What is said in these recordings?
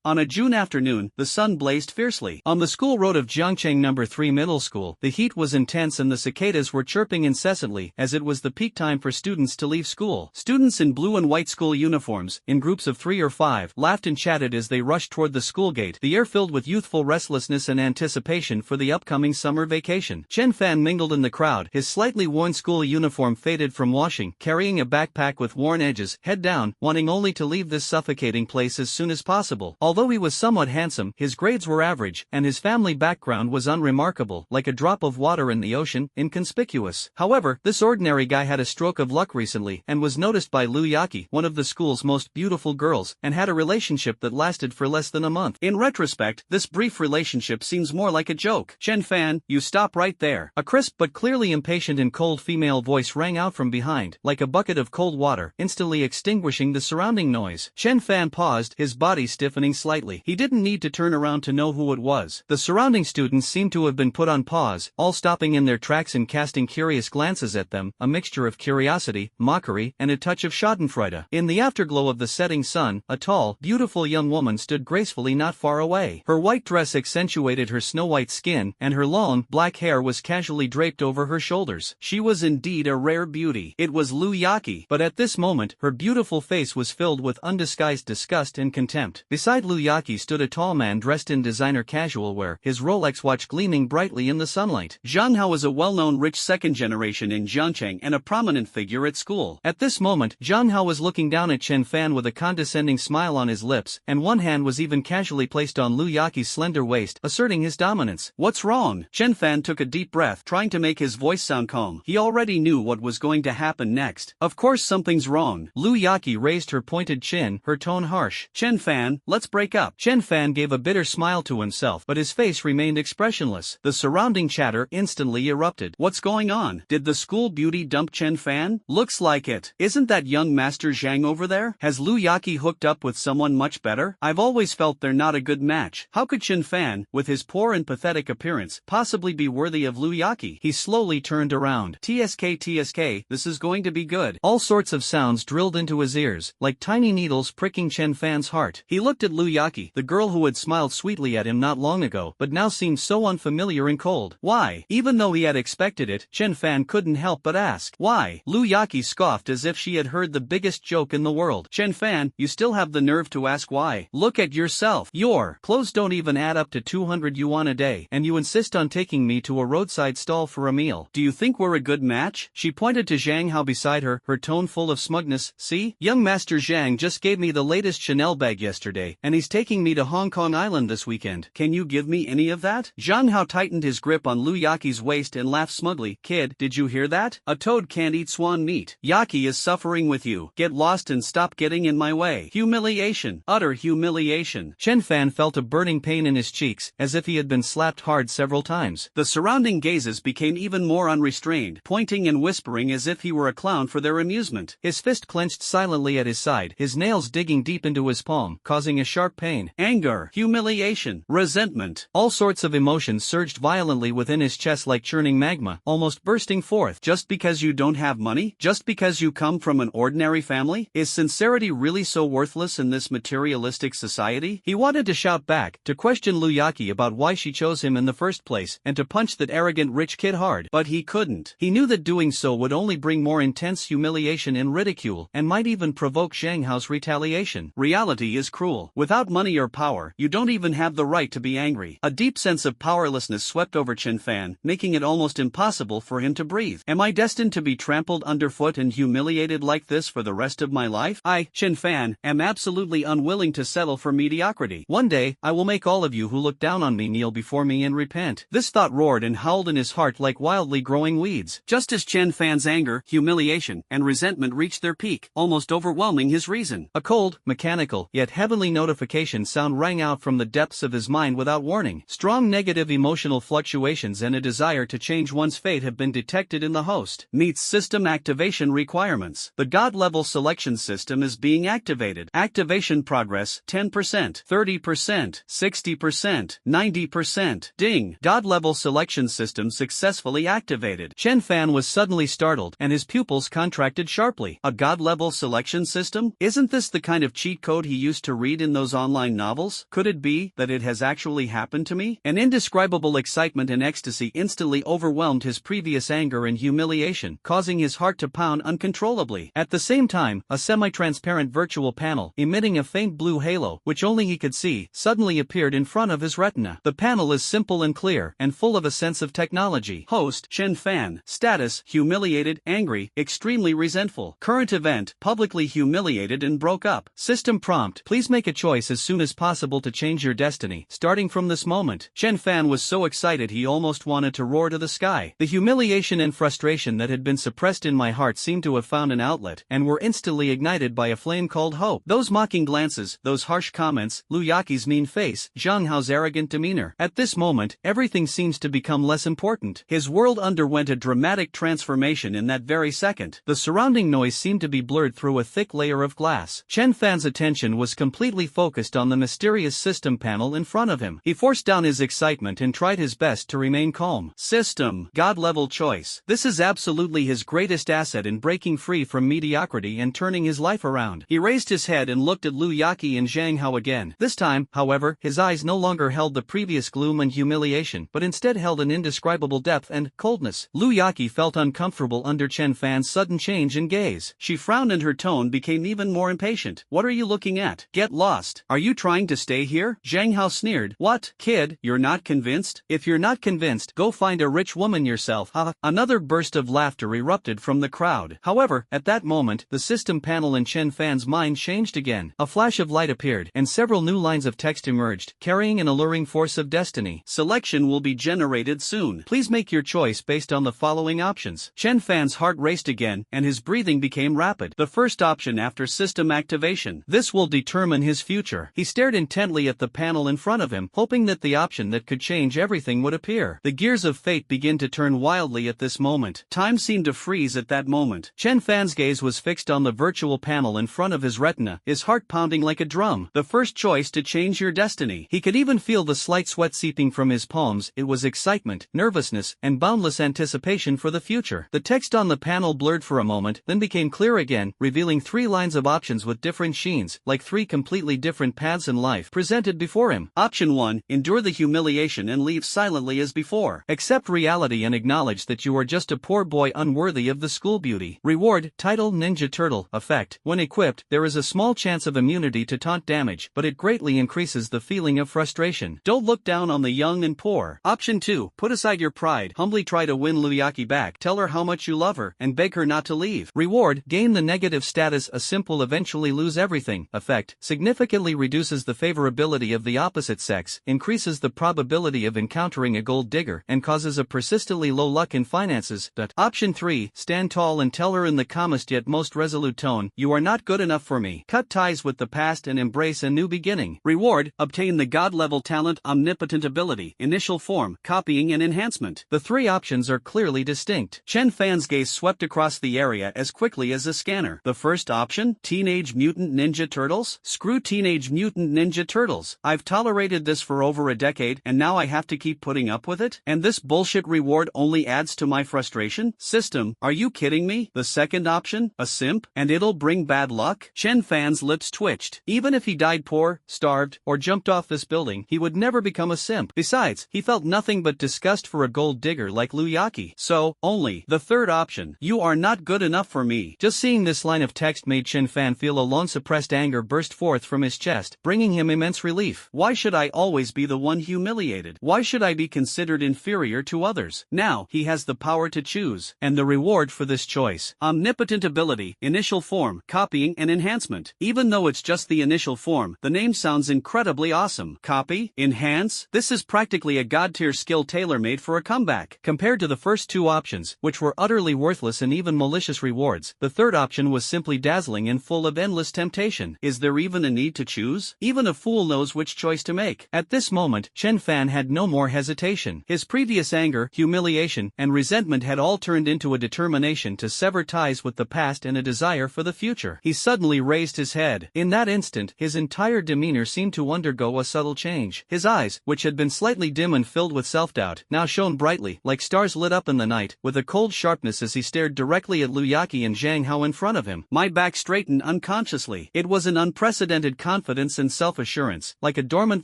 On a June afternoon, the sun blazed fiercely. On the school road of Jiangcheng No. 3 Middle School, the heat was intense and the cicadas were chirping incessantly as it was the peak time for students to leave school. Students in blue and white school uniforms, in groups of 3 or 5, laughed and chatted as they rushed toward the school gate, the air filled with youthful restlessness and anticipation for the upcoming summer vacation. Chenfan mingled in the crowd, his slightly worn school uniform faded from washing, carrying a backpack with worn edges, head down, wanting only to leave this suffocating place as soon as possible. Although he was somewhat handsome, his grades were average, and his family background was unremarkable, like a drop of water in the ocean, inconspicuous. However, this ordinary guy had a stroke of luck recently and was noticed by Lu Yaqi, one of the school's most beautiful girls, and had a relationship that lasted for less than a month. In retrospect, this brief relationship seems more like a joke. "Chenfan, you stop right there." A crisp but clearly impatient and cold female voice rang out from behind, like a bucket of cold water, instantly extinguishing the surrounding noise. Chenfan paused, his body stiffening slightly. He didn't need to turn around to know who it was. The surrounding students seemed to have been put on pause, all stopping in their tracks and casting curious glances at them, a mixture of curiosity, mockery, and a touch of schadenfreude. In the afterglow of the setting sun, a tall, beautiful young woman stood gracefully not far away. Her white dress accentuated her snow-white skin, and her long, black hair was casually draped over her shoulders. She was indeed a rare beauty. It was Lu Yaqi, but at this moment, her beautiful face was filled with undisguised disgust and contempt. Beside Lu Yaqi stood a tall man dressed in designer casual wear, his Rolex watch gleaming brightly in the sunlight. Zhang Hao was a well-known rich second generation in Jiangcheng and a prominent figure at school. At this moment, Zhang Hao was looking down at Chenfan with a condescending smile on his lips, and one hand was even casually placed on Lu Yaqi's slender waist, asserting his dominance. "What's wrong?" Chenfan took a deep breath, trying to make his voice sound calm. He already knew what was going to happen next. "Of course something's wrong." Lu Yaqi raised her pointed chin, her tone harsh. "Chenfan, let's break up." Chenfan gave a bitter smile to himself, but his face remained expressionless. The surrounding chatter instantly erupted. "What's going on? Did the school beauty dump Chenfan? Looks like it. Isn't that young Master Zhang over there? Has Lu Yaqi hooked up with someone much better? I've always felt they're not a good match. How could Chenfan, with his poor and pathetic appearance, possibly be worthy of Lu Yaqi?" He slowly turned around. TSK, this is going to be good." All sorts of sounds drilled into his ears, like tiny needles pricking Chenfan's heart. He looked at Lu Yaqi, the girl who had smiled sweetly at him not long ago, but now seemed so unfamiliar and cold. "Why?" Even though he had expected it, Chenfan couldn't help but ask. "Why?" Lu Yaqi scoffed as if she had heard the biggest joke in the world. "Chenfan, you still have the nerve to ask why? Look at yourself. Your clothes don't even add up to 200 yuan a day, and you insist on taking me to a roadside stall for a meal. Do you think we're a good match?" She pointed to Zhang Hao beside her, her tone full of smugness. "See? Young Master Zhang just gave me the latest Chanel bag yesterday, and he's taking me to Hong Kong Island this weekend. Can you give me any of that?" Zhang Hao tightened his grip on Lu Yaqi's waist and laughed smugly. "Kid, did you hear that? A toad can't eat swan meat. Yaqi is suffering with you. Get lost and stop getting in my way." Humiliation. Utter humiliation. Chenfan felt a burning pain in his cheeks, as if he had been slapped hard several times. The surrounding gazes became even more unrestrained, pointing and whispering as if he were a clown for their amusement. His fist clenched silently at his side, his nails digging deep into his palm, causing a sharp pain. Anger, humiliation, resentment. All sorts of emotions surged violently within his chest like churning magma, almost bursting forth. Just because you don't have money? Just because you come from an ordinary family? Is sincerity really so worthless in this materialistic society? He wanted to shout back, to question Lu Yaqi about why she chose him in the first place, and to punch that arrogant rich kid hard. But he couldn't. He knew that doing so would only bring more intense humiliation and ridicule, and might even provoke Zhang Hao's retaliation. Reality is cruel. Without money or power, you don't even have the right to be angry. A deep sense of powerlessness swept over Chenfan, making it almost impossible for him to breathe. Am I destined to be trampled underfoot and humiliated like this for the rest of my life? I, Chenfan, am absolutely unwilling to settle for mediocrity. One day, I will make all of you who look down on me kneel before me and repent. This thought roared and howled in his heart like wildly growing weeds. Just as Chenfan's anger, humiliation, and resentment reached their peak, almost overwhelming his reason, a cold, mechanical, yet heavenly notification sound rang out from the depths of his mind without warning. Strong negative emotional fluctuations and a desire to change one's fate have been detected in the host. Meets system activation requirements. The God-level selection system is being activated. Activation progress 10%, 30%, 60%, 90%. Ding. God-level selection system successfully activated. Chenfan was suddenly startled, and his pupils contracted sharply. A God-level selection system? Isn't this the kind of cheat code he used to read in those those online novels? Could it be that it has actually happened to me? An indescribable excitement and ecstasy instantly overwhelmed his previous anger and humiliation, causing his heart to pound uncontrollably. At the same time, a semi-transparent virtual panel, emitting a faint blue halo, which only he could see, suddenly appeared in front of his retina. The panel is simple and clear, and full of a sense of technology. Host, Chenfan. Status, humiliated, angry, extremely resentful. Current event, publicly humiliated and broke up. System prompt, please make a choice as soon as possible to change your destiny, starting from this moment. Chenfan was so excited he almost wanted to roar to the sky. The humiliation and frustration that had been suppressed in my heart seemed to have found an outlet, and were instantly ignited by a flame called hope. Those mocking glances, those harsh comments, Liu Yaqi's mean face, Zhang Hao's arrogant demeanor. At this moment, everything seems to become less important. His world underwent a dramatic transformation in that very second. The surrounding noise seemed to be blurred through a thick layer of glass. Chenfan's attention was completely focused on the mysterious system panel in front of him. He forced down his excitement and tried his best to remain calm. System, God-level choice. This is absolutely his greatest asset in breaking free from mediocrity and turning his life around. He raised his head and looked at Liu Yaqi and Zhang Hao again. This time, however, his eyes no longer held the previous gloom and humiliation, but instead held an indescribable depth and coldness. Liu Yaqi felt uncomfortable under Chenfan's sudden change in gaze. She frowned and her tone became even more impatient. What are you looking at? Get lost. Are you trying to stay here? Zhang Hao sneered. What, kid, you're not convinced? If you're not convinced, go find a rich woman yourself. Ha! Another burst of laughter erupted from the crowd. However, at that moment, the system panel in Chenfan's mind changed again. A flash of light appeared, and several new lines of text emerged, carrying an alluring force of destiny. Selection will be generated soon. Please make your choice based on the following options. Chenfan's heart raced again, and his breathing became rapid. The first option after system activation. This will determine his future. He stared intently at the panel in front of him, hoping that the option that could change everything would appear. The gears of fate began to turn wildly at this moment. Time seemed to freeze at that moment. Chenfan's gaze was fixed on the virtual panel in front of his retina, his heart pounding like a drum. The first choice to change your destiny. He could even feel the slight sweat seeping from his palms. It was excitement, nervousness, and boundless anticipation for the future. The text on the panel blurred for a moment, then became clear again, revealing 3 lines of options with different sheens, like 3 completely different paths in life presented before him. Option 1, endure the humiliation and leave silently as before. Accept reality and acknowledge that you are just a poor boy unworthy of the school beauty. Reward, title Ninja Turtle, effect. When equipped, there is a small chance of immunity to taunt damage, but it greatly increases the feeling of frustration. Don't look down on the young and poor. Option 2, put aside your pride, humbly try to win Liu Yaqi back, tell her how much you love her, and beg her not to leave. Reward, gain the negative status a simple eventually lose everything. Effect, significantly reduces the favorability of the opposite sex, increases the probability of encountering a gold digger, and causes a persistently low luck in finances. Option 3, stand tall and tell her in the calmest yet most resolute tone, you are not good enough for me. Cut ties with the past and embrace a new beginning. Reward, obtain the God-level talent omnipotent ability, initial form, copying and enhancement. The 3 options are clearly distinct. Chenfan's gaze swept across the area as quickly as a scanner. The first option, Teenage Mutant Ninja Turtles? Screw Teenage Mutant Ninja Turtles. I've tolerated this for over a decade, and now I have to keep putting up with it? And this bullshit reward only adds to my frustration? System, are you kidding me? The second option, a simp? And it'll bring bad luck? Chenfan's lips twitched. Even if he died poor, starved, or jumped off this building, he would never become a simp. Besides, he felt nothing but disgust for a gold digger like Liu Yaqi. So, only the third option. You are not good enough for me. Just seeing this line of text made Chenfan feel a long-suppressed anger burst forth from his chest, bringing him immense relief. Why should I always be the one humiliated? Why should I be considered inferior to others? Now, he has the power to choose, and the reward for this choice. Omnipotent ability, initial form, copying and enhancement. Even though it's just the initial form, the name sounds incredibly awesome. Copy? Enhance? This is practically a god-tier skill tailor-made for a comeback. Compared to the first 2 options, which were utterly worthless and even malicious rewards, the third option was simply dazzling and full of endless temptation. Is there even a need to choose? Even a fool knows which choice to make. At this moment, Chenfan had no more hesitation. His previous anger, humiliation, and resentment had all turned into a determination to sever ties with the past and a desire for the future. He suddenly raised his head. In that instant, his entire demeanor seemed to undergo a subtle change. His eyes, which had been slightly dim and filled with self-doubt, now shone brightly, like stars lit up in the night, with a cold sharpness as he stared directly at Liu Yaqi and Zhang Hao in front of him. My back straightened unconsciously. It was an unprecedented confidence confidence and self-assurance, like a dormant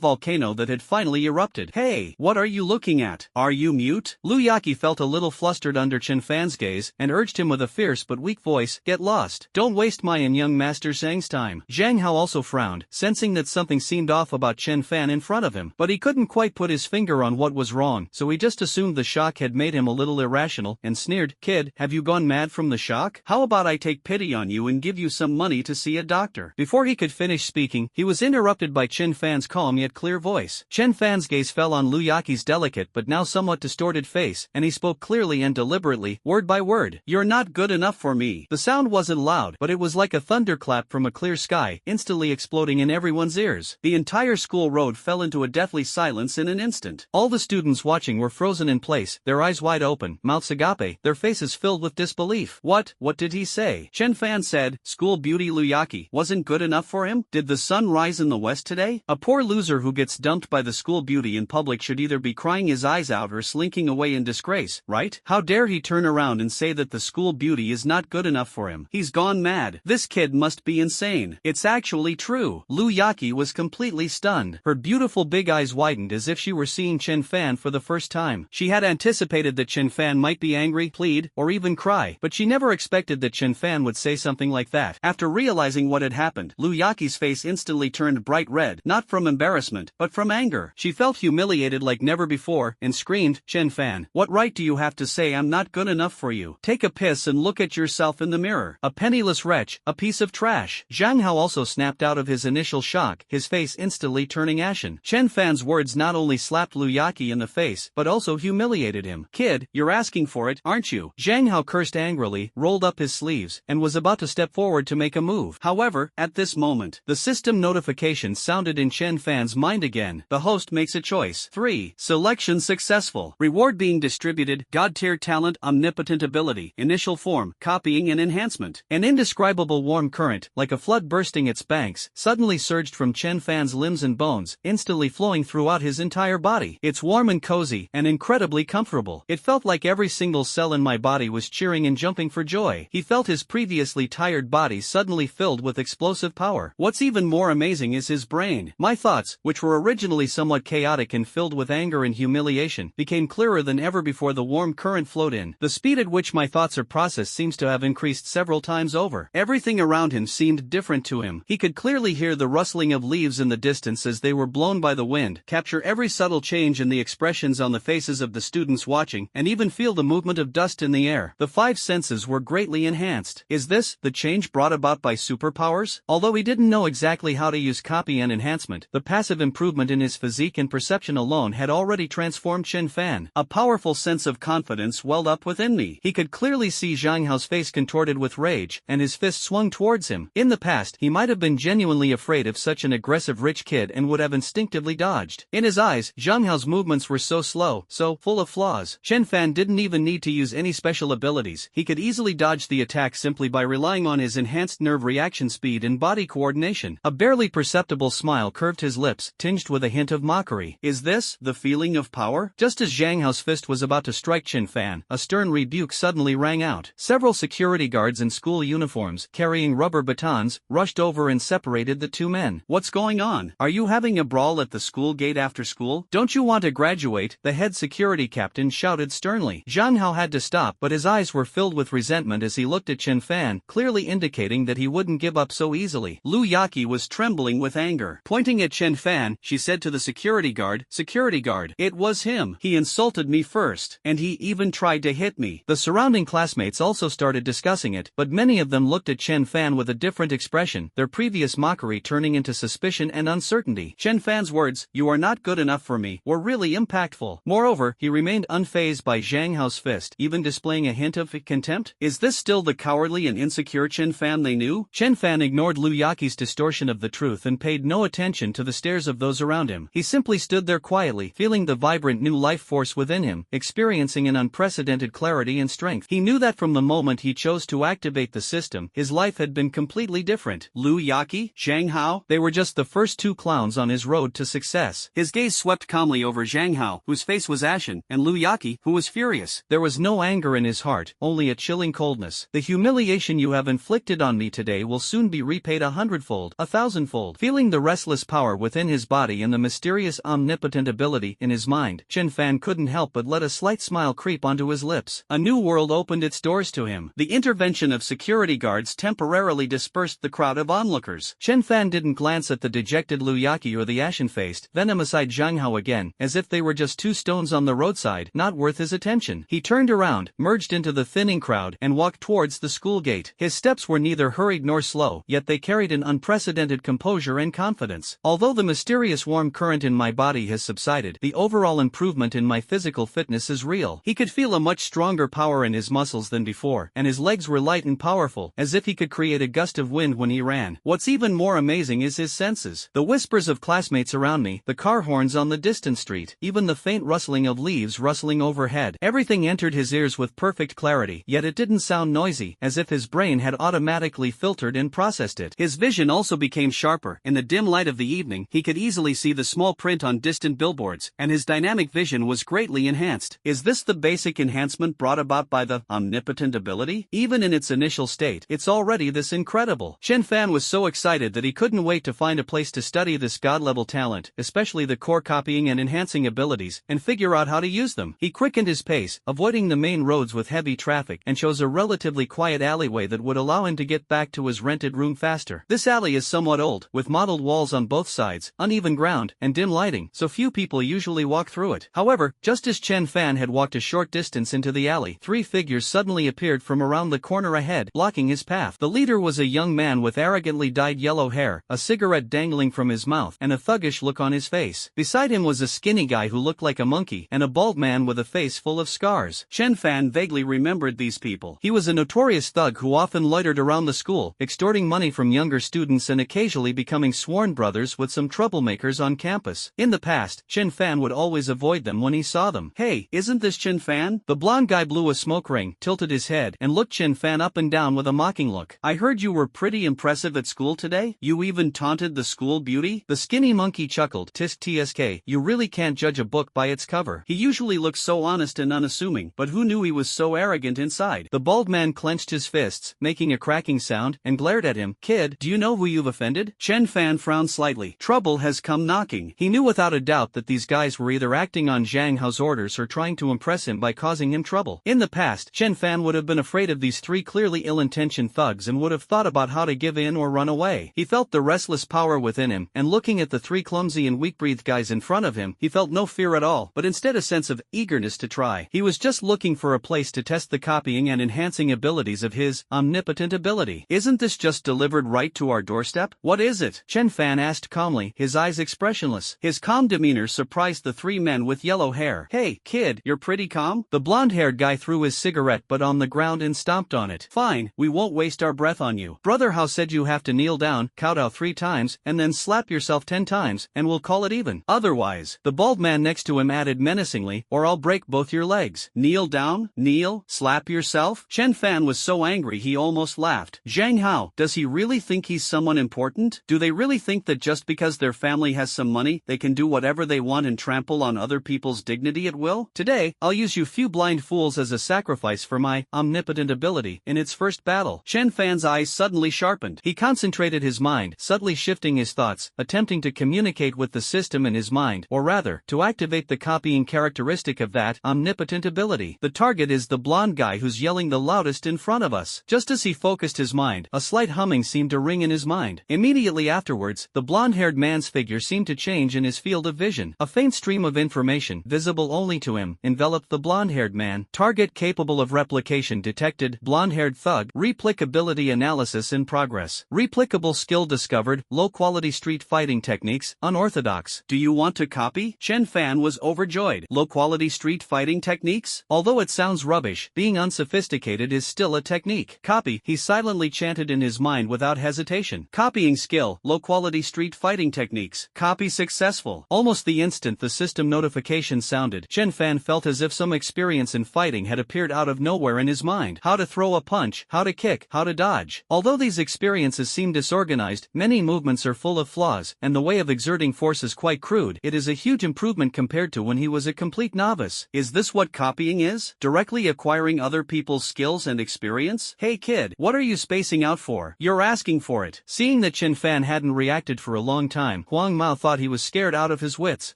volcano that had finally erupted. "Hey, what are you looking at? Are you mute?" Lu Yaqi felt a little flustered under Chenfan's gaze, and urged him with a fierce but weak voice, "Get lost. Don't waste my and young Master Zhang's time." Zhang Hao also frowned, sensing that something seemed off about Chenfan in front of him, but he couldn't quite put his finger on what was wrong, so he just assumed the shock had made him a little irrational, and sneered, "Kid, have you gone mad from the shock? How about I take pity on you and give you some money to see a doctor?" Before he could finish speaking, he was interrupted by Chenfan's calm yet clear voice. Chenfan's gaze fell on Lu Yaqi's delicate but now somewhat distorted face, and he spoke clearly and deliberately, word by word. "You're not good enough for me." The sound wasn't loud, but it was like a thunderclap from a clear sky, instantly exploding in everyone's ears. The entire school road fell into a deathly silence in an instant. All the students watching were frozen in place, their eyes wide open, mouths agape, their faces filled with disbelief. What did he say? Chenfan said, "School beauty Lu Yaqi wasn't good enough for him? Did the sun rise in the west today?" A poor loser who gets dumped by the school beauty in public should either be crying his eyes out or slinking away in disgrace, right? How dare he turn around and say that the school beauty is not good enough for him? He's gone mad. This kid must be insane. It's actually true. Lu Yaqi was completely stunned. Her beautiful big eyes widened as if she were seeing Chenfan for the first time. She had anticipated that Chenfan might be angry, plead, or even cry, but she never expected that Chenfan would say something like that. After realizing what had happened, Lu Yaqi's face instantly turned bright red, not from embarrassment, but from anger. She felt humiliated like never before, and screamed, "Chenfan, what right do you have to say I'm not good enough for you? Take a piss and look at yourself in the mirror. A penniless wretch, a piece of trash." Zhang Hao also snapped out of his initial shock, his face instantly turning ashen. Chenfan's words not only slapped Lu Yaqi in the face, but also humiliated him. "Kid, you're asking for it, aren't you?" Zhang Hao cursed angrily, rolled up his sleeves, and was about to step forward to make a move. However, at this moment, the system notification sounded in Chenfan's mind again. The host makes a choice. 3. Selection successful. Reward being distributed, God-tier talent, omnipotent ability, initial form, copying and enhancement. An indescribable warm current, like a flood bursting its banks, suddenly surged from Chenfan's limbs and bones, instantly flowing throughout his entire body. It's warm and cozy, and incredibly comfortable. It felt like every single cell in my body was cheering and jumping for joy. He felt his previously tired body suddenly filled with explosive power. What's even more amazing is his brain. My thoughts, which were originally somewhat chaotic and filled with anger and humiliation, became clearer than ever before the warm current flowed in. The speed at which my thoughts are processed seems to have increased several times over. Everything around him seemed different to him. He could clearly hear the rustling of leaves in the distance as they were blown by the wind, capture every subtle change in the expressions on the faces of the students watching, and even feel the movement of dust in the air. The five senses were greatly enhanced. Is this the change brought about by superpowers? Although he didn't know exactly how to use copy and enhancement, the passive improvement in his physique and perception alone had already transformed Chenfan. A powerful sense of confidence welled up within me. He could clearly see Zhang Hao's face contorted with rage, and his fist swung towards him. In the past, he might have been genuinely afraid of such an aggressive rich kid and would have instinctively dodged. In his eyes, Zhang Hao's movements were so slow, so full of flaws. Chenfan didn't even need to use any special abilities. He could easily dodge the attack simply by relying on his enhanced nerve reaction speed and body coordination. A barely perceptible smile curved his lips, tinged with a hint of mockery. Is this the feeling of power? Just as Zhang Hao's fist was about to strike Chenfan, a stern rebuke suddenly rang out. Several security guards in school uniforms, carrying rubber batons, rushed over and separated the two men. "What's going on? Are you having a brawl at the school gate after school? Don't you want to graduate?" the head security captain shouted sternly. Zhang Hao had to stop, but his eyes were filled with resentment as he looked at Chenfan, clearly indicating that he wouldn't give up so easily. Lu Yaqi was trembling with anger. Pointing at Chenfan, she said to the security guard, "Security guard, it was him. He insulted me first, and he even tried to hit me." The surrounding classmates also started discussing it, but many of them looked at Chenfan with a different expression, their previous mockery turning into suspicion and uncertainty. Chenfan's words, "You are not good enough for me," were really impactful. Moreover, he remained unfazed by Zhang Hao's fist, even displaying a hint of contempt. Is this still the cowardly and insecure Chenfan they knew? Chenfan ignored Lu Yaqi's distortion of the truth and paid no attention to the stares of those around him. He simply stood there quietly, feeling the vibrant new life force within him, experiencing an unprecedented clarity and strength. He knew that from the moment he chose to activate the system, his life had been completely different. Lu Yaqi, Zhang Hao, they were just the first two clowns on his road to success. His gaze swept calmly over Zhang Hao, whose face was ashen, and Lu Yaqi, who was furious. There was no anger in his heart, only a chilling coldness. "The humiliation you have inflicted on me today will soon be repaid 100-fold, 1,000 thousandfold. Feeling the restless power within his body and the mysterious omnipotent ability in his mind, Chenfan couldn't help but let a slight smile creep onto his lips. A new world opened its doors to him. The intervention of security guards temporarily dispersed the crowd of onlookers. Chenfan didn't glance at the dejected Liu Yaqi or the ashen-faced, venomous-eyed Zhang Hao again, as if they were just two stones on the roadside, not worth his attention. He turned around, merged into the thinning crowd, and walked towards the school gate. His steps were neither hurried nor slow, yet they carried an unprecedented composure and confidence. Although the mysterious warm current in my body has subsided, the overall improvement in my physical fitness is real. He could feel a much stronger power in his muscles than before, and his legs were light and powerful, as if he could create a gust of wind when he ran. What's even more amazing is his senses. The whispers of classmates around me, the car horns on the distant street, even the faint rustling of leaves rustling overhead. Everything entered his ears with perfect clarity, yet it didn't sound noisy, as if his brain had automatically filtered and processed it. His vision also became sharper. In the dim light of the evening, he could easily see the small print on distant billboards, and his dynamic vision was greatly enhanced. Is this the basic enhancement brought about by the omnipotent ability? Even in its initial state, it's already this incredible. Chenfan was so excited that he couldn't wait to find a place to study this god-level talent, especially the core copying and enhancing abilities, and figure out how to use them. He quickened his pace, avoiding the main roads with heavy traffic, and chose a relatively quiet alleyway that would allow him to get back to his rented room faster. This alley is somewhat old, with mottled walls on both sides, uneven ground, and dim lighting, so few people usually walk through it. However, just as Chenfan had walked a short distance into the alley, three figures suddenly appeared from around the corner ahead, blocking his path. The leader was a young man with arrogantly dyed yellow hair, a cigarette dangling from his mouth, and a thuggish look on his face. Beside him was a skinny guy who looked like a monkey, and a bald man with a face full of scars. Chenfan vaguely remembered these people. He was a notorious thug who often loitered around the school, extorting money from younger students and occasionally becoming sworn brothers with some troublemakers on campus. In the past, Chenfan would always avoid them when he saw them. "Hey, isn't this Chenfan?" The blonde guy blew a smoke ring, tilted his head, and looked Chenfan up and down with a mocking look. "I heard you were pretty impressive at school today? You even taunted the school beauty?" The skinny monkey chuckled. "Tisk tsk, you really can't judge a book by its cover." He usually looks so honest and unassuming, but who knew he was so arrogant inside? The bald man clenched his fists, making a cracking sound, and glared at him. "Kid, do you know who you've offended?" Chenfan frowned slightly. Trouble has come knocking. He knew without a doubt that these guys were either acting on Zhang Hao's orders or trying to impress him by causing him trouble. In the past, Chenfan would have been afraid of these three clearly ill-intentioned thugs and would have thought about how to give in or run away. He felt the restless power within him, and looking at the three clumsy and weak-breathed guys in front of him, he felt no fear at all, but instead a sense of eagerness to try. He was just looking for a place to test the copying and enhancing abilities of his omnipotent ability. "Isn't this just delivered right to our doorstep?" "What is it?" Chenfan asked calmly, his eyes expressionless. His calm demeanor surprised the three men with yellow hair. "Hey, kid, you're pretty calm?" The blonde-haired guy threw his cigarette butt on the ground and stomped on it. "Fine, we won't waste our breath on you. Brother Hao said you have to kneel down, kowtow 3 times, and then slap yourself 10 times, and we'll call it even. Otherwise," the bald man next to him added menacingly, "or I'll break both your legs." "Kneel down? Kneel? Slap yourself?" Chenfan was so angry he almost laughed. Zhang Hao, does he really think he's someone important? Do they really think that just because their family has some money, they can do whatever they want and trample on other people's dignity at will? Today, I'll use you few blind fools as a sacrifice for my omnipotent ability in its first battle. Chenfan's eyes suddenly sharpened. He concentrated his mind, subtly shifting his thoughts, attempting to communicate with the system in his mind, or rather, to activate the copying characteristic of that omnipotent ability. The target is the blonde guy who's yelling the loudest in front of us. Just as he focused his mind, a slight humming seemed to ring in his mind. Immediately afterwards, the blonde-haired man's figure seemed to change in his field of vision. A faint stream of information, visible only to him, enveloped the blonde-haired man. Target capable of replication detected. Blonde-haired thug. Replicability analysis in progress. Replicable skill discovered. Low-quality street fighting techniques, unorthodox. Do you want to copy? Chenfan was overjoyed. Low-quality street fighting techniques? Although it sounds rubbish, being unsophisticated is still a technique. Copy, he silently chanted in his mind without hesitation. Copying skill, low-quality street fighting techniques. Copy successful. Almost the instant the system notification sounded, Chenfan felt as if some experience in fighting had appeared out of nowhere in his mind. How to throw a punch, how to kick, how to dodge. Although these experiences seem disorganized, many movements are full of flaws, and the way of exerting force is quite crude. It is a huge improvement compared to when he was a complete novice. Is this what copying is? Directly acquiring other people's skills and experience? Hey kid, what are you spacing out for? You're asking for it. Seeing that Chenfan hadn't reacted for a long time, Huang Mao thought he was scared out of his wits.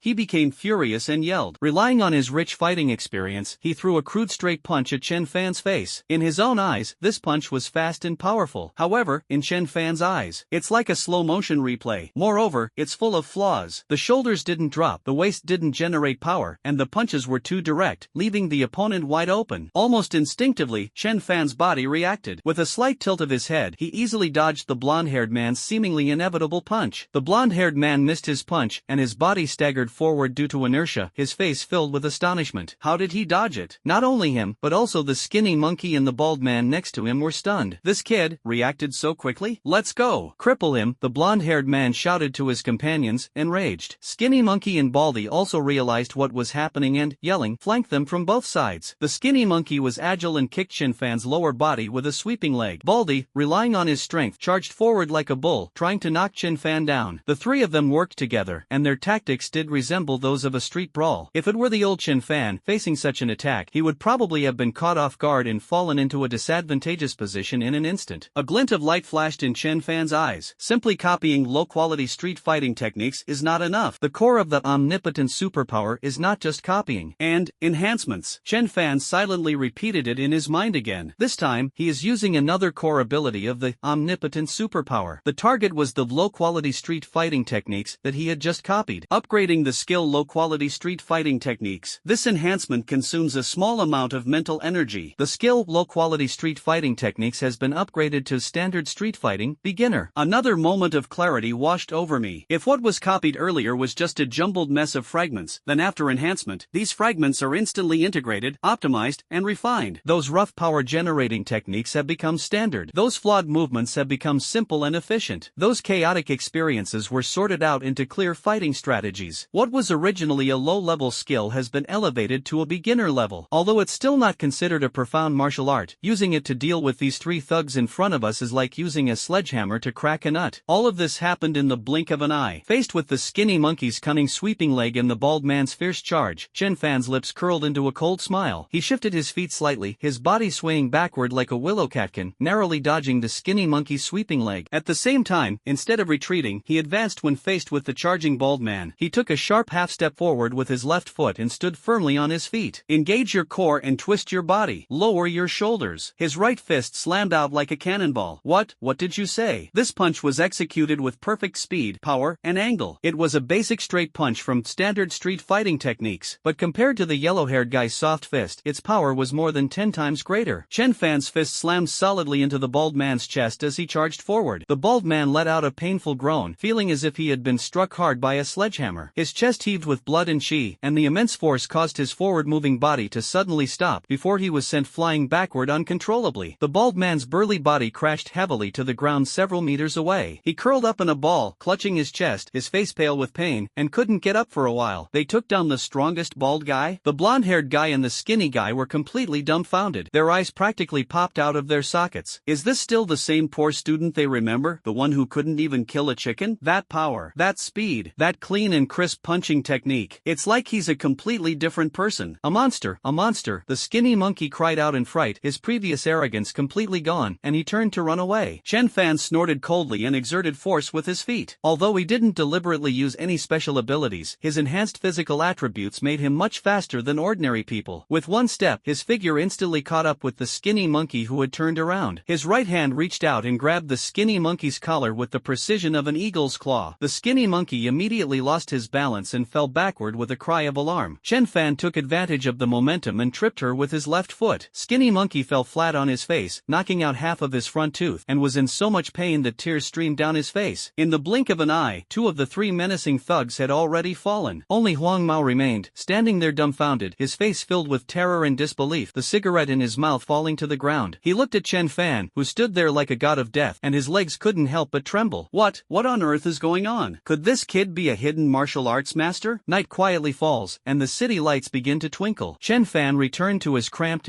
He became furious and yelled. Relying on his rich fighting experience, he threw a crude straight punch at Chenfan's face. In his own eyes, this punch was fast and powerful. However, in Chenfan's eyes, it's like a slow-motion replay. Moreover, it's full of flaws. The shoulders didn't drop, the waist didn't generate power, and the punches were too direct, leaving the opponent wide open. Almost instinctively, Chenfan's body reacted. With a slight tilt of his head, he easily dodged the blonde-haired man's seemingly inevitable punch. The blonde-haired man missed his punch, and his body staggered forward due to inertia, his face filled with astonishment. How did he dodge it? Not only him, but also the skinny monkey and the bald man next to him were stunned. This kid reacted so quickly? Let's go! Cripple him, the blonde-haired man shouted to his companions, enraged. Skinny monkey and Baldy also realized what was happening and, yelling, flanked them from both sides. The skinny monkey was agile and kicked Chenfan's lower body with a sweeping leg. Baldy, relying on his strength, charged forward like a bull, trying to knock Chenfan down. The three of them worked together, and their tactics did resemble those of a street brawl. If it were the old Chenfan facing such an attack, he would probably have been caught off guard and fallen into a disadvantageous position in an instant. A glint of light flashed in Chenfan's eyes. Simply copying low-quality street fighting techniques is not enough. The core of the omnipotent superpower is not just copying and enhancements. Chenfan silently repeated it in his mind again. This time, he is using another core ability of the omnipotent superpower. The target was the low-quality street fighting techniques that he had just copied. Upgrading the skill low-quality street fighting techniques. This enhancement consumes a small amount of mental energy. The skill low-quality street fighting techniques has been upgraded to standard street fighting beginner. Another moment of clarity washed over me. If what was copied earlier was just a jumbled mess of fragments, then after enhancement, these fragments are instantly integrated, optimized, and refined. Those rough power generating techniques have become standard. Those flawed movements have become simple and efficient. Those chaotic experiences were sorted out into clear fighting strategies. What was originally a low-level skill has been elevated to a beginner level. Although it's still not considered a profound martial art, using it to deal with these three thugs in front of us is like using a sledgehammer to crack a nut. All of this happened in the blink of an eye. Faced with the skinny monkey's cunning sweeping leg and the bald man's fierce charge, Chenfan's lips curled into a cold smile. He shifted his feet slightly, his body swaying backward like a willow catkin, narrowly dodging the skinny monkey's sweeping leg. At the same time, instead of retreating, he advanced when faced with the charging bald man. He took a sharp half-step forward with his left foot and stood firmly on his feet. Engage your core and twist your body. Lower your shoulders. His right fist slammed out like a cannonball. What did you say? This punch was executed with perfect speed, power, and angle. It was a basic straight punch from standard street fighting techniques, but compared to the yellow-haired guy's soft fist, its power was more than 10 times greater. Chenfan's fist slammed solidly into the bald man's chest as he charged forward. The bald man let out a painful groan, feeling as if he had been struck hard by a sledgehammer. His chest heaved with blood and chi, and the immense force caused his forward-moving body to suddenly stop before he was sent flying backward uncontrollably. The bald man's burly body crashed heavily to the ground several meters away. He curled up in a ball, clutching his chest, his face pale with pain, and couldn't get up for a while. They took down the strongest bald guy? The blonde-haired guy and the skinny guy were completely dumbfounded. Their eyes practically popped out of their sockets. Is this still the same poor student they remember? The one who couldn't even kill a chicken? That power, that speed, that clean and crisp punching technique. It's like he's a completely different person. A monster, a monster. The skinny monkey cried out in fright, his previous arrogance completely gone, and he turned to run away. Chenfan snorted coldly and exerted force with his feet. Although he didn't deliberately use any special abilities, his enhanced physical attributes made him much faster than ordinary people. With one step, his figure instantly caught up with the skinny monkey who had turned around. His right hand reached out and grabbed the skinny monkey's collar with the precision of an eagle's claw. The skinny monkey immediately lost his balance and fell backward with a cry of alarm. Chenfan took advantage of the momentum and tripped her with his left foot. Skinny monkey fell flat on his face, knocking out half of his front tooth, and was in so much pain that tears streamed down his face. In the blink of an eye, two of the three menacing thugs had already fallen. Only Huang Mao remained, standing there dumbfounded, his face filled with terror and disbelief, the cigarette in his mouth falling to the ground. He looked at Chenfan, who stood there like a god of death, and his legs couldn't help but tremble. What on earth is going on? Could this kid be a hidden martial arts master? Night quietly falls, and the city lights begin to twinkle. Chenfan returned to his cramped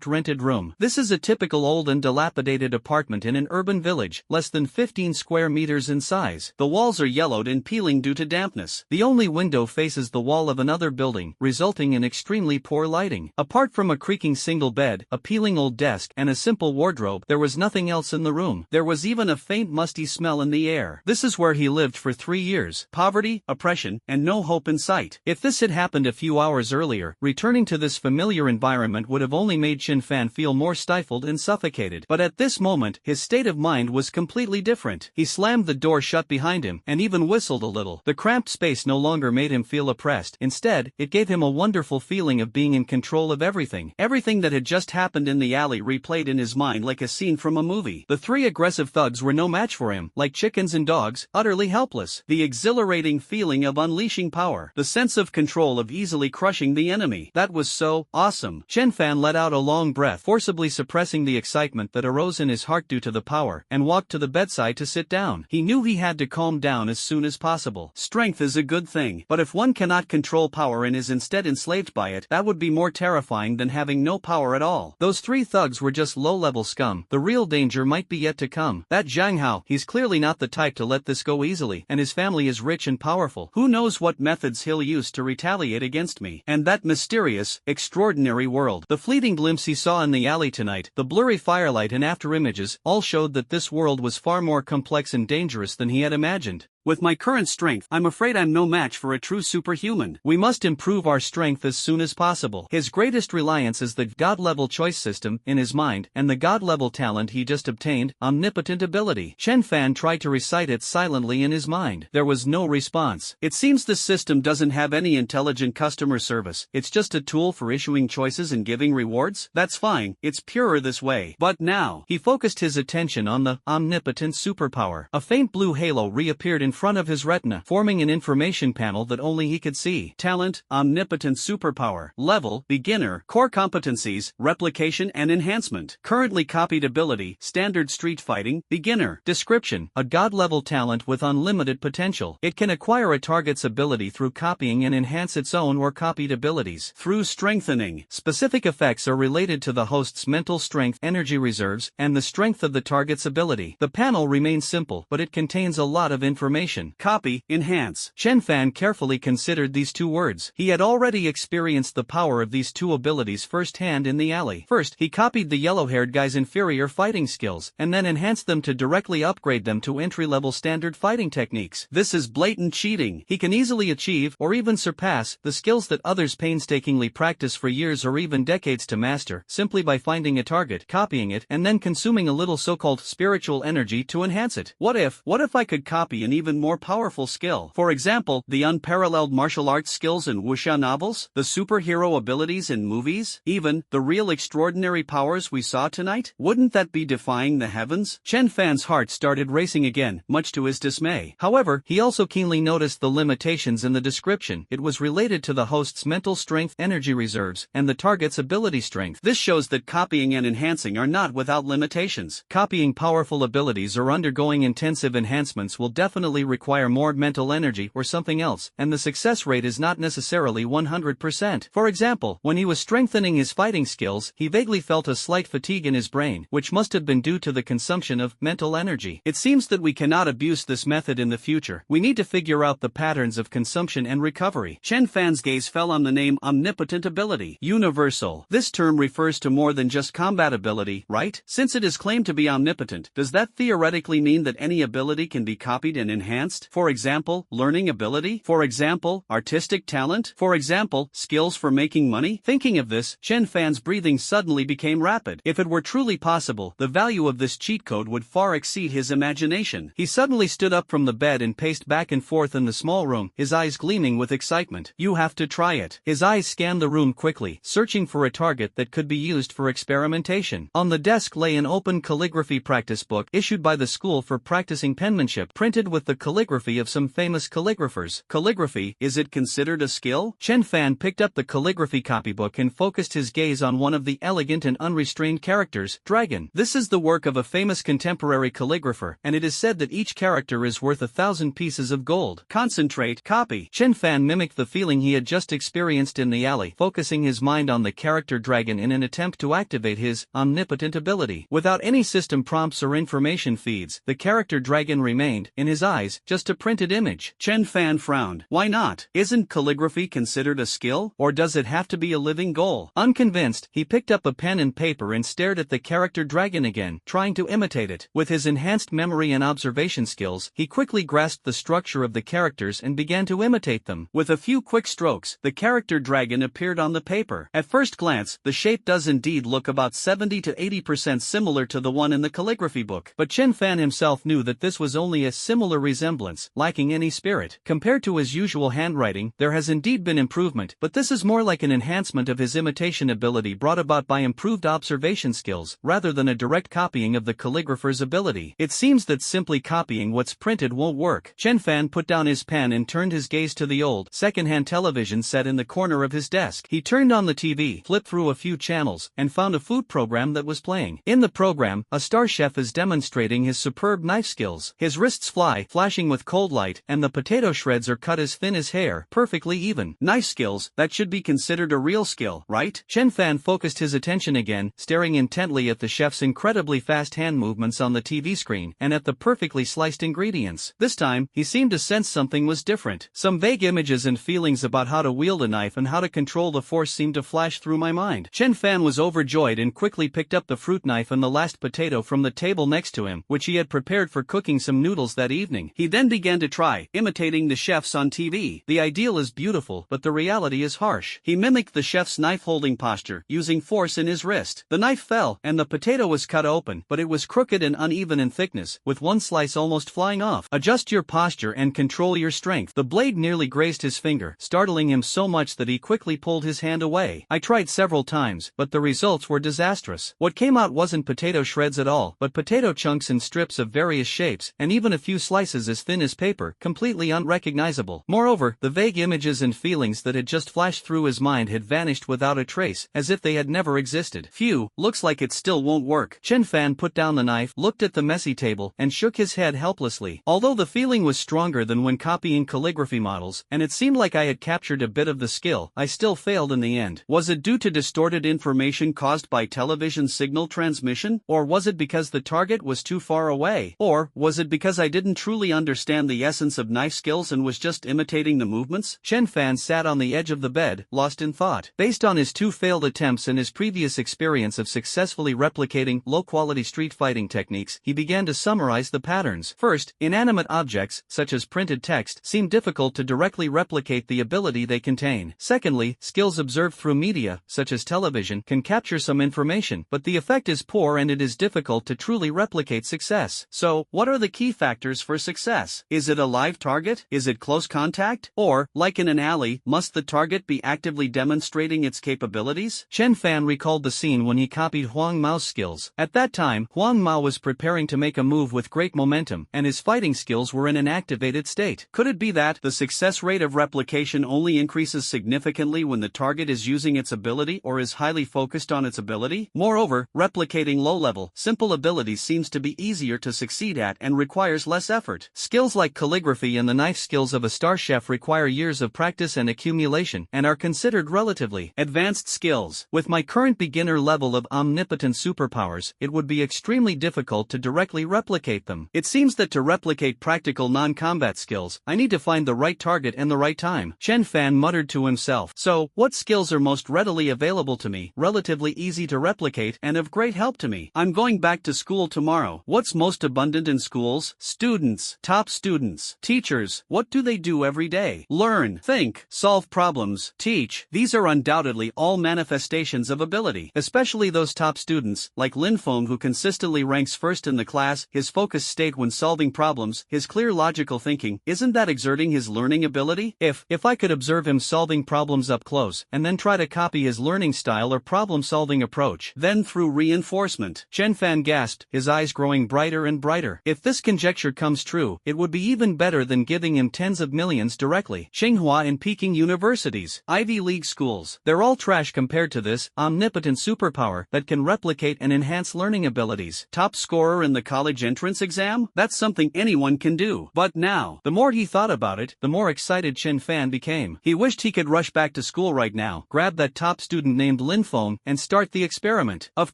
rented room. This is a typical old and dilapidated apartment in an urban village, less than 15 square meters in size. The walls are yellowed and peeling due to dampness. The only window faces the wall of another building, resulting in extremely poor lighting. Apart from a creaking single bed, a peeling old desk, and a simple wardrobe, there was nothing else in the room. There was even a faint musty musty smell in the air. This is where he lived for 3 years. Poverty, oppression, and no hope in sight. If this had happened a few hours earlier, returning to this familiar environment would have only made Chenfan feel more stifled and suffocated. But at this moment, his state of mind was completely different. He slammed the door shut behind him, and even whistled a little. The cramped space no longer made him feel oppressed. Instead, it gave him a wonderful feeling of being in control of everything. Everything that had just happened in the alley replayed in his mind like a scene from a movie. The 3 aggressive thugs were no match for him, like chickens and dogs, utterly helpless. The exhilarating feeling of unleashing power. The sense of control of easily crushing the enemy. That was so awesome. Chenfan let out a long breath, forcibly suppressing the excitement that arose in his heart due to the power, and walked to the bedside to sit down. He knew he had to calm down as soon as possible. Strength is a good thing, but if one cannot control power and is instead enslaved by it, that would be more terrifying than having no power at all. Those 3 thugs were just low-level scum. The real danger might be yet to come. That Zhang Hao, he's clearly not the type to let this go easily, and his family is rich and powerful. Who knows what methods he'll use to retaliate against me. And that mysterious, extraordinary world. The fleeting glimpse he saw in the alley tonight, the blurry firelight and after images, all showed that this world was far more complex and dangerous than he had imagined. With my current strength, I'm afraid I'm no match for a true superhuman. We must improve our strength as soon as possible. His greatest reliance is the God-level choice system in his mind, and the God-level talent he just obtained, omnipotent ability. Chenfan tried to recite it silently in his mind. There was no response. It seems this system doesn't have any intelligent customer service. It's just a tool for issuing choices and giving rewards. That's fine. It's purer this way. But now, he focused his attention on the omnipotent superpower. A faint blue halo reappeared in front of his retina, forming an information panel that only he could see. Talent, omnipotent superpower. Level, beginner. Core competencies, replication and enhancement. Currently copied ability, standard street fighting, beginner. Description, a god-level talent with unlimited potential. It can acquire a target's ability through copying and enhance its own or copied abilities. Through strengthening. Specific effects are related to the host's mental strength, energy reserves, and the strength of the target's ability. The panel remains simple, but it contains a lot of information. Copy, enhance. Chenfan carefully considered these 2 words. He had already experienced the power of these 2 abilities firsthand in the alley. First, he copied the yellow-haired guy's inferior fighting skills, and then enhanced them to directly upgrade them to entry-level standard fighting techniques. This is blatant cheating. He can easily achieve, or even surpass, the skills that others painstakingly practice for years or even decades to master, simply by finding a target, copying it, and then consuming a little so-called spiritual energy to enhance it. What if I could copy an even more powerful skill? For example, the unparalleled martial arts skills in wuxia novels, the superhero abilities in movies, even the real extraordinary powers we saw tonight? Wouldn't that be defying the heavens? Chenfan's heart started racing again, much to his dismay. However, he also keenly noticed the limitations in the description. It was related to the host's mental strength, energy reserves, and the target's ability strength. This shows that copying and enhancing are not without limitations. Copying powerful abilities or undergoing intensive enhancements will definitely require more mental energy or something else, and the success rate is not necessarily 100%. For example, when he was strengthening his fighting skills, he vaguely felt a slight fatigue in his brain, which must have been due to the consumption of mental energy. It seems that we cannot abuse this method in the future. We need to figure out the patterns of consumption and recovery. Chenfan's gaze fell on the name omnipotent ability. Universal. This term refers to more than just combat ability, right? Since it is claimed to be omnipotent, does that theoretically mean that any ability can be copied and enhanced? For example, learning ability? For example, artistic talent? For example, skills for making money? Thinking of this, Chenfan's breathing suddenly became rapid. If it were truly possible, the value of this cheat code would far exceed his imagination. He suddenly stood up from the bed and paced back and forth in the small room, his eyes gleaming with excitement. You have to try it. His eyes scanned the room quickly, searching for a target that could be used for experimentation. On the desk lay an open calligraphy practice book issued by the school for practicing penmanship, printed with the calligraphy of some famous calligraphers. Calligraphy, is it considered a skill? Chenfan picked up the calligraphy copybook and focused his gaze on one of the elegant and unrestrained characters, Dragon. This is the work of a famous contemporary calligrapher, and it is said that each character is worth 1,000 pieces of gold. Concentrate, copy. Chenfan mimicked the feeling he had just experienced in the alley, focusing his mind on the character Dragon in an attempt to activate his omnipotent ability. Without any system prompts or information feeds, the character Dragon remained, in his eyes, eyes, just a printed image. Chenfan frowned. Why not? Isn't calligraphy considered a skill, or does it have to be a living goal? Unconvinced, he picked up a pen and paper and stared at the character dragon again, trying to imitate it. With his enhanced memory and observation skills, he quickly grasped the structure of the characters and began to imitate them. With a few quick strokes, the character dragon appeared on the paper. At first glance, the shape does indeed look about 70 to 80% similar to the one in the calligraphy book, but Chenfan himself knew that this was only a similar resemblance, lacking any spirit. Compared to his usual handwriting, there has indeed been improvement, but this is more like an enhancement of his imitation ability brought about by improved observation skills, rather than a direct copying of the calligrapher's ability. It seems that simply copying what's printed won't work. Chenfan put down his pen and turned his gaze to the old, second-hand television set in the corner of his desk. He turned on the TV, flipped through a few channels, and found a food program that was playing. In the program, a star chef is demonstrating his superb knife skills. His wrists fly, flashing with cold light, and the potato shreds are cut as thin as hair, perfectly even. Knife skills, that should be considered a real skill, right? Chenfan focused his attention again, staring intently at the chef's incredibly fast hand movements on the TV screen, and at the perfectly sliced ingredients. This time, he seemed to sense something was different. Some vague images and feelings about how to wield a knife and how to control the force seemed to flash through my mind. Chenfan was overjoyed and quickly picked up the fruit knife and the last potato from the table next to him, which he had prepared for cooking some noodles that evening. He then began to try, imitating the chefs on TV. The ideal is beautiful, but the reality is harsh. He mimicked the chef's knife-holding posture, using force in his wrist. The knife fell, and the potato was cut open, but it was crooked and uneven in thickness, with one slice almost flying off. Adjust your posture and control your strength. The blade nearly grazed his finger, startling him so much that he quickly pulled his hand away. I tried several times, but the results were disastrous. What came out wasn't potato shreds at all, but potato chunks in strips of various shapes, and even a few slices as thin as paper, completely unrecognizable. Moreover, the vague images and feelings that had just flashed through his mind had vanished without a trace, as if they had never existed. Phew, looks like it still won't work. Chenfan put down the knife, looked at the messy table, and shook his head helplessly. Although the feeling was stronger than when copying calligraphy models, and it seemed like I had captured a bit of the skill, I still failed in the end. Was it due to distorted information caused by television signal transmission? Or was it because the target was too far away? Or was it because I didn't truly understand the essence of knife skills and was just imitating the movements? Chenfan sat on the edge of the bed, lost in thought. Based on his two failed attempts and his previous experience of successfully replicating low-quality street fighting techniques, he began to summarize the patterns. First, inanimate objects, such as printed text, seem difficult to directly replicate the ability they contain. Secondly, skills observed through media, such as television, can capture some information, but the effect is poor and it is difficult to truly replicate success. So, what are the key factors for success? Is it a live target? Is it close contact? Or, like in an alley, must the target be actively demonstrating its capabilities? Chenfan recalled the scene when he copied Huang Mao's skills. At that time, Huang Mao was preparing to make a move with great momentum, and his fighting skills were in an activated state. Could it be that the success rate of replication only increases significantly when the target is using its ability or is highly focused on its ability? Moreover, replicating low-level, simple abilities seems to be easier to succeed at and requires less effort. Skills like calligraphy and the knife skills of a star chef require years of practice and accumulation, and are considered relatively advanced skills. With my current beginner level of omnipotent superpowers, it would be extremely difficult to directly replicate them. It seems that to replicate practical non-combat skills, I need to find the right target and the right time. Chenfan muttered to himself. So, what skills are most readily available to me, relatively easy to replicate, and of great help to me? I'm going back to school tomorrow. What's most abundant in schools? Students. Top students. Teachers. What do they do every day? Learn, think, solve problems, teach. These are undoubtedly all manifestations of ability, especially those top students, like Linfeng, who consistently ranks first in the class. His focused state when solving problems, his clear logical thinking, isn't that exerting his learning ability? If I could observe him solving problems up close, and then try to copy his learning style or problem-solving approach, then through reinforcement. Chenfan gasped, his eyes growing brighter and brighter. If this conjecture comes true, it would be even better than giving him tens of millions directly. Tsinghua and Peking universities, Ivy League schools, they're all trash compared to this omnipotent superpower that can replicate and enhance learning abilities. Top scorer in the college entrance exam? That's something anyone can do. But now, the more he thought about it, the more excited Chenfan became. He wished he could rush back to school right now, grab that top student named Linfeng, and start the experiment. Of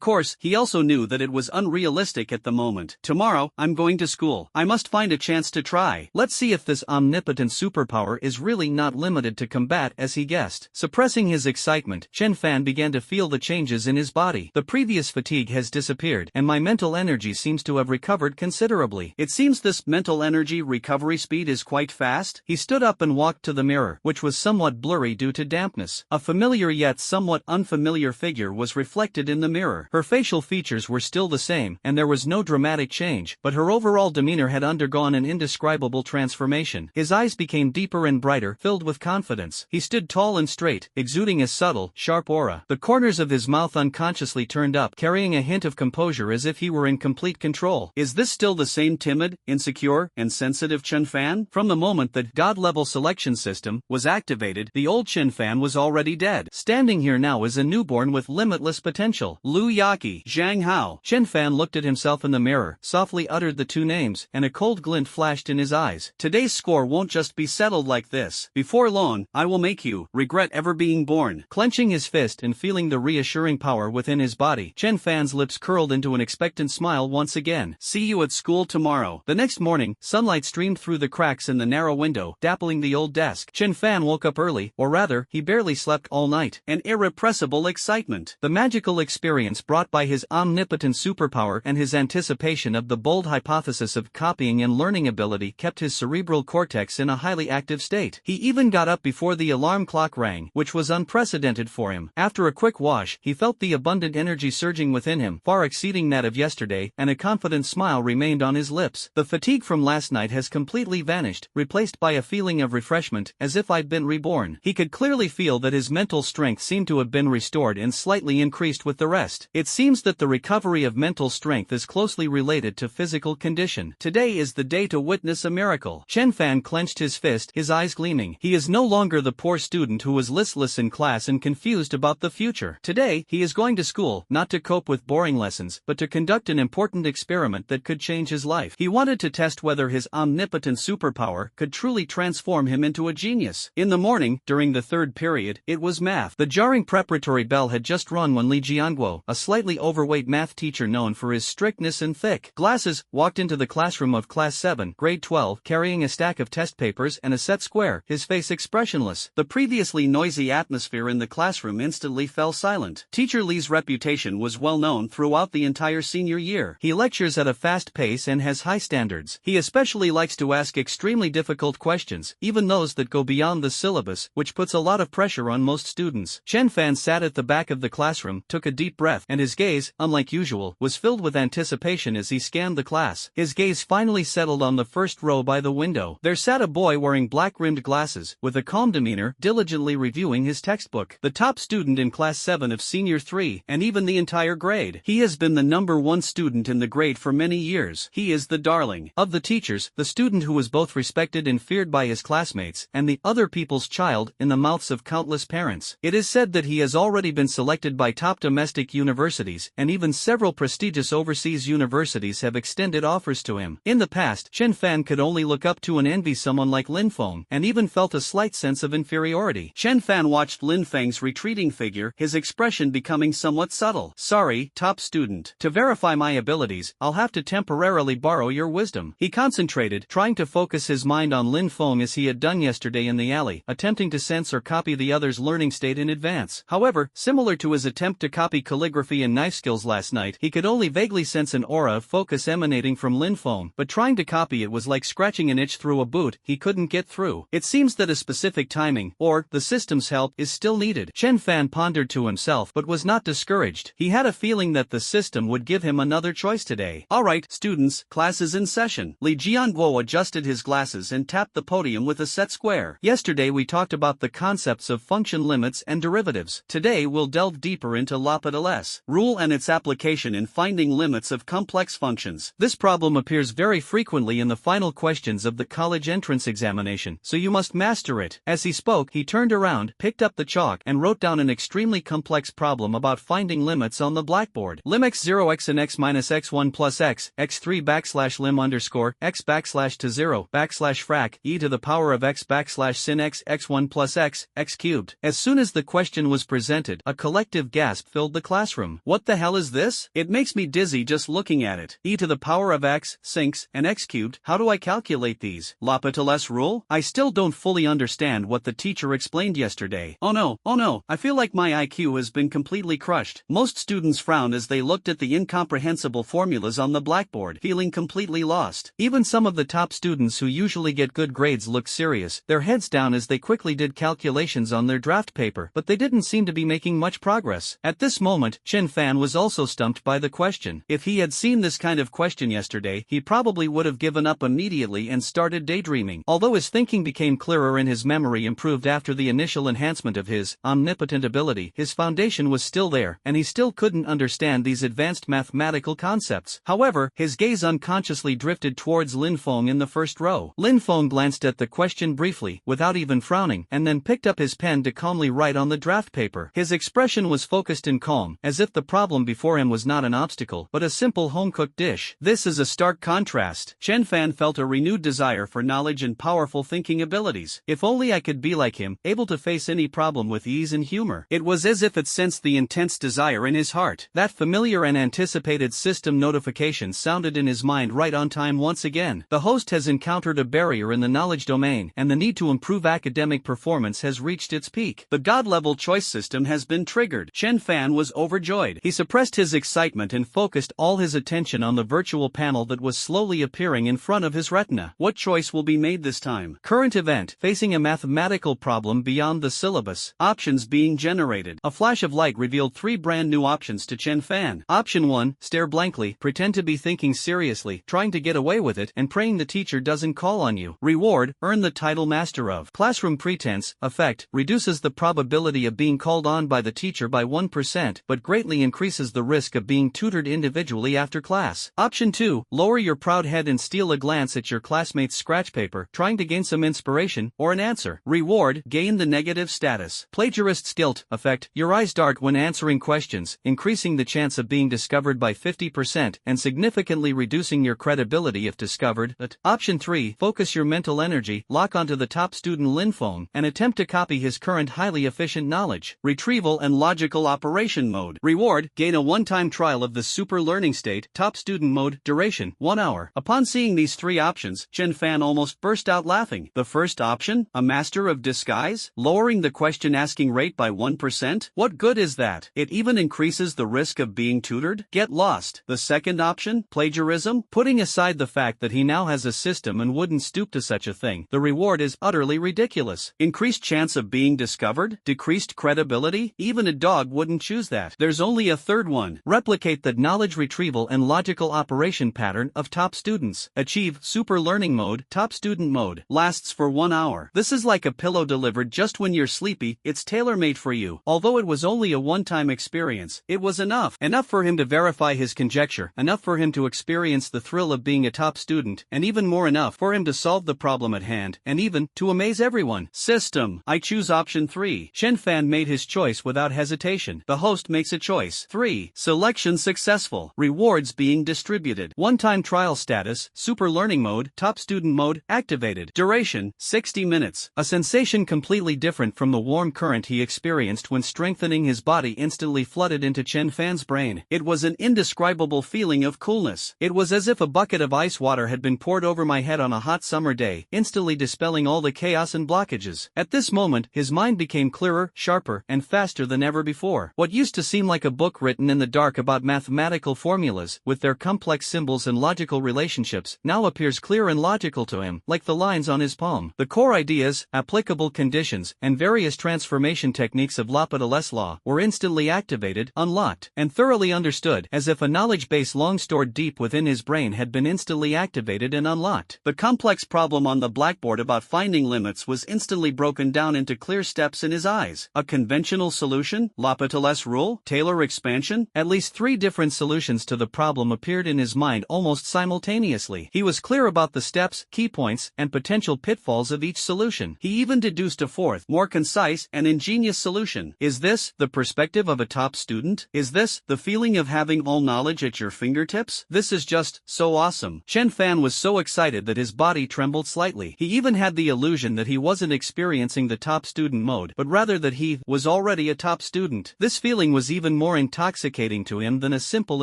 course, he also knew that it was unrealistic at the moment. Tomorrow, I'm going to school. I must find a chance to try. Let's see if this omnipotent superpower is really not limited to combat as he guessed. Suppressing his excitement, Chenfan began to feel the changes in his body. The previous fatigue has disappeared, and my mental energy seems to have recovered considerably. It seems this mental energy recovery speed is quite fast. He stood up and walked to the mirror, which was somewhat blurry due to dampness. A familiar yet somewhat unfamiliar figure was reflected in the mirror. Her facial features were still the same, and there was no dramatic change, but her overall demeanor had undergone an indescribable transformation. His eyes became deeper and brighter, filled with confidence. He stood tall and straight, exuding a subtle, sharp aura. The corners of his mouth unconsciously turned up, carrying a hint of composure as if he were in complete control. Is this still the same timid, insecure, and sensitive Chenfan? From the moment that God-level selection system was activated, the old Chenfan was already dead. Standing here now is a newborn with limitless potential. Lu Yaqi, Zhang Hao. Chenfan looked at himself in the mirror, softly uttered the two names, and a cold glint flashed in his eyes. Today's score won't just be settled like this. Before long, I will make you regret ever being born. Clenching his fist and feeling the reassuring power within his body, Chenfan's lips curled into an expectant smile once again. See you at school tomorrow. The next morning, sunlight streamed through the cracks in the narrow window, dappling the old desk. Chenfan woke up early, or rather, he barely slept all night. An irrepressible excitement. The magical experience brought by his omnipotent superpower and his anticipation of the bold hypothesis of copying and learning ability kept his cerebral cortex in a highly active state. He even got up before the alarm clock rang, which was unprecedented for him. After a quick wash, he felt the abundant energy surging within him, far exceeding that of yesterday, and a confident smile remained on his lips. The fatigue from last night has completely vanished, replaced by a feeling of refreshment, as if I'd been reborn. He could clearly feel that his mental strength seemed to have been restored and slightly increased with the rest. It seems that the recovery of mental strength is closely related to physical condition. Today is the day to witness a miracle. Chenfan clenched his fist, his eyes gleaming. He is no longer the poor student who was listless in class and confused about the future. Today, he is going to school, not to cope with boring lessons, but to conduct an important experiment that could change his life. He wanted to test whether his omnipotent superpower could truly transform him into a genius. In the morning, during the third period, it was math. The jarring preparatory bell had just rung when Li Jianguo, a slightly overweight math teacher known for his strictness and thick glasses, walked into the classroom of Class 7, Grade 12, carrying a stack of test papers and a set square, his face expressionless. The previously noisy atmosphere in the classroom instantly fell silent. Teacher Li's reputation was well known throughout the entire senior year. He lectures at a fast pace and has high standards. He especially likes to ask extremely difficult questions, even those that go beyond the syllabus, which puts a lot of pressure on most students. Chenfan sat at the back of the classroom, took a deep breath, and his gaze, unlike usual, was filled with anticipation as he scanned the class. His gaze finally settled on the first row by the window. There sat a boy wearing black-rimmed glasses, with a calm demeanor, diligently reviewing his textbook. The top student in Class 7 of Senior 3, and even the entire grade. He has been the #1 student in the grade for many years. He is the darling of the teachers, the student who was both respected and feared by his classmates, and the other people's child in the mouths of countless parents. It is said that he has already been selected by top domestic universities, and even several prestigious overseas universities have extended offers to him. In the past, Chenfan could only look up to and envy someone like Lin Feng, and even felt a slight sense of inferiority. Chenfan watched Lin Feng's retreating figure, his expression becoming somewhat subtle. Sorry, top student. To verify my abilities, I'll have to temporarily borrow your wisdom. He concentrated, trying to focus his mind on Lin Feng as he had done yesterday in the alley, attempting to sense or copy the other's learning state in advance. However, similar to his attempt to copy calligraphy and knife skills last night, he could only vaguely sense an aura of focus emanating from Lin Feng, but trying to copy it was like scratching an itch through a boot he couldn't get through. It seems that a specific timing, or the system's help, is still needed. Chenfan pondered to himself but was not discouraged. He had a feeling that the system would give him another choice today. Alright, students, class is in session. Li Jianguo adjusted his glasses and tapped the podium with a set square. Yesterday we talked about the concepts of function limits and derivatives. Today we'll delve deeper into L'Hopital's rule and its application in finding limits of complex functions. This problem appears very frequently in the final questions of the college entrance examination, so you must master it. As he spoke, he turned around, picked up the chalk, and wrote down an extremely complex problem about finding limits on the blackboard. Lim x0 x and x minus x1 plus x, x3 backslash lim underscore, x backslash to 0, backslash frac, e to the power of x backslash sin x, x1 plus x, x cubed. As soon as the question was presented, a collective gasp filled the classroom. What the hell is this? It makes me dizzy just looking at it. E to the power of x, sinks, and x cubed, how do I calculate these? L'Hopital's rule? I still don't fully understand what the teacher explained yesterday. Oh no, I feel like my IQ has been completely crushed. Most students frowned as they looked at the incomprehensible formulas on the blackboard, feeling completely lost. Even some of the top students who usually get good grades looked serious, their heads down as they quickly did calculations on their draft paper, but they didn't seem to be making much progress. At this moment, Chenfan was also stumped by the question. If he had seen this kind of question yesterday, he probably would have given up immediately and started daydreaming. Although his thinking became clearer and his memory improved after the initial enhancement of his omnipotent ability, his foundation was still there, and he still couldn't understand these advanced mathematical concepts. However, his gaze unconsciously drifted towards Lin Feng in the first row. Lin Feng glanced at the question briefly, without even frowning, and then picked up his pen to calmly write on the draft paper. His expression was focused and calm, as if the problem before him was not an obstacle, but a simple home-cooked dish. This is a stark contrast. Chenfan felt a renewed desire for knowledge and powerful thinking abilities. If only I could be like him, able to face any problem with ease and humor. It was as if it sensed the intense desire in his heart. That familiar and anticipated system notification sounded in his mind right on time once again. The host has encountered a barrier in the knowledge domain, and the need to improve academic performance has reached its peak. The God-level choice system has been triggered. Chenfan was overjoyed. He suppressed his excitement and focused all his attention on the virtual panel that was slowly appearing in front of his retina. What choice will be made this time? Current event: facing a mathematical problem beyond the syllabus. Options being generated. A flash of light revealed 3 brand new options to Chenfan. Option 1, stare blankly, pretend to be thinking seriously, trying to get away with it, and praying the teacher doesn't call on you. Reward: earn the title Master of Classroom. Pretense: effect, reduces the probability of being called on by the teacher by 1%, but greatly increases the risk of being tutored individually after class. Option 2, lower your proud head and steal a glance at your classmates' scratch paper, trying to gain some inspiration or an answer. Reward: gain the negative status. Plagiarist's guilt. Effect: your eyes dart when answering questions, increasing the chance of being discovered by 50% and significantly reducing your credibility if discovered. Option 3, focus your mental energy, lock onto the top student Lin Feng, and attempt to copy his current highly efficient knowledge. Retrieval and logical operation mode. Reward: gain a one-time trial of the super learning state, top student mode, duration 1 hour. Upon seeing these 3 options, Chenfan almost burst out laughing. The first option, a master of disguise, lowering the question asking rate by 1%? What good is that? It even increases the risk of being tutored? Get lost. The second option, plagiarism, putting aside the fact that he now has a system and wouldn't stoop to such a thing, the reward is utterly ridiculous. Increased chance of being discovered? Decreased credibility? Even a dog wouldn't choose that. There's only a third one. Replicate the knowledge retrieval and logical operation pattern of top students. Achieve super learning mode, top student mode. Lasts for 1 hour. This is like a pillow delivered just when you're sleepy. It's tailor-made for you. Although it was only a one-time experience, it was enough. Enough for him to verify his conjecture, enough for him to experience the thrill of being a top student, and even more enough for him to solve the problem at hand, and even to amaze everyone. System. I choose option 3. Chenfan made his choice without hesitation. The host makes a choice. 3. Selection successful. Rewards being distributed. One-time trial status, super learning mode, top student mode, activated. Duration, 60 minutes. A sensation completely different from the warm current he experienced when strengthening his body instantly flooded into Chenfan's brain. It was an indescribable feeling of coolness. It was as if a bucket of ice water had been poured over my head on a hot summer day, instantly dispelling all the chaos and blockages. At this moment, his mind became clearer, sharper, and faster than ever before. What used to seem like a book written in the dark about mathematical formulas, with their complex symbols and logical relationships, now appears clear and logical to him, like the lines on his palm. The core ideas, applicable conditions, and various transformation techniques of L'Hopital's law were instantly activated, unlocked, and thoroughly understood, as if a knowledge base long stored deep within his brain had been instantly activated and unlocked. The complex problem on the blackboard about finding limits was instantly broken down into clear steps in his eyes. A conventional solution? L'Hopital's rule? Taylor expansion? At least 3 different solutions to the problem appeared in his mind almost simultaneously. He was clear about the steps, key points, and potential pitfalls of each solution. He even deduced a fourth, more concise and ingenious solution. Is this the perspective of a top student? Is this the feeling of having all knowledge at your fingertips? This is just so awesome. Chenfan was so excited that his body trembled slightly. He even had the illusion that he wasn't experiencing the top student mode, but rather that he was already a top student. This feeling was even more intoxicating to him than a simple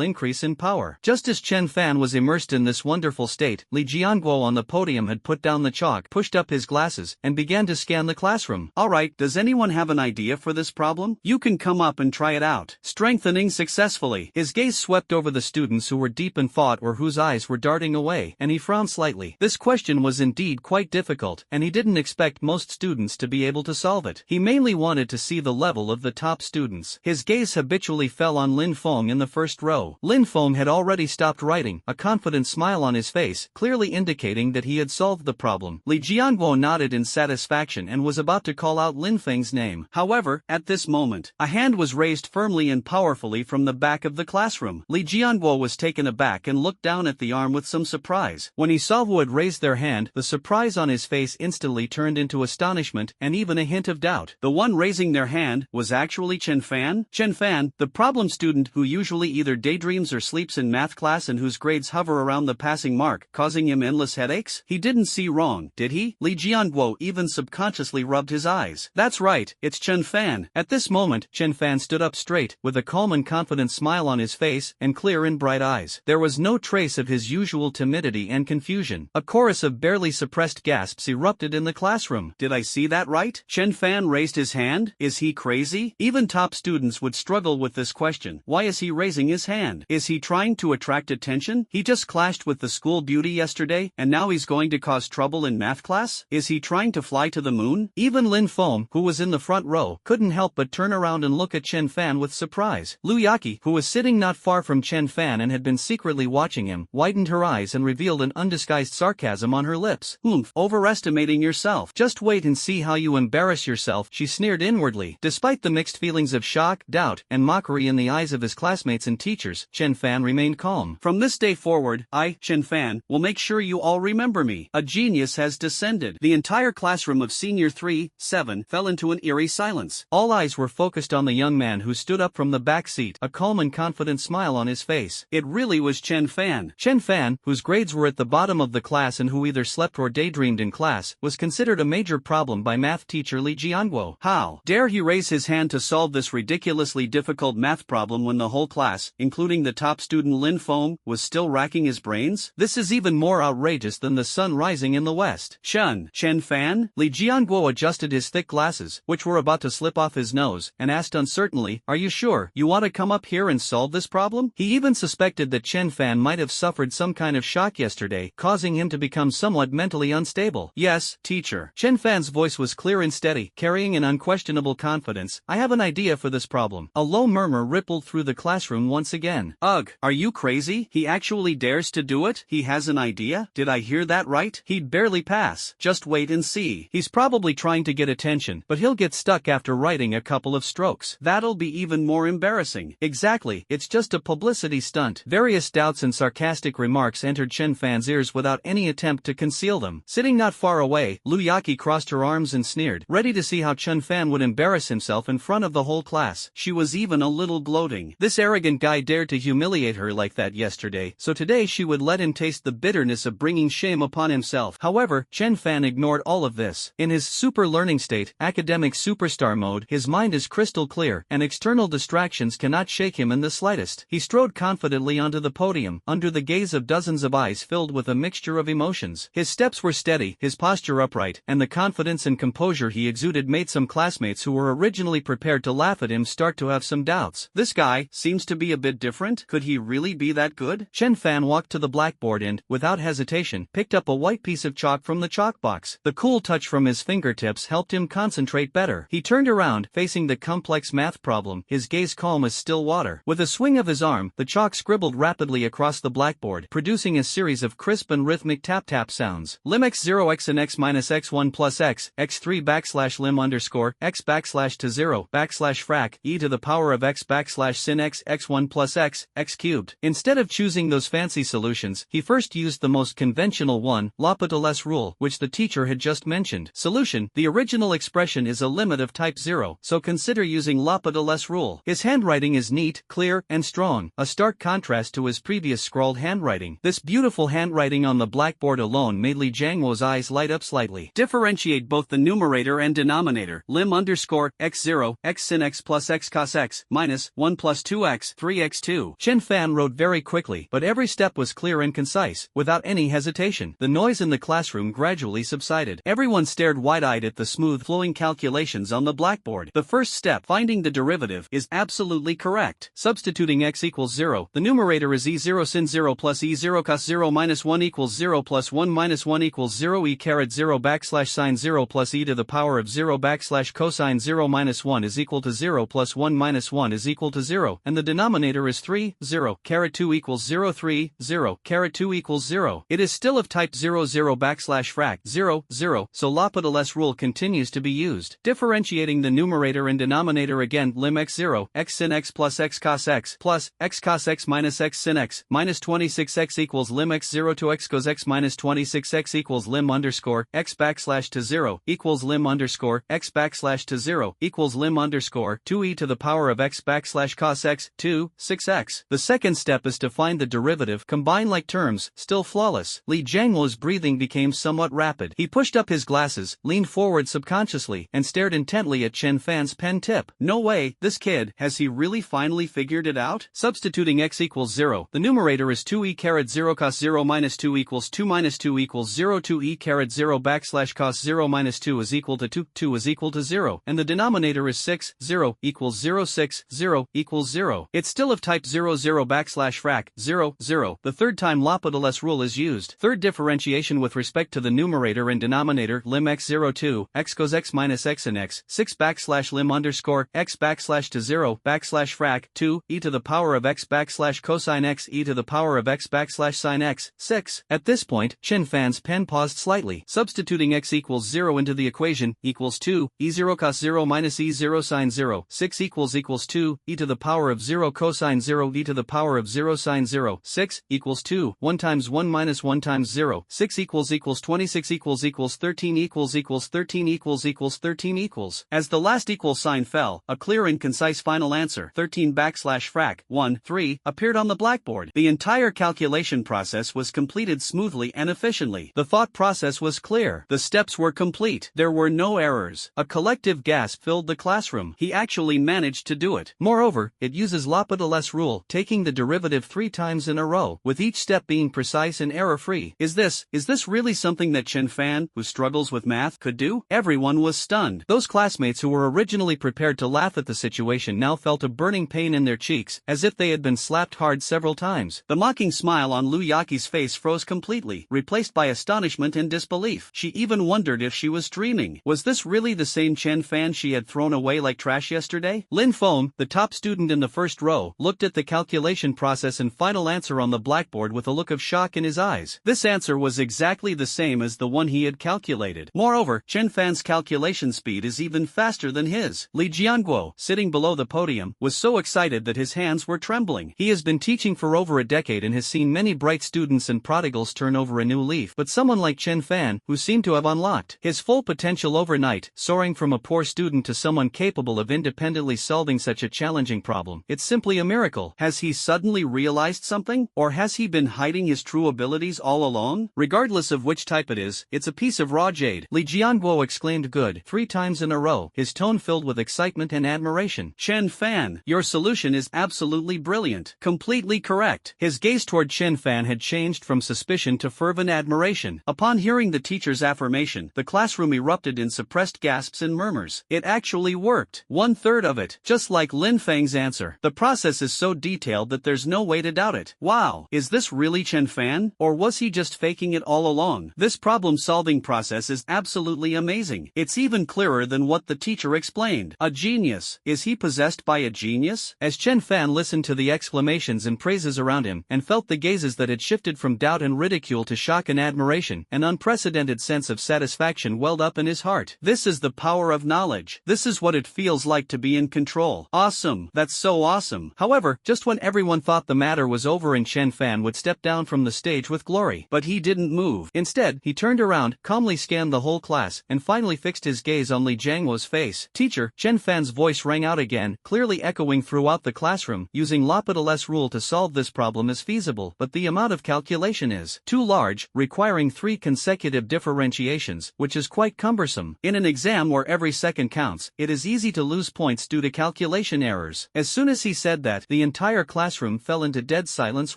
increase in power. Just as Chenfan was immersed in this wonderful fearful state, Li Jianguo on the podium had put down the chalk, pushed up his glasses, and began to scan the classroom. Alright, does anyone have an idea for this problem? You can come up and try it out. Strengthening successfully. His gaze swept over the students who were deep in thought or whose eyes were darting away, and he frowned slightly. This question was indeed quite difficult, and he didn't expect most students to be able to solve it. He mainly wanted to see the level of the top students. His gaze habitually fell on Lin Feng in the first row. Lin Feng had already stopped writing, a confident smile on his face, clearly indicating that he had solved the problem. Li Jianguo nodded in satisfaction and was about to call out Lin Feng's name. However, at this moment, a hand was raised firmly and powerfully from the back of the classroom. Li Jianguo was taken aback and looked down at the arm with some surprise. When he saw who had raised their hand, the surprise on his face instantly turned into astonishment and even a hint of doubt. The one raising their hand was actually Chenfan? Chenfan, the problem student who usually either daydreams or sleeps in math class and whose grades hover around the passing mark, causing him endless headaches? He didn't see wrong, did he? Li Jianguo even subconsciously rubbed his eyes. That's right, it's Chenfan. At this moment, Chenfan stood up straight, with a calm and confident smile on his face, and clear and bright eyes. There was no trace of his usual timidity and confusion. A chorus of barely suppressed gasps erupted in the classroom. Did I see that right? Chenfan raised his hand? Is he crazy? Even top students would struggle with this question. Why is he raising his hand? Is he trying to attract attention? He just clashed with the school beauty yesterday, and now he's going to cause trouble in math class? Is he trying to fly to the moon? Even Lin Feng, who was in the front row, couldn't help but turn around and look at Chenfan with surprise. Lu Yaqi, who was sitting not far from Chenfan and had been secretly watching him, widened her eyes and revealed an undisguised sarcasm on her lips. Overestimating yourself. Just wait and see how you embarrass yourself, she sneered inwardly. Despite the mixed feelings of shock, doubt, and mockery in the eyes of his classmates and teachers, Chenfan remained calm. From this day forward, I, Chenfan, will make sure you all remember me. A genius has descended. The entire classroom of Senior 3-7 fell into an eerie silence. All eyes were focused on the young man who stood up from the back seat, a calm and confident smile on his face. It really was Chenfan. Chenfan, whose grades were at the bottom of the class and who either slept or daydreamed in class, was considered a major problem by math teacher Li Jianguo. How dare he raise his hand to solve this ridiculously difficult math problem when the whole class, including the top student Lin Feng, was still racking his brains? This is even more outrageous than the sun rising in the west. Chenfan? Li Jianguo adjusted his thick glasses, which were about to slip off his nose, and asked uncertainly, are you sure you want to come up here and solve this problem? He even suspected that Chenfan might have suffered some kind of shock yesterday, causing him to become somewhat mentally unstable. Yes, teacher. Chenfan's voice was clear and steady, carrying an unquestionable confidence. I have an idea for this problem. A low murmur rippled through the classroom once again. Ugh, are you crazy? He actually dares to do it? He has an idea? Did I hear that right? He'd barely pass. Just wait and see. He's probably trying to get attention, but he'll get stuck after writing a couple of strokes. That'll be even more embarrassing. Exactly, it's just a publicity stunt. Various doubts and sarcastic remarks entered Chenfan's ears without any attempt to conceal them. Sitting not far away, Lu Yaqi crossed her arms and sneered, ready to see how Chenfan would embarrass himself in front of the whole class. She was even a little gloating. This arrogant guy dared to humiliate her like that yesterday, so today she would let him taste the bitterness of bringing shame upon himself. However, Chenfan ignored all of this. In his super learning state, academic superstar mode, his mind is crystal clear, and external distractions cannot shake him in the slightest. He strode confidently onto the podium, under the gaze of dozens of eyes filled with a mixture of emotions. His steps were steady, his posture upright, and the confidence and composure he exuded made some classmates who were originally prepared to laugh at him start to have some doubts. This guy seems to be a bit different. Could he really be that good? Chenfan walked to the blackboard and, without hesitation, picked up a white piece of chalk from the chalk box. The cool touch from his fingertips helped him concentrate better. He turned around, facing the complex math problem, his gaze calm as still water. With a swing of his arm, the chalk scribbled rapidly across the blackboard, producing a series of crisp and rhythmic tap-tap sounds. Lim x0 x and x minus x1 plus x, x3 backslash lim underscore, x backslash to 0, backslash frac, e to the power of x backslash sin x, x1 plus x, x cubed. Instead of choosing those fancy solutions, he first used the most conventional one, L'Hopital's rule, which the teacher had just mentioned. Solution: the original expression is a limit of type 0, so consider using L'Hopital's rule. His handwriting is neat, clear, and strong, a stark contrast to his previous scrawled handwriting. This beautiful handwriting on the blackboard alone made Li Jianguo's eyes light up slightly. Differentiate both the numerator and denominator. Lim underscore x0, x sin x plus x cos x, minus 1 plus 2x, 3x2. Chenfan wrote very quickly, but every step was clear and consistent. concise, without any hesitation. The noise in the classroom gradually subsided. Everyone stared wide-eyed at the smooth-flowing calculations on the blackboard. The first step, finding the derivative, is absolutely correct. Substituting x equals 0, the numerator is e0 sin 0 plus e0 cos 0 minus 1 equals 0 plus 1 minus 1 equals 0 e caret 0 backslash sine 0 plus e to the power of 0 backslash cosine 0 minus 1 is equal to 0 plus 1 minus 1 is equal to 0, and the denominator is 3, 0, caret 2 equals 0, 3, 0, caret 2 equals 0. It is still of type 0, 0 backslash frac 0, 0, so L'Hopital's rule continues to be used. Differentiating the numerator and denominator again, lim x0, x sin x plus x cos x plus x cos x minus x sin x minus 26x equals lim x0 to x cos x minus 26x equals lim underscore x backslash to 0 equals lim underscore x backslash to 0 equals lim underscore 2e to the power of x backslash cos x 2, 6x. The second step is to find the derivative. Combine like terms, still flawless. Li Jianguo's breathing became somewhat rapid. He pushed up his glasses, leaned forward subconsciously, and stared intently at Chenfan's pen tip. No way, this kid, has he really finally figured it out? Substituting x equals 0, the numerator is 2e caret 0 cos 0 minus 2 equals 2 minus 2 equals 0, 2e caret 0 backslash cos 0 minus 2 is equal to 2, 2 is equal to 0, and the denominator is 6, 0, equals 0, 6, 0, equals 0. It's still of type 0, 0 backslash frac 0, 0. The third time L'Hopital's rule is used. Third differentiation with respect to the numerator and denominator, lim x0 2, x cos x minus x and x, 6 backslash lim underscore x backslash to 0 backslash frac 2, e to the power of x backslash cosine x e to the power of x backslash sine x, 6. At this point, Chenfan's pen paused slightly. Substituting x equals 0 into the equation, equals 2, e0 cos 0 minus e0 sine 0, 6 equals 2, e to the power of 0 cosine 0 e to the power of 0 sine 0, 6, equals 2, 1 times 1 minus 1 times 0, 6 equals 26 equals 13 equals 13 equals 13 equals. As the last equal sign fell, a clear and concise final answer, 13 backslash frac 1, 3, appeared on the blackboard. The entire calculation process was completed smoothly and efficiently. The thought process was clear. The steps were complete. There were no errors. A collective gasp filled the classroom. He actually managed to do it. Moreover, it uses L'Hopital's rule, taking the derivative 3 times in a row, with each step being precise and error-free. Is this really something that Chenfan, who struggles with math, could do? Everyone was stunned. Those classmates who were originally prepared to laugh at the situation now felt a burning pain in their cheeks, as if they had been slapped hard several times. The mocking smile on Lu Yaqi's face froze completely, replaced by astonishment and disbelief. She even wondered if she was dreaming. Was this really the same Chenfan she had thrown away like trash yesterday? Lin Feng, the top student in the first row, looked at the calculation process and final answer on the blackboard with a look of shock in his eyes. This answer was exactly the same as the one he had calculated. Moreover, Chenfan's calculation speed is even faster than his. Li Jianguo, sitting below the podium, was so excited that his hands were trembling. He has been teaching for over a decade and has seen many bright students and prodigals turn over a new leaf, but someone like Chenfan, who seemed to have unlocked his full potential overnight, soaring from a poor student to someone capable of independently solving such a challenging problem. It's simply a miracle. Has he suddenly realized something? Or has he been hiding his true abilities all along? Regardless of which type it is, it's a piece of raw jade. Li Jianguo exclaimed good 3 times in a row, his tone filled with excitement and admiration. Chenfan, your solution is absolutely brilliant. Completely correct. His gaze toward Chenfan had changed from suspicion to fervent admiration. Upon hearing the teacher's affirmation, the classroom erupted in suppressed gasps and murmurs. It actually worked. 1/3 of it. Just like Lin Feng's answer. The process is so detailed that there's no way to doubt it. Wow. Is this really Chenfan? Or was he just faking it all along? This problem-solving process is absolutely amazing. It's even clearer than what the teacher explained. A genius. Is he possessed by a genius? As Chenfan listened to the exclamations and praises around him, and felt the gazes that had shifted from doubt and ridicule to shock and admiration, an unprecedented sense of satisfaction welled up in his heart. This is the power of knowledge. This is what it feels like to be in control. Awesome. That's so awesome. However, just when everyone thought the matter was over and Chenfan would step down from the stage with glory. But he didn't move. Instead, he turned around, calmly scanned the whole class, and finally fixed his gaze on Li Jianguo's face. Teacher, Chenfan's voice rang out again, clearly echoing throughout the classroom. Using L'Hopital's rule to solve this problem is feasible, but the amount of calculation is too large, requiring 3 consecutive differentiations, which is quite cumbersome. In an exam where every second counts, it is easy to lose points due to calculation errors. As soon as he said that, the entire classroom fell into dead silence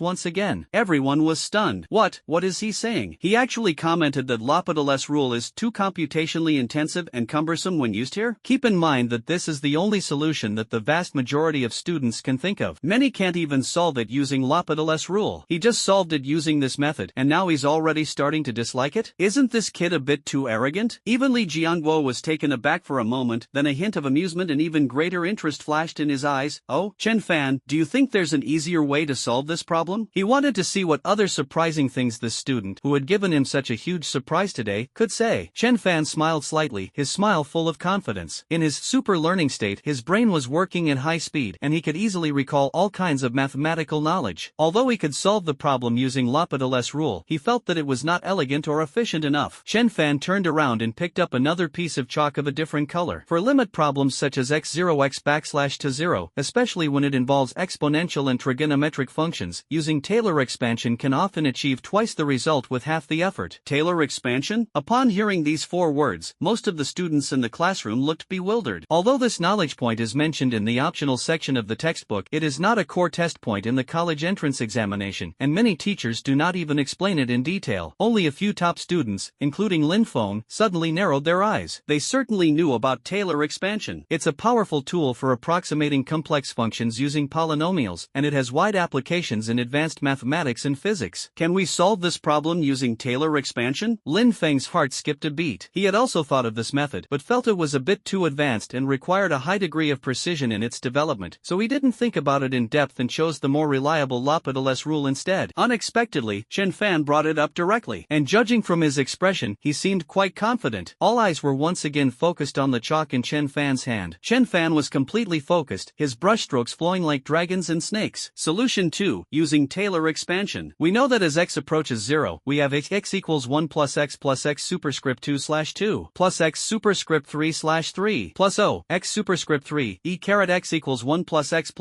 once again. Everyone Everyone was stunned. What is he saying? He actually commented that L'Hopital's rule is too computationally intensive and cumbersome when used here. Keep in mind that this is the only solution that the vast majority of students can think of. Many can't even solve it using L'Hopital's rule. He just solved it using this method, and now he's already starting to dislike it? Isn't this kid a bit too arrogant? Even Li Jianguo was taken aback for a moment, then a hint of amusement and even greater interest flashed in his eyes. Oh, Chenfan, do you think there's an easier way to solve this problem? He wanted to see what other surprising things this student, who had given him such a huge surprise today, could say. Chenfan smiled slightly, his smile full of confidence. In his super learning state, his brain was working at high speed, and he could easily recall all kinds of mathematical knowledge. Although he could solve the problem using L'Hopital's rule, he felt that it was not elegant or efficient enough. Chenfan turned around and picked up another piece of chalk of a different color. For limit problems such as x0x\0, especially when it involves exponential and trigonometric functions, using Taylor expansion can often achieve twice the result with half the effort. Taylor expansion? Upon hearing these 4 words, most of the students in the classroom looked bewildered. Although this knowledge point is mentioned in the optional section of the textbook, it is not a core test point in the college entrance examination, and many teachers do not even explain it in detail. Only a few top students, including Lin Feng, suddenly narrowed their eyes. They certainly knew about Taylor expansion. It's a powerful tool for approximating complex functions using polynomials, and it has wide applications in advanced mathematics and physics. Can we solve this problem using Taylor expansion? Lin Feng's heart skipped a beat. He had also thought of this method, but felt it was a bit too advanced and required a high degree of precision in its development, so he didn't think about it in depth and chose the more reliable L'Hopital's rule instead. Unexpectedly, Chenfan brought it up directly, and judging from his expression, he seemed quite confident. All eyes were once again focused on the chalk in Chenfan's hand. Chenfan was completely focused, his brushstrokes flowing like dragons and snakes. Solution 2, using Taylor expansion. We know that as x approaches 0, we have x equals 1 plus x superscript 2/2 plus x superscript 3/3 plus o x superscript 3 e caret x equals 1 plus x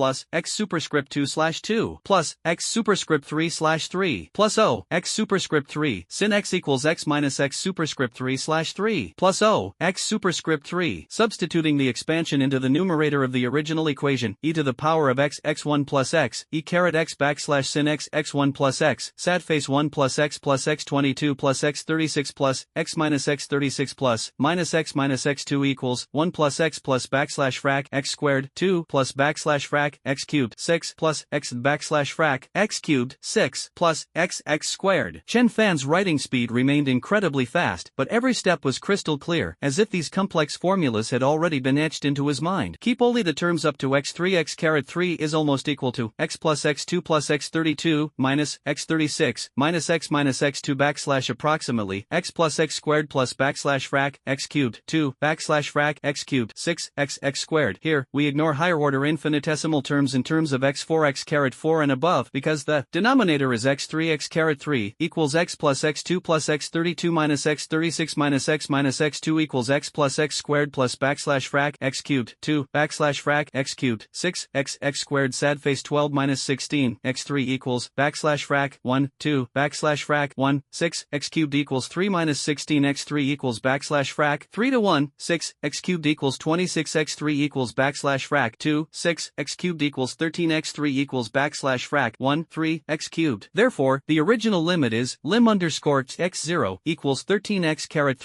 superscript 2/2 plus x superscript 3/3 plus o x superscript 3 sin x equals x minus x superscript 3/3 plus o x superscript 3. Substituting the expansion into the numerator of the original equation, e to the power of x x1 plus x e caret x backslash sin x x1 plus x sad face 1 plus x22 plus x36 plus x minus x36 plus minus x2 equals 1 plus backslash frac x squared 2 plus backslash frac x cubed 6 plus x backslash frac x cubed 6 plus x squared. Chenfan's writing speed remained incredibly fast, but every step was crystal clear, as if these complex formulas had already been etched into his mind. Keep only the terms up to x3 x caret 3 is almost equal to x plus x2 plus x32 minus x36 minus x2 backslash approximately x plus x squared plus backslash frac x cubed 2 backslash frac x cubed 6 x squared. Here, we ignore higher order infinitesimal terms in terms of x4 x caret 4 and above, because the denominator is x3 x caret 3 equals x plus x2 plus x32 minus x36 minus x2 equals x plus x squared plus backslash frac x cubed 2 backslash frac x cubed 6 x squared sad face 12 minus 16 x3 equals backslash frac 1 2 backslash frac 1 6 x cubed equals 3 minus 16 x3 equals backslash frac 3 to 1 6 x cubed equals 26 x3 equals backslash frac 2 6 x cubed equals 13 x3 equals backslash frac 1 3 x cubed. Therefore, the original limit is lim underscore x0 equals 13x caret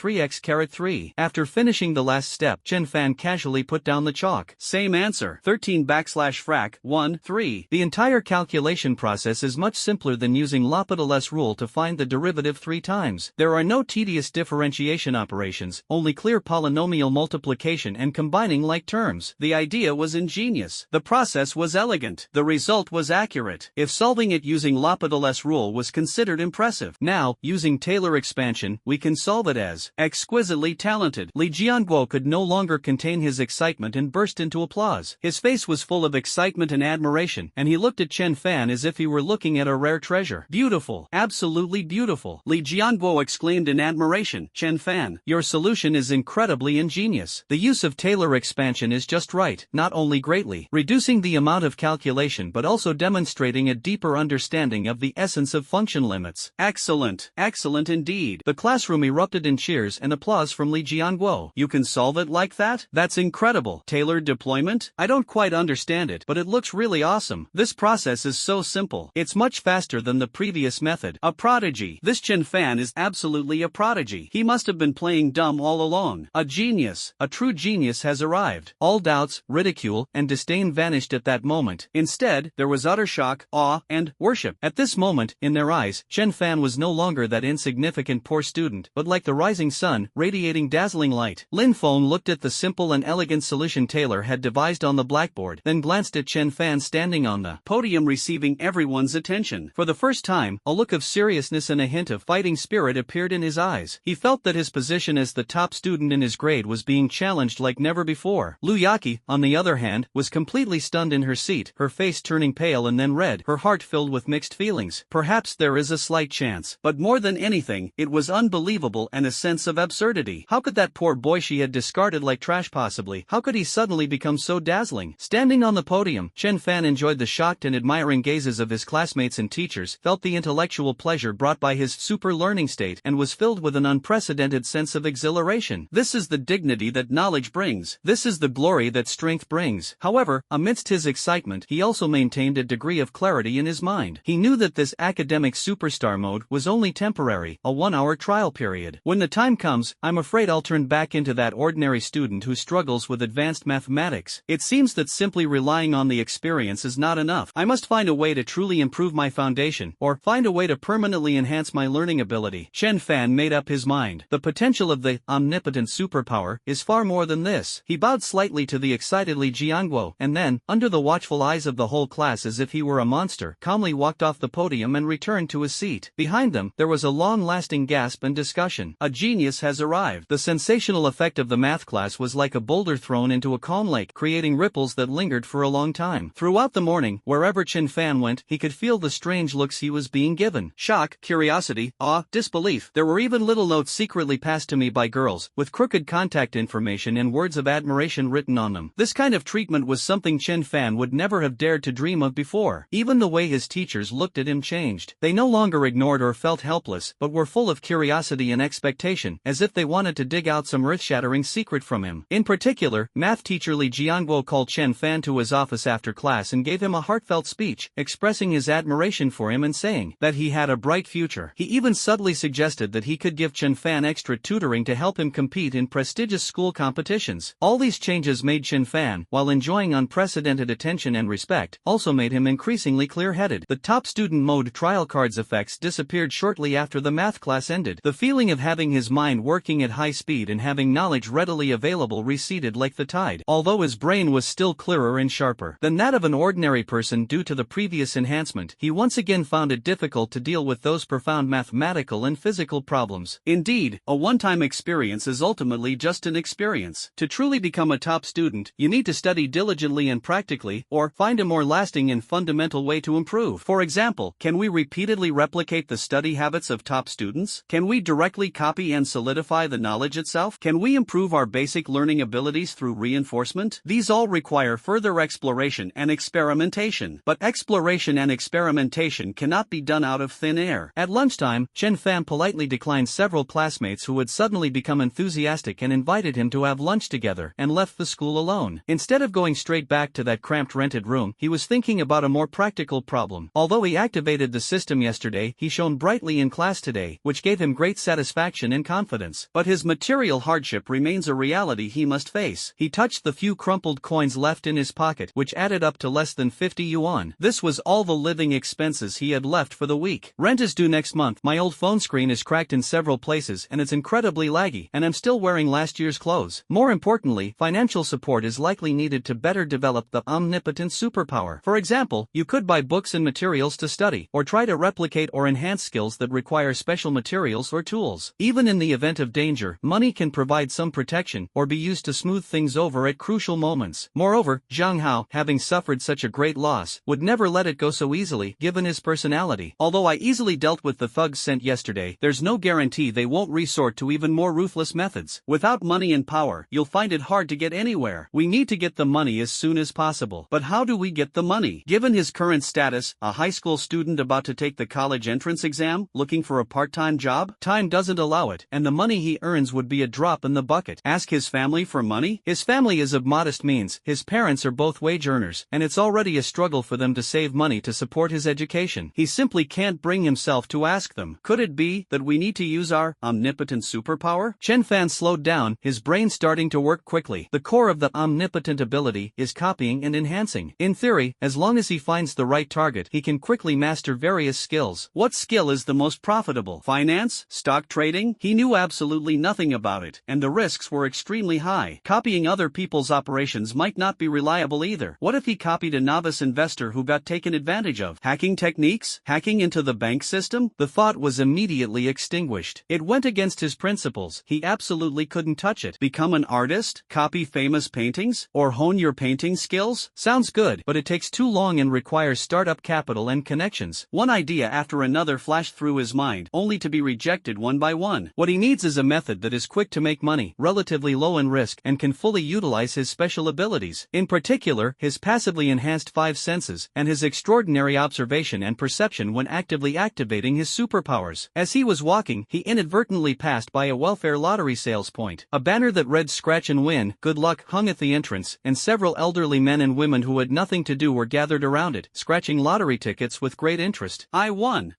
3. After finishing the last step, Chenfan casually put down the chalk. Same answer, 13 backslash frac 1 3. The entire calculation process is much simpler than using L'Hopital's rule to find the derivative 3 times. There are no tedious differentiation operations, only clear polynomial multiplication and combining like terms. The idea was ingenious. The process was elegant. The result was accurate. If solving it using L'Hopital's rule was considered impressive, now, using Taylor expansion, we can solve it as exquisitely talented. Li Jianguo could no longer contain his excitement and burst into applause. His face was full of excitement and admiration, and he looked at Chenfan as if he were looking at a rare treasure. Beautiful, absolutely beautiful. Li Jianguo exclaimed in admiration. Chenfan, your solution is incredibly ingenious. The use of Taylor expansion is just right, not only greatly reducing the amount of calculation but also demonstrating a deeper understanding of the essence of function limits. Excellent, excellent indeed. The classroom erupted in cheers and applause from Li Jianguo. You can solve it like that? That's incredible. Tailored deployment? I don't quite understand it, but it looks really awesome. This process is so simple. It's much faster faster than the previous method. A prodigy. This Chenfan is absolutely a prodigy. He must have been playing dumb all along. A genius. A true genius has arrived. All doubts, ridicule, and disdain vanished at that moment. Instead, there was utter shock, awe, and worship. At this moment, in their eyes, Chenfan was no longer that insignificant poor student, but like the rising sun, radiating dazzling light. Lin Feng looked at the simple and elegant solution Taylor had devised on the blackboard, then glanced at Chenfan standing on the podium receiving everyone's attention. For the first time, a look of seriousness and a hint of fighting spirit appeared in his eyes. He felt that his position as the top student in his grade was being challenged like never before. Lu Yaqi, on the other hand, was completely stunned in her seat, her face turning pale and then red, her heart filled with mixed feelings. Perhaps there is a slight chance, but more than anything, it was unbelievable and a sense of absurdity. How could that poor boy she had discarded like trash possibly? How could he suddenly become so dazzling? Standing on the podium, Chenfan enjoyed the shocked and admiring gazes of his classmates and teachers, felt the intellectual pleasure brought by his super learning state, and was filled with an unprecedented sense of exhilaration. This is the dignity that knowledge brings. This is the glory that strength brings. However, amidst his excitement, he also maintained a degree of clarity in his mind. He knew that this academic superstar mode was only temporary, a 1-hour trial period. When the time comes, I'm afraid I'll turn back into that ordinary student who struggles with advanced mathematics. It seems that simply relying on the experience is not enough. I must find a way to truly improve my foundation, or find a way to permanently enhance my learning ability. Chenfan made up his mind. The potential of the omnipotent superpower is far more than this. He bowed slightly to the excitedly Jiangguo, and then, under the watchful eyes of the whole class as if he were a monster, calmly walked off the podium and returned to his seat. Behind them, there was a long-lasting gasp and discussion. A genius has arrived. The sensational effect of the math class was like a boulder thrown into a calm lake, creating ripples that lingered for a long time. Throughout the morning, wherever Chenfan went, he could feel the strange looks he was being given. Shock, curiosity, awe, disbelief. There were even little notes secretly passed to me by girls, with crooked contact information and words of admiration written on them. This kind of treatment was something Chenfan would never have dared to dream of before. Even the way his teachers looked at him changed. They no longer ignored or felt helpless, but were full of curiosity and expectation, as if they wanted to dig out some earth-shattering secret from him. In particular, math teacher Li Jiangguo called Chenfan to his office after class and gave him a heartfelt speech, expressing his admiration for him and saying that he had a bright future. He even subtly suggested that he could give Chenfan extra tutoring to help him compete in prestigious school competitions. All these changes made Chenfan, while enjoying unprecedented attention and respect, also made him increasingly clear-headed. The top student mode trial cards effects disappeared shortly after the math class ended. The feeling of having his mind working at high speed and having knowledge readily available receded like the tide, although his brain was still clearer and sharper than that of an ordinary person due to the previous enhancement. He once again found it difficult to deal with those profound mathematical and physical problems. Indeed, a one-time experience is ultimately just an experience. To truly become a top student, you need to study diligently and practically, or find a more lasting and fundamental way to improve. For example, can we repeatedly replicate the study habits of top students? Can we directly copy and solidify the knowledge itself? Can we improve our basic learning abilities through reinforcement? These all require further exploration and experimentation. But exploration and experimentation cannot be done out of thin air. At lunchtime, Chenfan politely declined several classmates who had suddenly become enthusiastic and invited him to have lunch together, and left the school alone. Instead of going straight back to that cramped rented room, he was thinking about a more practical problem. Although he activated the system yesterday, he shone brightly in class today, which gave him great satisfaction and confidence. But his material hardship remains a reality he must face. He touched the few crumpled coins left in his pocket, which added up to less than 50 yuan. This was all the living expenses he had left for the week. Rent is due next month. My old phone screen is cracked in several places and it's incredibly laggy, and I'm still wearing last year's clothes. More importantly, financial support is likely needed to better develop the omnipotent superpower. For example, you could buy books and materials to study, or try to replicate or enhance skills that require special materials or tools. Even in the event of danger, money can provide some protection, or be used to smooth things over at crucial moments. Moreover, Zhang Hao, having suffered such a great loss, would never let it go so easily, given his personality. Although I easily dealt with the thugs sent yesterday, there's no guarantee they won't resort to even more ruthless methods. Without money and power, you'll find it hard to get anywhere. We need to get the money as soon as possible. But how do we get the money? Given his current status, a high school student about to take the college entrance exam, looking for a part-time job, time doesn't allow it, and the money he earns would be a drop in the bucket. Ask his family for money? His family is of modest means, his parents are both wage earners, and it's already a struggle for them to save money to support his education. education. He simply can't bring himself to ask them. Could it be that we need to use our omnipotent superpower? Chenfan slowed down, his brain starting to work quickly. The core of the omnipotent ability is copying and enhancing. In theory, as long as he finds the right target, he can quickly master various skills. What skill is the most profitable? Finance? Stock trading? He knew absolutely nothing about it, and the risks were extremely high. Copying other people's operations might not be reliable either. What if he copied a novice investor who got taken advantage of? Hacking techniques? Hacking into the bank system? The thought was immediately extinguished. It went against his principles. He absolutely couldn't touch it. Become an artist? Copy famous paintings? Or hone your painting skills? Sounds good, but it takes too long and requires startup capital and connections. One idea after another flashed through his mind, only to be rejected one by one. What he needs is a method that is quick to make money, relatively low in risk, and can fully utilize his special abilities. In particular, his passively enhanced five senses, and his extraordinary observation and perception when actively activating his superpowers. As he was walking, he inadvertently passed by a welfare lottery sales point. A banner that read "Scratch and Win, Good Luck" hung at the entrance, and several elderly men and women who had nothing to do were gathered around it, scratching lottery tickets with great interest. I won!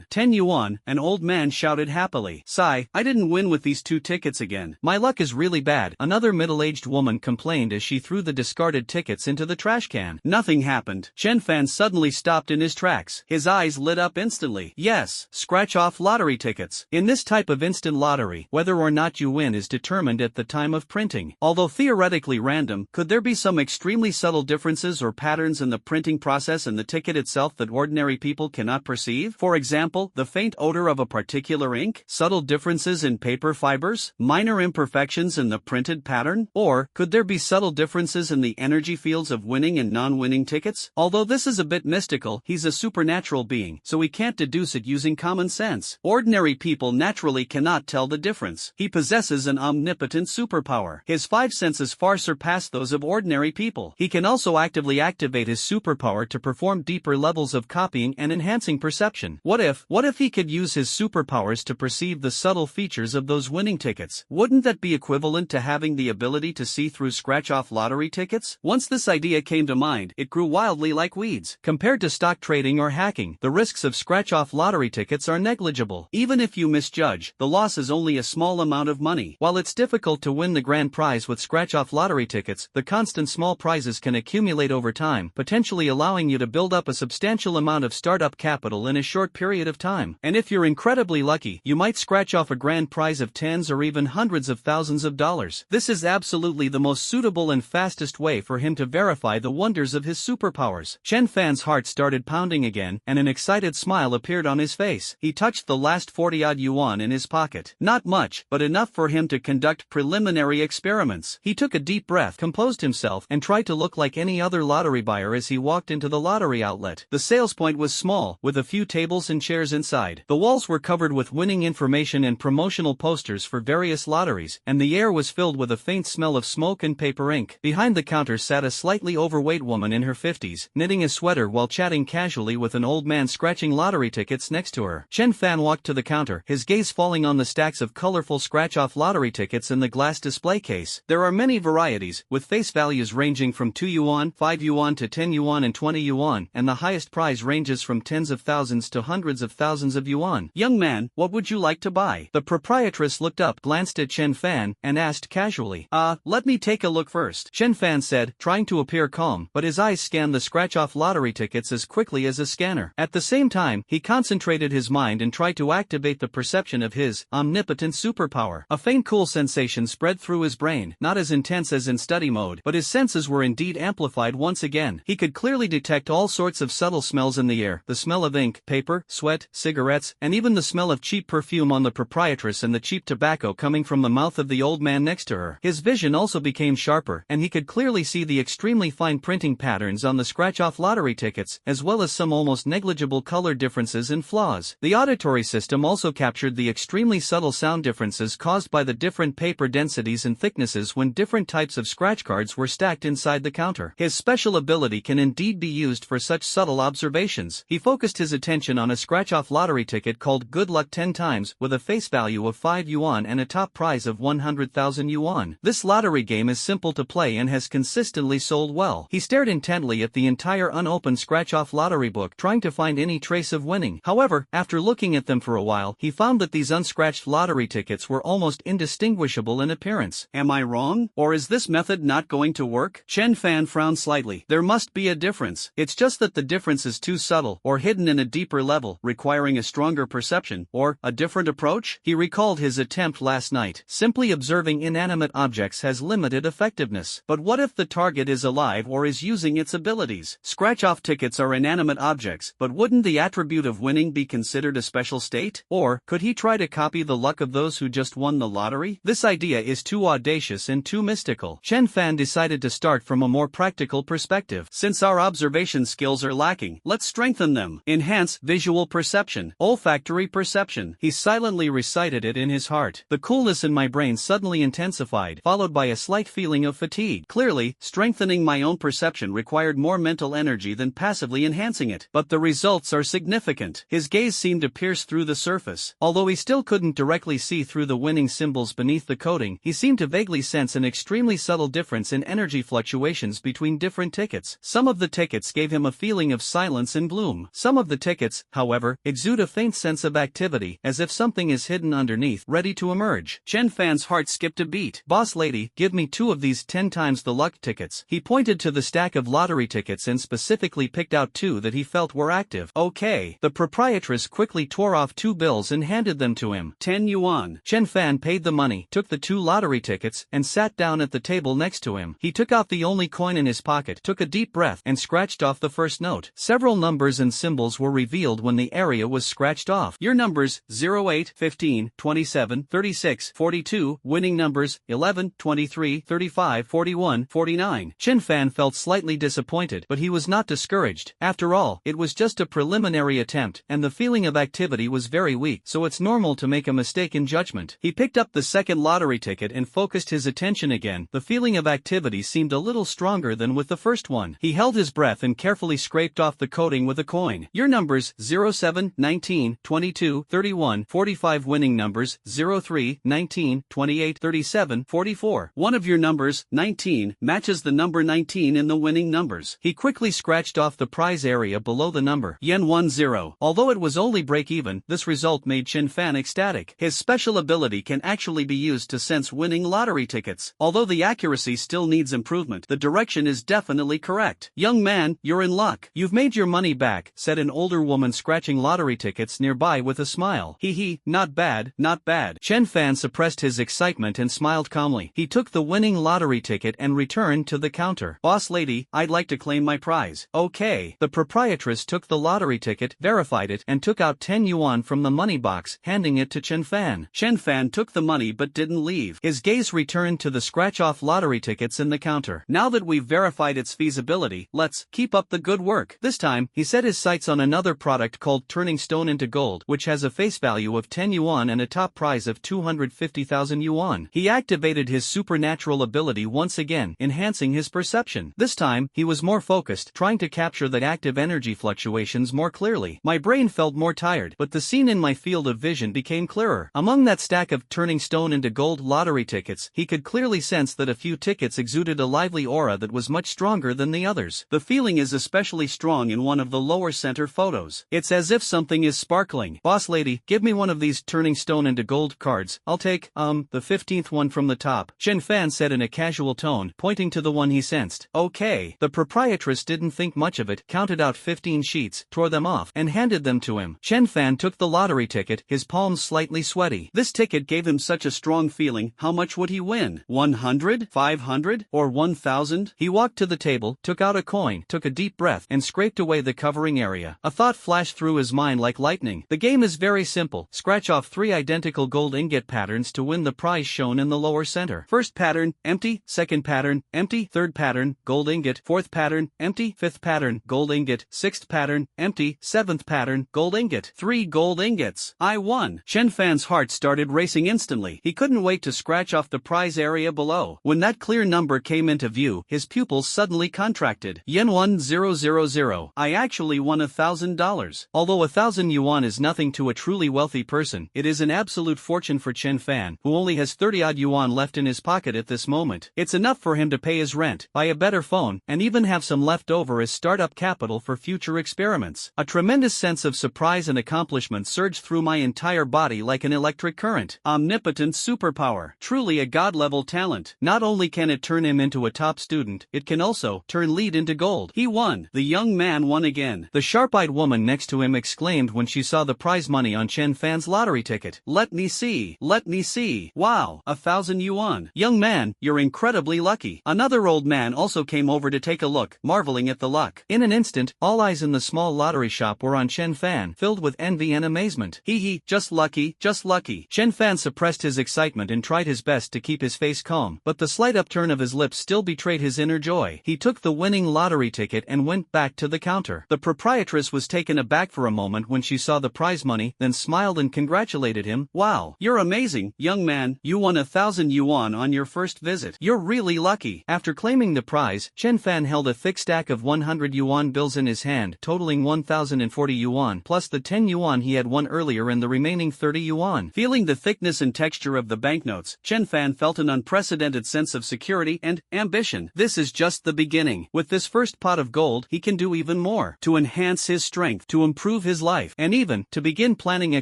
10 yuan, an old man shouted happily. Sigh, I didn't win with these 2 tickets again. My luck is really bad, another middle-aged woman complained as she threw the discarded tickets into the trash can. Nothing happened. Chenfan suddenly stopped in his tracks. His eyes lit up instantly. Yes, scratch-off lottery tickets. In this type of instant lottery, whether or not you win is determined at the time of printing. Although theoretically random, could there be some extremely subtle differences or patterns in the printing process and the ticket itself that ordinary people cannot perceive? For example, the faint odor of a particular ink, subtle differences in paper fibers, minor imperfections in the printed pattern, or could there be subtle differences in the energy fields of winning and non-winning tickets? Although this is a bit mystical, he's a supernatural being, so we can't deduce it using common sense. Ordinary people naturally cannot tell the difference. He possesses an omnipotent superpower. His 5 senses far surpass those of ordinary people. He can also actively activate his superpower to perform deeper levels of copying and enhancing perception. What if he could use his superpowers to perceive the subtle features of those winning tickets? Wouldn't that be equivalent to having the ability to see through scratch-off lottery tickets? Once this idea came to mind, it grew wildly like weeds. Compared to stock trading or hacking, the risks of scratch-off lottery tickets are negligible. Even if you misjudge, the loss is only a small amount of money. While it's difficult to win the grand prize with scratch-off lottery tickets, the constant small prizes can accumulate over time, potentially allowing you to build up a substantial amount of startup capital in a short period of time. And if you're incredibly lucky, you might scratch off a grand prize of tens or even hundreds of thousands of dollars. This is absolutely the most suitable and fastest way for him to verify the wonders of his superpowers. Chenfan's heart started pounding again, and an excited smile appeared on his face. He touched the last 40-odd yuan in his pocket. Not much, but enough for him to conduct preliminary experiments. He took a deep breath, composed himself, and tried to look like any other lottery buyer as he walked into the lottery outlet. The sales point was small, with a few tables and chairs inside. The walls were covered with winning information and promotional posters for various lotteries, and the air was filled with a faint smell of smoke and paper ink. Behind the counter sat a slightly overweight woman in her 50s, knitting a sweater while chatting casually with an old man scratching lottery tickets next to her. Chenfan walked to the counter, his gaze falling on the stacks of colorful scratch-off lottery tickets in the glass display case. There are many varieties, with face values ranging from 2 yuan, 5 yuan to 10 yuan and 20 yuan, and the highest prize ranges from tens of thousands to hundreds of thousands of yuan. Young man, what would you like to buy? The proprietress looked up, glanced at Chenfan, and asked casually. Let me take a look first, Chenfan said, trying to appear calm, but his eyes scanned the scratch-off lottery tickets as quickly as a scanner. At the same time, he concentrated his mind and tried to activate the perception of his omnipotent superpower. A faint cool sensation spread through his brain, not as intense as in study mode, but his senses were indeed amplified once again. He could clearly detect all sorts of subtle smells in the air, the smell of ink, paper, sweat, cigarettes, and even the smell of cheap perfume on the proprietress and the cheap tobacco coming from the mouth of the old man next to her. His vision also became sharper, and he could clearly see the extremely fine printing patterns on the scratch-off lottery tickets, as well as some almost negligible color differences and flaws. The auditory system also captured the extremely subtle sound differences caused by the different paper densities and thicknesses when different types of scratch cards were stacked inside the counter. His special ability can indeed be used for such subtle observations. He focused his attention on a scratch-off lottery ticket called Good Luck 10 times, with a face value of 5 yuan and a top prize of 100,000 yuan. This lottery game is simple to play and has consistently sold well. He stared intently at the entire unopened scratch-off lottery lottery book trying to find any trace of winning. However, after looking at them for a while, he found that these unscratched lottery tickets were almost indistinguishable in appearance. Am I wrong? Or is this method not going to work? Chenfan frowned slightly. There must be a difference. It's just that the difference is too subtle, or hidden in a deeper level, requiring a stronger perception, or a different approach? He recalled his attempt last night. Simply observing inanimate objects has limited effectiveness. But what if the target is alive or is using its abilities? Scratch-off tickets are inanimate objects, but wouldn't the attribute of winning be considered a special state? Or, could he try to copy the luck of those who just won the lottery? This idea is too audacious and too mystical. Chenfan decided to start from a more practical perspective. Since our observation skills are lacking, let's strengthen them. Enhance visual perception, olfactory perception. He silently recited it in his heart. The coolness in my brain suddenly intensified, followed by a slight feeling of fatigue. Clearly, strengthening my own perception required more mental energy than passively enhancing it. But the results are significant. His gaze seemed to pierce through the surface. Although he still couldn't directly see through the winning symbols beneath the coating, he seemed to vaguely sense an extremely subtle difference in energy fluctuations between different tickets. Some of the tickets gave him a feeling of silence and gloom. Some of the tickets, however, exude a faint sense of activity, as if something is hidden underneath, ready to emerge. Chenfan's heart skipped a beat. Boss lady, give me 2 of these 10 times the luck tickets. He pointed to the stack of lottery tickets and specifically picked out 2 that he felt were active. Okay. The proprietress quickly tore off 2 bills and handed them to him. 10 yuan. Chenfan paid the money, took the 2 lottery tickets, and sat down at the table next to him. He took out the only coin in his pocket, took a deep breath, and scratched off the first note. Several numbers and symbols were revealed when the area was scratched off. Your numbers: 08, 15, 27, 36, 42, winning numbers: 11, 23, 35, 41, 49. Chenfan felt slightly disappointed, but he was not discouraged. After all, it was just a preliminary attempt, and the feeling of activity was very weak, so it's normal to make a mistake in judgment. He picked up the second lottery ticket and focused his attention again. The feeling of activity seemed a little stronger than with the first one. He held his breath and carefully scraped off the coating with a coin. Your numbers: 07, 19, 22, 31, 45, winning numbers: 03, 19, 28, 37, 44. One of your numbers, 19, matches the number 19 in the winning numbers. He quickly scratched off the prize area below the number. Yen 10. Although it was only break-even, this result made Chenfan ecstatic. His special ability can actually be used to sense winning lottery tickets. Although the accuracy still needs improvement, the direction is definitely correct. Young man, you're in luck. You've made your money back, said an older woman scratching lottery tickets nearby with a smile. Hee, not bad, not bad. Chenfan suppressed his excitement and smiled calmly. He took the winning lottery ticket and returned to the counter. Boss lady, I'd like to claim my prize. Okay. The proprietress took the lottery ticket, verified it, and took out 10 yuan from the money box, handing it to Chenfan. Chenfan took the money but didn't leave. His gaze returned to the scratch-off lottery tickets in the counter. Now that we've verified its feasibility, let's keep up the good work. This time, he set his sights on another product called Turning Stone into Gold, which has a face value of 10 yuan and a top prize of 250,000 yuan. He activated his supernatural ability once again, enhancing his perception. This time, he was more focused, trying to capture the active energy fluctuations more clearly. My brain felt more tired, but the scene in my field of vision became clearer. Among that stack of Turning Stone into Gold lottery tickets, he could clearly sense that a few tickets exuded a lively aura that was much stronger than the others. The feeling is especially strong in one of the lower center photos. It's as if something is sparkling. Boss lady, give me one of these Turning Stone into Gold cards. I'll take, the 15th one from the top. Chenfan said in a casual tone, pointing to the one he sensed. Okay. The proprietress didn't think much of it, counted out 15 sheets, tore them off, and handed them to him. Chenfan took the lottery ticket, his palms slightly sweaty. This ticket gave him such a strong feeling. How much would he win? 100? 500? Or 1,000? He walked to the table, took out a coin, took a deep breath, and scraped away the covering area. A thought flashed through his mind like lightning. The game is very simple. Scratch off 3 identical gold ingot patterns to win the prize shown in the lower center. First pattern, empty. Second pattern, empty. Third pattern, gold ingot. Fourth pattern, empty. Fifth pattern, gold ingot. Sixth pattern, empty. Seventh pattern, gold ingot. 3 gold ingots. I won. Chenfan's heart started racing instantly. He couldn't wait to scratch off the prize area below. When that clear number came into view, his pupils suddenly contracted. Yen 1000. I actually won $1,000. Although 1,000 yuan is nothing to a truly wealthy person, it is an absolute fortune for Chenfan, who only has 30-odd yuan left in his pocket at this moment. It's enough for him to pay his rent, buy a better phone, and even have some left over as startup capital for future experiments. A tremendous sense of surprise and accomplishment surged through my entire body like an electric current. Omnipotent superpower. Truly a god-level talent. Not only can it turn him into a top student, it can also turn lead into gold. He won. The young man won again. The sharp-eyed woman next to him exclaimed when she saw the prize money on Chenfan's lottery ticket. Let me see. Let me see. Wow, 1,000 yuan. Young man, you're incredibly lucky. Another old man also came over to take a look, marveling at the luck. In an instant, all eyes in the small lottery shop were on Chenfan, filled with envy and amazement. Hee, just lucky, just lucky. Chenfan suppressed his excitement and tried his best to keep his face calm, but the slight upturn of his lips still betrayed his inner joy. He took the winning lottery ticket and went back to the counter. The proprietress was taken aback for a moment when she saw the prize money, then smiled and congratulated him. Wow, you're amazing, young man. You won 1,000 yuan on your first visit. You're really lucky. After claiming the prize, Chenfan held a thick stack of 100 yuan bills in his hand, totaling 1,040 yuan, plus the 10 yuan he had won earlier and the remaining 30 yuan. Feeling the thickness and texture of the banknotes, Chenfan felt an unprecedented sense of security and ambition. This is just the beginning. With this first pot of gold, he can do even more to enhance his strength, to improve his life, and even to begin planning a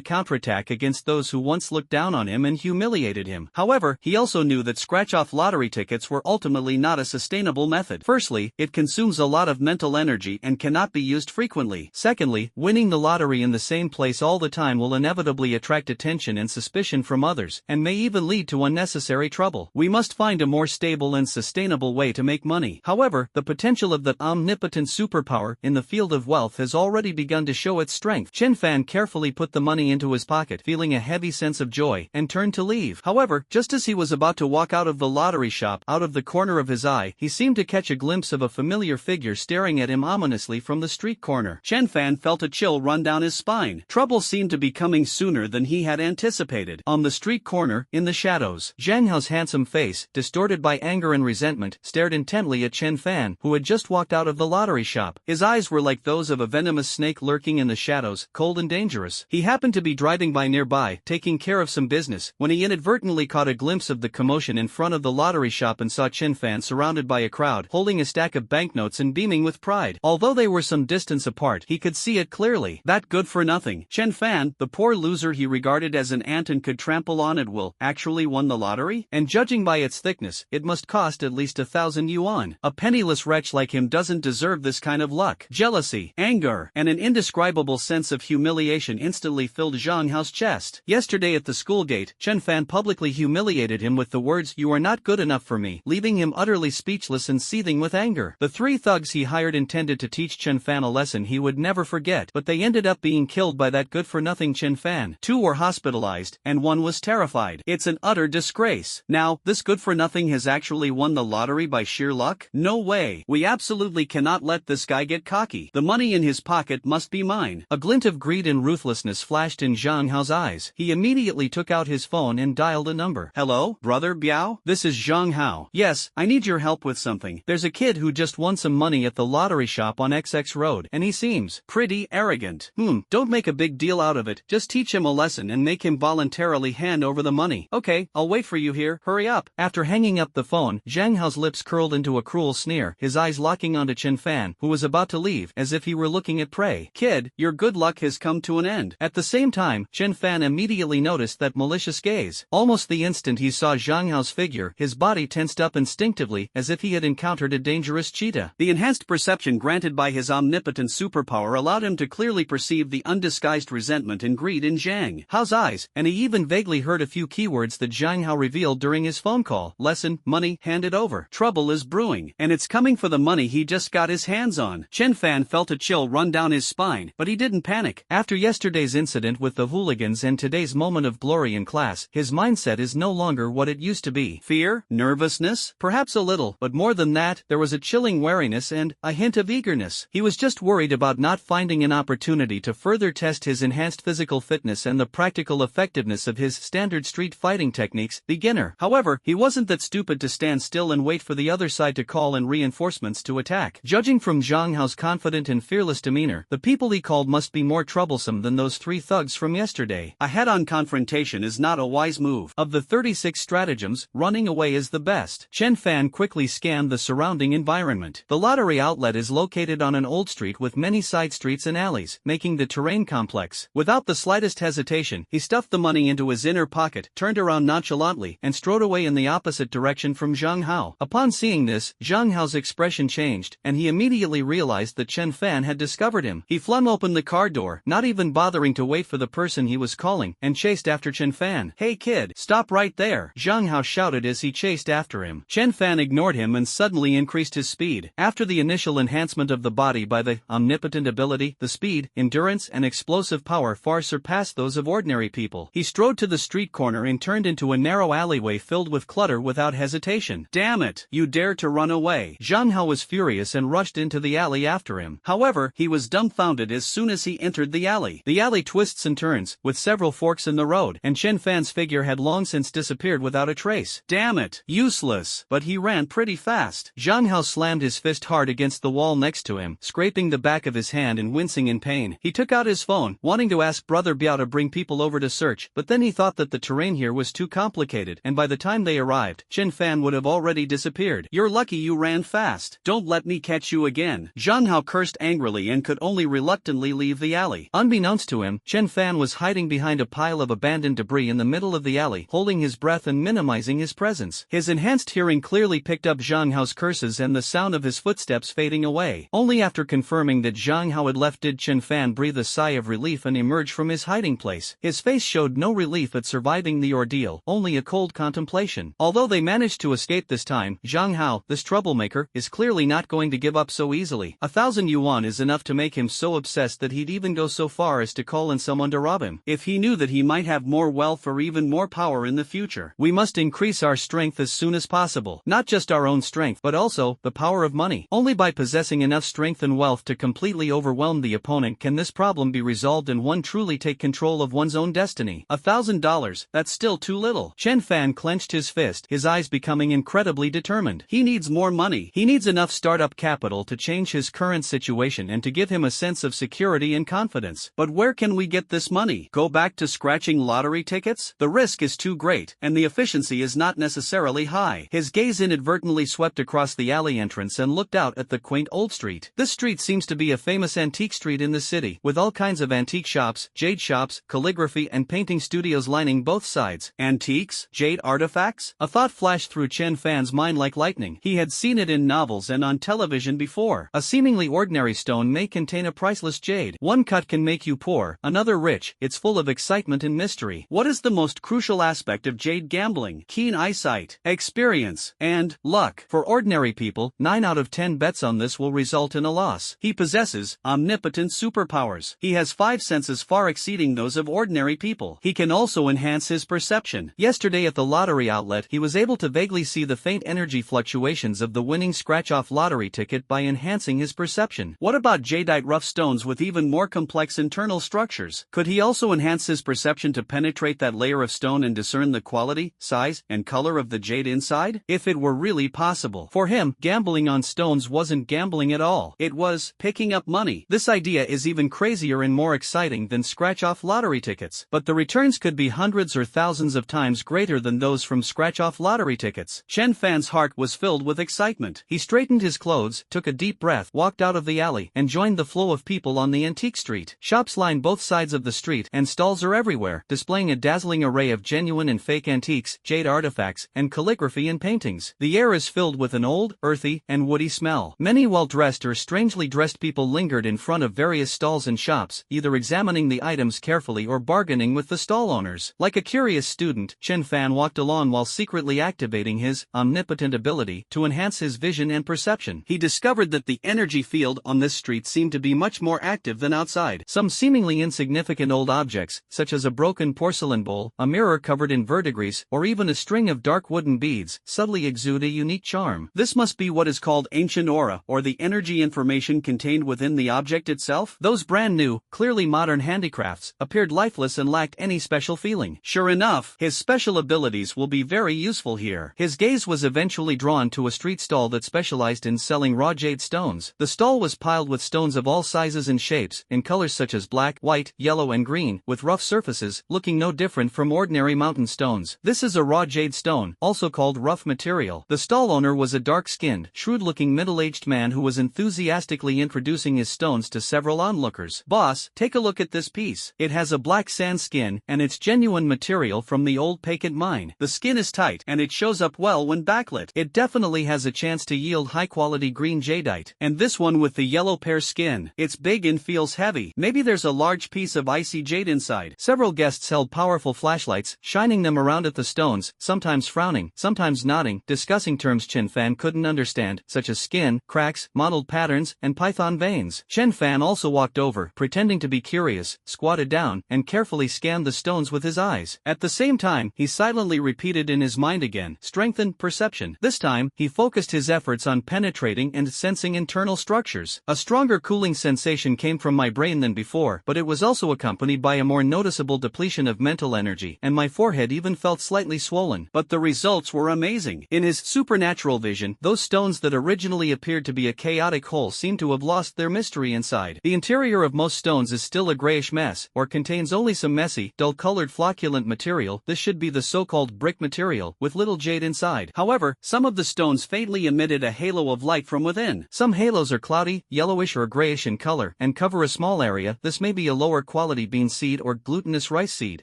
counterattack against those who once looked down on him and humiliated him. However, he also knew that scratch-off lottery tickets were ultimately not a sustainable method. Firstly, it consumes a lot of mental energy and cannot be used frequently. Secondly, winning the lottery in the same place all the time will inevitably attract attention and suspicion from others, and may even lead to unnecessary trouble. We must find a more stable and sustainable way to make money. However, the potential of the omnipotent superpower in the field of wealth has already begun to show its strength. Chenfan carefully put the money into his pocket, feeling a heavy sense of joy, and turned to leave. However, just as he was about to walk out of the lottery shop, out of the corner of his eye, he seemed to catch a glimpse of a familiar figure staring at him ominously from the street corner. Chenfan felt a chill run down his spine. Trouble seemed to be coming sooner than he had anticipated. On the street corner, in the shadows, Zhang Hao's handsome face, distorted by anger and resentment, stared intently at Chenfan, who had just walked out of the lottery shop. His eyes were like those of a venomous snake lurking in the shadows, cold and dangerous. He happened to be driving by nearby, taking care of some business, when he inadvertently caught a glimpse of the commotion in front of the lottery shop and saw Chenfan surrounded by a crowd, holding a stack of banknotes and beaming with pride. Although they were some distance apart, he could see it clearly. That good-for-nothing Chenfan, the poor loser he regarded as an ant and could trample on at will, actually won the lottery? And judging by its thickness, it must cost at least 1,000 yuan. A penniless wretch like him doesn't deserve this kind of luck. Jealousy, anger, and an indescribable sense of humiliation instantly filled Zhang Hao's chest. Yesterday at the school gate, Chenfan publicly humiliated him with the words, "You are not good enough for me," leaving him utterly speechless and seething with anger. The three thugs he hired intended to teach Chenfan a lesson he would never forget, but they ended up being killed by that good-for-nothing Chenfan. Two were hospitalized, and one was terrified. It's an utter disgrace. Now, this good-for-nothing has actually won the lottery by sheer luck? No way. We absolutely cannot let this guy get cocky. The money in his pocket must be mine. A glint of greed and ruthlessness flashed in Zhang Hao's eyes. He immediately took out his phone and dialed a number. "Hello, brother Biao? This is Zhang Hao. Yes, I need your help with something. There's a kid who just won some money at the lottery shop on XX Road, and he seems pretty arrogant. Don't make a big deal out of it. Just teach him a lesson and make him voluntarily hand over the money. Okay, I'll wait for you here. Hurry up." After hanging up the phone, Zhang Hao's lips curled into a cruel sneer, his eyes locking onto Chenfan, who was about to leave, as if he were looking at prey. "Kid, your good luck has come to an end." At the same time, Chenfan immediately noticed that malicious gaze. Almost the instant he saw Zhang Hao's figure, his body tensed up instinctively, as if he had encountered a dangerous cheetah. The enhanced perception granted by his omnipotent superpower allowed him to clearly perceive the undisguised resentment and greed in Zhang Hao's eyes, and he even vaguely heard a few keywords that Zhang Hao revealed during his phone call. Lesson, money, hand it over. Trouble is brewing, and it's coming for the money he just got his hands on. Chenfan felt a chill run down his spine, but he didn't panic. After yesterday's incident with the hooligans and today's moment of glory in class, his mindset is no longer what it used to be. Fear? Nervousness? Perhaps a little, but more than that, there was a chilling wariness and a hint of eagerness. He was just worried about not finding an opportunity to further test his enhanced physical fitness and the practical effectiveness of his standard street fighting techniques. Beginner. However, he wasn't that stupid to stand still and wait for the other side to call in reinforcements to attack. Judging from Zhang Hao's confident and fearless demeanor, the people he called must be more troublesome than those three thugs from yesterday. A head-on confrontation is not a wise move. Of the 36 stratagems, running away is the best. Chenfan quickly scanned the surrounding environment. The lottery outlet is located on on an old street with many side streets and alleys, making the terrain complex. Without the slightest hesitation, he stuffed the money into his inner pocket, turned around nonchalantly, and strode away in the opposite direction from Zhang Hao. Upon seeing this, Zhang Hao's expression changed, and he immediately realized that Chenfan had discovered him. He flung open the car door, not even bothering to wait for the person he was calling, and chased after Chenfan. "Hey kid, stop right there!" Zhang Hao shouted as he chased after him. Chenfan ignored him and suddenly increased his speed. After the initial enhancement of the body by the omnipotent ability, the speed, endurance, and explosive power far surpassed those of ordinary people. He strode to the street corner and turned into a narrow alleyway filled with clutter without hesitation. "Damn it! You dare to run away!" Zhang Hao was furious and rushed into the alley after him. However, he was dumbfounded as soon as he entered the alley. The alley twists and turns, with several forks in the road, and Chenfan's figure had long since disappeared without a trace. "Damn it! Useless!" But he ran pretty fast. Zhang Hao slammed his fist hard against the wall next to him, scraping the back of his hand and wincing in pain. He took out his phone, wanting to ask Brother Biao to bring people over to search, but then he thought that the terrain here was too complicated, and by the time they arrived, Chenfan would have already disappeared. "You're lucky you ran fast. Don't let me catch you again." Zhang Hao cursed angrily and could only reluctantly leave the alley. Unbeknownst to him, Chenfan was hiding behind a pile of abandoned debris in the middle of the alley, holding his breath and minimizing his presence. His enhanced hearing clearly picked up Zhang Hao's curses and the sound of his footsteps fading away. Only after confirming that Zhang Hao had left did Chenfan breathe a sigh of relief and emerge from his hiding place. His face showed no relief at surviving the ordeal, only a cold contemplation. Although they managed to escape this time, Zhang Hao, this troublemaker, is clearly not going to give up so easily. 1,000 yuan is enough to make him so obsessed that he'd even go so far as to call in someone to rob him, if he knew that he might have more wealth or even more power in the future. We must increase our strength as soon as possible. Not just our own strength, but also the power of money. Only by possessing enough strength and wealth to completely overwhelm the opponent can this problem be resolved and one truly take control of one's own destiny. $1,000, that's still too little. Chenfan clenched his fist, his eyes becoming incredibly determined. He needs more money. He needs enough startup capital to change his current situation and to give him a sense of security and confidence. But where can we get this money? Go back to scratching lottery tickets? The risk is too great, and the efficiency is not necessarily high. His gaze inadvertently swept across the alley entrance and looked out at the quaint old street. This street seems to be a famous antique street in the city, with all kinds of antique shops, jade shops, calligraphy and painting studios lining both sides. Antiques? Jade artifacts? A thought flashed through Chenfan's mind like lightning. He had seen it in novels and on television before. A seemingly ordinary stone may contain a priceless jade. One cut can make you poor, another rich. It's full of excitement and mystery. What is the most crucial aspect of jade gambling? Keen eyesight, experience, and luck. For ordinary people, 9 out of 10 bets on this will result in a loss. He possesses omnipotent superpowers. He has 5 senses far exceeding those of ordinary people. He can also enhance his perception. Yesterday at the lottery outlet, he was able to vaguely see the faint energy fluctuations of the winning scratch-off lottery ticket by enhancing his perception. What about jadeite rough stones with even more complex internal structures? Could he also enhance his perception to penetrate that layer of stone and discern the quality, size, and color of the jade inside? If it were really possible. For him, gambling on stones wasn't gambling at all. It was picking up money. This idea is even crazier and more exciting than scratch-off lottery tickets. But the returns could be hundreds or thousands of times greater than those from scratch-off lottery tickets. Chenfan's heart was filled with excitement. He straightened his clothes, took a deep breath, walked out of the alley, and joined the flow of people on the antique street. Shops line both sides of the street, and stalls are everywhere, displaying a dazzling array of genuine and fake antiques, jade artifacts, and calligraphy and paintings. The air is filled with an old, earthy, and woody smell. Many well-dressed or strangely dressed people lingered in front of various stalls and shops, either examining the items carefully or bargaining with the stall owners. Like a curious student, Chenfan walked along while secretly activating his omnipotent ability to enhance his vision and perception. He discovered that the energy field on this street seemed to be much more active than outside. Some seemingly insignificant old objects, such as a broken porcelain bowl, a mirror covered in verdigris, or even a string of dark wooden beads, subtly exude a unique charm. This must be what is called ancient aura, or the energy information contained within the object itself. Those brand new, clearly modern handicrafts appeared lifeless and lacked any special feeling. Sure enough, his special abilities will be very useful here. His gaze was eventually drawn to a street stall that specialized in selling raw jade stones. The stall was piled with stones of all sizes and shapes, in colors such as black, white, yellow and green, with rough surfaces, looking no different from ordinary mountain stones. This is a raw jade stone, also called rough material. The stall owner was a dark-skinned, shrewd-looking middle-aged man who was enthusiastic enthusiastically introducing his stones to several onlookers. "Boss, take a look at this piece. It has a black sand skin, and it's genuine material from the old Paquet mine. The skin is tight, and it shows up well when backlit. It definitely has a chance to yield high-quality green jadeite. And this one with the yellow pear skin. It's big and feels heavy. Maybe there's a large piece of icy jade inside." Several guests held powerful flashlights, shining them around at the stones, sometimes frowning, sometimes nodding, discussing terms Chenfan couldn't understand, such as skin, cracks, mottled patterns, and python veins. Chenfan also walked over, pretending to be curious, squatted down, and carefully scanned the stones with his eyes. At the same time, he silently repeated in his mind again, "Strengthen perception." This time, he focused his efforts on penetrating and sensing internal structures. A stronger cooling sensation came from my brain than before, but it was also accompanied by a more noticeable depletion of mental energy, and my forehead even felt slightly swollen. But the results were amazing. In his supernatural vision, those stones that originally appeared to be a chaotic whole seemed to have lost their mystery inside. The interior of most stones is still a grayish mess, or contains only some messy, dull-colored flocculent material. This should be the so-called brick material, with little jade inside. However, some of the stones faintly emitted a halo of light from within. Some halos are cloudy, yellowish or grayish in color, and cover a small area. This may be a lower quality bean seed or glutinous rice seed,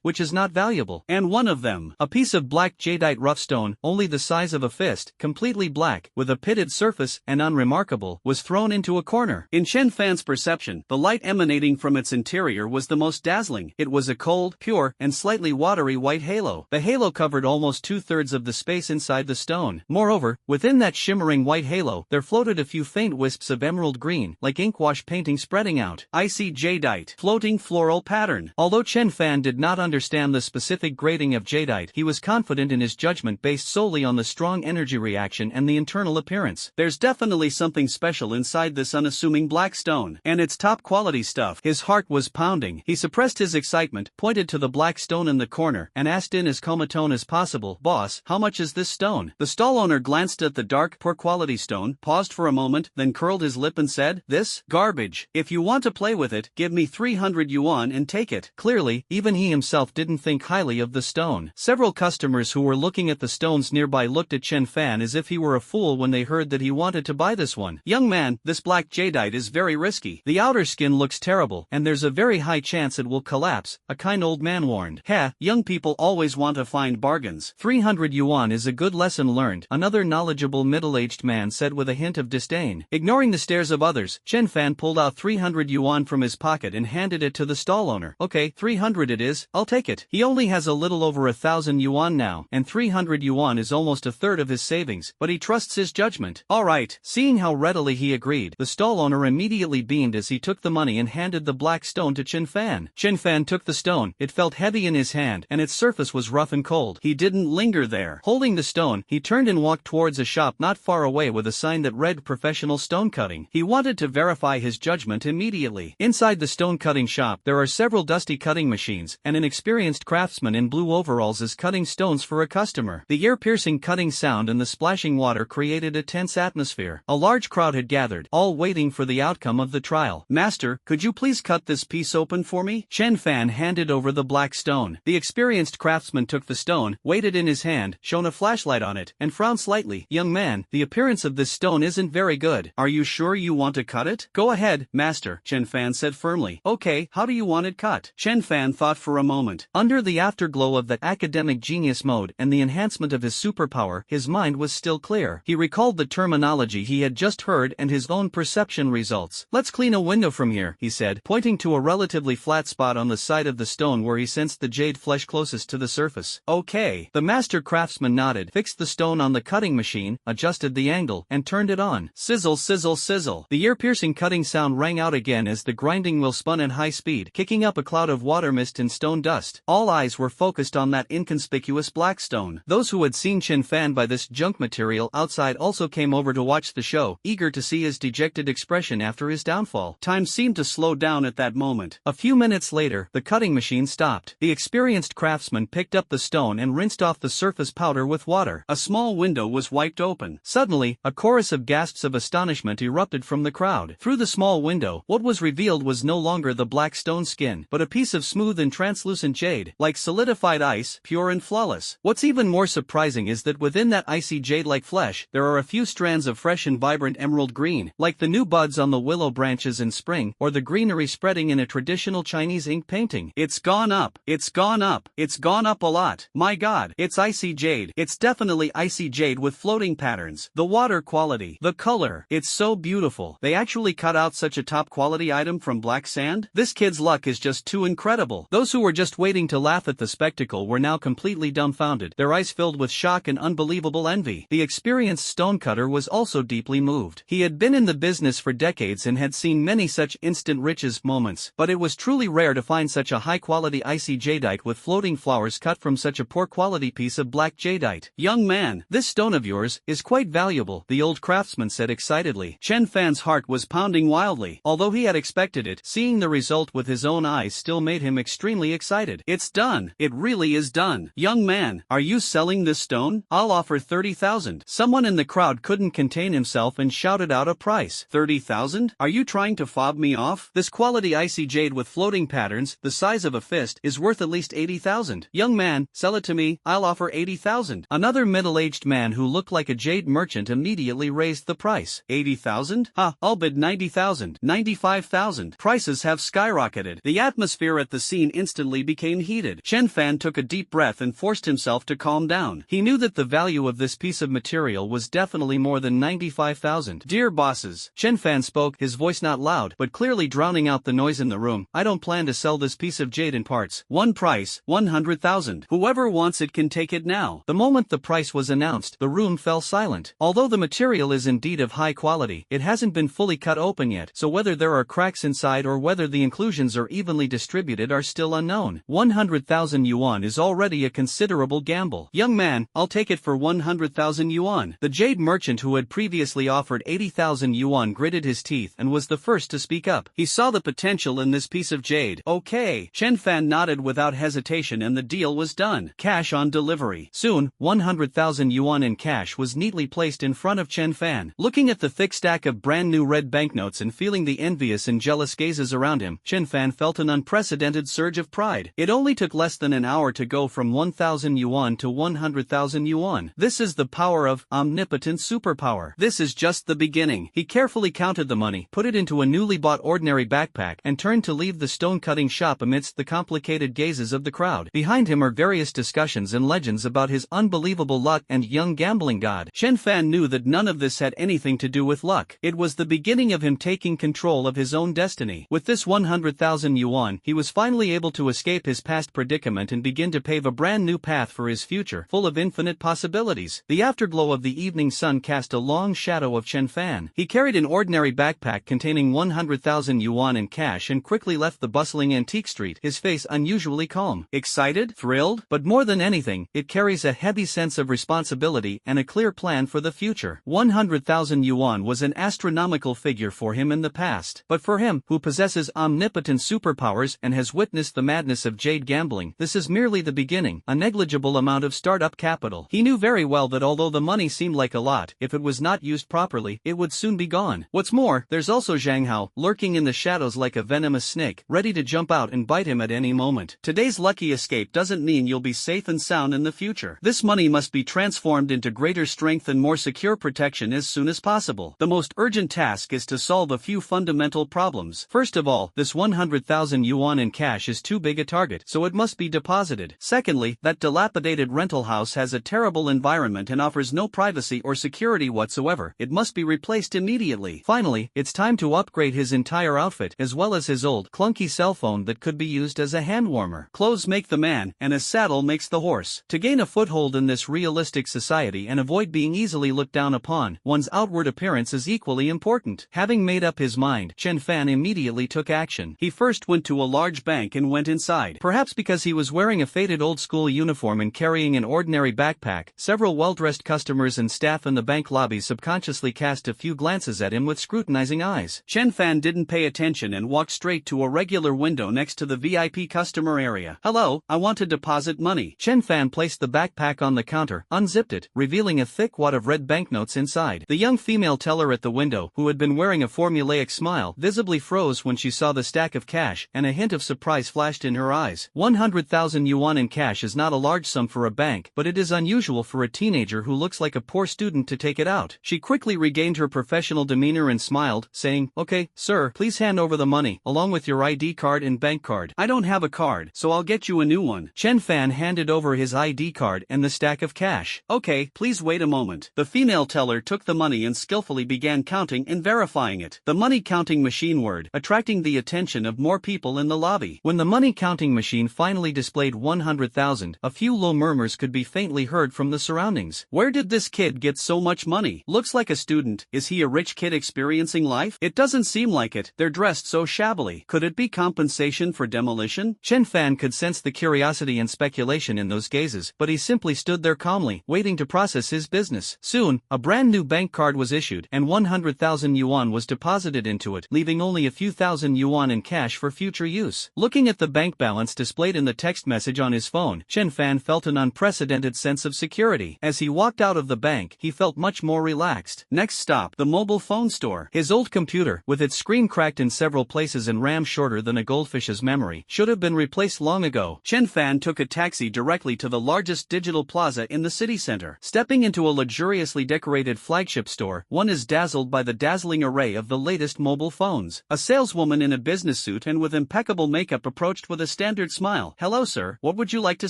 which is not valuable. And one of them, a piece of black jadeite rough stone, only the size of a fist, completely black, with a pitted surface and unremarkable, was thrown into a corner. In Chenfan's perception, the light emanating from its interior was the most dazzling. It was a cold, pure, and slightly watery white halo. The halo covered almost 2/3 of the space inside the stone. Moreover, within that shimmering white halo, there floated a few faint wisps of emerald green, like inkwash painting spreading out. Icy jadeite. Floating floral pattern. Although Chenfan did not understand the specific grading of jadeite, he was confident in his judgment based solely on the strong energy reaction and the internal appearance. There's definitely something special inside this unassuming black stone, and it's top-quality stuff. His heart was pounding. He suppressed his excitement, pointed to the black stone in the corner, and asked in as calm a tone as possible, "Boss, how much is this stone?" The stall owner glanced at the dark, poor-quality stone, paused for a moment, then curled his lip and said, "This? Garbage. If you want to play with it, give me 300 yuan and take it." Clearly, even he himself didn't think highly of the stone. Several customers who were looking at the stones nearby looked at Chenfan as if he were a fool when they heard that he wanted to buy this one. "Young man, this black jadeite is very risky. The outer skin looks terrible, and there's a very high chance it will collapse," a kind old man warned. "Heh, young people always want to find bargains. 300 yuan is a good lesson learned," another knowledgeable middle-aged man said with a hint of disdain. Ignoring the stares of others, Chenfan pulled out 300 yuan from his pocket and handed it to the stall owner. "Okay, 300 it is, I'll take it." He only has a little over 1,000 yuan now, and 300 yuan is almost a third of his savings, but he trusts his judgment. "All right." Seeing how readily he agreed, the stall owner immediately beamed as he took the money and handed the black stone to Chenfan. Chenfan took the stone. It felt heavy in his hand, and its surface was rough and cold. He didn't linger there. Holding the stone, he turned and walked towards a shop not far away with a sign that read "Professional Stone Cutting." He wanted to verify his judgment immediately. Inside the stone cutting shop, there are several dusty cutting machines, and an experienced craftsman in blue overalls is cutting stones for a customer. The ear-piercing cutting sound and the splashing water created a tense atmosphere. A large crowd had gathered, all waiting for the outcome of the trial. "Master, could you please cut this piece open for me?" Chenfan handed over the black stone. The experienced craftsman took the stone, weighed it in his hand, shone a flashlight on it, and frowned slightly. "Young man, the appearance of this stone isn't very good. Are you sure you want to cut it?" "Go ahead, master," Chenfan said firmly. "Okay, how do you want it cut?" Chenfan thought for a moment. Under the afterglow of that academic genius mode and the enhancement of his superpower, his mind was still clear. He recalled the terminology he had just heard and his own perception results. "Let's clean a window from here," he said, pointing to a relatively flat spot on the side of the stone where he sensed the jade flesh closest to the surface. "Okay." The master craftsman nodded, fixed the stone on the cutting machine, adjusted the angle, and turned it on. Sizzle, sizzle, sizzle. The ear-piercing cutting sound rang out again as the grinding wheel spun at high speed, kicking up a cloud of water mist and stone dust. All eyes were focused on that inconspicuous black stone. Those who had seen Chenfan buy this junk material outside also came over to watch the show, eager to see his dejected expression after his downfall. Time seemed to slow down at that moment. A few minutes later, the cutting machine stopped. The experienced craftsman picked up the stone and rinsed off the surface powder with water. A small window was wiped open. Suddenly, a chorus of gasps of astonishment erupted from the crowd. Through the small window, what was revealed was no longer the black stone skin, but a piece of smooth and translucent jade, like solidified ice, pure and flawless. What's even more surprising is that within that icy jade-like flesh, there are a few strands of fresh and vibrant emerald green. green, like the new buds on the willow branches in spring, or the greenery spreading in a traditional Chinese ink painting. It's gone up, it's gone up, it's gone up a lot. My god, it's icy jade. It's definitely icy jade with floating patterns. The water quality, the color, it's so beautiful. They actually cut out such a top quality item from black sand? This kid's luck is just too incredible. Those who were just waiting to laugh at the spectacle were now completely dumbfounded, their eyes filled with shock and unbelievable envy. The experienced stonecutter was also deeply moved. He had been in the business for decades and had seen many such instant riches moments, but it was truly rare to find such a high-quality icy jadeite with floating flowers cut from such a poor-quality piece of black jadeite. Young man, this stone of yours is quite valuable, the old craftsman said excitedly. Chenfan's heart was pounding wildly. Although he had expected it, seeing the result with his own eyes still made him extremely excited. It's done. It really is done. Young man, are you selling this stone? I'll offer 30,000. Someone in the crowd couldn't contain himself and shouted out a price. 30,000? Are you trying to fob me off? This quality icy jade with floating patterns, the size of a fist, is worth at least 80,000. Young man, sell it to me, I'll offer 80,000. Another middle-aged man who looked like a jade merchant immediately raised the price. 80,000? Ha, I'll bid 90,000. 95,000. Prices have skyrocketed. The atmosphere at the scene instantly became heated. Chenfan took a deep breath and forced himself to calm down. He knew that the value of this piece of material was definitely more than 95,000. Dear bosses, Chenfan spoke, his voice not loud, but clearly drowning out the noise in the room. I don't plan to sell this piece of jade in parts. One price, 100,000. Whoever wants it can take it now. The moment the price was announced, the room fell silent. Although the material is indeed of high quality, it hasn't been fully cut open yet, so whether there are cracks inside or whether the inclusions are evenly distributed are still unknown. 100,000 yuan is already a considerable gamble. Young man, I'll take it for 100,000 yuan. The jade merchant who had previously offered 80,000 yuan gritted his teeth and was the first to speak up. He saw the potential in this piece of jade. Okay. Chenfan nodded without hesitation and the deal was done. Cash on delivery. Soon, 100,000 yuan in cash was neatly placed in front of Chenfan. Looking at the thick stack of brand new red banknotes and feeling the envious and jealous gazes around him, Chenfan felt an unprecedented surge of pride. It only took less than an hour to go from 1,000 yuan to 100,000 yuan. This is the power of omnipotent superpower. This is just the beginning. He carefully counted the money, put it into a newly bought ordinary backpack, and turned to leave the stone-cutting shop amidst the complicated gazes of the crowd. Behind him are various discussions and legends about his unbelievable luck and young gambling god. Chenfan knew that none of this had anything to do with luck. It was the beginning of him taking control of his own destiny. With this 100,000 yuan, he was finally able to escape his past predicament and begin to pave a brand new path for his future, full of infinite possibilities. The afterglow of the evening sun cast a long shadow of Chenfan. He carried an ordinary backpack containing 100,000 yuan in cash and quickly left the bustling antique street, his face unusually calm. Excited? Thrilled? But more than anything, it carries a heavy sense of responsibility and a clear plan for the future. 100,000 yuan was an astronomical figure for him in the past, but for him, who possesses omnipotent superpowers and has witnessed the madness of jade gambling, this is merely the beginning, a negligible amount of startup capital. He knew very well that although the money seemed like a lot, if it was not used properly, it would soon be gone. What's more, there's also Zhang Hao, lurking in the shadows like a venomous snake, ready to jump out and bite him at any moment. Today's lucky escape doesn't mean you'll be safe and sound in the future. This money must be transformed into greater strength and more secure protection as soon as possible. The most urgent task is to solve a few fundamental problems. First of all, this 100,000 yuan in cash is too big a target, so it must be deposited. Secondly, that dilapidated rental house has a terrible environment and offers no privacy or security whatsoever. It must be replaced immediately. Finally, it's time to upgrade his entire outfit, as well as his old, clunky cell phone that could be used as a hand warmer. Clothes make the man, and a saddle makes the horse. To gain a foothold in this realistic society and avoid being easily looked down upon, one's outward appearance is equally important. Having made up his mind, Chenfan immediately took action. He first went to a large bank and went inside. Perhaps because he was wearing a faded old-school uniform and carrying an ordinary backpack, several well-dressed customers and staff in the bank lobby subconsciously cast a few glances at him with scrutinizing eyes. Chenfan didn't pay attention and walked straight to a regular window next to the VIP customer area. Hello, I want to deposit money. Chenfan placed the backpack on the counter, unzipped it, revealing a thick wad of red banknotes inside. The young female teller at the window, who had been wearing a formulaic smile, visibly froze when she saw the stack of cash, and a hint of surprise flashed in her eyes. 100,000 yuan in cash is not a large sum for a bank, but it is unusual for a teenager who looks like a poor student to take it out. She quickly regained her professional professional demeanor and smiled, saying, "Okay, sir, please hand over the money, along with your ID card and bank card." "I don't have a card, so I'll get you a new one." Chenfan handed over his ID card and the stack of cash. "Okay, please wait a moment." The female teller took the money and skillfully began counting and verifying it. The money counting machine whirred, attracting the attention of more people in the lobby. When the money counting machine finally displayed 100,000, a few low murmurs could be faintly heard from the surroundings. "Where did this kid get so much money? Looks like a student. Is he a rich kid experiencing life? It doesn't seem like it. They're dressed so shabbily. Could it be compensation for demolition?" Chenfan could sense the curiosity and speculation in those gazes, but he simply stood there calmly, waiting to process his business. Soon, a brand new bank card was issued, and 100,000 yuan was deposited into it, leaving only a few thousand yuan in cash for future use. Looking at the bank balance displayed in the text message on his phone, Chenfan felt an unprecedented sense of security. As he walked out of the bank, he felt much more relaxed. Next stop, the mobile phone store. His old computer, with its screen cracked in several places and RAM shorter than a goldfish's memory, should have been replaced long ago. Chenfan took a taxi directly to the largest digital plaza in the city center. Stepping into a luxuriously decorated flagship store, one is dazzled by the dazzling array of the latest mobile phones. A saleswoman in a business suit and with impeccable makeup approached with a standard smile. "Hello sir, what would you like to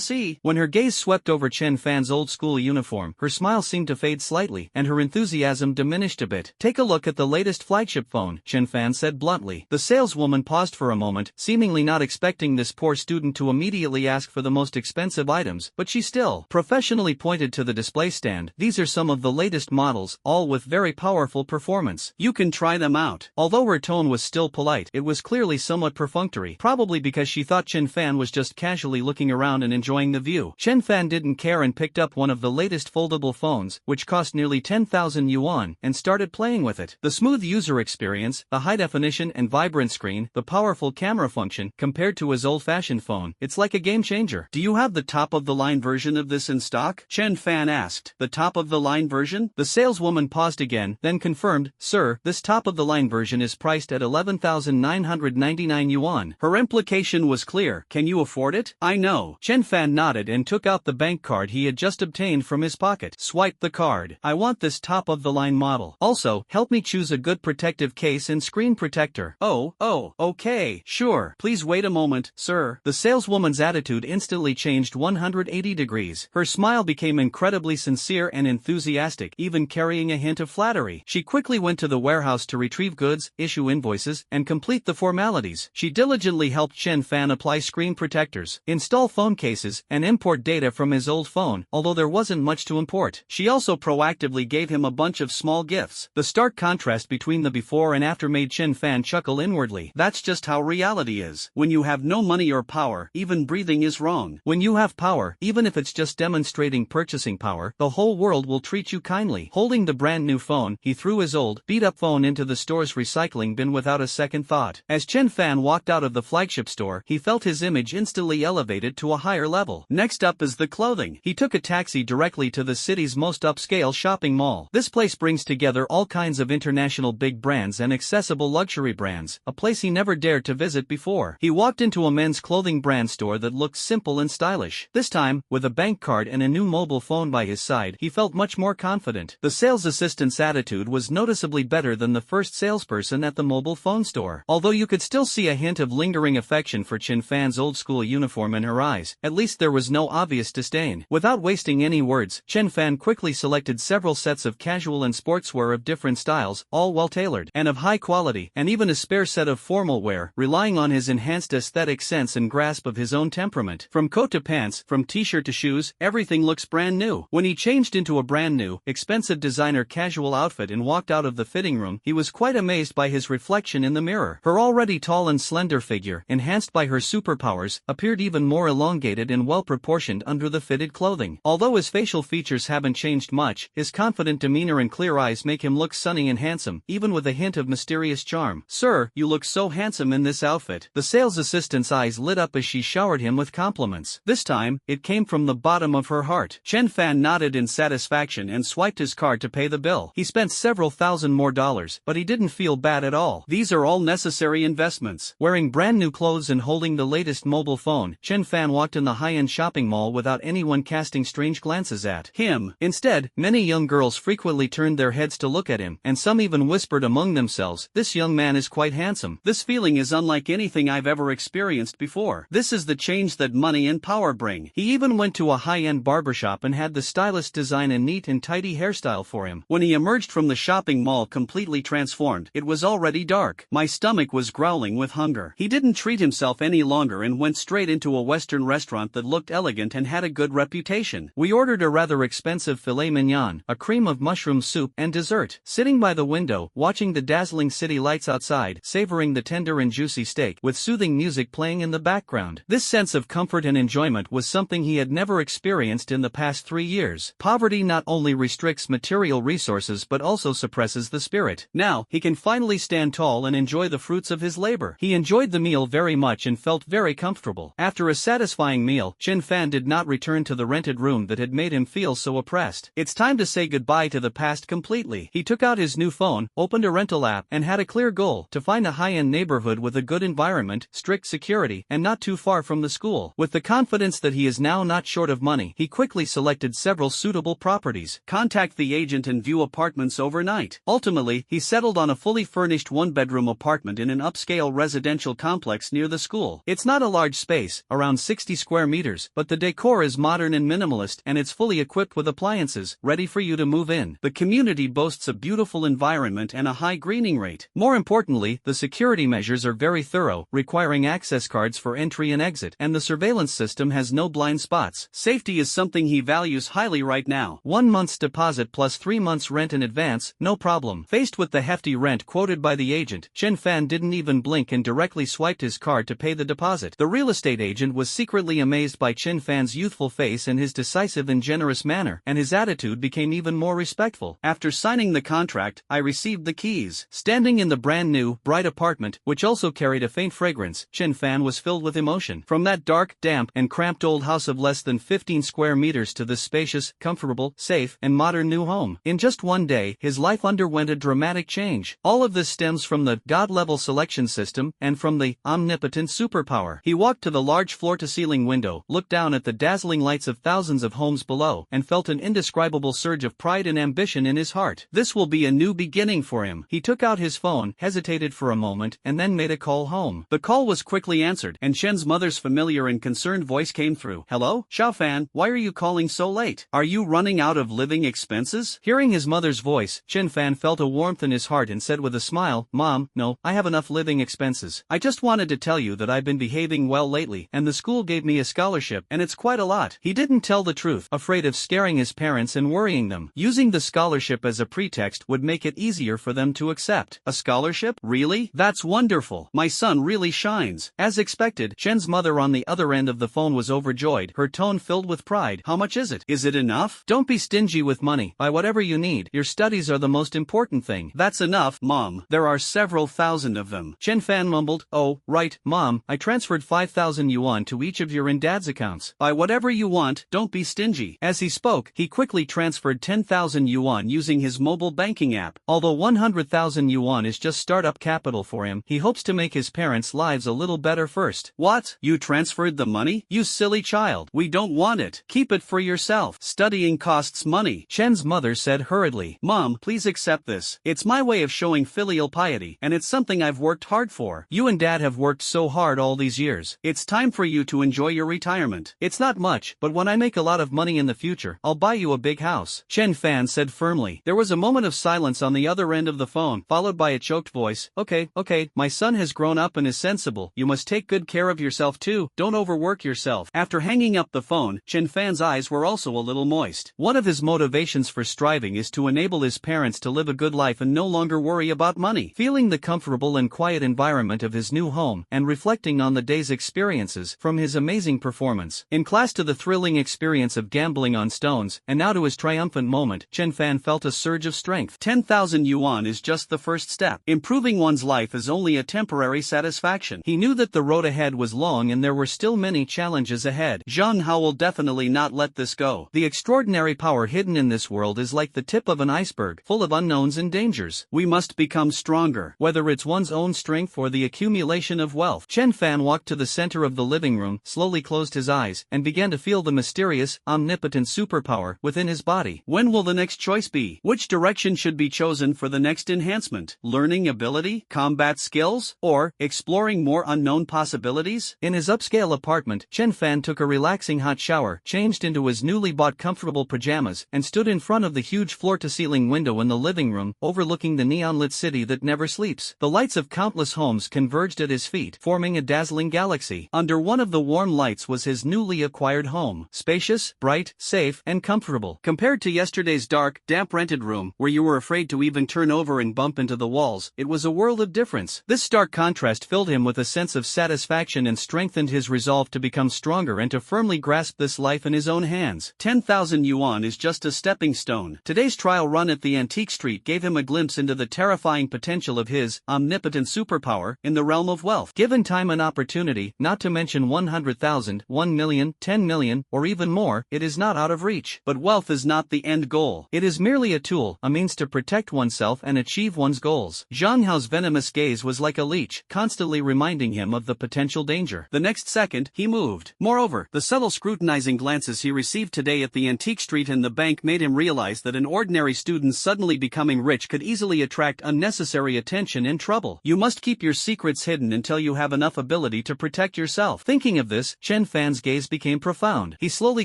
see?" When her gaze swept over Chenfan's old school uniform, her smile seemed to fade slightly, and her enthusiasm diminished a bit. "Take a look at the latest flagship phone," Chenfan said bluntly. The saleswoman paused for a moment, seemingly not expecting this poor student to immediately ask for the most expensive items, but she still professionally pointed to the display stand. "These are some of the latest models, all with very powerful performance. You can try them out." Although her tone was still polite, it was clearly somewhat perfunctory, probably because she thought Chenfan was just casually looking around and enjoying the view. Chenfan didn't care and picked up one of the latest foldable phones, which cost nearly 10,000 yuan, and started playing with it. The smooth user experience, the high definition and vibrant screen, the powerful camera function, compared to his old-fashioned phone, it's like a game changer. "Do you have the top-of-the-line version of this in stock?" Chenfan asked. "The top-of-the-line version?" The saleswoman paused again, then confirmed, "Sir, this top-of-the-line version is priced at 11,999 yuan. Her implication was clear. "Can you afford it?" "I know." Chenfan nodded and took out the bank card he had just obtained from his pocket. Swiped the card. "I want this top-of-the-line model. Also, help me choose a good protective case and screen protector." "Oh, okay, sure. Please wait a moment, sir." The saleswoman's attitude instantly changed 180 degrees. Her smile became incredibly sincere and enthusiastic, even carrying a hint of flattery. She quickly went to the warehouse to retrieve goods, issue invoices, and complete the formalities. She diligently helped Chenfan apply screen protectors, install phone cases, and import data from his old phone, although there wasn't much to import. She also proactively gave him a bunch of small gifts. The stark contrast between the before and after made Chenfan chuckle inwardly. That's just how reality is. When you have no money or power, even breathing is wrong. When you have power, even if it's just demonstrating purchasing power, the whole world will treat you kindly. Holding the brand new phone, he threw his old, beat-up phone into the store's recycling bin without a second thought. As Chenfan walked out of the flagship store, he felt his image instantly elevated to a higher level. Next up is the clothing. He took a taxi directly to the city's most upscale shopping mall. This place brings together all kinds of international big brands and accessible luxury brands, a place he never dared to visit before. He walked into a men's clothing brand store that looked simple and stylish. This time, with a bank card and a new mobile phone by his side, he felt much more confident. The sales assistant's attitude was noticeably better than the first salesperson at the mobile phone store. Although you could still see a hint of lingering affection for Chenfan's old-school uniform in her eyes, at least there was no obvious disdain. Without wasting any words, Chenfan quickly selected several sets of casual and sportswear of different styles, all well-tailored and of high quality, and even a spare set of formal wear, relying on his enhanced aesthetic sense and grasp of his own temperament. From coat to pants, from t-shirt to shoes, everything looks brand new. When he changed into a brand new, expensive designer casual outfit and walked out of the fitting room, he was quite amazed by his reflection in the mirror. Her already tall and slender figure, enhanced by her superpowers, appeared even more elongated and well-proportioned under the fitted clothing. Although his facial features haven't changed much, his confident demeanor and clear eyes make him look sunny and handsome, even with a hint of mysterious charm. "Sir, you look so handsome in this outfit." The sales assistant's eyes lit up as she showered him with compliments. This time, it came from the bottom of her heart. Chenfan nodded in satisfaction and swiped his card to pay the bill. He spent several thousand more dollars, but he didn't feel bad at all. These are all necessary investments. Wearing brand new clothes and holding the latest mobile phone, Chenfan walked in the high-end shopping mall without anyone casting strange glances at him. Instead, many young girls frequently turned their heads to look at him, and some even whispered among themselves, "This young man is quite handsome." This feeling is unlike anything I've ever experienced before. This is the change that money and power bring. He even went to a high-end barbershop and had the stylist design a neat and tidy hairstyle for him. When he emerged from the shopping mall completely transformed, it was already dark. My stomach was growling with hunger. He didn't treat himself any longer and went straight into a Western restaurant that looked elegant and had a good reputation. We ordered a rather expensive filet mignon, a cream of mushroom soup, and dessert. Sitting by the window, watching the dazzling city lights outside, savoring the tender and juicy steak, with soothing music playing in the background. This sense of comfort and enjoyment was something he had never experienced in the past 3 years. Poverty not only restricts material resources but also suppresses the spirit. Now, he can finally stand tall and enjoy the fruits of his labor. He enjoyed the meal very much and felt very comfortable. After a satisfying meal, Chenfan did not return to the rented room that had made him feel so oppressed. It's time to say goodbye to the past completely. He took out his new phone, opened a rental app, and had a clear goal: to find a high-end neighborhood with a good environment, strict security, and not too far from the school. With the confidence that he is now not short of money, he quickly selected several suitable properties. Contact the agent and view apartments overnight. Ultimately, he settled on a fully furnished one-bedroom apartment in an upscale residential complex near the school. It's not a large space, around 60 square meters, but the decor is modern and minimalist, and it's fully equipped with appliances, ready for you to move in. The community boasts a beautiful environment and a high greening rate. More importantly, the security measures are very thorough, requiring access cards for entry and exit, and the surveillance system has no blind spots. Safety is something he values highly right now. 1 month's deposit plus 3 months rent in advance, no problem. Faced with the hefty rent quoted by the agent, Chenfan didn't even blink and directly swiped his card to pay the deposit. The real estate agent was secretly amazed by Chenfan's youthful face and his decisive and generous manner, and his attitude became even more respectful. After signing the contract, I received the keys. Standing in the brand new, bright apartment, which also carried a faint fragrance, Chenfan was filled with emotion. From that dark, damp, and cramped old house of less than 15 square meters to this spacious, comfortable, safe, and modern new home. In just one day, his life underwent a dramatic change. All of this stems from the God-level selection system and from the omnipotent superpower. He walked to the large floor-to-ceiling window, looked down at the dazzling lights of thousands of homes below, and felt an indescribable surge of pride and ambition in his heart. This will be a new beginning for him. He took out his phone, hesitated for a moment, and then made a call home. The call was quickly answered, and Chen's mother's familiar and concerned voice came through. "Hello, Xiaofan, why are you calling so late? Are you running out of living expenses?" Hearing his mother's voice, Chenfan felt a warmth in his heart and said with a smile, "Mom, no, I have enough living expenses. I just wanted to tell you that I've been behaving well lately, and the school gave me a scholarship, and it's quite a lot." He didn't tell the truth, afraid of scaring his parents and worrying them. Using the scholarship as a pretext would make it easier for them to accept. "A scholarship? Really? That's wonderful. My son really shines." As expected, Chen's mother on the other end of the phone was overjoyed, her tone filled with pride. "How much is it? Is it enough? Don't be stingy with money. Buy whatever you need. Your studies are the most important thing." "That's enough, Mom. There are several thousand of them." Chenfan mumbled, "Oh, right, Mom, I transferred 5,000 yuan to each of your and Dad's accounts. Buy whatever you want, don't be stingy." As he spoke, he quickly transferred 10,000 yuan using his mobile banking app. Although 100,000 yuan is just startup capital for him, he hopes to make his parents' lives a little better first. "What? You transferred the money? You silly child. We don't want it. Keep it for yourself. Studying costs money," Chen's mother said hurriedly. "Mom, please accept this. It's my way of showing filial piety, and it's something I've worked hard for. You and Dad have worked so hard all these years. It's time for you to enjoy your retirement. It's not much, but when I make a lot of money in the future, I'll buy you a big house," Chenfan said firmly. There was a moment of silence on the other end of the phone, followed by a choked voice. Okay, my son has grown up and is sensible. You must take good care of yourself too. Don't overwork yourself." After hanging up the phone, Chenfan's eyes were also a little moist. One of his motivations for striving is to enable his parents to live a good life and no longer worry about money. Feeling the comfortable and quiet environment of his new home, and reflecting on the day's experiences, from his amazing performance in class to the thrilling experience of gambling on stones, and now to his triumphant moment, Chenfan felt a surge of strength. 10,000 yuan is just the first step. Improving one's life is only a temporary satisfaction. He knew that the road ahead was long and there were still many challenges ahead. Zhang Hao will definitely not let this go. The extraordinary power hidden in this world is like the tip of an iceberg, full of unknowns and dangers. We must become stronger, whether it's one's own strength or the accumulation of wealth. Chenfan walked to the center of the living room, slowly closed his eyes, and began to feel the mysterious, omnipotent superpower within his body. When will the next choice be? Which direction direction should be chosen for the next enhancement? Learning ability, combat skills, or exploring more unknown possibilities? In his upscale apartment, Chenfan took a relaxing hot shower, changed into his newly bought comfortable pajamas, and stood in front of the huge floor-to-ceiling window in the living room, overlooking the neon-lit city that never sleeps. The lights of countless homes converged at his feet, forming a dazzling galaxy. Under one of the warm lights was his newly acquired home, spacious, bright, safe, and comfortable. Compared to yesterday's dark, damp rented room, where you were afraid to even turn over and bump into the walls, it was a world of difference. This stark contrast filled him with a sense of satisfaction and strengthened his resolve to become stronger and to firmly grasp this life in his own hands. 10,000 yuan is just a stepping stone. Today's trial run at the antique street gave him a glimpse into the terrifying potential of his omnipotent superpower in the realm of wealth. Given time and opportunity, not to mention 100,000, 1 million, 10 million, or even more, it is not out of reach. But wealth is not the end goal. It is merely a tool, a means to protect oneself and achieve one's goals. Zhang Hao's venomous gaze was like a leech, constantly reminding him of the potential danger. The next second, he moved. Moreover, the subtle scrutinizing glances he received today at the antique street and the bank made him realize that an ordinary student suddenly becoming rich could easily attract unnecessary attention and trouble. You must keep your secrets hidden until you have enough ability to protect yourself. Thinking of this, Chenfan's gaze became profound. He slowly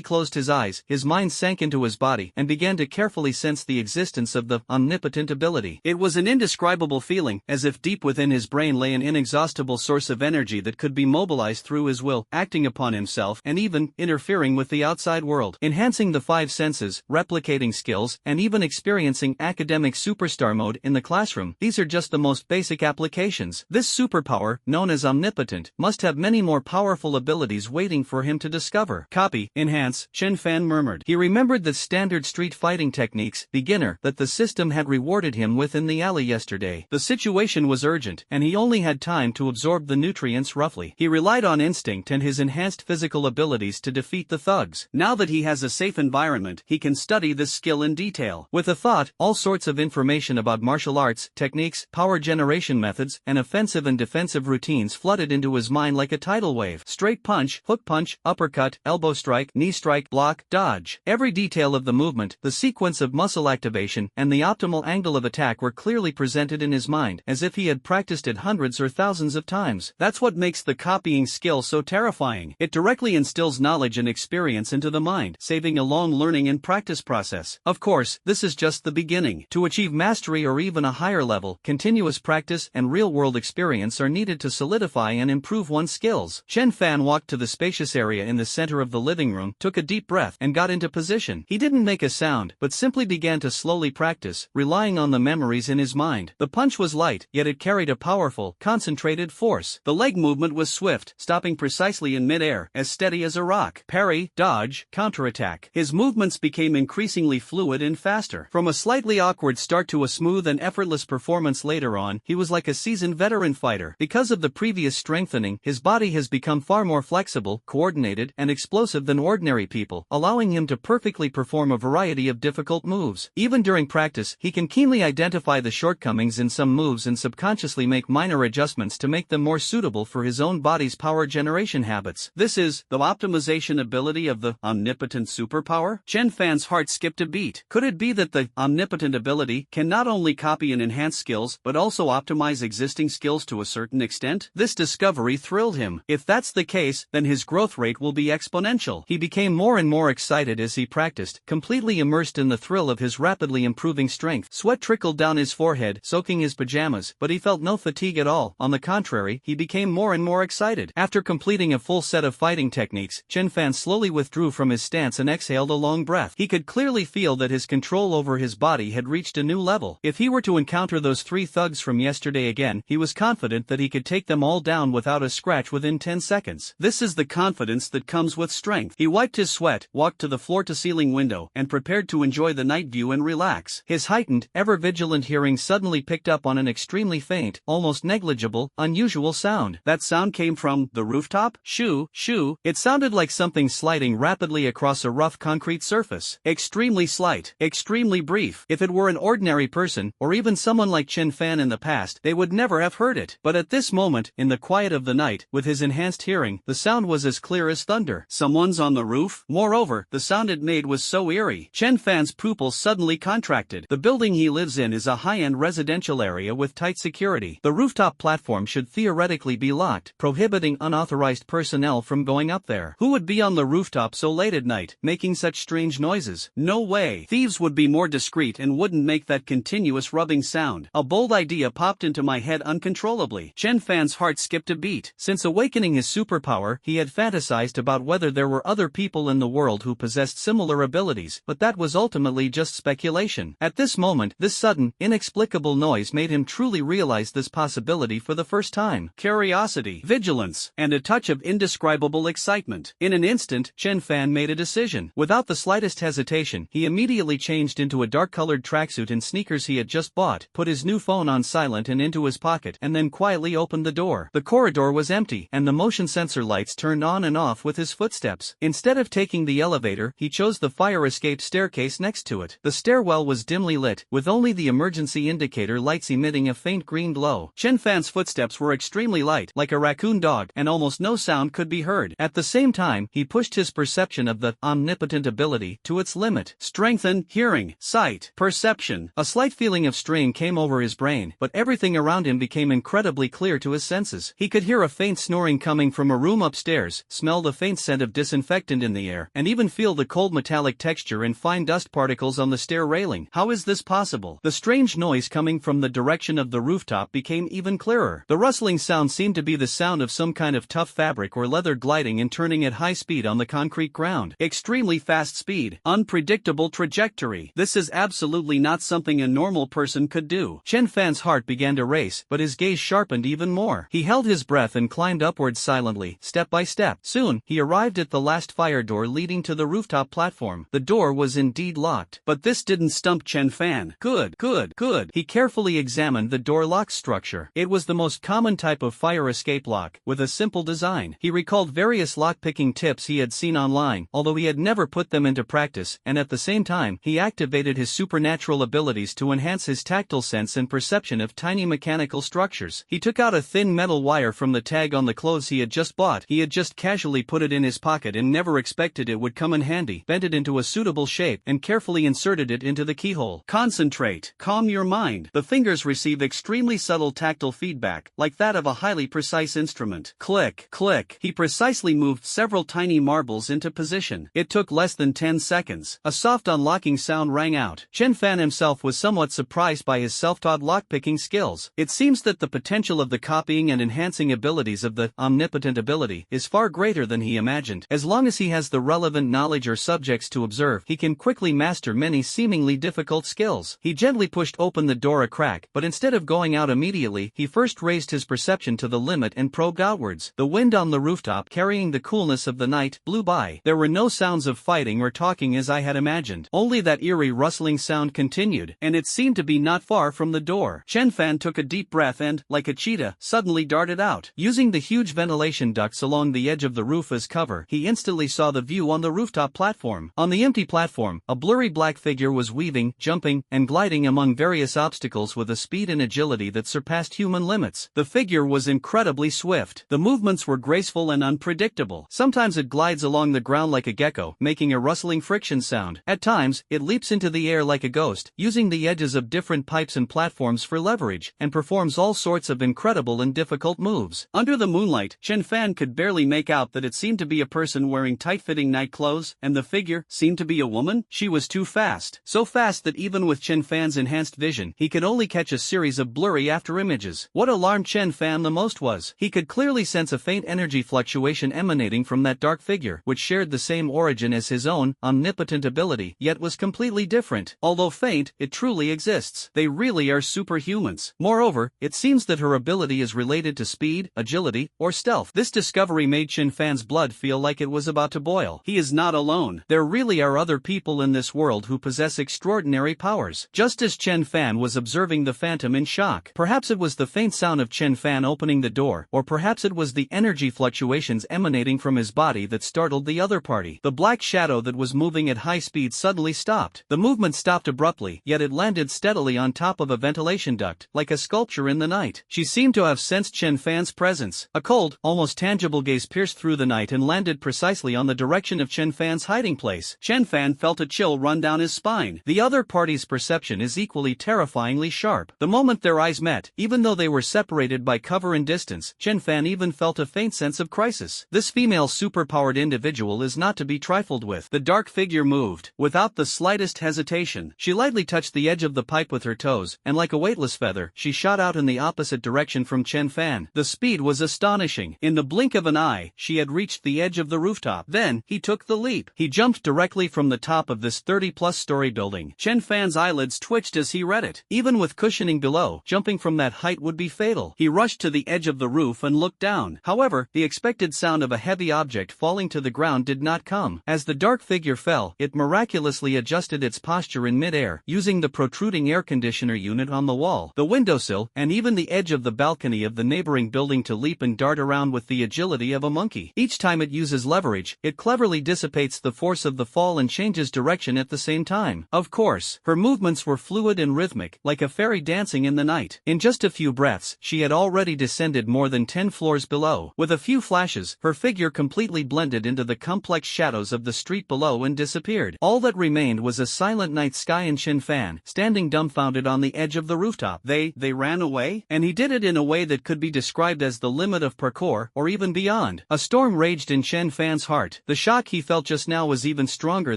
closed his eyes, his mind sank into his body, and began to carefully sense the existence of the omnipotent ability. It was an indescribable feeling, as if deep within his brain lay an inexhaustible source of energy that could be mobilized through his will, acting upon himself and even interfering with the outside world, enhancing the five senses, replicating skills, and even experiencing academic superstar mode in the classroom. These are just the most basic applications. This superpower, known as omnipotent, must have many more powerful abilities waiting for him to discover. Copy, enhance, Chenfan murmured. He remembered the standard street fighting techniques, beginner, that the system had rewarded him with in the alley yesterday. The situation was urgent, and he only had time to absorb the nutrients roughly. He relied on instinct and his enhanced physical abilities to defeat the thugs. Now that he has a safe environment, he can study this skill in detail. With a thought, all sorts of information about martial arts, techniques, power generation methods, and offensive and defensive routines flooded into his mind like a tidal wave. Straight punch, hook punch, uppercut, elbow strike, knee strike, block, dodge. Every detail of the movement, the sequence of muscle activation, and the optimal angle of attack were clearly presented in his mind, as if he had practiced it hundreds or thousands of times. That's what makes the copying skill so terrifying. It directly instills knowledge and experience into the mind, saving a long learning and practice process. Of course, this is just the beginning. To achieve mastery or even a higher level, continuous practice and real-world experience are needed to solidify and improve one's skills. Chenfan walked to the spacious area in the center of the living room, took a deep breath, and got into position. He didn't make a sound, but simply began to slowly practice, relying on the memories in his mind. The punch was light, yet it carried a powerful, concentrated force. The leg movement was swift, stopping precisely in mid-air, as steady as a rock. Parry, dodge, counterattack. His movements became increasingly fluid and faster. From a slightly awkward start to a smooth and effortless performance later on, he was like a seasoned veteran fighter. Because of the previous strengthening, his body has become far more flexible, coordinated, and explosive than ordinary people, allowing him to perfectly perform a variety of difficult moves. Even during practice, he can keenly identify the shortcomings in some moves and subconsciously make minor adjustments to make them more suitable for his own body's power generation habits. This is the optimization ability of the omnipotent superpower? Chenfan's heart skipped a beat. Could it be that the omnipotent ability can not only copy and enhance skills, but also optimize existing skills to a certain extent? This discovery thrilled him. If that's the case, then his growth rate will be exponential. He became more and more excited as he practiced, completely immersed in the thrill of his rapidly improving strength. Sweat trickled down his forehead, soaking his pajamas, but he felt no fatigue at all. On the contrary, he became more and more excited. After completing a full set of fighting techniques, Chenfan slowly withdrew from his stance and exhaled a long breath. He could clearly feel that his control over his body had reached a new level. If he were to encounter those three thugs from yesterday again, he was confident that he could take them all down without a scratch within 10 seconds. This is the confidence that comes with strength. He wiped his sweat, walked to the floor-to-ceiling window, and prepared to enjoy the night view and relax. His heightened, ever-vigilant hearing suddenly picked up on an extremely faint, almost negligible, unusual sound. That sound came from the rooftop? Shoo, shoo. It sounded like something sliding rapidly across a rough concrete surface. Extremely slight, extremely brief. If it were an ordinary person, or even someone like Chenfan in the past, they would never have heard it. But at this moment, in the quiet of the night, with his enhanced hearing, the sound was as clear as thunder. Someone's on the roof? Moreover, the sound it made was so eerie. Chenfan's pupils suddenly contracted. unprotected. The building he lives in is a high-end residential area with tight security. The rooftop platform should theoretically be locked, prohibiting unauthorized personnel from going up there. Who would be on the rooftop so late at night, making such strange noises? No way. Thieves would be more discreet and wouldn't make that continuous rubbing sound. A bold idea popped into my head uncontrollably. Chenfan's heart skipped a beat. Since awakening his superpower, he had fantasized about whether there were other people in the world who possessed similar abilities, but that was ultimately just speculation. At this moment, this sudden, inexplicable noise made him truly realize this possibility for the first time. Curiosity, vigilance, and a touch of indescribable excitement. In an instant, Chenfan made a decision. Without the slightest hesitation, he immediately changed into a dark-colored tracksuit and sneakers he had just bought, put his new phone on silent and into his pocket, and then quietly opened the door. The corridor was empty, and the motion sensor lights turned on and off with his footsteps. Instead of taking the elevator, he chose the fire escape staircase next to it. The stairwell was dimly lit, with only the emergency indicator lights emitting a faint green glow. Chenfan's footsteps were extremely light, like a raccoon dog, and almost no sound could be heard. At the same time, he pushed his perception of the omnipotent ability to its limit. Strengthen hearing, sight, perception. A slight feeling of strain came over his brain, but everything around him became incredibly clear to his senses. He could hear a faint snoring coming from a room upstairs, smell the faint scent of disinfectant in the air, and even feel the cold metallic texture and fine dust particles on the stair railing. How is this possible? The strange noise coming from the direction of the rooftop became even clearer. The rustling sound seemed to be the sound of some kind of tough fabric or leather gliding and turning at high speed on the concrete ground. Extremely fast speed. Unpredictable trajectory. This is absolutely not something a normal person could do. Chenfan's heart began to race, but his gaze sharpened even more. He held his breath and climbed upwards silently, step by step. Soon, he arrived at the last fire door leading to the rooftop platform. The door was indeed locked. But this didn't stump Chenfan. Good. He carefully examined the door lock structure. It was the most common type of fire escape lock, with a simple design. He recalled various lock-picking tips he had seen online, although he had never put them into practice, and at the same time, he activated his supernatural abilities to enhance his tactile sense and perception of tiny mechanical structures. He took out a thin metal wire from the tag on the clothes he had just bought. He had just casually put it in his pocket and never expected it would come in handy, bent it into a suitable shape, and carefully inserted it into the keyhole. Concentrate. Calm your mind. The fingers receive extremely subtle tactile feedback, like that of a highly precise instrument. Click, click. He precisely moved several tiny marbles into position. It took less than 10 seconds. A soft unlocking sound rang out. Chenfan himself was somewhat surprised by his self-taught lockpicking skills. It seems that the potential of the copying and enhancing abilities of the omnipotent ability is far greater than he imagined. As long as he has the relevant knowledge or subjects to observe, he can quickly master many seemingly difficult skills. He gently pushed open the door a crack, but instead of going out immediately, he first raised his perception to the limit and probed outwards. The wind on the rooftop, carrying the coolness of the night, blew by. There were no sounds of fighting or talking as I had imagined. Only that eerie rustling sound continued, and it seemed to be not far from the door. Chenfan took a deep breath and, like a cheetah, suddenly darted out. Using the huge ventilation ducts along the edge of the roof as cover, he instantly saw the view on the rooftop platform. On the empty platform, a blurry black figure was weaving, jumping, and gliding among various obstacles with a speed and agility that surpassed human limits. The figure was incredibly swift. The movements were graceful and unpredictable. Sometimes it glides along the ground like a gecko, making a rustling friction sound. At times, it leaps into the air like a ghost, using the edges of different pipes and platforms for leverage, and performs all sorts of incredible and difficult moves. Under the moonlight, Chenfan could barely make out that it seemed to be a person wearing tight-fitting night clothes, and the figure seemed to be a woman. She was too fast. So fast that even with Chenfan's enhanced vision, he could only catch a series of blurry after-images. What alarmed Chenfan the most was, he could clearly sense a faint energy fluctuation emanating from that dark figure, which shared the same origin as his own omnipotent ability, yet was completely different. Although faint, it truly exists. They really are superhumans. Moreover, it seems that her ability is related to speed, agility, or stealth. This discovery made Chenfan's blood feel like it was about to boil. He is not alone. There really are other people in this world who possess extraordinary powers. Just as Chenfan was observing the phantom in shock. Perhaps it was the faint sound of Chenfan opening the door, or perhaps it was the energy fluctuations emanating from his body that startled the other party. The black shadow that was moving at high speed suddenly stopped. The movement stopped abruptly, yet it landed steadily on top of a ventilation duct, like a sculpture in the night. She seemed to have sensed Chenfan's presence. A cold, almost tangible gaze pierced through the night and landed precisely on the direction of Chenfan's hiding place. Chenfan felt a chill run down his spine. The other party's perception is equally terrifyingly sharp. The moment their eyes met, even though they were separated by cover and distance, Chenfan even felt a faint sense of crisis. This female superpowered individual is not to be trifled with. The dark figure moved. Without the slightest hesitation, she lightly touched the edge of the pipe with her toes, and like a weightless feather, she shot out in the opposite direction from Chenfan. The speed was astonishing. In the blink of an eye, she had reached the edge of the rooftop. Then, he took the leap. He jumped directly from the top of this 30-plus story building. Chenfan's eyelids twitched as he read it. Even with cushioning below, jumping from that height would be fatal. He rushed to the edge of the roof and looked down. However, the expected sound of a heavy object falling to the ground did not come. As the dark figure fell, it miraculously adjusted its posture in mid-air, using the protruding air conditioner unit on the wall, the windowsill, and even the edge of the balcony of the neighboring building to leap and dart around with the agility of a monkey. Each time it uses leverage, it cleverly dissipates the force of the fall and changes direction at the same time. Of course, her movements were fluid and rhythmic, like a fairy dancing in the night. In just a few breaths, she had already descended more than 10 floors below. With a few flashes, her figure completely blended into the complex shadows of the street below and disappeared. All that remained was a silent night sky and Chenfan, standing dumbfounded on the edge of the rooftop. They ran away? And he did it in a way that could be described as the limit of parkour, or even beyond. A storm raged in Chenfan's heart. The shock he felt just now was even stronger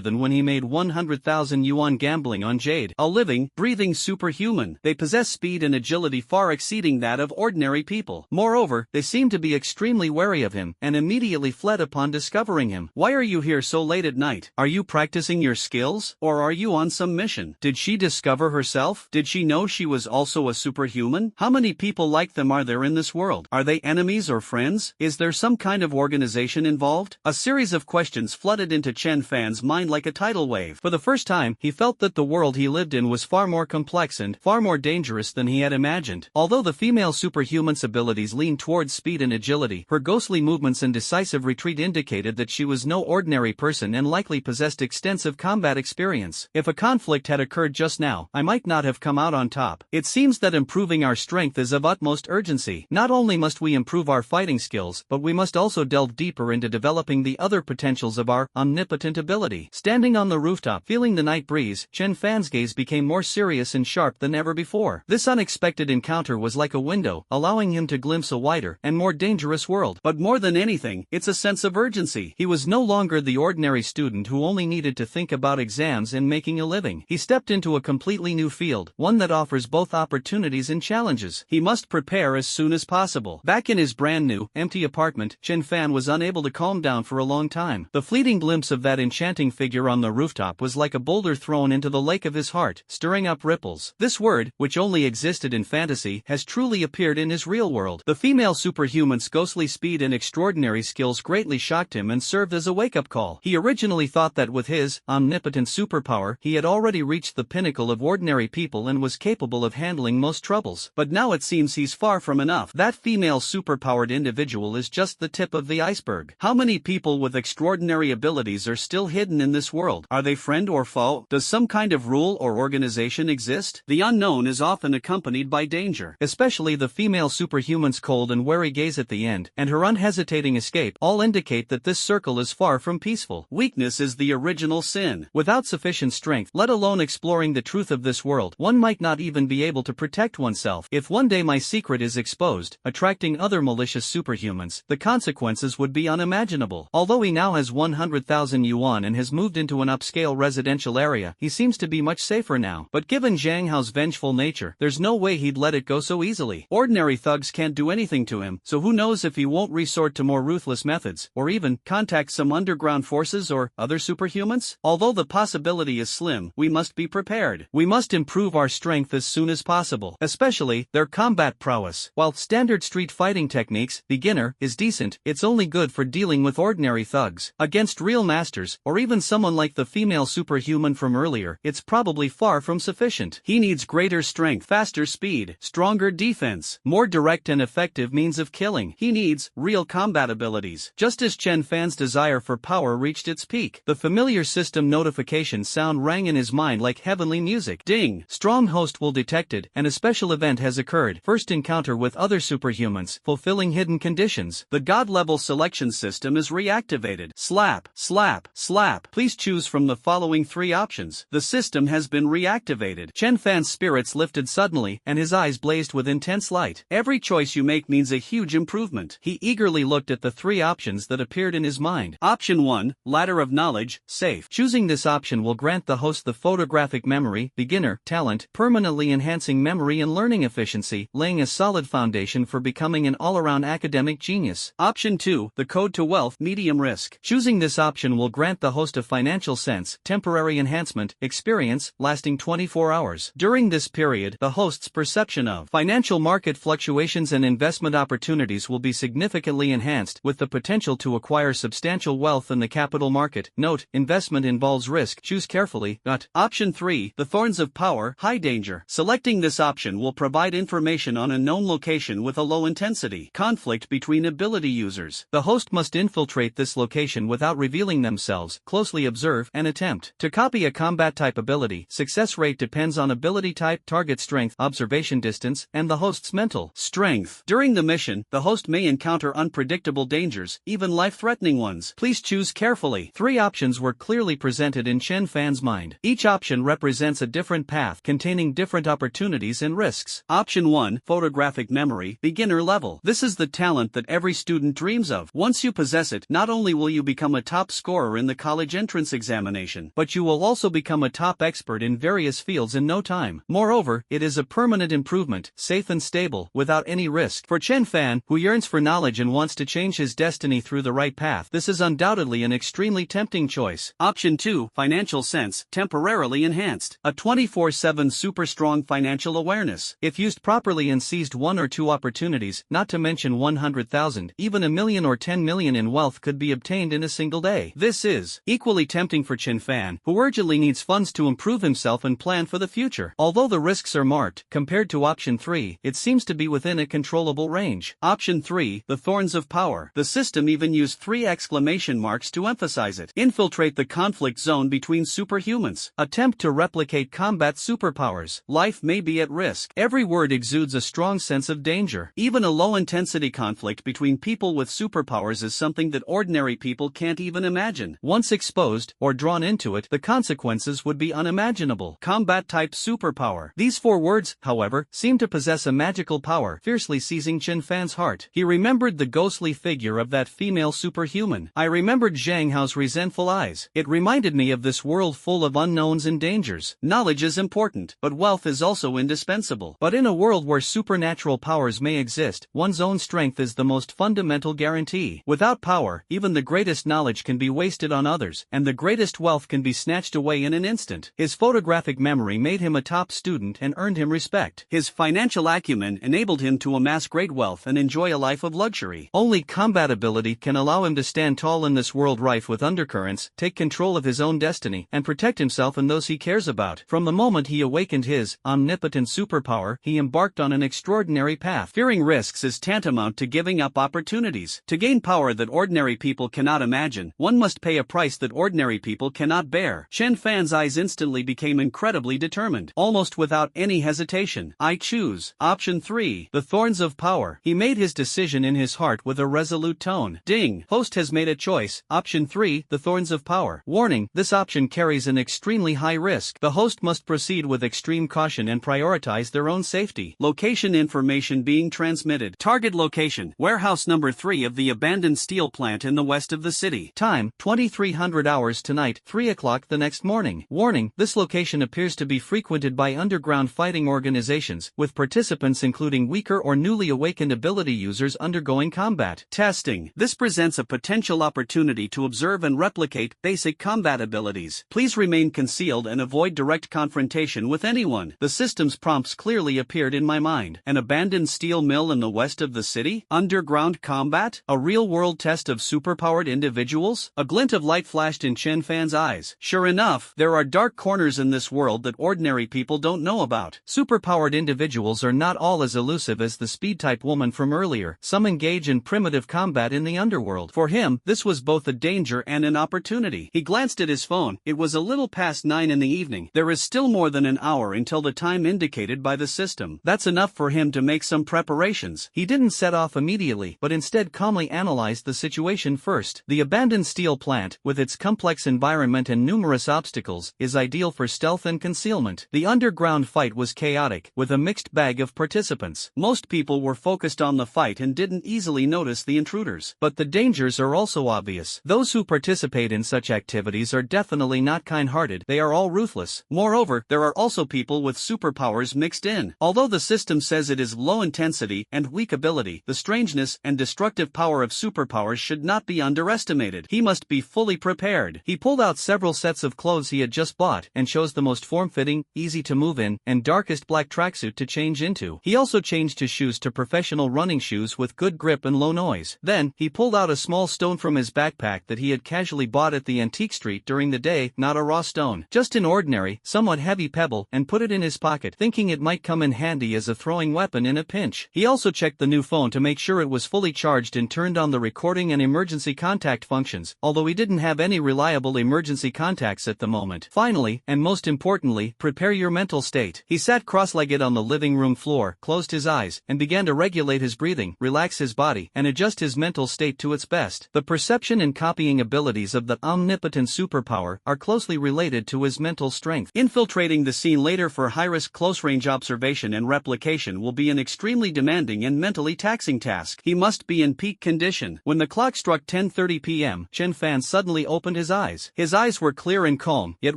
than when he made 100,000 yuan gambling on Jade. A living, breathing superhuman. They possess speed and agility far exceeding that of ordinary people. Moreover, they seemed to be extremely wary of him, and immediately fled upon discovering him. Why are you here so late at night? Are you practicing your skills? Or are you on some mission? Did she discover herself? Did she know she was also a superhuman? How many people like them are there in this world? Are they enemies or friends? Is there some kind of organization involved? A series of questions flooded into Chenfan's mind like a tidal wave. For the first time, he felt that the world he lived in was far more complex and far more dangerous than he had imagined. Although the female superhuman's abilities leaned towards speed and agility, her ghostly movements and decisive retreat indicated that she was no ordinary person and likely possessed extensive combat experience. If a conflict had occurred just now, I might not have come out on top. It seems that improving our strength is of utmost urgency. Not only must we improve our fighting skills, but we must also delve deeper into developing the other potentials of our omnipotent ability. Standing on the rooftop, feeling the night breeze, Chenfan's gaze became more serious and sharp than ever before. This unexpected encounter was like a window, allowing him to glimpse a wider and more dangerous world. But more than anything, it's a sense of urgency. He was no longer the ordinary student who only needed to think about exams and making a living. He stepped into a completely new field, one that offers both opportunities and challenges. He must prepare as soon as possible. Back in his brand new, empty apartment, Chenfan was unable to calm down for a long time. The fleeting glimpse of that enchanting figure on the rooftop was like a boulder thrown into the lake of his heart, stirring up ripples. This word, which only existed in fantasy, has truly appeared in his real world. The female superhuman's ghostly speed and extraordinary skills greatly shocked him and served as a wake-up call. He originally thought that with his omnipotent superpower, he had already reached the pinnacle of ordinary people and was capable of handling most troubles. But now it seems he's far from enough. That female superpowered individual is just the tip of the iceberg. How many people with extraordinary abilities are still hidden in this world? Are they friend or foe? Does some kind of rule or organization exist? The unknown is often accompanied by danger. Especially the female superhuman's cold and wary gaze at the end, and her unhesitating escape, all indicate that this circle is far from peaceful. Weakness is the original sin. Without sufficient strength, let alone exploring the truth of this world, one might not even be able to protect oneself. If one day my secret is exposed, attracting other malicious superhumans, the consequences would be unimaginable. Although he now has 100,000 yuan and has moved into an upscale residential area, he seems to be much safer now. But given Zhang Hao's vengeful nature, there's no way he'd let it go so easily. Ordinary thugs can't do anything to him, so who knows if he won't resort to more ruthless methods, or even contact some underground forces or other superhumans? Although the possibility is slim, we must be prepared. We must improve our strength as soon as possible, especially their combat prowess. While standard street fighting techniques, beginner, is decent, it's only good for dealing with ordinary thugs. Against real masters, or even someone like the female superhuman from earlier, it's probably far from sufficient. He needs greater strength, faster speed, stronger defense, more direct and effective means of killing. He needs real combat abilities. Just as Chenfan's desire for power reached its peak, the familiar system notification sound rang in his mind like heavenly music. Ding! Strong host will detected, and a special event has occurred. First encounter with other superhumans, fulfilling hidden conditions. The god-level selection system is reactivated. Slap, slap, slap. Please choose from the following 3 options. The system has been reactivated. Chenfan's spirits lifted suddenly, and his eyes blazed with intense light. Every choice you make means a huge improvement. He eagerly looked at the three options that appeared in his mind. Option 1, Ladder of Knowledge, safe. Choosing this option will grant the host the photographic memory, beginner, talent, permanently enhancing memory and learning efficiency, laying a solid foundation for becoming an all-around academic genius. Option 2, the Code to Wealth, medium risk. Choosing this option will grant the host a financial sense, temporary enhancement, experience, lasting 24 hours. During this period, the host's perception of financial market fluctuations and investment opportunities will be significantly enhanced, with the potential to acquire substantial wealth in the capital market. Note, investment involves risk. Choose carefully. Option 3, the Thorns of Power, high danger. Selecting this option will provide information on a known location with a low intensity conflict between ability users. The host must infiltrate this location without revealing themselves, closely observe, and attempt to copy a combat type ability. Success rate depends on ability type, target strength, observation distance, and the host's mental strength. During the mission, the host may encounter unpredictable dangers, even life-threatening ones. Please choose carefully. Three options were clearly presented in Chenfan's mind. Each option represents a different path, containing different opportunities and risks. Option 1, photographic memory, beginner level. This is the talent that every student dreams of. Once you possess it, not only will you become a top scorer in the college entrance examination, but you will also become a top expert in various fields in no time. Moreover, it is a permanent improvement, safe and stable, without any risk. For Chenfan, who yearns for knowledge and wants to change his destiny through the right path, this is undoubtedly an extremely tempting choice. Option 2, financial sense, temporarily enhanced. A 24/7 super strong financial awareness. If used properly and seized one or two opportunities, not to mention 100,000, even a million or 10 million in wealth could be obtained in a single day. This is equally tempting for Chenfan, who urgently needs funds to improve himself and plan for the future. Although the risks are marked, compared to option 3, it seems to be within a controllable range. Option 3, the Thorns of Power. The system even used 3 exclamation marks to emphasize it. Infiltrate the conflict zone between superhumans. Attempt to replicate combat superpowers. Life may be at risk. Every word exudes a strong sense of danger. Even a low-intensity conflict between people with superpowers is something that ordinary people can't even imagine. Once exposed, or drawn into it, the consequences would be unimaginable. Combat-type superpower. These 4 words, however, seem to possess a magical power, fiercely seizing Chenfan's heart. He remembered the ghostly figure of that female superhuman. I remembered Zhang Hao's resentful eyes. It reminded me of this world full of unknowns and dangers. Knowledge is important, but wealth is also indispensable. But in a world where supernatural powers may exist, one's own strength is the most fundamental guarantee. Without power, even the greatest knowledge can be wasted on others, and the greatest wealth can be snatched away in an instant. His photographic memory made him a top student and earned him respect. His financial acumen enabled him to amass great wealth and enjoy a life of luxury. Only combat ability can allow him to stand tall in this world rife with undercurrents, take control of his own destiny, and protect himself and those he cares about. From the moment he awakened his omnipotent superpower, he embarked on an extraordinary path. Fearing risks is tantamount to giving up opportunities. To gain power that ordinary people cannot imagine, one must pay a price that ordinary people cannot bear. Chenfan's eyes instantly became incredibly determined. Almost without any hesitation, I choose option 3, the Thorns of Power. He made his decision in his heart with a resolute tone. Ding! Host has made a choice. Option 3, the Thorns of Power. Warning, this option carries an extremely high risk. The host must proceed with extreme caution and prioritize their own safety. Location information being transmitted. Target location, warehouse number 3 of the abandoned steel plant in the west of the city. Time, 2300 hours tonight, 3 o'clock the next morning. Warning, this location appears to be frequented by underground fighting organizations, with participants including weaker or newly awakened ability users undergoing combat testing. This presents a potential opportunity to observe and replicate basic combat abilities. Please remain concealed and avoid direct confrontation with anyone. The system's prompts clearly appeared in my mind. An abandoned steel mill in the west of the city? Underground combat? A real-world test of superpowered individuals? A glint of light flashed in Chenfan's eyes. Sure enough, there are dark corners in this world that ordinary people don't know about. Superpowered individuals are not all as elusive as the speed-type woman from earlier. Some engage in primitive combat in the underworld. For him, this was both a danger and an opportunity. He glanced at his phone. It was a little past 9 in the evening. There is still more than an hour until the time indicated by the system. That's enough for him to make some preparations. He didn't set off immediately, but instead calmly analyzed the situation first. The abandoned steel plant, with its complex environment and numerous obstacles, tunnels, is ideal for stealth and concealment. The underground fight was chaotic, with a mixed bag of participants. Most people were focused on the fight and didn't easily notice the intruders. But the dangers are also obvious. Those who participate in such activities are definitely not kind-hearted, they are all ruthless. Moreover, there are also people with superpowers mixed in. Although the system says it is low intensity and weak ability, the strangeness and destructive power of superpowers should not be underestimated. He must be fully prepared. He pulled out several sets of clothes he had just bought and chose the most form-fitting, easy to move in, and darkest black tracksuit to change into. He also changed his shoes to professional running shoes with good grip and low noise. Then, he pulled out a small stone from his backpack that he had casually bought at the antique street during the day, not a raw stone, just an ordinary, somewhat heavy pebble, and put it in his pocket, thinking it might come in handy as a throwing weapon in a pinch. He also checked the new phone to make sure it was fully charged and turned on the recording and emergency contact functions, although he didn't have any reliable emergency contacts at the moment. Finally, and most importantly, prepare your mental state. He sat cross-legged on the living room floor, closed his eyes, and began to regulate his breathing, relax his body, and adjust his mental state to its best. The perception and copying abilities of the omnipotent superpower are closely related to his mental strength. Infiltrating the scene later for high-risk close-range observation and replication will be an extremely demanding and mentally taxing task. He must be in peak condition. When the clock struck 10:30 p.m., Chenfan suddenly opened his eyes. His eyes were clear and calm, yet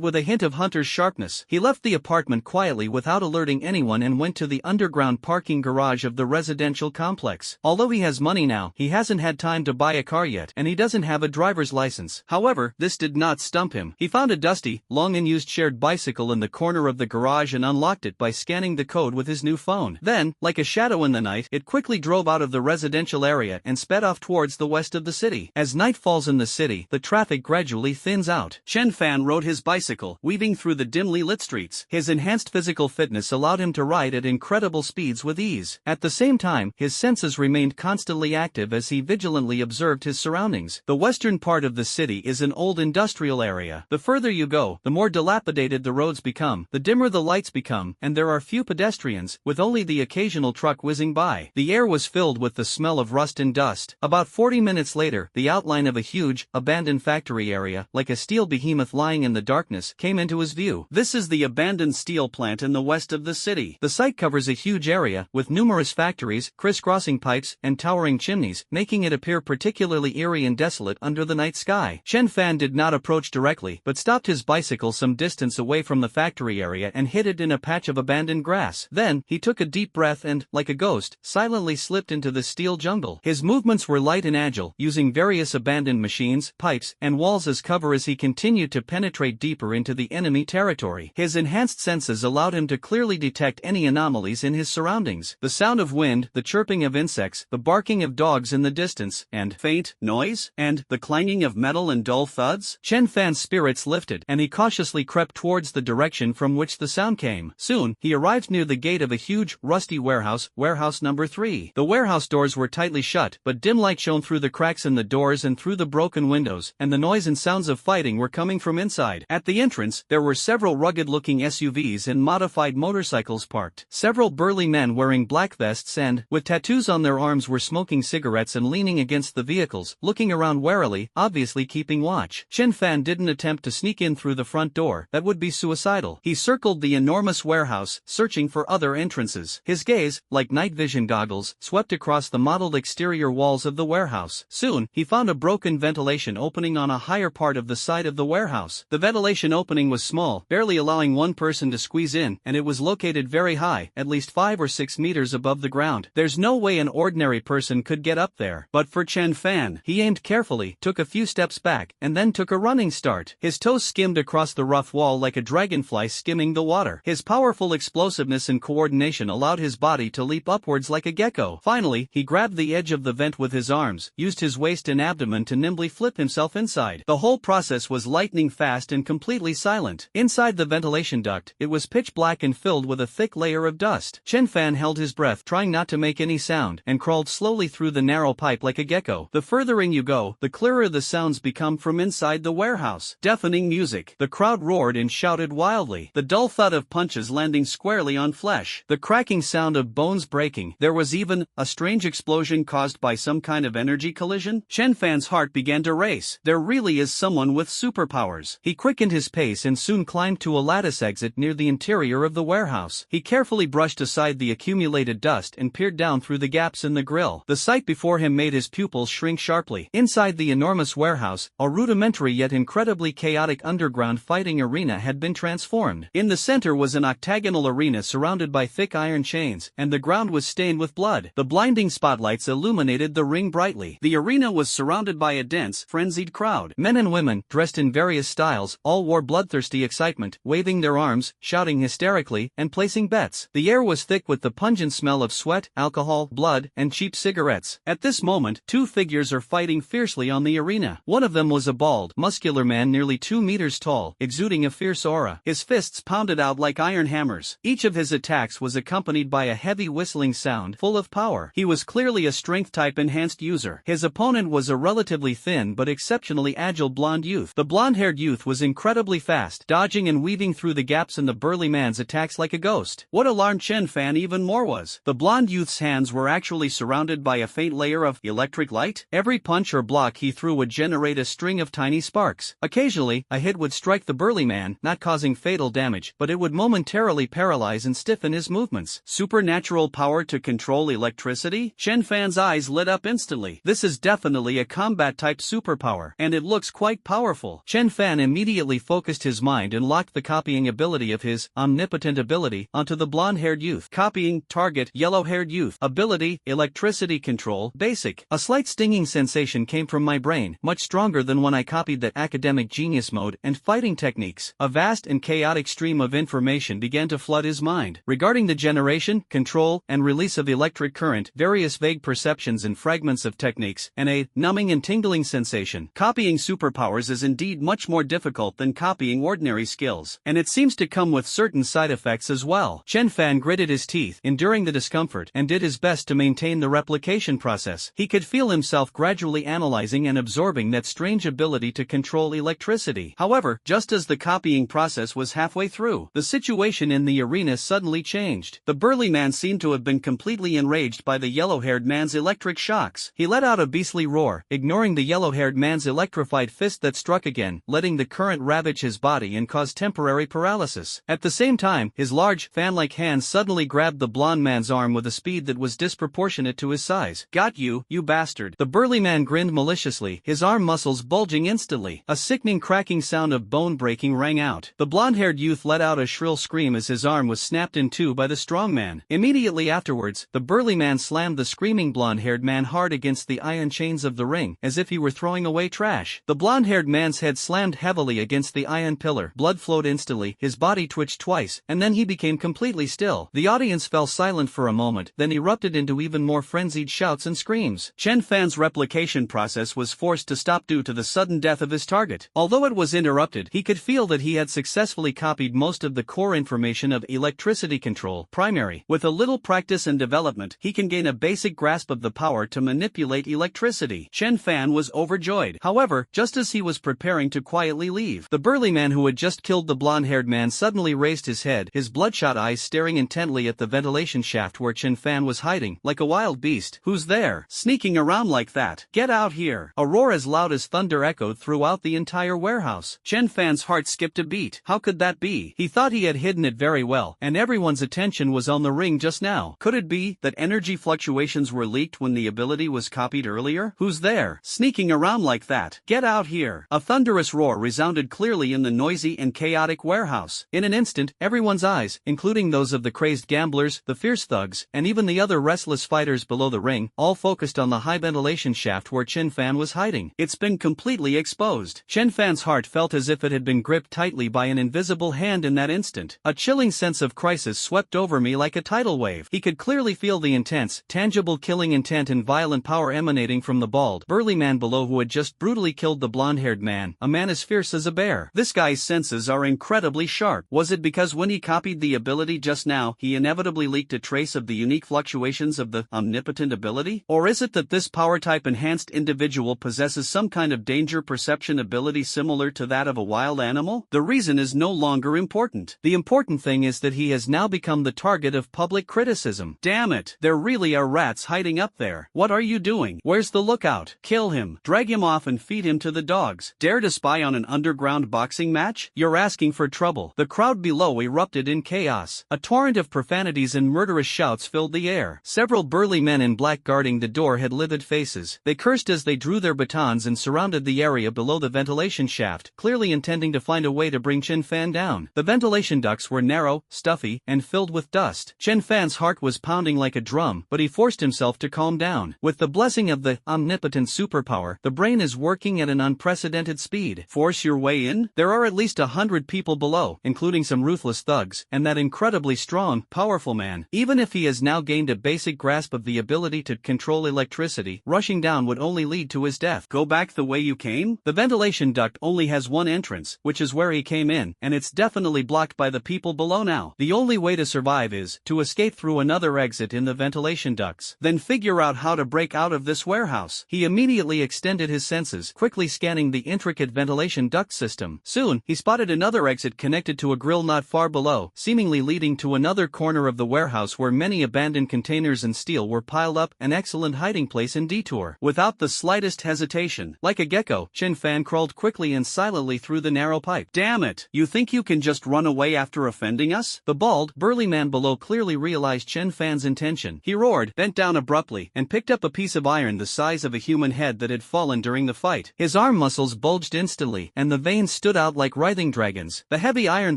with a hint of hunter's sharpness. He left the apartment quietly without alerting anyone and went to the underground parking garage of the residential complex. Although he has money now, he hasn't had time to buy a car yet, and he doesn't have a driver's license. However, this did not stump him. He found a dusty, long unused shared bicycle in the corner of the garage and unlocked it by scanning the code with his new phone. Then, like a shadow in the night, it quickly drove out of the residential area and sped off towards the west of the city. As night falls in the city, the traffic gradually thins out. Chenfan rode his bicycle, weaving through the dimly lit streets. His enhanced physical fitness allowed him to ride at incredible speeds with ease. At the same time, his senses remained constantly active as he vigilantly observed his surroundings. The western part of the city is an old industrial area. The further you go, the more dilapidated the roads become, the dimmer the lights become, and there are few pedestrians, with only the occasional truck whizzing by. The air was filled with the smell of rust and dust. About 40 minutes later, the outline of a huge, abandoned factory area, like a steel behemoth lying in the darkness, came into his view. This is the abandoned steel plant in the west of the city. The site covers a huge area, with numerous factories, crisscrossing pipes, and towering chimneys, making it appear particularly eerie and desolate under the night sky. Chenfan did not approach directly, but stopped his bicycle some distance away from the factory area and hid it in a patch of abandoned grass. Then, he took a deep breath and, like a ghost, silently slipped into the steel jungle. His movements were light and agile, using various abandoned machines, pipes, and walls as cover as he continued to penetrate deeper into the enemy territory. His enhanced senses allowed him to clearly detect any anomalies in his surroundings. The sound of wind, the chirping of insects, the barking of dogs in the distance, and faint noise, and the clanging of metal and dull thuds. Chenfan's spirits lifted, and he cautiously crept towards the direction from which the sound came. Soon, he arrived near the gate of a huge, rusty warehouse, warehouse number 3. The warehouse doors were tightly shut, but dim light shone through the cracks in the doors and through the broken windows, and the noise and sounds of fighting were coming from inside. At the entrance, there were several rugged-looking SUVs and modified motorcycles parked. Several burly men wearing black vests and, with tattoos on their arms, were smoking cigarettes and leaning against the vehicles, looking around warily, obviously keeping watch. Chenfan didn't attempt to sneak in through the front door, that would be suicidal. He circled the enormous warehouse, searching for other entrances. His gaze, like night vision goggles, swept across the mottled exterior walls of the warehouse. Soon, he found a broken ventilation opening on a higher part of the side of the warehouse. The ventilation opening was small, barely allowing one person to squeeze in, and it was located very high, at least 5 or 6 meters above the ground. There's no way an ordinary person could get up there. But for Chenfan, he aimed carefully, took a few steps back, and then took a running start. His toes skimmed across the rough wall like a dragonfly skimming the water. His powerful explosiveness and coordination allowed his body to leap upwards like a gecko. Finally, he grabbed the edge of the vent with his arms, used his waist and abdomen to nimbly flip himself inside. The whole process was lightning fast and completely silent. Inside the ventilation duct, it was pitch black and filled with a thick layer of dust. Chenfan held his breath, trying not to make any sound, and crawled slowly through the narrow pipe like a gecko. The further in you go, the clearer the sounds become from inside the warehouse. Deafening music. The crowd roared and shouted wildly. The dull thud of punches landing squarely on flesh. The cracking sound of bones breaking. There was even a strange explosion caused by some kind of energy collision. Chenfan's heart began to race. There really is someone with superpowers. He quickened his his pace and soon climbed to a lattice exit near the interior of the warehouse. He carefully brushed aside the accumulated dust and peered down through the gaps in the grill. The sight before him made his pupils shrink sharply. Inside the enormous warehouse, a rudimentary yet incredibly chaotic underground fighting arena had been transformed. In the center was an octagonal arena surrounded by thick iron chains, and the ground was stained with blood. The blinding spotlights illuminated the ring brightly. The arena was surrounded by a dense, frenzied crowd. Men and women, dressed in various styles, all wore bloodthirsty excitement, waving their arms, shouting hysterically, and placing bets. The air was thick with the pungent smell of sweat, alcohol, blood, and cheap cigarettes. At this moment, two figures are fighting fiercely on the arena. One of them was a bald, muscular man nearly 2 meters tall, exuding a fierce aura. His fists pounded out like iron hammers. Each of his attacks was accompanied by a heavy whistling sound full of power. He was clearly a strength-type enhanced user. His opponent was a relatively thin but exceptionally agile blonde youth. The blonde-haired youth was incredibly fast, dodging and weaving through the gaps in the burly man's attacks like a ghost. What alarmed Chenfan even more was, the blonde youth's hands were actually surrounded by a faint layer of electric light. Every punch or block he threw would generate a string of tiny sparks. Occasionally, a hit would strike the burly man, not causing fatal damage, but it would momentarily paralyze and stiffen his movements. Supernatural power to control electricity? Chenfan's eyes lit up instantly. This is definitely a combat-type superpower, and it looks quite powerful. Chenfan immediately focused his mind and locked the copying ability of his omnipotent ability onto the blonde-haired youth. Copying, target, yellow-haired youth. Ability, electricity control, basic. A slight stinging sensation came from my brain, much stronger than when I copied the academic genius mode and fighting techniques. A vast and chaotic stream of information began to flood his mind, regarding the generation, control, and release of electric current, various vague perceptions and fragments of techniques, and a numbing and tingling sensation. Copying superpowers is indeed much more difficult than copying ordinary skills, and it seems to come with certain side effects as well. Chenfan gritted his teeth, enduring the discomfort, and did his best to maintain the replication process. He could feel himself gradually analyzing and absorbing that strange ability to control electricity. However, just as the copying process was halfway through, the situation in the arena suddenly changed. The burly man seemed to have been completely enraged by the yellow-haired man's electric shocks. He let out a beastly roar, ignoring the yellow-haired man's electrified fist that struck again, letting the current ravage his body and cause temporary paralysis. At the same time, his large, fan-like hands suddenly grabbed the blonde man's arm with a speed that was disproportionate to his size. "Got you, you bastard." The burly man grinned maliciously, his arm muscles bulging instantly. A sickening cracking sound of bone breaking rang out. The blonde-haired youth let out a shrill scream as his arm was snapped in two by the strong man. Immediately afterwards, the burly man slammed the screaming blonde-haired man hard against the iron chains of the ring, as if he were throwing away trash. The blonde-haired man's head slammed heavily against the iron pillar. Blood flowed instantly, his body twitched twice, and then he became completely still. The audience fell silent for a moment, then erupted into even more frenzied shouts and screams. Chenfan's replication process was forced to stop due to the sudden death of his target. Although it was interrupted, he could feel that he had successfully copied most of the core information of electricity control, primary. With a little practice and development, he can gain a basic grasp of the power to manipulate electricity. Chenfan was overjoyed. However, just as he was preparing to quietly leave, the burly man who had just killed the blonde-haired man suddenly raised his head, his bloodshot eyes staring intently at the ventilation shaft where Chenfan was hiding, like a wild beast. "Who's there? Sneaking around like that? Get out here!" A roar as loud as thunder echoed throughout the entire warehouse. Chenfan's heart skipped a beat. How could that be? He thought he had hidden it very well, and everyone's attention was on the ring just now. Could it be that energy fluctuations were leaked when the ability was copied earlier? "Who's there? Sneaking around like that? Get out here!" A thunderous roar resounded clearly in the noisy and chaotic warehouse. In an instant, everyone's eyes, including those of the crazed gamblers, the fierce thugs, and even the other restless fighters below the ring, all focused on the high ventilation shaft where Chenfan was hiding. It's been completely exposed. Chenfan's heart felt as if it had been gripped tightly by an invisible hand in that instant. A chilling sense of crisis swept over me like a tidal wave. He could clearly feel the intense, tangible killing intent and violent power emanating from the bald, burly man below who had just brutally killed the blonde-haired man, a man as fierce as a bear. This guy's senses are incredibly sharp. Was it because when he copied the ability just now, he inevitably leaked a trace of the unique fluctuations of the omnipotent ability? Or is it that this power-type enhanced individual possesses some kind of danger perception ability similar to that of a wild animal? The reason is no longer important. The important thing is that he has now become the target of public criticism. Damn it, there really are rats hiding up there. What are you doing? Where's the lookout? Kill him. Drag him off and feed him to the dogs. Dare to spy on an underground boxing match? You're asking for trouble." The crowd below erupted in chaos. A torrent of profanities and murderous shouts filled the air. Several burly men in black guarding the door had livid faces. They cursed as they drew their batons and surrounded the area below the ventilation shaft, clearly intending to find a way to bring Chenfan down. The ventilation ducts were narrow, stuffy, and filled with dust. Chenfan's heart was pounding like a drum, but he forced himself to calm down. With the blessing of the omnipotent superpower, the brain is working at an unprecedented speed. Force your way in? There are at least 100 people below, including some ruthless thugs, and that incredibly strong, powerful man. Even if he has now gained a basic grasp of the ability to control electricity, rushing down would only lead to his death. Go back the way you came? The ventilation duct only has one entrance, which is where he came in, and it's definitely blocked by the people below now. The only way to survive is to escape through another exit in the ventilation ducts. Then figure out how to break out of this warehouse. He immediately extended his senses, quickly scanning the intricate ventilation duct system. Soon, he spotted another exit connected to a grill not far below, seemingly leading to another corner of the warehouse where many abandoned containers and steel were piled up, an excellent hiding place and detour. Without the slightest hesitation, like a gecko, Chenfan crawled quickly and silently through the narrow pipe. "Damn it! You think you can just run away after offending us?" The bald, burly man below clearly realized Chenfan's intention. He roared, bent down abruptly, and picked up a piece of iron the size of a human head that had fallen during the fight. His arm muscles bulged instantly, and the veins stood out like writhing dragons. The heavy iron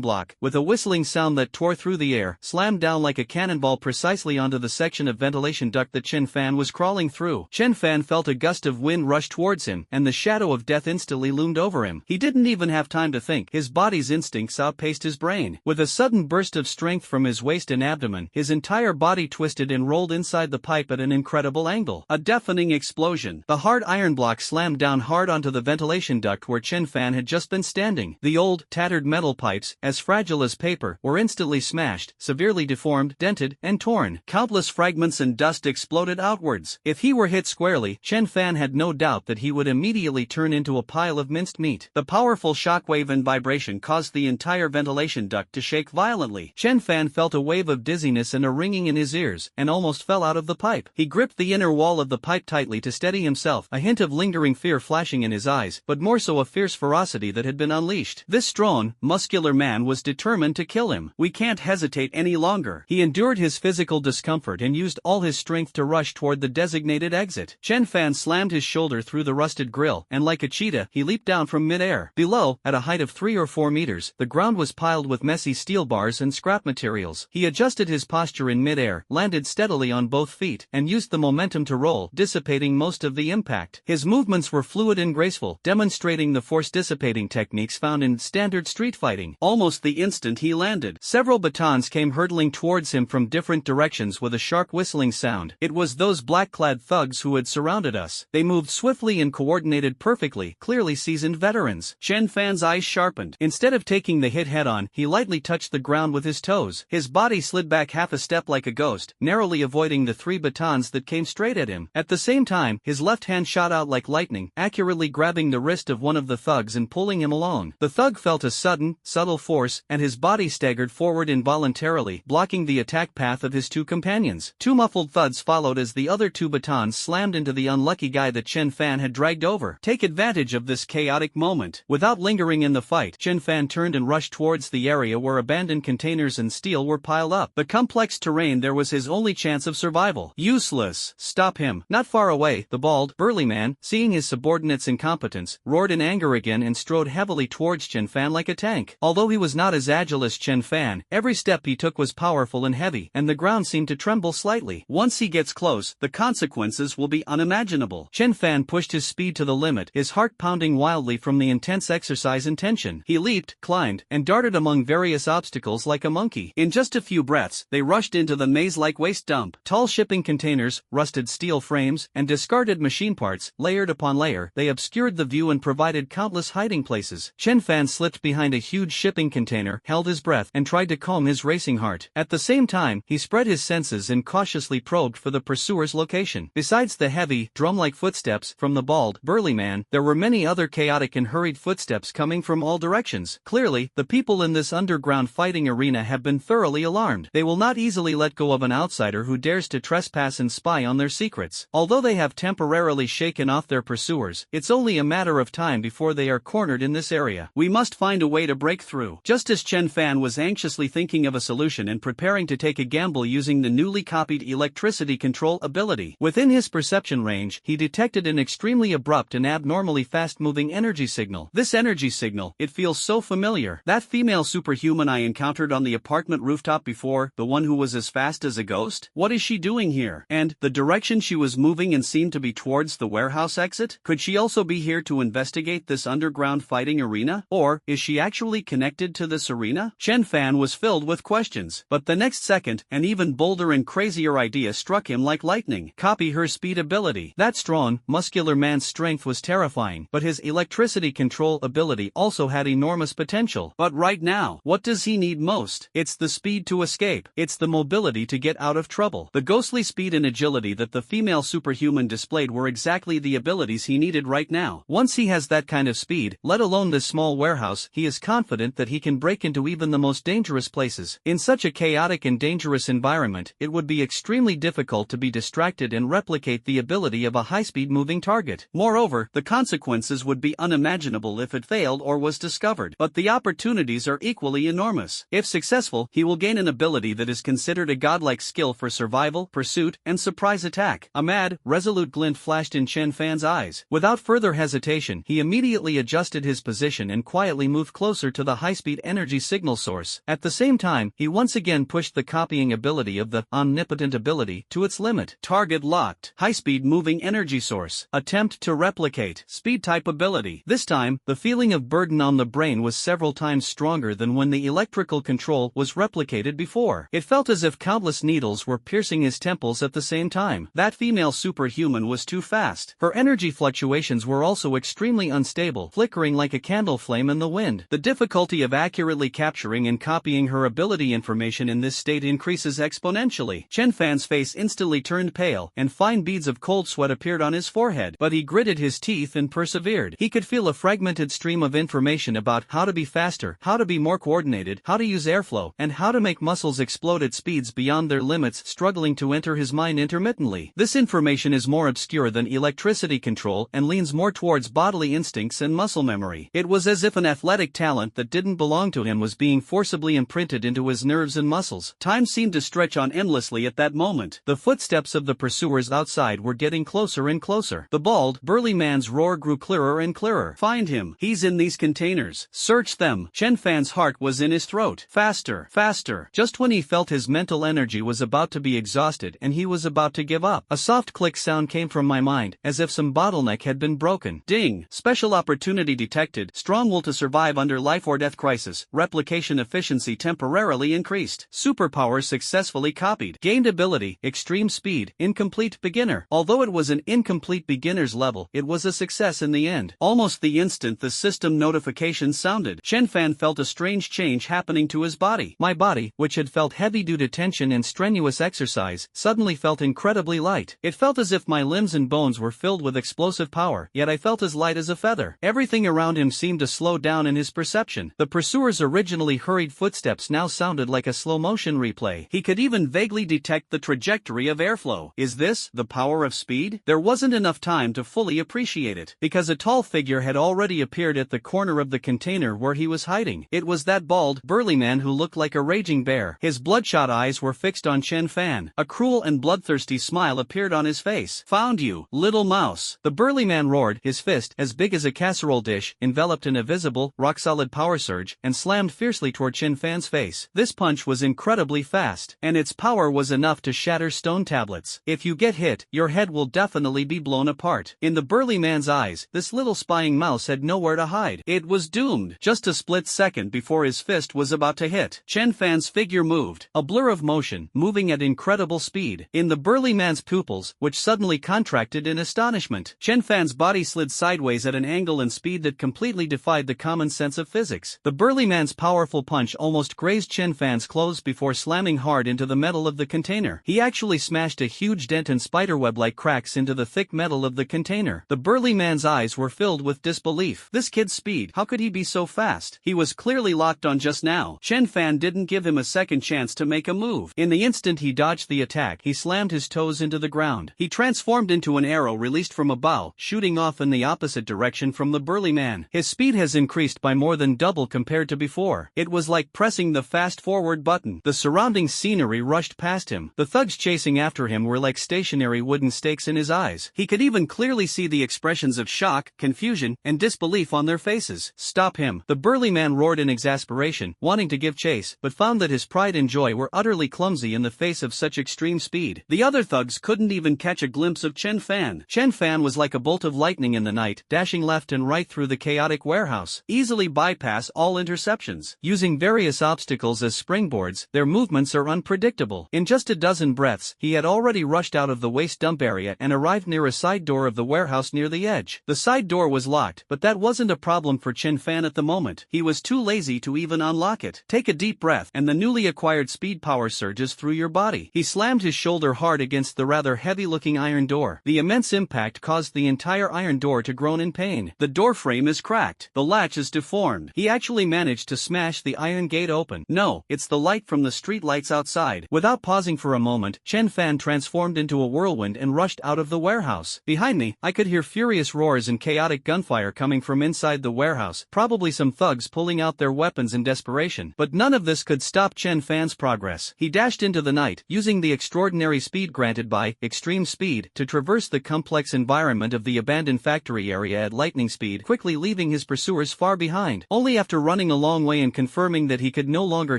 block, with a whistling sound that tore through the air, slammed down like a cannonball precisely onto the section of ventilation duct that Chenfan was crawling through. Chenfan felt a gust of wind rush towards him, and the shadow of death instantly loomed over him. He didn't even have time to think. His body's instincts outpaced his brain. With a sudden burst of strength from his waist and abdomen, his entire body twisted and rolled inside the pipe at an incredible angle. A deafening explosion. The hard iron block slammed down hard onto the ventilation duct where Chenfan had just been standing. The old, tattered metal pipes, as fragile as paper, were instantly smashed, severely deformed, dented, and torn. Countless fragments and dust exploded outwards. If he were hit squarely, Chenfan had no doubt that he would immediately turn into a pile of minced meat. The powerful shockwave and vibration caused the entire ventilation duct to shake violently. Chenfan felt a wave of dizziness and a ringing in his ears, and almost fell out of the pipe. He gripped the inner wall of the pipe tightly to steady himself, a hint of lingering fear flashing in his eyes, but more so a fierce ferocity that had been unleashed. This strong, muscular man was determined to kill him. "We can't hesitate any longer." He endured his physical discomfort and used all his strength to rush toward the designated exit. Chenfan slammed his shoulder through the rusted grill, and like a cheetah, he leaped down from mid-air. Below, at a height of 3 or 4 meters, the ground was piled with messy steel bars and scrap materials. He adjusted his posture in mid-air, landed steadily on both feet, and used the momentum to roll, dissipating most of the impact. His movements were fluid and graceful, demonstrating the force-dissipating techniques found in standard street fighting. Almost the instant he landed, several batons came hurtling towards him from different directions with a sharp whistling sound. It was those black-clad thugs who had surrounded us. They moved swiftly and coordinated perfectly, clearly seasoned veterans. Chenfan's eyes sharpened. Instead of taking the hit head-on, he lightly touched the ground with his toes. His body slid back half a step like a ghost, narrowly avoiding the 3 batons that came straight at him. At the same time, his left hand shot out like lightning, accurately grabbing the wrist of one of the thugs and pulling him along. The thug felt a sudden, subtle force, and his body staggered forward involuntarily, blocking the attack path of his 2 companions. 2 muffled thuds followed as the other 2 batons slammed into the unlucky guy that Chenfan had dragged over. Take advantage of this chaotic moment. Without lingering in the fight, Chenfan turned and rushed towards the area where abandoned containers and steel were piled up. The complex terrain there was his only chance of survival. Useless. Stop him. Not far away, the bald, burly man, seeing his subordinate's incompetence, roared in anger again and strode heavily towards Chenfan like a tank. Although he was not as agile as Chenfan, every step he took was powerful and heavy, and the ground seemed to tremble slightly. Once he gets close, the consequences will be unimaginable. Chenfan pushed his speed to the limit, his heart pounding wildly from the intense exercise and tension. He leaped, climbed, and darted among various obstacles like a monkey. In just a few breaths, they rushed into the maze-like waste dump. Tall shipping containers, rusted steel frames, and discarded machine parts, layered upon layer, they obscured the view and provided countless hiding places. Chenfan slipped behind a huge shipping container, held his breath, and tried to calm his racing heart. At the same time, he spread his senses and cautiously probed for the pursuer's location. Besides the heavy, drum-like footsteps from the bald, burly man, there were many other chaotic and hurried footsteps coming from all directions. Clearly, the people in this underground fighting arena have been thoroughly alarmed. They will not easily let go of an outsider who dares to trespass and spy on their secrets. Although they have temporarily shaken off their pursuers, it's only a matter of time before they are cornered in this this area. We must find a way to break through. Just as Chenfan was anxiously thinking of a solution and preparing to take a gamble using the newly copied electricity control ability, within his perception range, he detected an extremely abrupt and abnormally fast-moving energy signal. This energy signal, it feels so familiar. That female superhuman I encountered on the apartment rooftop before, the one who was as fast as a ghost? What is she doing here? And the direction she was moving in seemed to be towards the warehouse exit? Could she also be here to investigate this underground fighting arena? Or is she actually connected to this arena? Chenfan was filled with questions, but the next second, an even bolder and crazier idea struck him like lightning. Copy her speed ability. That strong, muscular man's strength was terrifying, but his electricity control ability also had enormous potential. But right now, what does he need most? It's the speed to escape. It's the mobility to get out of trouble. The ghostly speed and agility that the female superhuman displayed were exactly the abilities he needed right now. Once he has that kind of speed, let alone this small warehouse, he is confident that he can break into even the most dangerous places. In such a chaotic and dangerous environment, it would be extremely difficult to be distracted and replicate the ability of a high-speed moving target. Moreover, the consequences would be unimaginable if it failed or was discovered. But the opportunities are equally enormous. If successful, he will gain an ability that is considered a godlike skill for survival, pursuit, and surprise attack. A mad, resolute glint flashed in Chenfan's eyes. Without further hesitation, he immediately adjusted his position and quietly moved closer to the high-speed energy signal source. At the same time, he once again pushed the copying ability of the omnipotent ability to its limit. Target locked. High-speed moving energy source. Attempt to replicate. Speed type ability. This time, the feeling of burden on the brain was several times stronger than when the electrical control was replicated before. It felt as if countless needles were piercing his temples at the same time. That female superhuman was too fast. Her energy fluctuations were also extremely unstable, flickering like a candle flame in the wind. The difficulty of accurately capturing and copying her ability information in this state increases exponentially. Chenfan's face instantly turned pale, and fine beads of cold sweat appeared on his forehead, but he gritted his teeth and persevered. He could feel a fragmented stream of information about how to be faster, how to be more coordinated, how to use airflow, and how to make muscles explode at speeds beyond their limits struggling to enter his mind intermittently. This information is more obscure than electricity control and leans more towards bodily instincts and muscle memory. It was as if an athletic talent that didn't belong to him was being forcibly imprinted into his nerves and muscles. Time seemed to stretch on endlessly at that moment. The footsteps of the pursuers outside were getting closer and closer. The bald, burly man's roar grew clearer and clearer. Find him. He's in these containers. Search them. Chenfan's heart was in his throat. Faster, faster. Just when he felt his mental energy was about to be exhausted and he was about to give up, a soft click sound came from my mind, as if some bottleneck had been broken. Ding. Special opportunity detected. Strong will to survive under life or death crisis. Replication efficiency temporarily increased. Superpower successfully copied. Gained ability, extreme speed, incomplete beginner. Although it was an incomplete beginner's level, it was a success in the end. Almost the instant the system notification sounded, Chenfan felt a strange change happening to his body. My body, which had felt heavy due to tension and strenuous exercise, suddenly felt incredibly light. It felt as if my limbs and bones were filled with explosive power, yet I felt as light as a feather. Everything around him seemed to slow down in his perception. The pursuer's originally hurried footsteps now sounded like a slow-motion replay. He could even vaguely detect the trajectory of airflow. Is this the power of speed? There wasn't enough time to fully appreciate it, because a tall figure had already appeared at the corner of the container where he was hiding. It was that bald, burly man who looked like a raging bear. His bloodshot eyes were fixed on Chenfan. A cruel and bloodthirsty smile appeared on his face. Found you, little mouse. The burly man roared, his fist, as big as a casserole dish, enveloped in a visible, rock-solid power surge, and slammed fiercely toward Chenfan's face. This punch was incredibly fast, and its power was enough to shatter stone tablets. If you get hit, your head will definitely be blown apart. In the burly man's eyes, this little spying mouse had nowhere to hide. It was doomed. Just a split second before his fist was about to hit, Chenfan's figure moved, a blur of motion, moving at incredible speed. In the burly man's pupils, which suddenly contracted in astonishment, Chenfan's body slid sideways at an angle and speed that completely defied the common sense of physics. The burly man's powerful punch almost grazed Chenfan's clothes before slamming hard into the metal of the container. He actually smashed a huge dent and spiderweb-like cracks into the thick metal of the container. The burly man's eyes were filled with disbelief. This kid's speed, how could he be so fast? He was clearly locked on just now. Chenfan didn't give him a second chance to make a move. In the instant he dodged the attack, he slammed his toes into the ground. He transformed into an arrow released from a bow, shooting off in the opposite direction from the burly man. His speed has increased by more than double compared to before. It was like pressing the fast-forward button. The surrounding scenery rushed past him. The thugs chasing after him were like stationary wooden stakes in his eyes. He could even clearly see the expressions of shock, confusion, and disbelief on their faces. "Stop him!" the burly man roared in exasperation, wanting to give chase, but found that his pride and joy were utterly clumsy in the face of such extreme speed. The other thugs couldn't even catch a glimpse of Chenfan. Chenfan was like a bolt of lightning in the night, dashing left and right through the chaotic warehouse, easily bypass all interceptions. Using various obstacles as springboards, their movements are unpredictable. In just a dozen breaths, he had already rushed out of the waste dump area and arrived near a side door of the warehouse near the edge. The side door was locked, but that wasn't a problem for Chenfan at the moment. He was too lazy to even unlock it. Take a deep breath, and the newly acquired speed power surges through your body. He slammed his shoulder hard against the rather heavy-looking iron door. The immense impact caused the entire iron door to groan in pain. The door frame is cracked. The latch is deformed. He actually managed to smash the iron gate open. No, it's the light from the street lights outside. Without pausing for a moment, Chenfan transformed into a whirlwind and rushed out of the warehouse. Behind me, I could hear furious roars and chaotic gunfire coming from inside the warehouse, probably some thugs pulling out their weapons in desperation. But none of this could stop Chenfan's progress. He dashed into the night, using the extraordinary speed granted by extreme speed to traverse the complex environment of the abandoned factory area at lightning speed, quickly leaving his pursuers far behind. Only after running a long way and confirming that he could no longer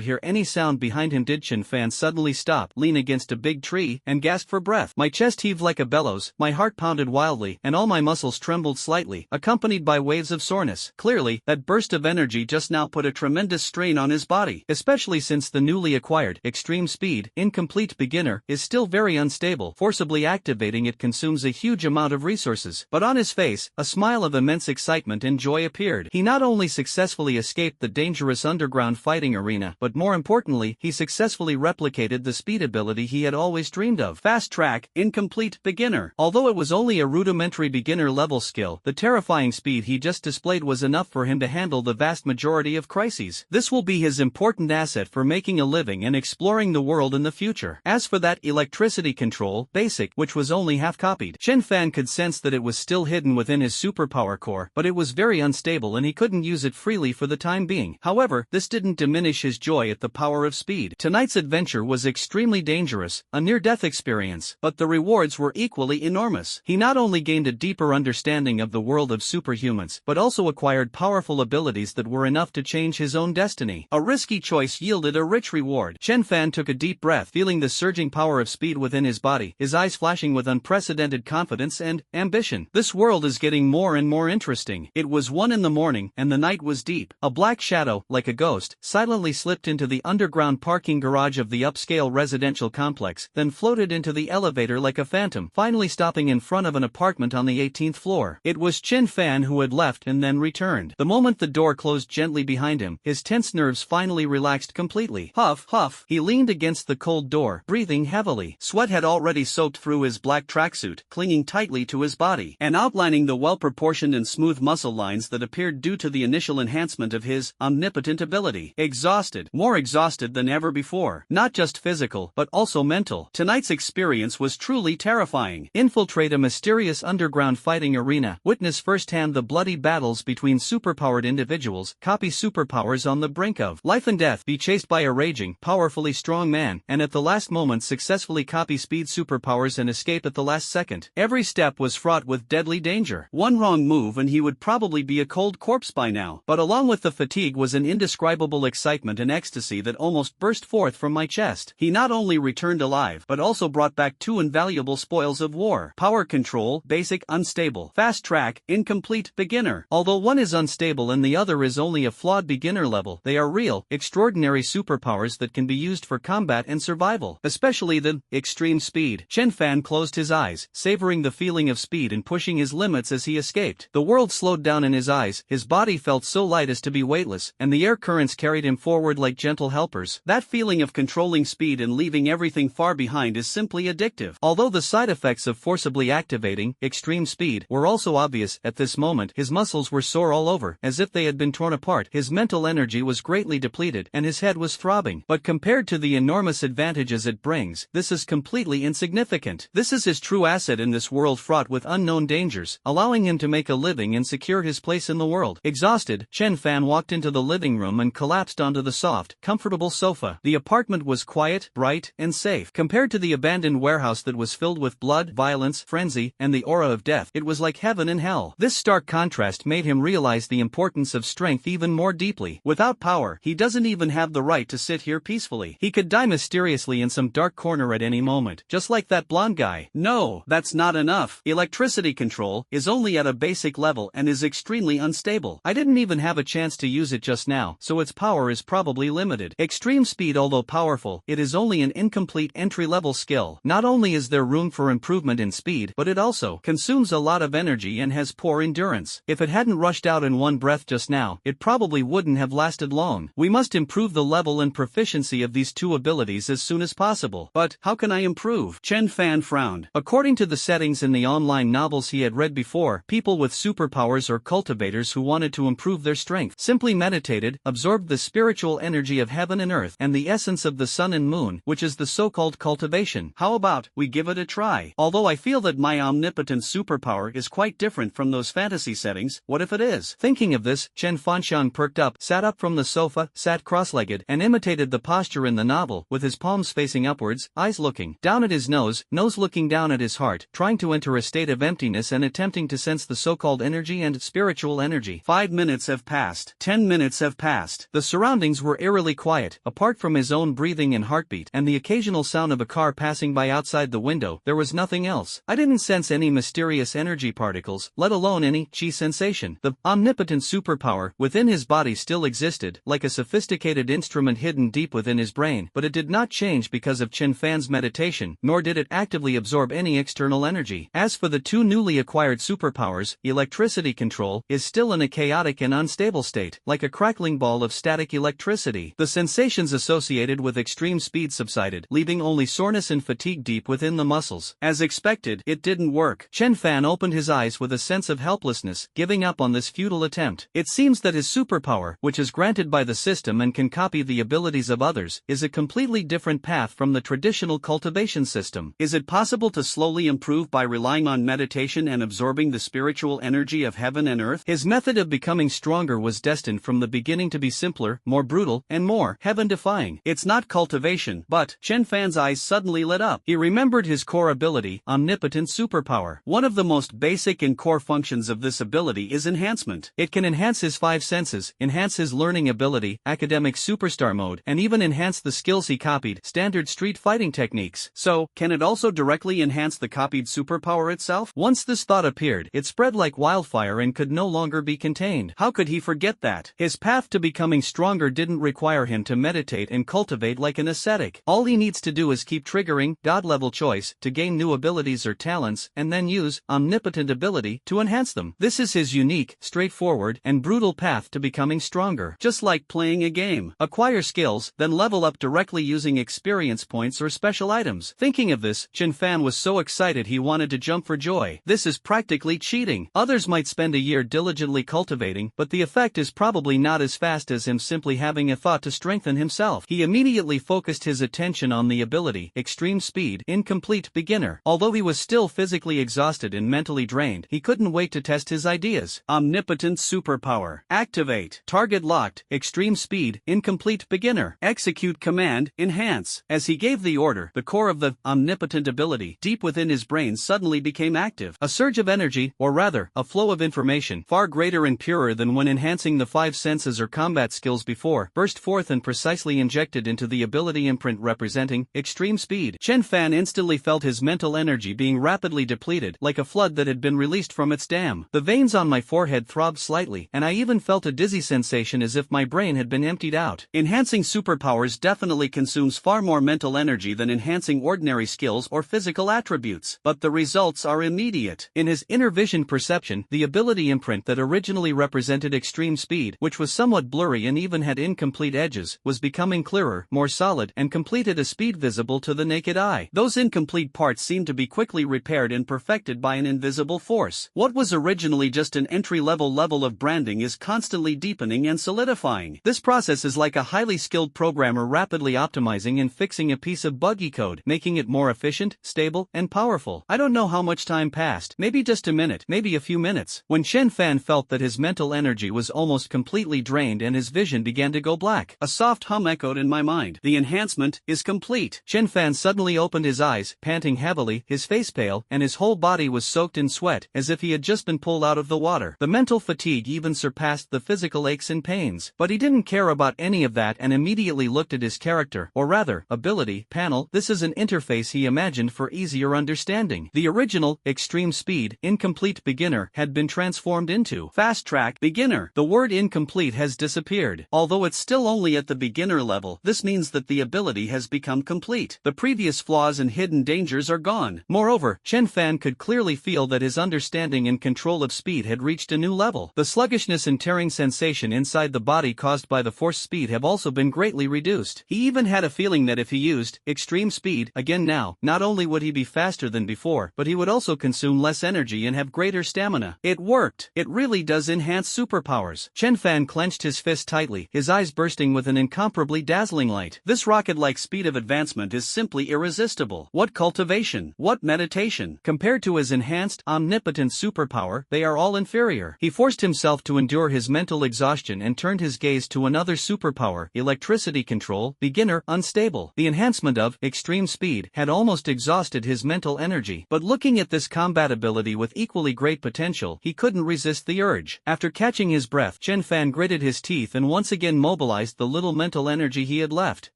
hear any sound behind him did Chenfan suddenly stop, lean against a big tree, and gasp for breath. My chest heaved like a bellows, my heart pounded wildly, and all my muscles trembled slightly, accompanied by waves of soreness. Clearly, that burst of energy just now put a tremendous strain on his body, especially since the newly acquired extreme speed incomplete beginner is still very unstable. Forcibly activating it consumes a huge amount of resources. But on his face, a smile of immense excitement and joy appeared. He not only successfully escaped the dangerous underground fighting arena, but more importantly, he successfully replicated the speed ability he had always dreamed of. Fast track, incomplete beginner. Although it was only a rudimentary beginner level skill, the terrifying speed he just displayed was enough for him to handle the vast majority of crises. This will be his important asset for making a living and exploring the world in the future. As for that electricity control, basic, which was only half copied, Chenfan could sense that it was still hidden within his superpower core, but it was very unstable and he couldn't use it freely for the time being. However, this didn't diminish his joy at the power of speed. Tonight's adventure was extremely dangerous, a near-death experience, but the rewards were equally enormous. He not only gained a deeper understanding of the world of superhumans, but also acquired powerful abilities that were enough to change his own destiny. A risky choice yielded a rich reward. Chenfan took a deep breath, feeling the surging power of speed within his body, his eyes flashing with unprecedented confidence and ambition. This world is getting more and more interesting. It was 1 in the morning, and the night was deep. A black shadow, like a ghost, silently slipped into the underground parking garage of the upscale residential complex, then floated into the elevator like a phantom, finally stopping in front of an apartment on the 18th floor. It was Chenfan who had left and then returned. The moment the door closed gently behind him, his tense nerves finally relaxed completely. Huff, huff, he leaned against the cold door, breathing heavily. Sweat had already soaked through his black tracksuit, clinging tightly to his body, and outlining the well-proportioned and smooth muscle lines that appeared due to the initial enhancement of his omnipotent ability. Exhausted, more exhausted than ever before. Not just physical, but also mental. Tonight's experience was truly terrifying. Infiltrate a mysterious underground fighting arena, witness firsthand the bloody battles between superpowered individuals, copy superpowers on the brink of life and death, be chased by a raging, powerfully strong man, and at the last moment successfully copy speed superpowers and escape at the last second. Every step was fraught with deadly danger. One wrong move and he would probably be a cold corpse by now. But along with the fatigue was an indescribable excitement and ecstasy that almost burst forth from my chest. He not only returned alive, but also brought back 2 invaluable spoils of war. Power control, basic, unstable. Fast track, incomplete, beginner. Although one is unstable and the other is only a flawed beginner level, they are real, extraordinary superpowers that can be used for combat and survival. Especially the extreme speed. Chenfan closed his eyes, savoring the feeling of speed and pushing his limits as he escaped. The world slowed down in his eyes, his body felt so light as to be weightless, and the air currents carried him forward like gentle helpers. That feeling of controlling speed and leaving everything far behind is simply addictive. Although the side effects of forcibly activating extreme speed were also obvious at this moment, his muscles were sore all over, as if they had been torn apart. His mental energy was greatly depleted, and his head was throbbing. But compared to the enormous advantages it brings, this is completely insignificant. This is his true asset in this world fraught with unknown dangers, allowing him to make a living and secure his place in the world. Exhausted, Chenfan walked into the living room and collapsed onto the soft, comfortable sofa. The apartment was quiet, bright, and safe. Compared to the abandoned warehouse that was filled with blood, violence, frenzy, and the aura of death, it was like heaven and hell. This stark contrast made him realize the importance of strength even more deeply. Without power, he doesn't even have the right to sit here peacefully. He could die mysteriously in some dark corner at any moment, just like that blonde guy. No, that's not enough. Electricity control is only at a basic level and is extremely unstable. I didn't even have a chance to use it just now, so its power is probably limited. Extreme speed, although powerful, it is only an incomplete entry-level skill. Not only is there room for improvement in speed, but it also consumes a lot of energy and has poor endurance. If it hadn't rushed out in one breath just now, it probably wouldn't have lasted long. We must improve the level and proficiency of these two abilities as soon as possible. But how can I improve? Chenfan frowned. According to the settings in the online novels he had read before, people with superpowers or cultivators who wanted to improve their strength simply meditated, absorbed the spiritual energy of heaven and earth, and the essence of the sun and moon, which is the so-called cultivation. How about we give it a try? Although I feel that my omnipotent superpower is quite different from those fantasy settings, what if it is? Thinking of this, Chenfan perked up, sat up from the sofa, sat cross-legged, and imitated the posture in the novel, with his palms facing upwards, eyes looking down at his nose looking down at his heart, trying to enter a state of emptiness and attempting to sense the so-called energy and spiritual energy. 5 minutes have passed. 10 minutes have passed. The surroundings were eerily quiet, apart from his own breathing and heartbeat, and the occasional sound of a car passing by outside the window. There was nothing else. I didn't sense any mysterious energy particles, let alone any chi sensation. The omnipotent superpower within his body still existed, like a sophisticated instrument hidden deep within his brain, but it did not change because of Chenfan's meditation, nor did it actively absorb any external energy. As for the two newly acquired superpowers, electricity control is still in a chaotic and unstable state, like a crackling ball of static electricity. The sensations associated with extreme speed subsided, leaving only soreness and fatigue deep within the muscles. As expected, it didn't work. Chenfan opened his eyes with a sense of helplessness, giving up on this futile attempt. It seems that his superpower, which is granted by the system and can copy the abilities of others, is a completely different path from the traditional cultivation system. Is it possible to slowly improve by relying on meditation and absorbing the spiritual energy of heaven and earth? His method of becoming stronger was destined from the beginning to be simpler, more brutal, and more heaven-defying. It's not cultivation, but Chenfan's eyes suddenly lit up. He remembered his core ability, omnipotent superpower. One of the most basic and core functions of this ability is enhancement. It can enhance his 5 senses, enhance his learning ability, academic superstar mode, and even enhance the skills he copied, standard street fighting techniques. So, can it also directly enhance the copied superpower itself? Once this thought appeared, it spread like wildfire and could no longer be contained. How could he forget that? His path to becoming stronger didn't require him to meditate and cultivate like an ascetic. All he needs to do is keep triggering God-level choice to gain new abilities or talents, and then use omnipotent ability to enhance them. This is his unique, straightforward, and brutal path to becoming stronger. Just like playing a game. Acquire skills, then level up directly using experience points or special items. Thinking of this, Chenfan was so excited he wanted to jump for joy. This is practically cheating. Others might spend a year diligently cultivating, but the effect is probably not as fast as him simply having a thought to strengthen himself. He immediately focused his attention on the ability, extreme speed, incomplete beginner. Although he was still physically exhausted and mentally drained, he couldn't wait to test his ideas. Omnipotent superpower. Activate. Target locked. Extreme speed, incomplete beginner. Execute command, enhance. As he gave the order, the core of the omnipotent ability deep within his brain suddenly became active. A surge of energy, or rather, a flow of information, far greater and purer than when enhancing the 5 senses or combat skills before, burst forth and precisely injected into the ability imprint representing extreme speed. Chenfan instantly felt his mental energy being rapidly depleted, like a flood that had been released from its dam. The veins on my forehead throbbed slightly, and I even felt a dizzy sensation as if my brain had been emptied out. Enhancing superpowers definitely consumes far more mental energy than enhancing ordinary skills or physical attributes, but the results are immediate. In his inner vision perception, the ability imprint that originally represented extreme speed, which was somewhat blurry and even had incomplete edges, was becoming clearer, more solid, and complete at a speed visible to the naked eye. Those incomplete parts seemed to be quickly repaired and perfected by an invisible force. What was originally just an entry-level level of branding is constantly deepening and solidifying. This process is like a highly skilled programmer rapidly optimizing and fixing a piece of buggy code, making it more efficient, stable, and powerful. I don't know how much time passed, maybe just a minute, maybe a few minutes, when Chenfan Chenfan felt that his mental energy was almost completely drained and his vision began to go black. A soft hum echoed in my mind. The enhancement is complete. Chenfan suddenly opened his eyes, panting heavily, his face pale, and his whole body was soaked in sweat, as if he had just been pulled out of the water. The mental fatigue even surpassed the physical aches and pains. But he didn't care about any of that and immediately looked at his character, or rather, ability, panel. This is an interface he imagined for easier understanding. The original, Extreme Speed, Incomplete Beginner, had been transformed into Fast Track Beginner. The word incomplete has disappeared. Although it's still only at the beginner level, this means that the ability has become complete. The previous flaws and hidden dangers are gone. Moreover, Chenfan could clearly feel that his understanding and control of speed had reached a new level. The sluggishness and tearing sensation inside the body caused by the forced speed have also been greatly reduced. He even had a feeling that if he used extreme speed again now, not only would he be faster than before, but he would also consume less energy and have greater stamina. It worked. It really does enhance superpowers. Chenfan clenched his fist tightly, his eyes bursting with an incomparably dazzling light. This rocket-like speed of advancement is simply irresistible. What cultivation, what meditation. Compared to his enhanced, omnipotent superpower, they are all inferior. He forced himself to endure his mental exhaustion and turned his gaze to another superpower, electricity control, beginner, unstable. The enhancement of extreme speed had almost exhausted his mental energy, but looking at this combat ability with equally great potential, he couldn't resist the urge. After catching his breath, Chenfan gritted his teeth and once again mobilized the little mental energy he had left.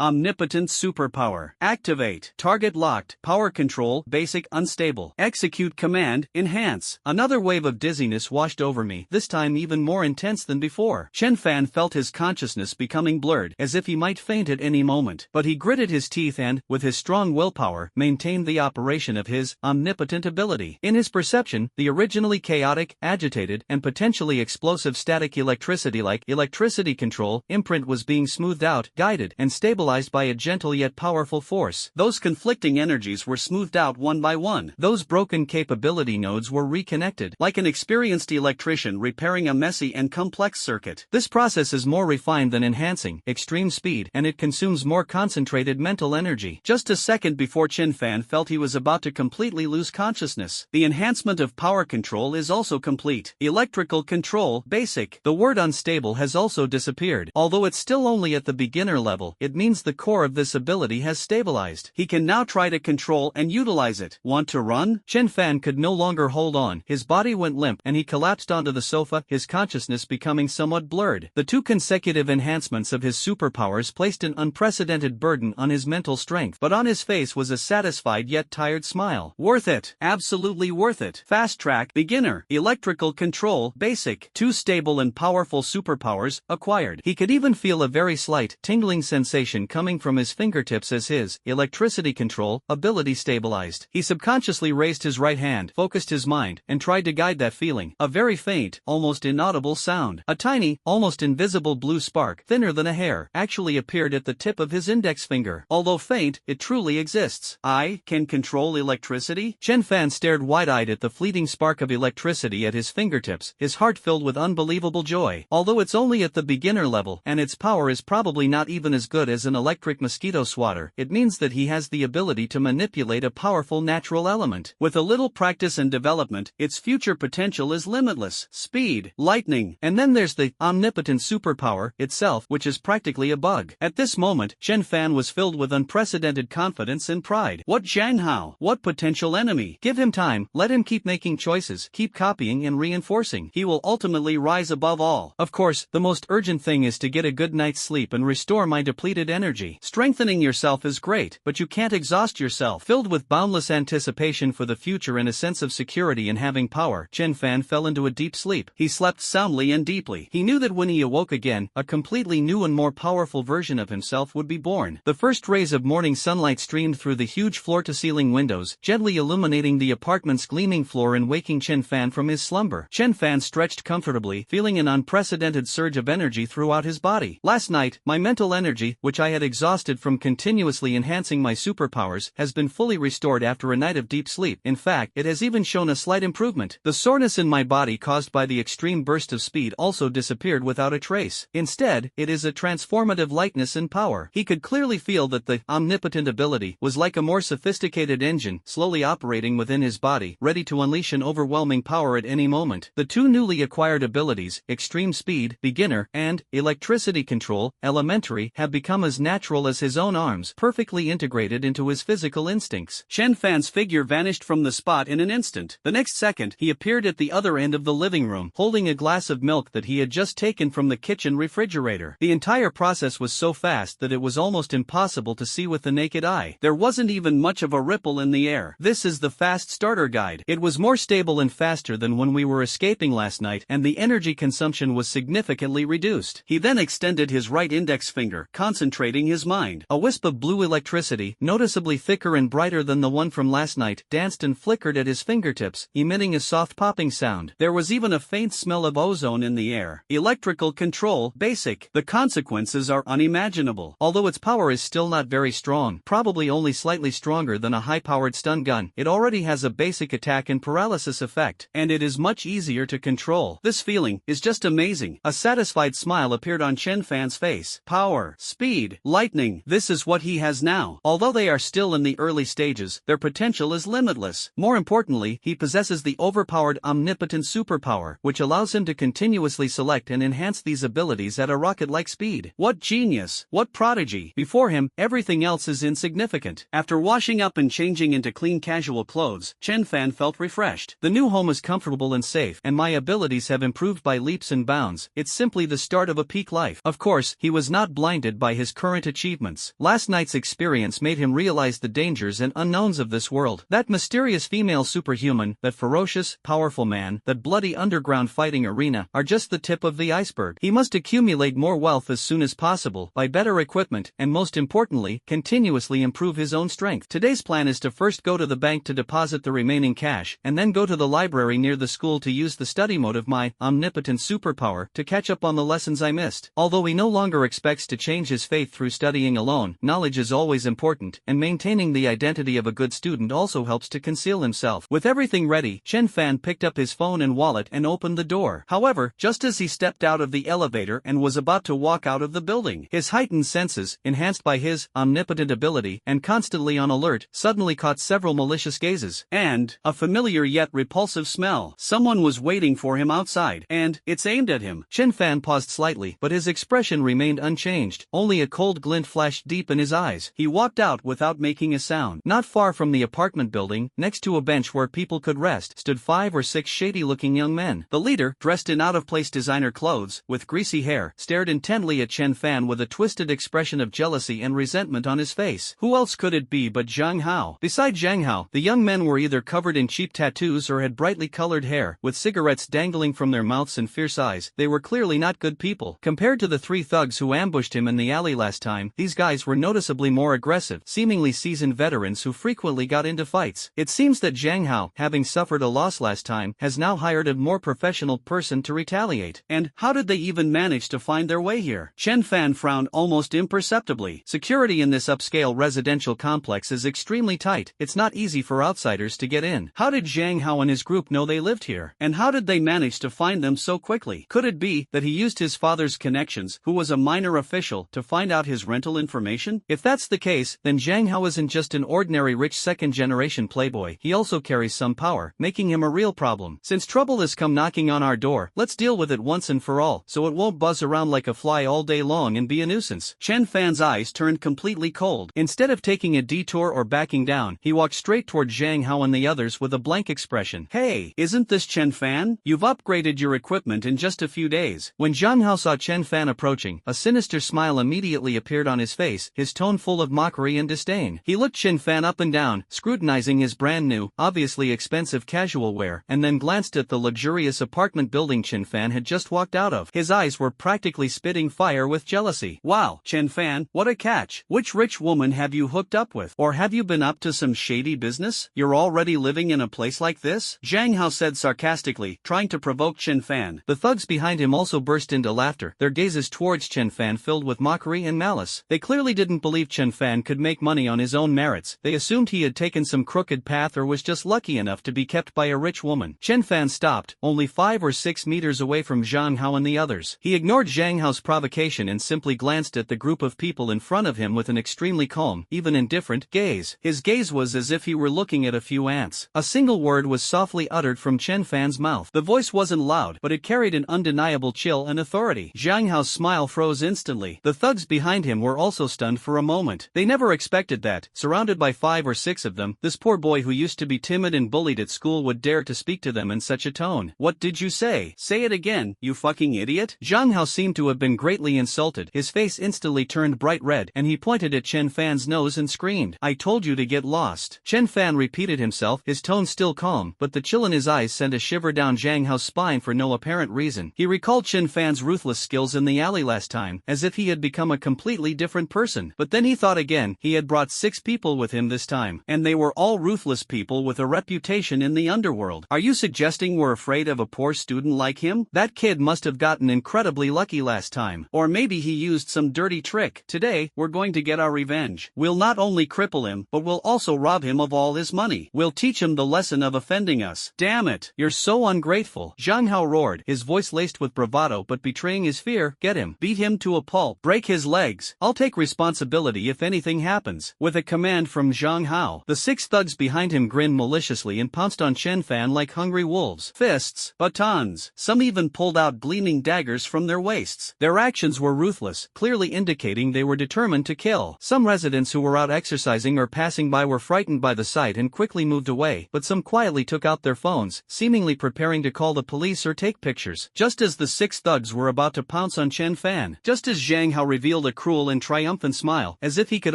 Omnipotent superpower. Activate. Target locked. Power control, basic, unstable. Execute command, enhance. Another wave of dizziness washed over me, this time even more intense than before. Chenfan felt his consciousness becoming blurred, as if he might faint at any moment. But he gritted his teeth and, with his strong willpower, maintained the operation of his omnipotent ability. In his perception, the originally chaotic, agitated, and potentially explosive static electricity-like electricity control imprint was being smoothed out, guided, and stabilized by a gentle yet powerful force. Those conflicting energies were smoothed out one by one. Those broken capability nodes were reconnected, like an experienced electrician repairing a messy and complex circuit. This process is more refined than enhancing extreme speed, and it consumes more concentrated mental energy. Just a second before Chenfan felt he was about to completely lose consciousness. The enhancement of power control is also complete. Electrical control, basic. The word unstable has also disappeared. Although it's still only at the beginner level, it means the core of this ability has stabilized. He can now try to control and utilize it. Want to run? Chenfan could no longer hold on. His body went limp and he collapsed onto the sofa, his consciousness becoming somewhat blurred. The two consecutive enhancements of his superpowers placed an unprecedented burden on his mental strength, but on his face was a satisfied yet tired smile. Worth it. Absolutely worth it. Fast track, beginner, electrical control, basic. Two stable and powerful superpowers acquired. He could even feel a very slight, tingling sensation coming from his fingertips as his electricity control ability stabilized. He subconsciously raised his right hand, focused his mind, and tried to guide that feeling. A very faint, almost inaudible sound. A tiny, almost invisible blue spark, thinner than a hair, actually appeared at the tip of his index finger. Although faint, it truly exists. I can control electricity? Chenfan stared wide-eyed at the fleeting spark of electricity at his fingertips, his heart filled with unbelievable joy. Although it's only at the beginner level, and its power is probably not even as good as an electric mosquito swatter, it means that he has the ability to manipulate a powerful natural element. With a little practice and development, its future potential is limitless. Speed, lightning, and then there's the omnipotent superpower itself, which is practically a bug. At this moment, Chenfan was filled with unprecedented confidence and pride. What Zhang Hao? What potential enemy? Give him time, let him keep making choices, keep copying and reinforcing. He will ultimately rise above all. Of course, the most urgent thing is to get a good night's sleep and restore my depleted energy. Strengthening yourself is great, but you can't exhaust yourself. Filled with boundless anticipation for the future and a sense of security in having power, Chenfan fell into a deep sleep. He slept soundly and deeply. He knew that when he awoke again, a completely new and more powerful version of himself would be born. The first rays of morning sunlight streamed through the huge floor-to-ceiling windows, gently illuminating the apartment's gleaming floor and waking Chenfan from his slumber. Chenfan stretched comfortably, feeling an unprecedented surge of energy throughout his body. Last night, my mental energy, which I had exhausted from continuously enhancing my superpowers, has been fully restored after a night of deep sleep. In fact, it has even shown a slight improvement. The soreness in my body caused by the extreme burst of speed also disappeared without a trace. Instead, it is a transformative lightness and power. He could clearly feel that the omnipotent ability was like a more sophisticated engine, slowly operating within his body, ready to unleash an overwhelming power at any moment. equipment. The two newly acquired abilities, extreme speed, beginner, and electricity control, elementary, have become as natural as his own arms, perfectly integrated into his physical instincts. Chenfan's figure vanished from the spot in an instant. The next second, he appeared at the other end of the living room, holding a glass of milk that he had just taken from the kitchen refrigerator. The entire process was so fast that it was almost impossible to see with the naked eye. There wasn't even much of a ripple in the air. This is the fast starter guide. It was more stable and faster than when we were escaping last night, and the energy consumption was significantly reduced. He then extended his right index finger, concentrating his mind. A wisp of blue electricity, noticeably thicker and brighter than the one from last night, danced and flickered at his fingertips, emitting a soft popping sound. There was even a faint smell of ozone in the air. Electrical control, basic. The consequences are unimaginable. Although its power is still not very strong, probably only slightly stronger than a high-powered stun gun, it already has a basic attack and paralysis effect, and it is much easier to control. This feeling is just amazing. A satisfied smile appeared on Chenfan's face. Power, speed, lightning, this is what he has now. Although they are still in the early stages, their potential is limitless. More importantly, he possesses the overpowered omnipotent superpower, which allows him to continuously select and enhance these abilities at a rocket-like speed. What genius! What prodigy! Before him, everything else is insignificant. After washing up and changing into clean casual clothes, Chenfan felt refreshed. The new home is comfortable and safe, and my abilities have improved by leaps and bounds. It's simply the start of a peak life. Of course, he was not blinded by his current achievements. Last night's experience made him realize the dangers and unknowns of this world. That mysterious female superhuman, that ferocious, powerful man, that bloody underground fighting arena, are just the tip of the iceberg. He must accumulate more wealth as soon as possible, buy better equipment, and most importantly, continuously improve his own strength. Today's plan is to first go to the bank to deposit the remaining cash, and then go to the library near the school to use the study mode of my omnipotent superpower to catch up on the lessons I missed. Although he no longer expects to change his faith through studying alone, knowledge is always important, and maintaining the identity of a good student also helps to conceal himself. With everything ready, Chenfan picked up his phone and wallet and opened the door. However, just as he stepped out of the elevator and was about to walk out of the building, his heightened senses, enhanced by his omnipotent ability and constantly on alert, suddenly caught several malicious gazes, and a familiar yet repulsive smell. Someone was waiting for him outside, and it's aimed at him. Chenfan paused slightly, but his expression remained unchanged. Only a cold glint flashed deep in his eyes. He walked out without making a sound. Not far from the apartment building, next to a bench where people could rest, stood 5 or 6 shady-looking young men. The leader, dressed in out-of-place designer clothes, with greasy hair, stared intently at Chenfan with a twisted expression of jealousy and resentment on his face. Who else could it be but Zhang Hao? Besides Zhang Hao, the young men were either covered in cheap tattoos or had brightly colored hair, with cigarettes dangling from their mouths and fierce eyes. They were clearly not good people. Compared to the 3 thugs who ambushed him in the alley last time, these guys were noticeably more aggressive, seemingly seasoned veterans who frequently got into fights. It seems that Zhang Hao, having suffered a loss last time, has now hired a more professional person to retaliate. And how did they even manage to find their way here? Chenfan frowned almost imperceptibly. Security in this upscale residential complex is extremely tight. It's not easy for outsiders to get in. How did Zhang Hao and his group know they lived here? And how did they manage to find them so quickly? Could it be that he used his father's connections, who was a minor official, to find out his rental information? If that's the case, then Zhang Hao isn't just an ordinary rich second-generation playboy. He also carries some power, making him a real problem. Since trouble has come knocking on our door, let's deal with it once and for all, so it won't buzz around like a fly all day long and be a nuisance. Chenfan's eyes turned completely cold. Instead of taking a detour or backing down, he walked straight toward Zhang Hao and the others with a blank expression. Hey, isn't this Chenfan? You've upgraded your equipment in just a few days. When Zhang Hao saw Chenfan approaching, a sinister smile immediately appeared on his face, his tone full of mockery and disdain. He looked Chenfan up and down, scrutinizing his brand new, obviously expensive casual wear, and then glanced at the luxurious apartment building Chenfan had just walked out of. His eyes were practically spitting fire with jealousy. Wow, Chenfan, what a catch. Which rich woman have you hooked up with? Or have you been up to some shady business? You're already living in a place like this? Zhang Hao said sarcastically, trying to provoke Chenfan. The thugs behind him also burst into laughter, their gazes towards Chenfan filled with mockery and malice. They clearly didn't believe Chenfan could make money on his own merits. They assumed he had taken some crooked path or was just lucky enough to be kept by a rich woman. Chenfan stopped, only 5 or 6 meters away from Zhang Hao and the others. He ignored Zhang Hao's provocation and simply glanced at the group of people in front of him with an extremely calm, even indifferent, gaze. His gaze was as if he were looking at a few ants. A single word was softly uttered from Chenfan's Fan's mouth. The voice wasn't loud, but it carried an undeniable chill and authority. Zhang Hao's smile froze instantly. The thugs behind him were also stunned for a moment. They never expected that, surrounded by 5 or 6 of them, this poor boy who used to be timid and bullied at school would dare to speak to them in such a tone. "What did you say? Say it again, you fucking idiot." Zhang Hao seemed to have been greatly insulted. His face instantly turned bright red, and he pointed at Chenfan's nose and screamed, "I told you to get lost." Chenfan repeated himself, his tone still calm, but the chill in his eyes sent a shiver down Zhang Hao's spine for no apparent reason. He recalled Chenfan's ruthless skills in the alley last time, as if he had become a completely different person. But then he thought again, he had brought 6 people with him this time, and they were all ruthless people with a reputation in the underworld. "Are you suggesting we're afraid of a poor student like him? That kid must have gotten incredibly lucky last time. Or maybe he used some dirty trick. Today, we're going to get our revenge. We'll not only cripple him, but we'll also rob him of all his money. We'll teach him the lesson of offending us." "Damn it, you're so ungrateful," Zhang Hao roared, his voice laced with bravado but betraying his fear. "Get him. Beat him to a pulp. Break his legs. I'll take responsibility if anything happens." With a command from Zhang Hao, the 6 thugs behind him grinned maliciously and pounced on Chenfan like hungry wolves. Fists, batons, some even pulled out gleaming daggers from their waists. Their actions were ruthless, clearly indicating they were determined to kill. Some residents who were out exercising or passing by were frightened by the sight and quickly moved away, but some quietly took out their phones, seemingly preparing to call the police or take pictures. Just as the 6 thugs were about to pounce on Chenfan, just as Zhang Hao revealed a cruel and triumphant smile, as if he could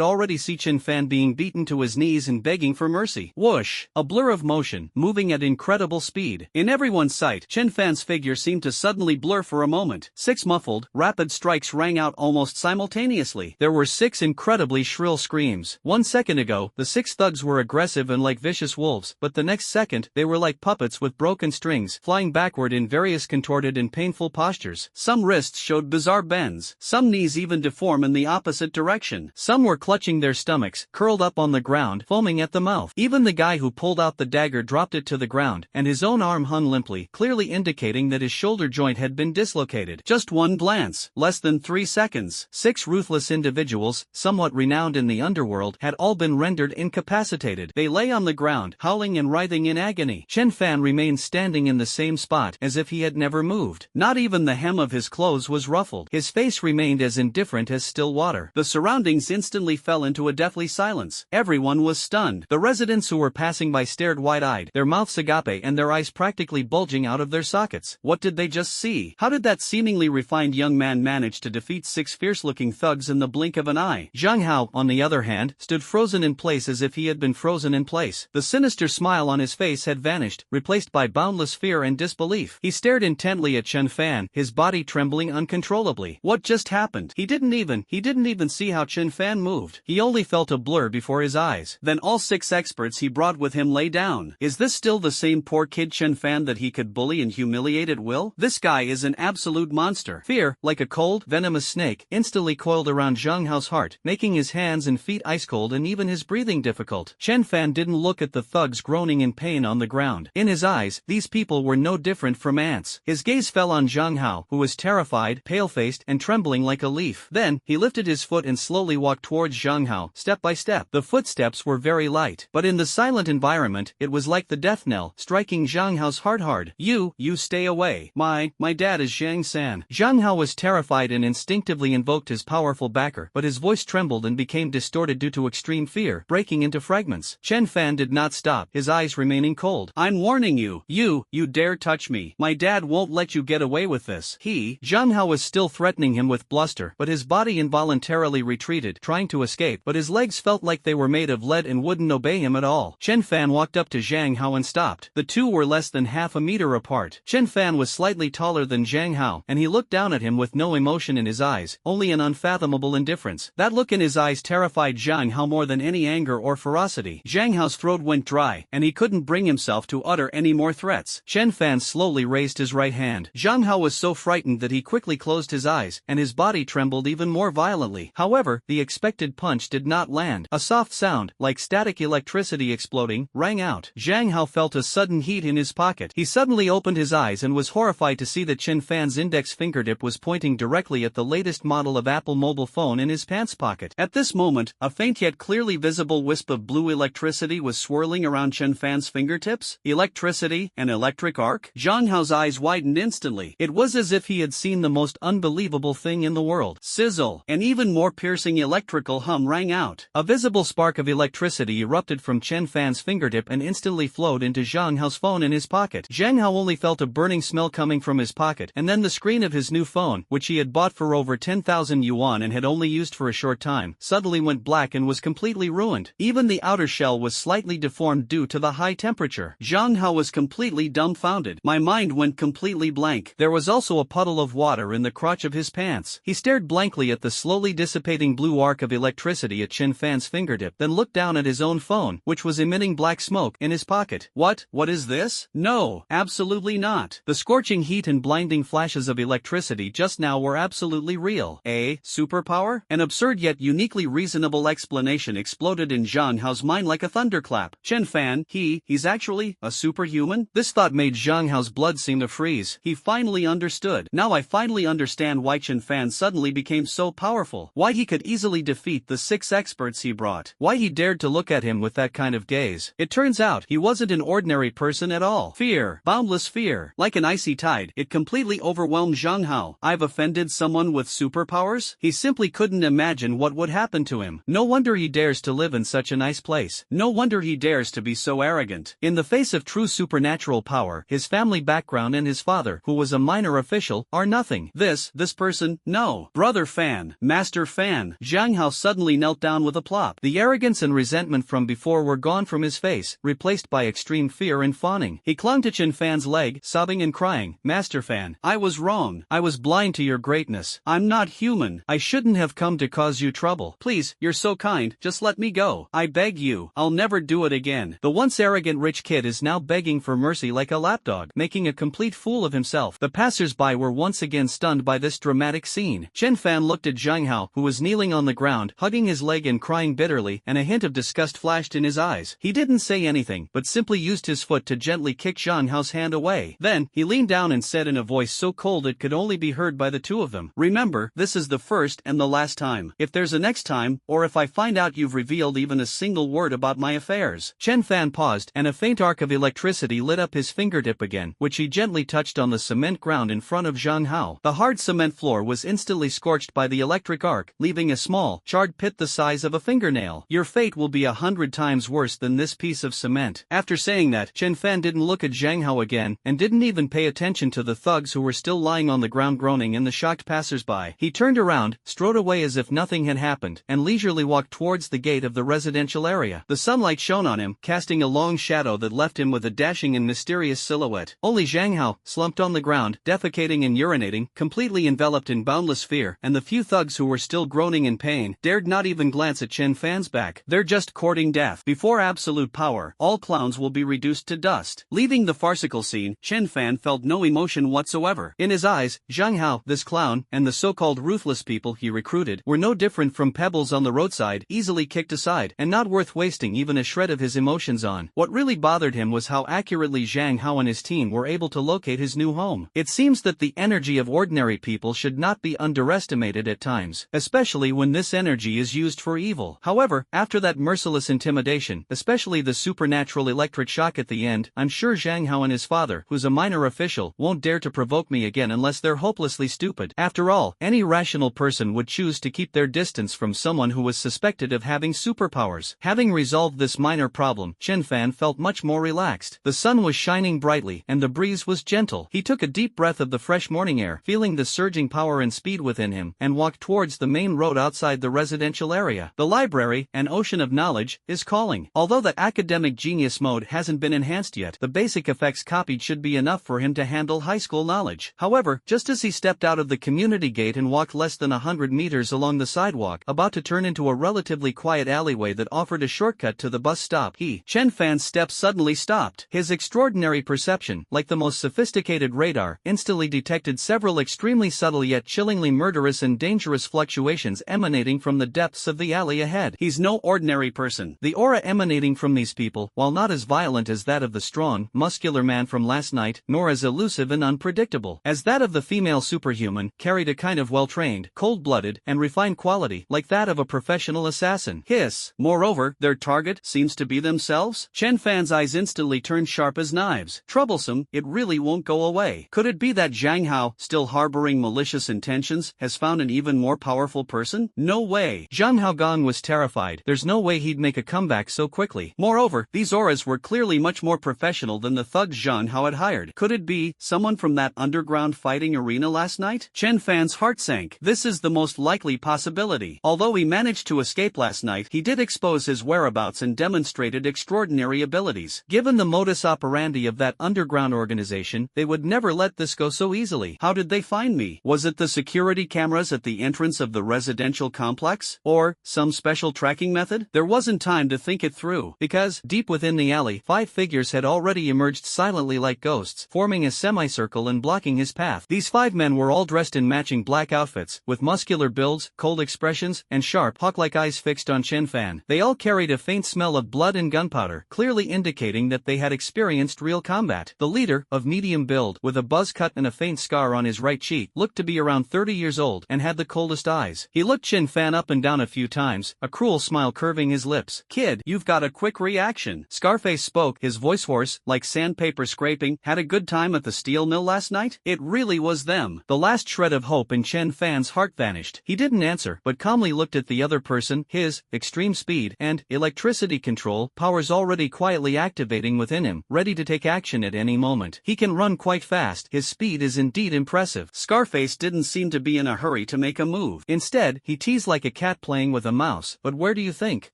already see Chenfan being beaten to his knees and begging for mercy. Whoosh! A blur of motion, moving at incredible speed. In everyone's sight, Chenfan's figure seemed to suddenly blur for a moment. 6 muffled, rapid strikes rang out almost simultaneously. There were 6 incredibly shrill screams. 1 second ago, the 6 thugs were aggressive and like vicious wolves, but the next second, they were like puppets with broken strings, flying backward in various contorted and painful postures. Some wrists showed bizarre bends, some knees even deformed in the opposite direction. Some were clutching their stomachs, curled up on the ground, foaming at the mouth. Even the guy who pulled out the dagger dropped it to the ground, and his own arm hung limply, clearly indicating that his shoulder joint had been dislocated. Just one glance, less than 3 seconds. 6 ruthless individuals, somewhat renowned in the underworld, had all been rendered incapacitated. They lay on the ground, howling and writhing in agony. Chenfan remained standing in the same spot, as if he had never moved. Not even the hem of his clothes was ruffled. His face remained as indifferent as still water. The surroundings instantly fell into a deathly silence. Everyone was stunned. The residents who were passing by stared wide-eyed, their mouths agape and their eyes practically bulging out of their sockets. What did they just see? How did that seemingly refined young man manage to defeat 6 fierce-looking thugs in the blink of an eye? Zhang Hao, on the other hand, stood frozen in place as if he had been frozen in place. The sinister smile on his face had vanished, replaced by boundless fear and disbelief. He stared intently at Chenfan, his body trembling uncontrollably. What just happened? He didn't even see how Chenfan moved. He only felt a blur before his eyes. Then all 6 experts he brought with him lay down. Is this still the same poor kid Chenfan that he could bully and humiliate at will? This guy is an absolute monster. Fear, like a cold, venomous snake, instantly coiled around Zhang Hao's heart, making his hands and feet ice cold and even his breathing difficult. Chenfan didn't look at the thugs groaning in pain on the ground. In his eyes, these people were no different from ants. His gaze fell on Zhang Hao, who was terrified, pale-faced, and trembling like a leaf. Then, he lifted his foot and slowly walked towards Zhang Hao, step by step. The footsteps were very light, but in the silent environment, it was like the death knell, striking Zhang Hao's heart hard. You stay away. My dad is Zhang San." Zhang Hao was terrified and instinctively invoked his powerful backer, but his voice trembled and became distorted due to extreme fear, breaking into fragments. Chenfan did not stop, his eyes remaining cold. "I'm warning you. You dare touch me. My dad won't let you get away with this." Zhang Hao was still threatening him with bluster, but his body involuntarily retreated, trying to escape, but his legs felt like they were made of lead and wouldn't obey him at all. Chenfan walked up to Zhang Hao and stopped. The two were less than half a meter apart. Chenfan was slightly taller than Zhang Hao, and he looked down at him with no emotion in his eyes, only an unfathomable indifference. That look in his eyes terrified Zhang Hao more than any anger or ferocity. Zhang Hao's throat went dry, and he couldn't bring himself to utter any more threats. Chenfan slowly raised his right hand. Zhang Hao was so frightened that he quickly closed his eyes, and his body trembled even more violently. However, the expected punch did not land. A soft sound, like static electricity exploding, rang out. Zhang Hao felt a sudden heat in his pocket. He suddenly opened his eyes and was horrified to see that Chenfan's index fingertip was pointing directly at the latest model of Apple mobile phone in his pants pocket. At this moment, a faint yet clearly visible wisp of blue electricity was swirling around Chenfan's fingertips. Electricity, an an electric arc? Zhang Hao's eyes widened instantly. It was as if he had seen the most unbelievable thing in the world. Sizzle! An even more piercing electrical hum rang out. A visible spark of electricity erupted from Chenfan's fingertip and instantly flowed into Zhang Hao's phone in his pocket. Zhang Hao only felt a burning smell coming from his pocket, and then the screen of his new phone, which he had bought for over 10,000 yuan and had only used for a short time, suddenly went black and was completely ruined. Even the outer shell was slightly deformed due to the high temperature. Zhang Hao was completely dumbfounded. My mind went completely blank. There was also a puddle of water in the crotch of his pants. He stared blankly at the slowly dissipating blue arc of electricity at Chenfan's fingertip, then looked down at his own phone, which was emitting black smoke, in his pocket. What is this? No, absolutely not. The scorching heat and blinding flashes of electricity just now were absolutely real. A superpower? An absurd yet uniquely reasonable explanation exploded in Zhang Hao's mind like a thunderclap. Chenfan, he's actually a superhuman? This thought made Zhang Hao's blood seem to freeze. He finally understood. Now I finally understand why Chenfan suddenly became so powerful. Why he could easily defeat the 6 experts he brought. Why he dared to look at him with that kind of gaze. It turns out, he wasn't an ordinary person at all. Fear. Boundless fear. Like an icy tide, it completely overwhelmed Zhang Hao. I've offended someone with superpowers? He simply couldn't imagine what would happen to him. No wonder he dares to live in such a nice place. No wonder he dares to be so arrogant. In the face of true supernatural power, his family background and his father, who was a minor official, are nothing. This person, no. Brother Fan, Master Fan. Zhang Hao suddenly knelt down with a plop. The arrogance and resentment from before were gone from his face, replaced by extreme fear and fawning. He clung to Chenfan's leg, sobbing and crying. Master Fan, I was wrong. I was blind to your greatness. I'm not human. I shouldn't have come to cause you trouble. Please, you're so kind, just let me go. I beg you. I'll never do it again. The once arrogant rich kid is now begging for mercy like a lapdog, making a complete fool of himself. The passers-by were once again stunned by this dramatic scene. Chenfan looked at Zhang Hao, who was kneeling on the ground, hugging his leg and crying bitterly, and a hint of disgust flashed in his eyes. He didn't say anything, but simply used his foot to gently kick Zhang Hao's hand away. Then, he leaned down and said in a voice so cold it could only be heard by the two of them, "Remember, this is the first and the last time. If there's a next time, or if I find out you've revealed even a single word about my affairs." Chenfan paused, and a faint arc of electricity lit up his fingertip again, which he gently touched on the cement ground in front of Zhang Hao. The hard cement floor was instantly scorched by the electric arc, leaving a small, charred pit the size of a fingernail. Your fate will be 100 times worse than this piece of cement. After saying that, Chenfan didn't look at Zhang Hao again, and didn't even pay attention to the thugs who were still lying on the ground groaning and the shocked passers-by. He turned around, strode away as if nothing had happened, and leisurely walked towards the gate of the residential area. The sunlight shone on him, casting a long shadow that left him with a dashing and mysterious silhouette. Only Zhang Hao, slumped on the ground, defecating and urinating, completely enveloped in boundless fear, and the few thugs who were still groaning in pain, dared not even glance at Chenfan's back. They're just courting death. Before absolute power, all clowns will be reduced to dust. Leaving the farcical scene, Chenfan felt no emotion whatsoever. In his eyes, Zhang Hao, this clown, and the so-called ruthless people he recruited, were no different from pebbles on the roadside, easily kicked aside, and not worth wasting even a shred of his emotions on. What really bothered him was how accurately Zhang Hao and his team were able to locate his new home. It seems that the energy of ordinary people should not be underestimated at times, especially when this energy is used for evil. However, after that merciless intimidation, especially the supernatural electric shock at the end, I'm sure Zhang Hao and his father, who's a minor official, won't dare to provoke me again unless they're hopelessly stupid. After all, any rational person would choose to keep their distance from someone who was suspected of having superpowers. Having resolved this minor problem, Chenfan felt much more relaxed. The sun was shining brightly, and the breeze was gentle. He took a deep breath of the fresh morning air, feeling the surging power and speed within him, and walked towards the main road outside the residential area. The library, an ocean of knowledge, is calling. Although the academic genius mode hasn't been enhanced yet, the basic effects copied should be enough for him to handle high school knowledge. However, just as he stepped out of the community gate and walked less than 100 meters along the sidewalk, about to turn into a relatively quiet alleyway that offered a shortcut to the bus stop, Chenfan's steps suddenly stopped. His extraordinary perception, like the most sophisticated radar, instantly detected several extremely subtle yet chillingly murderous and dangerous fluctuations emanating from the depths of the alley ahead. He's no ordinary person. The aura emanating from these people, while not as violent as that of the strong, muscular man from last night, nor as elusive and unpredictable as that of the female superhuman, carried a kind of well-trained, cold-blooded, and refined quality, like that of a professional assassin. Hiss! Moreover, their target seems to be themselves? Chenfan's eyes instantly turned sharp as as knives. Troublesome, it really won't go away. Could it be that Zhang Hao, still harboring malicious intentions, has found an even more powerful person? No way. Zhang Haogang was terrified. There's no way he'd make a comeback so quickly. Moreover, these auras were clearly much more professional than the thugs Zhang Hao had hired. Could it be someone from that underground fighting arena last night? Chenfan's heart sank. This is the most likely possibility. Although he managed to escape last night, he did expose his whereabouts and demonstrated extraordinary abilities. Given the modus operandi of that underground organization, they would never let this go so easily. How did they find me? Was it the security cameras at the entrance of the residential complex? Or some special tracking method? There wasn't time to think it through, because, deep within the alley, 5 figures had already emerged silently like ghosts, forming a semicircle and blocking his path. These 5 men were all dressed in matching black outfits, with muscular builds, cold expressions, and sharp, hawk-like eyes fixed on Chenfan. They all carried a faint smell of blood and gunpowder, clearly indicating that they had experienced real combat. The leader, of medium build, with a buzz cut and a faint scar on his right cheek, looked to be around 30 years old and had the coldest eyes. He looked Chenfan up and down a few times, a cruel smile curving his lips. "Kid, you've got a quick reaction." Scarface spoke, his voice hoarse, like sandpaper scraping. "Had a good time at the steel mill last night?" It really was them. The last shred of hope in Chenfan's heart vanished. He didn't answer, but calmly looked at the other person, his extreme speed and electricity control powers already quietly activating within him, ready to take action at any moment. He can run quite fast. His speed is indeed impressive. Scarface didn't seem to be in a hurry to make a move. Instead, he teased like a cat playing with a mouse. "But where do you think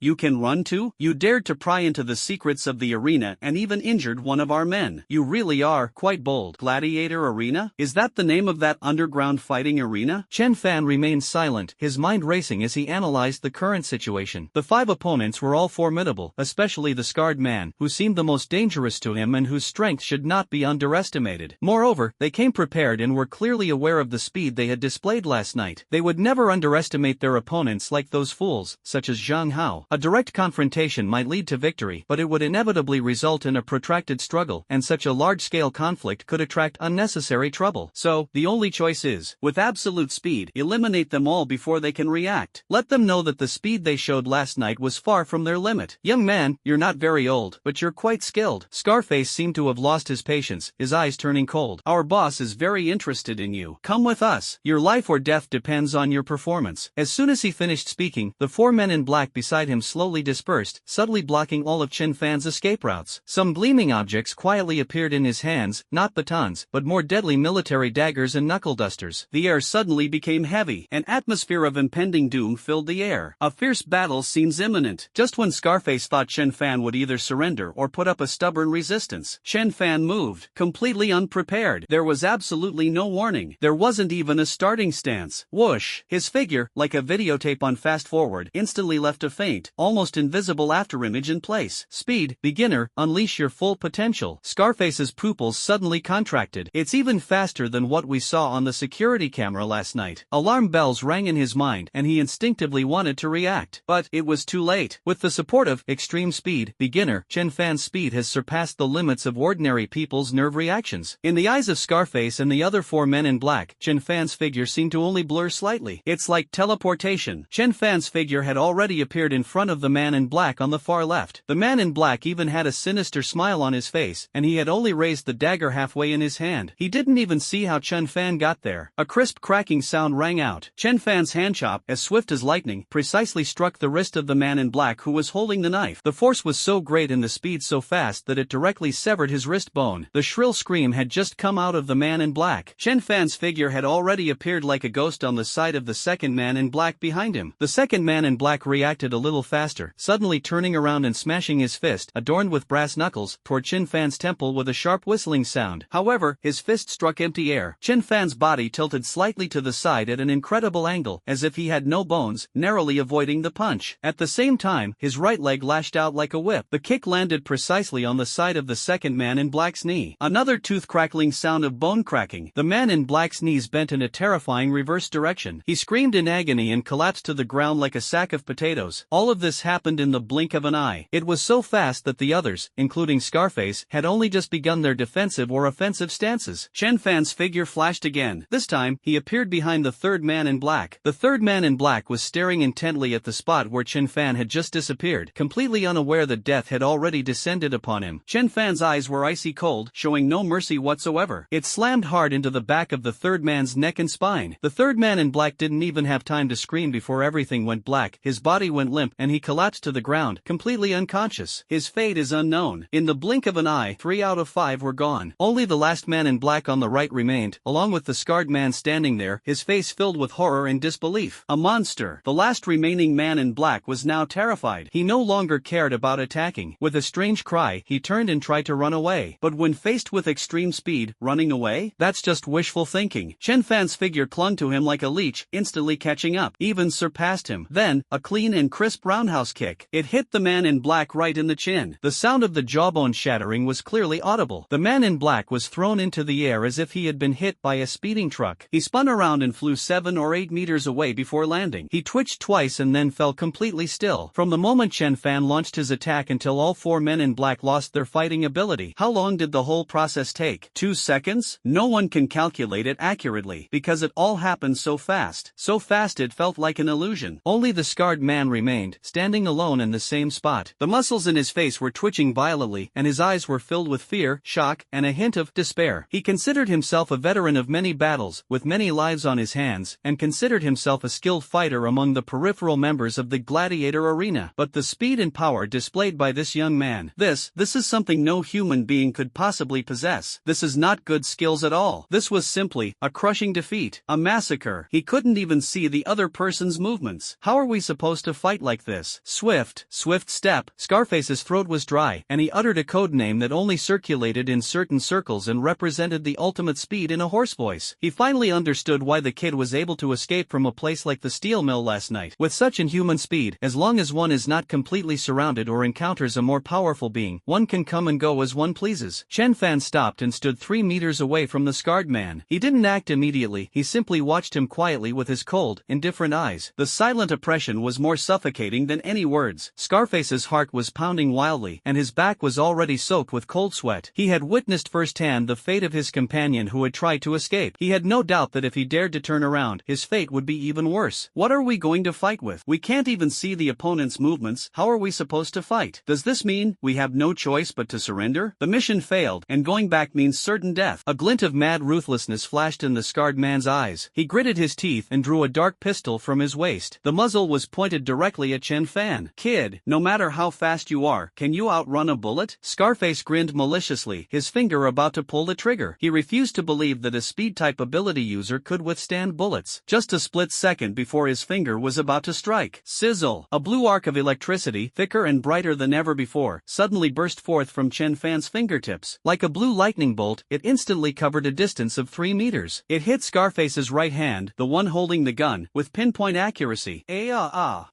you can run to? You dared to pry into the secrets of the arena and even injured one of our men. You really are quite bold." Gladiator Arena? Is that the name of that underground fighting arena? Chenfan remained silent, his mind racing as he analyzed the current situation. The 5 opponents were all formidable, especially the scarred man, who seemed the most dangerous to him and whose strength should not be underestimated. Moreover, they came prepared and were clearly aware of the speed they had displayed last night. They would never underestimate their opponents like those fools, such as Zhang Hao. A direct confrontation might lead to victory, but it would inevitably result in a protracted struggle, and such a large-scale conflict could attract unnecessary trouble. So, the only choice is, with absolute speed, eliminate them all before they can react. Let them know that the speed they showed last night was far from their limit. "Young man, you're not very old, but you're quite skilled." Scarface seemed to have lost his patience, his eyes turning cold. "Our boss is very interested in you. Come with us. Your life or death depends on your performance." As soon as he finished speaking, the 4 men in black beside him slowly dispersed, subtly blocking all of Chenfan's escape routes. Some gleaming objects quietly appeared in his hands, not batons, but more deadly military daggers and knuckle dusters. The air suddenly became heavy. An atmosphere of impending doom filled the air. A fierce battle seems imminent. Just when Scarface thought Chenfan would either surrender or put up a stubborn resistance, Chenfan moved, completely unprepared. There was absolutely no warning. There wasn't even a starting stance. Whoosh! His figure, like a videotape on fast forward, instantly left a faint, almost invisible afterimage in place. "Speed, beginner, unleash your full potential." Scarface's pupils suddenly contracted. "It's even faster than what we saw on the security camera last night." Alarm bells rang in his mind, and he instinctively wanted to react. But it was too late. With the support of extreme speed, beginner, Chenfan's speed has surpassed the limits of ordinary people's nerve reactions. In the eyes of Scarface and the other 4 men in black, Chenfan's figure seemed to only blur slightly. It's like teleportation. Chenfan's figure had already appeared in front of the man in black on the far left. The man in black even had a sinister smile on his face, and he had only raised the dagger halfway in his hand. He didn't even see how Chenfan got there. A crisp cracking sound rang out. Chenfan's handchop, as swift as lightning, precisely struck the wrist of the man in black who was holding the knife. The force was so great and the speed so fast that it directly severed his wrist bone. The shrill scream had just come out of the man in black. Chenfan's figure had already appeared like a ghost on the side of the second man in black behind him. The second man in black reacted a little faster, suddenly turning around and smashing his fist, adorned with brass knuckles, toward Chenfan's temple with a sharp whistling sound. However, his fist struck empty air. Chenfan's body tilted slightly to the side at an incredible angle, as if he had no bones, narrowly avoiding the punch. At the same time, his right leg lashed out like a whip. The kick landed precisely on the side of the second man in black's knee. Another tooth-crackling sound of bone cracking. The man in black's knees bent in a terrifying reverse direction. He screamed in agony and collapsed to the ground like a sack of potatoes. All of this happened in the blink of an eye. It was so fast that the others, including Scarface, had only just begun their defensive or offensive stances. Chenfan's figure flashed again. This time, he appeared behind the third man in black. The third man in black was staring intently at the spot where Chenfan had just disappeared, completely unaware that death had already descended upon him. Chenfan Chenfan's eyes were icy cold, showing no mercy whatsoever. It slammed hard into the back of the third man's neck and spine. The third man in black didn't even have time to scream before everything went black. His body went limp and he collapsed to the ground, completely unconscious. His fate is unknown. In the blink of an eye, 3 out of 5 were gone. Only the last man in black on the right remained, along with the scarred man standing there, his face filled with horror and disbelief. A monster. The last remaining man in black was now terrified. He no longer cared about attacking. With a strange cry, he turned and tried to run away. But when faced with extreme speed, running away? That's just wishful thinking. Chenfan's figure clung to him like a leech, instantly catching up, even surpassed him. Then, a clean and crisp roundhouse kick. It hit the man in black right in the chin. The sound of the jawbone shattering was clearly audible. The man in black was thrown into the air as if he had been hit by a speeding truck. He spun around and flew 7 or 8 meters away before landing. He twitched twice and then fell completely still. From the moment Chenfan launched his attack until all 4 men in black lost their fighting ability. How long did the whole process take? 2 seconds? No one can calculate it accurately, because it all happened so fast. So fast it felt like an illusion. Only the scarred man remained, standing alone in the same spot. The muscles in his face were twitching violently, and his eyes were filled with fear, shock, and a hint of despair. He considered himself a veteran of many battles, with many lives on his hands, and considered himself a skilled fighter among the peripheral members of the gladiator arena. But the speed and power displayed by this young man, this is something no human being could possibly possess. This is not good skills at all. This was simply a crushing defeat, a massacre. He couldn't even see the other person's movements. How are we supposed to fight like this? Swift step. Scarface's throat was dry, and he uttered a code name that only circulated in certain circles and represented the ultimate speed in a hoarse voice. He finally understood why the kid was able to escape from a place like the steel mill last night. With such inhuman speed, as long as one is not completely surrounded or encounters a more powerful being, one can come and go as one pleases. Chenfan stopped and stood 3 meters away from the scarred man. He didn't act immediately, he simply watched him quietly with his cold, indifferent eyes. The silent oppression was more suffocating than any words. Scarface's heart was pounding wildly, and his back was already soaked with cold sweat. He had witnessed firsthand the fate of his companion who had tried to escape. He had no doubt that if he dared to turn around, his fate would be even worse. What are we going to fight with? We can't even see the opponent's movements. How are we supposed to fight? Does this mean we have no choice but to surrender? The mission failed, and going back means certain death. A glint of mad ruthlessness flashed in the scarred man's eyes. He gritted his teeth and drew a dark pistol from his waist. The muzzle was pointed directly at Chenfan. Kid, no matter how fast you are, can you outrun a bullet? Scarface grinned maliciously, his finger about to pull the trigger. He refused to believe that a speed-type ability user could withstand bullets. Just a split second before his finger was about to strike. Sizzle! A blue arc of electricity, thicker and brighter than ever before, suddenly burst forth from Chenfan's fingertips. Like a blue lightning bolt, it instantly covered a distance of 3 meters. It hit Scarface's right hand, the one holding the gun, with pinpoint accuracy.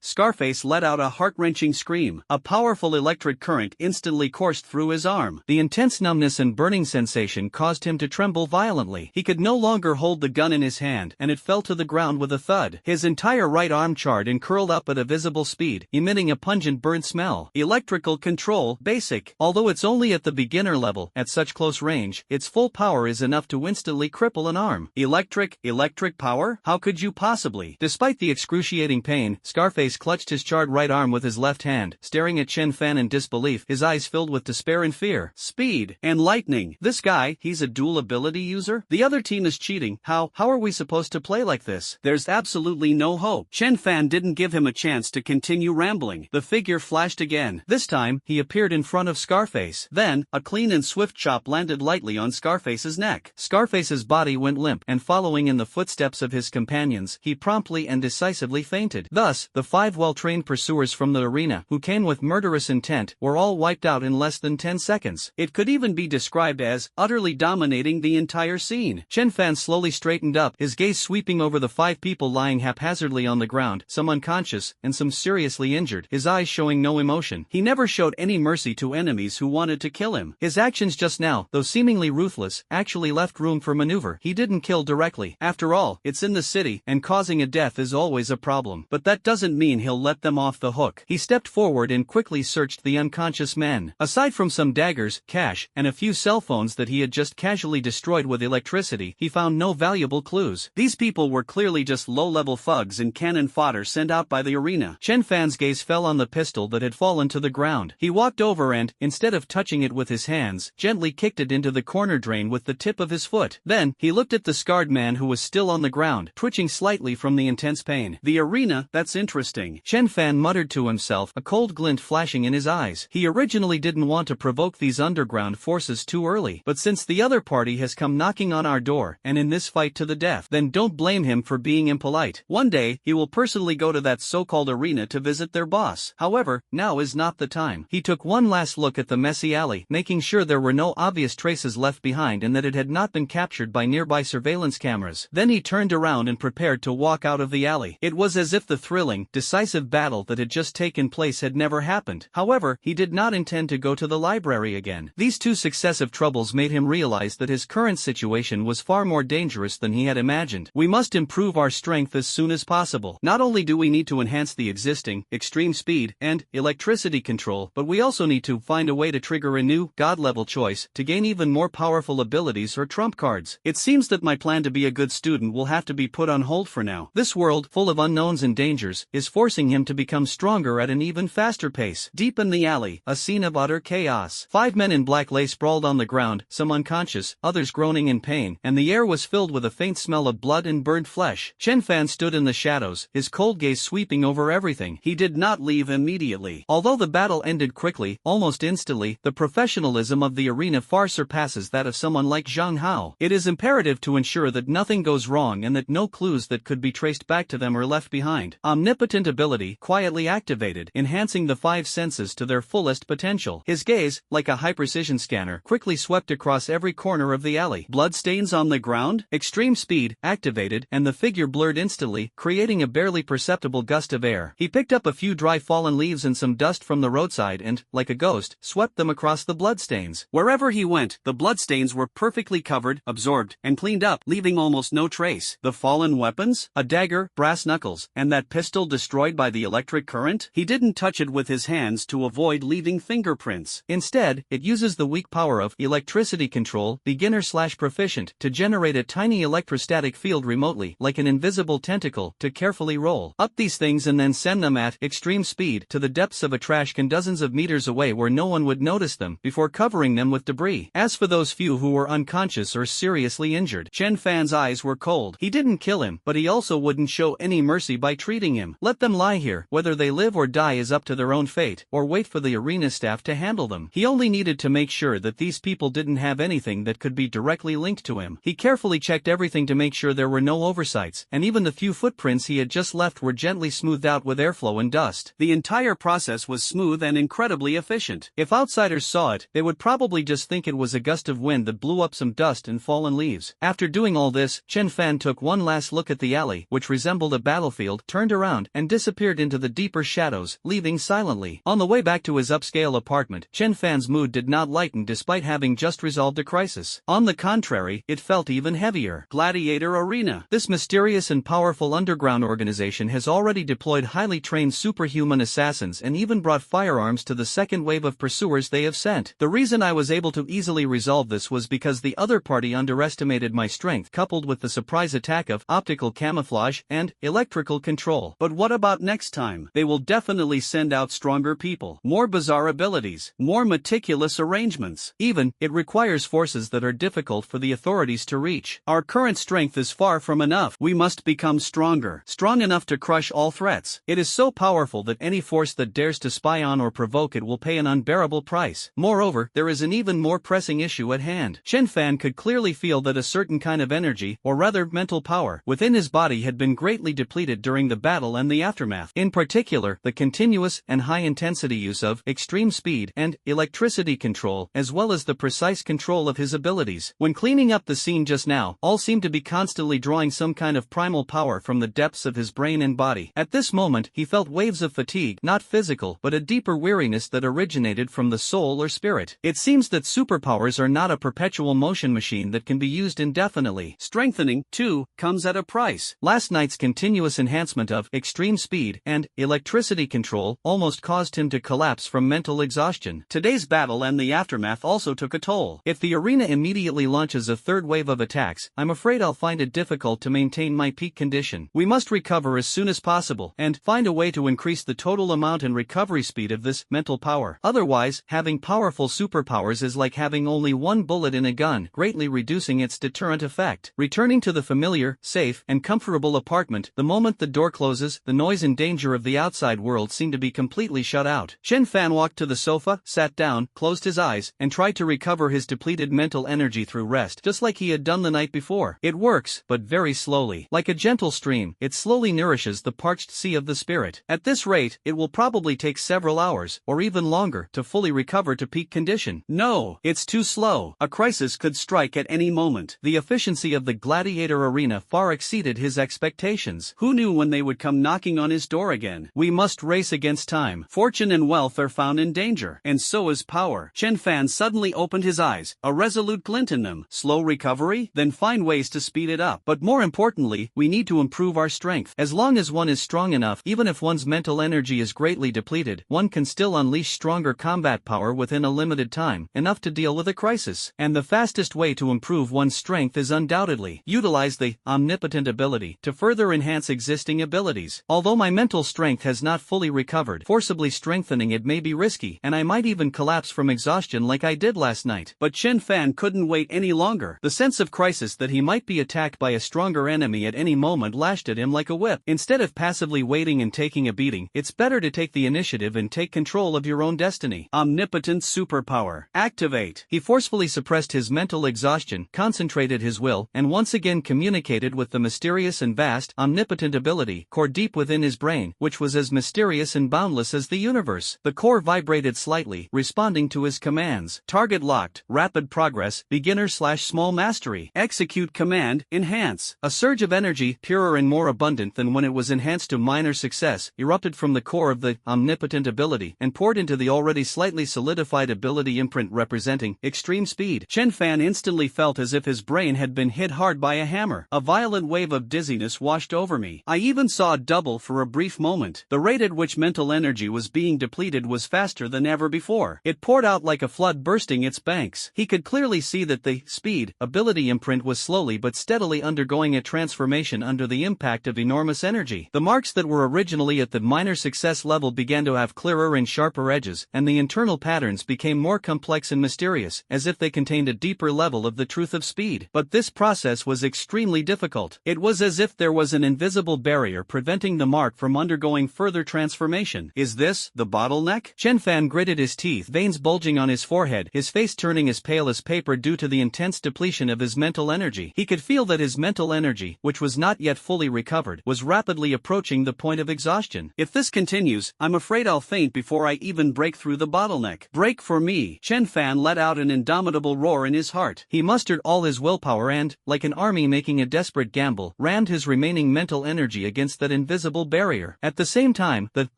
Scarface let out a heart-wrenching scream. A powerful electric current instantly coursed through his arm. The intense numbness and burning sensation caused him to tremble violently. He could no longer hold the gun in his hand, and it fell to the ground with a thud. His entire right arm charred and curled up at a visible speed, emitting a pungent burnt smell. Electrical control, basic. Although it's only at the beginner level, at such close range, its full power is enough to instantly cripple an arm. Electric power? How could you possibly? Despite the excruciating pain, Scarface clutched his charred right arm with his left hand, staring at Chenfan in disbelief, his eyes filled with despair and fear. Speed and lightning. This guy, he's a dual ability user? The other team is cheating. How are we supposed to play like this? There's absolutely no hope. Chenfan didn't give him a chance to continue rambling. The figure flashed again. This time, he appeared in front of Scarface. Then, a clean and swift chop landed lightly on Scarface's neck. Scarface's body went limp, and following in the footsteps of his companions, he promptly and decisively fainted. Thus, the 5 well-trained pursuers from the arena, who came with murderous intent, were all wiped out in less than 10 seconds. It could even be described as utterly dominating the entire scene. Chenfan slowly straightened up, his gaze sweeping over the 5 people lying haphazardly on the ground, some unconscious, and some seriously injured, his eyes showing no emotion. He never showed any mercy to enemies who wanted to kill him. His actions just now, though seemingly ruthless, actually left room for maneuver. He didn't kill directly. After all, it's in the city, and causing a death is always a problem. But that doesn't mean he'll let them off the hook. He stepped forward and quickly searched the unconscious men. Aside from some daggers, cash, and a few cell phones that he had just casually destroyed with electricity, he found no valuable clues. These people were clearly just low-level thugs and cannon fodder sent out by the arena. Chenfan's gaze fell on the pistol that had fallen to the ground. He walked over and, instead of touching touching it with his hands, gently kicked it into the corner drain with the tip of his foot. Then, he looked at the scarred man who was still on the ground, twitching slightly from the intense pain. "The arena, that's interesting," Chenfan muttered to himself, a cold glint flashing in his eyes. He originally didn't want to provoke these underground forces too early, but since the other party has come knocking on our door, and in this fight to the death, then don't blame him for being impolite. One day, he will personally go to that so-called arena to visit their boss. However, now is not the time. He took one last look at the messy alley, making sure there were no obvious traces left behind and that it had not been captured by nearby surveillance cameras. Then he turned around and prepared to walk out of the alley. It was as if the thrilling, decisive battle that had just taken place had never happened. However, he did not intend to go to the library again. These two successive troubles made him realize that his current situation was far more dangerous than he had imagined. We must improve our strength as soon as possible. Not only do we need to enhance the existing, extreme speed, and electricity control, but we also need to find a way to trigger a new, God-level choice, to gain even more powerful abilities or trump cards. It seems that my plan to be a good student will have to be put on hold for now. This world, full of unknowns and dangers, is forcing him to become stronger at an even faster pace. Deep in the alley, a scene of utter chaos. 5 men in black lay sprawled on the ground, some unconscious, others groaning in pain, and the air was filled with a faint smell of blood and burned flesh. Chenfan stood in the shadows, his cold gaze sweeping over everything. He did not leave immediately. Although the battle ended quickly, almost instantly, the professionalism of the arena far surpasses that of someone like Zhang Hao. It is imperative to ensure that nothing goes wrong and that no clues that could be traced back to them are left behind. Omnipotent ability, quietly activated, enhancing the 5 senses to their fullest potential. His gaze, like a high-precision scanner, quickly swept across every corner of the alley. Bloodstains on the ground? Extreme speed, activated, and the figure blurred instantly, creating a barely perceptible gust of air. He picked up a few dry fallen leaves and some dust from the roadside and, like a ghost, swept them across the bloodstains. Wherever he went, the bloodstains were perfectly covered, absorbed, and cleaned up, leaving almost no trace. The fallen weapons? A dagger, brass knuckles, and that pistol destroyed by the electric current? He didn't touch it with his hands to avoid leaving fingerprints. Instead, it uses the weak power of electricity control, beginner/proficient, to generate a tiny electrostatic field remotely, like an invisible tentacle, to carefully roll up these things and then send them at extreme speed to the depths of a trash can dozens of meters away where no one would notice them, before covering them with debris. As for those few who were unconscious or seriously injured, Chenfan's eyes were cold. He didn't kill him, but he also wouldn't show any mercy by treating him. Let them lie here. Whether they live or die is up to their own fate, or wait for the arena staff to handle them. He only needed to make sure that these people didn't have anything that could be directly linked to him. He carefully checked everything to make sure there were no oversights, and even the few footprints he had just left were gently smoothed out with airflow and dust. The entire process was smooth and incredibly efficient. If outsiders saw it, they would probably just think it was a gust of wind that blew up some dust and fallen leaves. After doing all this, Chenfan took one last look at the alley, which resembled a battlefield, turned around, and disappeared into the deeper shadows, leaving silently. On the way back to his upscale apartment, Chenfan's mood did not lighten despite having just resolved a crisis. On the contrary, it felt even heavier. Gladiator Arena. This mysterious and powerful underground organization has already deployed highly trained superhuman assassins and even brought firearms to the second wave of pursuers they have sent. The reason I was able to easily resolve this was because the other party underestimated my strength, coupled with the surprise attack of optical camouflage and electrical control. But what about next time? They will definitely send out stronger people, more bizarre abilities, more meticulous arrangements. Even, it requires forces that are difficult for the authorities to reach. Our current strength is far from enough. We must become stronger, strong enough to crush all threats. It is so powerful that any force that dares to spy on or provoke it will pay an unbearable price. Moreover, there is an even more pressing issue at hand. Chenfan could clearly feel that a certain kind of energy, or rather mental power, within his body had been greatly depleted during the battle and the aftermath. In particular, the continuous and high-intensity use of extreme speed and electricity control, as well as the precise control of his abilities. When cleaning up the scene just now, all seemed to be constantly drawing some kind of primal power from the depths of his brain and body. At this moment, he felt waves of fatigue, not physical, but a deeper weariness that originated from the soul or spirit. It seems that superpowers are not a perpetual motion machine that can be used indefinitely. Strengthening, too, comes at a price. Last night's continuous enhancement of extreme speed and electricity control almost caused him to collapse from mental exhaustion. Today's battle and the aftermath also took a toll. If the arena immediately launches a third wave of attacks, I'm afraid I'll find it difficult to maintain my peak condition. We must recover as soon as possible and find a way to increase the total amount and recovery speed of this mental power. Otherwise, having having powerful superpowers is like having only one bullet in a gun, greatly reducing its deterrent effect. Returning to the familiar, safe, and comfortable apartment, the moment the door closes, the noise and danger of the outside world seem to be completely shut out. Chenfan walked to the sofa, sat down, closed his eyes, and tried to recover his depleted mental energy through rest, just like he had done the night before. It works, but very slowly. Like a gentle stream, it slowly nourishes the parched sea of the spirit. At this rate, it will probably take several hours, or even longer, to fully recover to peak condition. No, it's too slow. A crisis could strike at any moment. The efficiency of the gladiator arena far exceeded his expectations. Who knew when they would come knocking on his door again? We must race against time. Fortune and wealth are found in danger, and so is power. Chenfan suddenly opened his eyes, a resolute glint in them. Slow recovery? Then find ways to speed it up. But more importantly, we need to improve our strength. As long as one is strong enough, even if one's mental energy is greatly depleted, one can still unleash stronger combat power within a limited time, enough to deal with a crisis. And the fastest way to improve one's strength is undoubtedly utilize the omnipotent ability to further enhance existing abilities. Although my mental strength has not fully recovered, forcibly strengthening it may be risky, and I might even collapse from exhaustion like I did last night. But Chenfan couldn't wait any longer. The sense of crisis that he might be attacked by a stronger enemy at any moment lashed at him like a whip. Instead of passively waiting and taking a beating, it's better to take the initiative and take control of your own destiny. Omnipotent superpower. Activate. He forcefully suppressed his mental exhaustion, concentrated his will, and once again communicated with the mysterious and vast, omnipotent ability core deep within his brain, which was as mysterious and boundless as the universe. The core vibrated slightly, responding to his commands. Target locked. Rapid progress. Beginner/small mastery. Execute command. Enhance. A surge of energy, purer and more abundant than when it was enhanced to minor success, erupted from the core of the omnipotent ability and poured into the already slightly solidified ability imprint representing extreme speed. Chenfan instantly felt as if his brain had been hit hard by a hammer. A violent wave of dizziness washed over me. I even saw double for a brief moment. The rate at which mental energy was being depleted was faster than ever before. It poured out like a flood bursting its banks. He could clearly see that the speed ability imprint was slowly but steadily undergoing a transformation under the impact of enormous energy. The marks that were originally at the minor success level began to have clearer and sharper edges, and the internal patterns became more complex and mysterious, as if they contained a deeper level of the truth of speed. But this process was extremely difficult. It was as if there was an invisible barrier preventing the mark from undergoing further transformation. Is this the bottleneck? Chenfan gritted his teeth, veins bulging on his forehead, his face turning as pale as paper due to the intense depletion of his mental energy. He could feel that his mental energy, which was not yet fully recovered, was rapidly approaching the point of exhaustion. If this continues, I'm afraid I'll faint before I even break through the bottleneck. Break for me. Chenfan let out an indomitable roar in his heart. He mustered all his willpower and, like an army making a desperate gamble, rammed his remaining mental energy against that invisible barrier. At the same time, the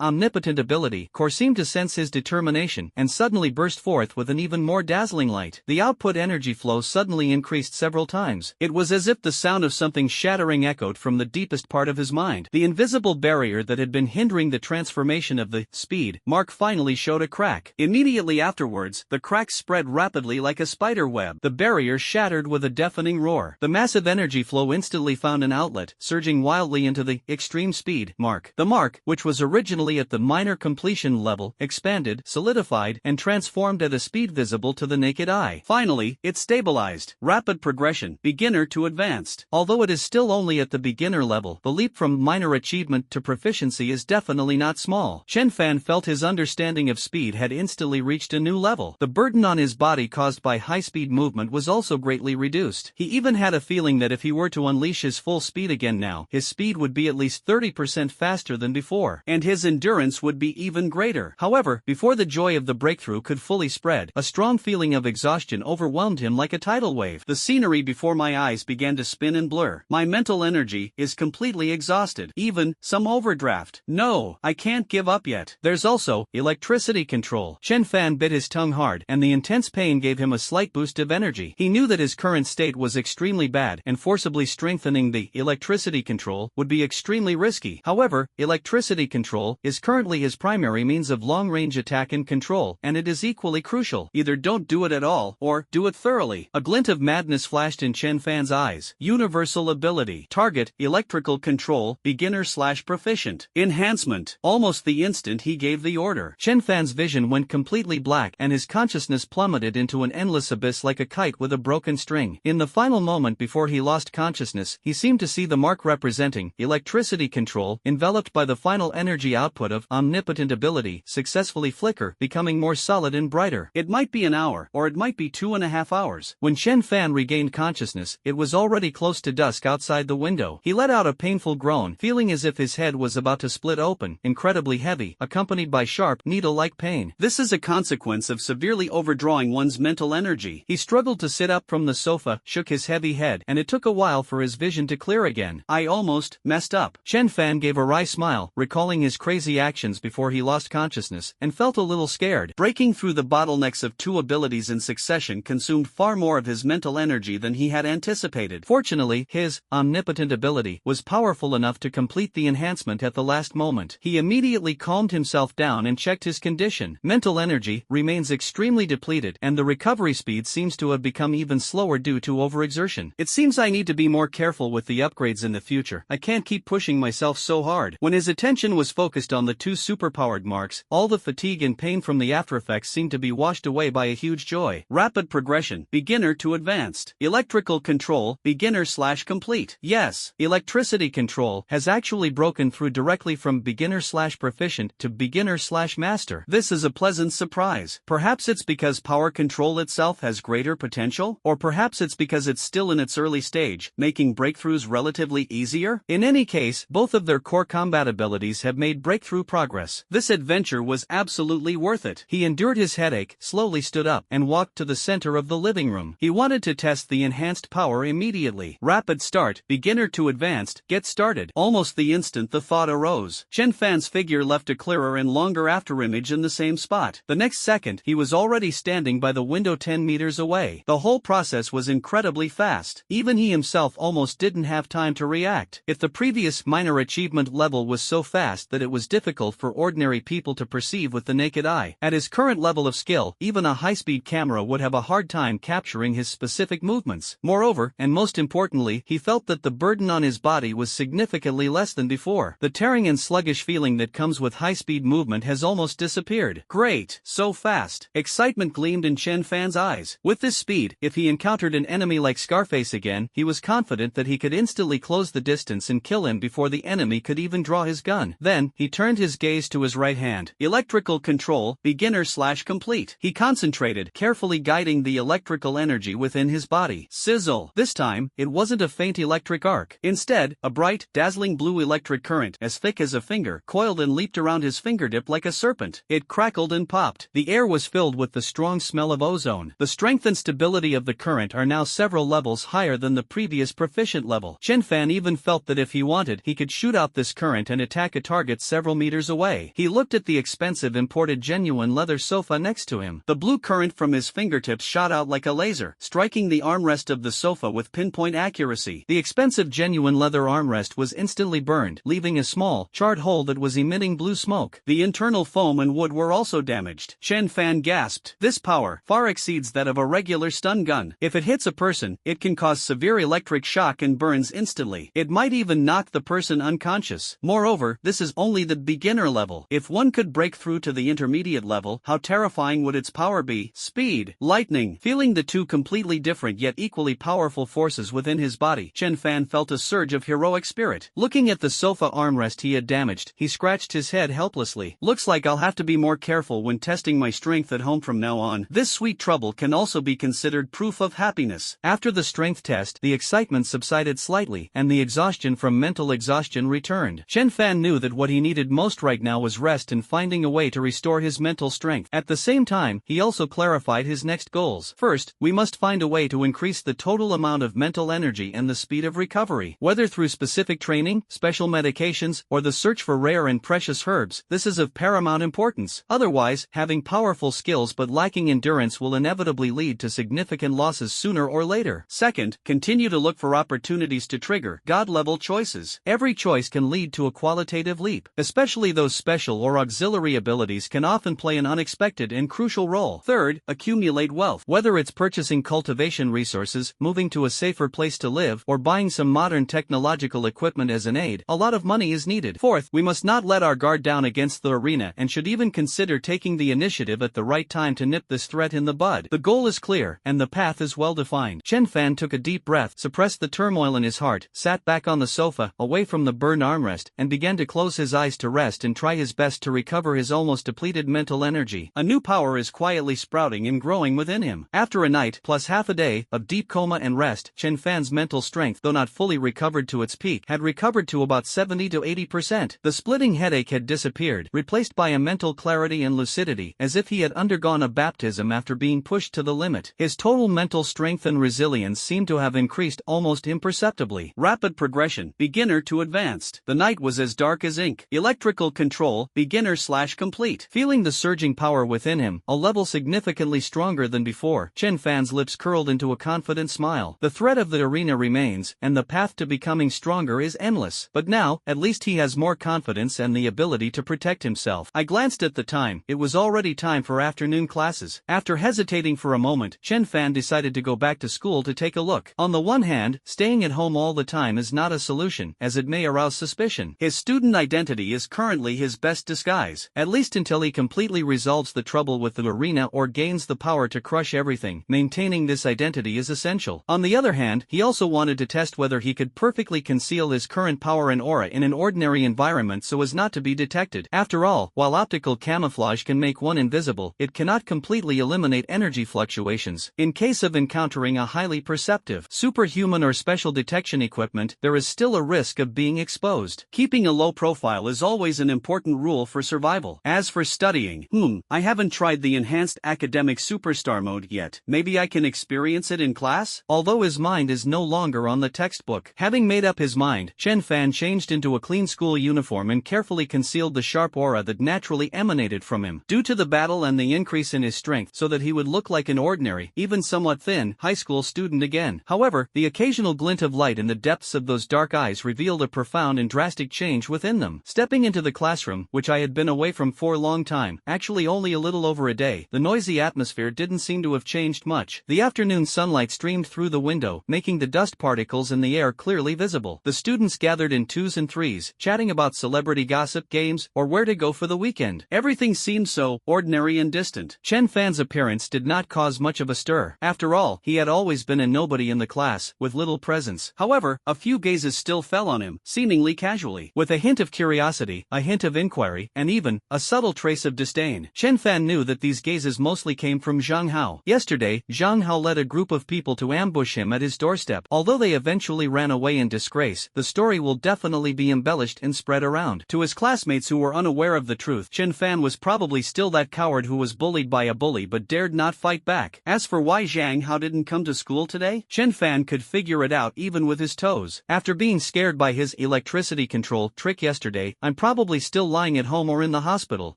omnipotent ability core seemed to sense his determination and suddenly burst forth with an even more dazzling light. The output energy flow suddenly increased several times. It was as if the sound of something shattering echoed from the deepest part of his mind. The invisible barrier that had been hindering the transformation of the speed mark finally showed a crack. Immediately afterwards, the crack spread rapidly like a spider web. The barrier shattered with a deafening roar. The massive energy flow instantly found an outlet, surging wildly into the extreme speed mark. The mark, which was originally at the minor completion level, expanded, solidified, and transformed at a speed visible to the naked eye. Finally, it stabilized. Rapid progression, beginner to advanced. Although it is still only at the beginner level, the leap from minor achievement to proficiency is definitely not small. Chenfan felt his understanding of speed had instantly reached a new level. The burden on his body caused by high-speed movement was also greatly reduced. He even had a feeling that if he were to unleash his full speed again now, his speed would be at least 30% faster than before, and his endurance would be even greater. However, before the joy of the breakthrough could fully spread, a strong feeling of exhaustion overwhelmed him like a tidal wave. The scenery before my eyes began to spin and blur. My mental energy is completely exhausted. Even some overdraft. No, I can't give up yet. There's also electricity control. Chenfan bit his tongue hard, and the intense pain gave him a slight boost of energy. He knew that his current state was extremely bad, and forcibly strengthening the electricity control would be extremely risky. However, electricity control is currently his primary means of long-range attack and control, and it is equally crucial. Either don't do it at all, or do it thoroughly. A glint of madness flashed in Chenfan's eyes. Universal ability. Target, electrical control, beginner/proficient. Enhancement. Almost the instant he gave the order, Chenfan's vision went completely completely black and his consciousness plummeted into an endless abyss like a kite with a broken string. In the final moment before he lost consciousness, he seemed to see the mark representing electricity control, enveloped by the final energy output of omnipotent ability, successfully flicker, becoming more solid and brighter. It might be an hour, or it might be 2.5 hours. When Chenfan regained consciousness, it was already close to dusk outside the window. He let out a painful groan, feeling as if his head was about to split open, incredibly heavy, accompanied by sharp, needle-like pain. This is a consequence of severely overdrawing one's mental energy. He struggled to sit up from the sofa, shook his heavy head, and it took a while for his vision to clear again. I almost messed up. Chenfan gave a wry smile, recalling his crazy actions before he lost consciousness, and felt a little scared. Breaking through the bottlenecks of two abilities in succession consumed far more of his mental energy than he had anticipated. Fortunately, his omnipotent ability was powerful enough to complete the enhancement at the last moment. He immediately calmed himself down and checked his condition. Mental energy remains extremely depleted, and the recovery speed seems to have become even slower due to overexertion. It seems I need to be more careful with the upgrades in the future. I can't keep pushing myself so hard. When his attention was focused on the two superpowered marks, all the fatigue and pain from the aftereffects seemed to be washed away by a huge joy. Rapid progression, beginner to advanced. Electrical control, beginner/complete. Yes, electricity control has actually broken through directly from beginner/proficient to beginner/master. This is a pleasant surprise. Perhaps it's because power control itself has greater potential, or perhaps it's because it's still in its early stage, making breakthroughs relatively easier. In any case, both of their core combat abilities have made breakthrough progress. This adventure was absolutely worth it. He endured his headache, slowly stood up, and walked to the center of the living room. He wanted to test the enhanced power immediately. Rapid start, beginner to advanced, get started. Almost the instant the thought arose, Chenfan's figure left a clearer and longer afterimage in the same spot. The next second, he was already standing by the window 10 meters away. The whole process was incredibly fast. Even he himself almost didn't have time to react. If the previous minor achievement level was so fast that it was difficult for ordinary people to perceive with the naked eye, at his current level of skill, even a high-speed camera would have a hard time capturing his specific movements. Moreover, and most importantly, he felt that the burden on his body was significantly less than before. The tearing and sluggish feeling that comes with high-speed movement has almost disappeared. Great, so fast. Excitement gleamed in Chenfan's eyes. With this speed, if he encountered an enemy like Scarface again, he was confident that he could instantly close the distance and kill him before the enemy could even draw his gun. Then, he turned his gaze to his right hand. Electrical control, beginner/complete. He concentrated, carefully guiding the electrical energy within his body. Sizzle. This time, it wasn't a faint electric arc. Instead, a bright, dazzling blue electric current, as thick as a finger, coiled and leaped around his fingertip like a serpent. It crackled and popped. The air was filled with the strong smell of ozone. The strength and stability of the current are now several levels higher than the previous proficient level. Chenfan even felt that if he wanted, he could shoot out this current and attack a target several meters away. He looked at the expensive imported genuine leather sofa next to him. The blue current from his fingertips shot out like a laser, striking the armrest of the sofa with pinpoint accuracy. The expensive genuine leather armrest was instantly burned, leaving a small, charred hole that was emitting blue smoke. The internal foam and wood were also damaged. Chenfan gasped. This power far exceeds that of a regular stun gun. If it hits a person, it can cause severe electric shock and burns instantly. It might even knock the person unconscious. Moreover, this is only the beginner level. If one could break through to the intermediate level, how terrifying would its power be? Speed, lightning. Feeling the two completely different yet equally powerful forces within his body, Chenfan felt a surge of heroic spirit. Looking at the sofa armrest he had damaged, he scratched his head helplessly. Looks like I'll have to be more careful when testing my strength at home from now on. This sweet trouble can also be considered proof of happiness. After the strength test, the excitement subsided slightly, and the exhaustion from mental exhaustion returned. Chenfan knew that what he needed most right now was rest and finding a way to restore his mental strength. At the same time, he also clarified his next goals. First, we must find a way to increase the total amount of mental energy and the speed of recovery. Whether through specific training, special medications, or the search for rare and precious herbs, this is of paramount importance. Otherwise, having powerful skills but lacking endurance will inevitably lead to significant losses sooner or later. Second, continue to look for opportunities to trigger God-level choices. Every choice can lead to a qualitative leap. Especially those special or auxiliary abilities can often play an unexpected and crucial role. Third, accumulate wealth. Whether it's purchasing cultivation resources, moving to a safer place to live, or buying some modern technological equipment as an aid, a lot of money is needed. Fourth, we must not let our guard down against the arena and should even consider taking the the initiative at the right time to nip this threat in the bud. The goal is clear, and the path is well defined. Chenfan took a deep breath, suppressed the turmoil in his heart, sat back on the sofa, away from the burned armrest, and began to close his eyes to rest and try his best to recover his almost depleted mental energy. A new power is quietly sprouting and growing within him. After a night, plus half a day, of deep coma and rest, Chenfan's mental strength, though not fully recovered to its peak, had recovered to about 70 to 80%. The splitting headache had disappeared, replaced by a mental clarity and lucidity, as if he had undergone a baptism after being pushed to the limit. His total mental strength and resilience seemed to have increased almost imperceptibly. Rapid progression, beginner to advanced. The night was as dark as ink. Electrical control, beginner/complete. Feeling the surging power within him, a level significantly stronger than before, Chenfan's lips curled into a confident smile. The threat of the arena remains, and the path to becoming stronger is endless. But now, at least he has more confidence and the ability to protect himself. I glanced at the time. It was already time for afternoon classes. After hesitating for a moment, Chenfan decided to go back to school to take a look. On the one hand, staying at home all the time is not a solution, as it may arouse suspicion. His student identity is currently his best disguise, at least until he completely resolves the trouble with the arena or gains the power to crush everything. Maintaining this identity is essential. On the other hand, he also wanted to test whether he could perfectly conceal his current power and aura in an ordinary environment so as not to be detected. After all, while optical camouflage can make one invisible, it cannot completely eliminate energy fluctuations. In case of encountering a highly perceptive, superhuman or special detection equipment, there is still a risk of being exposed. Keeping a low profile is always an important rule for survival. As for studying, I haven't tried the enhanced academic superstar mode yet. Maybe I can experience it in class? Although his mind is no longer on the textbook. Having made up his mind, Chenfan changed into a clean school uniform and carefully concealed the sharp aura that naturally emanated from him, due to the battle and the increase in his strength, so that he would look like an ordinary, even somewhat thin, high school student again. However, the occasional glint of light in the depths of those dark eyes revealed a profound and drastic change within them. Stepping into the classroom, which I had been away from for a long time, actually only a little over a day, the noisy atmosphere didn't seem to have changed much. The afternoon sunlight streamed through the window, making the dust particles in the air clearly visible. The students gathered in twos and threes, chatting about celebrity gossip, games, or where to go for the weekend. Everything seemed so ordinary and distant. Chenfan's appearance did not cause much of a stir. After all, he had always been a nobody in the class, with little presence. However, a few gazes still fell on him, seemingly casually, with a hint of curiosity, a hint of inquiry, and even a subtle trace of disdain. Chenfan knew that these gazes mostly came from Zhang Hao. Yesterday, Zhang Hao led a group of people to ambush him at his doorstep. Although they eventually ran away in disgrace, the story will definitely be embellished and spread around. To his classmates who were unaware of the truth, Chenfan was probably still that coward who was bullied by a bully but dared not fight back. As for why Zhang Hao didn't come to school today, Chenfan could figure it out even with his toes. After being scared by his electricity control trick yesterday, I'm probably still lying at home or in the hospital,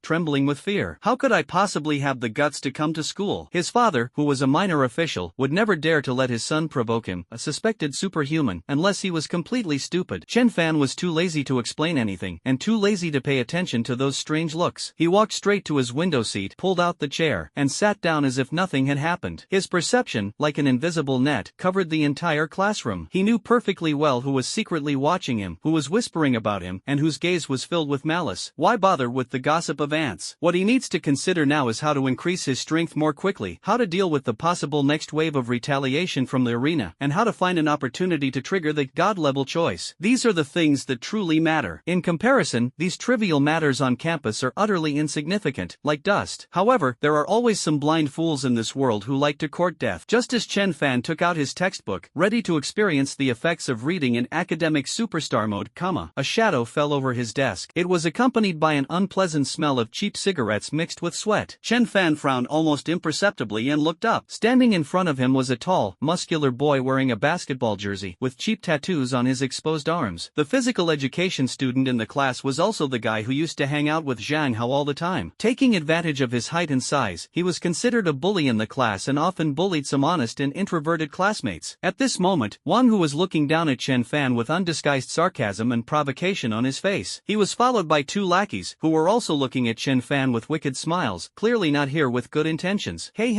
trembling with fear. How could I possibly have the guts to come to school? His father, who was a minor official, would never dare to let his son provoke him, a suspected superhuman, unless he was completely stupid. Chenfan was too lazy to explain anything, and too lazy to pay attention to those strange looks. He walked straight to his window seat, pulled out the chair, and sat down as if nothing had happened. His perception, like an invisible net, covered the entire classroom. He knew perfectly well who was secretly watching him, who was whispering about him, and whose gaze was filled with malice. Why bother with the gossip of ants? What he needs to consider now is how to increase his strength more quickly, how to deal with the possible next wave of retaliation from the arena, and how to find an opportunity to trigger the God-level choice. These are the things that truly matter. In comparison, these trivial matters on campus are utterly insignificant, like dust. However, there are always some blind fools in this world who like to court death. Just as Chenfan took out his textbook, ready to experience the effects of reading in academic superstar mode, a shadow fell over his desk. It was accompanied by an unpleasant smell of cheap cigarettes mixed with sweat. Chenfan frowned almost imperceptibly and looked up. Standing in front of him was a tall, muscular boy wearing a basketball jersey, with cheap tattoos on his exposed arms. The physical education student in the class was also the guy who used to hang out with Zhang Hao all the time. Taking advantage of his height and size, he was considered a bully in the class and often bullied some honest and introverted classmates. At this moment, Wang Hu was looking down at Chenfan with undisguised sarcasm and provocation on his face. He was followed by two lackeys, who were also looking at Chenfan with wicked smiles, clearly not here with good intentions. Hey,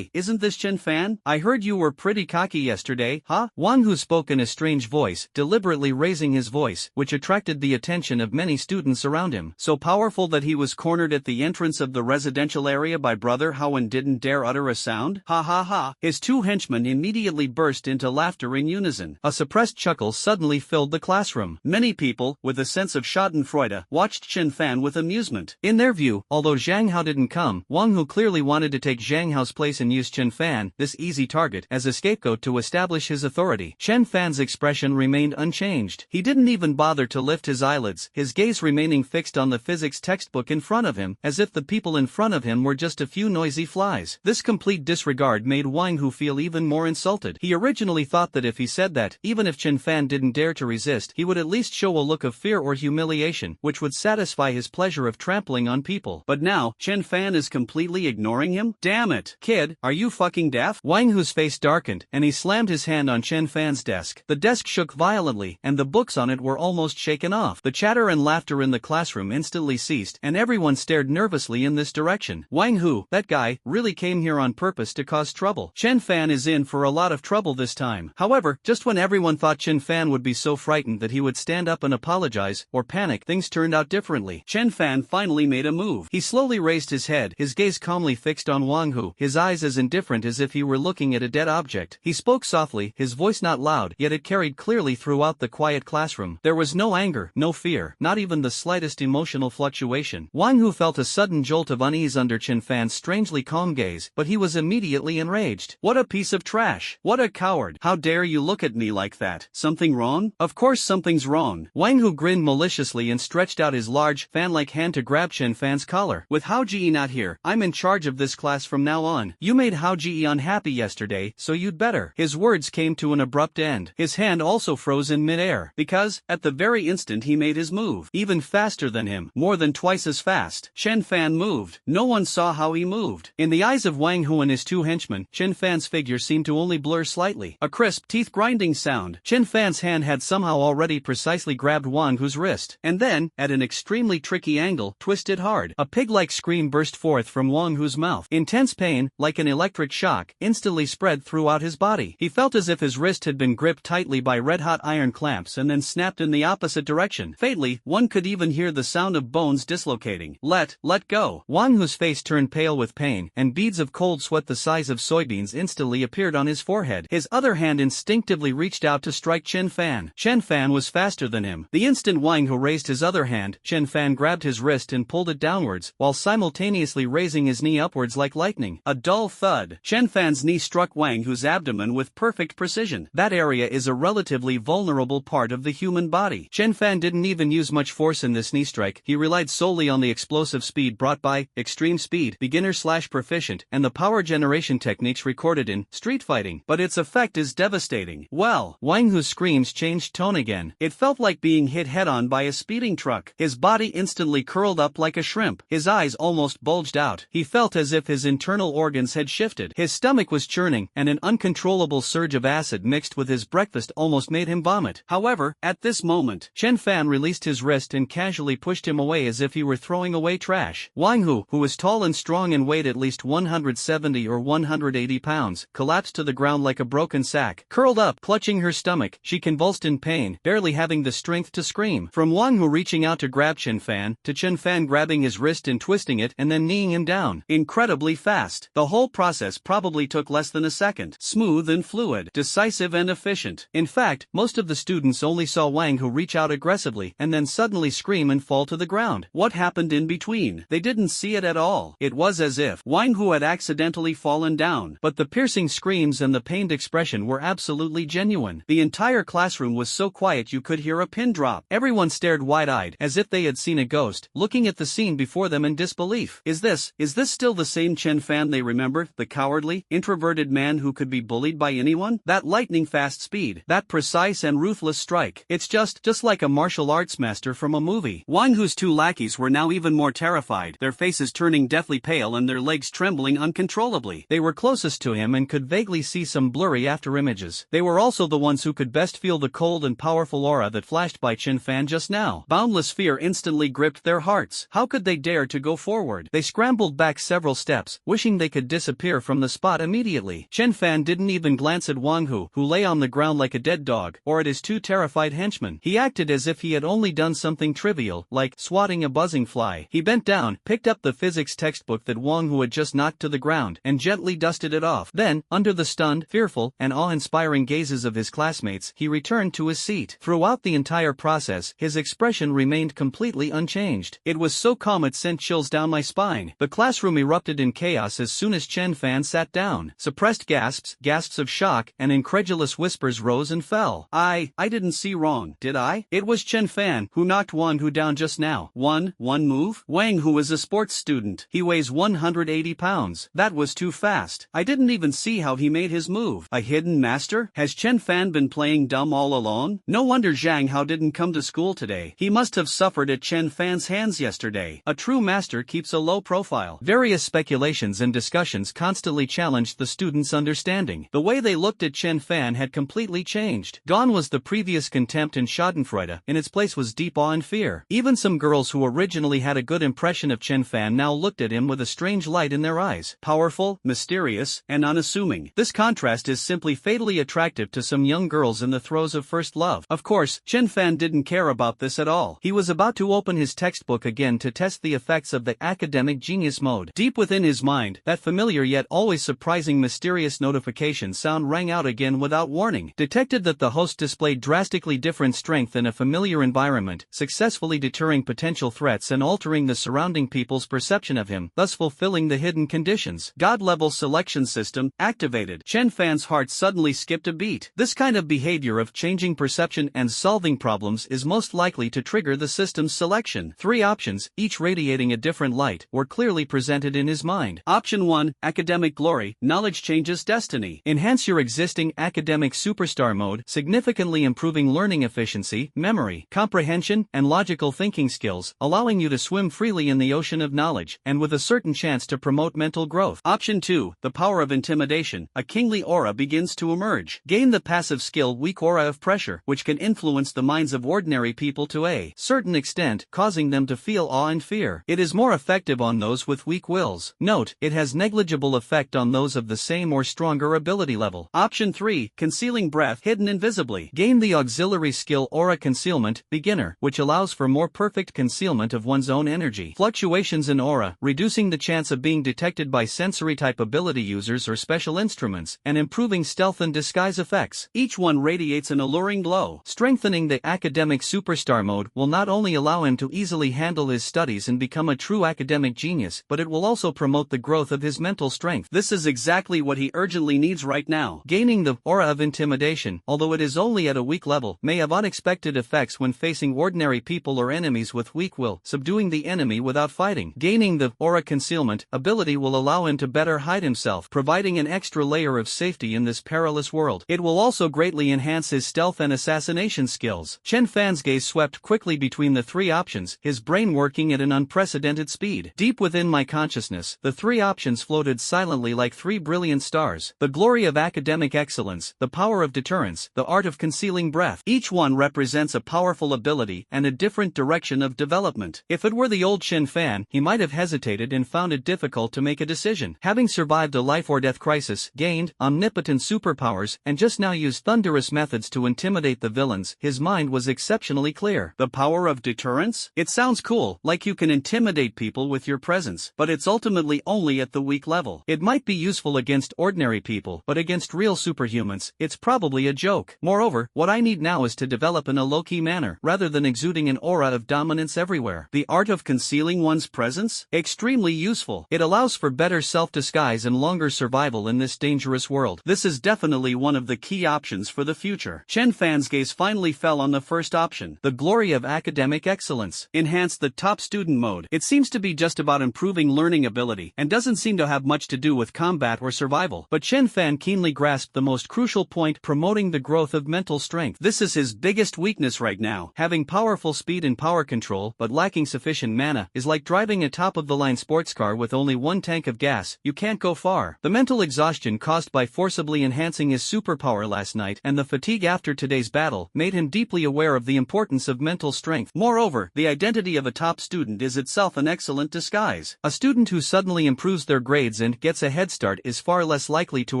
isn't this Chenfan? I heard you were pretty cocky yesterday, huh? Wang Hu spoke in a strange voice, deliberately raising his voice, which attracted the attention of many students around him, so powerful that he was cornered at the entrance of the residential area by Brother Howen didn't dare utter a sound? Ha ha ha. His two henchmen immediately burst into laughter in unison. A suppressed chuckle suddenly filled the classroom. Many people, with a sense of schadenfreude, watched Chenfan with amusement. In their view, although Zhang Hao didn't come, Wang Hu clearly wanted to take Zhang Hao's place and use Chenfan, this easy target, as a scapegoat to establish his authority. Chenfan's expression remained unchanged. He didn't even bother to lift his eyelids, his gaze remaining fixed on the physics textbook in front of him, as if the people in front of him were just a few noisy flies. This complete disregard made Wang Hu feel even more insulted. He originally thought that if he said that, even if Chenfan didn't dare to resist, he would at least show a look of fear or humiliation, which would satisfy his pleasure of trampling on people. But now, Chenfan is completely ignoring him? Damn it! Kid, are you fucking deaf? Wang Hu's face darkened, and he slammed his hand on Chenfan's desk. The desk shook violently, and the books on it were almost shaken off. The chatter and laughter in the classroom instantly ceased, and everyone stared nervously in this direction. Wang Hu, that guy, really came here on purpose to cause trouble. Chenfan is in for a lot of trouble this time. However, just when everyone thought Chenfan would be so frightened that he would stand up and apologize, or panic, things turned out differently. Chenfan finally made a move. He slowly raised his head, his gaze calmly fixed on Wang Hu, his eyes as indifferent as if he were looking at a dead object. He spoke softly, his voice not loud, yet it carried clearly throughout the quiet classroom. There was no anger, no fear, not even the slightest emotional fluctuation. Wang Hu felt a sudden jolt of unease under Chenfan's strangely calm gaze, but he was immediately enraged. What a piece of trash! What a coward! How dare you look at me like that? Something wrong? Of course something's wrong. Wang Hu grinned maliciously and stretched out his large, fan-like hand to grab Chenfan's collar. With Hao Ji not here, I'm in charge of this class from now on. You made Hao Ji unhappy yesterday, so you'd better. His words came to an abrupt end. His hand also froze in midair, because, at the very instant he made his move, even faster than him, more than twice as fast, Chenfan moved. No one saw how he moved. In the eyes of Wang Hu and his two henchmen, Chenfan's figure seemed to only blur slightly. A crisp, teeth-grinding sound. Chenfan's hand had somehow already precisely grabbed Wang Hu's wrist, and then, at an extremely tricky angle, twisted hard. A pig-like scream burst forth from Wang Hu's mouth. Intense pain, like an electric shock, instantly spread throughout his body. He felt as if his wrist had been gripped tightly by red-hot iron clamps and then snapped in the opposite direction. Faintly, one could even hear the sound of bones dislocating. Let go. Wang Hu's face turned pale with pain, and beads of cold sweat the size of soybeans instantly appeared on his forehead. His other hand instinctively reached out to strike Chenfan. Chenfan was faster than him. The instant Wang Hu raised his other hand, Chenfan grabbed his wrist and pulled it downwards, while simultaneously raising his knee upwards like lightning. A dull thud. Chenfan's knee struck Wang Hu's abdomen with perfect precision. That area is a relatively vulnerable part of the human body. Chenfan didn't even use much force in this knee strike. He relied solely on the explosive speed brought by extreme speed, beginner/proficient, and the power generation techniques recorded in street fighting. But its effect is devastating. Well, Wang Hu's screams changed tone again. It felt like being hit head-on by a speeding truck. His body instantly curled up like a shrimp. His eyes almost bulged out. He felt as if his internal organs had shifted. His stomach was churning, and an uncontrollable surge of acid mixed with his breakfast almost made him vomit. However, at this moment, Chenfan released his wrist and casually pushed him away as if he were throwing away trash. Wang Hu, who was tall and strong and weighed at least 170 or 180 pounds, collapsed to the ground like a broken sack. Curled up, clutching her stomach, she convulsed in pain, barely having the strength to scream. From Wang Hu reaching out to grab Chenfan, to Chenfan grabbing his wrist and twisting it and then kneeing him down. Incredibly fast. The whole process probably took less than a second. Smooth and fluid. Decisive and efficient. In fact, most of the students only saw Wang Hu reach out aggressively and then suddenly scream and fall to the ground. What happened in between? They didn't see it at all. It was as if Wang Hu had accidentally fallen down. But the piercing screams and the pained expression were absolutely genuine. The entire classroom was so quiet you could hear a pin drop. Everyone stared wide-eyed, as if they had seen a ghost, looking at the scene before them in disbelief. Is this still the same Chenfan they remembered? The cowardly, introverted man who could be bullied by anyone? That lightning-fast speed. That precise and ruthless strike. It's just like a martial arts master from a movie. Wang Hu's two lackeys were now even more terrified, their faces turning deathly pale and their legs trembling uncontrollably. They were closest to him and could vaguely see some blurry after-images. They were also the ones who could best feel the cold and powerful aura that flashed by Chenfan just now. Boundless fear instantly gripped their hearts. How could they dare to go forward? They scrambled back several steps, wishing they could disappear from the spot immediately. Chenfan didn't even glance at Wang Hu, who lay on the ground like a dead dog, or at his two terrified henchmen. He acted as if he had only done something trivial, like swatting a buzzing fly. He bent down, picked picked up the physics textbook that Wang Hu had just knocked to the ground and gently dusted it off. Then, under the stunned, fearful, and awe-inspiring gazes of his classmates, he returned to his seat. Throughout the entire process, his expression remained completely unchanged. It was so calm it sent chills down my spine. The classroom erupted in chaos as soon as Chenfan sat down. Suppressed gasps, gasps of shock, and incredulous whispers rose and fell. I didn't see wrong, did I? It was Chenfan who knocked Wang Hu down just now. One move? Wang Hu is a sports student. He weighs 180 pounds. That was too fast. I didn't even see how he made his move. A hidden master? Has Chenfan been playing dumb all along? No wonder Zhang Hao didn't come to school today. He must have suffered at Chenfan's hands yesterday. A true master keeps a low profile. Various speculations and discussions constantly challenged the students' understanding. The way they looked at Chenfan had completely changed. Gone was the previous contempt and schadenfreude, in its place was deep awe and fear. Even some girls who originally had a good impression of Chenfan now looked at him with a strange light in their eyes. Powerful, mysterious, and unassuming. This contrast is simply fatally attractive to some young girls in the throes of first love. Of course, Chenfan didn't care about this at all. He was about to open his textbook again to test the effects of the academic genius mode. Deep within his mind, that familiar yet always surprising mysterious notification sound rang out again without warning. Detected that the host displayed drastically different strength in a familiar environment, successfully deterring potential threats and altering the surrounding people's perception of him, thus fulfilling the hidden conditions. God-level selection system activated. Chenfan's heart suddenly skipped a beat. This kind of behavior of changing perception and solving problems is most likely to trigger the system's selection. 3 options, each radiating a different light, were clearly presented in his mind. Option 1, academic glory, knowledge changes destiny. Enhance your existing academic superstar mode, significantly improving learning efficiency, memory, comprehension, and logical thinking skills, allowing you to swim freely in the ocean of knowledge, and with a certain chance to promote mental growth. Option 2, the power of intimidation, a kingly aura begins to emerge. Gain the passive skill weak aura of pressure, which can influence the minds of ordinary people to a certain extent, causing them to feel awe and fear. It is more effective on those with weak wills. Note, it has negligible effect on those of the same or stronger ability level. Option 3, concealing breath hidden invisibly. Gain the auxiliary skill aura concealment, beginner, which allows for more perfect concealment of one's own energy. Fluctuations in aura, reducing the chance of being detected by sensory type ability users or special instruments, and improving stealth and disguise effects. Each one radiates an alluring glow. Strengthening the academic superstar mode will not only allow him to easily handle his studies and become a true academic genius, but it will also promote the growth of his mental strength. This is exactly what he urgently needs right now. Gaining the aura of intimidation, although it is only at a weak level, may have unexpected effects when facing ordinary people or enemies with weak will, subduing the enemy without fighting. Gaining the aura concealment ability will allow him to better hide himself, providing an extra layer of safety in this perilous world. It will also greatly enhance his stealth and assassination skills. Chenfan's gaze swept quickly between the 3 options, his brain working at an unprecedented speed. Deep within my consciousness, the 3 options floated silently like 3 brilliant stars. The glory of academic excellence, the power of deterrence, the art of concealing breath. Each one represents a powerful ability and a different direction of development. If it were the old Chenfan, he might have hesitated and found it difficult to make a decision. Having survived a life-or-death crisis, gained omnipotent superpowers, and just now used thunderous methods to intimidate the villains, his mind was exceptionally clear. The power of deterrence? It sounds cool, like you can intimidate people with your presence, but it's ultimately only at the weak level. It might be useful against ordinary people, but against real superhumans, it's probably a joke. Moreover, what I need now is to develop in a low-key manner, rather than exuding an aura of dominance everywhere. The art of concealing one's presence? Extremely useful. It allows for better self-disguise and longer survival in this dangerous world. This is definitely one of the key options for the future. Chenfan's gaze finally fell on the first option, the glory of academic excellence. Enhance the top student mode. It seems to be just about improving learning ability, and doesn't seem to have much to do with combat or survival. But Chenfan keenly grasped the most crucial point, promoting the growth of mental strength. This is his biggest weakness right now. Having powerful speed and power control, but lacking sufficient mana, is like driving a top-of-the-line sports car with only 1 tank of gas. You can't go far. The mental exhaustion caused by forcibly enhancing his superpower last night, and the fatigue after today's battle, made him deeply aware of the importance of mental strength. Moreover, the identity of a top student is itself an excellent disguise. A student who suddenly improves their grades and gets a head start is far less likely to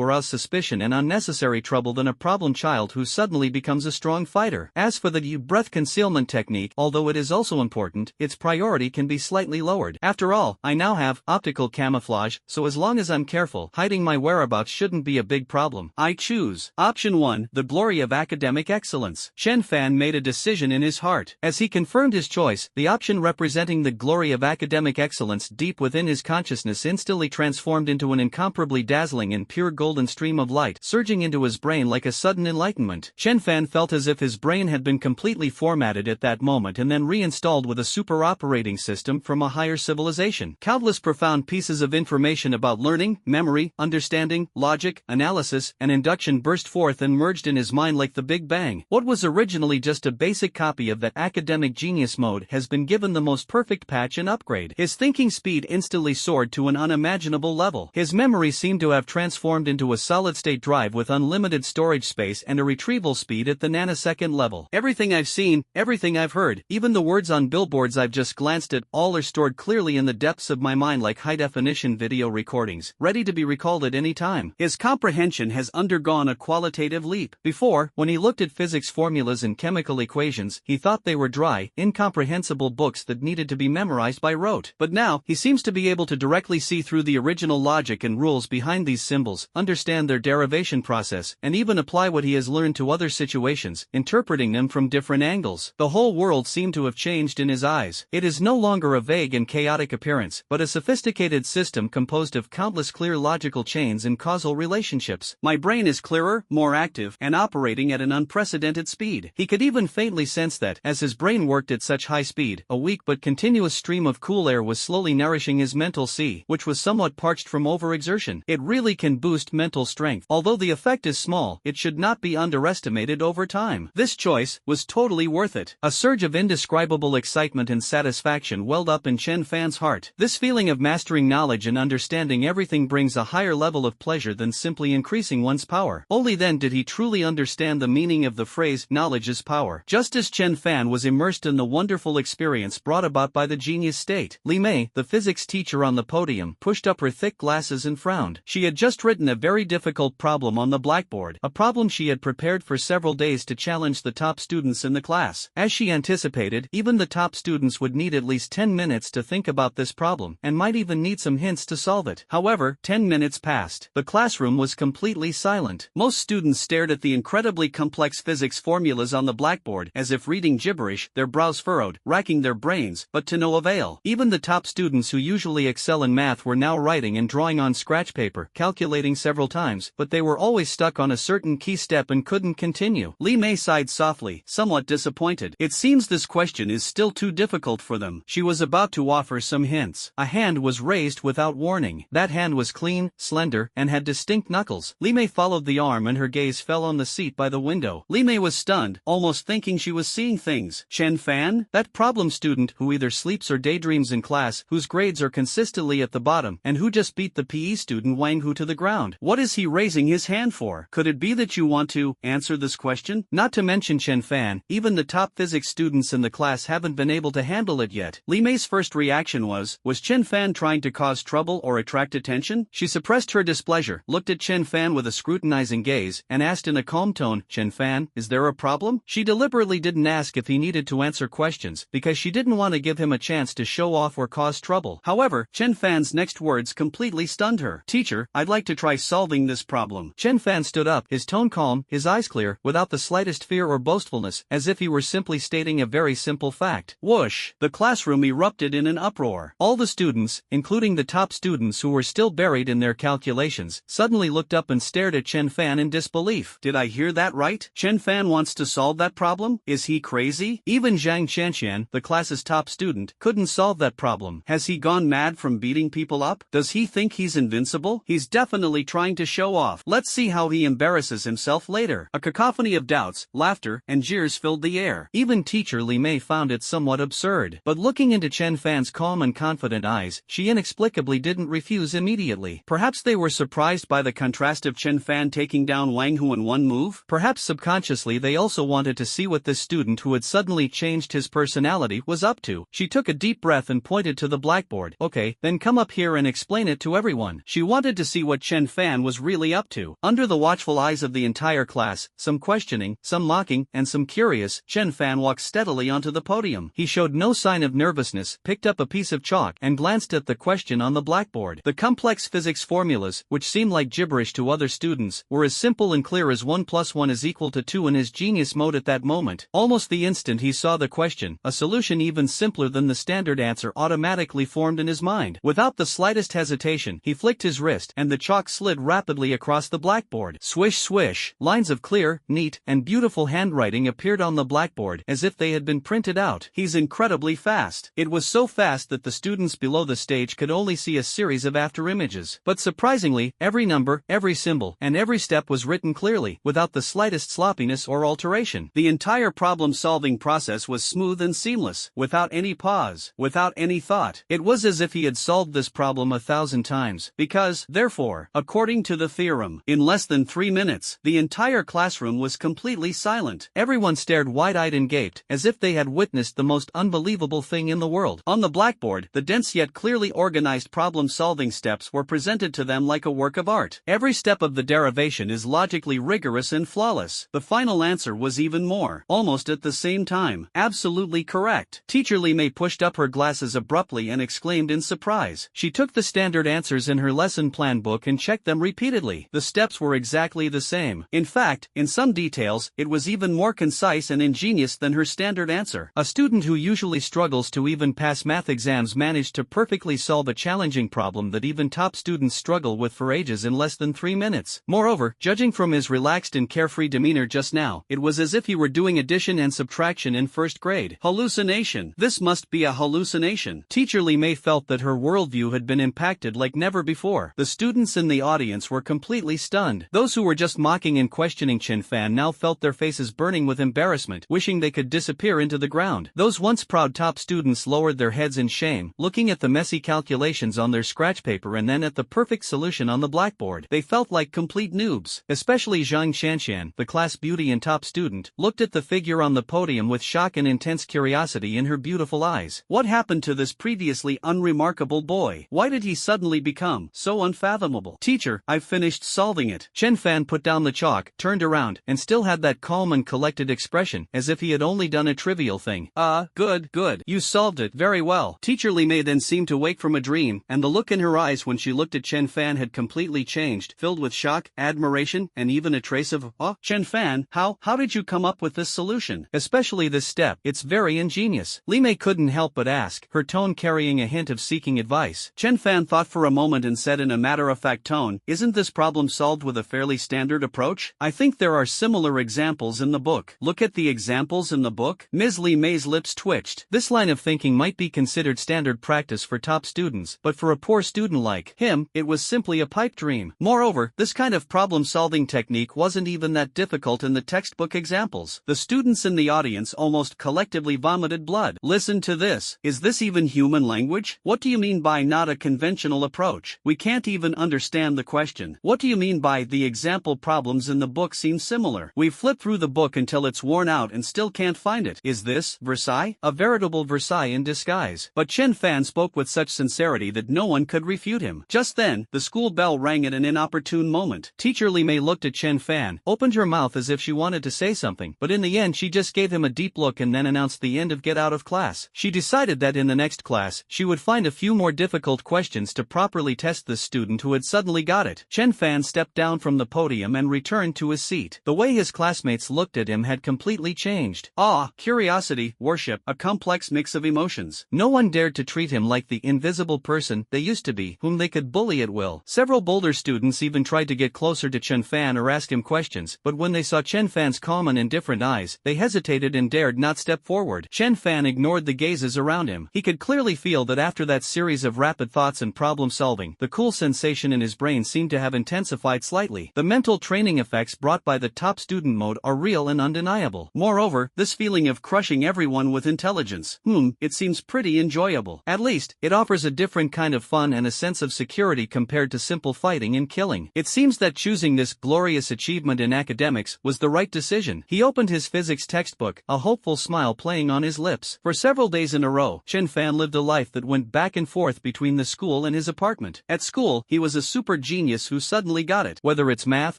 arouse suspicion and unnecessary trouble than a problem child who suddenly becomes a strong fighter. As for the breath concealment technique, although it is also important, its priority can be slightly lowered. After all, I now have optical camouflage, so as long as I'm careful, hiding my whereabouts shouldn't be a big problem. I choose option 1, the glory of academic excellence. Chenfan made a decision in his heart. As he confirmed his choice, the option representing the glory of academic excellence deep within his consciousness instantly transformed into an incomparably dazzling and pure golden stream of light, surging into his brain like a sudden enlightenment. Chenfan felt as if his brain had been completely formatted at that moment and then reinstalled with a super operating system from a higher civilization. Countless profound pieces of information about learning, memory, understanding, logic, analysis, and induction burst forth and merged in his mind like the Big Bang. What was originally just a basic copy of that academic genius mode has been given the most perfect patch and upgrade. His thinking speed instantly soared to an unimaginable level. His memory seemed to have transformed into a solid-state drive with unlimited storage space and a retrieval speed at the nanosecond level. Everything I've seen, everything I've heard, even the words on billboards I've just glanced at, all are stored clearly in the depths of my mind like high-definition video recordings, ready to be recalled at any time. His comprehension has undergone a qualitative leap. Before, when he looked at physics formulas and chemical equations, he thought they were dry, incomprehensible books that needed to be memorized by rote. But now, he seems to be able to directly see through the original logic and rules behind these symbols, understand their derivation process, and even apply what he has learned to other situations, interpreting them from different angles. The whole world seemed to have changed in his eyes. It is no longer a vague and chaotic appearance, but a sophisticated system composed of countless clear logical chains and causal relationships. My brain is clearer, more active, and operating at an unprecedented speed. He could even faintly sense that, as his brain worked at such high speed, a weak but continuous stream of cool air was slowly nourishing his mental sea, which was somewhat parched from overexertion. It really can boost mental strength. Although the effect is small, it should not be underestimated over time. This choice was totally worth it. A surge of indescribable excitement and satisfaction welled up in Chenfan's heart. This feeling of mastering knowledge and understanding everything brings a higher level of pleasure than simply increasing one's power. Only then did he truly understand the meaning of the phrase, knowledge is power. Just as Chenfan was immersed in the wonderful experience brought about by the genius state, Li Mei, the physics teacher on the podium, pushed up her thick glasses and frowned. She had just written a very difficult problem on the blackboard, a problem she had prepared for several days to challenge the top students in the class. As she anticipated, even the top students would need at least 10 minutes to think about this problem, and might even need some hints to solve it. However, 10 minutes passed. The classroom was completely silent. Most students stared at the incredibly complex physics formulas on the blackboard, as if reading gibberish, their brows furrowed, racking their brains, but to no avail. Even the top students who usually excel in math were now writing and drawing on scratch paper, calculating several times, but they were always stuck on a certain key step and couldn't continue. Li Mei sighed softly, somewhat disappointed. It seems this question is still too difficult for them. She was about to offer some hints. A hand was raised without warning. That hand was clean, slender, and had distinct knuckles. Li Mei followed the arm and her gaze fell on the seat by the window. Li Mei was stunned, almost thinking she was seeing things. Chenfan? That problem student who either sleeps or daydreams in class, whose grades are consistently at the bottom, and who just beat the PE student Wang Hu to the ground. What is he raising his hand for? Could it be that you want to answer this question? Not to mention Chenfan, even the top physics students in the class haven't been able to handle it yet. Li Mei's first reaction was Chenfan trying to cause trouble or attract attention? She suppressed her displeasure, looked at Chenfan with a scrutinizing gaze, and asked in a calm tone, Chenfan, is there a problem? She deliberately didn't ask if he needed to answer questions, because she didn't want to give him a chance to show off or cause trouble. However, Chenfan's next words completely stunned her. Teacher, I'd like to try solving this problem. Chenfan stood up, his tone calm, his eyes clear, without the slightest fear or boastfulness, as if he were simply stating a very simple fact. Whoosh! The classroom erupted in an uproar. All the students, including the top students who were still buried in their calculations, suddenly looked up and stared at Chenfan in disbelief. Did I hear that right? Chenfan wants to solve that problem? Is he crazy? Even Zhang Qianxian, the class's top student, couldn't solve that problem. Has he gone mad from beating people up? Does he think he's invincible? He's definitely trying to show off. Let's see how he embarrasses himself later. A cacophony of doubts, laughter, and jeers filled the air. Even teacher Li Mei found it somewhat absurd. But looking into Chenfan's calm and confident eyes, she inexplicably didn't refuse immediately. Perhaps they were surprised by the contrast of Chenfan taking down Wang Hu in one move? Perhaps subconsciously they also wanted to see what this student who had suddenly changed his personality was up to. She took a deep breath and pointed to the blackboard. Okay, then come up here and explain it to everyone. She wanted to see what Chenfan was really up to. Under the watchful eyes of the entire class, some questioning, some mocking, and some curious, Chenfan walked steadily onto the podium. He showed no sign of nervousness, picked up a piece of chalk and glanced at the question on the blackboard. The complex physics formulas, which seemed like gibberish to other students, were as simple and clear as 1 + 1 is equal to 2 in his genius mode at that moment. Almost the instant he saw the question, a solution even simpler than the standard answer automatically formed in his mind. Without the slightest hesitation, he flicked his wrist and the chalk slid rapidly across the blackboard. Swish swish, lines of clear, neat, and beautiful handwriting appeared on the blackboard as if they had been printed out. He's incredibly fast. It was so fast that the students below the stage could only see a series of afterimages. But surprisingly, every number, every symbol, and every step was written clearly, without the slightest sloppiness or alteration. The entire problem-solving process was smooth and seamless, without any pause, without any thought. It was as if he had solved this problem 1,000 times, because, therefore, according to the theorem, in less than 3 minutes, the entire classroom was completely silent. Everyone stared wide-eyed and gaped, as if they had witnessed the most unbelievable thing in the world. On the blackboard, the dense yet clearly organized problem-solving steps were presented to them like a work of art. Every step of the derivation is logically rigorous and flawless. The final answer was even more, almost at the same time, absolutely correct. Teacher Li Mei pushed up her glasses abruptly and exclaimed in surprise. She took the standard answers in her lesson plan book and checked them repeatedly. The steps were exactly the same. In fact, in some details, it was even more concise and ingenious than her standard answer. A student who usually struggles to even pass math exams managed to perfectly solve a challenging problem that even top students struggle with for ages in less than 3 minutes. Moreover, judging from his relaxed and carefree demeanor just now, it was as if he were doing addition and subtraction in first grade. Hallucination. This must be a hallucination. Teacher Li Mei felt that her worldview had been impacted like never before. The students in the audience were completely stunned. Those who were just mocking and questioning Chenfan now felt their faces burning with embarrassment, wishing they could disappear into the ground. Those once proud top students lowered their heads in shame, looking at the messy calculations on their scratch paper and then at the perfect solution on the blackboard. They felt like complete noobs. Especially Zhang Shanshan, the class beauty and top student, looked at the figure on the podium with shock and intense curiosity in her beautiful eyes. What happened to this previously unremarkable boy? Why did he suddenly become so unfathomable? Teacher, I've finished solving it. Chenfan put down the chalk, turned around, and still had that calm and collected expression, as if he had only done a trivial thing. Good, good. You solved it very well. Teacher Li Mei then seemed to wake from a dream, and the look in her eyes when she looked at Chenfan had completely changed, filled with shock, admiration, and even a trace of awe. Chenfan, how did you come up with this solution? Especially this step. It's very ingenious. Li Mei couldn't help but ask, her tone carrying a hint of seeking advice. Chenfan thought for a moment and said in a matter-of-fact tone, isn't this problem solved with a fairly standard approach? I think there are similar examples in the book. Look at the examples in the book. Ms. Li Mei's lips twitched. This line of thinking might be considered standard practice for top students, but for a poor student like him, it was simply a pipe dream. Moreover, this kind of problem-solving technique wasn't even that difficult in the textbook examples. The students in the audience almost collectively vomited blood. Listen to this. Is this even human language? What do you mean by not a conventional approach? We can't even understand the question. What do you mean by the example problems in the book seem similar? We've flipped through the book until it's worn out and still can't find it. Is this Versailles? A veritable Versailles in disguise. But Chenfan spoke with such sincerity that no one could refute him. Just then, the school bell rang at an inopportune moment. Teacher Li Mei looked at Chenfan, opened her mouth as if she wanted to say something, but in the end she just gave him a deep look and then announced the end of Get Out of Class. She decided that in the next class, she would find a few more difficult questions to properly test this student who had suddenly got it. Chenfan stepped down from the podium and returned to his seat. The way his classmates looked at him had completely changed. Awe, curiosity, worship, a complex mix of emotions. No one dared to treat him like the invisible person they used to be, whom they could bully at will. Several bolder students even tried to get closer to Chenfan or ask him questions, but when they saw Chenfan's calm and indifferent eyes, they hesitated and dared not step forward. Chenfan ignored the gazes around him. He could clearly feel that after that series of rapid thoughts and problem-solving, the cool sensation in his brain seemed to have intensified slightly. The mental training effects brought by the top student mode are real and undeniable. Moreover, this feeling of crushing everyone with intelligence, it seems pretty enjoyable. At least, it offers a different kind of fun and a sense of security compared to simple fighting and killing. It seems that choosing this glorious achievement in academics was the right decision. He opened his physics textbook, a hopeful smile playing on his lips. For several days in a row, Chenfan lived a life that went back and forth between the school and his apartment. At school, he was a super genius who suddenly got it. Whether it's math,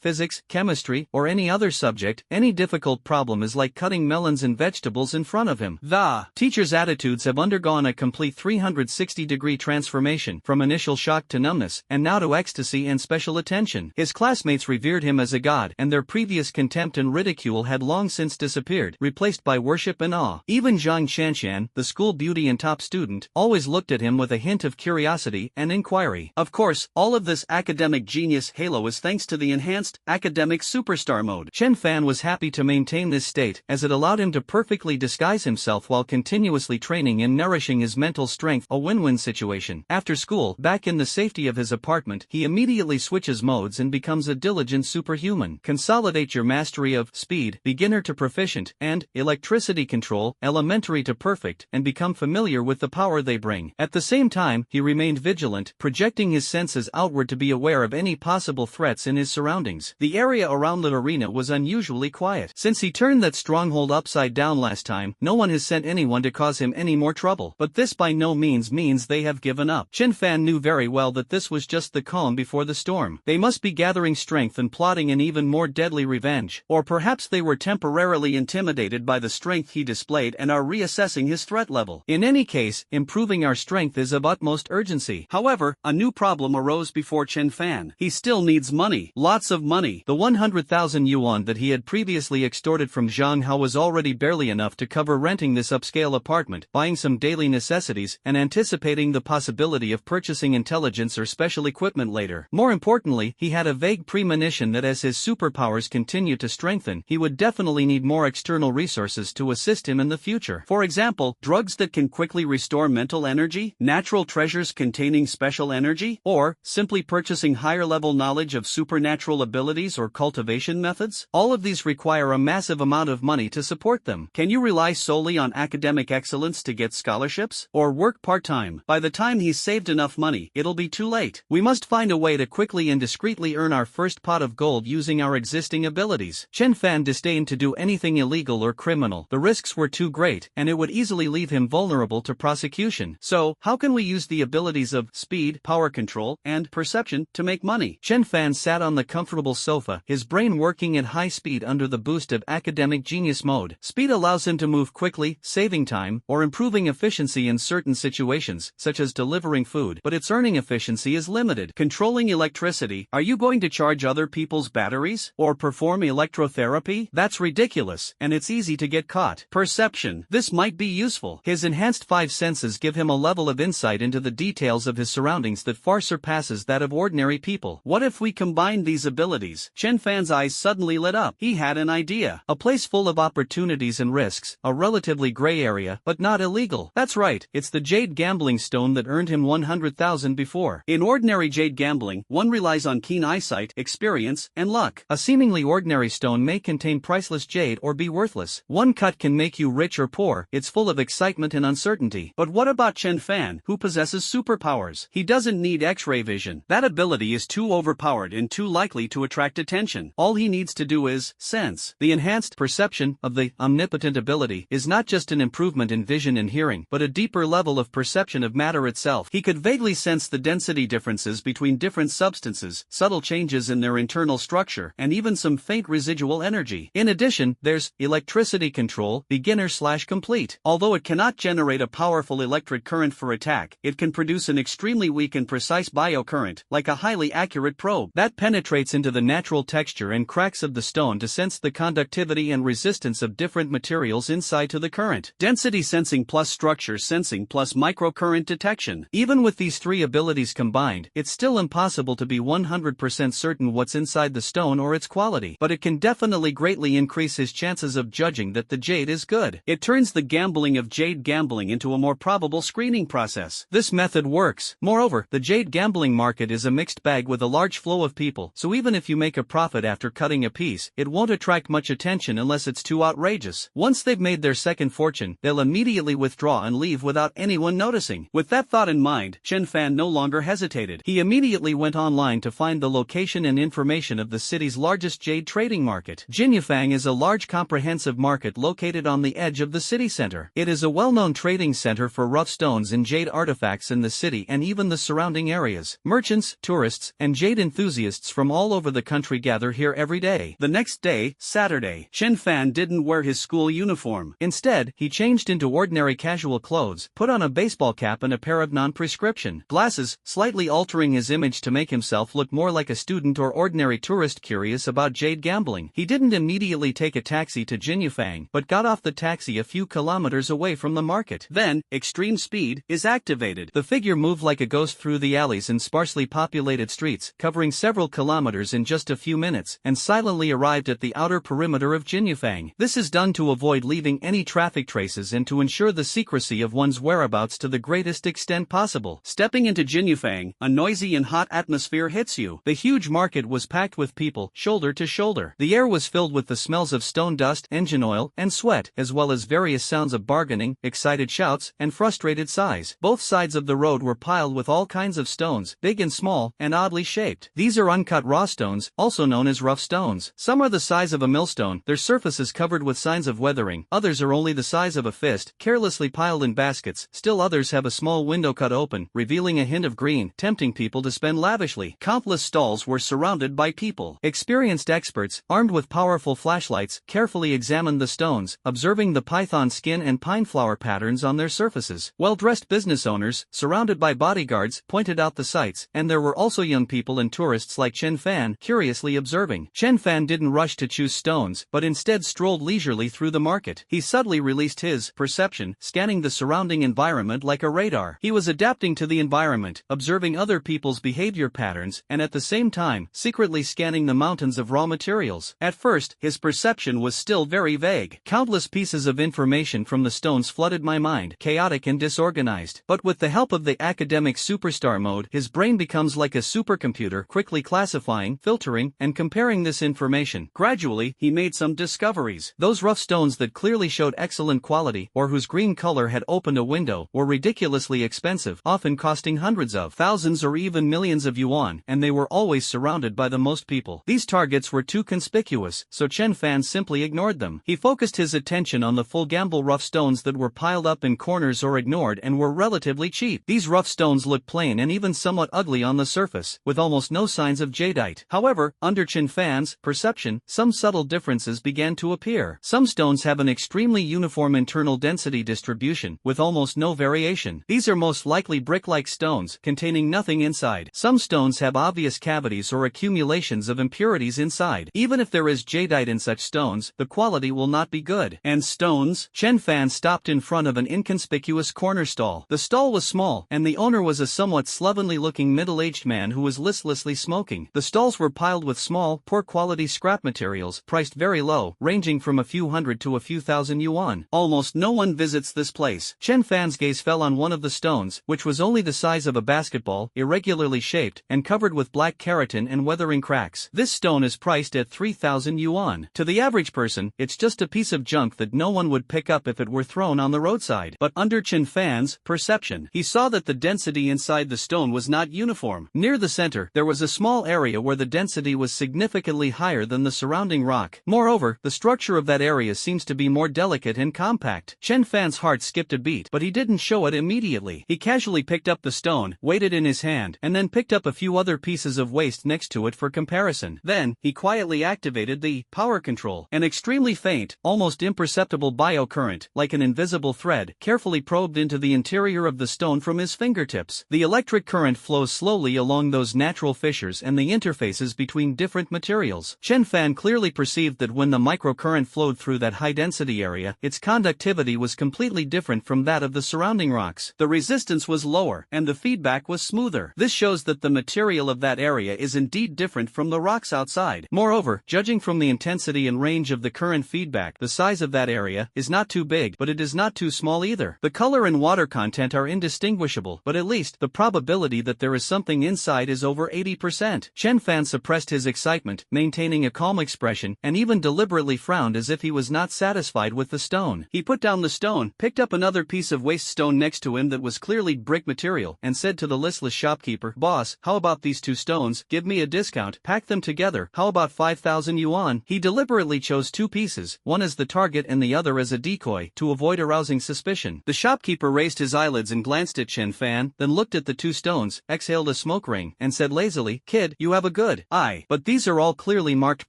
physics, chemistry, or any other subject, any difficult problem is like cutting melons and vegetables in front of him. The teacher's attitudes have undergone undergone a complete 360-degree transformation from initial shock to numbness, and now to ecstasy and special attention. His classmates revered him as a god, and their previous contempt and ridicule had long since disappeared, replaced by worship and awe. Even Zhang Qianshan, the school beauty and top student, always looked at him with a hint of curiosity and inquiry. Of course, all of this academic genius halo is thanks to the enhanced academic superstar mode. Chenfan was happy to maintain this state, as it allowed him to perfectly disguise himself while continuously training and nourishing his mental strength, a win-win situation. After school, back in the safety of his apartment, he immediately switches modes and becomes a diligent superhuman. Consolidate your mastery of speed, beginner to proficient, and electricity control, elementary to perfect, and become familiar with the power they bring. At the same time, he remained vigilant, projecting his senses outward to be aware of any possible threats in his surroundings. The area around the arena was unusually quiet. Since he turned that stronghold upside down last time, no one has sent anyone to cause him any more trouble. But this by no means means they have given up. Chenfan knew very well that this was just the calm before the storm. They must be gathering strength and plotting an even more deadly revenge. Or perhaps they were temporarily intimidated by the strength he displayed and are reassessing his threat level. In any case, improving our strength is of utmost urgency. However, a new problem arose before Chenfan. He still needs money. Lots of money. The 100,000 yuan that he had previously extorted from Zhang Hao was already barely enough to cover renting this upscale apartment, buying some daily necessities, and anticipating the possibility of purchasing intelligence or special equipment later. More importantly, he had a vague premonition that as his superpowers continue to strengthen, he would definitely need more external resources to assist him in the future. For example, drugs that can quickly restore mental energy, natural treasures containing special energy, or simply purchasing higher-level knowledge of supernatural abilities or cultivation methods. All of these require a massive amount of money to support them. Can you rely solely on academic excellence to get scholarships? Or work part-time? By the time he's saved enough money, it'll be too late. We must find a way to quickly and discreetly earn our first pot of gold using our existing abilities. Chenfan disdained to do anything illegal or criminal. The risks were too great, and it would easily leave him vulnerable to prosecution. So, how can we use the abilities of speed, power control, and perception to make money? Chenfan sat on the comfortable sofa, his brain working at high speed under the boost of academic genius mode. Speed allows him to move quickly, saving time, or improving efficiency in certain situations, such as delivering food, but its earning efficiency is limited. Controlling electricity. Are you going to charge other people's batteries? Or perform electrotherapy? That's ridiculous, and it's easy to get caught. Perception. This might be useful. His enhanced five senses give him a level of insight into the details of his surroundings that far surpasses that of ordinary people. What if we combine these abilities? Chenfan's eyes suddenly lit up. He had an idea. A place full of opportunities and risks, a relatively gray area, but not illegal. That's right, it's the jade gambling stone that earned him 100,000 before. In ordinary jade gambling, one relies on keen eyesight, experience, and luck. A seemingly ordinary stone may contain priceless jade or be worthless. One cut can make you rich or poor. It's full of excitement and uncertainty. But what about Chenfan, who possesses superpowers? He doesn't need X-ray vision. That ability is too overpowered and too likely to attract attention. All he needs to do is sense. The enhanced perception of the omnipotent ability is not just an improvement in vision and hearing, but a deeper level of perception of matter itself. He could vaguely sense the density differences between different substances, subtle changes in their internal structure, and even some faint residual energy. In addition, there's electricity control, beginner/complete. Although it cannot generate a powerful electric current for attack, it can produce an extremely weak and precise biocurrent, like a highly accurate probe, that penetrates into the natural texture and cracks of the stone to sense the conductivity and resistance of different materials inside to the current. Density sensing plus structure sensing plus microcurrent detection. Even with these three abilities combined, it's still impossible to be 100% certain what's inside the stone or its quality, but it can definitely greatly increase his chances of judging that the jade is good. It turns the gambling of jade gambling into a more probable screening process. This method works. Moreover, the jade gambling market is a mixed bag with a large flow of people, so even if you make a profit after cutting a piece, it won't attract much attention unless it's too outrageous. Once they've made their second fortune, they'll immediately withdraw and leave without anyone noticing. With that thought in mind, Chenfan no longer hesitated. He immediately went online to find the location and information of the city's largest jade trading market. Jinyafang is a large comprehensive market located on the edge of the city center. It is a well-known trading center for rough stones and jade artifacts in the city and even the surrounding areas. Merchants, tourists, and jade enthusiasts from all over the country gather here every day. The next day, Saturday, Chenfan didn't wear his school uniform. Instead, he changed into ordinary casual casual clothes, put on a baseball cap and a pair of non-prescription glasses, slightly altering his image to make himself look more like a student or ordinary tourist curious about jade gambling. He didn't immediately take a taxi to Jinyufang, but got off the taxi a few kilometers away from the market. Then, extreme speed is activated. The figure moved like a ghost through the alleys and sparsely populated streets, covering several kilometers in just a few minutes, and silently arrived at the outer perimeter of Jinyufang. This is done to avoid leaving any traffic traces and to ensure the secrecy of one's whereabouts to the greatest extent possible. Stepping into Jinyufang, a noisy and hot atmosphere hits you. The huge market was packed with people, shoulder to shoulder. The air was filled with the smells of stone dust, engine oil, and sweat, as well as various sounds of bargaining, excited shouts, and frustrated sighs. Both sides of the road were piled with all kinds of stones, big and small, and oddly shaped. These are uncut raw stones, also known as rough stones. Some are the size of a millstone, their surfaces covered with signs of weathering. Others are only the size of a fist, carelessly piled in baskets. Still others have a small window cut open, revealing a hint of green, tempting people to spend lavishly. Countless stalls were surrounded by people. Experienced experts, armed with powerful flashlights, carefully examined the stones, observing the python skin and pine flower patterns on their surfaces. Well-dressed business owners, surrounded by bodyguards, pointed out the sights, and there were also young people and tourists like Chenfan, curiously observing. Chenfan didn't rush to choose stones, but instead strolled leisurely through the market. He subtly released his perception, scanning the surrounding environment like a radar. He was adapting to the environment, observing other people's behavior patterns, and at the same time, secretly scanning the mountains of raw materials. At first, his perception was still very vague. Countless pieces of information from the stones flooded my mind, chaotic and disorganized. But with the help of the academic superstar mode, his brain becomes like a supercomputer, quickly classifying, filtering, and comparing this information. Gradually, he made some discoveries. Those rough stones that clearly showed excellent quality, or whose green color had opened a window, were ridiculously expensive, often costing hundreds of thousands or even millions of yuan, and they were always surrounded by the most people. These targets were too conspicuous, so Chenfan simply ignored them. He focused his attention on the full gamble rough stones that were piled up in corners or ignored and were relatively cheap. These rough stones looked plain and even somewhat ugly on the surface, with almost no signs of jadeite. However, under Chenfan's perception, some subtle differences began to appear. Some stones have an extremely uniform internal density distribution, with almost no variation. These are most likely brick-like stones, containing nothing inside. Some stones have obvious cavities or accumulations of impurities inside. Even if there is jadeite in such stones, the quality will not be good. And stones? Chenfan stopped in front of an inconspicuous corner stall. The stall was small, and the owner was a somewhat slovenly-looking middle-aged man who was listlessly smoking. The stalls were piled with small, poor-quality scrap materials, priced very low, ranging from a few hundred to a few thousand yuan. Almost no one visits this place. Chenfan's gaze fell on one of the stones, which was only the size of a basketball, irregularly shaped, and covered with black keratin and weathering cracks. This stone is priced at 3,000 yuan. To the average person, it's just a piece of junk that no one would pick up if it were thrown on the roadside. But under Chenfan's perception, he saw that the density inside the stone was not uniform. Near the center, there was a small area where the density was significantly higher than the surrounding rock. Moreover, the structure of that area seems to be more delicate and compact. Chenfan's heart skipped a beat, but he didn't show it immediately. He casually picked up the stone, weighed it in his hand, and then picked up a few other pieces of waste next to it for comparison. Then, he quietly activated the power control. An extremely faint, almost imperceptible biocurrent, like an invisible thread, carefully probed into the interior of the stone from his fingertips. The electric current flows slowly along those natural fissures and the interfaces between different materials. Chenfan clearly perceived that when the microcurrent flowed through that high-density area, its conductivity was completely different from that of the surrounding rocks. The resistance was lower, and the feedback was smoother. This shows that the material of that area is indeed different from the rocks outside. Moreover, judging from the intensity and range of the current feedback, the size of that area is not too big, but it is not too small either. The color and water content are indistinguishable, but at least the probability that there is something inside is over 80%. Chenfan suppressed his excitement, maintaining a calm expression, and even deliberately frowned as if he was not satisfied with the stone. He put down the stone, picked up another piece of waste stone next to him that was clearly brick material, and said to the listless shopkeeper, "Boss, how about these two stones? Give me a discount. Pack them together. How about 5,000 yuan?" He deliberately chose two pieces, one as the target and the other as a decoy, to avoid arousing suspicion. The shopkeeper raised his eyelids and glanced at Chenfan, then looked at the two stones, exhaled a smoke ring, and said lazily, "Kid, you have a good eye. But these are all clearly marked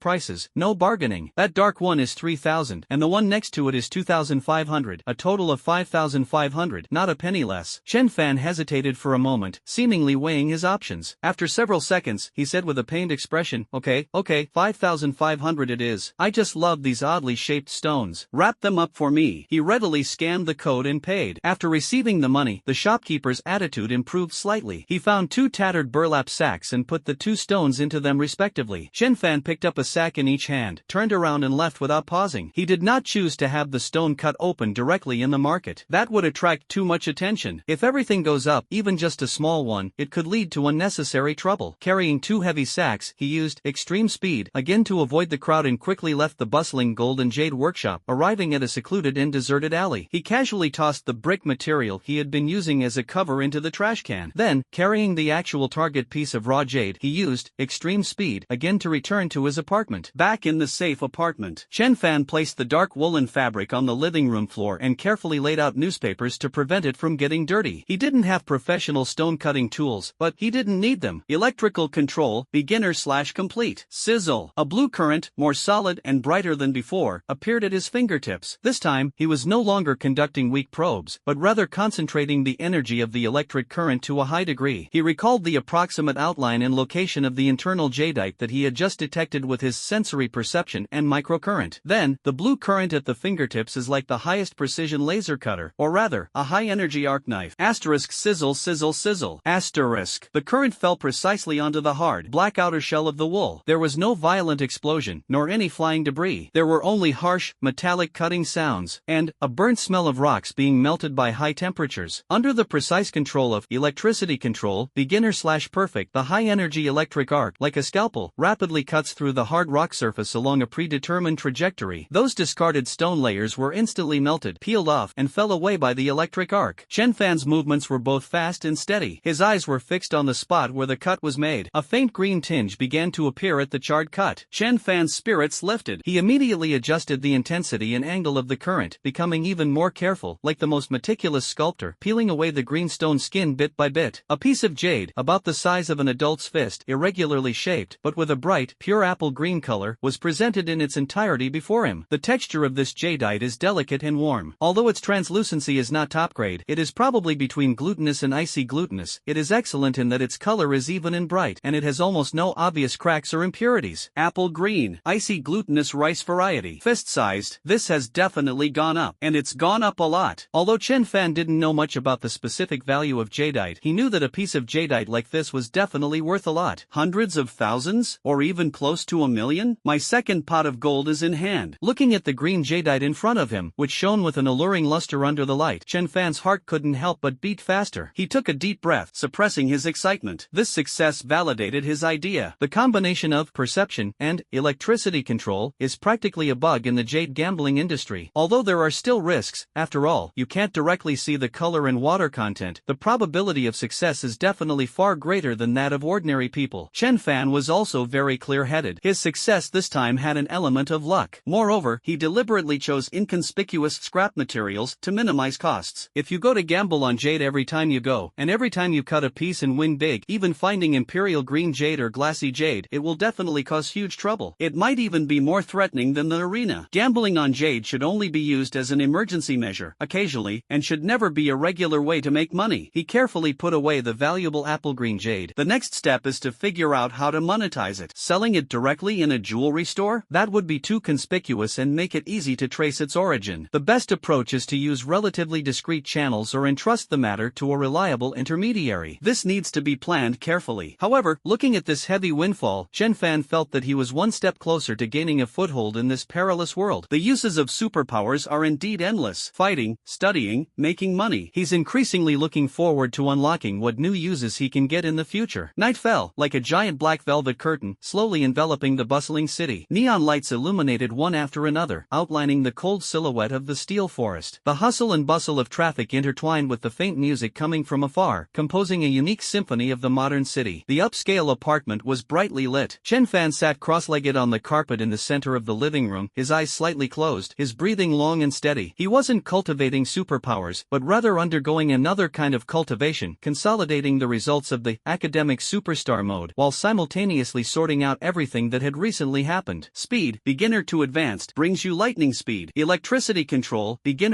prices, no bargaining. That dark one is 3,000, and the one next to it is 2,500, a total of 5,500, not a penny less. Chenfan hesitated for a moment, seemingly weighing his options. After several seconds, he said with a pained expression, okay, 5,500 it is. I just love these oddly shaped stones. Wrap them up for me. He readily scanned the code and paid. After receiving the money, the shopkeeper's attitude improved slightly. He found 2 tattered burlap sacks and put the 2 stones into them respectively. Chenfan picked up a sack in each hand, turned around and left without pausing. He did not choose to have the stone cut open directly in the market. That would attract too much attention. If everything goes up, even just a small one, it could lead to unnecessary trouble. Carrying 2 heavy sacks, he used extreme speed again to avoid the crowd and quickly left the bustling gold and jade workshop, arriving at a secluded and deserted alley. He casually tossed the brick material he had been using as a cover into the trash can. Then, carrying the actual target piece of raw jade, he used extreme speed again to return to his apartment. Back in the safe apartment, Chenfan placed the dark woolen fabric on the living room floor and carefully laid out newspapers to prevent it from getting dirty. He didn't have professional stone-cutting tools, but he didn't need them. Electrical control, beginner/complete. Sizzle. A blue current, more solid and brighter than before, appeared at his fingertips. This time, he was no longer conducting weak probes, but rather concentrating the energy of the electric current to a high degree. He recalled the approximate outline and location of the internal jadeite that he had just detected with his sensory perception and microcurrent. Then, the blue current at the fingertips is like the highest precision laser cutter, or rather, a high-energy arc knife. Asterisk sizzle sizzle sizzle. Asterisk. The current fell precisely onto the hard, black outer shell of the wool. There was no violent explosion, nor any flying debris. There were only harsh, metallic cutting sounds, and a burnt smell of rocks being melted by high temperatures. Under the precise control of electricity control, beginner/perfect, the high-energy electric arc, like a scalpel, rapidly cuts through the hard rock surface along a predetermined trajectory. Those discarded stone layers were instantly melted, peeled off, and fell away by the electric arc. Chenfan's movements were both fast and steady. His eyes were fixed on the spot where the cut was made. A faint green tinge began to appear at the charred cut. Chenfan's spirits lifted. He immediately adjusted the intensity and angle of the current, becoming even more careful, like the most meticulous sculptor, peeling away the green stone skin bit by bit. A piece of jade, about the size of an adult's fist, irregularly shaped, but with a bright, pure apple green color, was presented in its entirety before him. The texture of this jadeite is delicate and warm. Although its translucency is not top grade, it is probably between glutinous and icy glutinous. It is excellent in that its color is even and bright, and it has almost no obvious cracks or impurities. Apple green, icy glutinous rice variety. Fist-sized. This has definitely gone up, and it's gone up a lot. Although Chenfan didn't know much about the specific value of jadeite, he knew that a piece of jadeite like this was definitely worth a lot. Hundreds of thousands? Or even close to $1 million? My second pot of gold is in hand. Looking at the green jadeite in front of him, which shone with an alluring luster under the light, Chenfan's heart couldn't help but beat faster. He took a deep breath, suppressing his excitement. This success validated his idea. The combination of perception and electricity control is practically a bug in the jade gambling industry. Although there are still risks, after all, you can't directly see the color and water content, the probability of success is definitely far greater than that of ordinary people. Chenfan was also very clear-headed. His success this time had an element of luck. Moreover, he deliberately chose inconspicuous scrap materials to minimize costs. If you go to gamble on jade every time you go, and every time you cut a piece and win big, even finding imperial green jade or glassy jade, it will definitely cause huge trouble. It might even be more threatening than the arena. Gambling on jade should only be used as an emergency measure, occasionally, and should never be a regular way to make money. He carefully put away the valuable apple green jade. The next step is to figure out how to monetize it. Selling it directly in a jewelry store? That would be too conspicuous and make it easy to trace its origin. The best approach is to use relatively discreet channels or entrust the matter to a reliable intermediary. This needs to be planned carefully. However, looking at this heavy windfall, Chenfan felt that he was one step closer to gaining a foothold in this perilous world. The uses of superpowers are indeed endless. Fighting, studying, making money. He's increasingly looking forward to unlocking what new uses he can get in the future. Night fell, like a giant black velvet curtain, slowly enveloping the bustling city. Neon lights illuminated one after another, outlining the cold silhouette of the steel forest. The hustle and bustle of traffic intertwined with the faint music coming from afar, composing a unique symphony of the modern city. The upscale apartment was brightly lit. Chenfan sat cross-legged on the carpet in the center of the living room, his eyes slightly closed, his breathing long and steady. He wasn't cultivating superpowers, but rather undergoing another kind of cultivation, consolidating the results of the academic superstar mode, while simultaneously sorting out everything that had recently happened. Speed, beginner to advanced, brings you lightning speed. Electricity control, beginner/complete,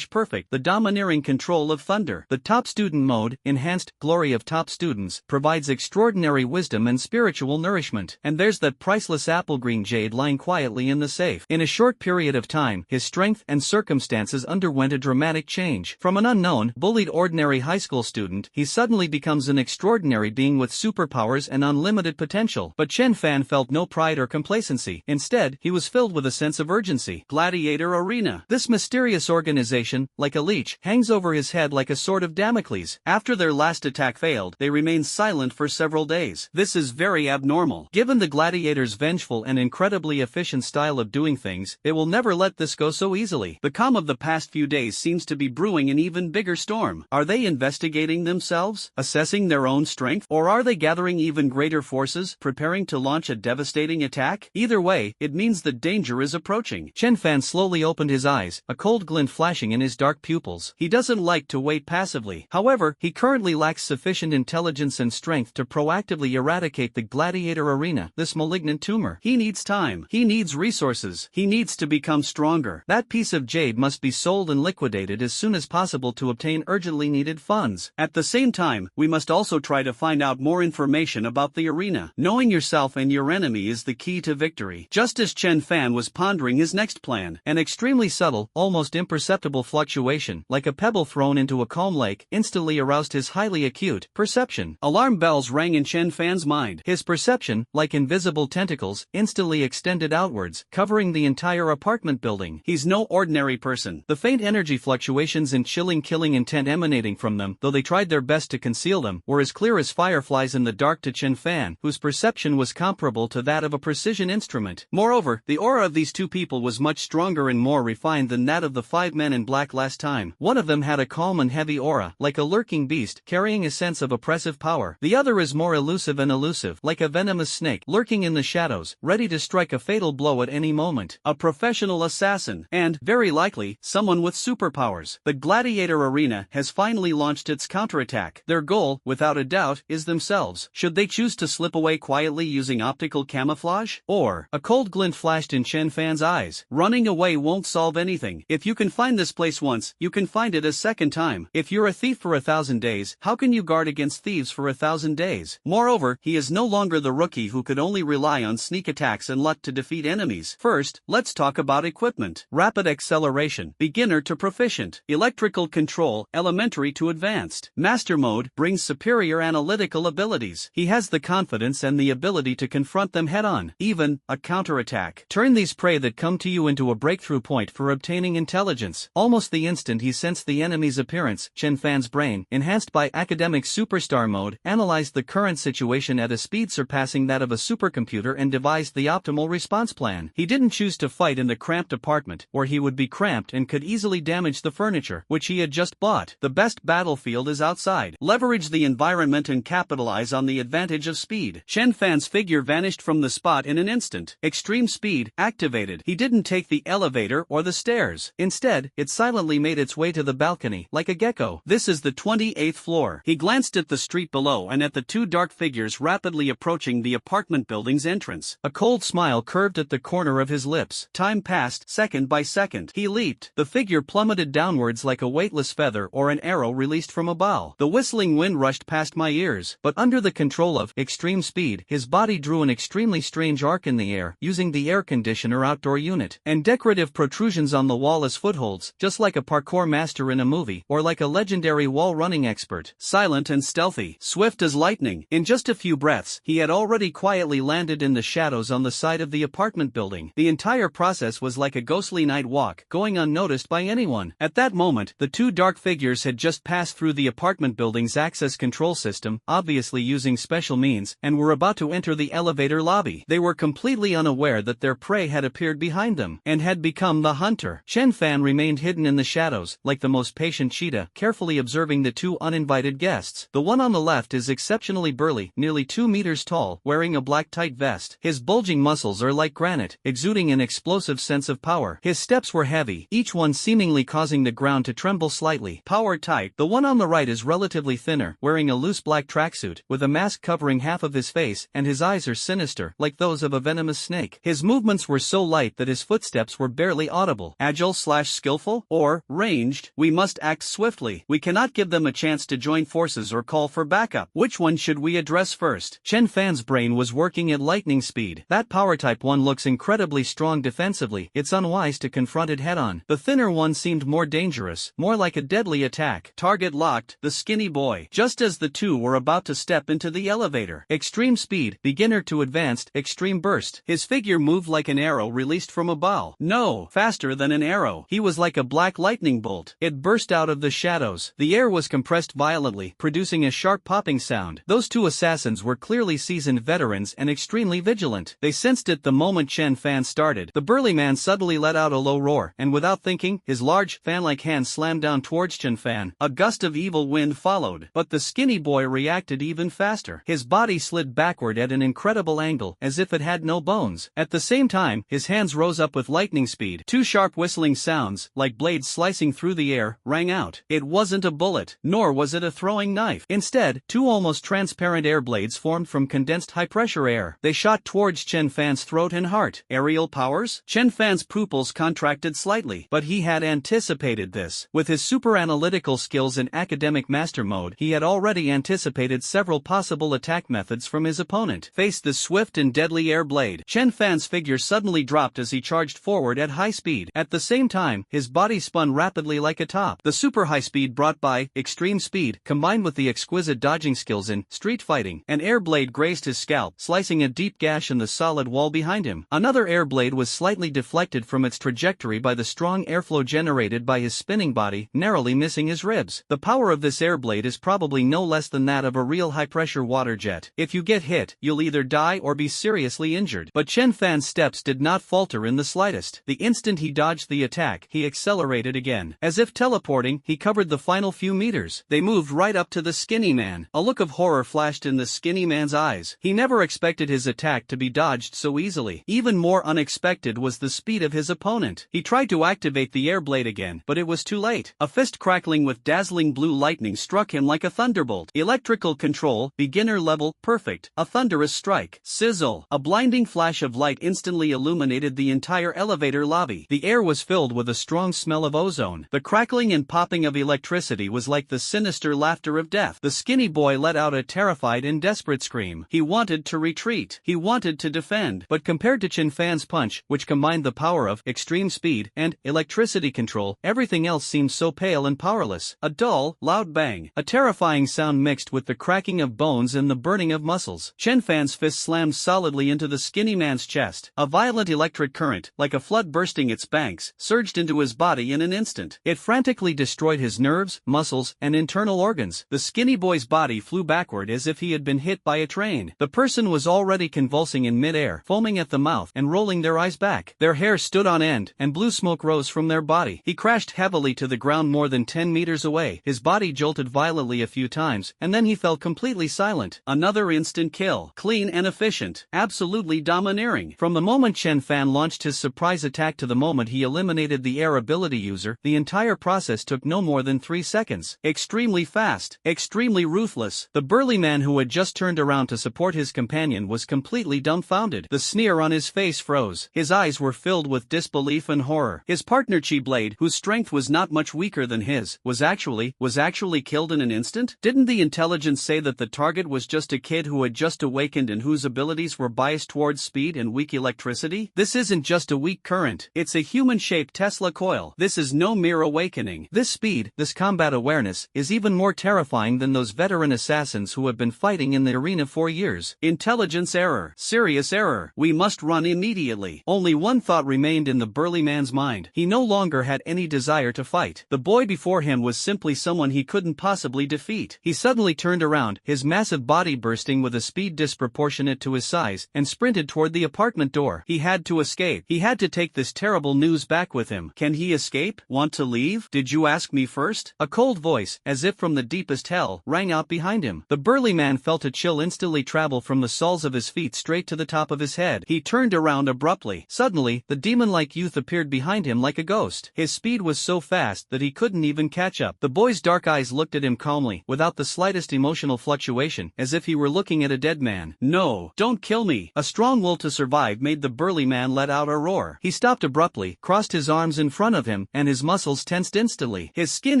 perfect, the domineering control of thunder. The top student mode, enhanced glory of top students, provides extraordinary wisdom and spiritual nourishment. And there's that priceless apple green jade lying quietly in the safe. In a short period of time, his strength and circumstances underwent a dramatic change. From an unknown, bullied ordinary high school student, he suddenly becomes an extraordinary being with superpowers and unlimited potential. But Chenfan felt no pride or complacency. Instead, he was filled with a sense of urgency. Gladiator Arena. This mysterious organization, like a leech, hangs over his head like a sword of Damocles. After their last attack failed, they remained silent for several days. This is very abnormal. Given the gladiators' vengeful and incredibly efficient style of doing things, they will never let this go so easily. The calm of the past few days seems to be brewing an even bigger storm. Are they investigating themselves, assessing their own strength, or are they gathering even greater forces, preparing to launch a devastating attack? Either way, it means that danger is approaching. Chenfan slowly opened his eyes, a cold glint flashing in his dark pupils. He doesn't like to wait passively. However, he currently lacks sufficient intelligence and strength to proactively eradicate the gladiator arena, this malignant tumor. He needs time. He needs resources. He needs to become stronger. That piece of jade must be sold and liquidated as soon as possible to obtain urgently needed funds. At the same time, we must also try to find out more information about the arena. Knowing yourself and your enemy is the key to victory. Just as Chenfan was pondering his next plan, an extremely subtle, almost imperceptible fluctuation, like a pebble thrown into a calm lake, instantly aroused his highly acute perception. Alarm bells rang in Chenfan's mind. His perception, like invisible tentacles, instantly extended outwards, covering the entire apartment building. He's no ordinary person. The faint energy fluctuations and chilling killing intent emanating from them, though they tried their best to conceal them, were as clear as fireflies in the dark to Chenfan, whose perception was comparable to that of a precision instrument. Moreover, the aura of these two people was much stronger and more refined than that of the 5 men in black last time. One of them had a calm and heavy aura, like a lurking beast, carrying a sense of oppressive power. The other is more elusive and elusive, like a venomous snake, lurking in the shadows, ready to strike a fatal blow at any moment. A professional assassin, and, very likely, someone with superpowers. The gladiator arena has finally launched its counterattack. Their goal, without a doubt, is themselves. Should they choose to slip away quietly using optical camouflage? Or, a cold glint flashed in Chenfan's eyes. Running away won't solve anything. If you can find this place once, you can find it a second time. If you're a thief for 1,000 days, how can you guard against thieves for 1,000 days? Moreover, he is no longer the rookie who could only rely on sneak attacks and luck to defeat enemies. First, let's talk about equipment. Rapid acceleration, beginner to proficient. Electrical control, elementary to advanced. Master mode brings superior analytical abilities. He has the confidence and the ability to confront them head-on. Even a counterattack. Turn these prey that come to you into a breakthrough point for obtaining intelligence. Almost the instant he sensed the enemy's appearance, Chenfan's brain, enhanced by academic superstar mode, analyzed the current situation at a speed surpassing that of a supercomputer and devised the optimal response plan. He didn't choose to fight in the cramped apartment, or he would be cramped and could easily damage the furniture, which he had just bought. The best battlefield is outside. Leverage the environment and capitalize on the advantage of speed. Chenfan's figure vanished from the spot in an instant. Extreme speed activated. He didn't take the elevator or the stairs. Instead, it silently made its way to the balcony, like a gecko. This is the 28th floor. He glanced at the street below and at the two dark figures rapidly approaching the apartment building's entrance. A cold smile curved at the corner of his lips. Time passed, second by second. He leaped. The figure plummeted downwards like a weightless feather or an arrow released from a bow. The whistling wind rushed past my ears, but under the control of extreme speed, his body drew an extremely strange arc in the air, using the air conditioner outdoor unit, and decorative protrusions on the wall as footholds, just like a parkour master in a movie, or like a legendary wall-running expert. Silent and stealthy, swift as lightning. In just a few breaths, he had already quietly landed in the shadows on the side of the apartment building. The entire process was like a ghostly night walk, going unnoticed by anyone. At that moment, the two dark figures had just passed through the apartment building's access control system, obviously using special means, and were about to enter the elevator lobby. They were completely unaware that their prey had appeared behind them, and had become the hunter. Chenfan remained hidden in the shadows, like the most patient cheetah, carefully observing the two uninvited guests. The one on the left is exceptionally burly, nearly 2 meters tall, wearing a black tight vest. His bulging muscles are like granite, exuding an explosive sense of power. His steps were heavy, each one seemingly causing the ground to tremble slightly. Power type. The one on the right is relatively thinner, wearing a loose black tracksuit, with a mask covering half of his face, and his eyes are sinister, like those of a venomous snake. His movements were so light that his footsteps were barely audible. Agile/skillful? rifle? Or, ranged? We must act swiftly. We cannot give them a chance to join forces or call for backup. Which one should we address first? Chenfan's brain was working at lightning speed. That power type 1 looks incredibly strong defensively. It's unwise to confront it head-on. The thinner one seemed more dangerous, more like a deadly attack. Target locked, the skinny boy. Just as the two were about to step into the elevator. Extreme speed, beginner to advanced, extreme burst. His figure moved like an arrow released from a bow. No, faster than an arrow. He was like a black lightning bolt. It burst out of the shadows. The air was compressed violently, producing a sharp popping sound. Those two assassins were clearly seasoned veterans and extremely vigilant. They sensed it the moment Chenfan started. The burly man suddenly let out a low roar, and without thinking, his large, fan-like hand slammed down towards Chenfan. A gust of evil wind followed, but the skinny boy reacted even faster. His body slid backward at an incredible angle, as if it had no bones. At the same time, his hands rose up with lightning speed. Two sharp whistling sounds, like blades slicing through the air, rang out. It wasn't a bullet, nor was it a throwing knife. Instead, two almost transparent air blades formed from condensed high-pressure air. They shot towards Chenfan's throat and heart. Aerial powers? Chenfan's pupils contracted slightly, but he had anticipated this. With his super-analytical skills in academic master mode, he had already anticipated several possible attack methods from his opponent. Faced the swift and deadly air blade. Chenfan's figure suddenly dropped as he charged forward at high speed. At the same time, his body spun rapidly like a top. The super high speed brought by extreme speed, combined with the exquisite dodging skills in street fighting. An air blade grazed his scalp, slicing a deep gash in the solid wall behind him. Another air blade was slightly deflected from its trajectory by the strong airflow generated by his spinning body, narrowly missing his ribs. The power of this air blade is probably no less than that of a real high-pressure water jet. If you get hit, you'll either die or be seriously injured. But Chenfan's steps did not falter in the slightest. The instant he dodged the attack, he accelerated again. As if teleporting, he covered the final few meters. They moved right up to the skinny man. A look of horror flashed in the skinny man's eyes. He never expected his attack to be dodged so easily. Even more unexpected was the speed of his opponent. He tried to activate the air blade again, but it was too late. A fist crackling with dazzling blue lightning struck him like a thunderbolt. Electrical control, beginner level, perfect. A thunderous strike. Sizzle. A blinding flash of light instantly illuminated the entire elevator lobby. The air was filled with a strong smell of ozone. The crackling and popping of electricity was like the sinister laughter of death. The skinny boy let out a terrified and desperate scream. He wanted to retreat. He wanted to defend. But compared to Chenfan's punch, which combined the power of extreme speed and electricity control, everything else seemed so pale and powerless. A dull, loud bang. A terrifying sound mixed with the cracking of bones and the burning of muscles. Chenfan's fist slammed solidly into the skinny man's chest. A violent electric current, like a flood bursting its banks, surged into his body in an instant. It frantically destroyed his nerves, muscles, and internal organs. The skinny boy's body flew backward as if he had been hit by a train. The person was already convulsing in midair, foaming at the mouth and rolling their eyes back. Their hair stood on end, and blue smoke rose from their body. He crashed heavily to the ground more than 10 meters away. His body jolted violently a few times, and then he fell completely silent. Another instant kill. Clean and efficient. Absolutely domineering. From the moment Chenfan launched his surprise attack to the moment he eliminated the air ability user, the entire process took no more than 3 seconds. Extremely fast. Extremely ruthless. The burly man who had just turned around to support his companion was completely dumbfounded. The sneer on his face froze. His eyes were filled with disbelief and horror. His partner Chi-Blade, whose strength was not much weaker than his, was actually killed in an instant? Didn't the intelligence say that the target was just a kid who had just awakened and whose abilities were biased towards speed and weak electricity? This isn't just a weak current. It's a human-shaped Tesla coil. This is no mere awakening. This speed, this combat awareness, is even more terrifying than those veteran assassins who have been fighting in the arena for years. Intelligence error. Serious error. We must run immediately. Only one thought remained in the burly man's mind. He no longer had any desire to fight. The boy before him was simply someone he couldn't possibly defeat. He suddenly turned around, his massive body bursting with a speed disproportionate to his size, and sprinted toward the apartment door. He had to escape. He had to take this terrible news back with him. Can he escape? Want to leave? Did you ask me first? A cold voice, as if from the deepest hell, rang out behind him. The burly man felt a chill instantly travel from the soles of his feet straight to the top of his head. He turned around abruptly. Suddenly, the demon-like youth appeared behind him like a ghost. His speed was so fast that he couldn't even catch up. The boy's dark eyes looked at him calmly, without the slightest emotional fluctuation, as if he were looking at a dead man. No, don't kill me. A strong will to survive made the burly man let out a roar. He stopped abruptly, crossed his arms in front front of him, and his muscles tensed instantly. His skin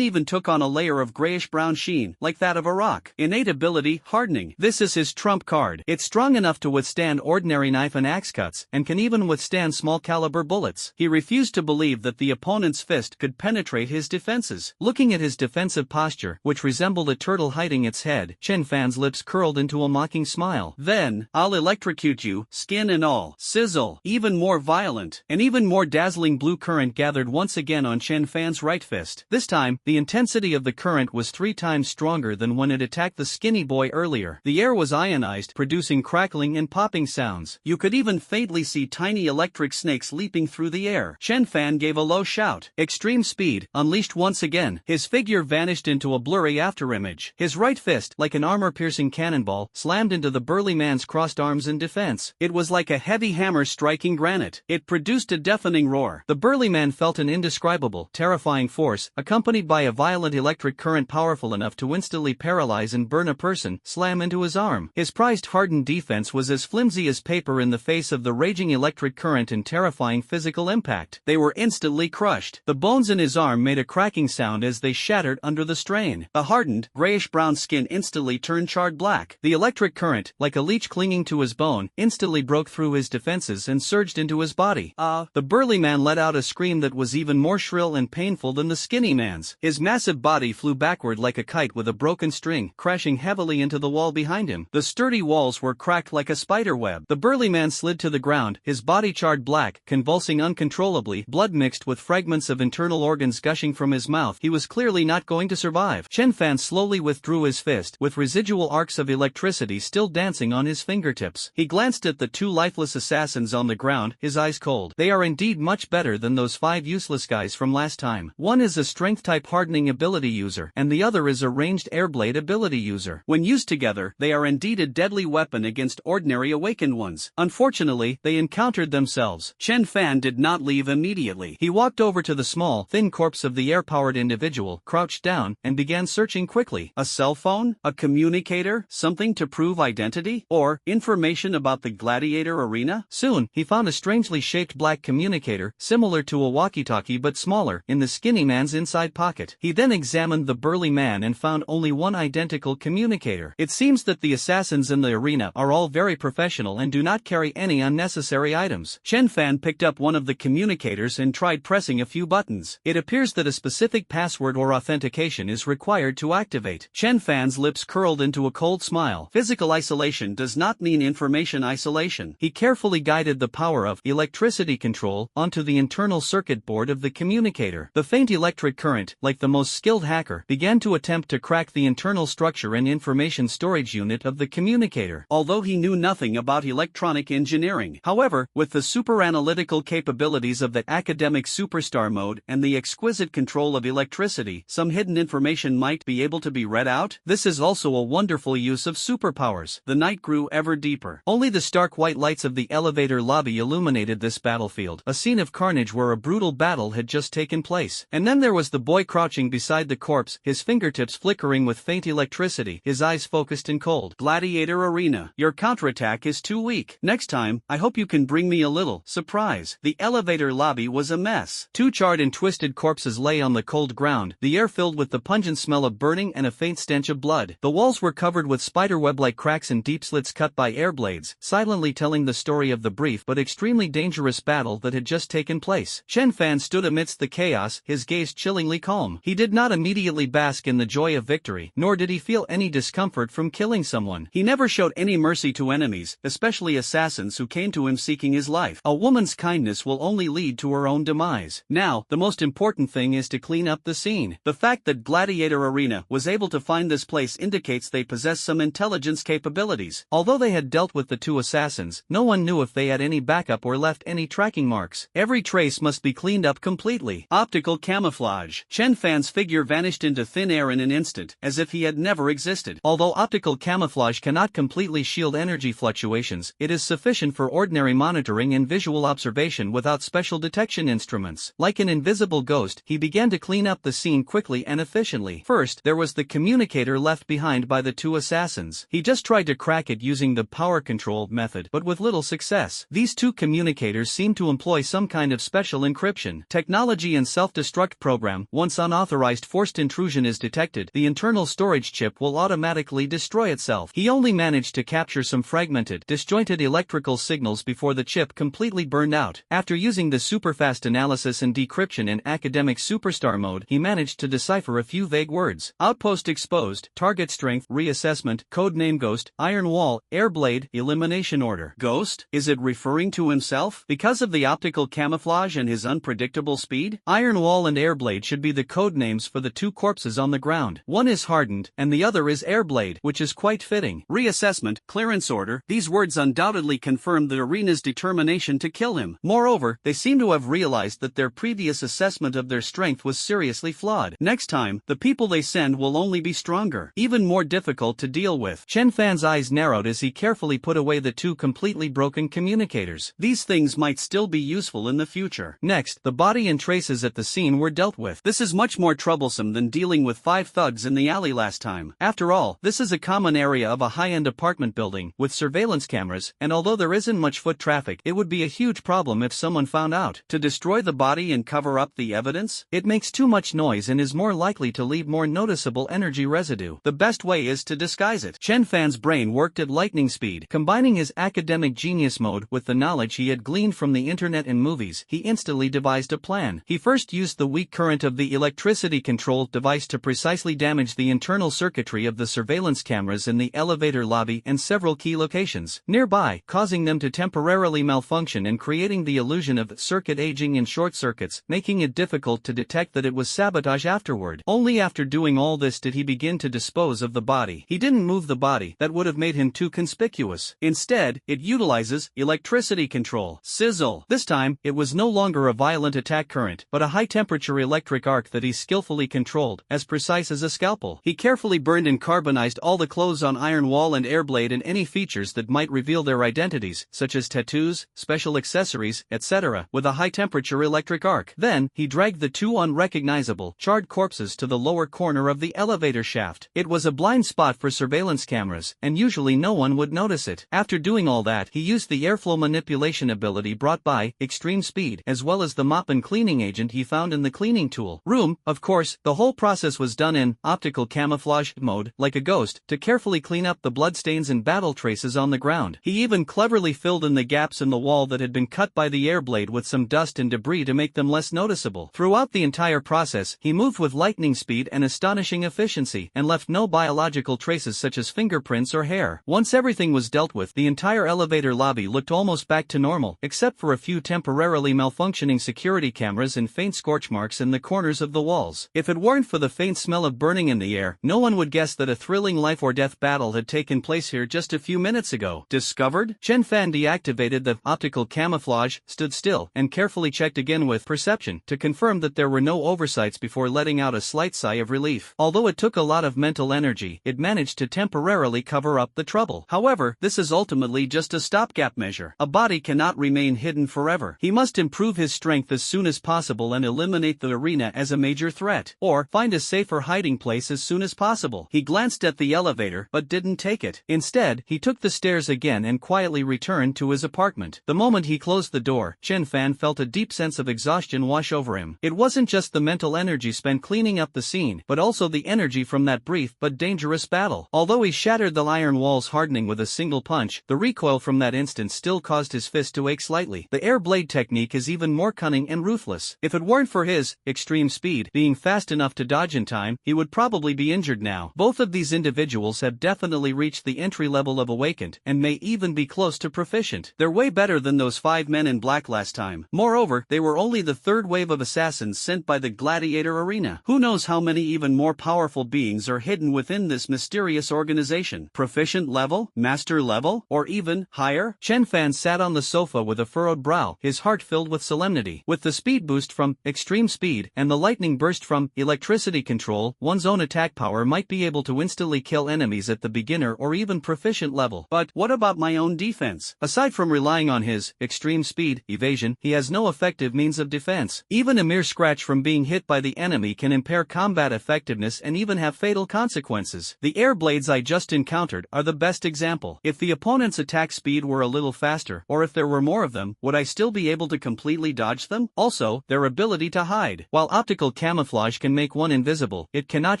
even took on a layer of grayish-brown sheen, like that of a rock. Innate ability, hardening. This is his trump card. It's strong enough to withstand ordinary knife and axe cuts, and can even withstand small-caliber bullets. He refused to believe that the opponent's fist could penetrate his defenses. Looking at his defensive posture, which resembled a turtle hiding its head, Chenfan's lips curled into a mocking smile. Then, I'll electrocute you, skin and all. Sizzle. Even more violent. An even more dazzling blue current gathered once again on Chenfan's right fist. This time, the intensity of the current was 3 times stronger than when it attacked the skinny boy earlier. The air was ionized, producing crackling and popping sounds. You could even faintly see tiny electric snakes leaping through the air. Chenfan gave a low shout. Extreme speed, unleashed once again. His figure vanished into a blurry afterimage. His right fist, like an armor-piercing cannonball, slammed into the burly man's crossed arms in defense. It was like a heavy hammer striking granite. It produced a deafening roar. The burly man felt an indescribable, terrifying force, accompanied by a violent electric current powerful enough to instantly paralyze and burn a person, slam into his arm. His prized hardened defense was as flimsy as paper in the face of the raging electric current and terrifying physical impact. They were instantly crushed. The bones in his arm made a cracking sound as they shattered under the strain. The hardened, grayish-brown skin instantly turned charred black. The electric current, like a leech clinging to his bone, instantly broke through his defenses and surged into his body. The burly man let out a scream that was even more shrill and painful than the skinny man's. His massive body flew backward like a kite with a broken string, crashing heavily into the wall behind him. The sturdy walls were cracked like a spider web. The burly man slid to the ground, his body charred black, convulsing uncontrollably, blood mixed with fragments of internal organs gushing from his mouth. He was clearly not going to survive. Chenfan slowly withdrew his fist, with residual arcs of electricity still dancing on his fingertips. He glanced at the 2 lifeless assassins on the ground, his eyes cold. They are indeed much better than those 5 useless guys from last time. One is a strength-type hardening ability user, and the other is a ranged airblade ability user. When used together, they are indeed a deadly weapon against ordinary awakened ones. Unfortunately, they encountered themselves. Chenfan did not leave immediately. He walked over to the small, thin corpse of the air-powered individual, crouched down, and began searching quickly. A cell phone? A communicator? Something to prove identity? Or information about the gladiator arena? Soon, he found a strangely shaped black communicator, similar to a walkie-talkie but smaller, in the skinny man's inside pocket. He then examined the burly man and found only one identical communicator. It seems that the assassins in the arena are all very professional and do not carry any unnecessary items. Chenfan picked up one of the communicators and tried pressing a few buttons. It appears that a specific password or authentication is required to activate. Chenfan's lips curled into a cold smile. Physical isolation does not mean information isolation. He carefully guided the power of electricity control onto the internal circuit board of the communicator. The faint electric current, like the most skilled hacker, began to attempt to crack the internal structure and information storage unit of the communicator. Although he knew nothing about electronic engineering. However, with the super analytical capabilities of the academic superstar mode and the exquisite control of electricity, some hidden information might be able to be read out. This is also a wonderful use of superpowers. The night grew ever deeper. Only the stark white lights of the elevator lobby illuminated this battlefield, a scene of carnage where a brutal battle had just taken place. And then there was the boy crouching beside the corpse, his fingertips flickering with faint electricity, his eyes focused and cold. Gladiator Arena, your counterattack is too weak. Next time, I hope you can bring me a little surprise. The elevator lobby was a mess. 2 charred and twisted corpses lay on the cold ground, the air filled with the pungent smell of burning and a faint stench of blood. The walls were covered with spiderweb-like cracks and deep slits cut by air blades, silently telling the story of the brief but extremely dangerous battle that had just taken place. Chenfan stood amidst the chaos, his gaze chillingly calm. He did not immediately bask in the joy of victory, nor did he feel any discomfort from killing someone. He never showed any mercy to enemies, especially assassins who came to him seeking his life. A woman's kindness will only lead to her own demise. Now, the most important thing is to clean up the scene. The fact that Gladiator Arena was able to find this place indicates they possess some intelligence capabilities. Although they had dealt with the 2 assassins, no one knew if they had any backup or left any tracking marks. Every trace must be cleaned up completely. Optical camouflage. Chenfan's figure vanished into thin air in an instant, as if he had never existed. Although optical camouflage cannot completely shield energy fluctuations, it is sufficient for ordinary monitoring and visual observation without special detection instruments. Like an invisible ghost, he began to clean up the scene quickly and efficiently. First, there was the communicator left behind by the 2 assassins. He just tried to crack it using the power control method, but with little success. These 2 communicators seemed to employ some kind of special encryption. Chenfan. Technology and self-destruct program. Once unauthorized forced intrusion is detected, the internal storage chip will automatically destroy itself. He only managed to capture some fragmented, disjointed electrical signals before the chip completely burned out. After using the superfast analysis and decryption in academic superstar mode, he managed to decipher a few vague words. Outpost exposed, target strength, reassessment, codename Ghost, Iron Wall, Airblade, elimination order. Ghost? Is it referring to himself? Because of the optical camouflage and his unpredictable speed? Iron Wall and Airblade should be the codenames for the two corpses on the ground. One is hardened, and the other is Airblade, which is quite fitting. Reassessment, clearance order, these words undoubtedly confirm the arena's determination to kill him. Moreover, they seem to have realized that their previous assessment of their strength was seriously flawed. Next time, the people they send will only be stronger, even more difficult to deal with. Chenfan's eyes narrowed as he carefully put away the two completely broken communicators. These things might still be useful in the future. Next, the body and traces at the scene were dealt with. This is much more troublesome than dealing with 5 thugs in the alley last time. After all, this is a common area of a high-end apartment building, with surveillance cameras, and although there isn't much foot traffic, it would be a huge problem if someone found out. To destroy the body and cover up the evidence? It makes too much noise and is more likely to leave more noticeable energy residue. The best way is to disguise it. Chenfan's brain worked at lightning speed. Combining his academic genius mode with the knowledge he had gleaned from the internet and movies, he instantly devised a plan. He first used the weak current of the electricity-controlled device to precisely damage the internal circuitry of the surveillance cameras in the elevator lobby and several key locations nearby, causing them to temporarily malfunction and creating the illusion of circuit aging and short circuits, making it difficult to detect that it was sabotage afterward. Only after doing all this did he begin to dispose of the body. He didn't move the body, that would have made him too conspicuous. Instead, it utilizes electricity control. Sizzle. This time, it was no longer a violent attack current, but a high-temperature electric arc that he skillfully controlled, as precise as a scalpel. He carefully burned and carbonized all the clothes on Iron Wall and Airblade and any features that might reveal their identities, such as tattoos, special accessories, etc., with a high-temperature electric arc. Then, he dragged the two unrecognizable, charred corpses to the lower corner of the elevator shaft. It was a blind spot for surveillance cameras, and usually no one would notice it. After doing all that, he used the airflow manipulation ability brought by Extreme Speed, as well as the mop and cleaning agent he found in the cleaning tool room. Of course, the whole process was done in optical camouflage mode, like a ghost, to carefully clean up the bloodstains and battle traces on the ground. He even cleverly filled in the gaps in the wall that had been cut by the Airblade with some dust and debris to make them less noticeable. Throughout the entire process, he moved with lightning speed and astonishing efficiency, and left no biological traces such as fingerprints or hair. Once everything was dealt with, the entire elevator lobby looked almost back to normal, except for a few temporarily malfunctioning security cameras and faint scorch marks in the corners of the walls. If it weren't for the faint smell of burning in the air, no one would guess that a thrilling life-or-death battle had taken place here just a few minutes ago. Discovered? Chenfan deactivated the optical camouflage, stood still, and carefully checked again with perception to confirm that there were no oversights before letting out a slight sigh of relief. Although it took a lot of mental energy, it managed to temporarily cover up the trouble. However, this is ultimately just a stopgap measure. A body cannot remain hidden forever. He must improve his strength as soon as possible and eliminate the arena as a major threat, or find a safer hiding place as soon as possible. He glanced at the elevator, but didn't take it. Instead, he took the stairs again and quietly returned to his apartment. The moment he closed the door, Chenfan felt a deep sense of exhaustion wash over him. It wasn't just the mental energy spent cleaning up the scene, but also the energy from that brief but dangerous battle. Although he shattered the iron walls hardening with a single punch, the recoil from that instant still caused his fist to ache slightly. The air blade technique is even more cunning and ruthless. If it weren't for his extreme speed, being fast enough to dodge in time, he would probably be injured now. Both of these individuals have definitely reached the entry level of awakened, and may even be close to proficient. They're way better than those 5 men in black last time. Moreover, they were only the third wave of assassins sent by the Gladiator Arena. Who knows how many even more powerful beings are hidden within this mysterious organization? Proficient level? Master level? Or even higher? Chenfan sat on the sofa with a furrowed brow, his heart filled with solemnity. With the speed boost from extreme speed and the lightning burst from electricity control, one's own attack power might be able to instantly kill enemies at the beginner or even proficient level. But what about my own defense? Aside from relying on his extreme speed, evasion, he has no effective means of defense. Even a mere scratch from being hit by the enemy can impair combat effectiveness and even have fatal consequences. The air blades I just encountered are the best example. If the opponent's attack speed were a little faster, or if there were more of them, would I still be able to completely dodge them? Also, their ability to hide. While optical camouflage can make one invisible, it cannot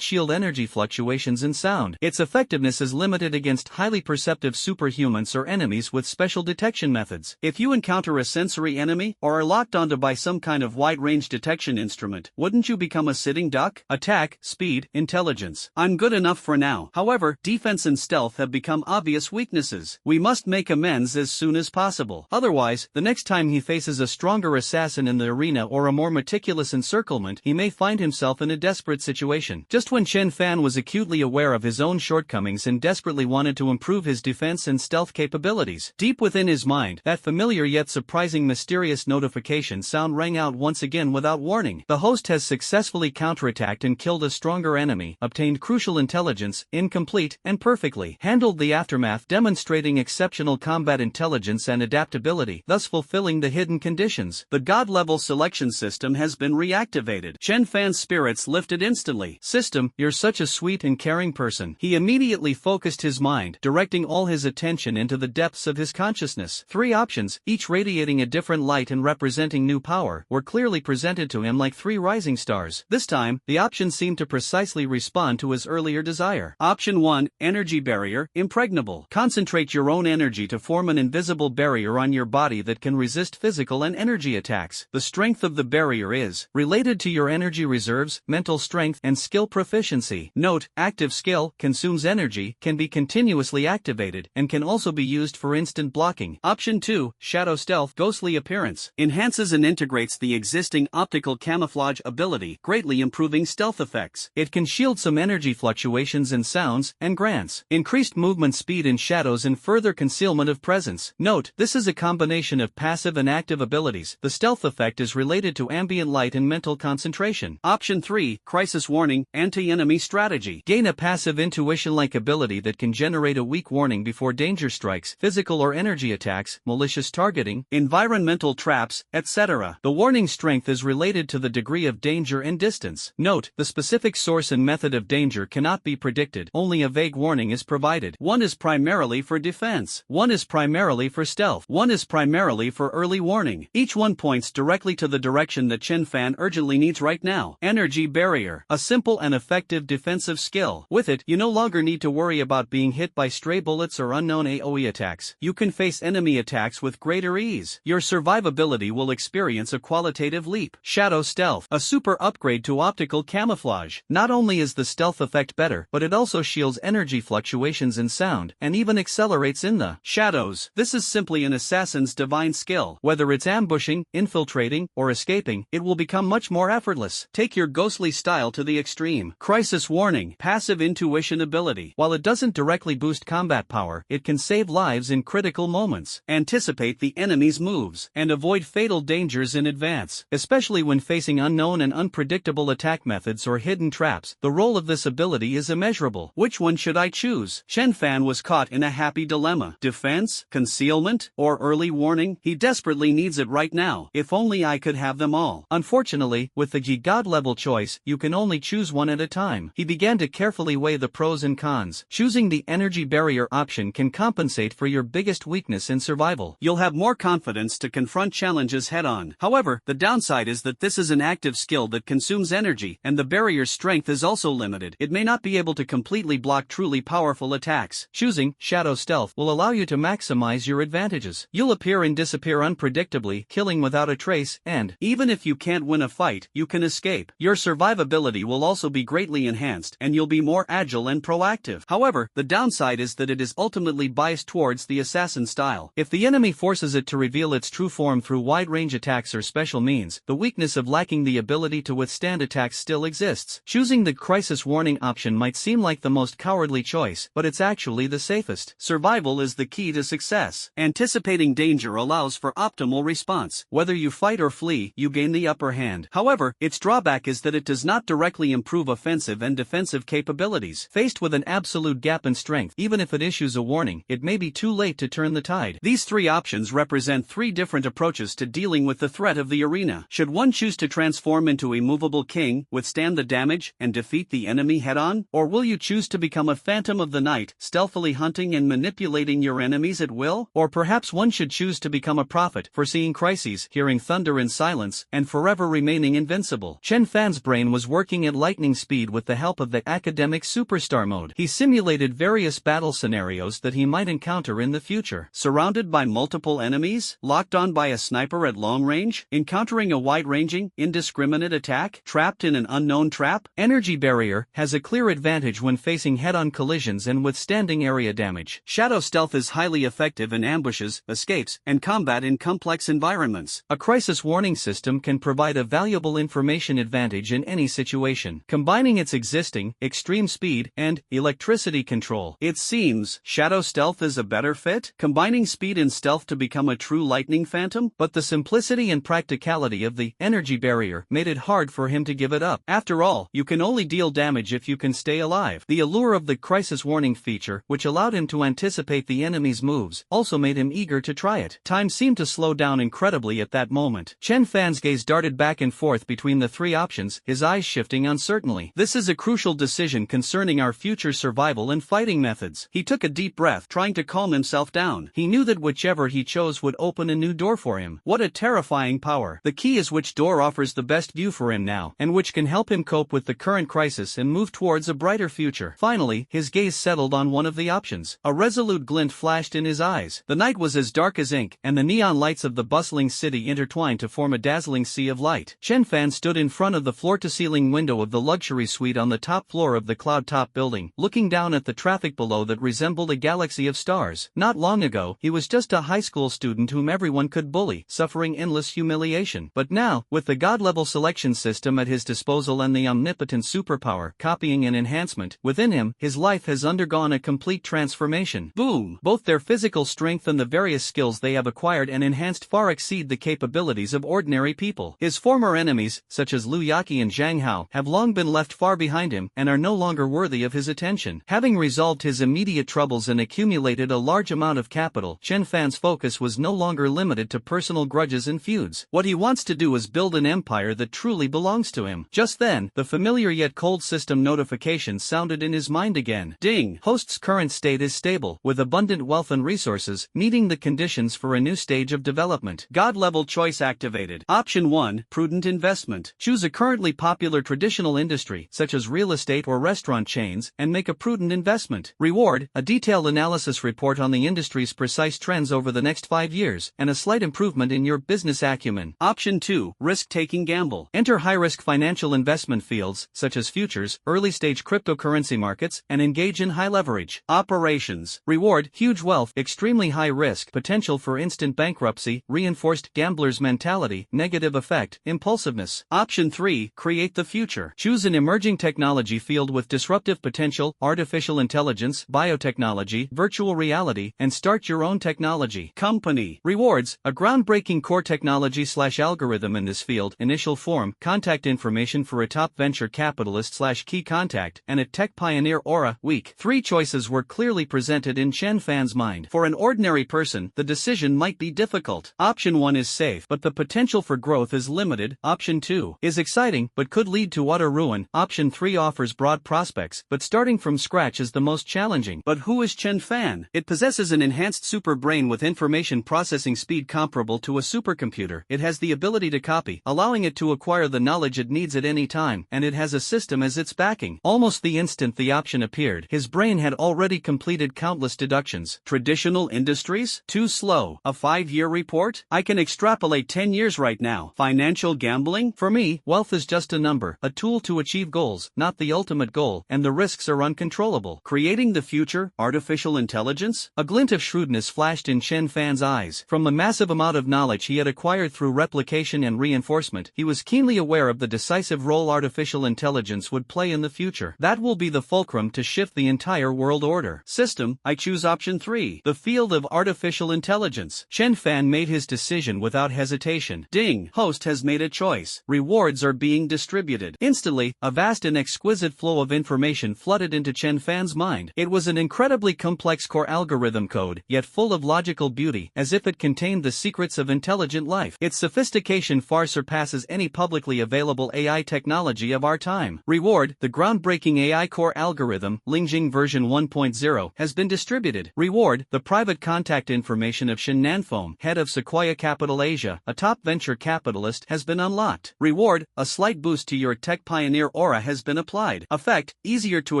shield energy fluctuations in sound. Its effectiveness is limited against highly perceptive superhumans or enemies with special detection methods. If you encounter a sensory enemy, or are locked onto by some kind of wide-range detection instrument, wouldn't you become a sitting duck? Attack, speed, intelligence. I'm good enough for now. However, defense and stealth have become obvious weaknesses. We must make amends as soon as possible. Otherwise, the next time he faces a stronger assassin in the arena or a more meticulous encirclement, he may find himself in a desperate situation. Just when Chenfan was acutely aware of his own shortcomings and desperately wanted to improve his defense and stealth capabilities, deep within his mind, that familiar yet surprising mysterious notification sound rang out once again without warning. The host has successfully counterattacked and killed a stronger enemy, obtained crucial intelligence, incomplete, and perfectly handled the aftermath, demonstrating exceptional combat intelligence and adaptability, thus fulfilling the hidden conditions. The god-level selection system has been reactivated. Chenfan's spirits lifted instantly. System, you're such a sweet and caring person. He immediately focused his mind, directing all his attention into the depths of his consciousness. 3 options, each radiating a different light and representing new power, were clearly presented to him like 3 rising stars. This time, the options seemed to precisely respond to his earlier desire. Option 1, energy barrier, impregnable. Concentrate your own energy to form an invisible barrier on your body that can resist physical and energy attacks. The strength of the barrier is related to your energy reserves, mental strength, and skill proficiency. Note, active skill consumes energy, can be continuously activated, and can also be used for instant blocking. Option 2, shadow stealth, ghostly appearance. Enhances and integrates the existing optical camouflage ability, greatly improving stealth effects. It can shield some energy fluctuations and sounds, and grants increased movement speed in shadows and further concealment of presence. Note, this is a combination of passive and active abilities. The stealth effect is related to ambient light and mental concentration. Option 3, crisis warning, anti-enemy strategy. Gain a passive intuition-like ability that can generate a weak warning before danger strikes, physical or energy attacks, malicious targeting, environmental traps, etc. The warning strength is related to the degree of danger and distance. Note, the specific source and method of danger cannot be predicted, only a vague warning is provided. 1 is primarily for defense. 1 is primarily for stealth. 1 is primarily for early warning. Each one points directly to the direction that Chenfan urgently needs right now. Energy barrier, a simple and effective defensive skill. With it, you no longer need to worry about being hit by stray bullets or unknown AoE attacks. You can face enemy attacks with greater ease. Your survivability will experience a qualitative leap. Shadow stealth, a super upgrade to optical camouflage. Not only is the stealth effect better, but it also shields energy fluctuations in sound, and even accelerates in the shadows. This is simply an assassin's divine skill. Whether it's ambushing, infiltrating, or escaping, it will become much more effortless. Take your ghostly style to the extreme. Crisis warning, passive intuition ability. While it doesn't directly boost combat power, it can save lives in critical moments. Anticipate the enemy's moves, and avoid fatal dangers in advance, especially when facing unknown and unpredictable attack methods or hidden traps. The role of this ability is immeasurable. Which one should I choose? Chenfan was caught in a happy dilemma. Defense, concealment, or early warning? He desperately needs it right now. If only I could have them all. Unfortunately, with the god-level choice, you can only choose one at a time. He began to carefully weigh the pros and cons. Choosing the energy barrier option can compensate for your biggest weakness in survival. You'll have more confidence to confront challenges head-on. However, the downside is that this is an active skill that consumes energy, and the barrier's strength is also limited. It may not be able to completely block truly powerful attacks. Choosing shadow stealth will allow you to maximize your advantages. You'll appear and disappear unpredictably, killing without a trace, and even if you can't win a fight, you can escape. Your survivability will also be greatly enhanced, and you'll be more agile and proactive. However, the downside is that it is ultimately biased towards the assassin style. If the enemy forces it to reveal its true form through wide-range attacks or special means, the weakness of lacking the ability to withstand attacks still exists. Choosing the crisis warning option might seem like the most cowardly choice, but it's actually the safest. Survival is the key to success. Anticipating danger allows for optimal response. Whether you fight or flee, you gain the upper hand. However, its drawback is that it does not directly improve offensive and defensive capabilities. Faced with an absolute gap in strength, even if it issues a warning, it may be too late to turn the tide. These 3 options represent 3 different approaches to dealing with the threat of the arena. Should one choose to transform into a movable king, withstand the damage, and defeat the enemy head-on? Or will you choose to become a phantom of the night, stealthily hunting and manipulating your enemies at will? Or perhaps one should choose to become a prophet, foreseeing crises, hearing thunder, plunder in silence, and forever remaining invincible. Chenfan's brain was working at lightning speed with the help of the academic superstar mode. He simulated various battle scenarios that he might encounter in the future. Surrounded by multiple enemies, locked on by a sniper at long range, encountering a wide-ranging, indiscriminate attack, trapped in an unknown trap. Energy barrier has a clear advantage when facing head-on collisions and withstanding area damage. Shadow stealth is highly effective in ambushes, escapes, and combat in complex environments. A crisis warning system can provide a valuable information advantage in any situation, combining its existing, extreme speed, and electricity control. It seems shadow stealth is a better fit, combining speed and stealth to become a true lightning phantom, but the simplicity and practicality of the energy barrier made it hard for him to give it up. After all, you can only deal damage if you can stay alive. The allure of the crisis warning feature, which allowed him to anticipate the enemy's moves, also made him eager to try it. Time seemed to slow down incredibly at that moment. Chenfan's gaze darted back and forth between the three options, his eyes shifting uncertainly. This is a crucial decision concerning our future survival and fighting methods. He took a deep breath, trying to calm himself down. He knew that whichever he chose would open a new door for him. What a terrifying power. The key is which door offers the best view for him now, and which can help him cope with the current crisis and move towards a brighter future. Finally, his gaze settled on one of the options. A resolute glint flashed in his eyes. The night was as dark as ink, and the neon lights of the bustling city intertwined to form a dazzling sea of light. Chenfan stood in front of the floor-to-ceiling window of the luxury suite on the top floor of the cloud-top building, looking down at the traffic below that resembled a galaxy of stars. Not long ago, he was just a high school student whom everyone could bully, suffering endless humiliation. But now, with the god-level selection system at his disposal and the omnipotent superpower, copying and enhancement, within him, his life has undergone a complete transformation. Boom! Both their physical strength and the various skills they have acquired and enhanced far exceed the capabilities of ordinary people. His former enemies, such as Liu Yaqi and Zhang Hao, have long been left far behind him and are no longer worthy of his attention. Having resolved his immediate troubles and accumulated a large amount of capital, Chenfan's focus was no longer limited to personal grudges and feuds. What he wants to do is build an empire that truly belongs to him. Just then, the familiar yet cold system notification sounded in his mind again. Ding! Host's current state is stable, with abundant wealth and resources, meeting the conditions for a new stage of development. God-level choice activated. Option 1, prudent investment. Choose a currently popular traditional industry, such as real estate or restaurant chains, and make a prudent investment. Reward, a detailed analysis report on the industry's precise trends over the next 5 years, and a slight improvement in your business acumen. Option 2, risk-taking gamble. Enter high-risk financial investment fields, such as futures, early-stage cryptocurrency markets, and engage in high leverage. Operations. Reward, huge wealth, extremely high risk, potential for instant bankruptcy, reinforced gambler's mentality, negative effect, impulsiveness. Option 3, create the future. Choose an emerging technology field with disruptive potential, artificial intelligence, biotechnology, virtual reality, and start your own technology company. Rewards, a groundbreaking core technology/algorithm in this field, initial form, contact information for a top venture capitalist/key contact, and a tech pioneer aura. Weak. 3 choices were clearly presented in Chenfan's mind. For an ordinary person, the decision might be difficult. Option 1 is safe, but the potential for growth is limited. Option 2 is exciting, but could lead to utter ruin. Option 3 offers broad prospects, but starting from scratch is the most challenging. But who is Chenfan? It possesses an enhanced super brain with information processing speed comparable to a supercomputer. It has the ability to copy, allowing it to acquire the knowledge it needs at any time, and it has a system as its backing. Almost the instant the option appeared, his brain had already completed countless deductions. Traditional industries? Too slow. A 5-year report? I can extrapolate 10 years right now. Financial gambling? For me, wealth is just a number, a tool to achieve goals, not the ultimate goal, and the risks are uncontrollable. Creating the future? Artificial intelligence? A glint of shrewdness flashed in Chenfan's eyes. From the massive amount of knowledge he had acquired through replication and reinforcement, he was keenly aware of the decisive role artificial intelligence would play in the future. That will be the fulcrum to shift the entire world order. System, I choose option 3, the field of artificial intelligence. Chenfan made his decision without hesitation. Ding! Host has made a choice. Rewards are being distributed. Instantly, a vast and exquisite flow of information flooded into Chenfan's mind. It was an incredibly complex core algorithm code, yet full of logical beauty, as if it contained the secrets of intelligent life. Its sophistication far surpasses any publicly available AI technology of our time. Reward, the groundbreaking AI core algorithm, Lingjing version 1.0, has been distributed. Reward, the private contact information of Shen Nanfeng, head of Sequoia Capital Asia, a a top venture capitalist, has been unlocked. Reward, a slight boost to your tech pioneer aura has been applied. Effect, easier to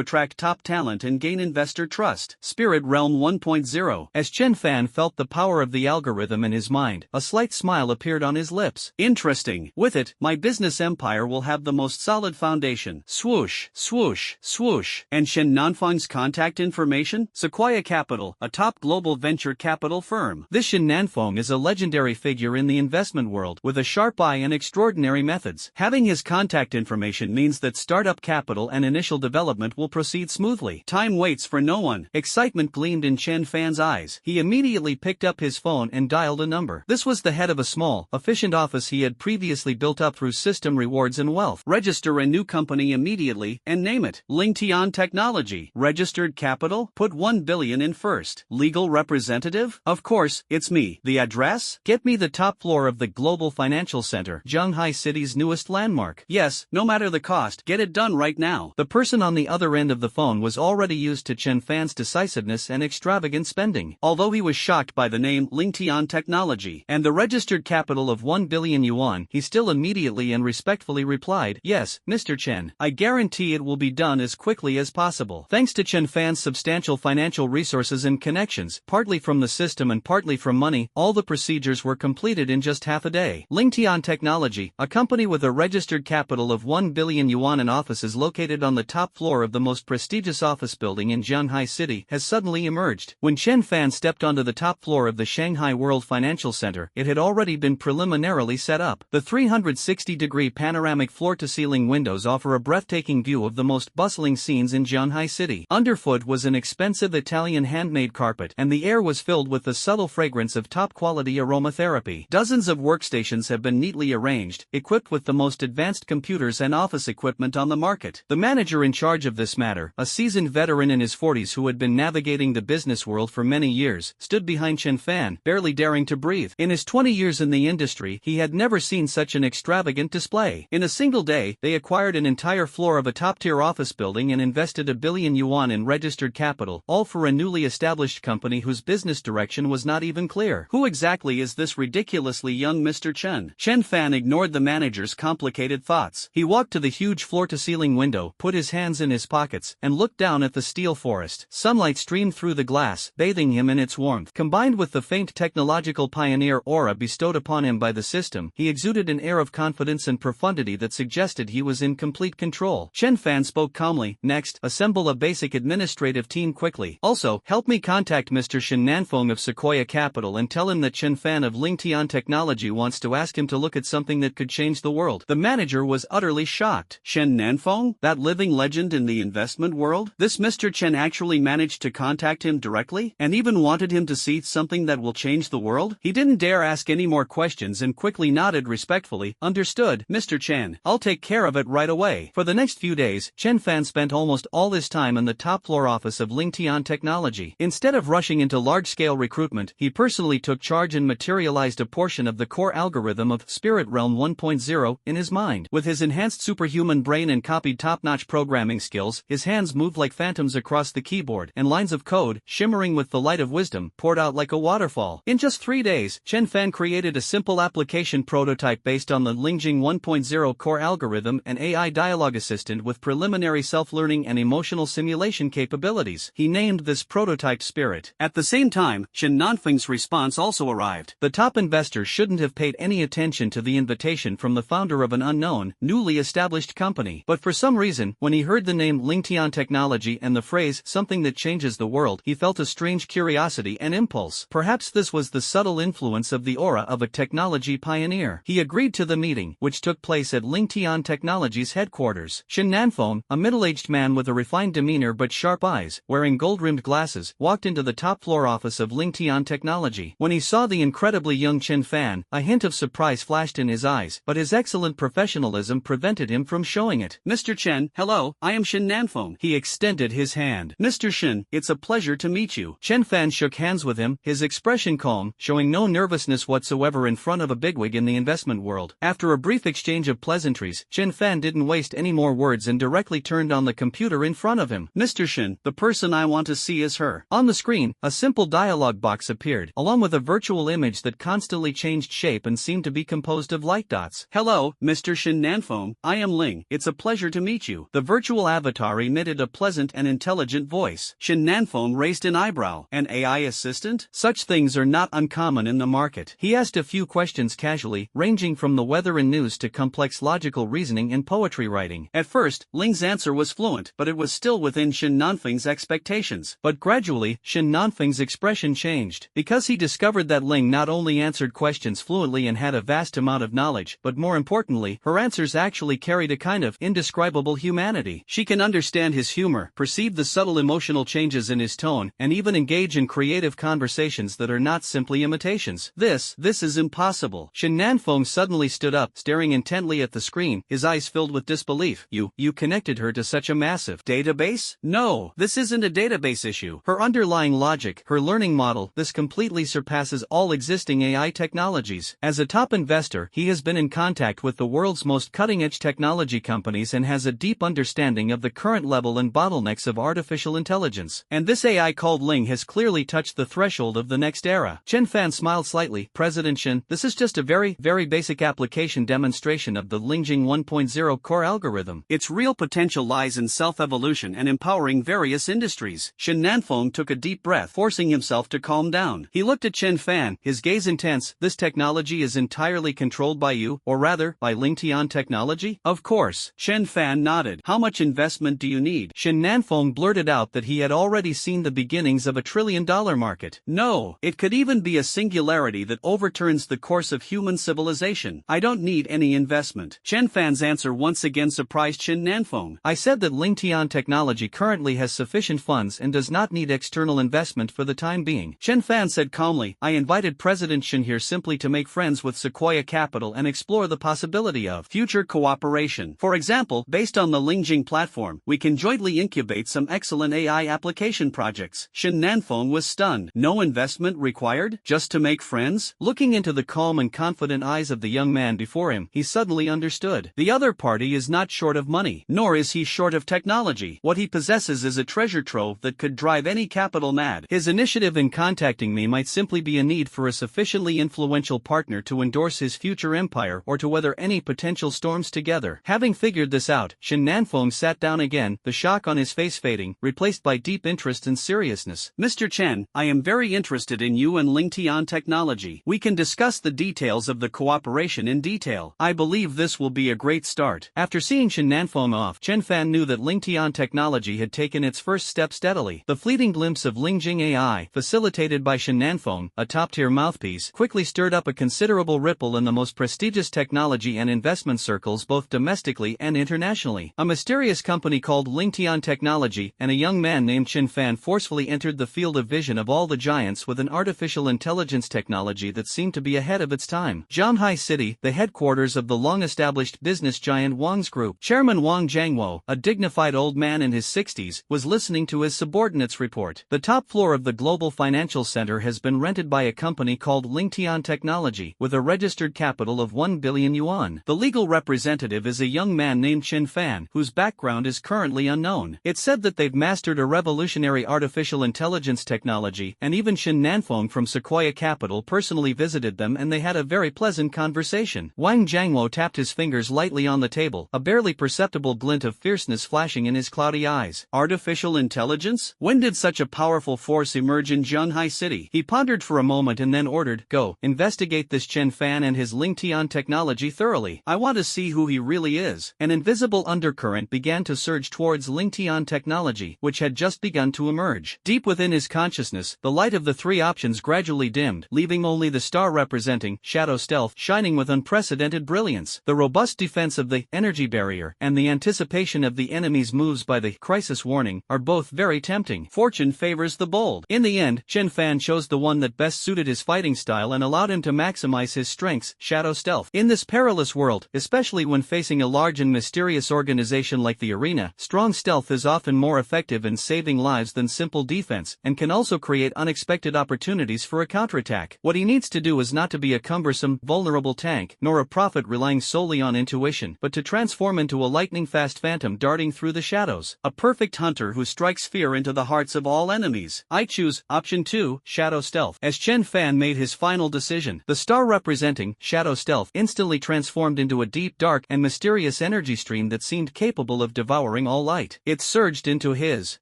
attract top talent and gain investor trust. Spirit Realm 1.0. As Chenfan felt the power of the algorithm in his mind, a slight smile appeared on his lips. Interesting. With it, my business empire will have the most solid foundation. Swoosh, swoosh, swoosh. And Shen Nanfang's contact information? Sequoia Capital, a top global venture capital firm. This Shen Nanfang is a legendary figure in the investment world, with a sharp eye and extraordinary methods. Having his contact information means that startup capital and initial development will proceed smoothly. Time waits for no one. Excitement gleamed in Chenfan's eyes. He immediately picked up his phone and dialed a number. This was the head of a small, efficient office he had previously built up through system rewards and wealth. Register a new company immediately and name it Lingtian Technology. Registered capital? Put 1 billion in first. Legal representative? Of course, it's me. The address? Get me the top floor of the Global Financial Center, Shanghai City's newest landmark. Yes, no matter the cost, get it done right now. The person on the other end of the phone was already used to Chenfan's decisiveness and extravagant spending. Although he was shocked by the name Lingtian Technology and the registered capital of 1 billion yuan, he still immediately and respectfully replied, "Yes, Mr. Chen. I guarantee it will be done as quickly as possible." Thanks to Chenfan's substantial financial resources and connections, partly from the system and partly from money, all the procedures were completed in just half a day. Lingtian Technology, a company with a registered capital of 1 billion yuan and offices located on the top floor of the most prestigious office building in Shanghai City, has suddenly emerged. When Chenfan stepped onto the top floor of the Shanghai World Financial Center, it had already been preliminarily set up. The 360-degree panoramic floor-to-ceiling windows offer a breathtaking view of the most bustling scenes in Shanghai City. Underfoot was an expensive Italian handmade carpet, and the air was filled with the subtle fragrance of top-quality aromatherapy. Dozens of workstations have been neatly arranged, equipped with the most advanced computers and office equipment on the market. The manager in charge of this matter, a seasoned veteran in his 40s who had been navigating the business world for many years, stood behind Chenfan, barely daring to breathe. In his 20 years in the industry, he had never seen such an extravagant display. In a single day, they acquired an entire floor of a top-tier office building and invested 1 billion yuan in registered capital, all for a newly established company whose business direction was not even clear. Who exactly is this ridiculously young Mr. Chen? Chenfan ignored the manager's complicated thoughts. He walked to the huge floor-to-ceiling window, put his hands in his pockets, and looked down at the steel forest. Sunlight streamed through the glass, bathing him in its warmth. Combined with the faint technological pioneer aura bestowed upon him by the system, he exuded an air of confidence and profundity that suggested he was in complete control. Chenfan spoke calmly. "Next, assemble a basic administrative team quickly. Also, help me contact Mr. Shen Nanfang of Sequoia Capital and tell him that Chenfan of Lingtian Technology wants to ask him to look at something that could change the world." The manager was utterly shocked. Shen Nanfang? That living legend in the investment world? This Mr. Chen actually managed to contact him directly, and even wanted him to see something that will change the world? He didn't dare ask any more questions and quickly nodded respectfully. "Understood, Mr. Chen. I'll take care of it right away." For the next few days, Chenfan spent almost all his time in the top-floor office of Lingtian Technology. Instead of rushing into large-scale recruitment, he personally took charge and materialized a portion of the core algorithm of Spirit Realm 1.0 in his mind. With his enhanced superhuman brain and copied top-notch programming skills, his hands moved like phantoms across the keyboard, and lines of code, shimmering with the light of wisdom, poured out like a waterfall. In just 3 days, Chenfan created a simple application prototype based on the Lingjing 1.0 core algorithm and AI dialogue assistant with preliminary self-learning and emotional simulation capabilities. He named this prototype Spirit. At the same time, Shen Nanfang's response also arrived. The top investor shouldn't have paid any attention to the invitation from the founder of an unknown, newly established company. But for some reason, when he heard the name Lingtian Technology and the phrase "something that changes the world," he felt a strange curiosity and impulse. Perhaps this was the subtle influence of the aura of a technology pioneer. He agreed to the meeting, which took place at Lingtian Technology's headquarters. Shen Nanfang, a middle-aged man with a refined demeanor but sharp eyes, wearing gold-rimmed glasses, walked into the top-floor office of Lingtian Technology. When he saw the incredibly young Chenfan, a hint of surprise flashed in his eyes, but his excellent professionalism prevented him from showing it. "Mr. Chen, hello, I am Shen Nanfang." He extended his hand. "Mr. Shen, it's a pleasure to meet you." Chenfan shook hands with him, his expression calm, showing no nervousness whatsoever in front of a bigwig in the investment world. After a brief exchange of pleasantries, Chenfan didn't waste any more words and directly turned on the computer in front of him. "Mr. Shen, the person I want to see is her." On the screen, a simple dialog box appeared, along with a virtual image that constantly changed changed shape and seemed to be composed of light dots. "Hello, Mr. Shenanfeng, I am Ling. It's a pleasure to meet you." The virtual avatar emitted a pleasant and intelligent voice. Shenanfeng raised an eyebrow. "An AI assistant? Such things are not uncommon in the market." He asked a few questions casually, ranging from the weather and news to complex logical reasoning and poetry writing. At first, Ling's answer was fluent, but it was still within Shenanfeng's expectations. But gradually, Shenanfeng's expression changed, because he discovered that Ling not only answered questions fluently and had a vast amount of knowledge, but more importantly, her answers actually carried a kind of indescribable humanity. She can understand his humor, perceive the subtle emotional changes in his tone, and even engage in creative conversations that are not simply imitations. This is impossible. Shenanfeng suddenly stood up, staring intently at the screen, his eyes filled with disbelief. You connected her to such a massive database? No, this isn't a database issue. Her underlying logic, her learning model, this completely surpasses all existing AI technologies. As a top investor, he has been in contact with the world's most cutting-edge technology companies and has a deep understanding of the current level and bottlenecks of artificial intelligence. And this AI called Ling has clearly touched the threshold of the next era. Chenfan smiled slightly. "President Shen, this is just a very basic application demonstration of the Lingjing 1.0 core algorithm. Its real potential lies in self-evolution and empowering various industries." Shenanfeng took a deep breath, forcing himself to calm down. He looked at Chenfan, his gaze intense. "This technology is entirely controlled by you, or rather, by Lingtian technology?" "Of course." Chenfan nodded. "How much investment do you need?" Shenanfeng blurted out that he had already seen the beginnings of a trillion-dollar market. "No, it could even be a singularity that overturns the course of human civilization. I don't need any investment." Chenfan's answer once again surprised Shenanfeng. "I said that Lingtian technology currently has sufficient funds and does not need external investment for the time being." Chenfan said calmly, "I invited President Shen here simply to make friends with Sequoia Capital and explore the possibility of future cooperation. For example, based on the Lingjing platform, we can jointly incubate some excellent AI application projects." Shenanfeng was stunned. No investment required? Just to make friends? Looking into the calm and confident eyes of the young man before him, he suddenly understood. The other party is not short of money, nor is he short of technology. What he possesses is a treasure trove that could drive any capital mad. His initiative in contacting me might simply be a need for a sufficiently influential partner to endorse his future empire or to weather any potential storms together. Having figured this out, Shenanfeng sat down again, the shock on his face fading, replaced by deep interest and seriousness. "Mr. Chen, I am very interested in you and Lingtian technology. We can discuss the details of the cooperation in detail. I believe this will be a great start." After seeing Shenanfeng off, Chenfan knew that Lingtian technology had taken its first step steadily. The fleeting glimpse of Lingjing AI, facilitated by Shenanfeng, a top-tier mouthpiece, quickly stirred up a considerable ripple in the most prestigious technology and investment circles both domestically and internationally. A mysterious company called Lingtian Technology and a young man named Chenfan forcefully entered the field of vision of all the giants with an artificial intelligence technology that seemed to be ahead of its time. Shanghai City, the headquarters of the long-established business giant Wang's group. Chairman Wang Jiangwo, a dignified old man in his 60s, was listening to his subordinates report. "The top floor of the global financial center has been rented by a company called Lingtian Technology, with a registered capital of 1 billion yuan. The legal representative is a young man named Chenfan, whose background is currently unknown. It's said that they've mastered a revolutionary artificial intelligence technology, and even Shenanfeng from Sequoia Capital personally visited them and they had a very pleasant conversation." Wang Jiangwo tapped his fingers lightly on the table, a barely perceptible glint of fierceness flashing in his cloudy eyes. "Artificial intelligence? When did such a powerful force emerge in Shanghai City?" He pondered for a moment and then ordered, "Go, investigate this Chenfan and his Lingtian technology thoroughly. I want to see who he really is." An invisible undercurrent began to surge towards Lingtian technology, which had just begun to emerge. Deep within his consciousness, the light of the three options gradually dimmed, leaving only the star representing Shadow Stealth shining with unprecedented brilliance. The robust defense of the energy barrier and the anticipation of the enemy's moves by the crisis warning are both very tempting. Fortune favors the bold. In the end, Chenfan chose the one that best suited his fighting style and allowed him to maximize his strengths, Shadow Stealth. In this perilous world, especially when facing a large and mysterious organization like the Arena, strong stealth is often more effective in saving lives than simple defense, and can also create unexpected opportunities for a counterattack. What he needs to do is not to be a cumbersome, vulnerable tank, nor a prophet relying solely on intuition, but to transform into a lightning-fast phantom darting through the shadows. A perfect hunter who strikes fear into the hearts of all enemies. I choose option 2, Shadow Stealth. As Chenfan made his final decision, vision. The star representing shadow stealth instantly transformed into a deep, dark, and mysterious energy stream that seemed capable of devouring all light. It surged into his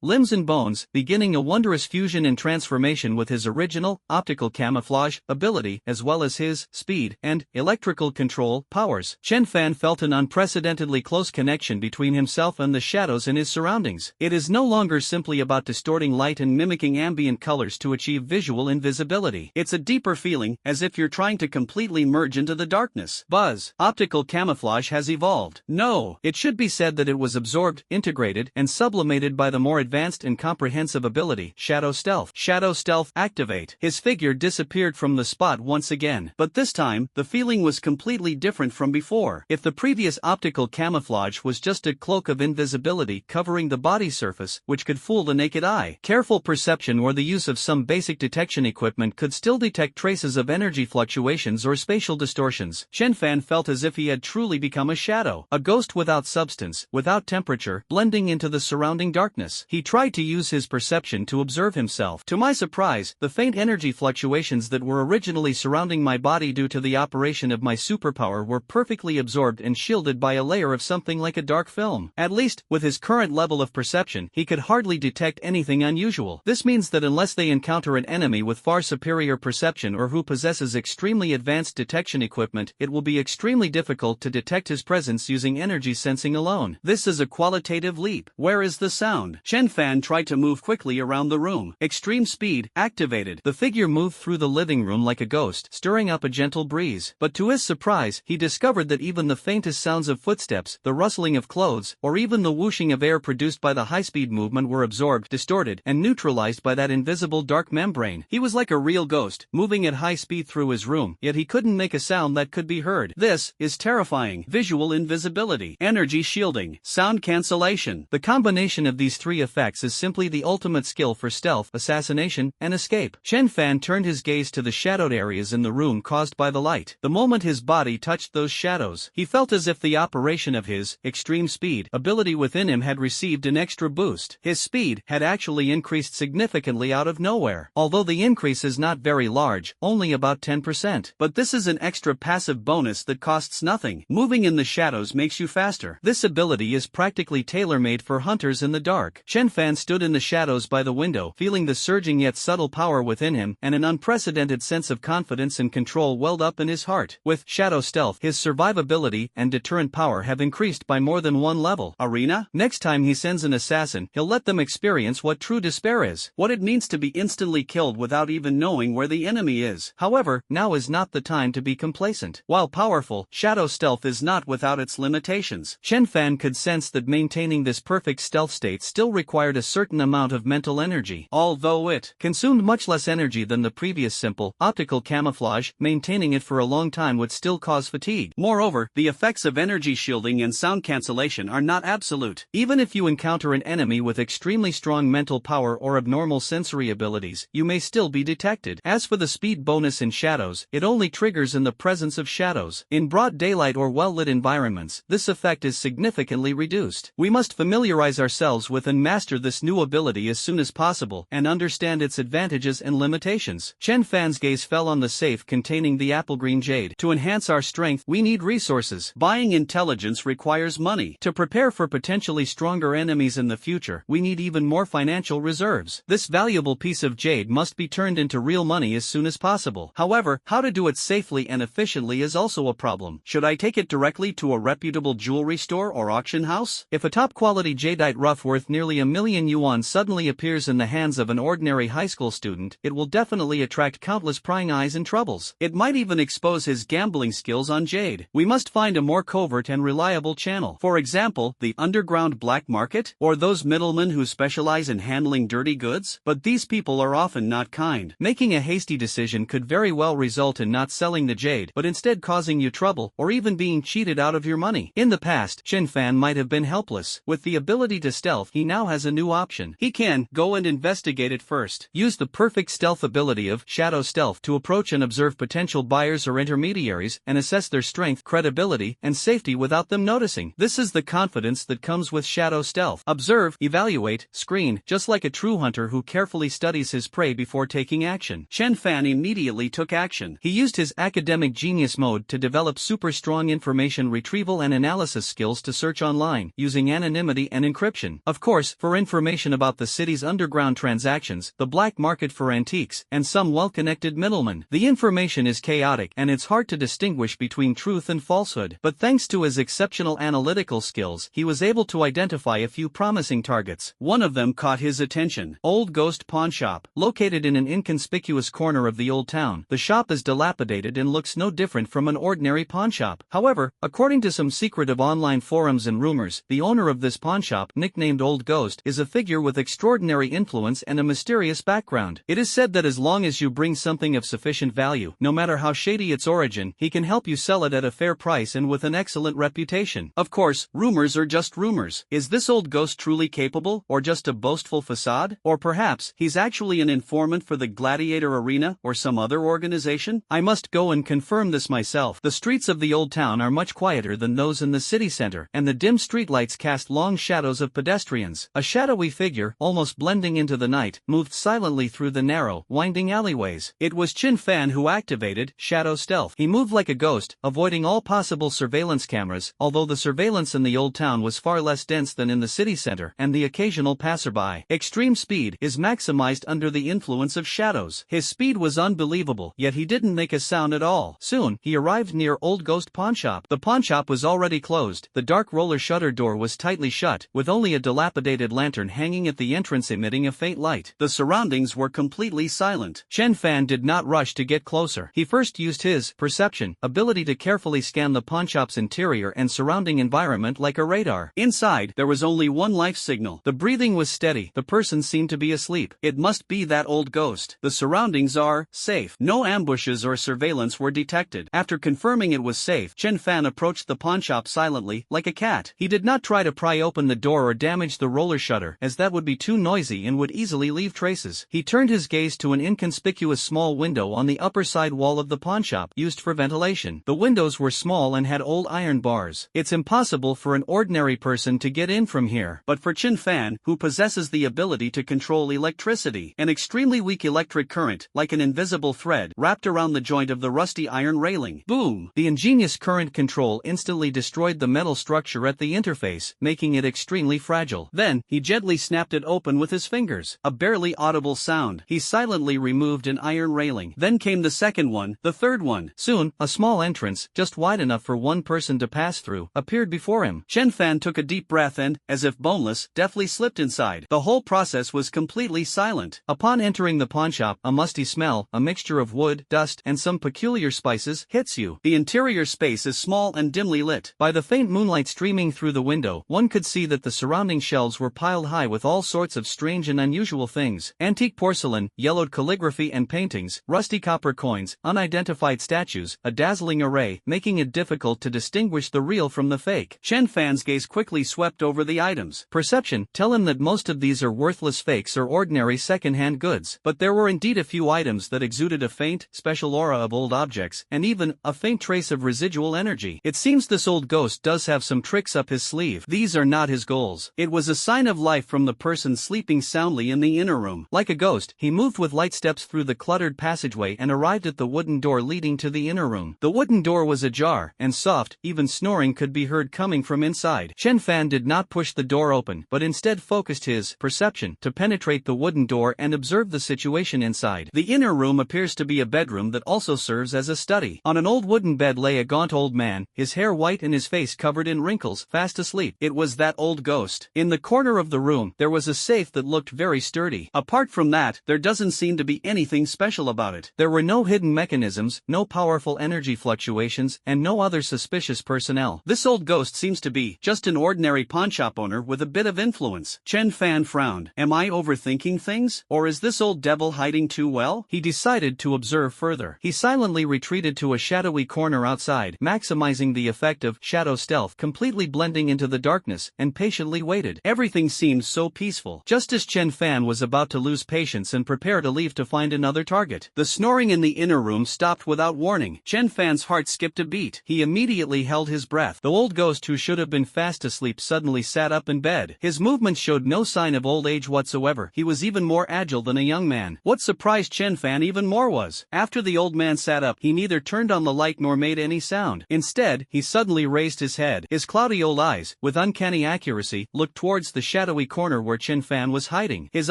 limbs and bones, beginning a wondrous fusion and transformation with his original optical camouflage ability as well as his speed and electrical control powers. Chenfan felt an unprecedentedly close connection between himself and the shadows in his surroundings. It is no longer simply about distorting light and mimicking ambient colors to achieve visual invisibility. It's a deeper feeling, as if you're trying to completely merge into the darkness. Buzz. Optical camouflage has evolved. No, it should be said that it was absorbed, integrated, and sublimated by the more advanced and comprehensive ability, shadow stealth. Shadow stealth activate. His figure disappeared from the spot once again. But this time, the feeling was completely different from before. If the previous optical camouflage was just a cloak of invisibility covering the body surface, which could fool the naked eye, careful perception or the use of some basic detection equipment could still detect traces of energy fluctuations or spatial distortions. Chenfan felt as if he had truly become a shadow, a ghost without substance, without temperature, blending into the surrounding darkness. He tried to use his perception to observe himself. To my surprise, the faint energy fluctuations that were originally surrounding my body due to the operation of my superpower were perfectly absorbed and shielded by a layer of something like a dark film. At least, with his current level of perception, he could hardly detect anything unusual. This means that unless they encounter an enemy with far superior perception or who possesses extremely advanced detection equipment, it will be extremely difficult to detect his presence using energy sensing alone. This is a qualitative leap. Where is the sound? Chenfan tried to move quickly around the room. Extreme speed activated. The figure moved through the living room like a ghost, stirring up a gentle breeze. But to his surprise, he discovered that even the faintest sounds of footsteps, the rustling of clothes, or even the whooshing of air produced by the high-speed movement were absorbed, distorted, and neutralized by that invisible dark membrane. He was like a real ghost, moving at high speed through his room, yet he couldn't make a sound that could be heard. This is terrifying. Visual invisibility, energy shielding, sound cancellation. The combination of these three effects is simply the ultimate skill for stealth, assassination, and escape. Chenfan turned his gaze to the shadowed areas in the room caused by the light. The moment his body touched those shadows, he felt as if the operation of his extreme speed ability within him had received an extra boost. His speed had actually increased significantly out of nowhere. Although the increase is not very large, only about 10%. But this is an extra passive bonus that costs nothing. Moving in the shadows makes you faster. This ability is practically tailor-made for hunters in the dark. Chenfan stood in the shadows by the window, feeling the surging yet subtle power within him, and an unprecedented sense of confidence and control welled up in his heart. With shadow stealth, his survivability and deterrent power have increased by more than one level. Arena? Next time he sends an assassin, he'll let them experience what true despair is, what it means to be instantly killed without even knowing where the enemy is. However, now is not the time to be complacent. While powerful, shadow stealth is not without its limitations. Chenfan could sense that maintaining this perfect stealth state still required a certain amount of mental energy. Although it consumed much less energy than the previous simple, optical camouflage, maintaining it for a long time would still cause fatigue. Moreover, the effects of energy shielding and sound cancellation are not absolute. Even if you encounter an enemy with extremely strong mental power or abnormal sensory abilities, you may still be detected. As for the speed bonus in shadows, it only triggers in the presence of shadows. In broad daylight or well-lit environments, this effect is significantly reduced. We must familiarize ourselves with and master this new ability as soon as possible and understand its advantages and limitations. Chenfan's gaze fell on the safe containing the apple green jade. To enhance our strength, we need resources. Buying intelligence requires money. To prepare for potentially stronger enemies in the future, we need even more financial reserves. This valuable piece of jade must be turned into real money as soon as possible. However, how to do it safely and efficiently is also a problem. Should I take it directly to a reputable jewelry store or auction house? If a top-quality jadeite rough worth nearly $1,000,000 suddenly appears in the hands of an ordinary high school student, it will definitely attract countless prying eyes and troubles. It might even expose his gambling skills on jade. We must find a more covert and reliable channel. For example, the underground black market, or those middlemen who specialize in handling dirty goods. But these people are often not kind. Making a hasty decision could very well result in not selling the jade, but instead causing you trouble, or even being cheated out of your money. In the past, Chenfan might have been helpless. With the ability to stealth, he now has a new option. He can go and investigate it first. Use the perfect stealth ability of shadow stealth to approach and observe potential buyers or intermediaries and assess their strength, credibility, and safety without them noticing. This is the confidence that comes with shadow stealth. Observe, evaluate, screen, just like a true hunter who carefully studies his prey before taking action. Chenfan immediately took quick action. He used his academic genius mode to develop super strong information retrieval and analysis skills to search online, using anonymity and encryption. Of course, for information about the city's underground transactions, the black market for antiques, and some well-connected middlemen. The information is chaotic and it's hard to distinguish between truth and falsehood. But thanks to his exceptional analytical skills, he was able to identify a few promising targets. One of them caught his attention. Old Ghost Pawn Shop. Located in an inconspicuous corner of the old town, the shop is dilapidated and looks no different from an ordinary pawn shop. However, according to some secretive online forums and rumors, the owner of this pawn shop, nicknamed Old Ghost, is a figure with extraordinary influence and a mysterious background. It is said that as long as you bring something of sufficient value, no matter how shady its origin, he can help you sell it at a fair price and with an excellent reputation. Of course, rumors are just rumors. Is this Old Ghost truly capable, or just a boastful facade? Or perhaps, he's actually an informant for the Gladiator Arena or some other organization? I must go and confirm this myself. The streets of the old town are much quieter than those in the city center, and the dim streetlights cast long shadows of pedestrians. A shadowy figure, almost blending into the night, moved silently through the narrow, winding alleyways. It was Chenfan who activated Shadow Stealth. He moved like a ghost, avoiding all possible surveillance cameras, although the surveillance in the old town was far less dense than in the city center, and the occasional passerby. Extreme speed is maximized under the influence of shadows. His speed was unbelievable, yet he didn't make a sound at all. Soon, he arrived near Old Ghost Pawn Shop. The pawn shop was already closed. The dark roller shutter door was tightly shut, with only a dilapidated lantern hanging at the entrance emitting a faint light. The surroundings were completely silent. Chenfan did not rush to get closer. He first used his perception ability to carefully scan the pawnshop's interior and surrounding environment like a radar. Inside, there was only one life signal. The breathing was steady. The person seemed to be asleep. It must be that Old Ghost. The surroundings are safe. No ambushes or surveillance were detected. After confirming it was safe, Chenfan approached the pawnshop silently, like a cat. He did not try to pry open the door or damage the roller shutter, as that would be too noisy and would easily leave traces. He turned his gaze to an inconspicuous small window on the upper side wall of the pawnshop, used for ventilation. The windows were small and had old iron bars. It's impossible for an ordinary person to get in from here. But for Chenfan, who possesses the ability to control electricity, an extremely weak electric current, like an invisible thread, wrapped around the joint of the rusty iron railing. Boom! The ingenious current control instantly destroyed the metal structure at the interface, making it extremely fragile. Then, he gently snapped it open with his fingers. A barely audible sound. He silently removed an iron railing. Then came the second one, the third one. Soon, a small entrance, just wide enough for one person to pass through, appeared before him. Chenfan took a deep breath and, as if boneless, deftly slipped inside. The whole process was completely silent. Upon entering the pawnshop, a musty smell, a mixture of wood, dust, and some peculiar spices, hits you. The interior space is small and dimly lit. By the faint moonlight streaming through the window, one could see that the surrounding shelves were piled high with all sorts of strange and unusual things. Antique porcelain, yellowed calligraphy and paintings, rusty copper coins, unidentified statues, a dazzling array, making it difficult to distinguish the real from the fake. Chenfan's gaze quickly swept over the items. Perception, tell him that most of these are worthless fakes or ordinary second-hand goods. But there were indeed a few items that exuded a faint, special aura of old objects, and even a faint trace of residual energy. It seems this Old Ghost does have some tricks up his sleeve. These are not his goals. It was a sign of life from the person sleeping soundly in the inner room. Like a ghost, he moved with light steps through the cluttered passageway and arrived at the wooden door leading to the inner room. The wooden door was ajar, and soft, even snoring could be heard coming from inside. Chenfan did not push the door open, but instead focused his perception to penetrate the wooden door and observe the situation inside. The inner room appears to be a bedroom that also serves as a study. On an old wooden bed lay a gaunt old man, his hair white and his face covered in wrinkles, fast asleep. It was that Old Ghost. In the corner of the room, there was a safe that looked very sturdy. Apart from that, there doesn't seem to be anything special about it. There were no hidden mechanisms, no powerful energy fluctuations, and no other suspicious personnel. This Old Ghost seems to be just an ordinary pawnshop owner with a bit of influence. Chenfan frowned. Am I overthinking things? Or is this old devil hiding too well? He decided to observe further. He silently retreated to a shadowy corner outside, maximizing the effect of shadow stealth, completely blending into the darkness, and patiently waited. Everything seemed so peaceful. Just as Chenfan was about to lose patience and prepare to leave to find another target, the snoring in the inner room stopped without warning. Chenfan's heart skipped a beat. He immediately held his breath. The Old Ghost, who should have been fast asleep, suddenly sat up in bed. His movements showed no sign of old age whatsoever. He was even more agile than a young man. What surprised Chenfan even more was shadows. After the old man sat up, he neither turned on the light nor made any sound. Instead, he suddenly raised his head. His cloudy old eyes, with uncanny accuracy, looked towards the shadowy corner where Chenfan was hiding. His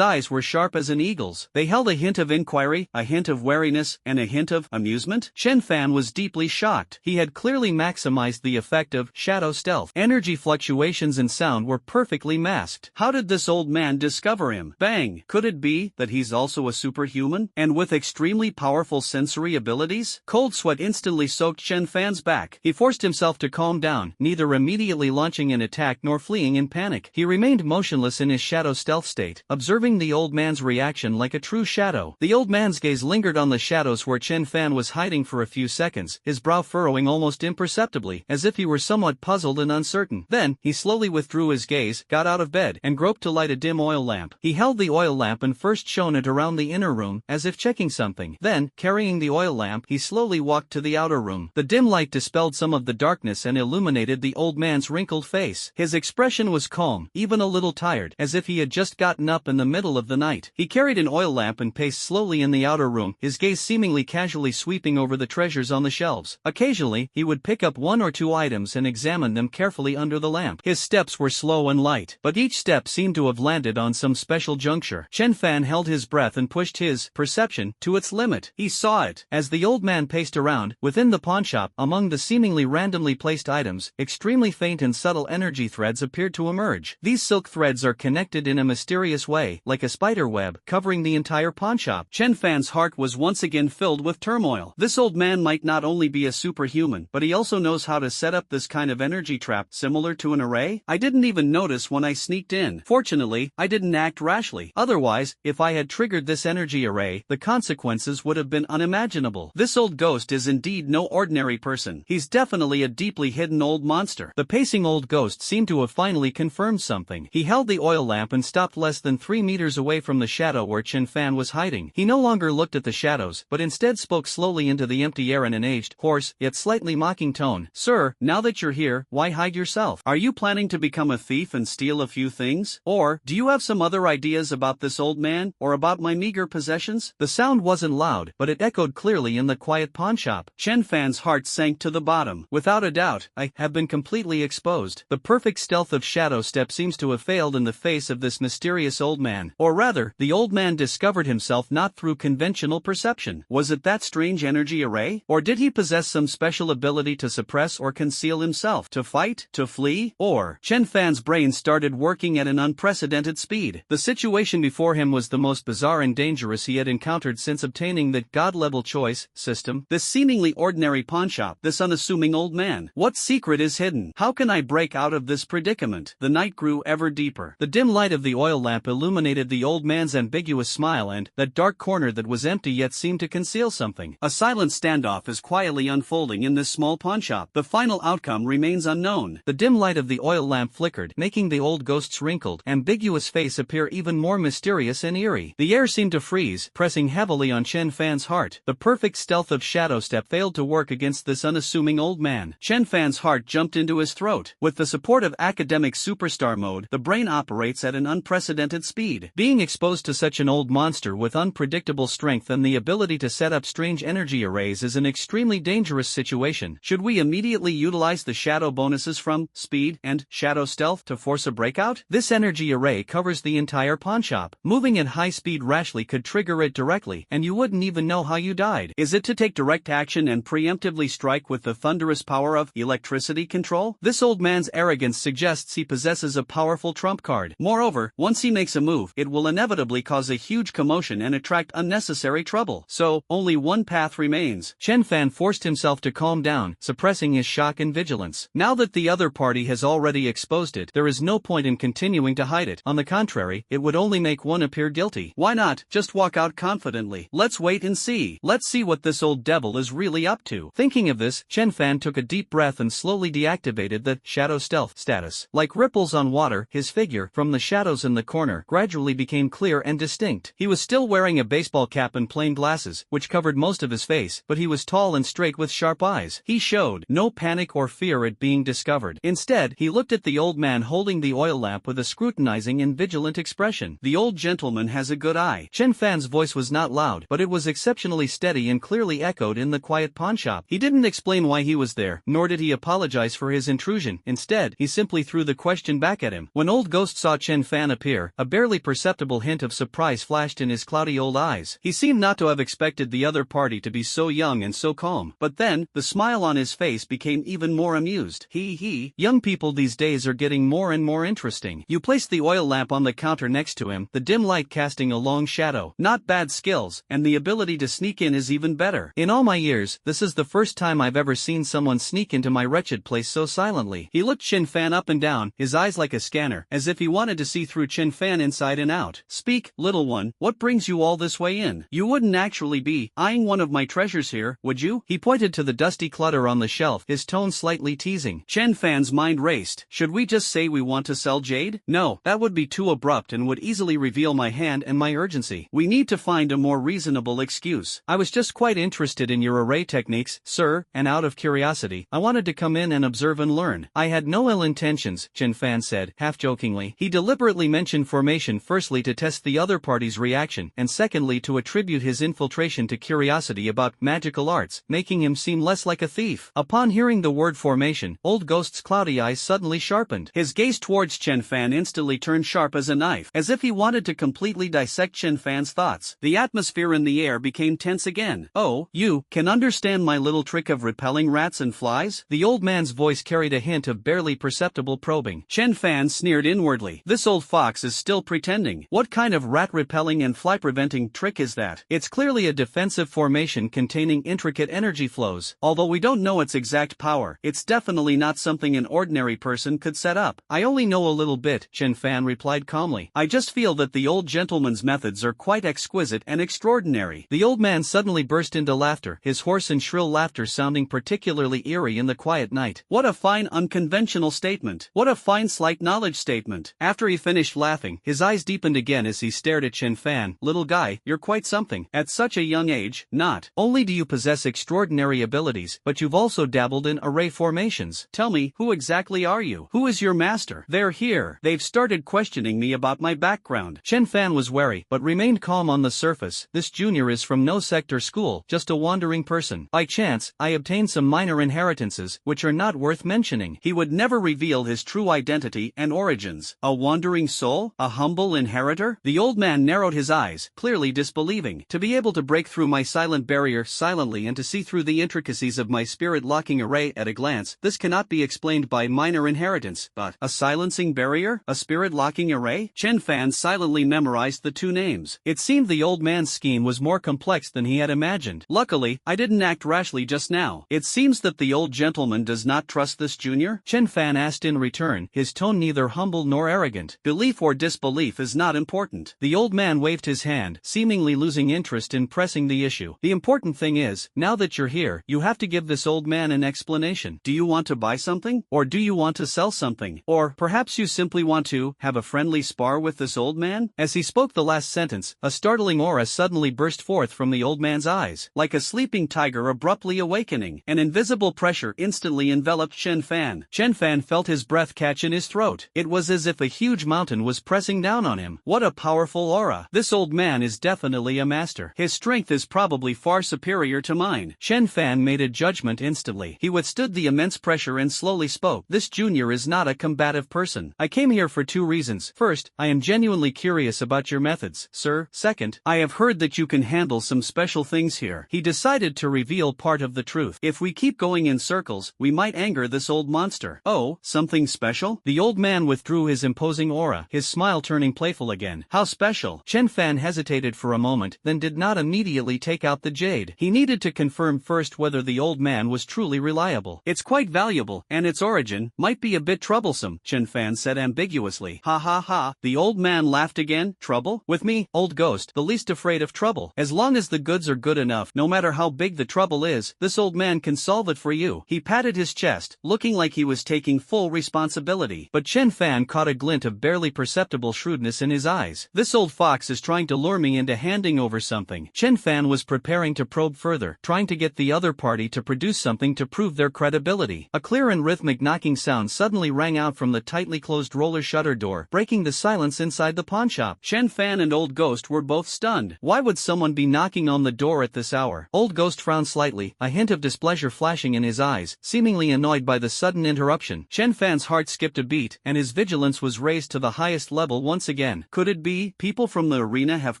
eyes were sharp as an eagle's. They held a hint of inquiry, a hint of wariness, and a hint of amusement. Chenfan was deeply shocked. He had clearly maximized the effect of shadow stealth. Energy fluctuations and sound were perfectly masked. How did this old man discover him? Bang! Could it be that he's also a superhuman? And with extremely powerful sensory abilities? Cold sweat instantly soaked Chenfan's back. He forced himself to calm down, neither immediately launching an attack nor fleeing in panic. He remained motionless in his shadow stealth state, observing the old man's reaction like a true shadow. The old man's gaze lingered on the shadows where Chenfan was hiding for a few seconds, his brow furrowing almost imperceptibly, as if he were somewhat puzzled and uncertain. Then, he slowly withdrew his gaze, got out of bed, and groped to light a dim oil lamp. He held the oil lamp and first shone it around the inner room, as if checking something. Then, carrying the oil lamp, he slowly walked to the outer room. The dim light dispelled some of the darkness and illuminated the old man's wrinkled face. His expression was calm, even a little tired, as if he had just gotten up in the middle of the night. He carried an oil lamp and paced slowly in the outer room, his gaze seemingly casually sweeping over the treasures on the shelves. Occasionally, he would pick up one or two items and examine them carefully under the lamp. His steps were slow and light, but each step seemed to have landed on some special juncture. Chenfan held his breath and pushed his perception to its limit. He saw it. As the old man paced around, within the pawnshop, among the seemingly randomly placed items, extremely faint and subtle energy threads appeared to emerge. These silk threads are connected in a mysterious way, like a spider web, covering the entire pawnshop. Chenfan's heart was once again filled with turmoil. This old man might not only be a superhuman, but he also knows how to set up this kind of energy trap, similar to an array? I didn't even notice when I sneaked in. Fortunately, I didn't act rashly. Otherwise, if I had triggered this energy array, the consequences would have been unimaginable. This old ghost is indeed no ordinary person. He's definitely a deeply hidden old monster. The pacing old ghost seemed to have finally confirmed something. He held the oil lamp and stopped less than 3 meters away from the shadow where Chenfan was hiding. He no longer looked at the shadows, but instead spoke slowly into the empty air in an aged, hoarse, yet slightly mocking tone. Sir, now that you're here, why hide yourself? Are you planning to become a thief and steal a few things? Or, do you have some other ideas about this old man, or about my meager possessions? The sound wasn't loud, but it echoed clearly in the quiet pawnshop. Chenfan's heart sank to the bottom. Without a doubt, I have been completely exposed. The perfect stealth of shadow step seems to have failed in the face of this mysterious old man. Or rather, the old man discovered himself not through conventional perception. Was it that strange energy array? Or did he possess some special ability to suppress or conceal himself? To fight? To flee? Or? Chenfan's brain started working at an unprecedented speed. The situation before him was the most bizarre and dangerous he had encountered since obtaining the God-level choice system. This seemingly ordinary pawnshop, this unassuming old man. What secret is hidden? How can I break out of this predicament? The night grew ever deeper. The dim light of the oil lamp illuminated the old man's ambiguous smile and that dark corner that was empty yet seemed to conceal something. A silent standoff is quietly unfolding in this small pawnshop. The final outcome remains unknown. The dim light of the oil lamp flickered, making the old ghost's wrinkled, ambiguous face appear even more mysterious and eerie. The air seemed to freeze, pressing heavily on Chenfan's heart. The perfect stealth of shadow step failed to work against this unassuming old man. Chenfan's heart jumped into his throat. With the support of academic superstar mode, the brain operates at an unprecedented speed. Being exposed to such an old monster with unpredictable strength and the ability to set up strange energy arrays is an extremely dangerous situation. Should we immediately utilize the shadow bonuses from speed and shadow stealth to force a breakout? This energy array covers the entire pawnshop. Moving at high speed rashly could trigger it directly, and you wouldn't even know how you died. Is it to take direct action and preemptively strike with the thunderous power of electricity control? This old man's arrogance suggests he possesses a powerful trump card. Moreover, once he makes a move, it will inevitably cause a huge commotion and attract unnecessary trouble. So, only one path remains. Chenfan forced himself to calm down, suppressing his shock and vigilance. Now that the other party has already exposed it, there is no point in continuing to hide it. On the contrary, it would only make one appear guilty. Why not just walk out confidently? Let's wait and see. Let's see what this old devil is really up to. Thinking of this, Chenfan took a deep breath and slowly deactivated the shadow stealth status. Like ripples on water, his figure, from the shadows in the corner, gradually became clear and distinct. He was still wearing a baseball cap and plain glasses, which covered most of his face, but he was tall and straight with sharp eyes. He showed no panic or fear at being discovered. Instead, he looked at the old man holding the oil lamp with a scrutinizing and vigilant expression. The old gentleman has a good eye. Chenfan's voice was not loud, but it was exceptionally steady and clearly echoed in the quiet pawnshop. He didn't explain why he was there, nor did he apologize for his intrusion. Instead, he simply threw the question back at him. When Old Ghost saw Chenfan appear, a barely perceptible hint of surprise flashed in his cloudy old eyes. He seemed not to have expected the other party to be so young and so calm. But then, the smile on his face became even more amused. Young people these days are getting more and more interesting. You placed the oil lamp on the counter next to him, the dim light casting a long shadow. Not bad skills, and the ability to sneak in is even better. In all my years, this is the first time I've ever seen someone sneak into my wretched place so silently. He looked Chenfan up and down, his eyes like a scanner, as if he wanted to see through Chenfan inside and out. Speak, little one, what brings you all this way in? You wouldn't actually be eyeing one of my treasures here, would you? He pointed to the dusty clutter on the shelf, his tone slightly teasing. Chenfan's mind raced. Should we just say we want to sell jade? No, that would be too abrupt and would easily reveal my hand and my urgency. We need to find a more reasonable excuse. I was just quite interested in your array techniques, sir, and out of curiosity, I wanted to come in and observe and learn. I had no ill intentions, Chenfan said, half-jokingly. He deliberately mentioned formation firstly to test the other party's reaction, and secondly to attribute his infiltration to curiosity about magical arts, making him seem less like a thief. Upon hearing the word formation, Old Ghost's cloudy eyes suddenly sharpened. His gaze towards Chenfan instantly turned sharp as a knife, as if he wanted to completely dissect Chenfan's thoughts. The atmosphere in the air became tense again. Oh, you can understand my little trick of repelling rats and flies? The old man's voice carried a hint of barely perceptible probing. Chenfan sneered inwardly. This old fox is still pretending. What kind of rat-repelling and fly-preventing trick is that? It's clearly a defensive formation containing intricate energy flows. Although we don't know its exact power, it's definitely not something an ordinary person could set up. I only know a little bit, Chenfan replied calmly. I just feel that the old gentleman's methods are quite exquisite and extraordinary. The old man suddenly burst into laughter, his hoarse and shrill laughter sounding particularly eerie in the quiet night. What a fine unconventional statement. What a fine slight knowledge statement. After he finished laughing, his eyes deepened again as he stared at Chenfan. Little guy, you're quite something. At such a young age, not only do you possess extraordinary abilities, but you've also dabbled in array formations. Tell me, who exactly are you? Who is your master? They're here. They've started questioning me about my background. Chenfan was wary, but remained calm on the surface. This junior is from no sect or school, just a wandering person. By chance, I obtained some minor inheritances, which are not worth mentioning. He would never reveal his true identity and origins. A wandering soul? A humble inheritor? The old man narrowed his eyes, clearly disbelieving. To be able to break through my silent barrier silently and to see through the intricacies of my spirit-locking array at a glance, this cannot be explained by minor inheritance. But a silencing barrier? A spirit-locking array? Chenfan silently memorized the two names. It seemed the old man's scheme was more complex than he had imagined. Luckily, I didn't act rashly just now. It seems that the old gentleman does not trust this junior? Chenfan asked in return, his tone neither humble nor arrogant. Belief or disbelief is not important. The old man waved his hand, seemingly losing interest in pressing the issue. The important thing is, now that you're here, you have to give this old man an explanation. Do you want to buy something? Or do you want to sell something? Or perhaps you simply want to have a friendly spar with this old man? As he spoke the last sentence, a startling aura suddenly burst forth from the old man's eyes, like a sleeping tiger abruptly awakening. An invisible pressure instantly enveloped Chenfan. Chenfan felt his breath catch in his throat. It was as if a huge mountain was pressing down on him. What a powerful aura. This old man is definitely a master. His strength is probably far superior to mine. Chenfan made a judgment instantly. He withstood the immense pressure and slowly spoke. This junior is not a combative person. I came here for two reasons. First, I am genuinely curious about your methods, sir. Second, I have heard that you can handle some special things here. He decided to reveal part of the truth. If we keep going in circles, we might anger this old monster. Oh, something special? The old man withdrew his imposing aura, his smile turning playful again. How special? Chenfan hesitated for a moment, then did not immediately take out the jade. He needed to confirm first whether the old man was truly reliable. It's quite valuable, and its origin might be a bit troublesome, Chenfan said ambiguously. Ha ha ha. The old man laughed again. Trouble? With me, Old Ghost, the least afraid of trouble. As long as the goods are good enough, no matter how big the trouble is, this old man can solve it for you. He patted his chest, looking like he was taking full responsibility. But Chenfan caught a glint of barely perceptible shrewdness in his eyes. This old fox is trying to lure me into handing over something. Chenfan was preparing to probe further, trying to get the other party to produce something to prove their credibility. A clear and rhythmic knocking sound suddenly rang out from the tightly closed roller shutter door, breaking the silence inside the pawnshop. Chenfan and Old Ghost were both stunned. Why would someone be be knocking on the door at this hour? Old Ghost frowned slightly, a hint of displeasure flashing in his eyes, seemingly annoyed by the sudden interruption. Chenfan's heart skipped a beat, and his vigilance was raised to the highest level once again. Could it be people from the arena have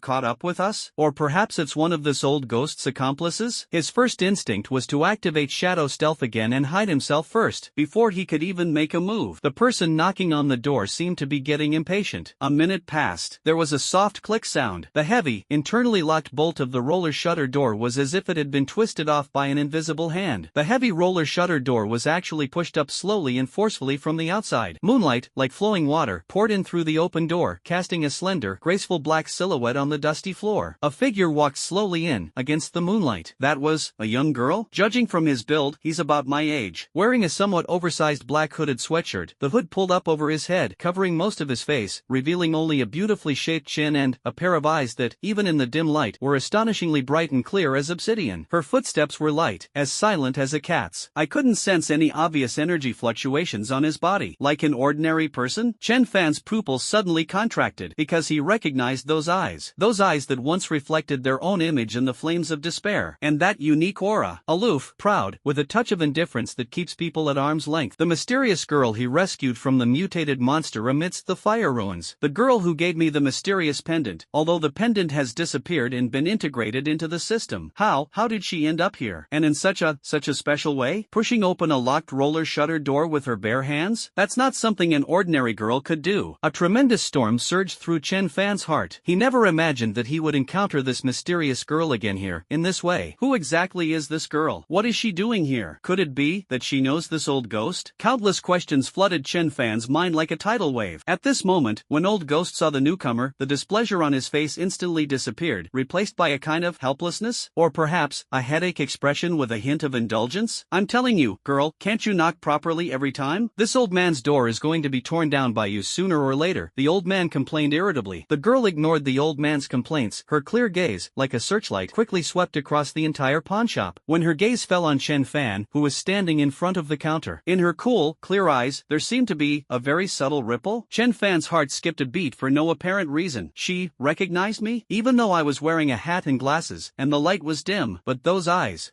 caught up with us? Or perhaps it's one of this old ghost's accomplices? His first instinct was to activate shadow stealth again and hide himself first, before he could even make a move. The person knocking on the door seemed to be getting impatient. A minute passed. There was a soft click sound. The heavy, internally locked bolt of the roller shutter door was as if it had been twisted off by an invisible hand. The heavy roller shutter door was actually pushed up slowly and forcefully from the outside. Moonlight, like flowing water, poured in through the open door, casting a slender, graceful black silhouette on the dusty floor. A figure walked slowly in, against the moonlight. That was a young girl? Judging from his build, he's about my age. Wearing a somewhat oversized black hooded sweatshirt, the hood pulled up over his head, covering most of his face, revealing only a beautifully shaped chin and a pair of eyes that, even in the dim light, were astonishingly bright and clear as obsidian. Her footsteps were light, as silent as a cat's. I couldn't sense any obvious energy fluctuations on his body. Like an ordinary person? Chenfan's pupils suddenly contracted, because he recognized those eyes. Those eyes that once reflected their own image in the flames of despair. And that unique aura. Aloof, proud, with a touch of indifference that keeps people at arm's length. The mysterious girl he rescued from the mutated monster amidst the fire ruins. The girl who gave me the mysterious pendant, although the pendant has disappeared and been integrated into the system. How did she end up here? And in such a special way? Pushing open a locked roller shutter door with her bare hands? That's not something an ordinary girl could do. A tremendous storm surged through Chenfan's heart. He never imagined that he would encounter this mysterious girl again here, in this way. Who exactly is this girl? What is she doing here? Could it be that she knows this old ghost? Countless questions flooded Chenfan's mind like a tidal wave. At this moment, when Old Ghost saw the newcomer, the displeasure on his face instantly disappeared, replaced by a kind of helplessness? Or perhaps, a headache expression with a hint of indulgence? I'm telling you, girl, can't you knock properly every time? This old man's door is going to be torn down by you sooner or later, the old man complained irritably. The girl ignored the old man's complaints, her clear gaze, like a searchlight, quickly swept across the entire pawnshop. When her gaze fell on Chenfan, who was standing in front of the counter, in her cool, clear eyes, there seemed to be a very subtle ripple. Chenfan's heart skipped a beat for no apparent reason. She recognized me? Even though I was wearing a hat and glasses, and the light was dim, but those eyes,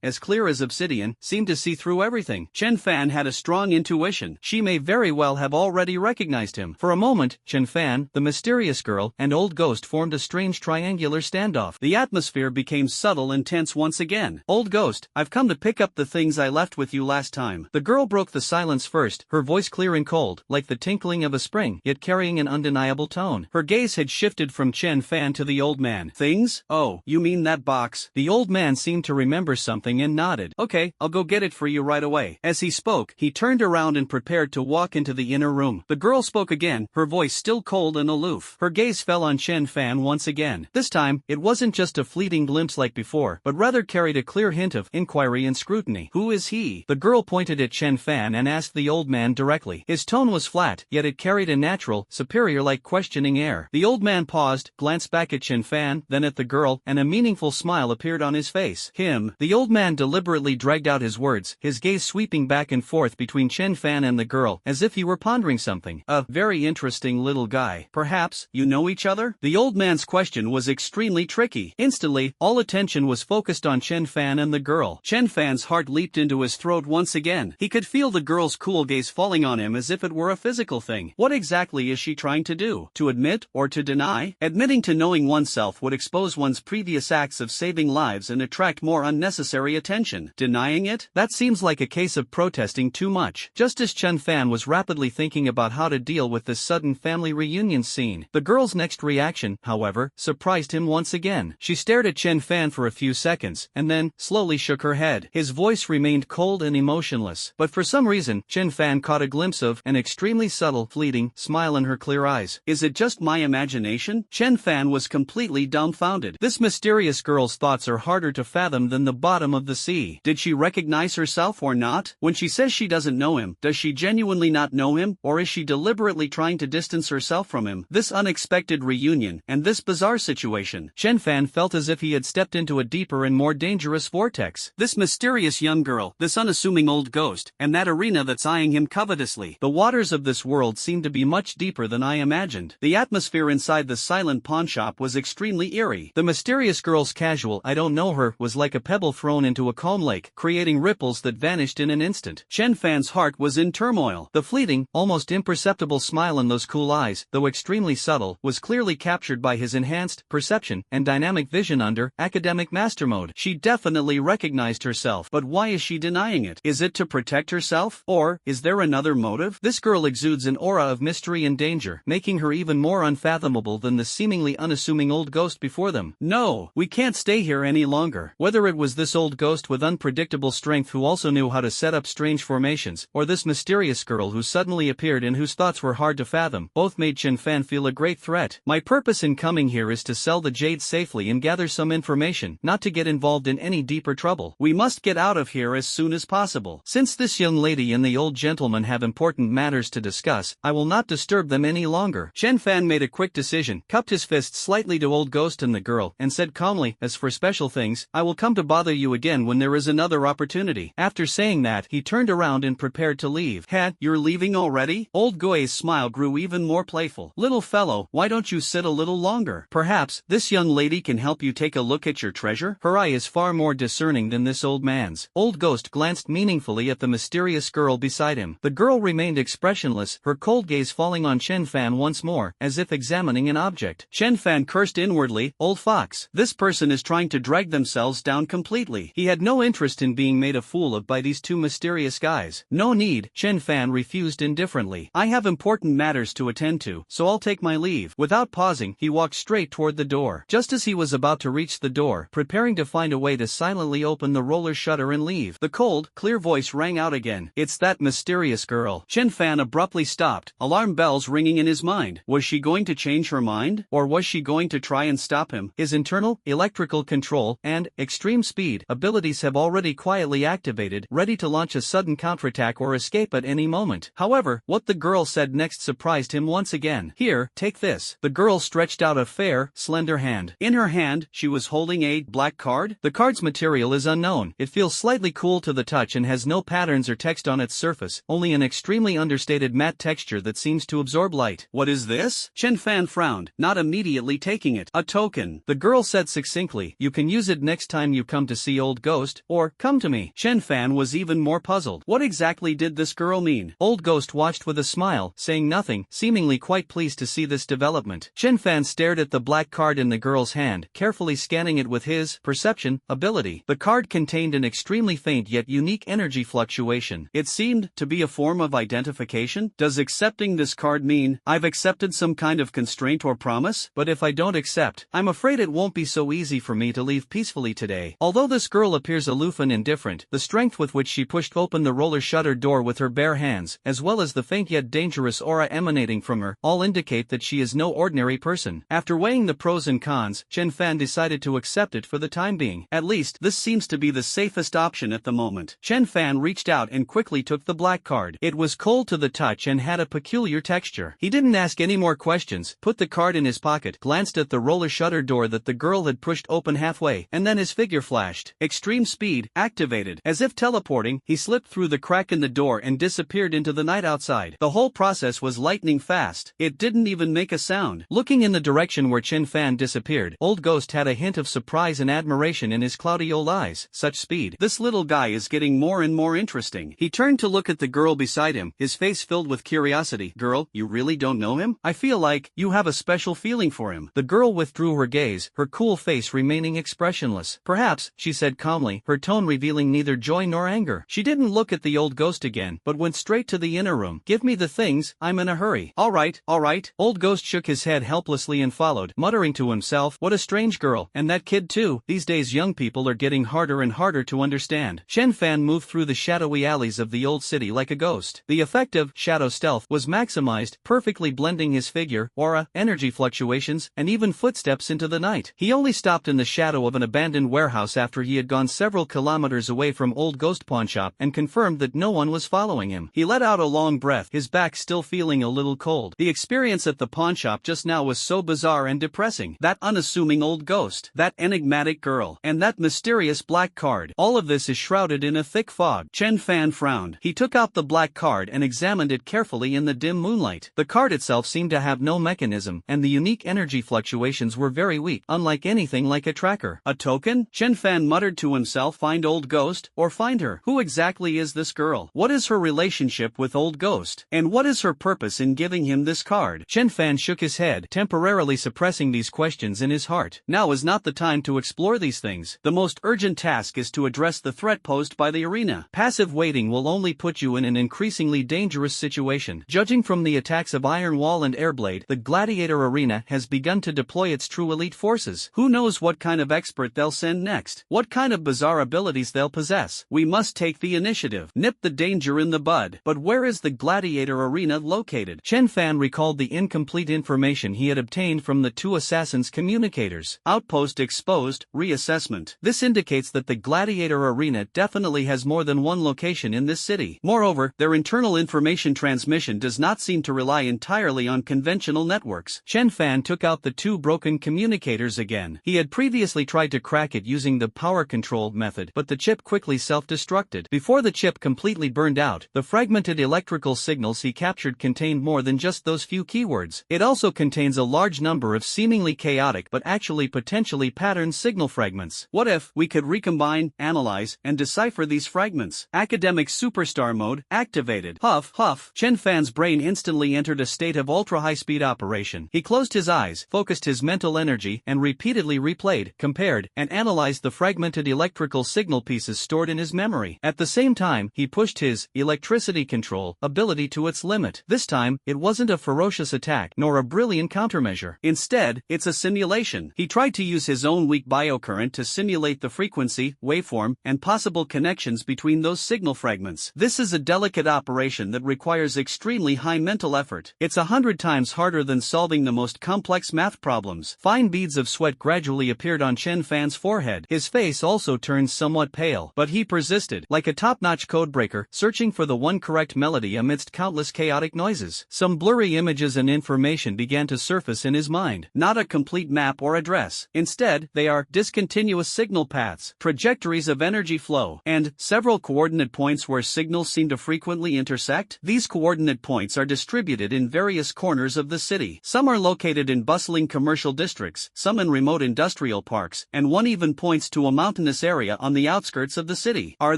as clear as obsidian, seemed to see through everything. Chenfan had a strong intuition. She may very well have already recognized him. For a moment, Chenfan, the mysterious girl, and Old Ghost formed a strange triangular standoff. The atmosphere became subtle and tense once again. Old Ghost, I've come to pick up the things I left with you last time. The girl broke the silence first, her voice clear and cold, like the tinkling of a spring, yet carrying an undeniable tone. Her gaze had shifted from Chenfan to the old man. Things? Oh, you mean that box? The old man seemed to remember something and nodded. Okay, I'll go get it for you right away. As he spoke, he turned around and prepared to walk into the inner room. The girl spoke again, her voice still cold and aloof. Her gaze fell on Chenfan once again. This time, it wasn't just a fleeting glimpse like before, but rather carried a clear hint of inquiry and scrutiny. Who is he? The girl pointed at Chenfan and asked the old man directly. His tone was flat, yet it carried a natural, superior-like questioning air. The old man paused, glanced back at Chenfan, then at the girl, and a meaningful smile appeared on his face. Him. The old man deliberately dragged out his words, his gaze sweeping back and forth between Chenfan and the girl, as if he were pondering something. A very interesting little guy. Perhaps, you know each other? The old man's question was extremely tricky. Instantly, all attention was focused on Chenfan and the girl. Chenfan's heart leaped into his throat once again. He could feel the girl's cool gaze falling on him as if it were a physical thing. What exactly is she trying to do? To admit or to deny? Admitting to knowing oneself would expose one's previous acts of saving lives and attract more unnecessary attention. Denying it? That seems like a case of protesting too much. Just as Chenfan was rapidly thinking about how to deal with this sudden family reunion scene, the girl's next reaction, however, surprised him once again. She stared at Chenfan for a few seconds, and then, slowly shook her head. His voice remained cold and emotionless, but for some reason, Chenfan caught a glimpse of an extremely subtle, fleeting smile in her clear eyes. Is it just my imagination? Chenfan was completely dumbfounded. This mysterious girl's thoughts are harder to fathom than the bottom of the sea. Did she recognize herself or not? When she says she doesn't know him, does she genuinely not know him, or is she deliberately trying to distance herself from him? This unexpected reunion, and this bizarre situation. Chenfan felt as if he had stepped into a deeper and more dangerous vortex. This mysterious young girl, this unassuming old ghost, and that arena that's eyeing him covetously. The waters of this world seemed to be much deeper than I imagined. The atmosphere inside the silent pawnshop was extremely eerie. story. The mysterious girl's casual "I don't know her" was like a pebble thrown into a calm lake, creating ripples that vanished in an instant. Chenfan's heart was in turmoil. The fleeting, almost imperceptible smile in those cool eyes, though extremely subtle, was clearly captured by his enhanced perception and dynamic vision under academic master mode. She definitely recognized herself, but why is she denying it? Is it to protect herself? Or is there another motive? This girl exudes an aura of mystery and danger, making her even more unfathomable than the seemingly unassuming old ghost before them. No, we can't stay here any longer. Whether it was this old ghost with unpredictable strength who also knew how to set up strange formations, or this mysterious girl who suddenly appeared and whose thoughts were hard to fathom, both made Chenfan feel a great threat. My purpose in coming here is to sell the jade safely and gather some information, not to get involved in any deeper trouble. We must get out of here as soon as possible. Since this young lady and the old gentleman have important matters to discuss, I will not disturb them any longer. Chenfan made a quick decision, cupped his fist slightly to old ghost and the girl, and said calmly, "As for special things, I will come to bother you again when there is another opportunity." After saying that, he turned around and prepared to leave. You're leaving already?" Old Goy's smile grew even more playful. "Little fellow, why don't you sit a little longer? Perhaps this young lady can help you take a look at your treasure." Her eye is far more discerning than this old man's. Old ghost glanced meaningfully at the mysterious girl beside him. The girl remained expressionless, her cold gaze falling on Chenfan once more, as if examining an object. Chenfan cursed inwardly, "Old fox, this person is trying to drag themselves down completely." He had no interest in being made a fool of by these two mysterious guys. "No need," Chenfan refused indifferently. "I have important matters to attend to, so I'll take my leave." Without pausing, he walked straight toward the door. Just as he was about to reach the door, preparing to find a way to silently open the roller shutter and leave, the cold, clear voice rang out again. "It's that mysterious girl." Chenfan abruptly stopped, alarm bells ringing in his mind. Was she going to change her mind? Or was she going to try and stop him? His internal, electrical control, and extreme speed abilities have already quietly activated, ready to launch a sudden counterattack or escape at any moment. However, what the girl said next surprised him once again. "Here, take this." The girl stretched out a fair, slender hand. In her hand, she was holding a black card. The card's material is unknown. It feels slightly cool to the touch and has no patterns or text on its surface, only an extremely understated matte texture that seems to absorb light. "What is this?" Chenfan frowned, not immediately taking it. "A token," the girl said succinctly. "You can use it next time you come to see old ghost, or come to me." Chenfan was even more puzzled. What exactly did this girl mean? Old ghost watched with a smile, saying nothing, seemingly quite pleased to see this development. Chenfan stared at the black card in the girl's hand, carefully scanning it with his perception ability. The card contained an extremely faint yet unique energy fluctuation. It seemed to be a form of identification. Does accepting this card mean I've accepted some kind of constraint or promise? But if I don't accept, I'm afraid it won't be so easy for me to leave peacefully today. Although this girl appears aloof and indifferent, the strength with which she pushed open the roller shutter door with her bare hands, as well as the faint yet dangerous aura emanating from her, all indicate that she is no ordinary person. After weighing the pros and cons, Chenfan decided to accept it for the time being. At least, this seems to be the safest option at the moment. Chenfan reached out and quickly took the black card. It was cold to the touch and had a peculiar texture. He didn't ask any more questions, put the card in his pocket, glanced at the roller shutter door that the girl had pushed open halfway, and then his figure flashed. Extreme speed activated. As if teleporting, he slipped through the crack in the door and disappeared into the night outside. The whole process was lightning fast. It didn't even make a sound. Looking in the direction where Chenfan disappeared, old ghost had a hint of surprise and admiration in his cloudy old eyes. Such speed. This little guy is getting more and more interesting. He turned to look at the girl beside him, his face filled with curiosity. "Girl, you really don't know him? I feel like you have a special feeling for him." The girl withdrew her gaze, her cool face remaining expressionless. "Perhaps," she said calmly, her tone revealing neither joy nor anger. She didn't look at the old ghost again, but went straight to the inner room. "Give me the things, I'm in a hurry." All right. Old ghost shook his head helplessly and followed, muttering to himself, "What a strange girl, and that kid too. These days young people are getting harder and harder to understand." Chenfan moved through the shadowy alleys of the old city like a ghost. The effect of shadow stealth was maximized, perfectly blending his figure, aura, energy fluctuations, and even footsteps into the night. He only stopped in the shadow of an abandoned warehouse after he had gone several kilometers away from old ghost pawnshop and confirmed that no one was following him. He let out a long breath, his back still feeling a little cold. The experience at the pawnshop just now was so bizarre and depressing. That unassuming old ghost, that enigmatic girl, and that mysterious black card. All of this is shrouded in a thick fog. Chenfan frowned. He took out the black card and examined it carefully in the dim moonlight. The card itself seemed to have no mechanism, and the unique energy fluctuations were very very weak, unlike anything like a tracker. A token? Chenfan muttered to himself. Find old ghost, or find her. Who exactly is this girl? What is her relationship with old ghost? And what is her purpose in giving him this card? Chenfan shook his head, temporarily suppressing these questions in his heart. Now is not the time to explore these things. The most urgent task is to address the threat posed by the arena. Passive waiting will only put you in an increasingly dangerous situation. Judging from the attacks of Iron Wall and Airblade, the Gladiator Arena has begun to deploy its true elite forces. Who knows what kind of expert they'll send next? What kind of bizarre abilities they'll possess? We must take the initiative. Nip the danger in the bud. But where is the Gladiator Arena located? Chenfan recalled the incomplete information he had obtained from the two assassins' communicators. Outpost exposed, reassessment. This indicates that the Gladiator Arena definitely has more than one location in this city. Moreover, their internal information transmission does not seem to rely entirely on conventional networks. Chenfan took out the two broken communicators again. He had previously tried to crack it using the power control method, but the chip quickly self-destructed. Before the chip completely burned out, the fragmented electrical signals he captured contained more than just those few keywords. It also contains a large number of seemingly chaotic but actually potentially patterned signal fragments. What if we could recombine, analyze, and decipher these fragments? Academic superstar mode activated. Huff, huff. Chenfan's brain instantly entered a state of ultra-high-speed operation. He closed his eyes, focused his mental energy, and repeatedly replayed, compared, and analyzed the fragmented electrical signal pieces stored in his memory. At the same time, he pushed his electricity control ability to its limit. This time, it wasn't a ferocious attack, nor a brilliant countermeasure. Instead, it's a simulation. He tried to use his own weak biocurrent to simulate the frequency, waveform, and possible connections between those signal fragments. This is a delicate operation that requires extremely high mental effort. It's 100 times harder than solving the most complex math problems. Fine beads of sweat gradually appeared on Chenfan's forehead. His face also turned somewhat pale, but he persisted, like a top-notch codebreaker, searching for the one correct melody amidst countless chaotic noises. Some blurry images and information began to surface in his mind. Not a complete map or address. Instead, they are discontinuous signal paths, trajectories of energy flow, and several coordinate points where signals seem to frequently intersect. These coordinate points are distributed in various corners of the city. Some are located in bustling commercial districts, some in remote industrial parks, and one even points to a mountainous area on the outskirts of the city. Are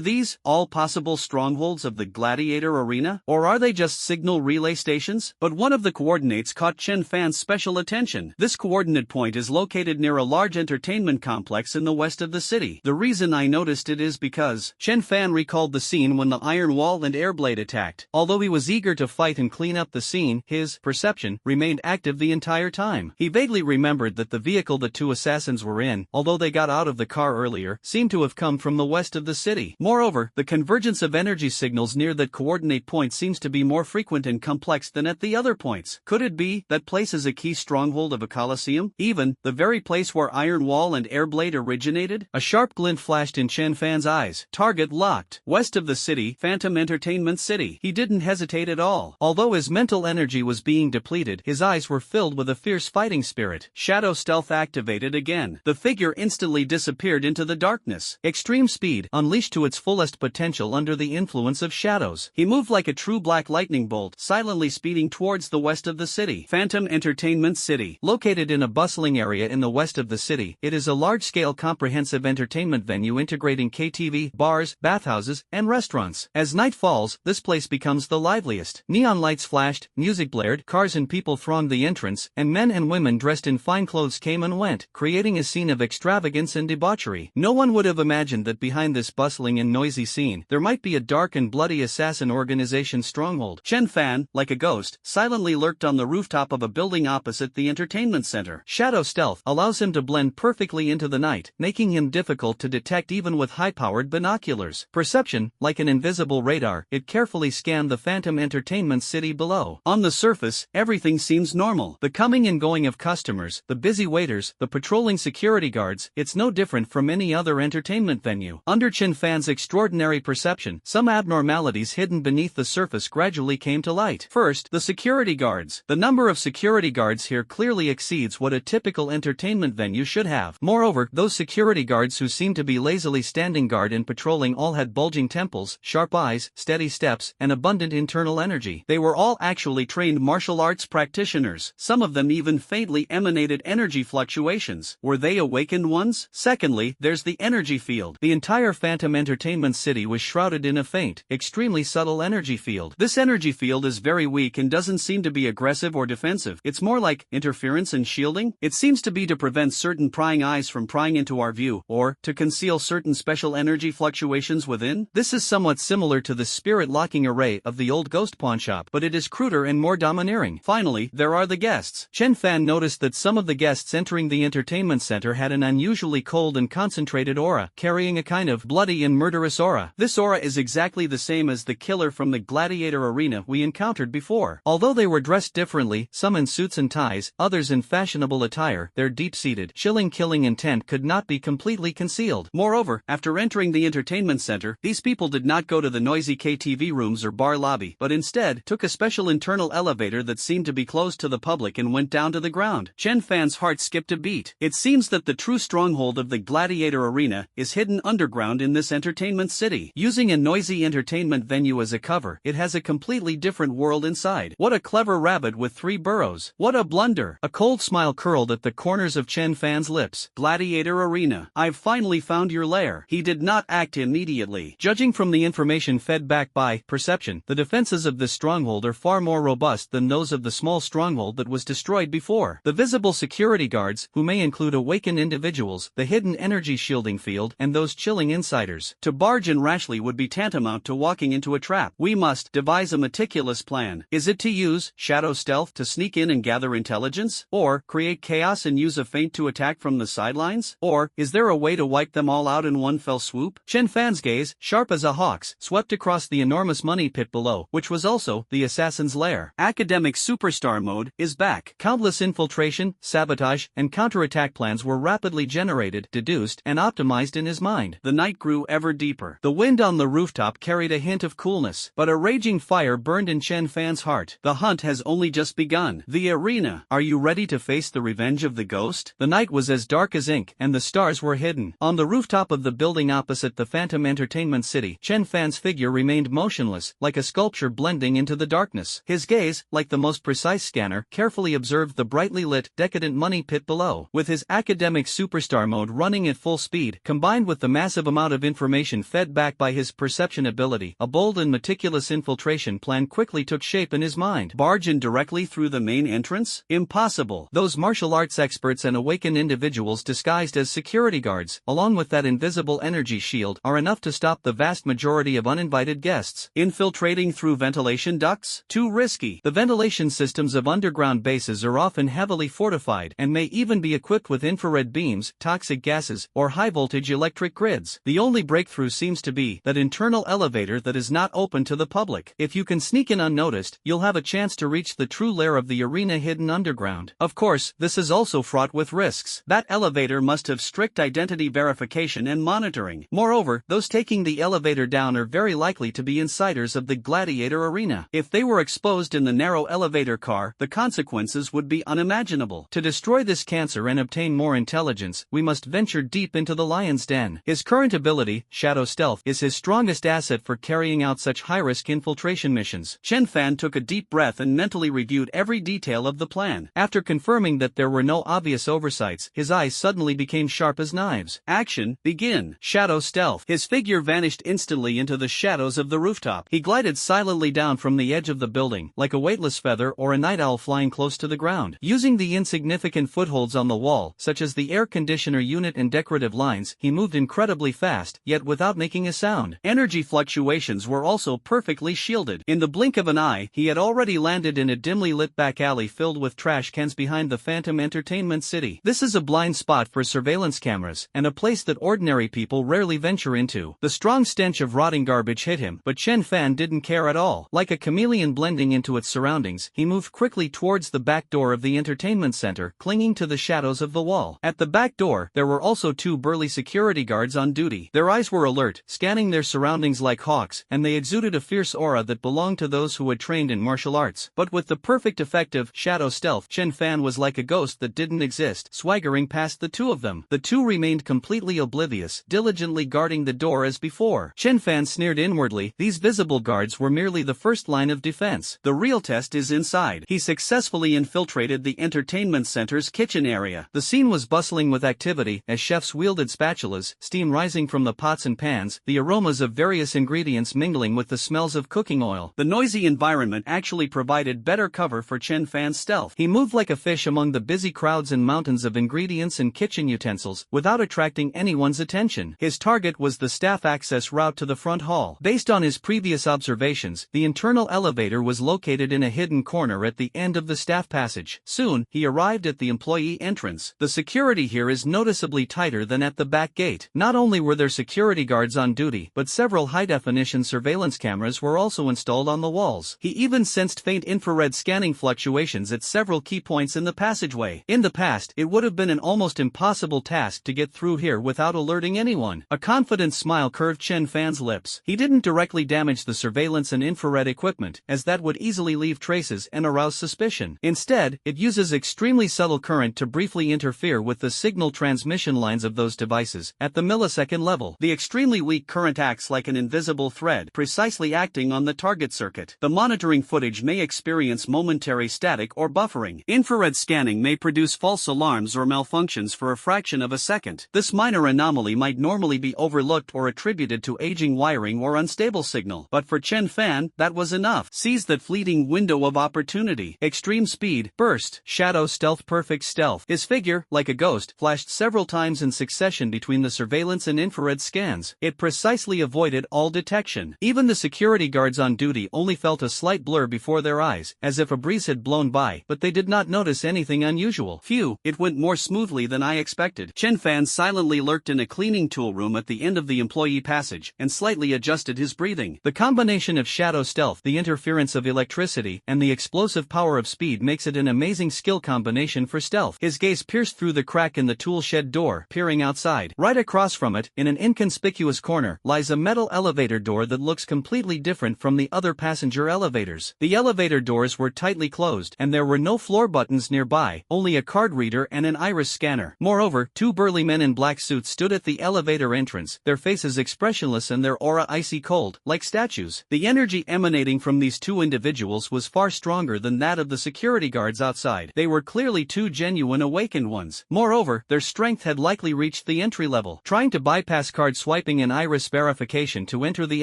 these all possible strongholds of the Gladiator Arena, or are they just signal relay stations? But one of the coordinates caught Chenfan's special attention. This coordinate point is located near a large entertainment complex in the west of the city. The reason I noticed it is because Chenfan recalled the scene when the Iron Wall and Airblade attacked. Although he was eager to fight and clean up the scene, his perception remained active the entire time. He vaguely remembered that the vehicle the two assassins were in, although they got out of the car earlier, seemed to have come from the west of the city. Moreover, the convergence of energy signals near that coordinate point seems to be more frequent and complex than at the other points. Could it be that place is a key stronghold of a coliseum? Even the very place where Iron Wall and Airblade originated? A sharp glint flashed in Chenfan's eyes. Target locked. West of the city, Phantom Entertainment City. He didn't hesitate at all. Although his mental energy was being depleted, his eyes were filled with a fierce fighting spirit. Shadow stealth activated again. The figure instantly disappeared into the darkness. Extreme speed, unleashed to its fullest potential under the influence of shadows. He moved like a true black lightning bolt, silently speeding towards the west of the city. Phantom Entertainment City. Located in a bustling area in the west of the city, it is a large-scale comprehensive entertainment venue integrating KTV, bars, bathhouses, and restaurants. As night falls, this place becomes the liveliest. Neon lights flashed, music blared, cars and people thronged the entrance, and men and women dressed in fine clothes came and went, creating a scene of extravagance and debauchery. No one would have imagined that behind this bustling and noisy scene, there might be a dark and bloody assassin organization stronghold. Chenfan, like a ghost, silently lurked on the rooftop of a building opposite the entertainment center. Shadow stealth allows him to blend perfectly into the night, making him difficult to detect even with high-powered binoculars. Perception, like an invisible radar, it carefully scanned the Phantom Entertainment City below. On the surface, everything seems normal. The coming and going of customers, the busy waiters, the patrolling security guards, it's no different from any other entertainment venue. Under Chenfan's extraordinary perception, some abnormalities hidden beneath the surface gradually came to light. First, the security guards. The number of security guards here clearly exceeds what a typical entertainment venue should have. Moreover, those security guards who seemed to be lazily standing guard and patrolling all had bulging temples, sharp eyes, steady steps, and abundant internal energy. They were all actually trained martial arts practitioners. Some of them even faintly emanated energy energy fluctuations. Were they awakened ones? Secondly, there's the energy field. The entire Phantom Entertainment City was shrouded in a faint, extremely subtle energy field. This energy field is very weak and doesn't seem to be aggressive or defensive. It's more like interference and shielding. It seems to be to prevent certain prying eyes from prying into our view, or to conceal certain special energy fluctuations within. This is somewhat similar to the spirit locking array of the old ghost pawnshop, but it is cruder and more domineering. Finally, there are the guests. Chenfan noticed that some of the guests entering the entertainment center had an unusually cold and concentrated aura, carrying a kind of bloody and murderous aura. This aura is exactly the same as the killer from the gladiator arena we encountered before. Although they were dressed differently, some in suits and ties, others in fashionable attire, their deep-seated, chilling killing intent could not be completely concealed. Moreover, after entering the entertainment center, these people did not go to the noisy KTV rooms or bar lobby, but instead took a special internal elevator that seemed to be closed to the public and went down to the ground. Chenfan's heart skipped a beat. It seems that the true stronghold of the gladiator arena is hidden underground in this entertainment city. Using a noisy entertainment venue as a cover, it has a completely different world inside. What a clever rabbit with 3 burrows. What a blunder. A cold smile curled at the corners of Chenfan's lips. Gladiator arena. I've finally found your lair. He did not act immediately. Judging from the information fed back by perception, the defenses of this stronghold are far more robust than those of the small stronghold that was destroyed before. The visible security guards, who may include awakened individuals, the hidden energy shielding field, and those chilling insiders. To barge in rashly would be tantamount to walking into a trap. We must devise a meticulous plan. Is it to use shadow stealth to sneak in and gather intelligence? Or create chaos and use a feint to attack from the sidelines? Or is there a way to wipe them all out in one fell swoop? Chenfan's gaze, sharp as a hawk's, swept across the enormous money pit below, which was also the assassin's lair. Academic superstar mode is back. Countless infiltration, sabotage, and counterattack plans were rapidly generated, deduced, and optimized in his mind. The night grew ever deeper. The wind on the rooftop carried a hint of coolness, but a raging fire burned in Chenfan's heart. The hunt has only just begun. The arena. Are you ready to face the revenge of the ghost? The night was as dark as ink, and the stars were hidden. On the rooftop of the building opposite the Phantom Entertainment City, Chenfan's figure remained motionless, like a sculpture blending into the darkness. His gaze, like the most precise scanner, carefully observed the brightly lit, decadent money pit below. With his academic superstar mode running at full speed, combined with the massive amount of information fed back by his perception ability, a bold and meticulous infiltration plan quickly took shape in his mind. Barge in directly through the main entrance? Impossible. Those martial arts experts and awakened individuals disguised as security guards, along with that invisible energy shield, are enough to stop the vast majority of uninvited guests. Infiltrating through ventilation ducts? Too risky. The ventilation systems of underground bases are often heavily fortified and may even be equipped with infrared beams, toxic gases, or high-voltage electric grids. The only breakthrough seems to be that internal elevator that is not open to the public. If you can sneak in unnoticed, you'll have a chance to reach the true lair of the arena hidden underground. Of course, this is also fraught with risks. That elevator must have strict identity verification and monitoring. Moreover, those taking the elevator down are very likely to be insiders of the gladiator arena. If they were exposed in the narrow elevator car, the consequences would be unimaginable. To destroy this cancer and obtain more intelligence, we must venture deep into the lion's den. His current ability, Shadow Stealth, is his strongest asset for carrying out such high-risk infiltration missions. Chenfan took a deep breath and mentally reviewed every detail of the plan. After confirming that there were no obvious oversights, his eyes suddenly became sharp as knives. Action, begin. Shadow Stealth. His figure vanished instantly into the shadows of the rooftop. He glided silently down from the edge of the building, like a weightless feather or a night owl flying close to the ground. Using the insignificant footholds on the wall, such as the air conditioner unit and decorative lines, he moved incredibly fast, yet without making a sound. Energy fluctuations were also perfectly shielded. In the blink of an eye, he had already landed in a dimly lit back alley filled with trash cans behind the Phantom Entertainment City. This is a blind spot for surveillance cameras, and a place that ordinary people rarely venture into. The strong stench of rotting garbage hit him, but Chenfan didn't care at all. Like a chameleon blending into its surroundings, he moved quickly towards the back door of the entertainment center, clinging to the shadows of the wall. At the back door, there were also 2 burly security guards on duty. Their eyes were alert, scanning their surroundings like hawks, and they exuded a fierce aura that belonged to those who had trained in martial arts. But with the perfect effect of Shadow Stealth, Chenfan was like a ghost that didn't exist, swaggering past the 2 of them. The 2 remained completely oblivious, diligently guarding the door as before. Chenfan sneered inwardly. These visible guards were merely the first line of defense. The real test is inside. He successfully infiltrated the entertainment center janitor's kitchen area. The scene was bustling with activity as chefs wielded spatulas, steam rising from the pots and pans, the aromas of various ingredients mingling with the smells of cooking oil. The noisy environment actually provided better cover for Chenfan's stealth. He moved like a fish among the busy crowds and mountains of ingredients and kitchen utensils, without attracting anyone's attention. His target was the staff access route to the front hall. Based on his previous observations, the internal elevator was located in a hidden corner at the end of the staff passage. Soon, he arrived at the employee entrance. The security here is noticeably tighter than at the back gate. Not only were there security guards on duty, but several high-definition surveillance cameras were also installed on the walls. He even sensed faint infrared scanning fluctuations at several key points in the passageway. In the past, it would have been an almost impossible task to get through here without alerting anyone. A confident smile curved Chenfan's lips. He didn't directly damage the surveillance and infrared equipment, as that would easily leave traces and arouse suspicion. Instead, it uses extremely subtle current to briefly interfere with the signal transmission lines of those devices at the millisecond level. The extremely weak current acts like an invisible thread, precisely acting on the target circuit. The monitoring footage may experience momentary static or buffering. Infrared scanning may produce false alarms or malfunctions for a fraction of a second. This minor anomaly might normally be overlooked or attributed to aging wiring or unstable signal. But for Chenfan, that was enough. Seize that fleeting window of opportunity. Extreme speed, burst, shadow stealth, perfect stealth. His figure, like a ghost, flashed several times in succession between the surveillance and infrared scans. It precisely avoided all detection. Even the security guards on duty only felt a slight blur before their eyes, as if a breeze had blown by, but they did not notice anything unusual. Phew, it went more smoothly than I expected. Chenfan silently lurked in a cleaning tool room at the end of the employee passage, and slightly adjusted his breathing. The combination of shadow stealth, the interference of electricity, and the explosive power of speed makes it an amazing skill combination for stealth. His gaze pierced through the crack in the tool shed door, peering outside. Right across from it, in an inconspicuous corner, lies a metal elevator door that looks completely different from the other passenger elevators. The elevator doors were tightly closed, and there were no floor buttons nearby, only a card reader and an iris scanner. Moreover, two burly men in black suits stood at the elevator entrance, their faces expressionless and their aura icy cold, like statues. The energy emanating from these two individuals was far stronger than that of the security guards outside. They were clearly two genuine awakened ones. Moreover, their strength had likely reached the entry level. Trying to bypass card swiping and iris verification to enter the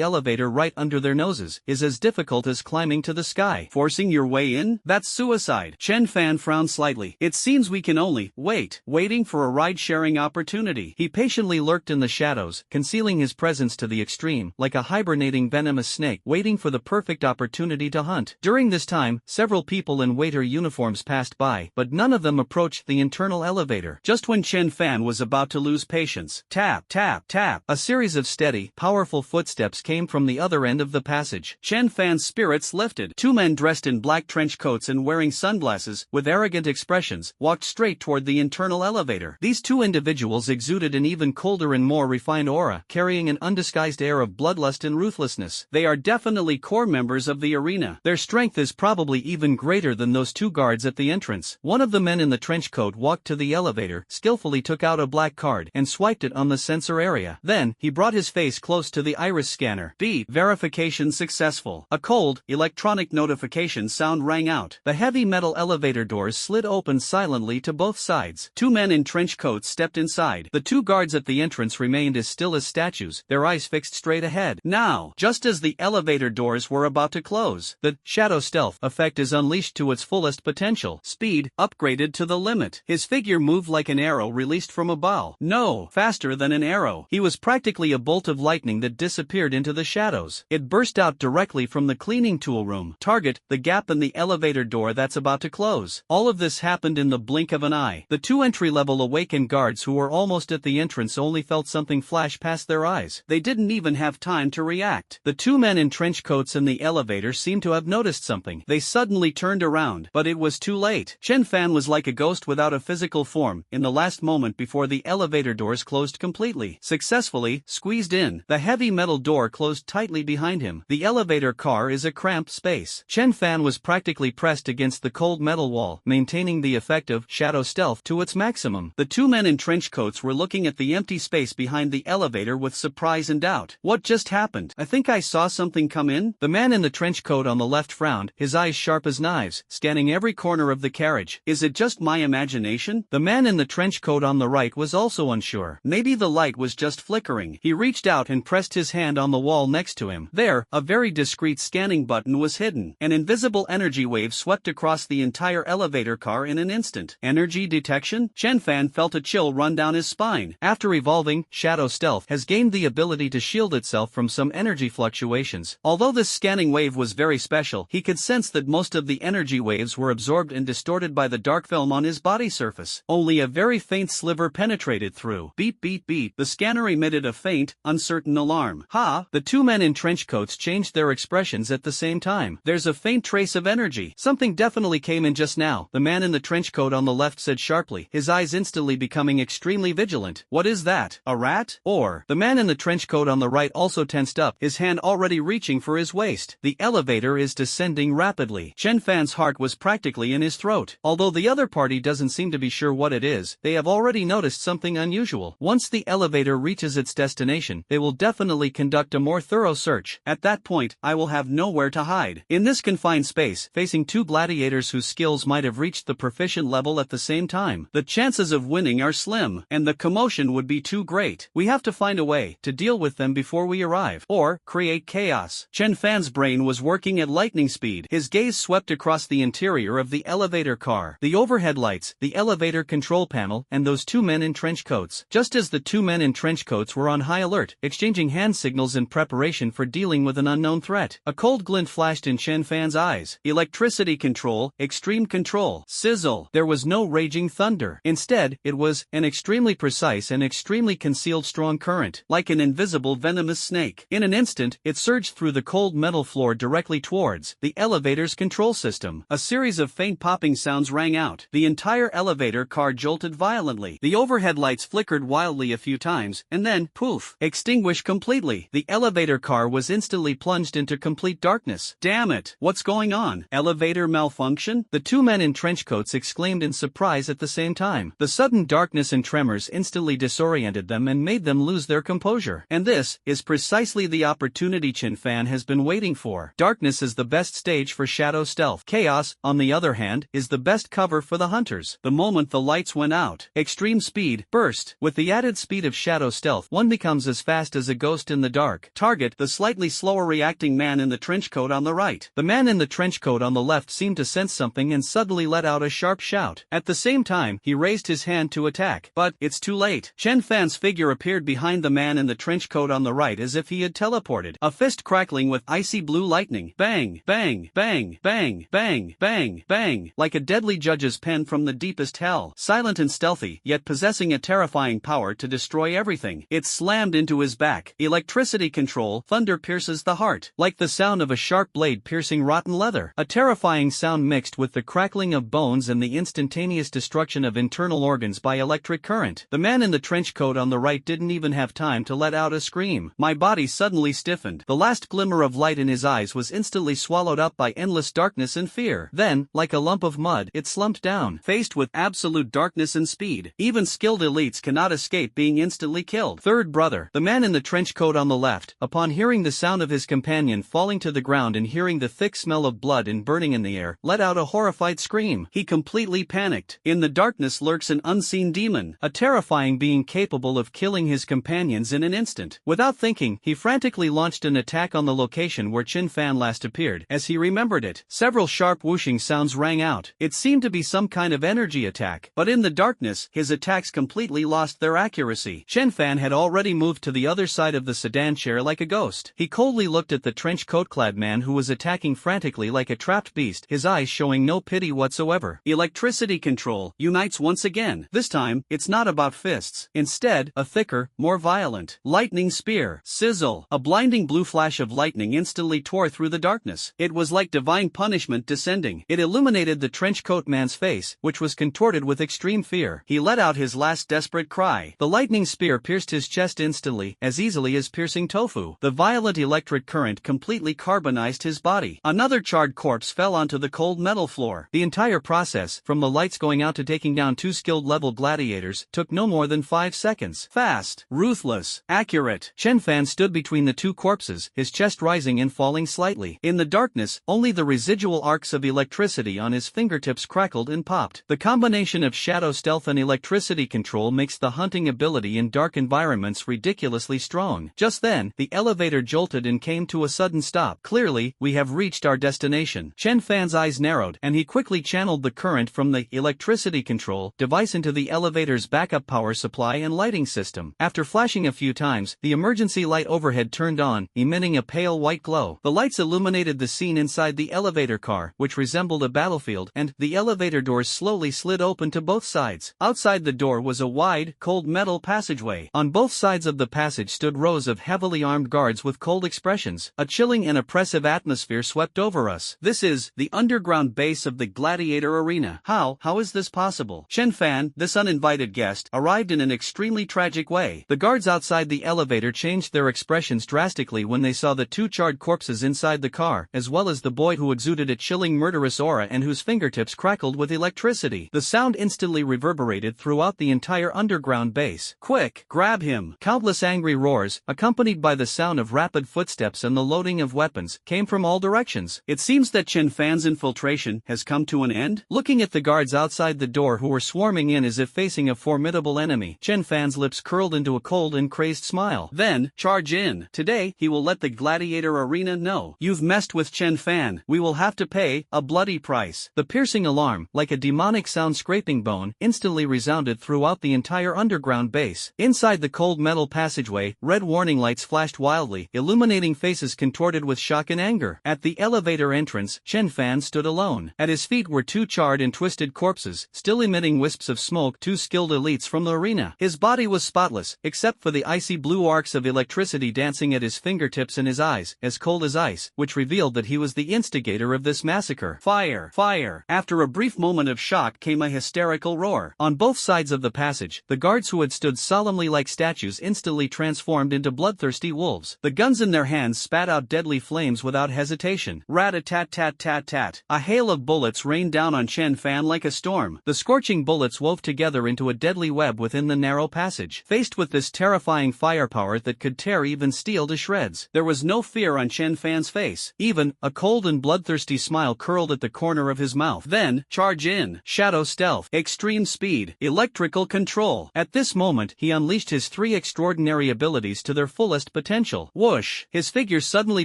elevator right under their noses is as difficult as climbing to the sky. Forcing your way in? That's suicide. Chenfan frowned slightly. It seems we can only waiting for a ride-sharing opportunity. He patiently lurked in the shadows, concealing his presence to the extreme, like a hibernating venomous snake, waiting for the perfect opportunity to hunt. During this time, several people in waiter uniforms passed by, but none of them approached the internal elevator. Just when Chenfan was about to lose patience, tap, tap, tap, a series of steady, powerful footsteps came from the other end of the passage. Chenfan's spirits lifted. Two men dressed in black trench coats and wearing sunglasses, with arrogant expressions, walked straight toward the internal elevator. These two individuals exuded an even colder and more refined aura, carrying an undisguised air of bloodlust and ruthlessness. They are definitely core members of the arena. Their strength is probably even greater than those two guards at the entrance. One of the men in the trench coat walked to the elevator, skillfully took out a black card, and swiped it on the sensor area. Then, he brought his face close to the iris scanner. Beep. Verification successful. A cold, electronic notification sound rang out. The heavy metal elevator doors slid open silently to both sides. Two men in trench coats stepped inside. The two guards at the entrance remained as still as statues, their eyes fixed straight ahead. Now, just as the elevator doors were about to close, the shadow stealth effect is unleashed to its fullest potential. Speed, upgraded to the limit. His figure moved like an arrow released from a bow. No, faster than an arrow. He was practically a bolt of lightning that disappeared into the shadows. It burst out directly from the cleaning tool room. Target, the gap in the elevator door that's about to close. All of this happened in the blink of an eye. The two entry-level awakened guards who were almost at the entrance only felt something flash past their eyes. They didn't even have time to react. The two men in trench coats in the elevator seemed to have noticed something. They suddenly turned around, but it was too late. Chenfan was like a ghost without a physical form, in the last moment before the elevator doors closed completely. Successfully squeezed in, the heavy metal door closed tightly behind him. The elevator car is a cramped space. Chenfan was practically pressed against the cold metal wall, maintaining the effect of shadow stealth to its maximum. The two men in trench coats were looking at the empty space behind the elevator with surprise and doubt. What just happened? I think I saw something come in. The man in the trench coat on the left frowned, his eyes sharp as knives, scanning every corner of the carriage. Is it just my imagination? The man in the trench coat on the right was also unsure. Maybe the light was just flickering. He reached out and pressed his hand on the wall next to him. There, a very discreet scanning button was hidden. An invisible energy wave swept across the entire elevator car in an instant. Energy detection? Chenfan felt a chill run down his spine. After evolving, Shadow Stealth has gained the ability to shield itself from some energy fluctuations. Although this scanning wave was very special, he could sense that most of the energy waves were absorbed and distorted by the dark film on his body surface. Only a very faint sliver penetrated through. Beep beep beep. The scanner emitted a faint, uncertain alarm. Ha! The two men in trench coats changed their expressions at the same time. There's a faint trace of energy. Something definitely came in just now, the man in the trench coat on the left said sharply, his eyes instantly becoming extremely vigilant. What is that? A rat? Or? The man in the trench coat on the right also tensed up, his hand already reaching for his waist. The elevator is descending rapidly. Chenfan's heart was practically in his throat. Although the other party doesn't seem to be sure what it is, they have already noticed something unusual. Once the elevator reaches its destination, they will definitely conduct a more thorough search. At that point, I will have nowhere to hide. In this confined space, facing two gladiators whose skills might have reached the proficient level at the same time, the chances of winning are slim, and the commotion would be too great. We have to find a way to deal with them before we arrive, or create chaos. Chenfan's brain was working at lightning speed. His gaze swept across the interior of the elevator car, the overhead lights, the elevator control panel, and those two men in trench coats. Just as the two men in trench coats were on high alert, exchanging hand signals in preparation for dealing with an unknown threat, a cold glint flashed in Chenfan's eyes. Electricity control, extreme control, sizzle. There was no raging thunder. Instead, it was an extremely precise and extremely concealed strong current, like an invisible venomous snake. In an instant, it surged through the cold metal floor directly towards the elevator's control system. A series of faint popping sounds rang out. The entire elevator car jolted violently. The overhead lights flickered wildly a few times, and then, poof, extinguished completely. The elevator car was instantly plunged into complete darkness. Damn it! What's going on? Elevator malfunction? The two men in trench coats exclaimed in surprise at the same time. The sudden darkness and tremors instantly disoriented them and made them lose their composure. And this is precisely the opportunity Chenfan has been waiting for. Darkness is the best stage for Shadow Stealth. Chaos, on the other hand, is the best cover for the hunters. The moment the lights went out, extreme speed, burst. With the added speed of Shadow Stealth, one becomes as fast as a ghost in the dark. Target, the slightly slower reacting man in the trench coat on the right. The man in the trench coat on the left seemed to sense something and suddenly let out a sharp shout. At the same time, he raised his hand to attack, but it's too late. Chenfan's figure appeared behind the man in the trench coat on the right as if he had teleported. A fist crackling with icy blue lightning. Bang, bang, bang, bang, bang, bang, bang, like a deadly judge's pen from the deepest hell. Silent and stealthy, yet possessing a terrifying power to destroy everything. It slammed into his back. Electricity control, thunder pierces the heart, like the sound of a sharp blade piercing rotten leather. A terrifying sound mixed with the crackling of bones and the instantaneous destruction of internal organs by electric current. The man in the trench coat on the right didn't even have time to let out a scream. My body suddenly stiffened. The last glimmer of light in his eyes was instantly swallowed up by endless darkness and fear. Then, like a lump of mud, it slumped down. Faced with absolute darkness and speed, even skilled elites cannot escape being instantly killed. Third brother, the man in the trench coat on the left, upon hearing the sound of his companion falling to the ground and hearing the thick smell of blood and burning in the air, let out a horrified scream. He completely panicked. In the darkness lurks an unseen demon, a terrifying being capable of killing his companions in an instant. Without thinking, he frantically launched an attack on the location where Chenfan last appeared. As he remembered it, several sharp whooshing sounds rang out. It seemed to be some kind of energy attack, but in the darkness, his attacks completely lost their accuracy. Chenfan had already moved to the other side of the sedan chair like a ghost. He coldly looked at the trench coat-clad man who was attacking frantically like a trapped beast, his eyes showing no pity whatsoever. Electricity control unites once again. This time, it's not about fists. Instead, a thicker, more violent, lightning spear. Sizzle. A blinding blue flash of lightning instantly tore through the darkness. It was like divine punishment descending. It illuminated the trench coat man's face, which was contorted with extreme fear. He let out his last desperate cry. The lightning spear pierced his chest instantly, as easily as piercing tofu. The violent electric current completely carbonized his body. Another charred corpse fell onto the cold metal floor. The entire process, from the lights going out to taking down two skilled level gladiators, took no more than 5 seconds. Fast, ruthless, accurate. Chenfan stood between the two corpses, his chest rising and falling slightly. In the darkness, only the residual arcs of electricity on his fingertips crackled crackled and popped. The combination of shadow stealth and electricity control makes the hunting ability in dark environments ridiculously strong. Just then, the elevator jolted and came to a sudden stop. Clearly, we have reached our destination. Chenfan's eyes narrowed, and he quickly channeled the current from the electricity control device into the elevator's backup power supply and lighting system. After flashing a few times, the emergency light overhead turned on, emitting a pale white glow. The lights illuminated the scene inside the elevator car, which resembled a battlefield, and the elevator doors slowly slid open to both sides. Outside the door was a wide, cold metal passageway. On both sides of the passage stood rows of heavily armed guards with cold expressions. A chilling and oppressive atmosphere swept over us. This is the underground base of the Gladiator Arena. How is this possible? Chenfan, this uninvited guest, arrived in an extremely tragic way. The guards outside the elevator changed their expressions drastically when they saw the two charred corpses inside the car, as well as the boy who exuded a chilling murderous aura and whose fingertips crackled with electricity. The sound instantly reverberated throughout the entire underground base. "Quick, grab him!" Countless angry roars, accompanied by the sound of rapid footsteps and the loading of weapons, came from all directions. It seems that Chenfan's infiltration has come to an end. Looking at the guards outside the door who were swarming in as if facing a formidable enemy, Chenfan's lips curled into a cold and crazed smile. "Then, charge in. Today, he will let the Gladiator Arena know. You've messed with Chenfan. We will have to pay a bloody price." The piercing alarm, like a demonic sound scraping bone, instantly resounded throughout the entire underground base. Inside the cold metal passageway, red warning lights flashed wildly, illuminating faces contorted with shock and anger. At the elevator entrance, Chenfan stood alone. At his feet were two charred and twisted corpses, still emitting wisps of smoke, two skilled elites from the arena. His body was spotless, except for the icy blue arcs of electricity dancing at his fingertips and his eyes, as cold as ice, which revealed that he was the instigator of this massacre. "Fire! Fire!" After a brief moment of shock came a hysterical roar. On both sides of the passage, the guards who had stood solemnly like statues instantly transformed into bloodthirsty wolves. The guns in their hands spat out deadly flames without hesitation. Rat-a-tat-tat-tat-tat. A hail of bullets rained down on Chenfan like a storm. The scorching bullets wove together into a deadly web within the narrow passage. Faced with this terrifying firepower that could tear even steel to shreds, there was no fear on Chenfan's face. Even, a cold and bloodthirsty smile curled at the corner of his mouth. Then, charge in. Shadow stealth. Extreme speed. Electrical control. At this moment, he unleashed his three extraordinary abilities to their fullest potential. Whoosh! His figure suddenly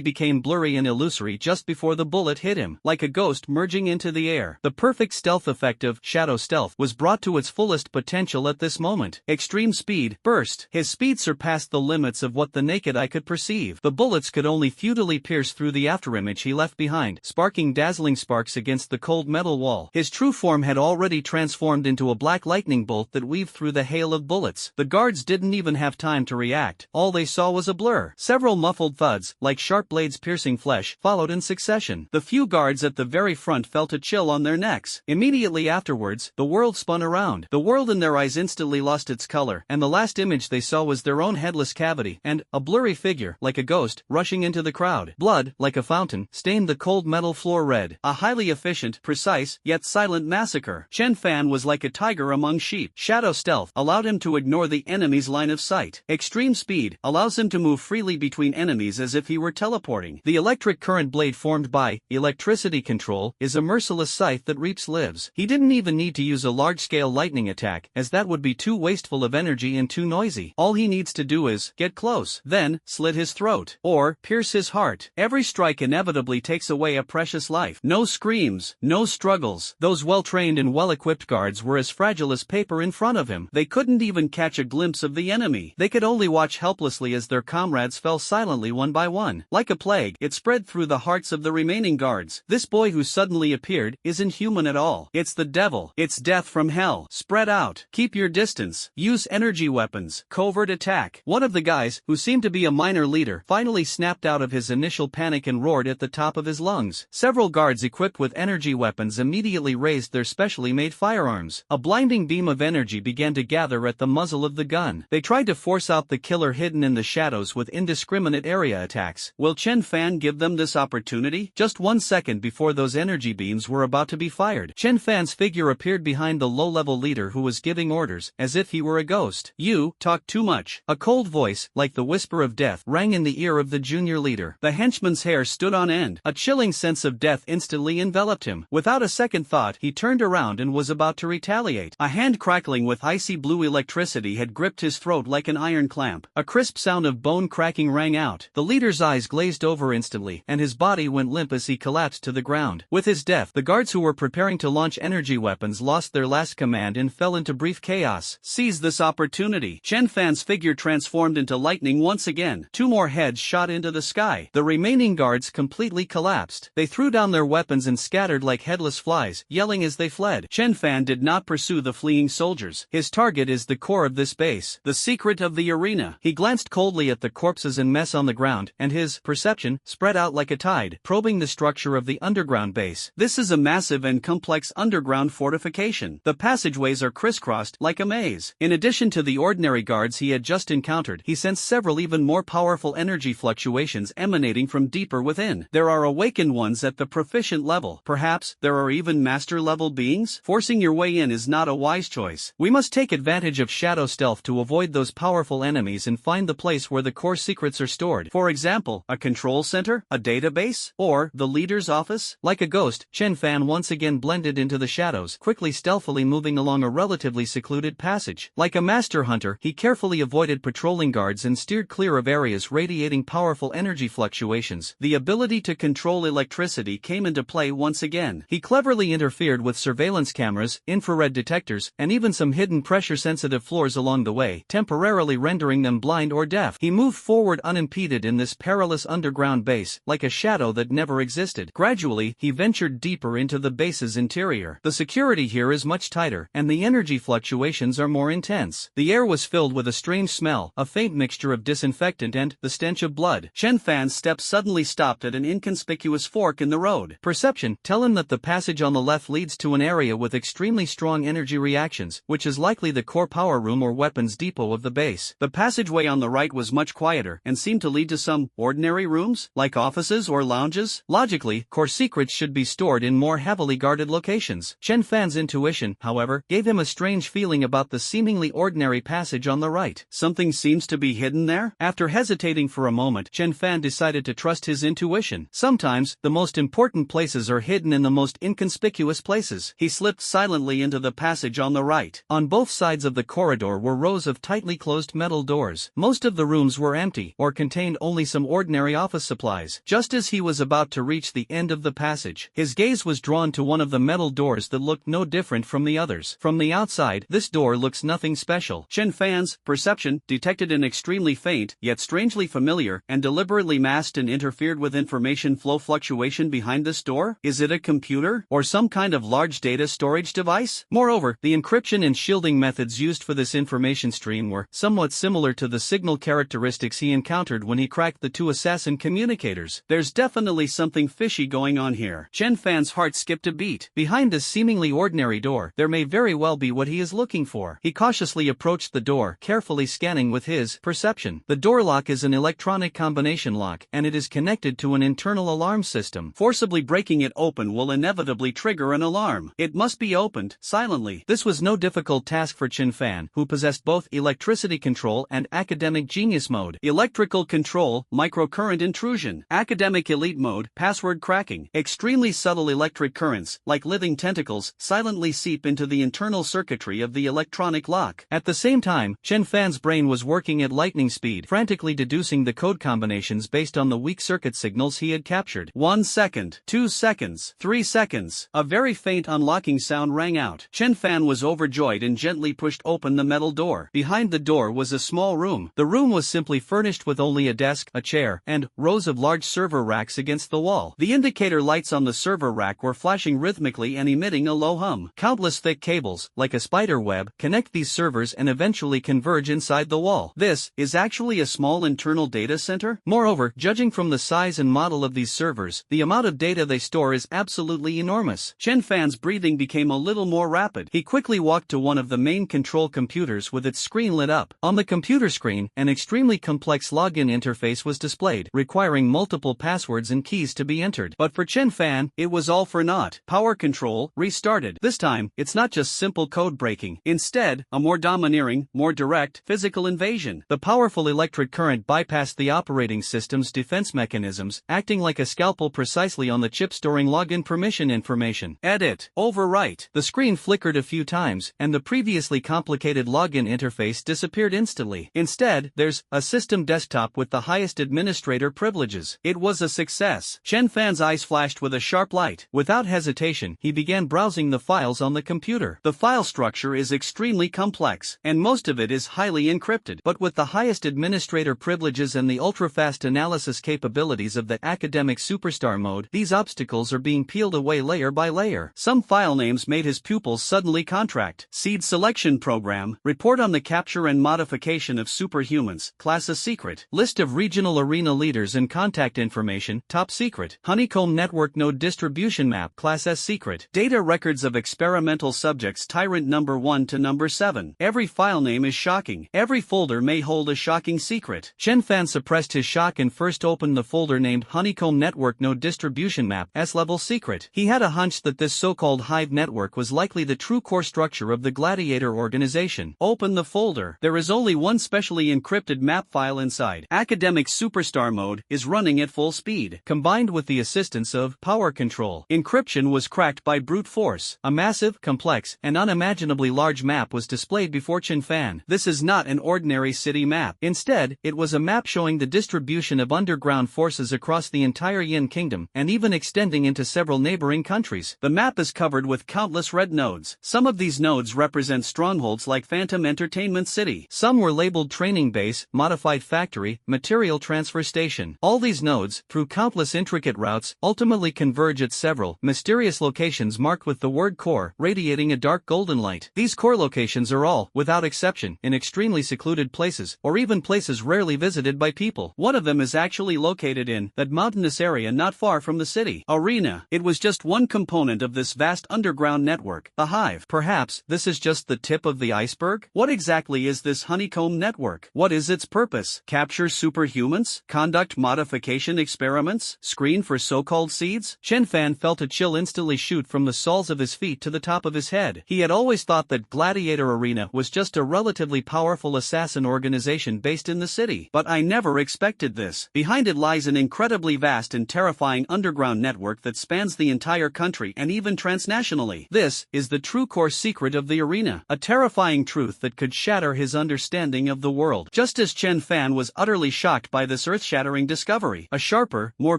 became blurry and illusory just before the bullet hit him, like a ghost merging into the air. The perfect stealth effect of shadow stealth was brought to its fullest potential at this moment. Extreme speed. Burst. His speed surpassed the limits of what the naked eye could perceive. The bullets could only futilely pierce through the afterimage he left behind, sparking dazzling sparks against the cold metal wall. His true form had already transformed into a black lightning bolt that weaved through the hail of bullets. The guards didn't even have time to react. All they saw was a blur. Several muffled thuds, like sharp blades piercing flesh, followed in succession. The few guards at the very front felt a chill on their necks. Immediately afterwards, the world spun around. The world in their eyes instantly lost its color, and the last image they saw was their own headless cavity, and a blurry figure, like a ghost, rushing into the crowd. Blood, like a fountain, stained the cold metal floor red. A highly efficient, precise, yet silent massacre. Chenfan was like a tiger among sheep. Shadow stealth allowed him to ignore the enemy's line of sight. Extreme speed allows him to move freely between enemies as if he were teleporting. The electric current blade formed by electricity control is a merciless scythe that reaps lives. He didn't even need to use a large-scale lightning attack, as that would be too wasteful of energy and too noisy. All he needs to do is get close, then slit his throat, or pierce his heart. Every strike inevitably takes away a precious life. No screams, no struggles. Those well-trained and well-equipped guards were as fragile as paper in front of him. They couldn't even catch a glimpse of the enemy. They could only watch helplessly as their comrades fell silently one by one. Like a plague, it spread through the hearts of the remaining guards. This boy who suddenly appeared isn't human at all. It's the devil. It's death from hell. Spread out. Keep your distance. Use energy weapons. Covert attack. One of the guys, who seemed to be a minor leader, finally snapped out of his initial panic and roared at the top of his lungs. Several guards equipped with energy weapons immediately raised their specially made firearms. A blinding beam of energy began to gather at the muzzle of the gun. They tried to force out the killer hidden in the shadows with indiscriminate area attacks. Will Chenfan give them this opportunity? Just 1 second before those energy beams were about to be fired, Chenfan's figure appeared behind the low-level leader who was giving orders, as if he were a ghost. "You talk too much." A cold voice, like the whisper of death, rang in the ear of the junior leader. The henchman's hair stood on end. A chilling sense of death instantly enveloped him. Without a second thought, thought, he turned around and was about to retaliate. A hand crackling with icy blue electricity had gripped his throat like an iron clamp. A crisp sound of bone cracking rang out. The leader's eyes glazed over instantly, and his body went limp as he collapsed to the ground. With his death, the guards who were preparing to launch energy weapons lost their last command and fell into brief chaos. Seize this opportunity. Chenfan's figure transformed into lightning once again. Two more heads shot into the sky. The remaining guards completely collapsed. They threw down their weapons and scattered like headless flies, yelling as they fled. Chenfan did not pursue the fleeing soldiers. His target is the core of this base, the secret of the arena. He glanced coldly at the corpses and mess on the ground, and his perception spread out like a tide, probing the structure of the underground base. This is a massive and complex underground fortification. The passageways are crisscrossed like a maze. In addition to the ordinary guards he had just encountered, he sensed several even more powerful energy fluctuations emanating from deeper within. There are awakened ones at the proficient level. Perhaps there are even master-level beings? Forcing your way in is not a wise choice. We must take advantage of shadow stealth to avoid those powerful enemies and find the place where the core secrets are stored. For example, a control center, a database, or the leader's office? Like a ghost, Chenfan once again blended into the shadows, quickly stealthily moving along a relatively secluded passage. Like a master hunter, he carefully avoided patrolling guards and steered clear of areas radiating powerful energy fluctuations. The ability to control electricity came into play once again. He cleverly interfered with surveillance cameras, infrared detectors, and even some hidden pressure-sensitive floors along the way, temporarily rendering them blind or deaf. He moved forward unimpeded in this perilous underground base, like a shadow that never existed. Gradually, he ventured deeper into the base's interior. The security here is much tighter, and the energy fluctuations are more intense. The air was filled with a strange smell, a faint mixture of disinfectant and the stench of blood. Chenfan's steps suddenly stopped at an inconspicuous fork in the road. Perception tell him that the passage on the left leads to an area with extremely strong energy reactions, which is likely the core power room or weapons depot of the base. The passageway on the right was much quieter and seemed to lead to some ordinary rooms, like offices or lounges. Logically, core secrets should be stored in more heavily guarded locations. Chenfan's intuition, however, gave him a strange feeling about the seemingly ordinary passage on the right. Something seems to be hidden there? After hesitating for a moment, Chenfan decided to trust his intuition. Sometimes, the most important places are hidden in the most inconspicuous places. He slipped silently into the passage on the right. On both sides of the corridor were rows of tightly closed metal doors. Most of the rooms were empty, or contained only some ordinary office supplies. Just as he was about to reach the end of the passage, his gaze was drawn to one of the metal doors that looked no different from the others. From the outside, this door looks nothing special. Chenfan's perception detected an extremely faint, yet strangely familiar, and deliberately masked and interfered with information flow fluctuation behind this door. Is it a computer, or some kind of large data storage device? Moreover, the encryption and shielding methods used for this information stream were somewhat similar to the signal characteristics he encountered when he cracked the two assassin communicators. There's definitely something fishy going on here. Chenfan's heart skipped a beat. Behind this seemingly ordinary door, there may very well be what he is looking for. He cautiously approached the door, carefully scanning with his perception. The door lock is an electronic combination lock, and it is connected to an internal alarm system. Forcibly breaking it open will inevitably trigger an alarm. It must be opened silently. This was no difficult task for Chenfan, who possessed both electricity control and academic genius mode. Electrical control, microcurrent intrusion. Academic elite mode, password cracking. Extremely subtle electric currents, like living tentacles, silently seep into the internal circuitry of the electronic lock. At the same time, Chenfan's brain was working at lightning speed, frantically deducing the code combinations based on the weak circuit signals he had captured. 1 second, 2 seconds, 3 seconds. A very faint unlocking sound rang out. Chenfan was overjoyed and gently pushed open the metal door. Behind the door was a small room. The room was simply furnished with only a desk, a chair, and rows of large server racks against the wall. The indicator lights on the server rack were flashing rhythmically and emitting a low hum. Countless thick cables, like a spider web, connect these servers and eventually converge inside the wall. This is actually a small internal data center? Moreover, judging from the size and model of these servers, the amount of data they store is absolutely enormous. Chenfan's breathing became a little more rapid. He quickly walked to one of the main control computers with its screen lit up. On the computer screen, an extremely complex login interface was displayed, requiring multiple passwords and keys to be entered. But for Chenfan, it was all for naught. Power control restarted. This time, it's not just simple code breaking. Instead, a more domineering, more direct, physical invasion. The powerful electric current bypassed the operating system's defense mechanisms, acting like a scalpel precisely on the chip storing login permission information. Retaliation. Edit. Overwrite. The screen flickered a few times, and the previously complicated login interface disappeared instantly. Instead, there's a system desktop with the highest administrator privileges. It was a success. Chenfan's eyes flashed with a sharp light. Without hesitation, he began browsing the files on the computer. The file structure is extremely complex, and most of it is highly encrypted. But with the highest administrator privileges and the ultra-fast analysis capabilities of the academic superstar mode, these obstacles are being peeled away layer by layer. Some file names made his pupils suddenly contract. Seed Selection Program, Report on the Capture and Modification of Superhumans, Class A Secret. List of Regional Arena Leaders and Contact Information, Top Secret. Honeycomb Network Node Distribution Map, Class S Secret. Data Records of Experimental Subjects Tyrant number 1 to number 7. Every file name is shocking. Every folder may hold a shocking secret. Chenfan suppressed his shock and first opened the folder named Honeycomb Network Node Distribution Map, S-Level Secret. He had a hunch that this so-called hive network was likely the true core structure of the Gladiator organization. Open the folder. There is only one specially encrypted map file inside. Academic Superstar Mode is running at full speed. Combined with the assistance of power control, encryption was cracked by brute force. A massive, complex, and unimaginably large map was displayed before Chenfan. This is not an ordinary city map. Instead, it was a map showing the distribution of underground forces across the entire Yin Kingdom, and even extending into several neighboring countries. The map is covered with countless red nodes. Some of these nodes represent strongholds like Phantom Entertainment City. Some were labeled Training Base, Modified Factory, Material Transfer Station. All these nodes, through countless intricate routes, ultimately converge at several mysterious locations marked with the word core, radiating a dark golden light. These core locations are all, without exception, in extremely secluded places, or even places rarely visited by people. One of them is actually located in that mountainous area not far from the city. Arena. It was just one component of this vast underground network, the hive. Perhaps, this is just the tip of the iceberg? What exactly is this honeycomb network? What is its purpose? Capture superhumans? Conduct modification experiments? Screen for so-called seeds? Chenfan felt a chill instantly shoot from the soles of his feet to the top of his head. He had always thought that Gladiator Arena was just a relatively powerful assassin organization based in the city. But I never expected this. Behind it lies an incredibly vast and terrifying underground network that spans the entire country and even transnationally. This is the true core secret of the arena, a terrifying truth that could shatter his understanding of the world. Just as Chenfan was utterly shocked by this earth-shattering discovery, a sharper, more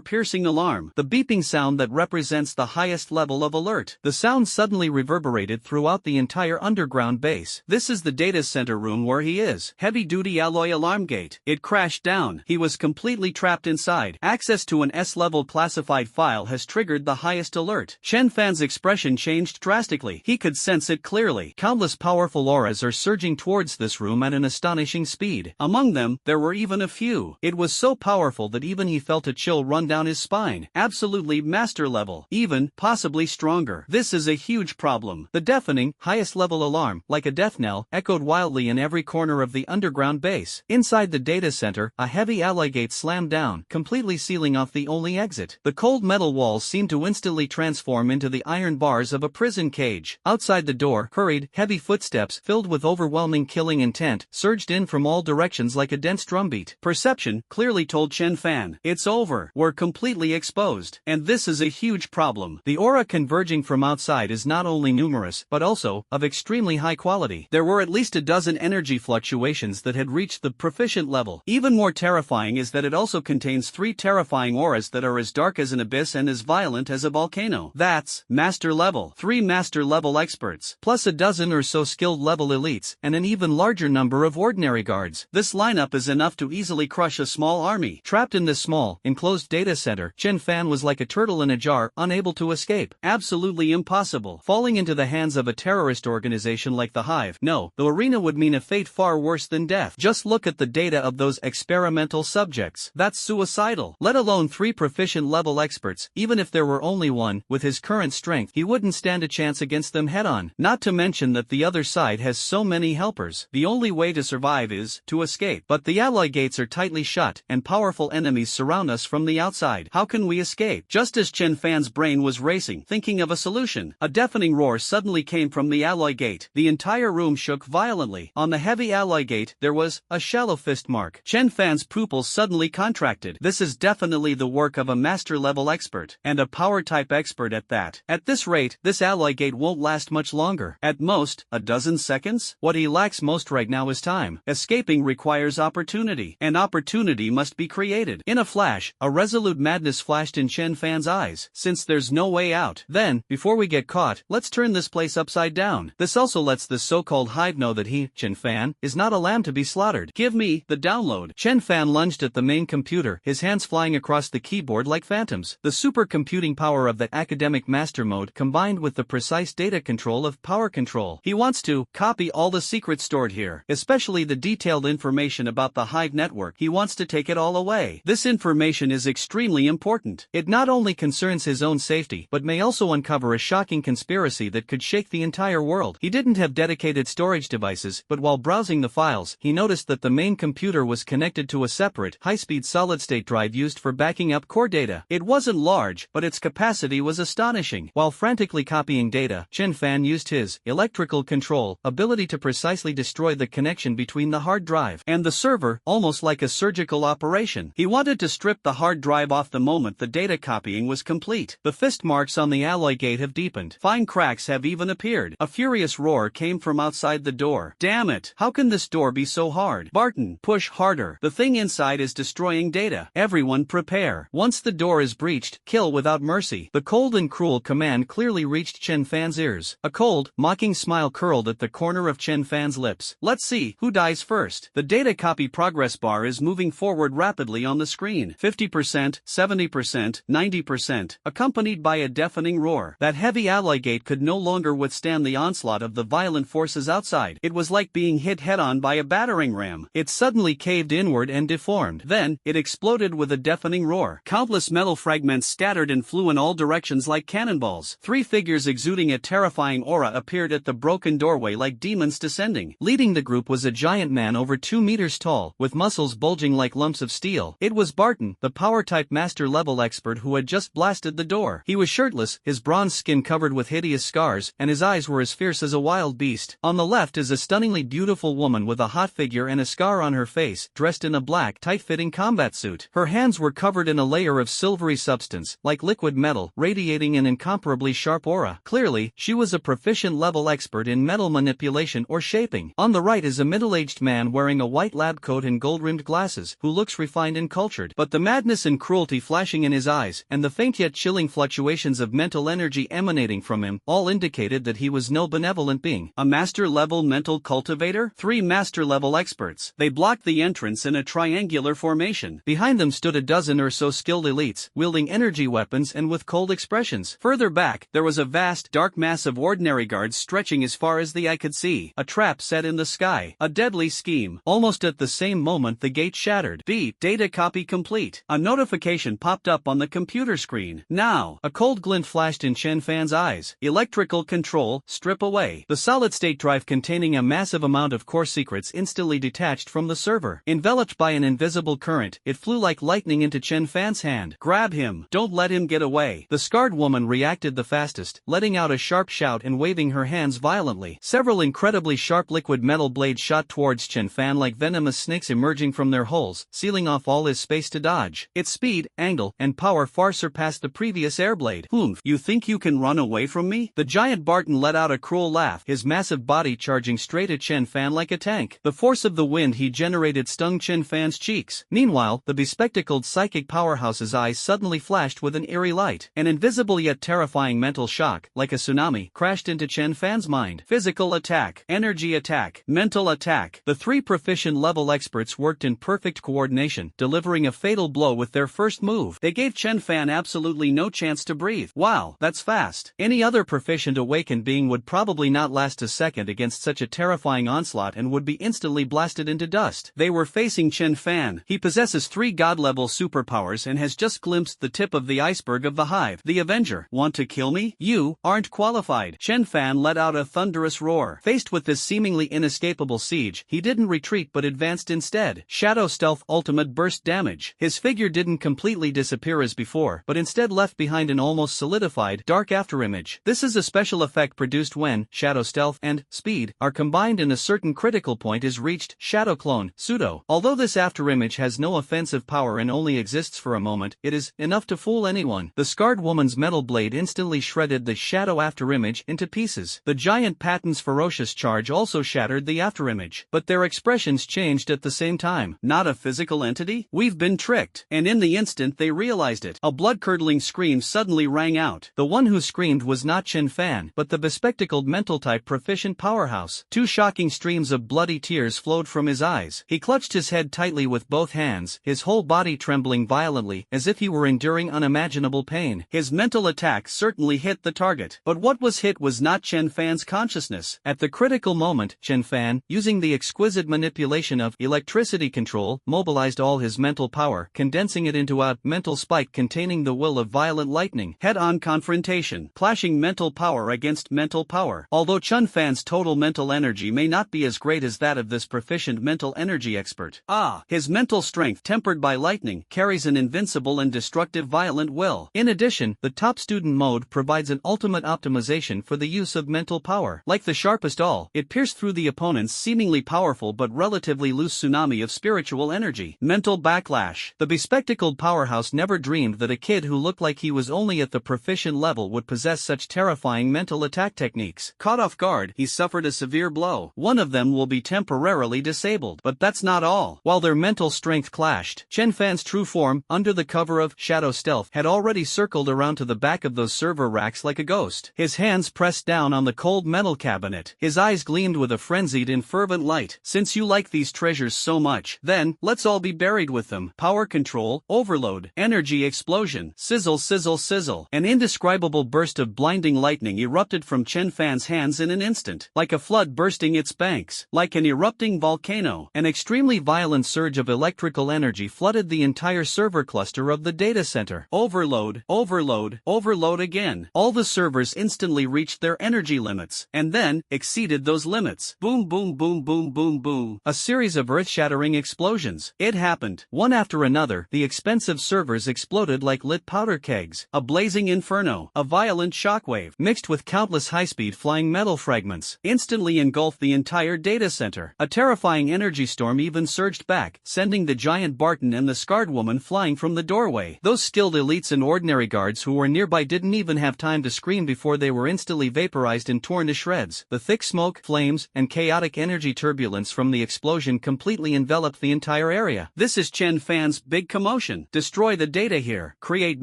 piercing alarm, the beeping sound that represents the highest level of alert. The sound suddenly reverberated throughout the entire underground base. This is the data center room where he is. Heavy-duty alloy alarm gate. It crashed down. He was completely trapped inside. Access to an S-level classified file has triggered the highest alert. Chenfan's expression changed drastically. He could sense it clearly. Countless powerful auras are surging towards this room at an astonishing speed. Among them, there were even a few. It was so powerful that even he felt a chill run down his spine. Absolutely master level. Even, possibly stronger. This is a huge problem. The deafening, highest level alarm, like a death knell, echoed wildly in every corner of the underground base. Inside the data center, a heavy alloy gate slammed down, completely sealing off the only exit. The cold metal walls seemed to instantly transform into the iron bars of a prison cage. Outside the door, hurried, heavy footsteps, filled with overwhelming killing intent, surged in from all directions like a dense drumbeat. Perception clearly told Chenfan, it's over. We're completely exposed. And this is a huge problem. The aura converging from outside is not only numerous, but also of extremely high quality. There were at least a dozen energy fluctuations that had reached the proficient level. Even more terrifying is that it also contains 3 terrifying auras that are as dark as an abyss and as violent as a volcano. That's master level. 3 master level experts, plus a dozen or so skilled level elites, and an even larger number of ordinary guards. This lineup is enough to easily crush a small army. Trapped in this small, enclosed data center, Chenfan was like a turtle in a jar, unable to escape. Absolutely impossible. Falling into the hands of a terrorist organization like the Hive. No, the arena would mean a fate far worse than death. Just look at the data of those experimental subjects. That's suicidal. Let alone 3 proficient level experts. Even if there were only one, with his current strength, he wouldn't stand a chance against them head-on. Not to mention that the other side has so many helpers. The only way to survive is to escape. But the alloy gates are tightly shut, and powerful enemies surround us from the outside. How can we escape? Just as Chenfan's brain was racing, thinking of a solution, a deafening roar suddenly came from the alloy gate. The entire room shook violently. On the heavy alloy gate, there was a shallow fist mark. Chenfan's pupils suddenly contracted. This is definitely the work of a master-level expert, and a power-type expert at that. that. At this rate, this alloy gate won't last much longer. At most, a dozen seconds? What he lacks most right now is time. Escaping requires opportunity, and opportunity must be created. In a flash, a resolute madness flashed in Chenfan's eyes. Since there's no way out, then, before we get caught, let's turn this place upside down. This also lets the so-called hive know that he, Chenfan, is not a lamb to be slaughtered. Give me the download. Chenfan lunged at the main computer, his hands flying across the keyboard like phantoms. The supercomputing power of that academic master mode combined with the precise data control of power control. He wants to copy all the secrets stored here, especially the detailed information about the hive network. He wants to take it all away. This information is extremely important. It not only concerns his own safety, but may also uncover a shocking conspiracy that could shake the entire world. He didn't have dedicated storage devices, but while browsing the files, he noticed that the main computer was connected to a separate, high-speed solid-state drive used for backing up core data. It wasn't large, but its capacity was astonishing. While frantically copying data, Chenfan used his electrical control ability to precisely destroy the connection between the hard drive and the server, almost like a surgical operation. He wanted to strip the hard drive off the moment the data copying was complete. The fist marks on the alloy gate have deepened. Fine cracks have even appeared. A furious roar came from outside the door. Damn it! How can this door be so hard? Barton, push harder. The thing inside is destroying data. Everyone prepare. Once the door is breached, kill without mercy. The cold and cruel command clearly reached Chenfan's ears. A cold, mocking smile curled at the corner of Chenfan's lips. Let's see who dies first. The data copy progress bar is moving forward rapidly on the screen. 50%, 70%, 90%, accompanied by a deafening roar. That heavy alloy gate could no longer withstand the onslaught of the violent forces outside. It was like being hit head-on by a battering ram. It suddenly caved inward and deformed. Then, it exploded with a deafening roar. Countless metal fragments scattered and flew in all directions like cannonballs. Three figures exuding a terrifying aura appeared at the broken doorway like demons descending. Leading the group was a giant man over 2 meters tall, with muscles bulging like lumps of steel. It was Barton, the power-type master-level expert who had just blasted the door. He was shirtless, his bronze skin covered with hideous scars, and his eyes were as fierce as a wild beast. On the left is a stunningly beautiful woman with a hot figure and a scar on her face, dressed in a black, tight-fitting combat suit. Her hands were covered in a layer of silvery substance, like liquid metal, radiating an incomparably sharp aura. Clearly, she was a proficient level expert in metal manipulation or shaping. On the right is a middle-aged man wearing a white lab coat and gold-rimmed glasses, who looks refined and cultured. But the madness and cruelty flashing in his eyes, and the faint yet chilling fluctuations of mental energy emanating from him, all indicated that he was no benevolent being. A master-level mental cultivator? 3 master-level experts. They blocked the entrance in a triangular formation. Behind them stood a dozen or so skilled elites, wielding energy weapons and with cold expressions. Further back, there was a vast, dark mass of ordinary guards stretching as far as the eye could see. A trap set in the sky. A deadly scheme. Almost at the same moment the gate shattered. Beep. Data copy complete. A notification popped up on the computer screen. Now. A cold glint flashed in Chenfan's eyes. Electrical control, strip away. The solid-state drive containing a massive amount of core secrets instantly detached from the server. Enveloped by an invisible current, it flew like lightning into Chenfan's hand. Grab him. Don't let him get away. The scarred woman reacted the fastest, letting out a sharp shout and waving her hands violently. Several incredibly sharp liquid metal blades shot towards Chenfan like venomous snakes emerging from their holes, sealing off all his space to dodge. Its speed, angle, and power far surpassed the previous airblade. Humph, you think you can run away from me? The giant Barton let out a cruel laugh, his massive body charging straight at Chenfan like a tank. The force of the wind he generated stung Chenfan's cheeks. Meanwhile, the bespectacled psychic powerhouse's eyes suddenly flashed with an eerie light. An invisible yet terrifying mental shock, like a tsunami, crashed into Chenfan's mind. Physical attack, energy attack, mental attack. The 3 proficient level experts worked in perfect coordination, delivering a fatal blow with their first move. They gave Chenfan absolutely no chance to breathe. Wow, that's fast. Any other proficient awakened being would probably not last a second against such a terrifying onslaught and would be instantly blasted into dust. They were facing Chenfan. He possesses 3 god-level superpowers and has just glimpsed the tip of the iceberg of the hive. The Avenger. Want to kill me? You aren't qualified. Chenfan let out a thunderous roar. Faced with this seemingly inescapable siege, he didn't retreat but advanced instead. Shadow Stealth Ultimate Burst Damage. His figure didn't completely disappear as before, but instead left behind an almost solidified, dark afterimage. This is a special effect produced when Shadow Stealth and Speed are combined and a certain critical point is reached. Shadow Clone, Pseudo. Although this afterimage has no offensive power and only exists for a moment, it is enough to fool anyone. The scarred woman's metal blade instantly shredded the shadow afterimage into pieces. The giant patent's ferocious charge also shattered the afterimage. But their expressions changed at the same time. Not a physical entity? We've been tricked. And in the instant they realized it, a blood-curdling scream suddenly rang out. The one who screamed was not Chenfan, but the bespectacled mental-type proficient powerhouse. Two shocking streams of bloody tears flowed from his eyes. He clutched his head tightly with both hands, his whole body trembling violently, as if he were enduring unimaginable pain. His mental attack certainly hit the target. But what was hit was not Chenfan's consciousness. At the critical moment, Chenfan, using the exquisite manipulation of electricity control, mobilized all his mental power, condensing it into a mental spike containing the will of violent lightning. Head-on confrontation, clashing mental power against mental power. Although Chenfan's total mental energy may not be as great as that of this proficient mental energy expert, his mental strength, tempered by lightning, carries an invincible and destructive violent will. In addition, the top student mode provides an ultimate optimization for the use of mental power. Like the sharpest awl, it pierced through the opponent's seemingly powerful but relatively loose tsunami of spiritual energy. Mental backlash. The bespectacled powerhouse never dreamed that a kid who looked like he was only at the proficient level would possess such terrifying mental attack techniques. Caught off guard, he suffered a severe blow. One of them will be temporarily disabled. But that's not all. While their mental strength clashed, Chenfan's true form, under the cover of shadow stealth, had already circled around to the back of those server racks like a ghost. His hands pressed down on the cold metal cabinet. His eyes gleamed with a frenzied and fervent light. Since you like these treasures so much, then, let's all be buried with them. Power control, overload, energy explosion, sizzle sizzle sizzle. An indescribable burst of blinding lightning erupted from Chenfan's hands in an instant, like a flood bursting its banks, like an erupting volcano. An extremely violent surge of electrical energy flooded the entire server cluster of the data center. Overload, overload, overload again. All the servers instantly reached their energy limits, and then, exceeded those limits. Boom boom boom boom boom boom. A series of earth-shattering explosions. It happened. One after another, the expensive servers exploded like lit powder kegs. A blazing inferno, a violent shockwave, mixed with countless high-speed flying metal fragments, instantly engulfed the entire data center. A terrifying energy storm even surged back, sending the giant Barton and the scarred woman flying from the doorway. Those skilled elites and ordinary guards who were nearby didn't even have time to scream before they were instantly vaporized and torn to shreds. The thick smoke, flames, and chaotic energy turbulence from the explosion completely enveloped the entire area. This is Chenfan's big commotion. Destroy the data here. Create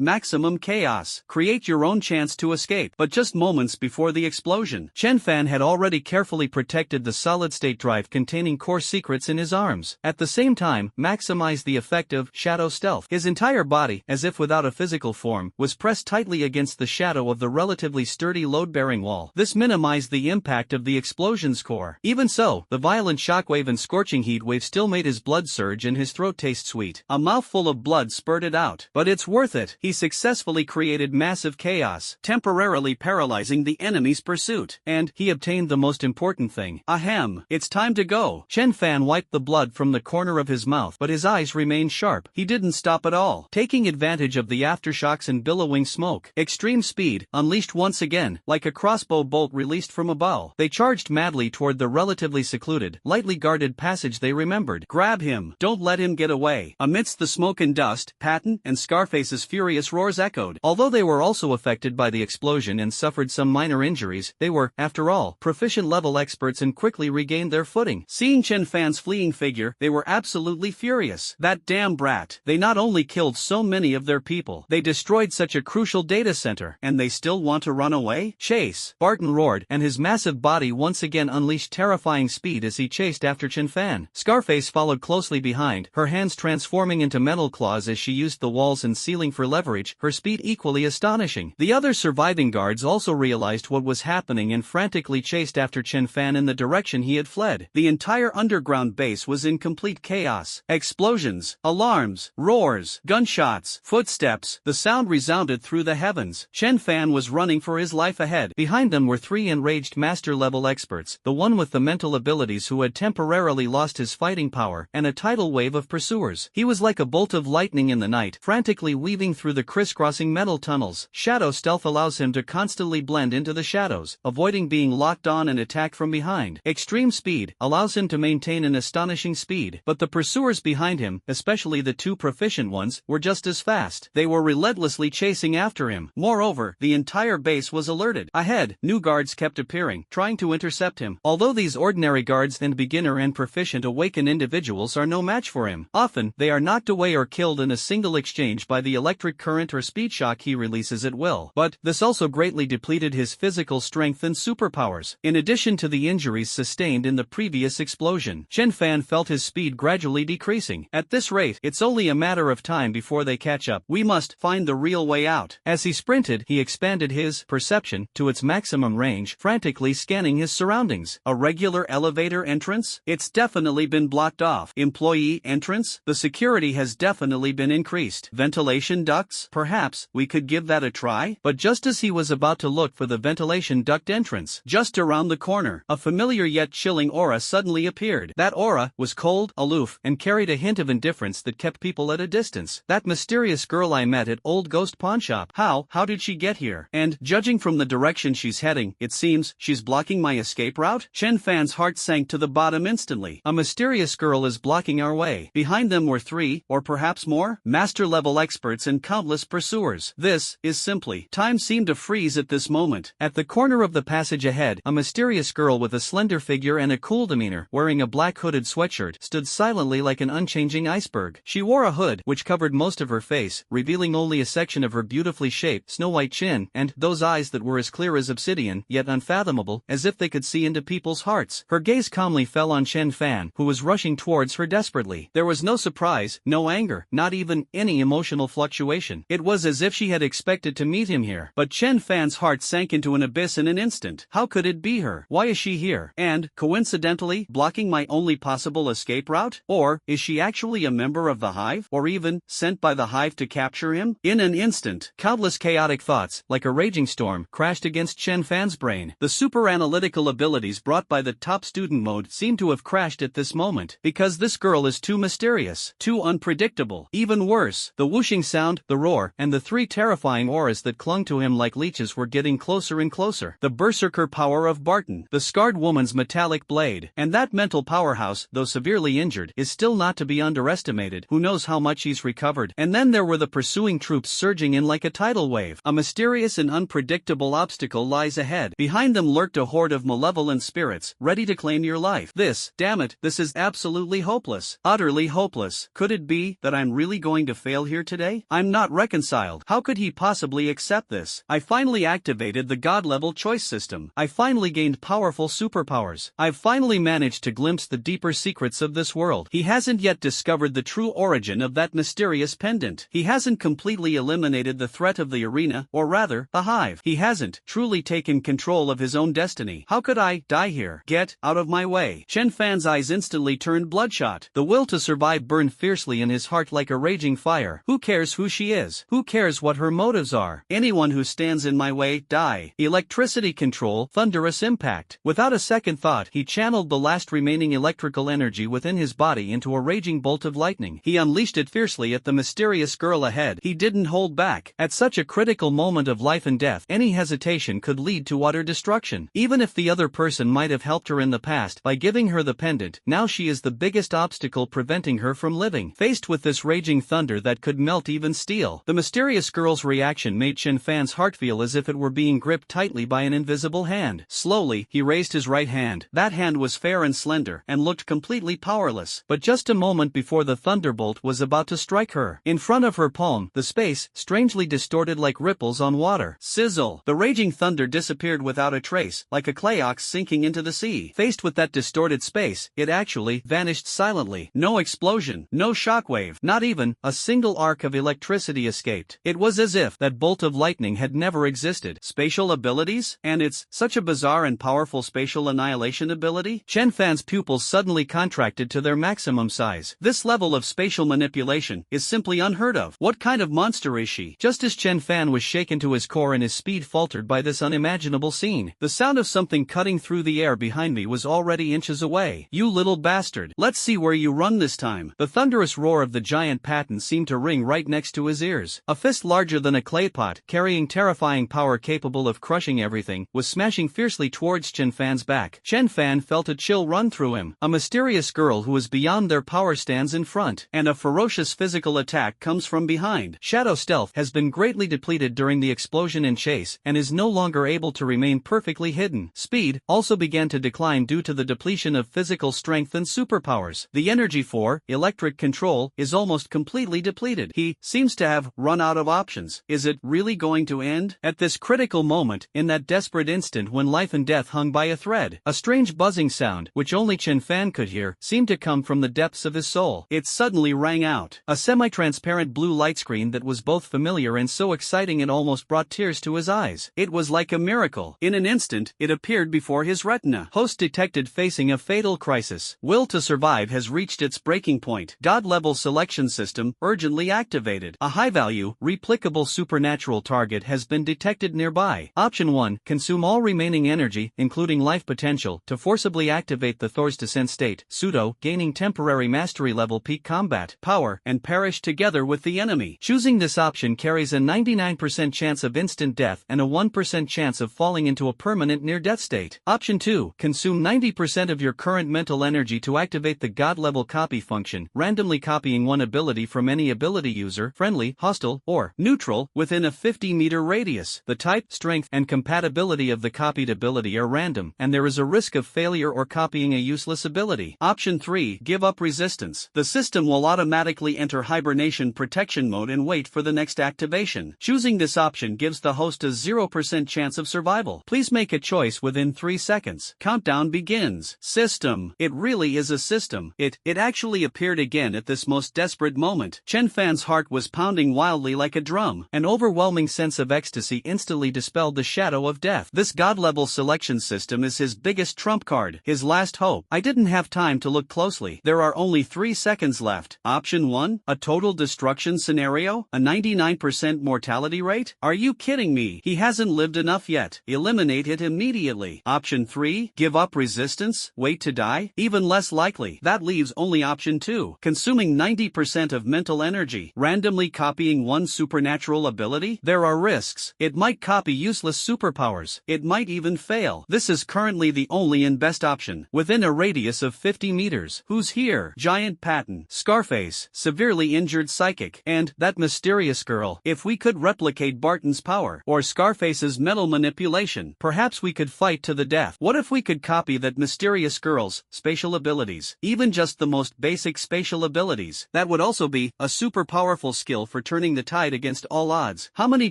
maximum chaos. Create your own chance to escape. But just moments before the explosion, Chenfan had already carefully protected the solid-state drive containing core secrets in his arms. At the same time, maximized the effect of shadow stealth. His entire body, as if without a physical form, was pressed tightly against the shadow of the relatively sturdy load-bearing wall. This minimized the impact of the explosion's core. Even so, the violent shockwave and scorching heat wave still made his blood surge and his throat taste sweet. A mouthful of blood spurted out. But it's worth it. He successfully created massive chaos, temporarily paralyzing the enemy's pursuit. And he obtained the most important thing. Ahem. It's time to go. Chenfan wiped the blood from the corner of his mouth, but his eyes remained sharp. He didn't stop at all. Taking advantage of the aftershocks and billowing smoke, extreme speed, unleashed once again, like a crossbow bolt released from a bow. They charged madly toward the relatively secluded, lightly guarded passage they remembered. Grab him. Don't let him get away. Amidst the smoke and dust, Patton and Scarface's furious roars echoed. Although they were also affected by the explosion and suffered some minor injuries, they were, after all, proficient-level experts and quickly regained their footing. Seeing Chenfan's fleeing figure, they were absolutely furious. That damn brat. They not only killed so many of their people, they destroyed such a crucial data center, and they still want to run away? Chase! Barton roared, and his massive body once again unleashed terrifying speed as he chased after Chenfan. Scarface followed closely behind, her hands transforming into metal claws as she used the walls and ceiling for leverage, her speed equally astonishing. The other surviving guards also realized what was happening and frantically chased after Chenfan in the direction he had fled. The entire underground base was in complete chaos. Explosions, alarms, roars, gunshots, footsteps. The sound resounded through the heavens. Chenfan was running for his life ahead. Behind them were three enraged master-level experts, the one with the mental abilities who had temporarily lost his fighting power, and a tidal wave of pursuers. He was like a bolt of lightning in the night, frantically weaving through the crisscrossing metal tunnels. Shadow stealth allows him to constantly blend into the shadows, avoiding being locked on and attacked from behind. Extreme speed allows him to maintain an astonishing speed, but the pursuers behind him, especially the two proficient ones, were just as fast. They were relentlessly chasing after him. him. Moreover, the entire base was alerted. Ahead, new guards kept appearing, trying to intercept him. Although these ordinary guards and beginner and proficient awakened individuals are no match for him, often they are knocked away or killed in a single exchange by the electric current or speed shock he releases at will. But this also greatly depleted his physical strength and superpowers. In addition to the injuries sustained in the previous explosion, Chenfan felt his speed gradually decreasing. At this rate, it's only a matter of time before they catch up. We must find the real way out. As he sprinted, he expanded his perception to its maximum range, frantically scanning his surroundings. A regular elevator entrance? It's definitely been blocked off. Employee entrance? The security has definitely been increased. Ventilation ducts? Perhaps we could give that a try? But just as he was about to look for the ventilation duct entrance, just around the corner, a familiar yet chilling aura suddenly appeared. That aura was cold, aloof, and carried a hint of indifference that kept people at a distance. That mysterious girl I met at Old Ghost Pawnshop. How did she get here? And, judging from the direction she's heading, it seems she's blocking my escape route? Chenfan's heart sank to the bottom instantly. A mysterious girl is blocking our way. Behind them were 3, or perhaps more, master-level experts and countless pursuers. This is simply. Time seemed to freeze at this moment. At the corner of the passage ahead, a mysterious girl with a slender figure and a cool demeanor, wearing a black hooded sweatshirt, stood silently like an unchanging iceberg. She wore a hood which covered most of her face, revealing only a section of her beautifully shaped, snow-white chin, and those eyes that were as clear as obsidian, yet unfathomable, as if they could see into people's hearts. Her gaze calmly fell on Chenfan, who was rushing towards her desperately. There was no surprise, no anger, not even any emotional fluctuation. It was as if she had expected to meet him here. But Chenfan's heart sank into an abyss in an instant. How could it be her? Why is she here? And, coincidentally, blocking my only possible escape route? Or, is she actually a member of the Hive? Or even, sent by the Hive to capture him? In an instant, countless chaotic thoughts, like a raging storm, crashed against Chenfan's brain. The super-analytical abilities brought by the top student mode seemed to have crashed at this moment, because this girl is too mysterious, too unpredictable. Even worse, the whooshing sound, the roar, and the 3 terrifying auras that clung to him like leeches were getting closer and closer. The berserker power of Barton, the scarred woman's metallic blade, and that mental powerhouse, though severely injured, is still not to be underestimated. Who knows how much he's recovered? And then there were the pursuing troops surging in like a tidal wave. A mysterious and unpredictable obstacle lies ahead. Behind them lurked a horde of malevolent spirits, ready to claim your life. Damn it, this is absolutely hopeless. Utterly hopeless. Could it be that I'm really going to fail here today? I'm not reconciled. How could he possibly accept this? I finally activated the god-level choice system. I finally gained powerful superpowers. I've finally managed to glimpse the deeper secrets of this world. He hasn't yet discovered the true origin of that mysterious pendant. He hasn't completely eliminated the threat of the arena, or rather, the Hive. He hasn't truly taken control of his own destiny. How could I die here? Get out of my way. Chenfan's eyes instantly turned bloodshot. The will to survive burned fiercely in his heart like a raging fire. Who cares who she is? Who cares what her motives are? Anyone who stands in my way, die. Electricity control, thunderous impact. Without a second thought, he channeled the last remaining electrical energy within his body into a raging bolt of lightning. He unleashed it fiercely at the mysterious girl ahead. He didn't hold back. At such a critical moment of life and death, any hesitation could lead to utter destruction. Even if the other person might have helped her in the past by giving her the pendant, now she is the biggest obstacle preventing her from living. Faced with this raging thunder that could melt even steel, the mysterious girl's reaction made Chenfan's heart feel as if it were being gripped tightly by an invisible hand. Slowly, he raised his right hand. That hand was fair and slender, and looked completely powerless. But just a moment before the thunderbolt was about to strike her, in front of her palm, the space, strangely distorted like ripples on water. Sizzle! The raging thunder disappeared without a trace, like a clay ox sinking into the sea. Faced with that distorted space, it actually vanished silently. No explosion, no shockwave, not even a single arc of electricity escaped. It was as if that bolt of lightning had never existed. Spatial abilities? And it's such a bizarre and powerful spatial annihilation ability? Chenfan's pupils suddenly contracted to their maximum size. This level of spatial manipulation is simply unheard of. What kind of monster is she? Just as Chenfan was shaken to his core and his speed faltered by this unimaginable scene, the sound of something cutting through the air behind me was already inches away. You little bastard. Let's see where you run this time. The thunderous roar of the giant patent seemed to ring right next to his ears. A fist larger than a clay pot, carrying terrifying power capable of crushing everything, was smashing fiercely towards Chenfan's back. Chenfan felt a chill run through him. A mysterious girl who is beyond their power stands in front, and a ferocious physical attack comes from behind. Shadow stealth has been greatly completely depleted during the explosion and chase and is no longer able to remain perfectly hidden. Speed also began to decline due to the depletion of physical strength and superpowers. The energy for electric control is almost completely depleted. He seems to have run out of options. Is it really going to end? At this critical moment, in that desperate instant when life and death hung by a thread, a strange buzzing sound, which only Chenfan could hear, seemed to come from the depths of his soul. It suddenly rang out. A semi-transparent blue light screen that was both familiar and so exciting it almost brought tears to his eyes. It was like a miracle. In an instant, it appeared before his retina. Host detected facing a fatal crisis. Will to survive has reached its breaking point. God-level selection system urgently activated. A high-value, replicable supernatural target has been detected nearby. Option 1. Consume all remaining energy, including life potential, to forcibly activate the Thor's descent state, pseudo, gaining temporary mastery level peak combat power, and perish together with the enemy. Choosing this option carries a 99% chance of instant death and a 1% chance of falling into a permanent near-death state. Option 2. Consume 90% of your current mental energy to activate the God-level copy function, randomly copying one ability from any ability user, friendly, hostile, or neutral, within a 50-meter radius. The type, strength, and compatibility of the copied ability are random, and there is a risk of failure or copying a useless ability. Option 3. Give up resistance. The system will automatically enter hibernation protection mode and wait for the next activation. Choosing this option gives the host a 0% chance of survival. Please make a choice within 3 seconds. Countdown begins. System. It really is a system. It actually appeared again at this most desperate moment. Chenfan's heart was pounding wildly like a drum. An overwhelming sense of ecstasy instantly dispelled the shadow of death. This god-level selection system is his biggest trump card, his last hope. I didn't have time to look closely. There are only 3 seconds left. Option 1. A total destruction scenario? A 99% mortality rate? Are you kidding me? He hasn't lived enough yet. Eliminate it immediately. Option 3. Give up resistance? Wait to die? Even less likely. That leaves only option 2. Consuming 90% of mental energy. Randomly copying one supernatural ability? There are risks. It might copy useless superpowers. It might even fail. This is currently the only and best option. Within a radius of 50 meters. Who's here? Giant Patton, Scarface, severely injured psychic, and that mysterious girl. If we could replicate Barton's power, or Scarface's mental manipulation, perhaps we could fight to the death. What if we could copy that mysterious girl's spatial abilities? Even just the most basic spatial abilities. That would also be a super powerful skill for turning the tide against all odds. How many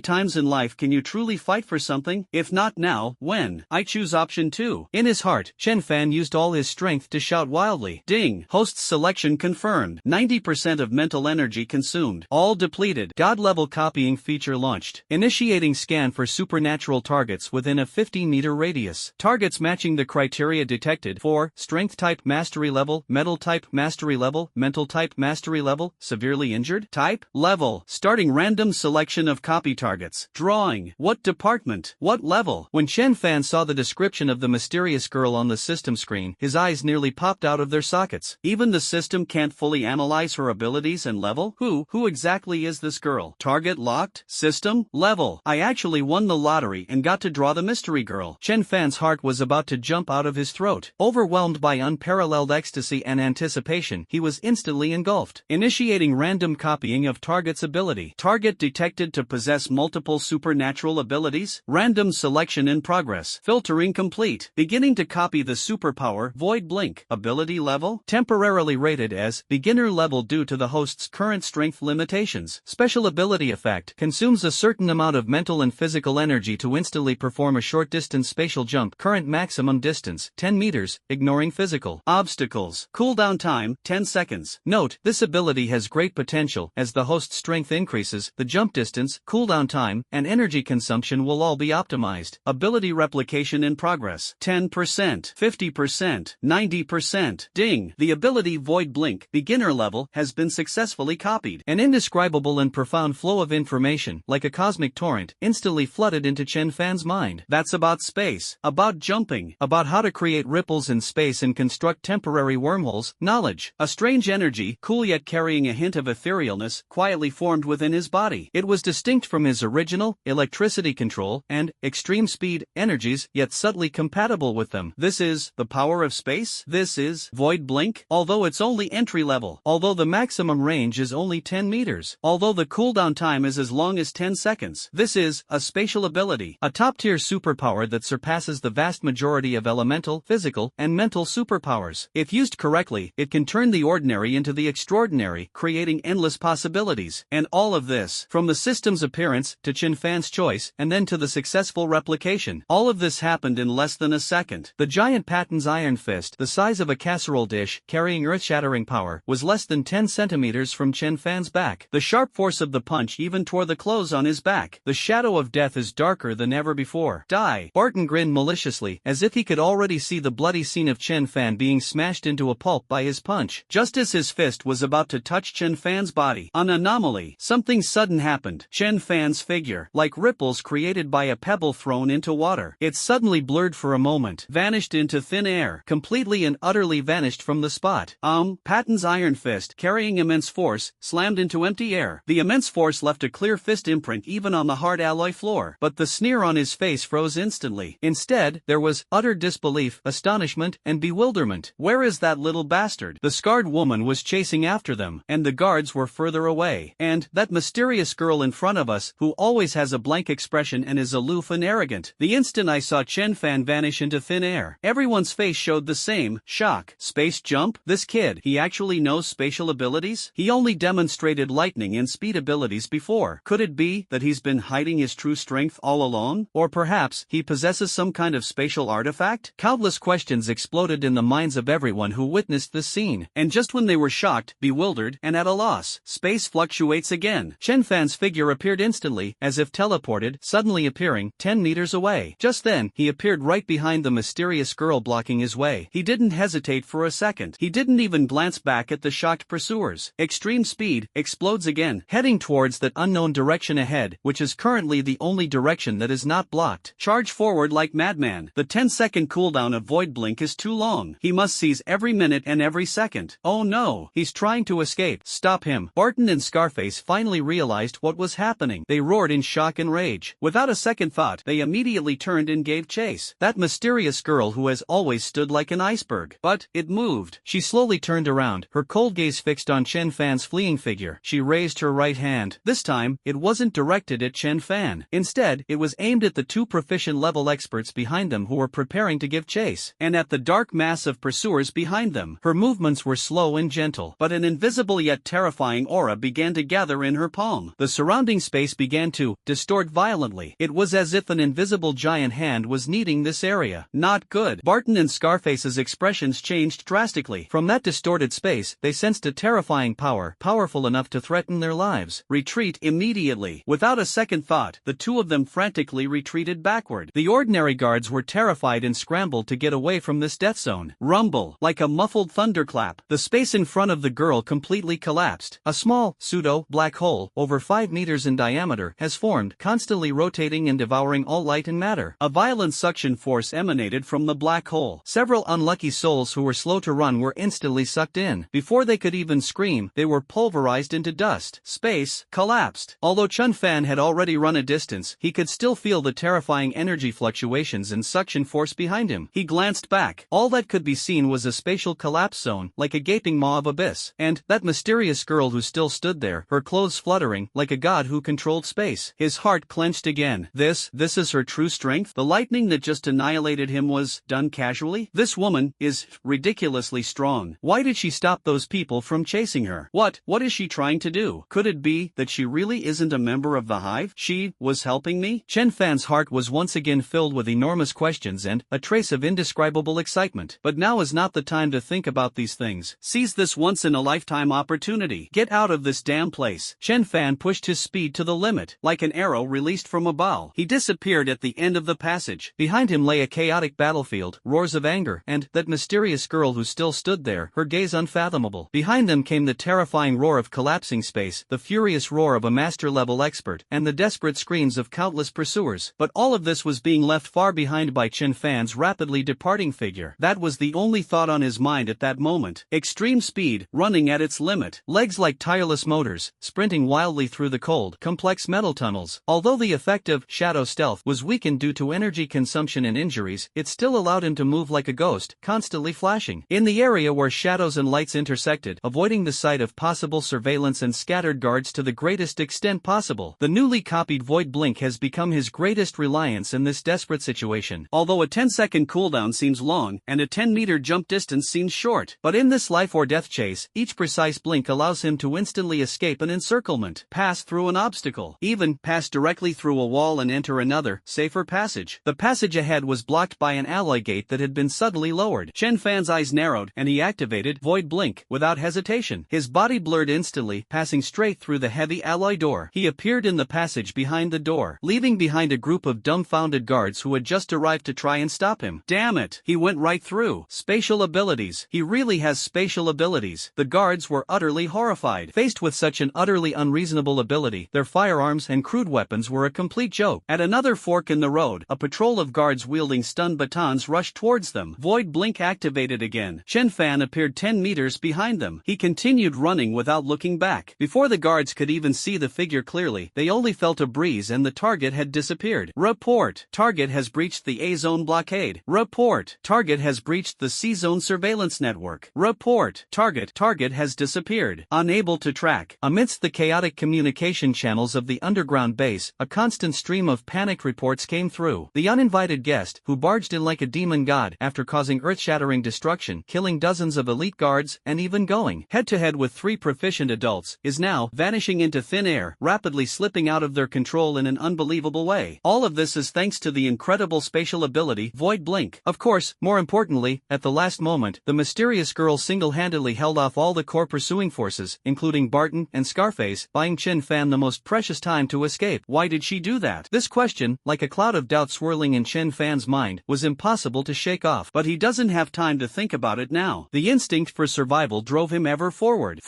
times in life can you truly fight for something? If not now, when? I choose option 2. In his heart, Chenfan used all his strength to shout wildly. Ding! Host selection confirmed. 90% of mental energy consumed. All depleted. God-level copying feature launched. Initiating scan for supernatural targets within a 15-meter radius. Targets matching the criteria detected for strength type mastery level, metal type mastery level, mental type mastery level, severely injured, type, level. Starting random selection of copy targets. Drawing. What department? What level? When Chenfan saw the description of the mysterious girl on the system screen, his eyes nearly popped out of their sockets. Even the system can't fully analyze her abilities and level? Who exactly is this girl? Target locked? System? Level. I actually won the lottery and got to draw the mystery girl. Chenfan's heart was about to jump out of his throat. Overwhelmed by unparalleled ecstasy and anticipation, he was instantly engulfed. Initiating random copying of target's ability. Target detected to possess multiple supernatural abilities. Random selection in progress. Filtering complete. Beginning to copy the superpower Void Blink. Ability level? Temporarily rated as beginner level due to the host's current strength limitations. Special ability effect. Consumes a certain amount of mental and physical energy to instantly perform a short distance spatial jump. Current maximum distance, 10 meters, ignoring physical obstacles. Cooldown time, 10 seconds. Note, this ability has great potential. As the host's strength increases, the jump distance, cooldown time, and energy consumption will all be optimized. Ability replication in progress. 10%, 50%, 90%. Ding! The ability Void Blink, beginner level, has been successfully copied. An indescribable and profound flow of information, like a cosmic torrent, instantly flooded into Chenfan's mind. That's about space, about jumping, about how to create ripples in space and construct temporary wormholes. Knowledge. A strange energy, cool yet carrying a hint of etherealness, quietly formed within his body. It was distinct from his original, electricity control, and extreme speed, energies, yet subtly compatible with them. This is the power of space? This is Void Blink? Although it's only entry level. Although the maximum range is only 10 meters. Although the cooldown time is as long long as 10 seconds. This is a spatial ability, a top-tier superpower that surpasses the vast majority of elemental, physical, and mental superpowers. If used correctly, it can turn the ordinary into the extraordinary, creating endless possibilities. And all of this, from the system's appearance to Chenfan's choice, and then to the successful replication. All of this happened in less than a second. The giant Patton's iron fist, the size of a casserole dish, carrying earth-shattering power, was less than 10 centimeters from Chenfan's back. The sharp force of the punch even tore the clothes on his back. The shadow of death is darker than ever before. Die! Barton grinned maliciously, as if he could already see the bloody scene of Chenfan being smashed into a pulp by his punch. Just as his fist was about to touch Chenfan's body, an anomaly, something sudden happened. Chenfan's figure, like ripples created by a pebble thrown into water. It suddenly blurred for a moment, vanished into thin air, completely and utterly vanished from the spot. Patton's iron fist, carrying immense force, slammed into empty air. The immense force left a clear fist imprint even on the hard alloy floor, but the sneer on his face froze instantly. Instead, there was utter disbelief, astonishment, and bewilderment. Where is that little bastard? The scarred woman was chasing after them, and the guards were further away. And that mysterious girl in front of us, who always has a blank expression and is aloof and arrogant. The instant I saw Chenfan vanish into thin air, everyone's face showed the same shock. Space jump? This kid, he actually knows spatial abilities? He only demonstrated lightning and speed abilities before. Could it be that he's been hiding his true strength all along? Or perhaps he possesses some kind of spatial artifact? Countless questions exploded in the minds of everyone who witnessed this scene. And just when they were shocked, bewildered, and at a loss, space fluctuates again. Chenfan's figure appeared instantly, as if teleported, suddenly appearing 10 meters away. Just then, he appeared right behind the mysterious girl blocking his way. He didn't hesitate for a second. He didn't even glance back at the shocked pursuers. Extreme speed, explodes again, heading towards that unknown direction ahead, which is currently the only direction that is not blocked. Charge forward like madman. The 10-second cooldown of Void Blink is too long. He must seize every minute and every second. Oh no, he's trying to escape. Stop him. Barton and Scarface finally realized what was happening. They roared in shock and rage. Without a second thought, they immediately turned and gave chase. That mysterious girl who has always stood like an iceberg. But it moved. She slowly turned around, her cold gaze fixed on Chenfan's fleeing figure. She raised her right hand. This time, it wasn't directed at Chenfan. Instead, it was aimed at the two proficient-level experts behind them who were preparing to give chase, and at the dark mass of pursuers behind them. Her movements were slow and gentle, but an invisible yet terrifying aura began to gather in her palm. The surrounding space began to distort violently. It was as if an invisible giant hand was kneading this area. Not good. Barton and Scarface's expressions changed drastically. From that distorted space, they sensed a terrifying power, powerful enough to threaten their lives. Retreat immediately. Without a second thought, the two of them frantically retreated backward. The ordinary guards were terrified and scrambled to get away from this death zone. Rumble. Like a muffled thunderclap, the space in front of the girl completely collapsed. A small, pseudo-black hole, over 5 meters in diameter, has formed, constantly rotating and devouring all light and matter. A violent suction force emanated from the black hole. Several unlucky souls who were slow to run were instantly sucked in. Before they could even scream, they were pulverized into dust. Space collapsed. Although Chenfan had already run a distance, he could still feel the terrifying energy fluctuations and suction force behind him. He glanced back. All that could be seen was a spatial collapse zone, like a gaping maw of abyss. And that mysterious girl who still stood there, her clothes fluttering, like a god who controlled space. His heart clenched again. This is her true strength? The lightning that just annihilated him was done casually? This woman is ridiculously strong. Why did she stop those people from chasing her? What is she trying to do? Could it be that she really isn't a member of the Hive? She was helping me? Chenfan's heart was once again filled with enormous questions and a trace of indescribable excitement. But now is not the time to think about these things. Seize this once-in-a-lifetime opportunity. Get out of this damn place. Chenfan pushed his speed to the limit. Like an arrow released from a bow, he disappeared at the end of the passage. Behind him lay a chaotic battlefield, roars of anger, and that mysterious girl who still stood there, her gaze unfathomable. Behind them came the terrifying roar of collapsing space, the furious roar of a master-level expert, and the desperate screams of countless pursuers. But all of this was being left far behind by Chenfan's rapidly departing figure. That was the only thought on his mind at that moment. Extreme speed, running at its limit, legs like tireless motors, sprinting wildly through the cold, complex metal tunnels. Although the effect of shadow stealth was weakened due to energy consumption and injuries, it still allowed him to move like a ghost, constantly flashing. In the area where shadows and lights intersected, avoiding the sight of possible surveillance and scattered guards to the greatest extent extent possible. The newly copied Void Blink has become his greatest reliance in this desperate situation. Although a 10-second cooldown seems long, and a 10-meter jump distance seems short, but in this life-or-death chase, each precise blink allows him to instantly escape an encirclement, pass through an obstacle, even pass directly through a wall and enter another, safer passage. The passage ahead was blocked by an alloy gate that had been suddenly lowered. Chenfan's eyes narrowed, and he activated Void Blink without hesitation. His body blurred instantly, passing straight through the heavy alloy door. He appeared in the passage behind the door, leaving behind a group of dumbfounded guards who had just arrived to try and stop him. Damn it! He went right through. Spatial abilities. He really has spatial abilities. The guards were utterly horrified. Faced with such an utterly unreasonable ability, their firearms and crude weapons were a complete joke. At another fork in the road, a patrol of guards wielding stun batons rushed towards them. Void Blink activated again. Chenfan appeared 10 meters behind them. He continued running without looking back. Before the guards could even see the figure clearly, they only felt a breeze and the target had disappeared. Report. Target has breached the A-zone blockade. Report. Target has breached the C-zone surveillance network. Report. Target has disappeared. Unable to track. Amidst the chaotic communication channels of the underground base, a constant stream of panicked reports came through. The uninvited guest, who barged in like a demon god after causing earth-shattering destruction, killing dozens of elite guards, and even going head-to-head with 3 proficient adults, is now vanishing into thin air, rapidly slipping out of their control in an unbelievable way. All of this is thanks to the incredible spatial ability Void Blink. Of course, more importantly, at the last moment, the mysterious girl single-handedly held off all the core pursuing forces, including Barton and Scarface, buying Chenfan the most precious time to escape. Why did she do that? This question, like a cloud of doubt swirling in Chenfan's mind, was impossible to shake off. But he doesn't have time to think about it now. The instinct for survival drove him ever forward.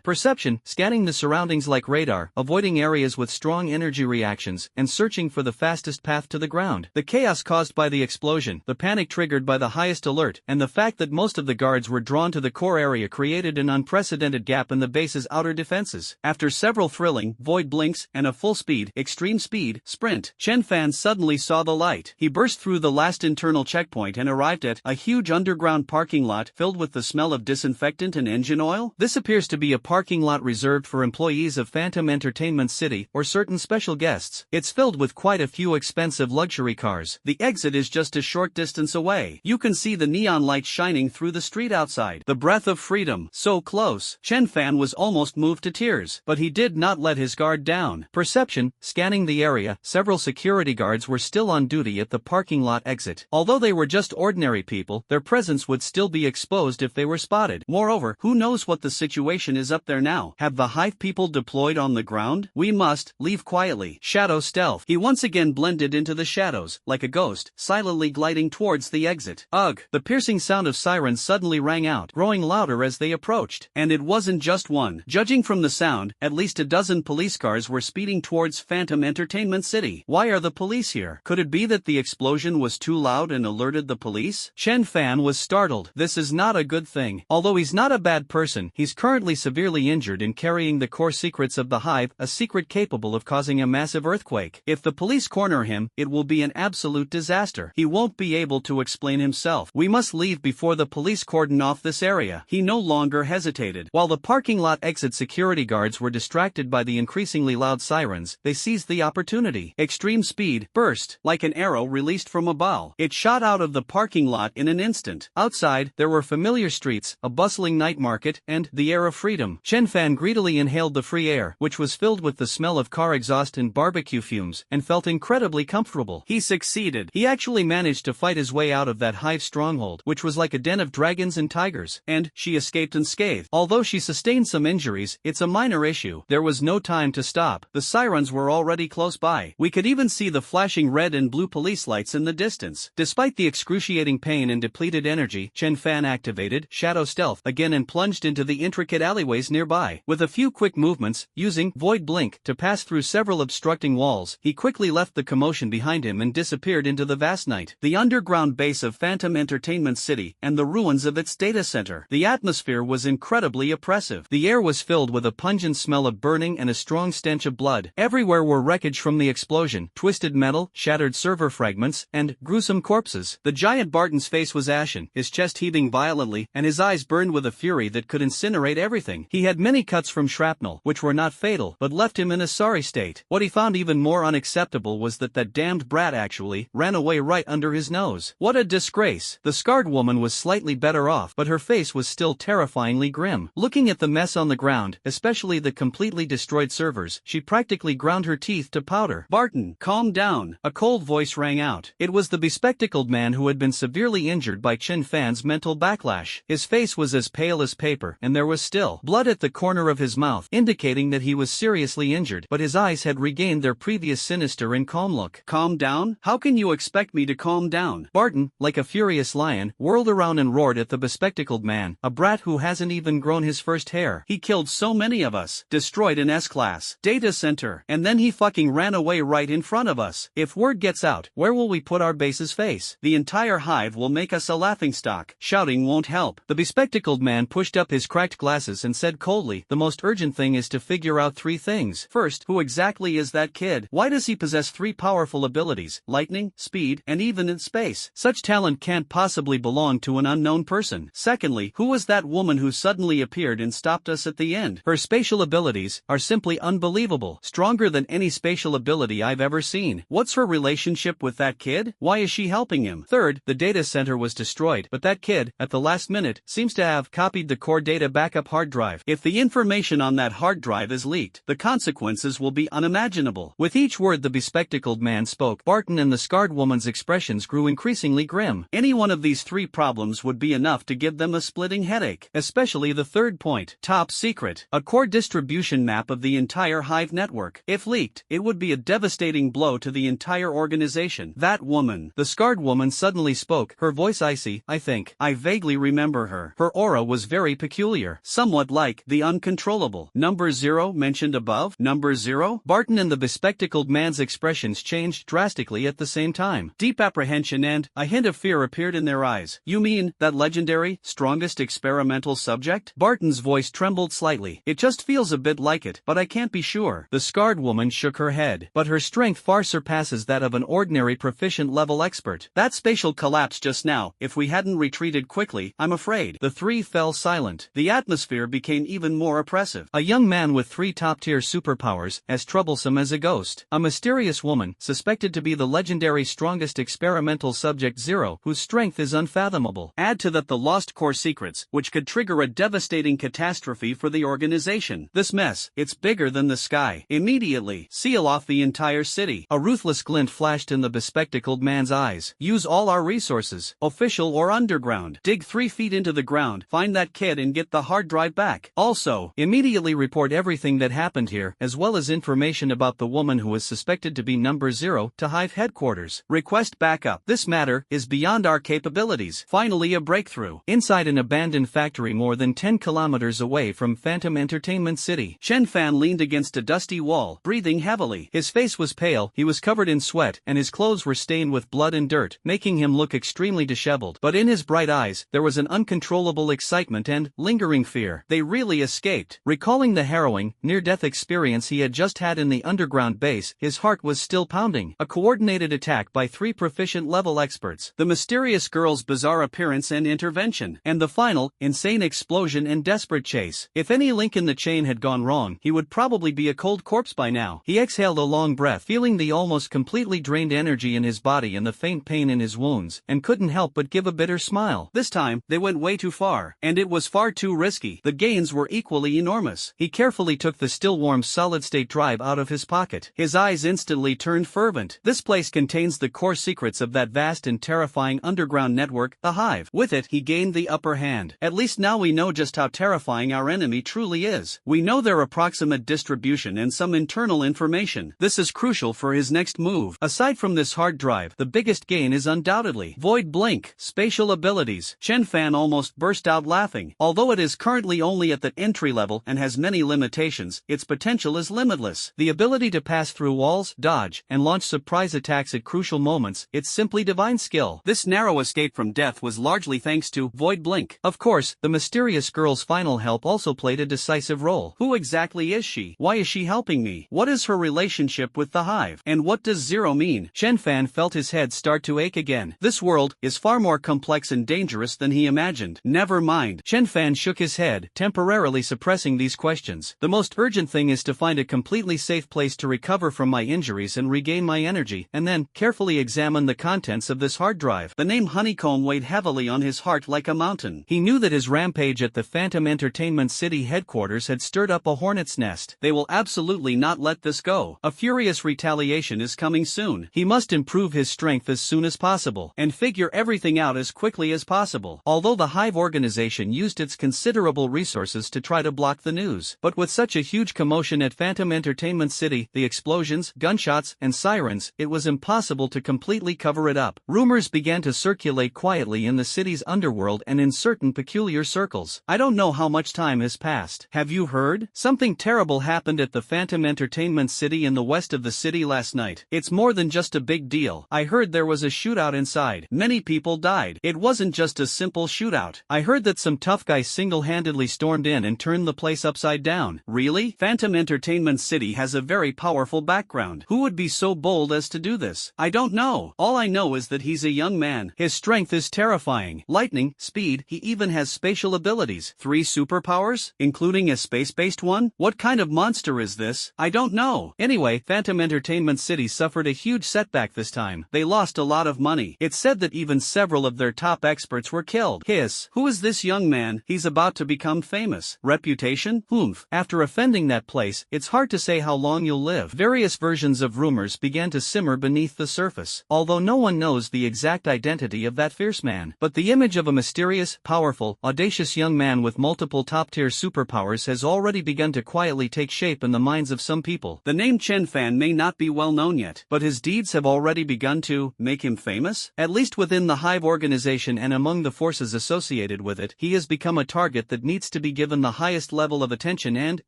Perception, scanning the surroundings like radar, avoiding areas with strong energy reactions, and searching for the fastest path to the ground. The chaos caused by the explosion, the panic triggered by the highest alert, and the fact that most of the guards were drawn to the core area created an unprecedented gap in the base's outer defenses. After several thrilling Void Blinks and a full-speed, extreme speed, sprint, Chenfan suddenly saw the light. He burst through the last internal checkpoint and arrived at a huge underground parking lot filled with the smell of disinfectant and engine oil. This appears to be a parking lot reserved for employees of Phantom Entertainment City or certain special guests. It's filled with quite a few expensive luxury cars. The exit is just a short distance away. You can see the neon lights shining through the street outside. The breath of freedom, so close. Chenfan was almost moved to tears, but he did not let his guard down. Perception, scanning the area, several security guards were still on duty at the parking lot exit. Although they were just ordinary people, their presence would still be exposed if they were spotted. Moreover, who knows what the situation is up there now? Have the Hive people deployed on the ground? We must leave quietly. Shadow stealth. He once again blended into the shadows, like a ghost, silently gliding towards the exit. Ugh! The piercing sound of sirens suddenly rang out, growing louder as they approached. And it wasn't just one. Judging from the sound, at least a dozen police cars were speeding towards Phantom Entertainment City. Why are the police here? Could it be that the explosion was too loud and alerted the police? Chenfan was startled. This is not a good thing. Although he's not a bad person, he's currently severely injured in carrying the core secrets of the Hive, a secret capable of causing a massive earthquake. If the police corner him, it will be an absolute disaster. He won't be able to explain himself. We must leave before the police cordon off this area. He no longer hesitated. While the parking lot exit security guards were distracted by the increasingly loud sirens, they seized the opportunity. Extreme speed, burst, like an arrow released from a bow. It shot out of the parking lot in an instant. Outside, there were familiar streets, a bustling night market, and the air of freedom. Chenfan greedily inhaled the free air, which was filled with the smell of car exhaust and barbecue fumes, and felt incredibly comfortable. He succeeded. He actually managed to fight his way out of that Hive stronghold, which was like a den of dragons and tigers, and she escaped unscathed. Although she sustained some injuries, it's a minor issue. There was no time to stop. The sirens were already close by. We could even see the flashing red and blue police lights in the distance. Despite the excruciating pain and depleted energy, Chenfan activated Shadow Stealth again and plunged into the intricate alleyways nearby. With a few quick movements, using Void Blink to pass through several obstructing walls, he quickly left the commotion behind him and disappeared into the vast night. The underground base of Phantom Entertainment City and the ruins of its data center. The atmosphere was incredibly oppressive. The air was filled with a pungent smell of burning and a strong stench of blood. Everywhere were wreckage from the explosion, twisted metal, shattered server fragments, and gruesome corpses. The giant Barton's face was ashen, his chest heaving violently, and his eyes burned with a fury that could incinerate everything. He had many cuts from shrapnel, which were not fatal, giggle, but left him in a sorry state. What he found even more unacceptable was that damned brat actually ran away right under his nose. What a disgrace. The scarred woman was slightly better off, but her face was still terrifyingly grim. Looking at the mess on the ground, especially the completely destroyed servers, she practically ground her teeth to powder. "Barton, calm down," a cold voice rang out. It was the bespectacled man who had been severely injured by Chenfan's mental backlash. His face was as pale as paper, and there was still blood at the corner of his mouth, indicating that he was seriously injured, but his eyes had regained their previous sinister and calm look. "Calm down? How can you expect me to calm down?" Barton, like a furious lion, whirled around and roared at the bespectacled man, "A brat who hasn't even grown his first hair. He killed so many of us, destroyed an S-class data center, and then he fucking ran away right in front of us. If word gets out, where will we put our base's face? The entire hive will make us a laughingstock. Shouting won't help." The bespectacled man pushed up his cracked glasses and said coldly, "The most urgent thing is to figure out three things. First, who exactly is that kid? Why does he possess three powerful abilities, lightning, speed, and even in space? Such talent can't possibly belong to an unknown person. Secondly, who was that woman who suddenly appeared and stopped us at the end? Her spatial abilities are simply unbelievable, stronger than any spatial ability I've ever seen. What's her relationship with that kid? Why is she helping him? Third, the data center was destroyed, but that kid, at the last minute, seems to have copied the core data backup hard drive. If the information on that hard drive is leaked, the consequences will be unimaginable." With each word the bespectacled man spoke, Barton and the scarred woman's expressions grew increasingly grim. Any one of these three problems would be enough to give them a splitting headache, especially the third point. Top secret. A core distribution map of the entire hive network. If leaked, it would be a devastating blow to the entire organization. That woman. The scarred woman suddenly spoke, her voice icy. I vaguely remember her. Her aura was very peculiar, somewhat like the uncontrollable number 0 mentioned above. Number 0? Barton and the bespectacled man's expressions changed drastically at the same time. Deep apprehension and a hint of fear appeared in their eyes. "You mean that legendary, strongest experimental subject?" Barton's voice trembled slightly. "It just feels a bit like it, but I can't be sure." The scarred woman shook her head. "But her strength far surpasses that of an ordinary proficient level expert. That spatial collapse just now, if we hadn't retreated quickly, I'm afraid." The three fell silent. The atmosphere became even more oppressive. A young man with three top-tier superpowers, as troublesome as a ghost. A mysterious woman, suspected to be the legendary strongest experimental subject 0, whose strength is unfathomable. Add to that the lost core secrets, which could trigger a devastating catastrophe for the organization. This mess, it's bigger than the sky. Immediately, seal off the entire city. A ruthless glint flashed in the bespectacled man's eyes. Use all our resources, official or underground. Dig 3 feet into the ground, find that kid and get the hard drive back. Also, immediately report everything that happened here, as well as information about the woman who is suspected to be number 0 to Hive headquarters. Request backup. This matter is beyond our capabilities. Finally a breakthrough. Inside an abandoned factory more than 10 kilometers away from Phantom Entertainment City, Chenfan leaned against a dusty wall, breathing heavily. His face was pale, he was covered in sweat, and his clothes were stained with blood and dirt, making him look extremely disheveled. But in his bright eyes, there was an uncontrollable excitement and lingering fear. They really escaped. Recalling the harrowing, near-death experience he had just had in the underground base, his heart was still pounding. A coordinated attack by 3 proficient-level experts. The mysterious girl's bizarre appearance and intervention. And the final, insane explosion and desperate chase. If any link in the chain had gone wrong, he would probably be a cold corpse by now. He exhaled a long breath, feeling the almost completely drained energy in his body and the faint pain in his wounds, and couldn't help but give a bitter smile. This time, they went way too far, and it was far too risky. The gains were equally enormous. He carefully took the still-warm solid-state drive out of his pocket. His eyes instantly turned fervent. This place contains the core secrets of that vast and terrifying underground network, the Hive. With it, he gained the upper hand. At least now we know just how terrifying our enemy truly is. We know their approximate distribution and some internal information. This is crucial for his next move. Aside from this hard drive, the biggest gain is undoubtedly Void Blink, spatial abilities. Chenfan almost burst out laughing. Although it is currently only at the entry level and has many limitations, its potential is limitless. The ability to pass through walls, dodge, and launch surprise attacks at crucial moments, it's simply divine skill. This narrow escape from death was largely thanks to Void Blink. Of course, the mysterious girl's final help also played a decisive role. Who exactly is she? Why is she helping me? What is her relationship with the Hive? And what does 0 mean? Chenfan felt his head start to ache again. This world is far more complex and dangerous than he imagined. Never mind. Chenfan shook his head, temporarily suppressing these questions. The most urgent urgent thing is to find a completely safe place to recover from my injuries and regain my energy, and then carefully examine the contents of this hard drive. The name Honeycomb weighed heavily on his heart like a mountain. He knew that his rampage at the Phantom Entertainment City headquarters had stirred up a hornet's nest. They will absolutely not let this go. A furious retaliation is coming soon. He must improve his strength as soon as possible, and figure everything out as quickly as possible. Although the Hive organization used its considerable resources to try to block the news. But with such a huge commotion at Phantom Entertainment City, the explosions, gunshots, and sirens, it was impossible to completely cover it up. Rumors began to circulate quietly in the city's underworld and in certain peculiar circles. I don't know how much time has passed. Have you heard? Something terrible happened at the Phantom Entertainment City in the west of the city last night. It's more than just a big deal. I heard there was a shootout inside. Many people died. It wasn't just a simple shootout. I heard that some tough guy single-handedly stormed in and turned the place upside down. Really? Phantom Entertainment City has a very powerful background. Who would be so bold as to do this? I don't know. All I know is that he's a young man. His strength is terrifying. Lightning, speed, he even has spatial abilities. 3 superpowers? Including a space-based one? What kind of monster is this? I don't know. Anyway, Phantom Entertainment City suffered a huge setback this time. They lost a lot of money. It's said that even several of their top experts were killed. Hiss. Who is this young man? He's about to become famous. Reputation? Oomph. After offending that place, it's hard to say how long you'll live. Various versions of rumors began to simmer beneath the surface, although no one knows the exact identity of that fierce man. But the image of a mysterious, powerful, audacious young man with multiple top-tier superpowers has already begun to quietly take shape in the minds of some people. The name Chenfan may not be well known yet, but his deeds have already begun to make him famous? At least within the Hive organization and among the forces associated with it, he has become a target that needs to be given the highest level of attention and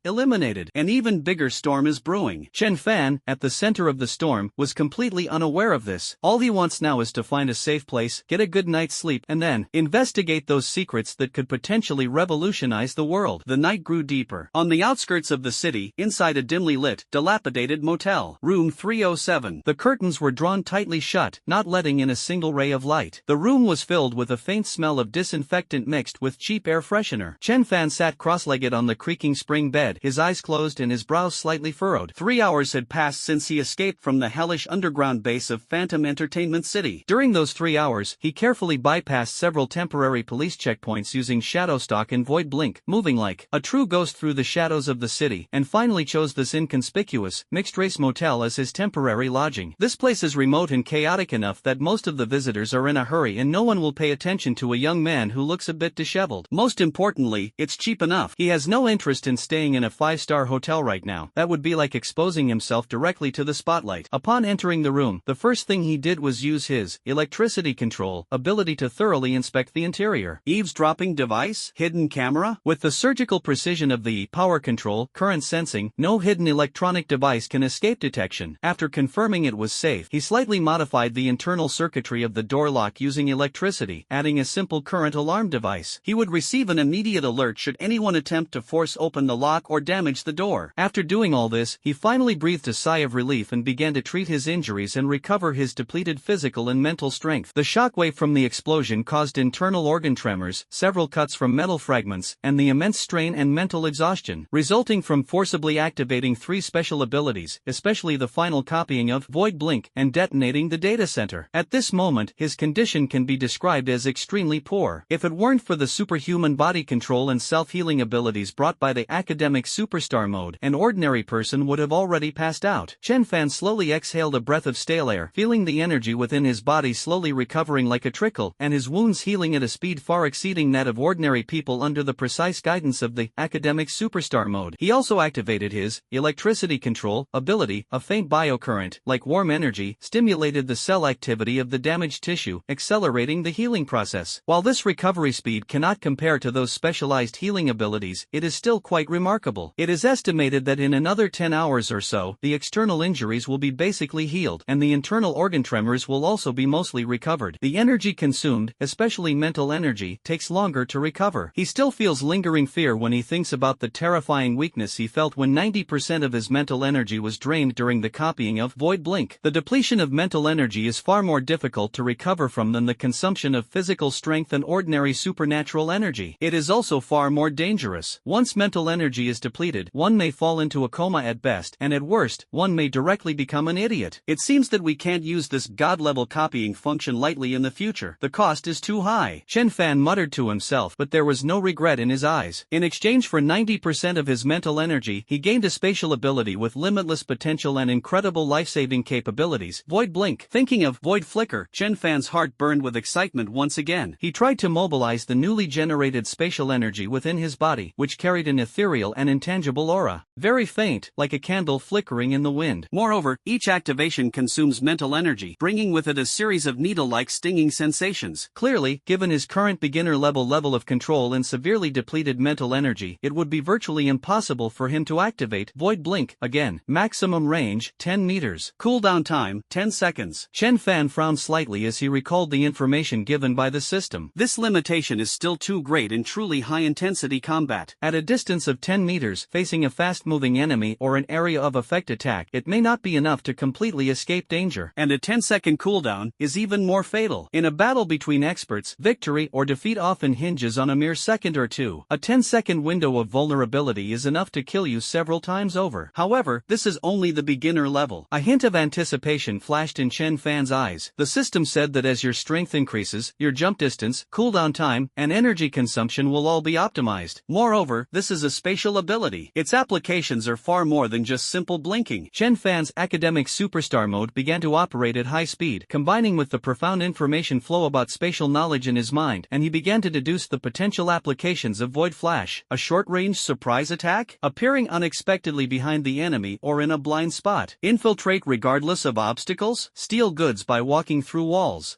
eliminated. An even bigger storm is brewing. Chenfan, at the center of the storm, was completely unaware of this. All he wants now is to find a safe place, get a good night's sleep, and then investigate those secrets that could potentially revolutionize the world. The night grew deeper. On the outskirts of the city, inside a dimly lit, dilapidated motel, room 307, the curtains were drawn tightly shut, not letting in a single ray of light. The room was filled with a faint smell of disinfectant mixed with cheap air freshener. Chenfan sat cross-legged on the creaking spring bed, his eyes closed and his brows slightly furrowed. 3 hours had passed since he escaped from the hellish underground base of Phantom Entertainment City. During those 3 hours, he carefully bypassed several temporary police checkpoints using shadow stalk and void blink, moving like a true ghost through the shadows of the city, and finally chose this inconspicuous, mixed-race motel as his temporary lodging. This place is remote and chaotic enough that most of the visitors are in a hurry and no one will pay attention to a young man who looks a bit disheveled. Most importantly, it's cheap enough. He has no interest in staying in a 5-star hotel right now. That would be like exposing himself directly to the spotlight. Upon entering the room, the first thing he did was use his electricity control ability to thoroughly inspect the interior. Eavesdropping device? Hidden camera? With the surgical precision of the power control, current sensing, no hidden electronic device can escape detection. After confirming it was safe, he slightly modified the internal circuitry of the door lock using electricity, adding a simple current alarm device. He would receive an immediate alert should anyone attempt to force open the lock or damage the door. After doing all this, he finally breathed a sigh of relief and began to treat his injuries and recover his depleted physical and mental strength. The shockwave from the explosion caused internal organ tremors, several cuts from metal fragments, and the immense strain and mental exhaustion, resulting from forcibly activating 3 special abilities, especially the final copying of void blink and detonating the data center. At this moment, his condition can be described as extremely poor. If it weren't for the superhuman body control and self-healing abilities brought by the academic superstar mode, an ordinary person would have already passed out. Chenfan slowly exhaled a breath of stale air, feeling the energy within his body slowly recovering like a trickle, and his wounds healing at a speed far exceeding that of ordinary people under the precise guidance of the academic superstar mode. He also activated his electricity control ability. A faint biocurrent, like warm energy, stimulated the cell activity of the damaged tissue, accelerating the healing process. While this recovery speed cannot compare to those specialized healing abilities, it is still quite remarkable. It is estimated that in another 10 hours or so, the external injuries will be basically healed, and the internal organ tremors will also be mostly recovered. The energy consumed, especially mental energy, takes longer to recover. He still feels lingering fear when he thinks about the terrifying weakness he felt when 90% of his mental energy was drained during the copying of void blink. The depletion of mental energy is far more difficult to recover from than the consumption of physical strength and ordinary supernatural energy. It is also far more dangerous. Once mental energy is depleted, extended, one may fall into a coma at best, and at worst, one may directly become an idiot. It seems that we can't use this god-level copying function lightly in the future. The cost is too high. Chenfan muttered to himself, but there was no regret in his eyes. In exchange for 90% of his mental energy, he gained a spatial ability with limitless potential and incredible life-saving capabilities. Void blink. Thinking of void flicker, Chenfan's heart burned with excitement once again. He tried to mobilize the newly generated spatial energy within his body, which carried an ethereal and intangible aura. Very faint, like a candle flickering in the wind. Moreover, each activation consumes mental energy, bringing with it a series of needle-like stinging sensations. Clearly, given his current beginner-level of control and severely depleted mental energy, it would be virtually impossible for him to activate void blink again. Maximum range, 10 meters. Cooldown time, 10 seconds. Chenfan frowned slightly as he recalled the information given by the system. This limitation is still too great in truly high-intensity combat. At a distance of 10 meters, facing a fast-moving enemy or an area of effect attack, it may not be enough to completely escape danger. And a 10-second cooldown is even more fatal. In a battle between experts, victory or defeat often hinges on a mere second or two. A 10-second window of vulnerability is enough to kill you several times over. However, this is only the beginner level. A hint of anticipation flashed in Chenfan's eyes. The system said that as your strength increases, your jump distance, cooldown time, and energy consumption will all be optimized. Moreover, this is a spatial ability. Its applications are far more than just simple blinking. Chenfan's academic superstar mode began to operate at high speed, combining with the profound information flow about spatial knowledge in his mind, and he began to deduce the potential applications of Void Flash, a short-range surprise attack, appearing unexpectedly behind the enemy or in a blind spot. Infiltrate regardless of obstacles, steal goods by walking through walls.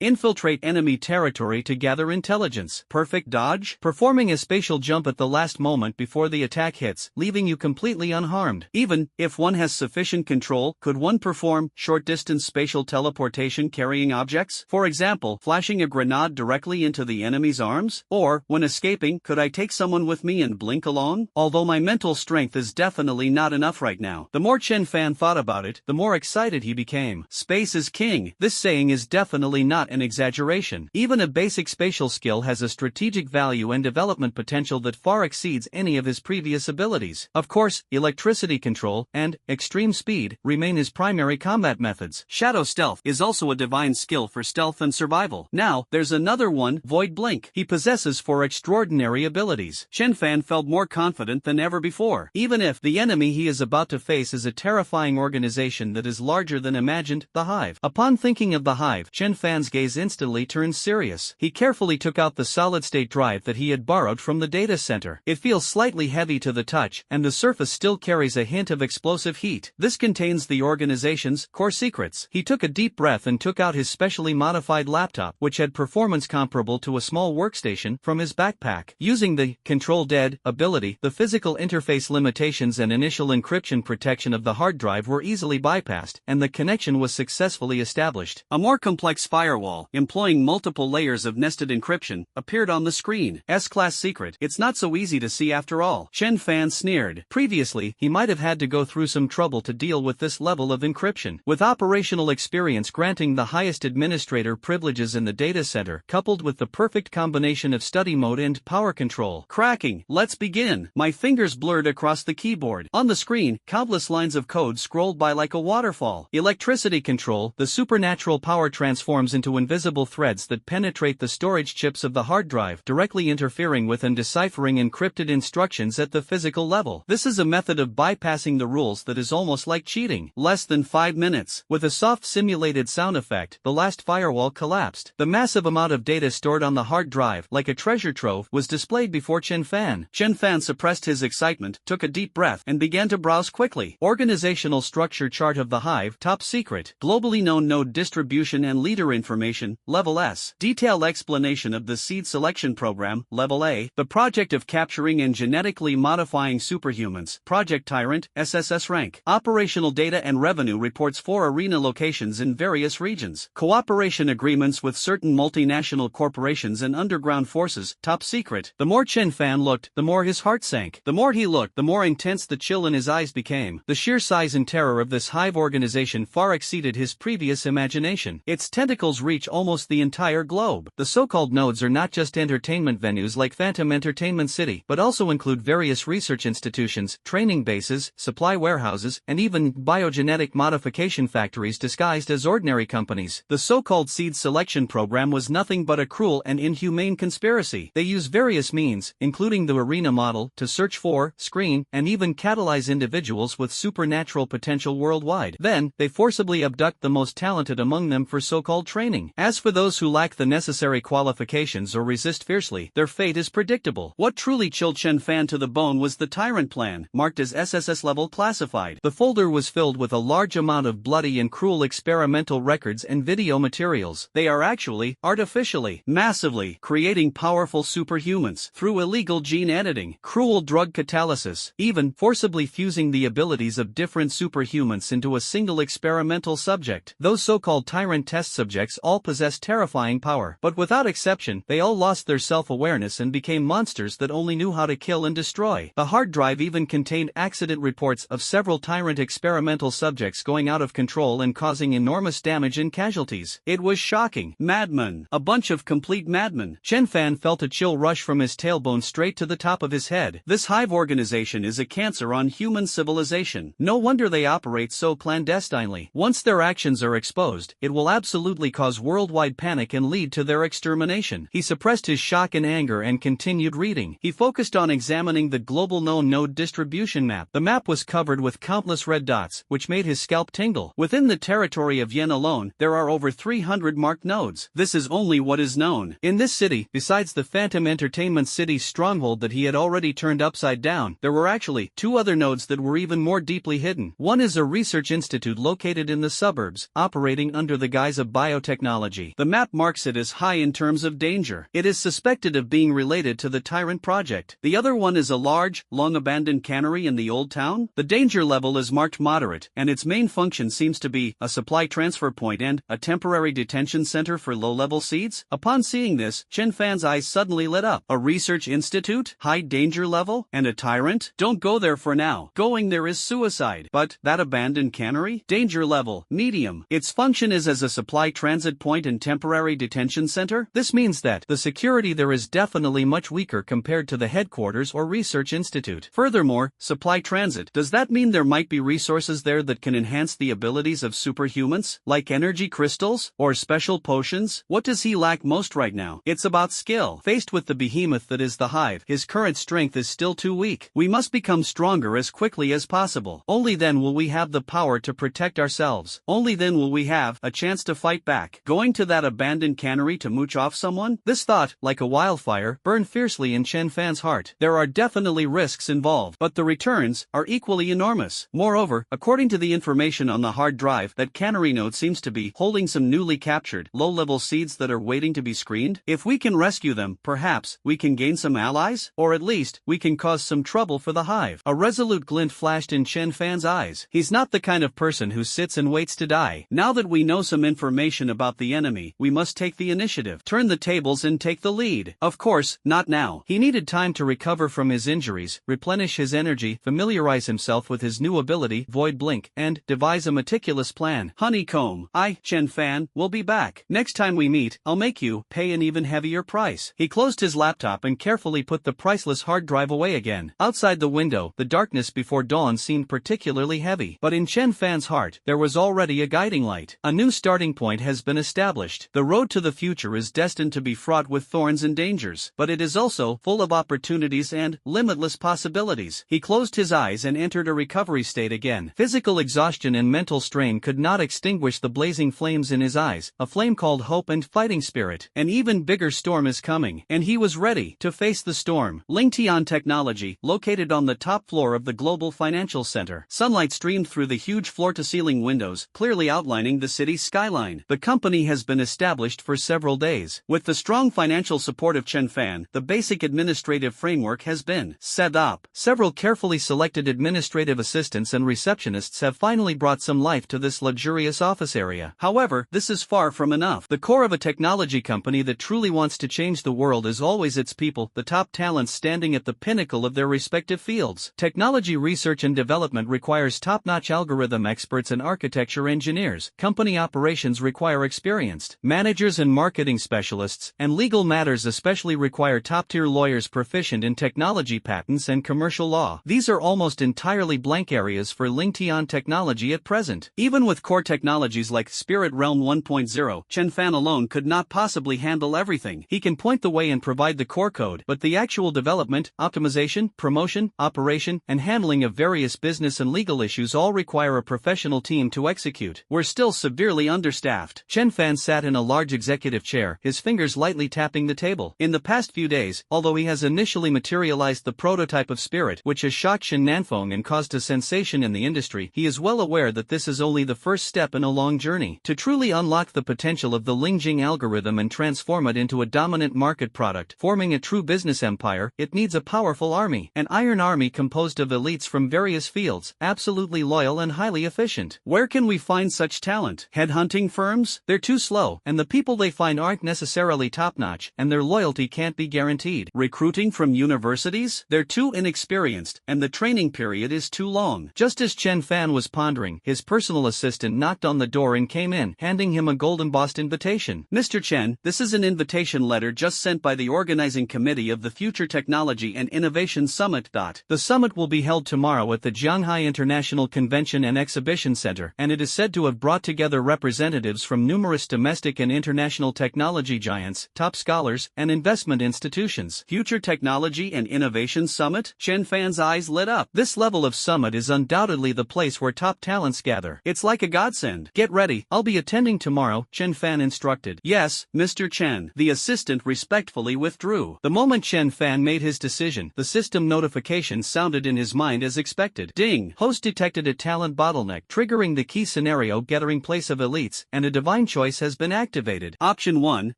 Infiltrate enemy territory to gather intelligence. Perfect dodge, performing a spatial jump at the last moment before the attack hits, leaving you completely unharmed. Even if one has sufficient control, could one perform short-distance spatial teleportation carrying objects? For example, flashing a grenade directly into the enemy's arms? Or, when escaping, could I take someone with me and blink along? Although my mental strength is definitely not enough right now. The more Chenfan thought about it, the more excited he became. Space is king. This saying is definitely not an exaggeration. Even a basic spatial skill has a strategic value and development potential that far exceeds any of his previous abilities. Of course, electricity control and extreme speed remain his primary combat methods. Shadow stealth is also a divine skill for stealth and survival. Now, there's another one, Void Blink. He possesses four extraordinary abilities. Chenfan felt more confident than ever before. Even if the enemy he is about to face is a terrifying organization that is larger than imagined, the Hive. Upon thinking of the Hive, Chenfan's gaze instantly turned serious. He carefully took out the solid-state drive that he had borrowed from the data center. It feels slightly heavy to the touch, and the surface still carries a hint of explosive heat. This contains the organization's core secrets. He took a deep breath and took out his specially modified laptop, which had performance comparable to a small workstation, from his backpack. Using the Control Dead ability, the physical interface limitations and initial encryption protection of the hard drive were easily bypassed, and the connection was successfully established. A more complex firewall, employing multiple layers of nested encryption, appeared on the screen. S-Class secret. It's not so easy to see after all. Chenfan sneered. Previously, he might have had to go through some trouble to deal with this level of encryption. With operational experience granting the highest administrator privileges in the data center, coupled with the perfect combination of study mode and power control. Cracking. Let's begin. My fingers blurred across the keyboard. On the screen, countless lines of code scrolled by like a waterfall. Electricity control. The supernatural power transforms into invisible threads that penetrate the storage chips of the hard drive, directly interfering with and deciphering encrypted instructions at the physical level. This is a method of bypassing the rules that is almost like cheating. Less than 5 minutes. With a soft simulated sound effect, the last firewall collapsed. The massive amount of data stored on the hard drive, like a treasure trove, was displayed before Chenfan. Chenfan suppressed his excitement, took a deep breath, and began to browse quickly. Organizational structure chart of the Hive, top secret. Globally known node distribution and leader information, level S. Detailed explanation of the seed selection program, level A. The project of capturing and genetically modifying superhumans, Project Tyrant, SSS rank. Operational data and revenue reports for arena locations in various regions. Cooperation agreements with certain multinational corporations and underground forces, top secret. The more Chenfan looked, the more his heart sank. The more he looked, the more intense the chill in his eyes became. The sheer size and terror of this Hive organization far exceeded his previous imagination. Its tentacles reach almost the entire globe. The so-called nodes are not just entertainment venues like Phantom Entertainment City, but also include various research research institutions, training bases, supply warehouses, and even biogenetic modification factories disguised as ordinary companies. The so-called seed selection program was nothing but a cruel and inhumane conspiracy. They use various means, including the arena model, to search for, screen, and even catalyze individuals with supernatural potential worldwide. Then, they forcibly abduct the most talented among them for so-called training. As for those who lack the necessary qualifications or resist fiercely, their fate is predictable. What truly chilled Chenfan to the bone was the Tyrant Plan, marked as SSS level classified. The folder was filled with a large amount of bloody and cruel experimental records and video materials. They are actually, artificially, massively, creating powerful superhumans through illegal gene editing, cruel drug catalysis, even forcibly fusing the abilities of different superhumans into a single experimental subject. Those so-called tyrant test subjects all possess terrifying power, but without exception, they all lost their self-awareness and became monsters that only knew how to kill and destroy. The hard drive even contained accident reports of several tyrant experimental subjects going out of control and causing enormous damage and casualties. It was shocking. Madmen. A bunch of complete madmen. Chenfan felt a chill rush from his tailbone straight to the top of his head. This hive organization is a cancer on human civilization. No wonder they operate so clandestinely. Once their actions are exposed, it will absolutely cause worldwide panic and lead to their extermination. He suppressed his shock and anger and continued reading. He focused on examining the global known node distribution map. The map was covered with countless red dots, which made his scalp tingle. Within the territory of Yen alone, there are over 300 marked nodes. This is only what is known. In this city, besides the Phantom Entertainment City's stronghold that he had already turned upside down, there were actually two other nodes that were even more deeply hidden. One is a research institute located in the suburbs, operating under the guise of biotechnology. The map marks it as high in terms of danger. It is suspected of being related to the Tyrant Project. The other one is a large, long-abandoned cannery in the old town. The danger level is marked moderate, and its main function seems to be a supply transfer point and a temporary detention center for low-level seeds. Upon seeing this, Chenfan's eyes suddenly lit up. A research institute? High danger level? And a tyrant? Don't go there for now. Going there is suicide. But that abandoned cannery? Danger level, medium. Its function is as a supply transit point and temporary detention center. This means that the security there is definitely much weaker compared to the headquarters or research institute. Furthermore, supply transit. Does that mean there might be resources there that can enhance the abilities of superhumans? Like energy crystals? Or special potions? What does he lack most right now? It's about skill. Faced with the behemoth that is the hive, his current strength is still too weak. We must become stronger as quickly as possible. Only then will we have the power to protect ourselves. Only then will we have a chance to fight back. Going to that abandoned cannery to mooch off someone? This thought, like a wildfire, burned fiercely in Chenfan's heart. There are definitely risks involved, but the returns are equally enormous. Moreover, according to the information on the hard drive, that cannery node seems to be holding some newly captured, low-level seeds that are waiting to be screened. If we can rescue them, perhaps we can gain some allies, or at least we can cause some trouble for the hive. A resolute glint flashed in Chenfan's eyes. He's not the kind of person who sits and waits to die. Now that we know some information about the enemy, we must take the initiative, turn the tables and take the lead. Of course, not now. He needed time to recover from his injuries, replenish his energy, familiarize himself with his new ability, Void Blink, and devise a meticulous plan. Honeycomb. Chenfan, will be back. Next time we meet, I'll make you pay an even heavier price. He closed his laptop and carefully put the priceless hard drive away again. Outside the window, the darkness before dawn seemed particularly heavy, but in Chenfan's heart, there was already a guiding light. A new starting point has been established. The road to the future is destined to be fraught with thorns and dangers, but it is also full of opportunities and limitless possibilities. He closed his eyes and entered a recovery state again. Physical exhaustion and mental strain could not extinguish the blazing flames in his eyes, a flame called hope and fighting spirit. An even bigger storm is coming, and he was ready to face the storm. Lingtian Technology, located on the top floor of the global financial center. Sunlight streamed through the huge floor-to-ceiling windows, clearly outlining the city's skyline. The company has been established for several days. With the strong financial support of Chenfan, the basic administrative framework has been set up. Several carefully selected administrative assistants and receptionists have finally brought some life to this luxurious office area. However, this is far from enough. The core of a technology company that truly wants to change the world is always its people, the top talents standing at the pinnacle of their respective fields. Technology research and development requires top-notch algorithm experts and architecture engineers. Company operations require experienced managers and marketing specialists, and legal matters especially require top-tier lawyers proficient in technology patents patents and commercial law. These are almost entirely blank areas for Lingtian technology at present. Even with core technologies like Spirit Realm 1.0, Chenfan alone could not possibly handle everything. He can point the way and provide the core code, but the actual development, optimization, promotion, operation, and handling of various business and legal issues all require a professional team to execute. We're still severely understaffed. Chenfan sat in a large executive chair, his fingers lightly tapping the table. In the past few days, although he has initially materialized the prototype of Spirit, which has shocked Shen Nanfeng and caused a sensation in the industry, he is well aware that this is only the first step in a long journey. To truly unlock the potential of the Lingjing algorithm and transform it into a dominant market product, forming a true business empire, it needs a powerful army. An iron army composed of elites from various fields, absolutely loyal and highly efficient. Where can we find such talent? Headhunting firms? They're too slow, and the people they find aren't necessarily top-notch, and their loyalty can't be guaranteed. Recruiting from universities? They're too inexperienced, and the training period is too long. Just as Chenfan was pondering, his personal assistant knocked on the door and came in, handing him a gold-embossed invitation. Mr. Chen, this is an invitation letter just sent by the organizing committee of the Future Technology and Innovation Summit. The summit will be held tomorrow at the Shanghai International Convention and Exhibition Center, and it is said to have brought together representatives from numerous domestic and international technology giants, top scholars, and investment institutions. Future Technology and Innovation Summit? Chenfan's eyes lit up. This level of summit is undoubtedly the place where top talents gather. It's like a godsend. Get ready, I'll be attending tomorrow, Chenfan instructed. Yes, Mr. Chen. The assistant respectfully withdrew. The moment Chenfan made his decision, the system notification sounded in his mind as expected. Ding! Host detected a talent bottleneck, triggering the key scenario gathering place of elites, and a divine choice has been activated. Option 1,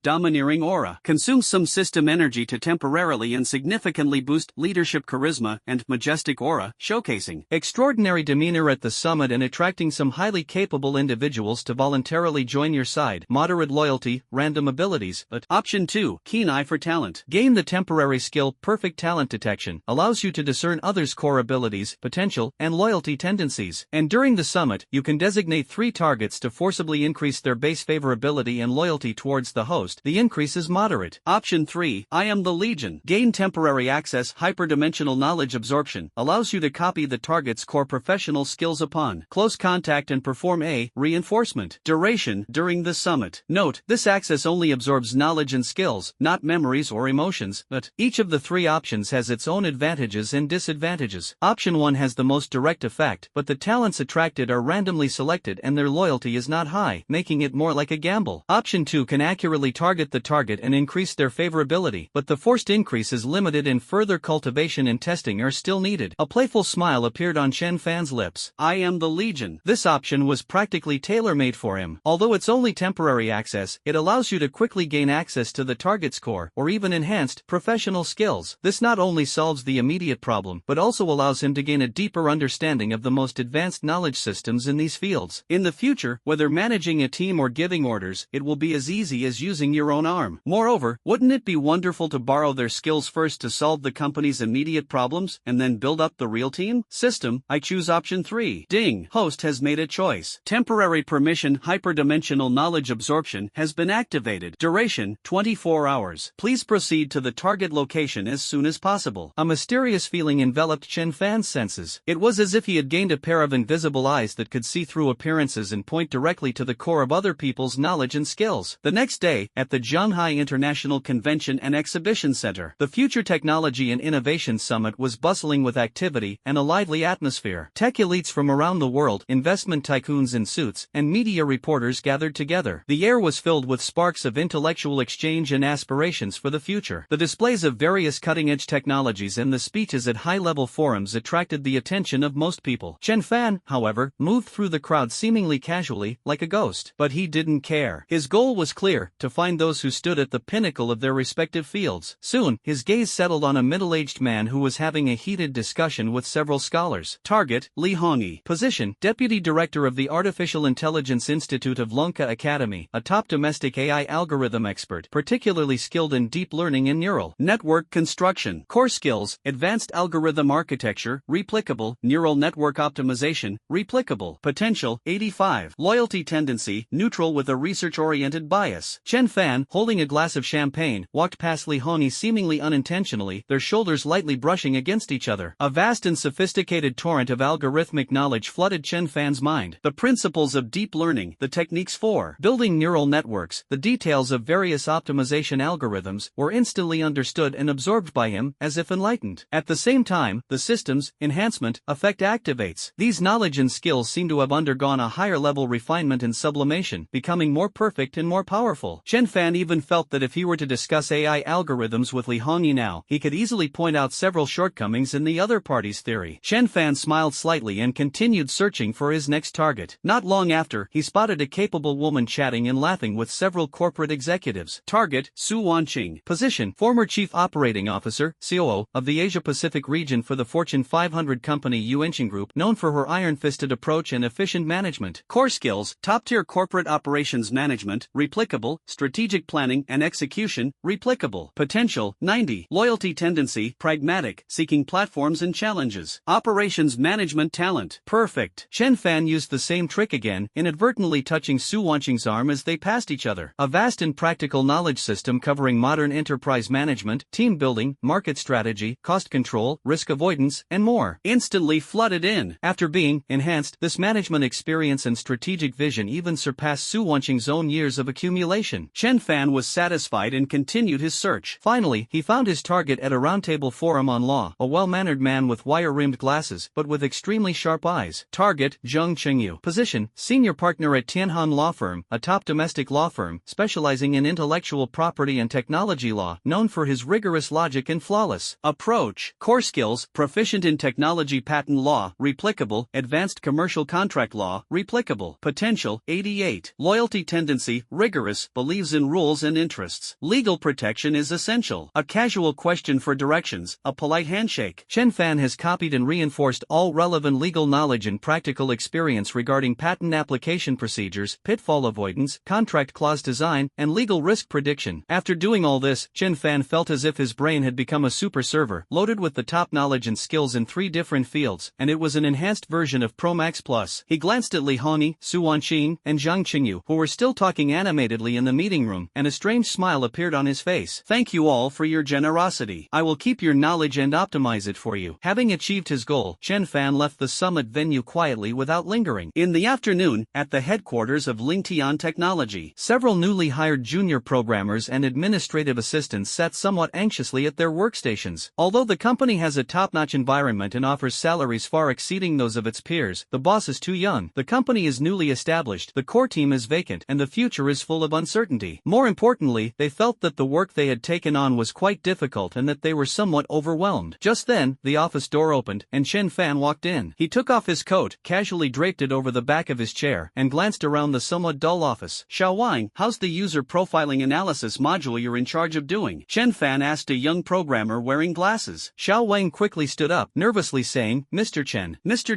Domineering Aura. Consume some system energy to temporarily and significantly boost leadership charisma and majestic aura, showcasing extraordinary demeanor at the summit and attracting some highly capable individuals to voluntarily join your side. Moderate loyalty, random abilities, but Option 2, Keen Eye for Talent. Gain the temporary skill Perfect Talent Detection, allows you to discern others' core abilities, potential, and loyalty tendencies. And during the summit, you can designate 3 targets to forcibly increase their base favorability and loyalty towards the host. The increase is moderate. Option 3, I Am the Legion. Gain temporary access hyperdimensional knowledge absorption, allows you to copy the target's core professional skills upon close contact and perform a reinforcement. Duration during the summit. Note, this access only absorbs knowledge and skills, not memories or emotions, but each of the 3 options has its own advantages and disadvantages. Option 1 has the most direct effect, but the talents attracted are randomly selected and their loyalty is not high, making it more like a gamble. Option 2 can accurately target the target and increase their favorability, but the forced increase is limited and further cultivation and testing are still needed. A playful smile appeared on Chenfan's lips. I Am the Legion. This option was practically tailor-made for him. Although it's only temporary access, it allows you to quickly gain access to the target's core, or even enhanced, professional skills. This not only solves the immediate problem, but also allows him to gain a deeper understanding of the most advanced knowledge systems in these fields. In the future, whether managing a team or giving orders, it will be as easy as using your own arm. Moreover, wouldn't it be wonderful to borrow their skills first to solve the company's immediate problems, and then build up the real team? System, I choose option 3. Ding! Host has made a choice. Temporary permission hyperdimensional knowledge absorption has been activated. Duration, 24 hours. Please proceed to the target location as soon as possible. A mysterious feeling enveloped Chenfan's senses. It was as if he had gained a pair of invisible eyes that could see through appearances and point directly to the core of other people's knowledge and skills. The next day, at the Shanghai International Convention and Exhibition Center, the Future Technology and Innovation Summit was bustling with activity and a lively atmosphere. Tech elites from around the world, investment tycoons in suits, and media reporters gathered together. The air was filled with sparks of intellectual exchange and aspirations for the future. The displays of various cutting-edge technologies and the speeches at high-level forums attracted the attention of most people. Chenfan, however, moved through the crowd seemingly casually, like a ghost. But he didn't care. His goal was clear, to find those who stood at the pinnacle of their respective fields. Soon, his gaze settled on a middle-aged man who was having a heated discussion with several scholars. Target, Li Hongyi. Position, Deputy Director of the Artificial Intelligence Institute of Lonka Academy, a top domestic AI algorithm expert, particularly skilled in deep learning and neural network construction. Core skills, advanced algorithm architecture, replicable, neural network optimization, replicable. Potential, 85. Loyalty tendency, neutral with a research-oriented bias. Chenfan, holding a glass of champagne, walked past Li Hongyi seemingly unintentionally, their shoulders lightly brushing against each other. A vast and sophisticated torrent of algorithmic knowledge flooded Chenfan's mind. The principles of deep learning, the techniques for building neural networks, the details of various optimization algorithms, were instantly understood and absorbed by him, as if enlightened. At the same time, the systems enhancement effect activates. These knowledge and skills seem to have undergone a higher level refinement and sublimation, becoming more perfect and more powerful. Chenfan even felt that if he were to discuss AI algorithms with Li Hongyi now, he could easily point out several shortcomings in the other party's theory. Chenfan smiled slightly and continued searching for his next target. Not long after, he spotted a capable woman chatting and laughing with several corporate executives. Target, Su Wanqing. Position, former Chief Operating Officer, COO, of the Asia-Pacific region for the Fortune 500 company Yuanqing Group, known for her iron-fisted approach and efficient management. Core skills, top-tier corporate operations management, replicable, strategic planning and execution, replicable. Potential, 90. Loyalty tendency, pragmatic, seeking platforms and challenges. Operations management talent, perfect. Chenfan used the same trick again, inadvertently touching Su Wanqing's arm as they passed each other. A vast and practical knowledge system covering modern enterprise management, team building, market strategy, cost control, risk avoidance, and more, instantly flooded in. After being enhanced, this management experience and strategic vision even surpassed Su Wanqing's own years of accumulation. Chenfan was satisfied and continued his search. Finally, he found his target at a roundtable forum on law, a well-mannered man with wire-rimmed glasses, but with extremely sharp eyes. Target, Zheng Qingyu. Position, senior partner at Tianhan Law Firm, a top domestic law firm, specializing in intellectual property and technology law, known for his rigorous logic and flawless approach. Core skills, proficient in technology patent law, replicable, advanced commercial contract law, replicable. Potential, 88. Loyalty tendency, rigorous, believes in rules and interests. Legal protection is essential. A casual question for directions, a polite handshake. Chenfan has copied and reinforced all relevant legal knowledge and practical experience regarding patent application procedures, pitfall avoidance, contract clause design, and legal risk prediction. After doing all this, Chenfan felt as if his brain had become a super server, loaded with the top knowledge and skills in 3 different fields, and it was an enhanced version of Pro Max Plus. He glanced at Li Hongyi, Su Wanqing, and Zhang Qingyu, who were still talking animatedly in the meeting room, and a strange smile appeared on his face. Thank you all for your generosity. I will keep your knowledge and optimize it for you. Having achieved his goal, Chenfan left the summit venue quietly without lingering. In the afternoon, at the headquarters of Lingtian Technology, several newly hired junior programmers and administrative assistants sat somewhat anxiously at their workstations. Although the company has a top-notch environment and offers salaries far exceeding those of its peers, the boss is too young, the company is newly established, the core team is vacant, and the future is full of uncertainty. More importantly, they felt that the work they had taken on was quite difficult and that they were somewhat overwhelmed. Just then, the office door opened, and Chenfan walked in. He took off his coat, casually draped it over the back of his chair, and glanced around the somewhat dull office. Xiaowang, how's the user profiling analysis module you're in charge of doing? Chenfan asked a young programmer wearing glasses. Xiaowang quickly stood up, nervously saying, Mr.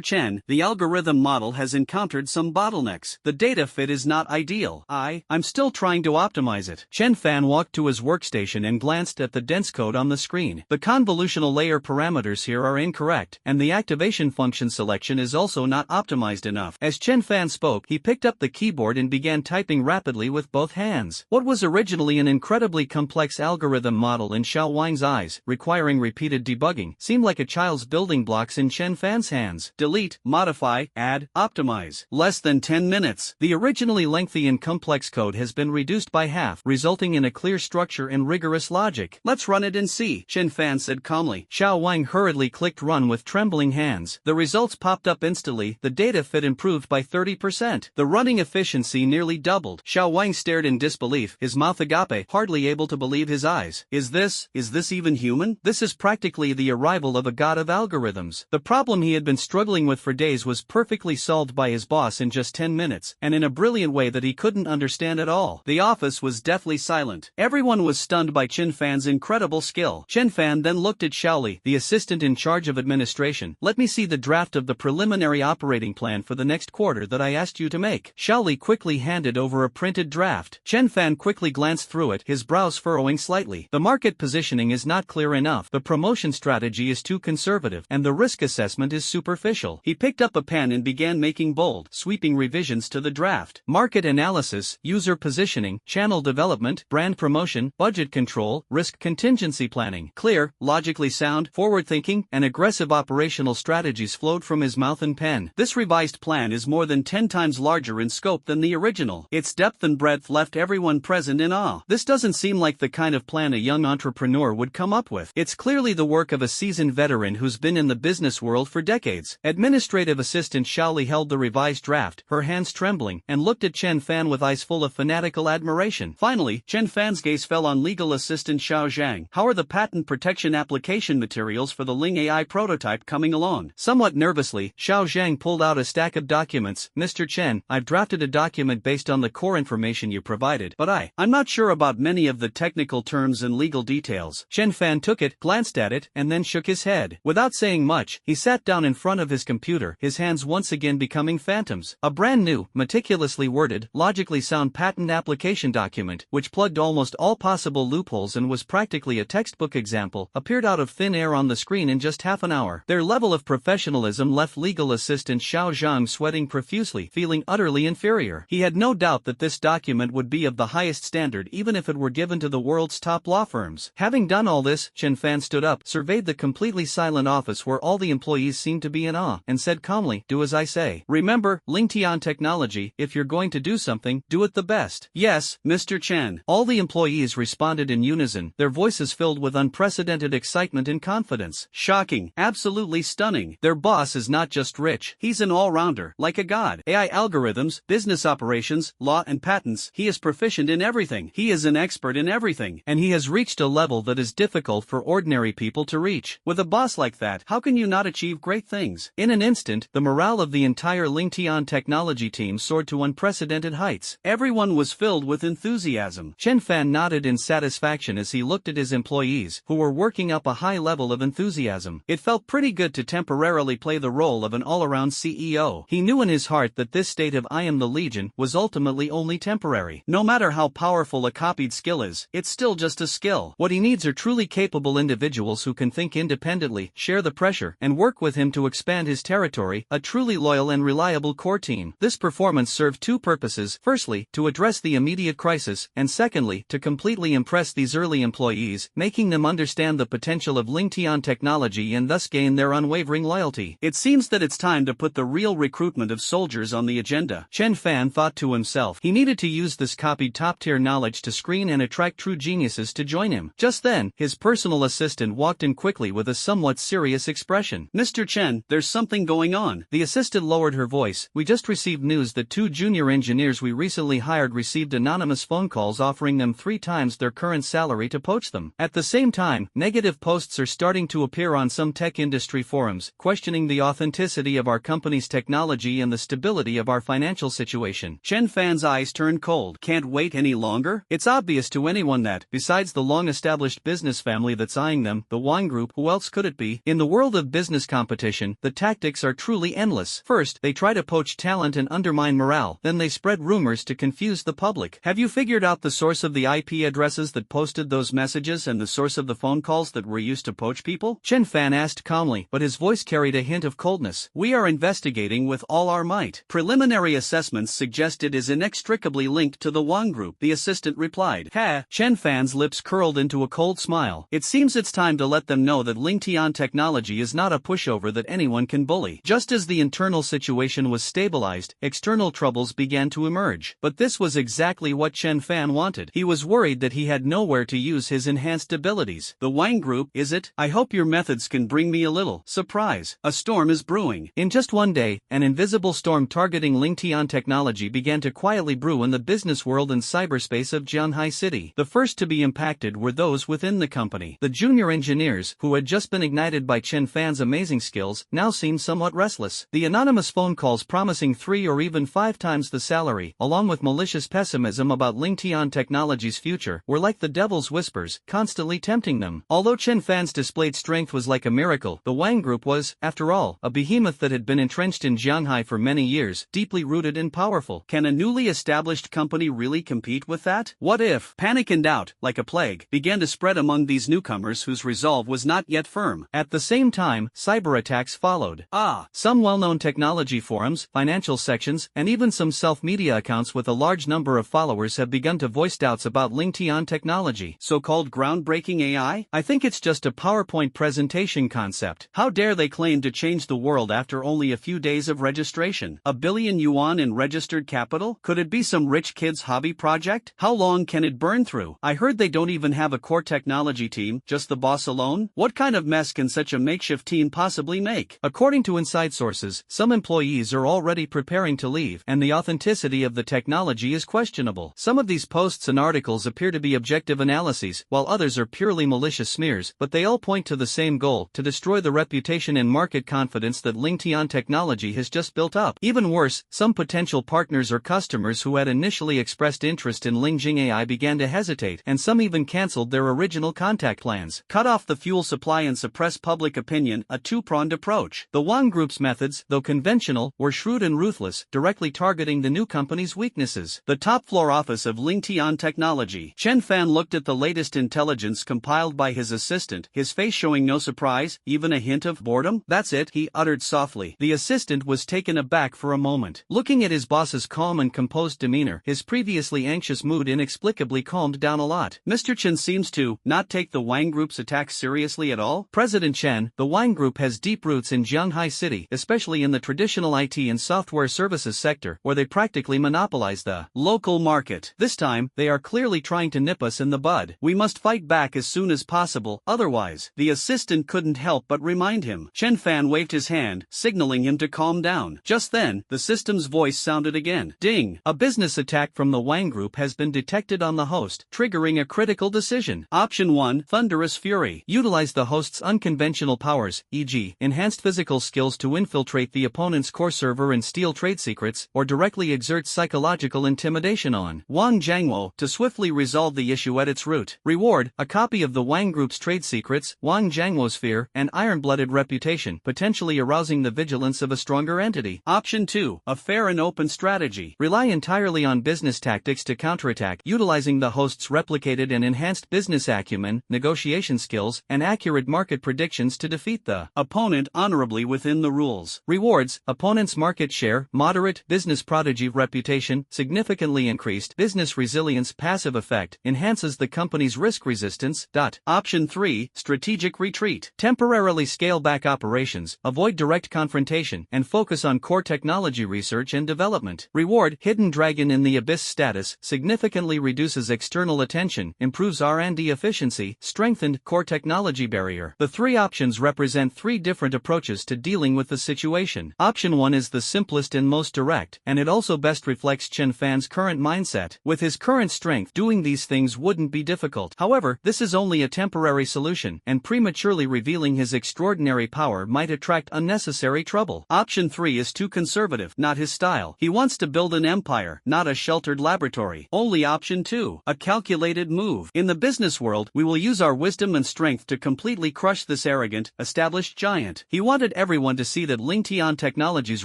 Chen, the algorithm model has encountered some bottlenecks. The data fit is not ideal. I'm still trying to optimize it. Chenfan walked to his workstation and glanced at the dense code on the screen. The convolutional layer parameters here are incorrect, and the activation function selection is also not optimized enough. As Chenfan spoke, he picked up the keyboard and began typing rapidly with both hands. What was originally an incredibly complex algorithm model in Xiaowang's eyes, requiring repeated debugging, seemed like a child's building blocks in Chenfan's hands. Delete, modify, add, optimize. Less than 10 minutes. The originally lengthy and complex code has been reduced by half, resulting in a clear structure and rigorous logic. Let's run it and see, Chenfan said calmly. Xiaowang hurriedly clicked run with trembling hands. The results popped up instantly, the data fit improved by 30%. The running efficiency nearly doubled. Xiaowang stared in disbelief, his mouth agape, hardly able to believe his eyes. Is this even human? This is practically the arrival of a god of algorithms. The problem he had been struggling with for days was perfectly solved by his boss in just 10 minutes, and in a brilliant way that he couldn't understand at all. The office was deathly silent. Everyone was stunned by Chenfan's incredible skill. Chenfan then looked at Xiaoli, the assistant in charge of administration. Let me see the draft of the preliminary operating plan for the next quarter that I asked you to make. Xiaoli quickly handed over a printed draft. Chenfan quickly glanced through it, his brows furrowing slightly. The market positioning is not clear enough, the promotion strategy is too conservative, and the risk assessment is superficial. He picked up a pen and began making bold, sweeping revisions to the draft. Market analysis, user positioning, channel development, brand promotion, budget control, risk contingency planning. Clear, logically sound, forward-thinking, and aggressive operational strategies flowed from his mouth and pen. This revised plan is more than 10 times larger in scope than the original. Its depth and breadth left everyone present in awe. This doesn't seem like the kind of plan a young entrepreneur would come up with. It's clearly the work of a seasoned veteran who's been in the business world for decades. Administrative Assistant Xiaoli held the revised draft, her hands trembling, and looked at Chenfan with eyes full of fanatical admiration. Finally, Chenfan's gaze fell on Legal Assistant Xiao Zhang. How are the patent protection application materials for the Ling AI prototype coming along? Somewhat nervously, Xiao Zhang pulled out a stack of documents. Mr. Chen, I've drafted a document based on the core information you provided, but I'm not sure about many of the technical terms and legal details. Chenfan took it, glanced at it, and then shook his head. Without saying much, he sat down in front of his computer, his hands once again becoming phantoms. A brand new, meticulously worded, logically sound patent application document, which plugged almost all possible loopholes and was practically a textbook example, appeared out of thin air on the screen in just half an hour. Their level of professionalism left Legal Assistant Xiao Zhang sweating profusely, feeling utterly inferior. He had no doubt that this document would be of the highest standard even if it were given to the world's top law firms. Having done all this, Chenfan stood up, surveyed the completely silent office where all the employees seemed to be in awe, and said calmly, "Do as I say. Remember, Lingtian technology, if you're going to do something, do it the best." "Yes, Mr. Chen." All the employees responded in unison, their voices filled with unprecedented excitement and confidence. Shocking, absolutely stunning. Their boss is not just rich, he's an all-rounder, like a god. AI algorithms, business operations, law and patents, he is proficient in everything. He is an expert in everything, and he has reached a level that is difficult for ordinary people to reach. With a boss like that, how can you not achieve great things? In an instant, the morale of the entire Lingtian technology team soared to unprecedented heights. Everyone was filled with enthusiasm. Chenfan nodded in satisfaction as he looked at his employees, who were working up a high level of enthusiasm. It felt pretty good to temporarily play the role of an all-around CEO. He knew in his heart that this state of "I am the Legion" was ultimately only temporary. No matter how powerful a copied skill is, it's still just a skill. What he needs are truly capable individuals who can think independently, share the pressure, and work with him to expand his territory, a truly loyal and reliable core team. This performance served two purposes: firstly, to address the immediate crisis, and secondly, to completely impress these early employees, making them understand the potential of Lingtian technology and thus gain their unwavering loyalty. It seems that it's time to put the real recruitment of soldiers on the agenda. Chenfan thought to himself. He needed to use this copied top-tier knowledge to screen and attract true geniuses to join him. Just then, his personal assistant walked in quickly with a somewhat serious expression. "Mr. Chen, there's something going on." The assistant lowered her voice. "We just received news that 2 junior engineers we recently hired received anonymous phone calls offering them 3 times their current salary to poach them. At the same time, negative posts are starting to appear on some tech industry forums, questioning the authenticity of our company's technology and the stability of our financial situation." Chenfan's eyes turned cold. Can't wait any longer? It's obvious to anyone that, besides the long-established business family that's eyeing them, the Wang Group, who else could it be? In the world of business competition, the tactics are truly endless. First, they try to poach talent and undermine morale. Then they spread rumors to confuse the public. Have you figured out the source of the IP addresses that posted those messages and the source of the phone calls that were used to poach people? Chenfan asked calmly, but his voice carried a hint of coldness. "We are investigating with all our might. Preliminary assessments suggest it is inextricably linked to the Wang Group," the assistant replied. "Ha!" Chenfan's lips curled into a cold smile. "It seems it's time to let them know that Lingtian technology is not a pushover that anyone can bully." Just as the internal situation was stabilized, external troubles began to emerge. But this was exactly what Chenfan wanted. He was worried that he had nowhere to use his enhanced abilities. "The Wang Group, is it? I hope your methods can bring me a little surprise. A storm is brewing." In just one day, an invisible storm targeting Lingtian technology began to quietly brew in the business world and cyberspace of Jianhai City. The first to be impacted were those within the company. The junior engineers, who had just been ignited by Chenfan's amazing skills, now seemed somewhat restless. The anonymous phone calls promising 3 or even 5 times the salary, along with malicious pessimism about Lingtian technology's future, were like the devil's whispers, constantly tempting them. Although Chenfan's displayed strength was like a miracle, the Wang Group was, after all, a behemoth that had been entrenched in Jianhai for many years, deeply rooted and powerful. Can a newly established company really compete with that? What if panic and doubt, like a plague, began to spread among these newcomers whose resolve was not yet firm? At the same time, cyber attacks followed. Some well-known technology forums, financial sections, and even some self-media accounts with a large number of followers have begun to voice doubts about Lingtian technology. So-called groundbreaking AI? I think think it's just a PowerPoint presentation concept. How dare they claim to change the world after only a few days of registration? $1 billion in registered capital? Could it be some rich kid's hobby project? How long can it burn through? I heard they don't even have a core technology team, just the boss alone? What kind of mess can such a makeshift team possibly make? According to inside sources, some employees are already preparing to leave, and the authenticity of the technology is questionable. Some of these posts and articles appear to be objective analyses, while others are purely malicious smears, but they all point to the same goal: to destroy the reputation and market confidence that Lingtian technology has just built up. Even worse, some potential partners or customers who had initially expressed interest in Lingjing AI began to hesitate, and some even cancelled their original contact plans. Cut off the fuel supply and suppress public opinion, a two-pronged approach. The Wang Group's methods, though conventional, were shrewd and ruthless, directly targeting the new company's weaknesses. The top-floor office of Lingtian Technology. Chenfan looked at the latest intelligence compiled by his assistant, his face showing no surprise, even a hint of boredom. "That's it," he uttered softly. The assistant was taken aback for a moment. Looking at his boss's calm and composed demeanor, his previously anxious mood inexplicably calmed down a lot. Mr. Chen seems to not take the Wang Group's attacks seriously at all. President Chen, the Wang Group has deep roots in Jianghai City, especially in the traditional IT and software services sector, where they practically monopolize the local market. This time, they are clearly trying to nip us in the bud. We must fight back as soon as possible, otherwise. The assistant couldn't help but remind him. Chenfan waved his hand, signaling him to calm down. Just then, the system's voice sounded again. Ding! A business attack from the Wang Group has been detected on the host, triggering a critical decision. Option 1, Thunderous Fury. Utilize the host's unconventional powers, e.g., enhanced physical skills to infiltrate the opponent's core server and steal trade secrets, or directly exert psychological intimidation on Wang Jiangwo to swiftly resolve the issue at its root. Reward: a copy of the Wang Group's trade secrets, Wang Jiangwo's fear, and iron-blooded reputation, potentially arousing the vigilance of a stronger entity. Option 2, a fair and open strategy. Rely entirely on business tactics to counterattack, utilizing the host's replicated and enhanced business acumen, negotiation skills, and accurate market predictions to defeat the opponent honorably within the rules. Rewards: opponent's market share, moderate, business prodigy reputation, significantly increased, business resilience. Passive effect: enhances the company's risk resistance. Option 3, strategic retreat. Temporarily scale back operations, avoid direct confrontation, and focus on core technology research and development. Reward: hidden dragon in the abyss status, significantly reduces external attention, improves R&D efficiency, strengthened core technology barrier. The three options represent three different approaches to dealing with the situation. Option 1 is the simplest and most direct, and it also best reflects Chenfan's current mindset. With his current strength, doing these things wouldn't be difficult. However, this is only a temporary solution, and prematurely revealing his extraordinary power might attract unnecessary trouble. Option 3 is too conservative, not his style. He wants to build an empire, not a sheltered laboratory. Only option 2, a calculated move. In the business world, we will use our wisdom and strength to completely crush this arrogant, established giant. He wanted everyone to see that Lingtian Technology's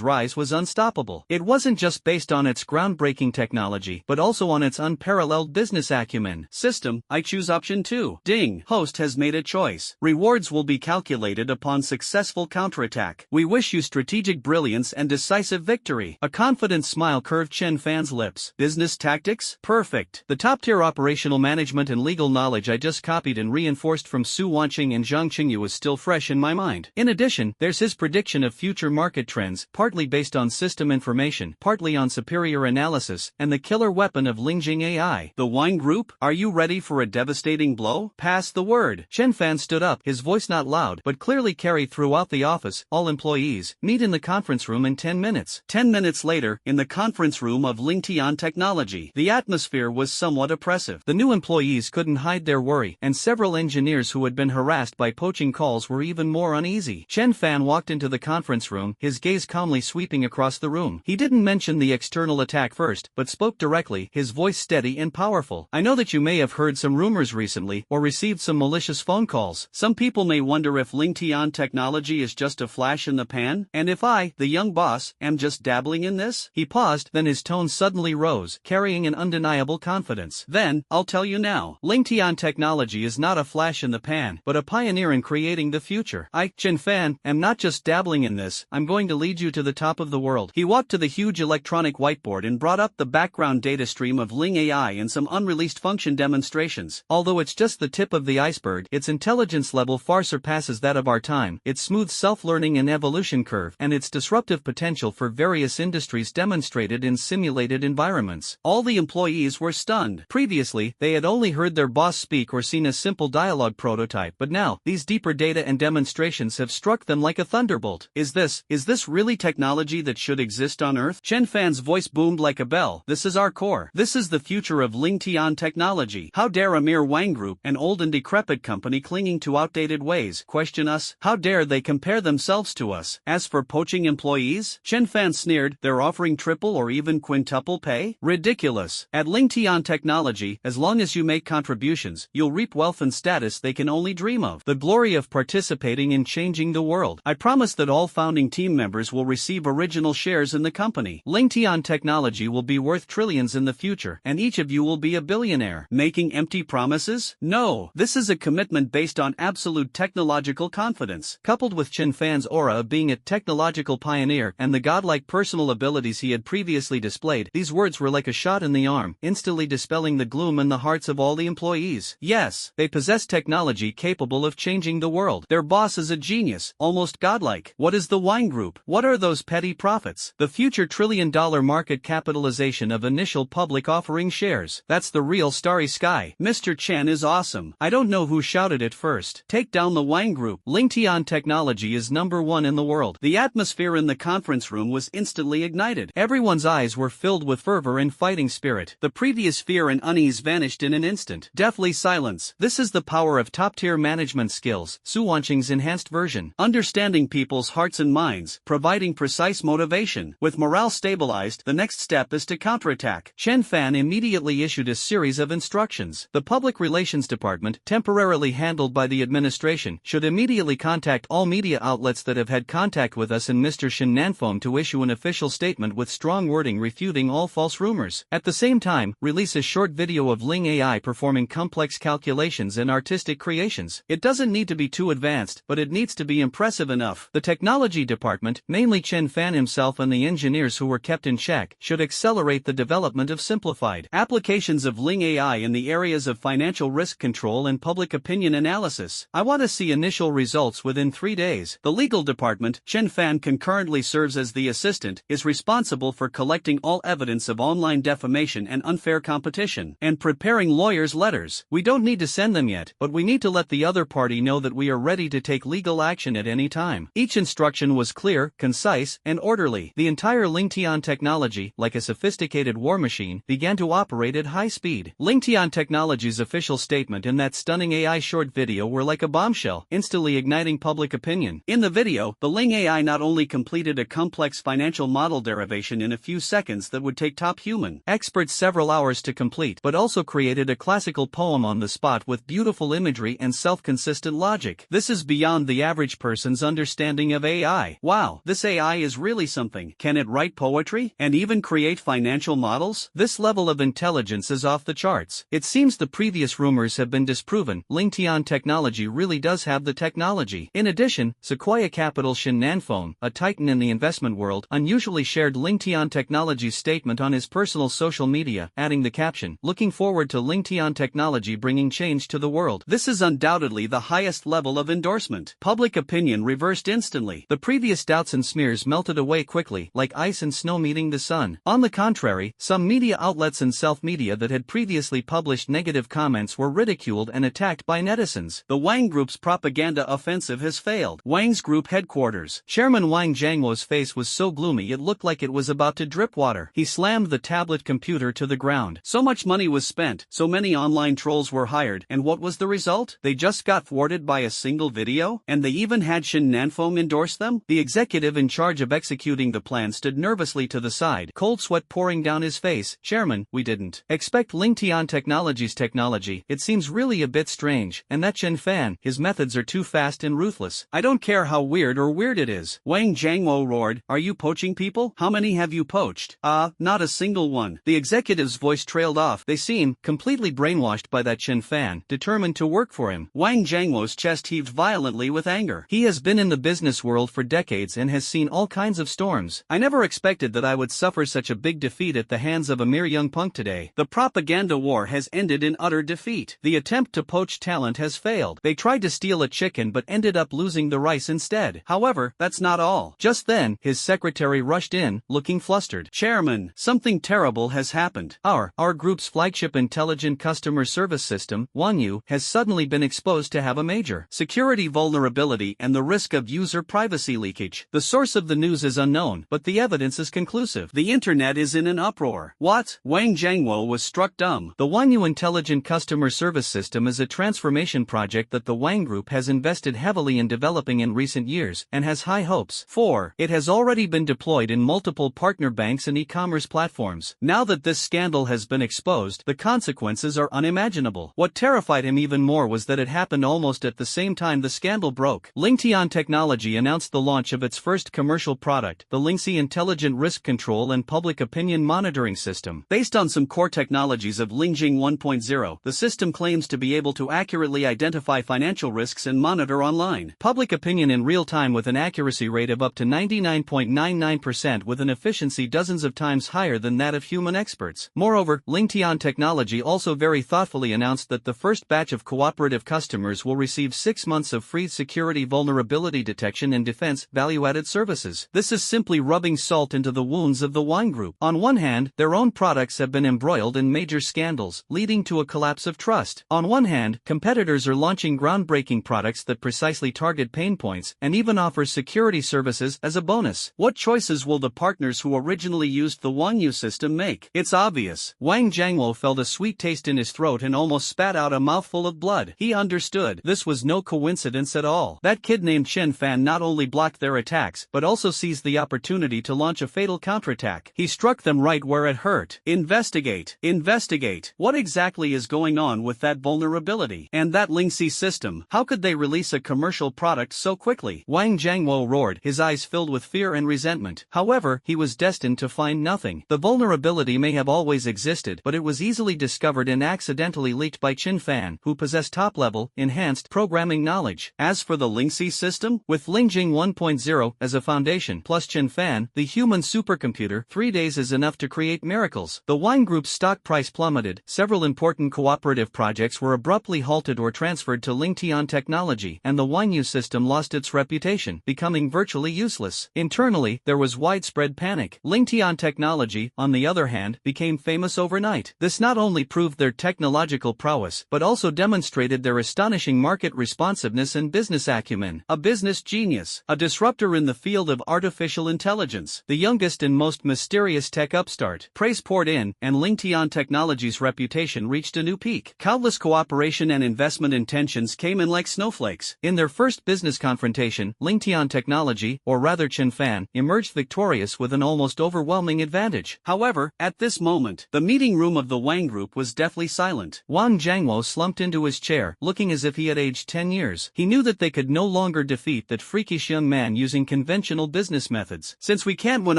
rise was unstoppable. It wasn't just based on its groundbreaking technology, but also on its unparalleled business acumen. System: I choose option 2. Ding! Host has made a choice. Rewards will be calculated upon successful counterattack. We wish you strategic brilliance and decisive victory. A confident smile curved Chenfan's lips. Business tactics? Perfect. The top-tier operational management and legal knowledge I just copied and reinforced from Su Wanqing and Zhang Qingyu is still fresh in my mind. In addition, there's his prediction of future market trends, partly based on system information, partly on superior analysis, and the killer weapon of Lingjing AI. The Wang Group? Are you ready for a devastating blow? Pass the word. Chenfan stood up, his voice not loud, but clearly carried throughout the office. All employees, meet in the conference room in 10 minutes. 10 minutes later, in the conference room of Lingtian Technology, the atmosphere was somewhat oppressive. The new employees couldn't hide their worry, and several engineers who had been harassed by poaching calls were even more uneasy. Chenfan walked into the conference room, his gaze calmly sweeping across the room. He didn't mention the external attack first, but spoke directly, his voice steady and powerful. I know that you may have heard some rumors recently, or received some malicious phone calls. Some people may wonder if Lingtian Technology is just a flash in the pan, and if I, the young boss, am just dabbling in this? He paused, then his tone suddenly rose, carrying an undeniable confidence. Then, I'll tell you now, Lingtian Technology is not a flash in the pan, but a pioneer in creating the future. I, Chenfan, am not just dabbling in this, I'm going to lead you to the top of the world. He walked to the huge electronic whiteboard and brought up the background data stream of Ling AI and some unreleased function demonstrations. Although it's just the tip of the iceberg, iceberg. Its intelligence level far surpasses that of our time, its smooth self-learning and evolution curve, and its disruptive potential for various industries demonstrated in simulated environments. All the employees were stunned. Previously, they had only heard their boss speak or seen a simple dialogue prototype, but now, these deeper data and demonstrations have struck them like a thunderbolt. Is this really technology that should exist on Earth? Chenfan's voice boomed like a bell. This is our core. This is the future of Lingtian technology. How dare a mere Wang Group, an old and decrepit company clinging to outdated ways, question us? How dare they compare themselves to us? As for poaching employees, Chenfan sneered, they're offering triple or even quintuple pay? Ridiculous. At Lingtian technology, as long as you make contributions, you'll reap wealth and status they can only dream of. The glory of participating in changing the world. I promise that all founding team members will receive original shares in the company. Lingtian technology will be worth trillions in the future, and each of you will be a billionaire. Making empty promises? No. This is a commitment based on absolute technological confidence. Coupled with Chenfan's aura of being a technological pioneer and the godlike personal abilities he had previously displayed, these words were like a shot in the arm, instantly dispelling the gloom in the hearts of all the employees. Yes, they possess technology capable of changing the world. Their boss is a genius, almost godlike. What is the Wine Group? What are those petty profits? The future trillion-dollar market capitalization of initial public offering shares. That's the real starry sky. Mr. Chen is awesome. I don't know who shouted it first. Take down the Wine Group. Lingtian technology is #1 in the world. The atmosphere in the conference room was instantly ignited. Everyone's eyes were filled with fervor and fighting spirit. The previous fear and unease vanished in an instant. Deathly silence. This is the power of top-tier management skills, Su Wanqing's enhanced version. Understanding people's hearts and minds, providing precise motivation. With morale stabilized, the next step is to counterattack. Chenfan immediately issued a series of instructions. The Public Relations Department, temporarily handled by the administration, should immediately contact all media outlets that have had contact with us and Mr. Shen Nanfeng to issue an official statement with strong wording refuting all false rumors. At the same time, release a short video of Ling AI performing complex calculations and artistic creations. It doesn't need to be too advanced, but it needs to be impressive enough. The technology department, mainly Chenfan himself and the engineers who were kept in check, should accelerate the development of simplified applications of Ling AI in the areas of financial risk control and public opinion analysis. I want to see initial results within 3 days. The legal department, Chenfan concurrently serves as the assistant, is responsible for collecting all evidence of online defamation and unfair competition, and preparing lawyers' letters. We don't need to send them yet, but we need to let the other party know that we are ready to take legal action at any time. Each instruction was clear, concise, and orderly. The entire Lingtian technology, like a sophisticated war machine, began to operate at high speed. Lingtian Technology's official statement and that stunning AI short video were like a bombshell, instantly igniting public opinion. In the video, the Ling AI not only completed a complex financial model derivation in a few seconds that would take top human experts several hours to complete, but also created a classical poem on the spot with beautiful imagery and self-consistent logic. This is beyond the average person's understanding of AI. Wow, this AI is really something. Can it write poetry? And even create financial models? This level of intelligence is off the charts. It seems the previous rumors have been disproven. Lingtian Technology really does have the technology. In addition, Sequoia Capital Shen Nanfeng, a titan in the investment world, unusually shared Lingtian Technology's statement on his personal social media, adding the caption, "Looking forward to Lingtian Technology bringing change to the world." This is undoubtedly the highest level of endorsement. Public opinion reversed instantly. The previous doubts and smears melted away quickly, like ice and snow meeting the sun. On the contrary, some media outlets and self-media that had previously published negative comments were ridiculed and attacked by netizens. The Wang Group's propaganda offensive has failed. Wang's Group headquarters. Chairman Wang Jiangwo's face was so gloomy it looked like it was about to drip water. He slammed the tablet computer to the ground. So much money was spent, so many online trolls were hired, and what was the result? They just got thwarted by a single video? And they even had Shen Nanfeng endorse them? The executive in charge of executing the plan stood nervously to the side, cold sweat pouring down his face. "Chairman, we didn't expect Lingtian Technology's technology. It seems really a bit strange, and that Chenfan, his methods are too fast and ruthless. I don't care how weird it is." Wang Jiangwo roared, "Are you poaching people? How many have you poached?" Not a single one." The executive's voice trailed off. They seem completely brainwashed by that Chenfan, determined to work for him. Wang Jiangwo's chest heaved violently with anger. He has been in the business world for decades and has seen all kinds of storms. "I never expected that I would suffer such a big defeat at the hands of a mere young punk today. The propaganda war has ended in utter defeat. The attempt to poach such talent has failed. They tried to steal a chicken but ended up losing the rice instead. However, that's not all. Just then, his secretary rushed in, looking flustered. Chairman, something terrible has happened. Our group's flagship intelligent customer service system, Wanyu, has suddenly been exposed to have a major security vulnerability and the risk of user privacy leakage. The source of the news is unknown, but the evidence is conclusive. The internet is in an uproar. What? Wang Jiangwo was struck dumb. The Wanyu intelligent customer service system is a transformation project that the Wang Group has invested heavily in developing in recent years and has high hopes for. It has already been deployed in multiple partner banks and e-commerce platforms. Now that this scandal has been exposed, the consequences are unimaginable. What terrified him even more was that it happened almost at the same time the scandal broke. Lingtian Technology announced the launch of its first commercial product, the Lingxi Intelligent Risk Control and Public Opinion Monitoring System. Based on some core technologies of Lingjing 1.0, the system claims to be able to accurately identify financial risks and monitor online public opinion in real time with an accuracy rate of up to 99.99% with an efficiency dozens of times higher than that of human experts. Moreover, Lingtian Technology also very thoughtfully announced that the first batch of cooperative customers will receive 6 months of free security vulnerability detection and defense value-added services. This is simply rubbing salt into the wounds of the Wang Group. On one hand, their own products have been embroiled in major scandals, leading to a collapse of trust. On one hand, competitors are launching groundbreaking products that precisely target pain points and even offer security services as a bonus. What choices will the partners who originally used the Wanyu system make? It's obvious. Wang Jiangwo felt a sweet taste in his throat and almost spat out a mouthful of blood. He understood. This was no coincidence at all. That kid named Chenfan not only blocked their attacks, but also seized the opportunity to launch a fatal counterattack. He struck them right where it hurt. Investigate. Investigate. What exactly is going on with that vulnerability? And that Lingxi system? How could they release a commercial product so quickly? Wang Jiangwo roared, his eyes filled with fear and resentment. However, he was destined to find nothing. The vulnerability may have always existed, but it was easily discovered and accidentally leaked by Chenfan, who possessed top-level, enhanced programming knowledge. As for the Lingxi system, with Lingjing 1.0 as a foundation, plus Chenfan, the human supercomputer, 3 days is enough to create miracles. The Wang Group's stock price plummeted. Several important cooperative projects were abruptly halted or transferred to Lingtian Technology, and the Wanyu system lost its reputation, becoming virtually useless. Internally, there was widespread panic. Lingtian Technology, on the other hand, became famous overnight. This not only proved their technological prowess, but also demonstrated their astonishing market responsiveness and business acumen. A business genius, a disruptor in the field of artificial intelligence, the youngest and most mysterious tech upstart. Praise poured in, and Lingtian Technology's reputation reached a new peak. Countless cooperation and investment intentions came in like snowflakes. In their first business confrontation, Lingtian Technology, or rather Chenfan, emerged victorious with an almost overwhelming advantage. However, at this moment, the meeting room of the Wang Group was deathly silent. Wang Jiangwo slumped into his chair, looking as if he had aged 10 years. He knew that they could no longer defeat that freakish young man using conventional business methods. Since we can't win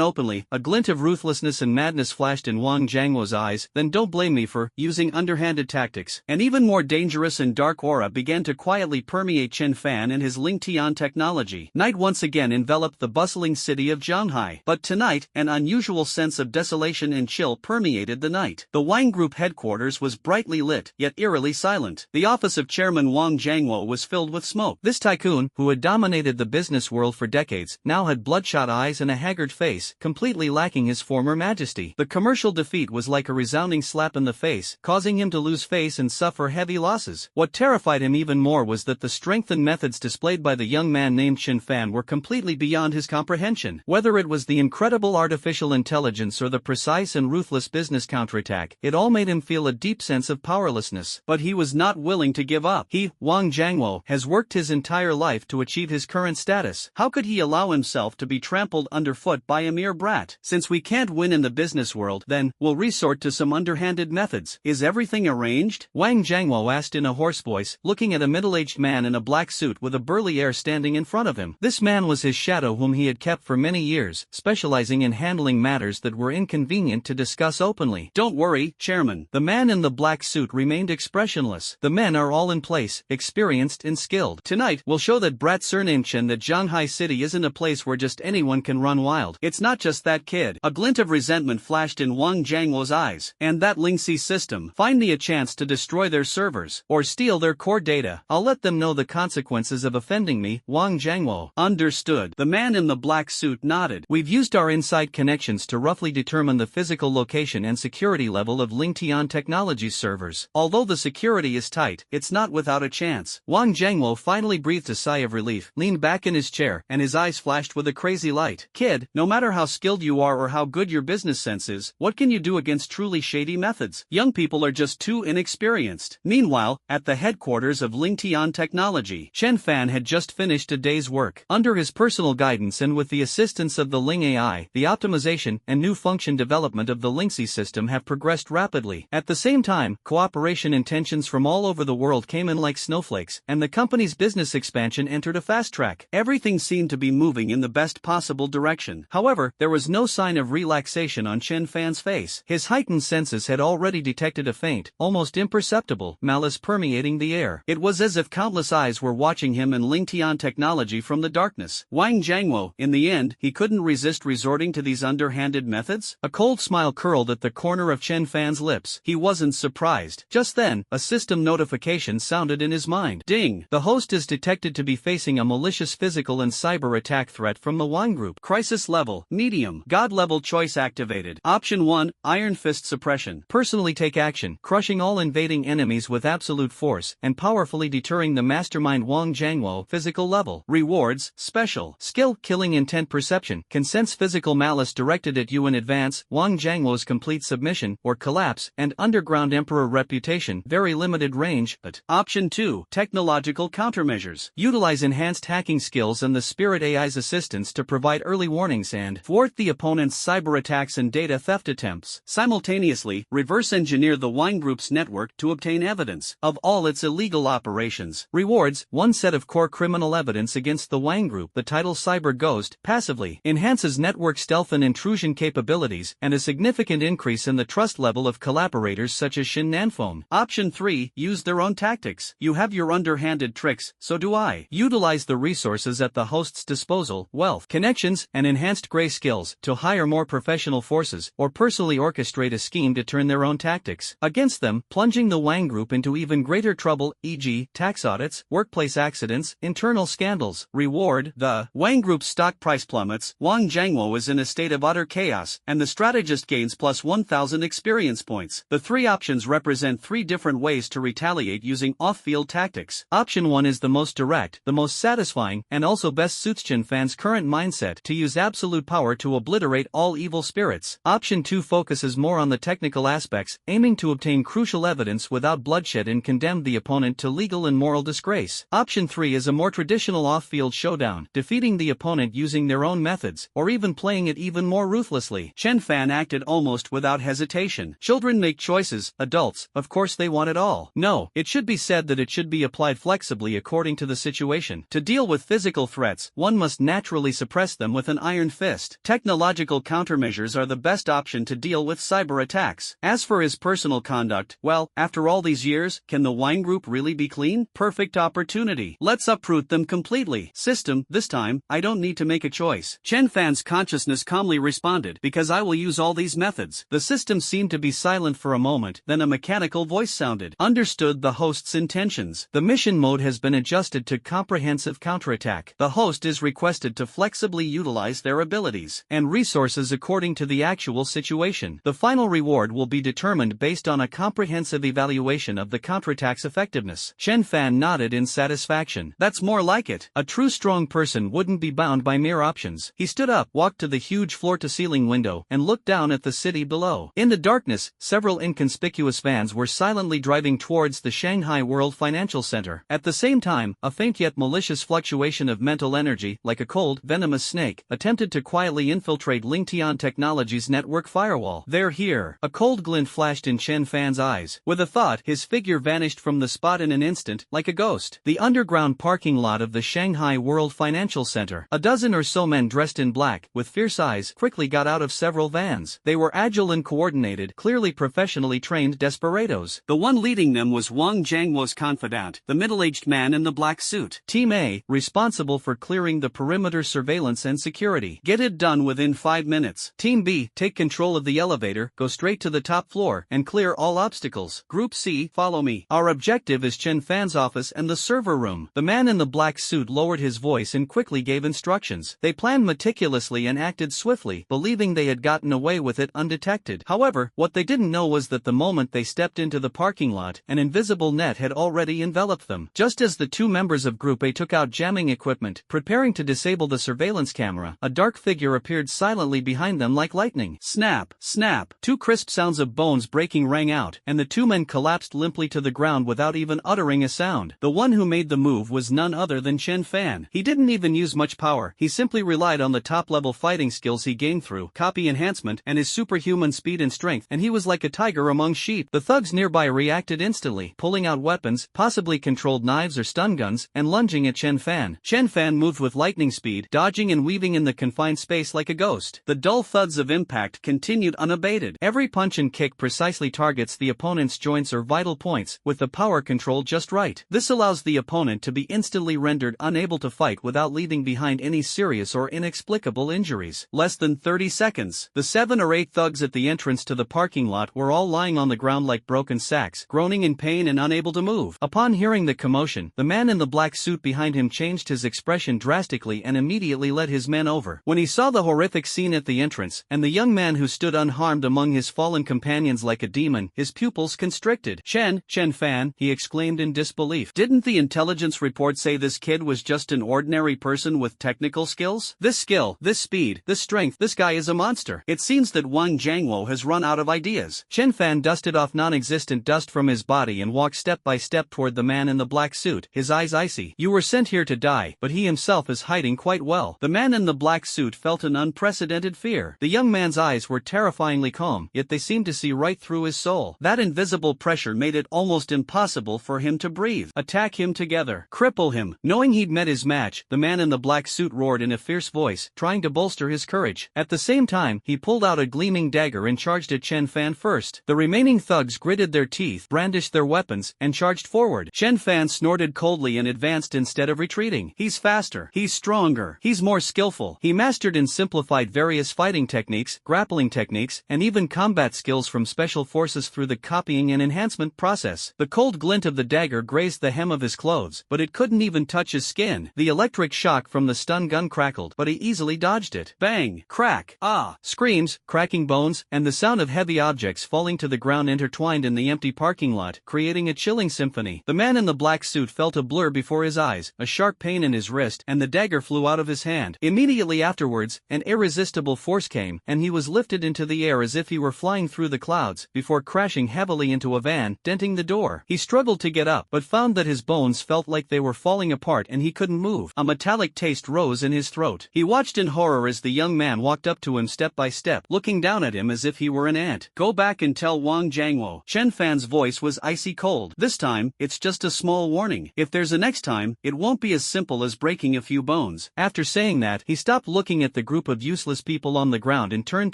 openly, a glint of ruthlessness and madness flashed in Wang Jiangwo's eyes, then don't blame me for using underhanded tactics. An even more dangerous and dark aura began to quietly permeate Chenfan and his Lingtian Technology. Night once again enveloped the bustling city of Shanghai. But tonight, an unusual sense of desolation and chill permeated the night. The Wang Group headquarters was brightly lit, yet eerily silent. The office of Chairman Wang Jiangwo was filled with smoke. This tycoon, who had dominated the business world for decades, now had bloodshot eyes and a haggard face, completely lacking his former majesty. The commercial defeat was like a resounding slap in the face, causing him to lose face and suffer heavy losses. What terrified him even more was that the strength and methods displayed by the young man named Chenfan were completely beyond his comprehension. Whether it was the incredible artificial intelligence or the precise and ruthless business counterattack, it all made him feel a deep sense of powerlessness. But he was not willing to give up. He, Wang Jiangwo, has worked his entire life to achieve his current status. How could he allow himself to be trampled underfoot by a mere brat? Since we can't win in the business world, then we'll resort to some underhanded methods. Is everything arranged? Wang Jiangwo asked in a hoarse voice, looking at a middle-aged man in a black suit with a burly air standing in front of him. This man was his shadow whom he had kept for many years, specializing in handling matters that were inconvenient to discuss openly. Don't worry, Chairman. The man in the black suit remained expressionless. The men are all in place, experienced and skilled. Tonight, we'll show that brat surnamed Chen that Shanghai City isn't a place where just anyone can run wild. It's not just that kid. A glint of resentment flashed in Wang Jiangwo's eyes. And that Lingxi system. Find me a chance to destroy their servers. servers, or steal their core data. I'll let them know the consequences of offending me, Wang Jiangwo. Understood. The man in the black suit nodded. We've used our inside connections to roughly determine the physical location and security level of Lingtian Technologies servers. Although the security is tight, it's not without a chance. Wang Jiangwo finally breathed a sigh of relief, leaned back in his chair, and his eyes flashed with a crazy light. Kid, no matter how skilled you are or how good your business sense is, what can you do against truly shady methods? Young people are just too inexperienced. Meanwhile, at the headquarters of Lingtian Technology, Chenfan had just finished a day's work. Under his personal guidance and with the assistance of the Ling AI, the optimization and new function development of the Lingxi system have progressed rapidly. At the same time, cooperation intentions from all over the world came in like snowflakes, and the company's business expansion entered a fast track. Everything seemed to be moving in the best possible direction. However, there was no sign of relaxation on Chenfan's face. His heightened senses had already detected a faint, almost imperceptible, malice permeating the air. It was as if countless eyes were watching him and Lingtian Technology from the darkness. Wang Jiangwo, in the end, he couldn't resist resorting to these underhanded methods? A cold smile curled at the corner of Chenfan's lips. He wasn't surprised. Just then, a system notification sounded in his mind. Ding! The host is detected to be facing a malicious physical and cyber attack threat from the Wang Group. Crisis level, medium, God level choice activated. Option 1, Iron Fist suppression. Personally take action, crushing all invading enemies with absolute force, and powerfully deterring the mastermind Wang Jiangwo. Physical level. Rewards, special. Skill, killing intent perception. Can sense physical malice directed at you in advance. Wang Jiangwo's complete submission, or collapse, and underground emperor reputation. Very limited range, but. Option 2, technological countermeasures. Utilize enhanced hacking skills and the Spirit AI's assistance to provide early warnings and thwart the opponent's cyber attacks and data theft attempts. Simultaneously, reverse engineer the Wang Group's network to obtain evidence of all its illegal operations. Rewards, one set of core criminal evidence against the Wang Group. The title Cyber Ghost passively enhances network stealth and intrusion capabilities, and a significant increase in the trust level of collaborators such as Shin Nanfeng. Option 3, use their own tactics. You have your underhanded tricks, so do I. Utilize the resources at the host's disposal, wealth, connections, and enhanced gray skills, to hire more professional forces, or personally orchestrate a scheme to turn their own tactics against them, plunging the Wang Group into even greater trouble, e.g., tax audits, workplace accidents, internal scandals. Reward, the Wang Group's stock price plummets, Wang Jiangwo is in a state of utter chaos, and the strategist gains plus 1,000 experience points. The three options represent three different ways to retaliate using off-field tactics. Option 1 is the most direct, the most satisfying, and also best suits Chenfan's current mindset, to use absolute power to obliterate all evil spirits. Option 2 focuses more on the technical aspects, aiming to obtain crucial evidence without bloodshed and condemn the opponent to legal and moral disgrace. Option 3 is a more traditional off-field showdown, defeating the opponent using their own methods, or even playing it even more ruthlessly. Chenfan acted almost without hesitation. Children make choices, adults, of course they want it all. No, it should be said that it should be applied flexibly according to the situation. To deal with physical threats, one must naturally suppress them with an iron fist. Technological countermeasures are the best option to deal with cyber attacks. As for his personal conduct, well, after all these years, can the Wang Group really be clean? Perfect opportunity. Let's uproot them completely. System, this time, I don't need to make a choice. Chenfan's consciousness calmly responded, because I will use all these methods. The system seemed to be silent for a moment, then a mechanical voice sounded. Understood the host's intentions. The mission mode has been adjusted to comprehensive counterattack. The host is requested to flexibly utilize their abilities and resources according to the actual situation. The final reward will be determined based on a comprehensive evaluation of the counterattack's effectiveness. Chenfan nodded in satisfaction. That's more like it. A true strong person wouldn't be bound by mere options. He stood up, walked to the huge floor-to-ceiling window, and looked down at the city below. In the darkness, several inconspicuous vans were silently driving towards the Shanghai World Financial Center. At the same time, a faint yet malicious fluctuation of mental energy, like a cold, venomous snake, attempted to quietly infiltrate Lingtian Technology's network firewall. They're here. A cold glint flashed in Chenfan's eyes. With a thought, his figure vanished from the spot in an instant, like a ghost. The underground parking lot of the Shanghai World Financial Center. A dozen or so men dressed in black, with fierce eyes, quickly got out of several vans. They were agile and coordinated, clearly professionally trained desperados. The one leading them was Wang Jiangwo's confidant, the middle-aged man in the black suit. Team A, responsible for clearing the perimeter surveillance and security. Get it done within 5 minutes. Team B, take control of the elevator, go straight to the top floor, and clear all obstacles. Group C, follow me. me. Our objective is Chenfan's office and the server room. The man in the black suit lowered his voice and quickly gave instructions. They planned meticulously and acted swiftly, believing they had gotten away with it undetected. However, what they didn't know was that the moment they stepped into the parking lot, an invisible net had already enveloped them. Just as the two members of Group A took out jamming equipment, preparing to disable the surveillance camera, a dark figure appeared silently behind them like lightning. Snap, snap. Two crisp sounds of bones breaking rang out, and the two men collapsed limply to the ground without even uttering a sound. The one who made the move was none other than Chenfan. He didn't even use much power. He simply relied on the top-level fighting skills he gained through copy enhancement and his superhuman speed and strength, and he was like a tiger among sheep. The thugs nearby reacted instantly, pulling out weapons, possibly controlled knives or stun guns, and lunging at Chenfan. Chenfan moved with lightning speed, dodging and weaving in the confined space like a ghost. The dull thuds of impact continued unabated. Every punch and kick precisely targets the opponent's joints or vital points, with the power control just right. This allows the opponent to be instantly rendered unable to fight without leaving behind any serious or inexplicable injuries. Less than 30 seconds. The 7 or 8 thugs at the entrance to the parking lot were all lying on the ground like broken sacks, groaning in pain and unable to move. Upon hearing the commotion, the man in the black suit behind him changed his expression drastically and immediately led his men over. When he saw the horrific scene at the entrance, and the young man who stood unharmed among his fallen companions like a demon, his pupils constricted. Chenfan, he exclaimed in disbelief. Didn't the intelligence report say this kid was just an ordinary person with technical skills? This skill, this speed, this strength, this guy is a monster. It seems that Wang Jiangwo has run out of ideas. Chenfan dusted off non-existent dust from his body and walked step by step toward the man in the black suit, his eyes icy. You were sent here to die, but he himself is hiding quite well. The man in the black suit felt an unprecedented fear. The young man's eyes were terrifyingly calm, yet they seemed to see right through his soul. That invisible pressure made it almost impossible for him to breathe. Attack him together. Cripple him. Knowing he'd met his match, the man in the black suit roared in a fierce voice, trying to bolster his courage. At the same time, he pulled out a gleaming dagger and charged at Chenfan first. The remaining thugs gritted their teeth, brandished their weapons, and charged forward. Chenfan snorted coldly and advanced instead of retreating. He's faster. He's stronger. He's more skillful. He mastered and simplified various fighting techniques, grappling techniques, and even combat skills from special forces through the copying and enhancement process. The cold glint of the dagger grazed the hem of his clothes, but it couldn't even touch his skin. The electric shock from the stun gun crackled, but he easily dodged it. Bang! Crack! Ah! Screams, cracking bones, and the sound of heavy objects falling to the ground intertwined in the empty parking lot, creating a chilling symphony. The man in the black suit felt a blur before his eyes, a sharp pain in his wrist, and the dagger flew out of his hand. Immediately afterwards, an irresistible force came, and he was lifted into the air as if he were flying through the clouds, before crashing heavily into a van, denting the door. He struggled to get up, but found that his bones felt like they were falling apart and he couldn't move. A metallic taste rose in his throat. He watched in horror as the young man walked up to him step by step, looking down at him as if he were an ant. Go back and tell Wang Jiangwo. Chenfan's voice was icy cold. This time, it's just a small warning. If there's a next time, it won't be as simple as breaking a few bones. After saying that, he stopped looking at the group of useless people on the ground and turned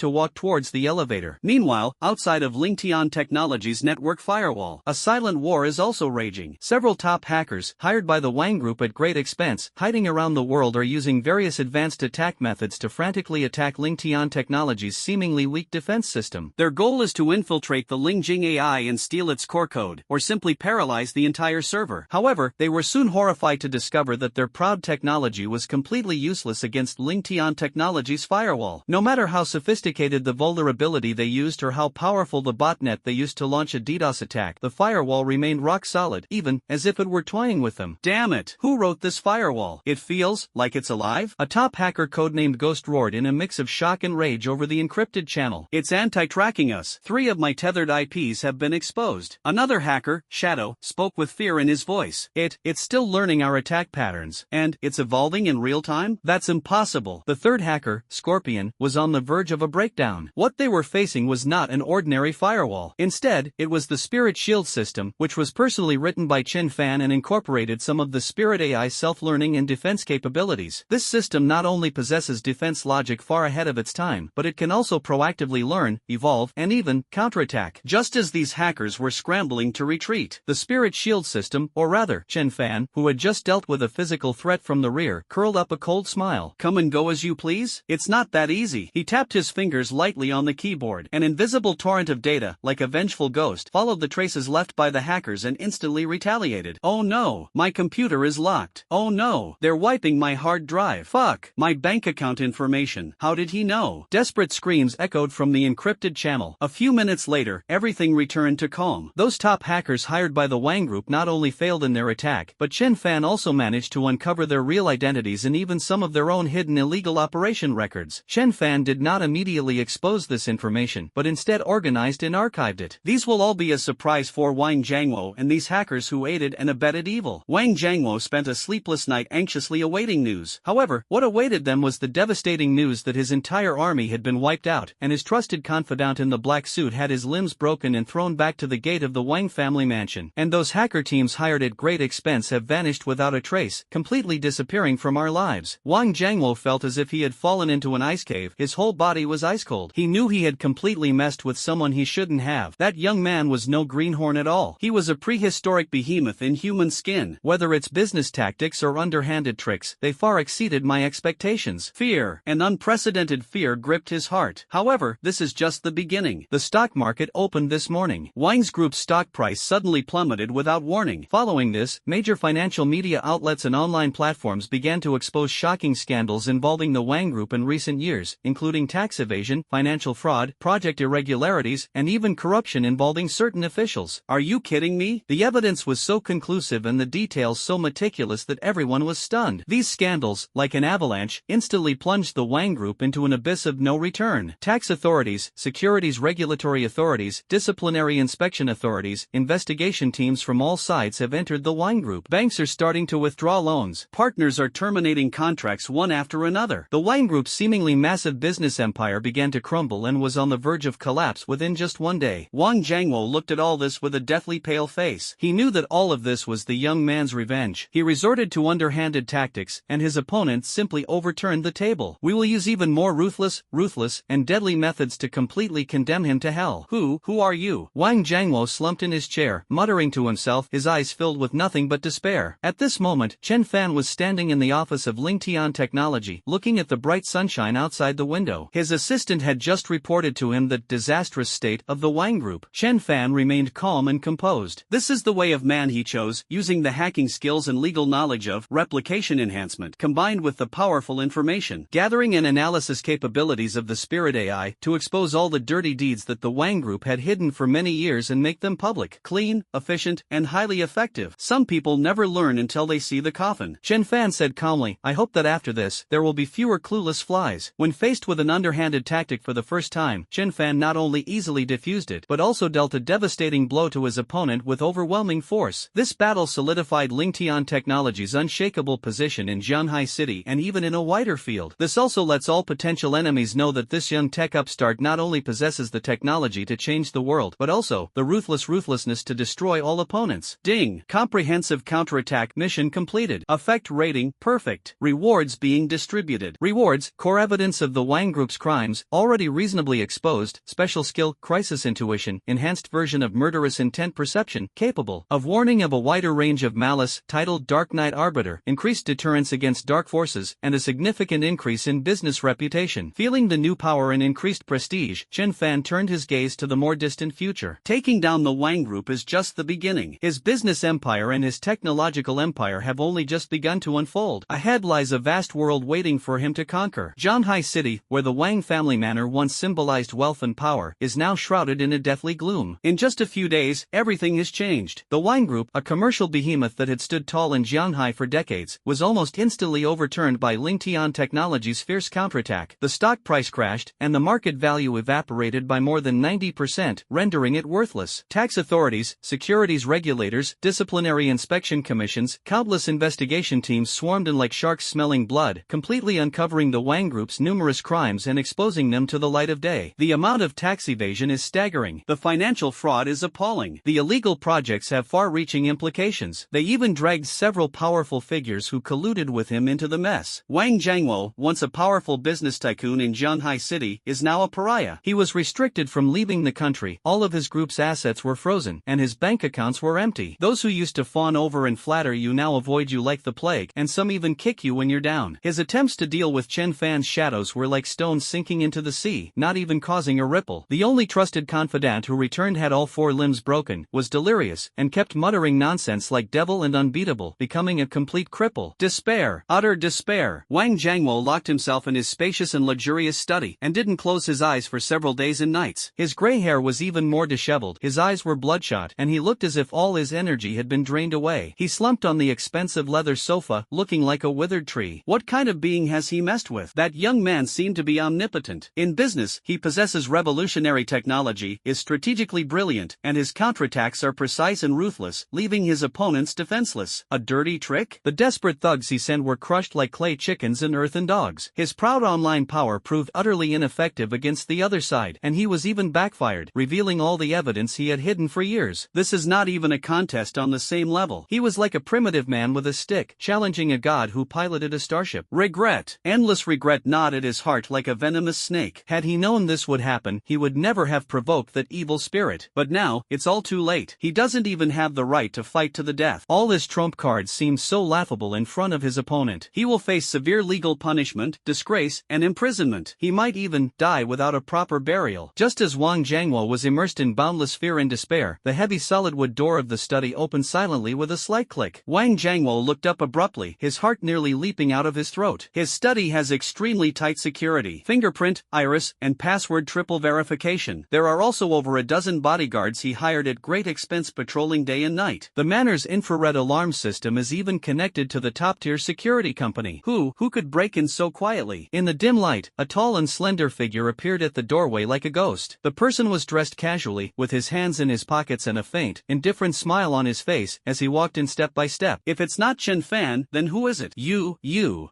to walk towards the elevator. Meanwhile, outside of Lingtian Technologies' network firewall, a silent war is also raging. Several top hackers, hired by the Wang Group at great expense, hiding around the world, are using various advanced attack methods to frantically attack Lingtian Technologies' seemingly weak defense system. Their goal is to infiltrate the Lingjing AI and steal its core code, or simply paralyze the entire server. However, they were soon horrified to discover that their proud technology was completely useless against Lingtian Technologies' firewall. No matter how sophisticated the vulnerability they used or how powerful the botnet they used to launch a DDoS attack, the firewall remained rock solid, even as if it were toying with them. Damn it! Who wrote this firewall? It feels like it's alive? A top hacker codenamed Ghost roared in a mix of shock and rage over the encrypted channel. It's anti-tracking us. 3 of my tethered IPs have been exposed. Another hacker, Shadow, spoke with fear in his voice. It's still learning our attack patterns, and it's evolving in real time? That's impossible. The third hacker, Scorpion, was on the verge of a breakdown. What they were facing was not an ordinary firewall. Instead, it was the Spirit Shield system, which was personally written by Chenfan and incorporated some of the Spirit AI self-learning and defense capabilities. This system not only possesses defense logic far ahead of its time, but it can also proactively learn, evolve, and even counterattack. Just as these hackers were scrambling to retreat, the Spirit Shield system, or rather, Chenfan, who had just dealt with a physical threat from the rear, curled up a cold smile. Come and go as you please? It's not that easy. He tapped his fingers lightly on the keyboard. An invisible torrent of data, like a vengeful ghost, followed the traces left left by the hackers and instantly retaliated. Oh no, my computer is locked. Oh no, they're wiping my hard drive. Fuck, my bank account information. How did he know? Desperate screams echoed from the encrypted channel. A few minutes later, everything returned to calm. Those top hackers hired by the Wang Group not only failed in their attack, but Chenfan also managed to uncover their real identities and even some of their own hidden illegal operation records. Chenfan did not immediately expose this information, but instead organized and archived it. These will all be a surprise for Wang Jiangwo and these hackers who aided and abetted evil. Wang Jiangwo spent a sleepless night anxiously awaiting news. However, what awaited them was the devastating news that his entire army had been wiped out, and his trusted confidant in the black suit had his limbs broken and thrown back to the gate of the Wang family mansion. And those hacker teams hired at great expense have vanished without a trace, completely disappearing from our lives. Wang Jiangwo felt as if he had fallen into an ice cave. His whole body was ice cold. He knew he had completely messed with someone he shouldn't have. That young man was no greenhorn at all. He was a prehistoric behemoth in human skin. Whether it's business tactics or underhanded tricks, they far exceeded my expectations. Fear, an unprecedented fear, gripped his heart. However, this is just the beginning. The stock market opened this morning. Wang's Group's stock price suddenly plummeted without warning. Following this, major financial media outlets and online platforms began to expose shocking scandals involving the Wang Group in recent years, including tax evasion, financial fraud, project irregularities, and even corruption involving certain officials. Are you kidding me? The evidence was so conclusive and the details so meticulous that everyone was stunned. These scandals, like an avalanche, instantly plunged the Wang Group into an abyss of no return. Tax authorities, securities regulatory authorities, disciplinary inspection authorities, investigation teams from all sides have entered the Wang Group. Banks are starting to withdraw loans. Partners are terminating contracts one after another. The Wang Group's seemingly massive business empire began to crumble and was on the verge of collapse within just one day. Wang Jiangwo looked at all this with a deathly pale face. He knew that all of this was the young man's revenge. He resorted to underhanded tactics, and his opponent simply overturned the table. We will use even more ruthless, and deadly methods to completely condemn him to hell. Who are you? Wang Jiangwo slumped in his chair, muttering to himself, his eyes filled with nothing but despair. At this moment, Chenfan was standing in the office of Lingtian Technology, looking at the bright sunshine outside the window. His assistant had just reported to him the disastrous state of the Wang Group. Chenfan remained calm and composed. This is the way of man he chose, using the hacking skills and legal knowledge of replication enhancement, combined with the powerful information gathering and analysis capabilities of the Spirit AI, to expose all the dirty deeds that the Wang Group had hidden for many years and make them public. Clean, efficient, and highly effective. Some people never learn until they see the coffin. Chenfan said calmly, I hope that after this, there will be fewer clueless flies. When faced with an underhanded tactic for the first time, Chenfan not only easily diffused it, but also dealt a devastating blow to his opponent with overwhelming force. This battle solidified Lingtian Technology's unshakable position in Zhanghai City and even in a wider field. This also lets all potential enemies know that this young tech upstart not only possesses the technology to change the world, but also the ruthlessness to destroy all opponents. Ding! Comprehensive counterattack mission completed. Effect rating perfect. Rewards being distributed. Rewards, core evidence of the Wang Group's crimes, already reasonably exposed, special skill, crisis intuition, enhanced version of murderous intent perception, capable of warning of a wider range of malice, titled Dark Knight Arbiter, increased deterrence against dark forces, and a significant increase in business reputation. Feeling the new power and increased prestige, Chenfan turned his gaze to the more distant future. Taking down the Wang Group is just the beginning. His business empire and his technological empire have only just begun to unfold. Ahead lies a vast world waiting for him to conquer. Zhanghai City, where the Wang family manor once symbolized wealth and power, is now shrouded in a deathly gloom. In just a few days, everything has changed. The Wang Group, a commercial behemoth that had stood tall in Zhanghai for decades, was almost instantly overturned by Lingtian Technology's fierce counterattack. The stock price crashed, and the market value evaporated by more than 90%, rendering it worthless. Tax authorities, securities regulators, disciplinary inspection commissions, countless investigation teams swarmed in like sharks smelling blood, completely uncovering the Wang Group's numerous crimes and exposing them to the light of day. The amount of tax evasion is staggering. The financial fraud is appalling. The illegal projects have far-reaching implications. They even dragged several powerful figures who colluded with him into the mess. Wang Jiangwo, once a powerful business tycoon in Zhanghai City, is now a pariah. He was restricted from leaving the country, all of his group's assets were frozen, and his bank accounts were empty. Those who used to fawn over and flatter you now avoid you like the plague, and some even kick you when you're down. His attempts to deal with Chenfan's shadows were like stones sinking into the sea, not even causing a ripple. The only trusted confidant who returned had all four limbs broken broken, was delirious, and kept muttering nonsense like devil and unbeatable, becoming a complete cripple. Despair. Utter despair. Wang Jiangwo locked himself in his spacious and luxurious study, and didn't close his eyes for several days and nights. His gray hair was even more disheveled, his eyes were bloodshot, and he looked as if all his energy had been drained away. He slumped on the expensive leather sofa, looking like a withered tree. What kind of being has he messed with? That young man seemed to be omnipotent. In business, he possesses revolutionary technology, is strategically brilliant, and his counterattacks are precise and ruthless, leaving his opponents defenseless. A dirty trick? The desperate thugs he sent were crushed like clay chickens and earthen dogs. His proud online power proved utterly ineffective against the other side, and he was even backfired, revealing all the evidence he had hidden for years. This is not even a contest on the same level. He was like a primitive man with a stick, challenging a god who piloted a starship. Regret. Endless regret gnawed at his heart like a venomous snake. Had he known this would happen, he would never have provoked that evil spirit. But now, it's all too late. He doesn't even have the right to fight to the death. All his trump cards seem so laughable in front of his opponent. He will face severe legal punishment, disgrace, and imprisonment. He might even die without a proper burial. Just as Wang Jiangwo was immersed in boundless fear and despair, the heavy solid wood door of the study opened silently with a slight click. Wang Jiangwo looked up abruptly, his heart nearly leaping out of his throat. His study has extremely tight security. Fingerprint, iris, and password triple verification. There are also over a dozen bodyguards he hired at great expense patrolling day and night. The Manor's infrared alarm system is even connected to the top-tier security company. Who could break in so quietly? In the dim light, a tall and slender figure appeared at the doorway like a ghost. The person was dressed casually, with his hands in his pockets and a faint, indifferent smile on his face as he walked in step by step. If it's not Chenfan, then who is it? You.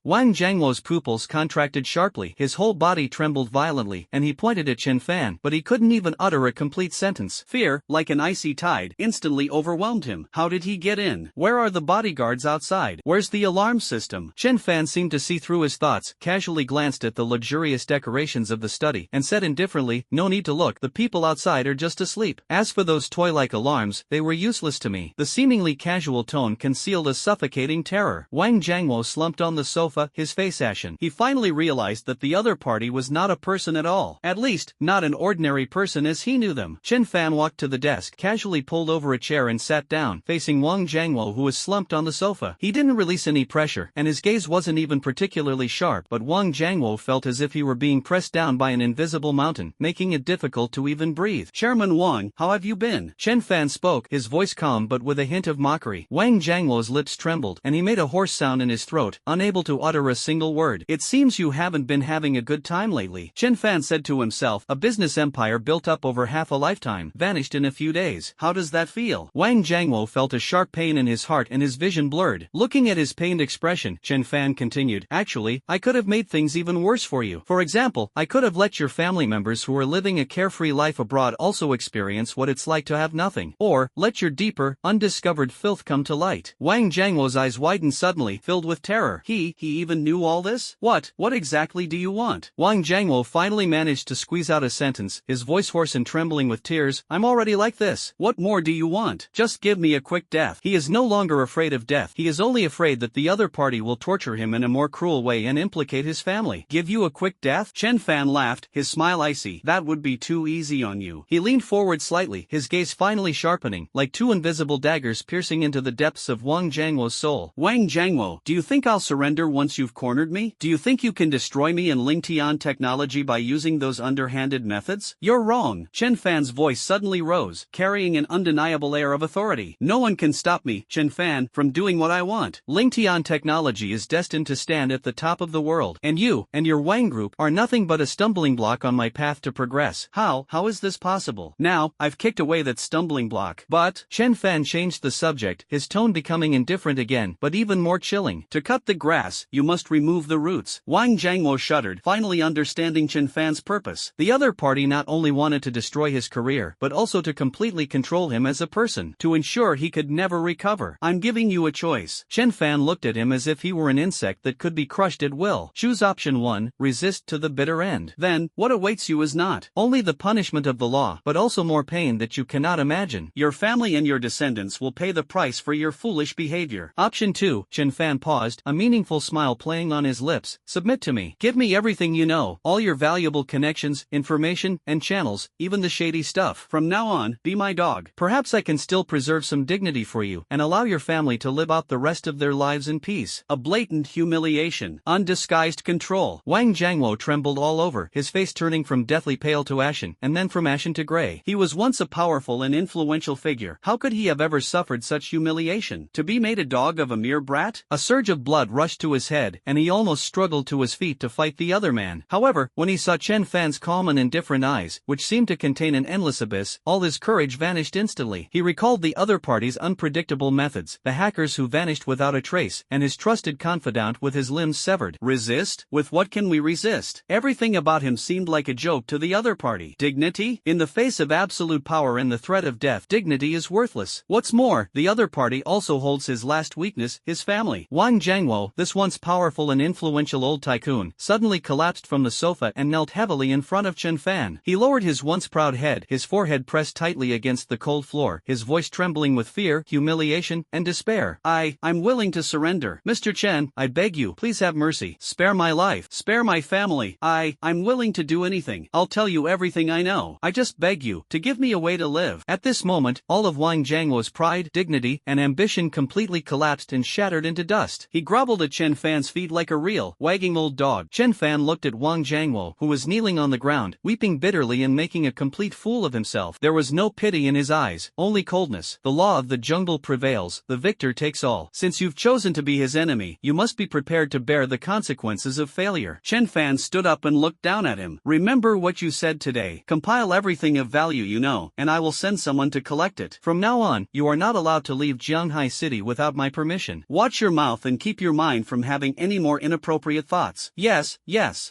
Wang Jiangwo's pupils contracted sharply, his whole body trembled violently, and he pointed at Chenfan, but he couldn't even utter a complete sentence. Fear, like an icy tide, instantly overwhelmed him. How did he get in? Where are the bodyguards outside? Where's the alarm system? Chenfan seemed to see through his thoughts, casually glanced at the luxurious decorations of the study, and said indifferently, "No need to look, the people outside are just asleep. As for those toy-like alarms, they were useless to me." The seemingly casual tone concealed a suffocating terror. Wang Jiangwo slumped on the sofa, his face ashen. He finally realized that the other party was not a person at all. At least, not an ordinary person as he knew them. Chenfan walked to the desk, casually pulled over a chair and sat down, facing Wang Jiangwo who was slumped on the sofa. He didn't release any pressure, and his gaze wasn't even particularly sharp, but Wang Jiangwo felt as if he were being pressed down by an invisible mountain, making it difficult to even breathe. "Chairman Wang, how have you been?" Chenfan spoke, his voice calm but with a hint of mockery. Wang Jiangwo's lips trembled, and he made a hoarse sound in his throat, unable to utter a single word. "It seems you haven't been having a good time lately," Chenfan said to himself. A business empire built up over half a lifetime, vanished in a few days. How does that feel? Wang Jiangwo felt a sharp pain in his heart and his vision blurred. Looking at his pained expression, Chenfan continued, "Actually, I could have made things even worse for you. For example, I could have let your family members who are living a carefree life abroad also experience what it's like to have nothing. Or, let your deeper, undiscovered filth come to light." Wang Jiangwo's eyes widened suddenly, filled with terror. He even knew all this? What exactly do you want? Wang Jiangwo finally managed to squeeze out a sentence, his voice hoarse and trembling with tears. "I'm already like this. What more do you want? Just give me a quick death." He is no longer afraid of death. He is only afraid that the other party will torture him in a more cruel way and implicate his family. "Give you a quick death?" Chenfan laughed, his smile icy. "That would be too easy on you." He leaned forward slightly, his gaze finally sharpening, like two invisible daggers piercing into the depths of Wang Jiangwo's soul. "Wang Jiangwo, do you think I'll surrender once you've cornered me? Do you think you can destroy me in Lingtian technology by using those underhanded methods? You're wrong." Chenfan's voice suddenly rose, carrying an undeniable air of authority. "No one can stop me, Chenfan, from doing what I want. Lingtian technology is destined to stand at the top of the world, and you, and your Wang group, are nothing but a stumbling block on my path to progress." How is this possible? Now, I've kicked away that stumbling block. But, Chenfan changed the subject, his tone becoming indifferent again, but even more chilling. "To cut the grass, you must remove the roots." Wang Jiangwo shuddered, finally understanding Chenfan's purpose. The other party not only wanted to destroy his career, but also to completely control him as a person, to ensure he could never recover. "I'm giving you a choice." Chenfan looked at him as if he were an insect that could be crushed at will. "Choose option 1, resist to the bitter end. Then, what awaits you is not only the punishment of the law, but also more pain that you cannot imagine. Your family and your descendants will pay the price for your foolish behavior. Option 2, Chenfan paused, a meaningful smile playing on his lips. "Submit to me. Give me everything you know, all your valuable connections, information, and channels, even the shady stuff. From now on, be be my dog. Perhaps I can still preserve some dignity for you and allow your family to live out the rest of their lives in peace. A blatant humiliation. Undisguised control. Wang Jiangwo trembled all over, his face turning from deathly pale to ashen, and then from ashen to gray. He was once a powerful and influential figure. How could he have ever suffered such humiliation? To be made a dog of a mere brat? A surge of blood rushed to his head, and he almost struggled to his feet to fight the other man. However, when he saw Chenfan's calm and indifferent eyes, which seemed to contain an endless abyss, all his courage vanished instantly. He recalled the other party's unpredictable methods, the hackers who vanished without a trace, and his trusted confidant with his limbs severed. Resist? With what can we resist? Everything about him seemed like a joke to the other party. Dignity? In the face of absolute power and the threat of death, dignity is worthless. What's more, the other party also holds his last weakness, his family. Wang Jiangwo, this once powerful and influential old tycoon, suddenly collapsed from the sofa and knelt heavily in front of Chenfan. He lowered his once proud head, his forehead pressed tightly against the cold floor, his voice trembling with fear, humiliation, and despair. I'm willing to surrender. Mr. Chen, I beg you, please have mercy. Spare my life. Spare my family. I'm willing to do anything. I'll tell you everything I know. I just beg you to give me a way to live. At this moment, all of Wang Jiangwo's pride, dignity, and ambition completely collapsed and shattered into dust. He groveled at Chenfan's feet like a real, wagging old dog. Chenfan looked at Wang Jiangwo, who was kneeling on the ground, weeping bitterly and making a complete fool of himself. There was no pity in his eyes, only coldness. The law of the jungle prevails, the victor takes all. Since you've chosen to be his enemy, you must be prepared to bear the consequences of failure. Chenfan stood up and looked down at him. Remember what you said today. Compile everything of value you know, and I will send someone to collect it. From now on, you are not allowed to leave Jianghai City without my permission. Watch your mouth and keep your mind from having any more inappropriate thoughts. Yes,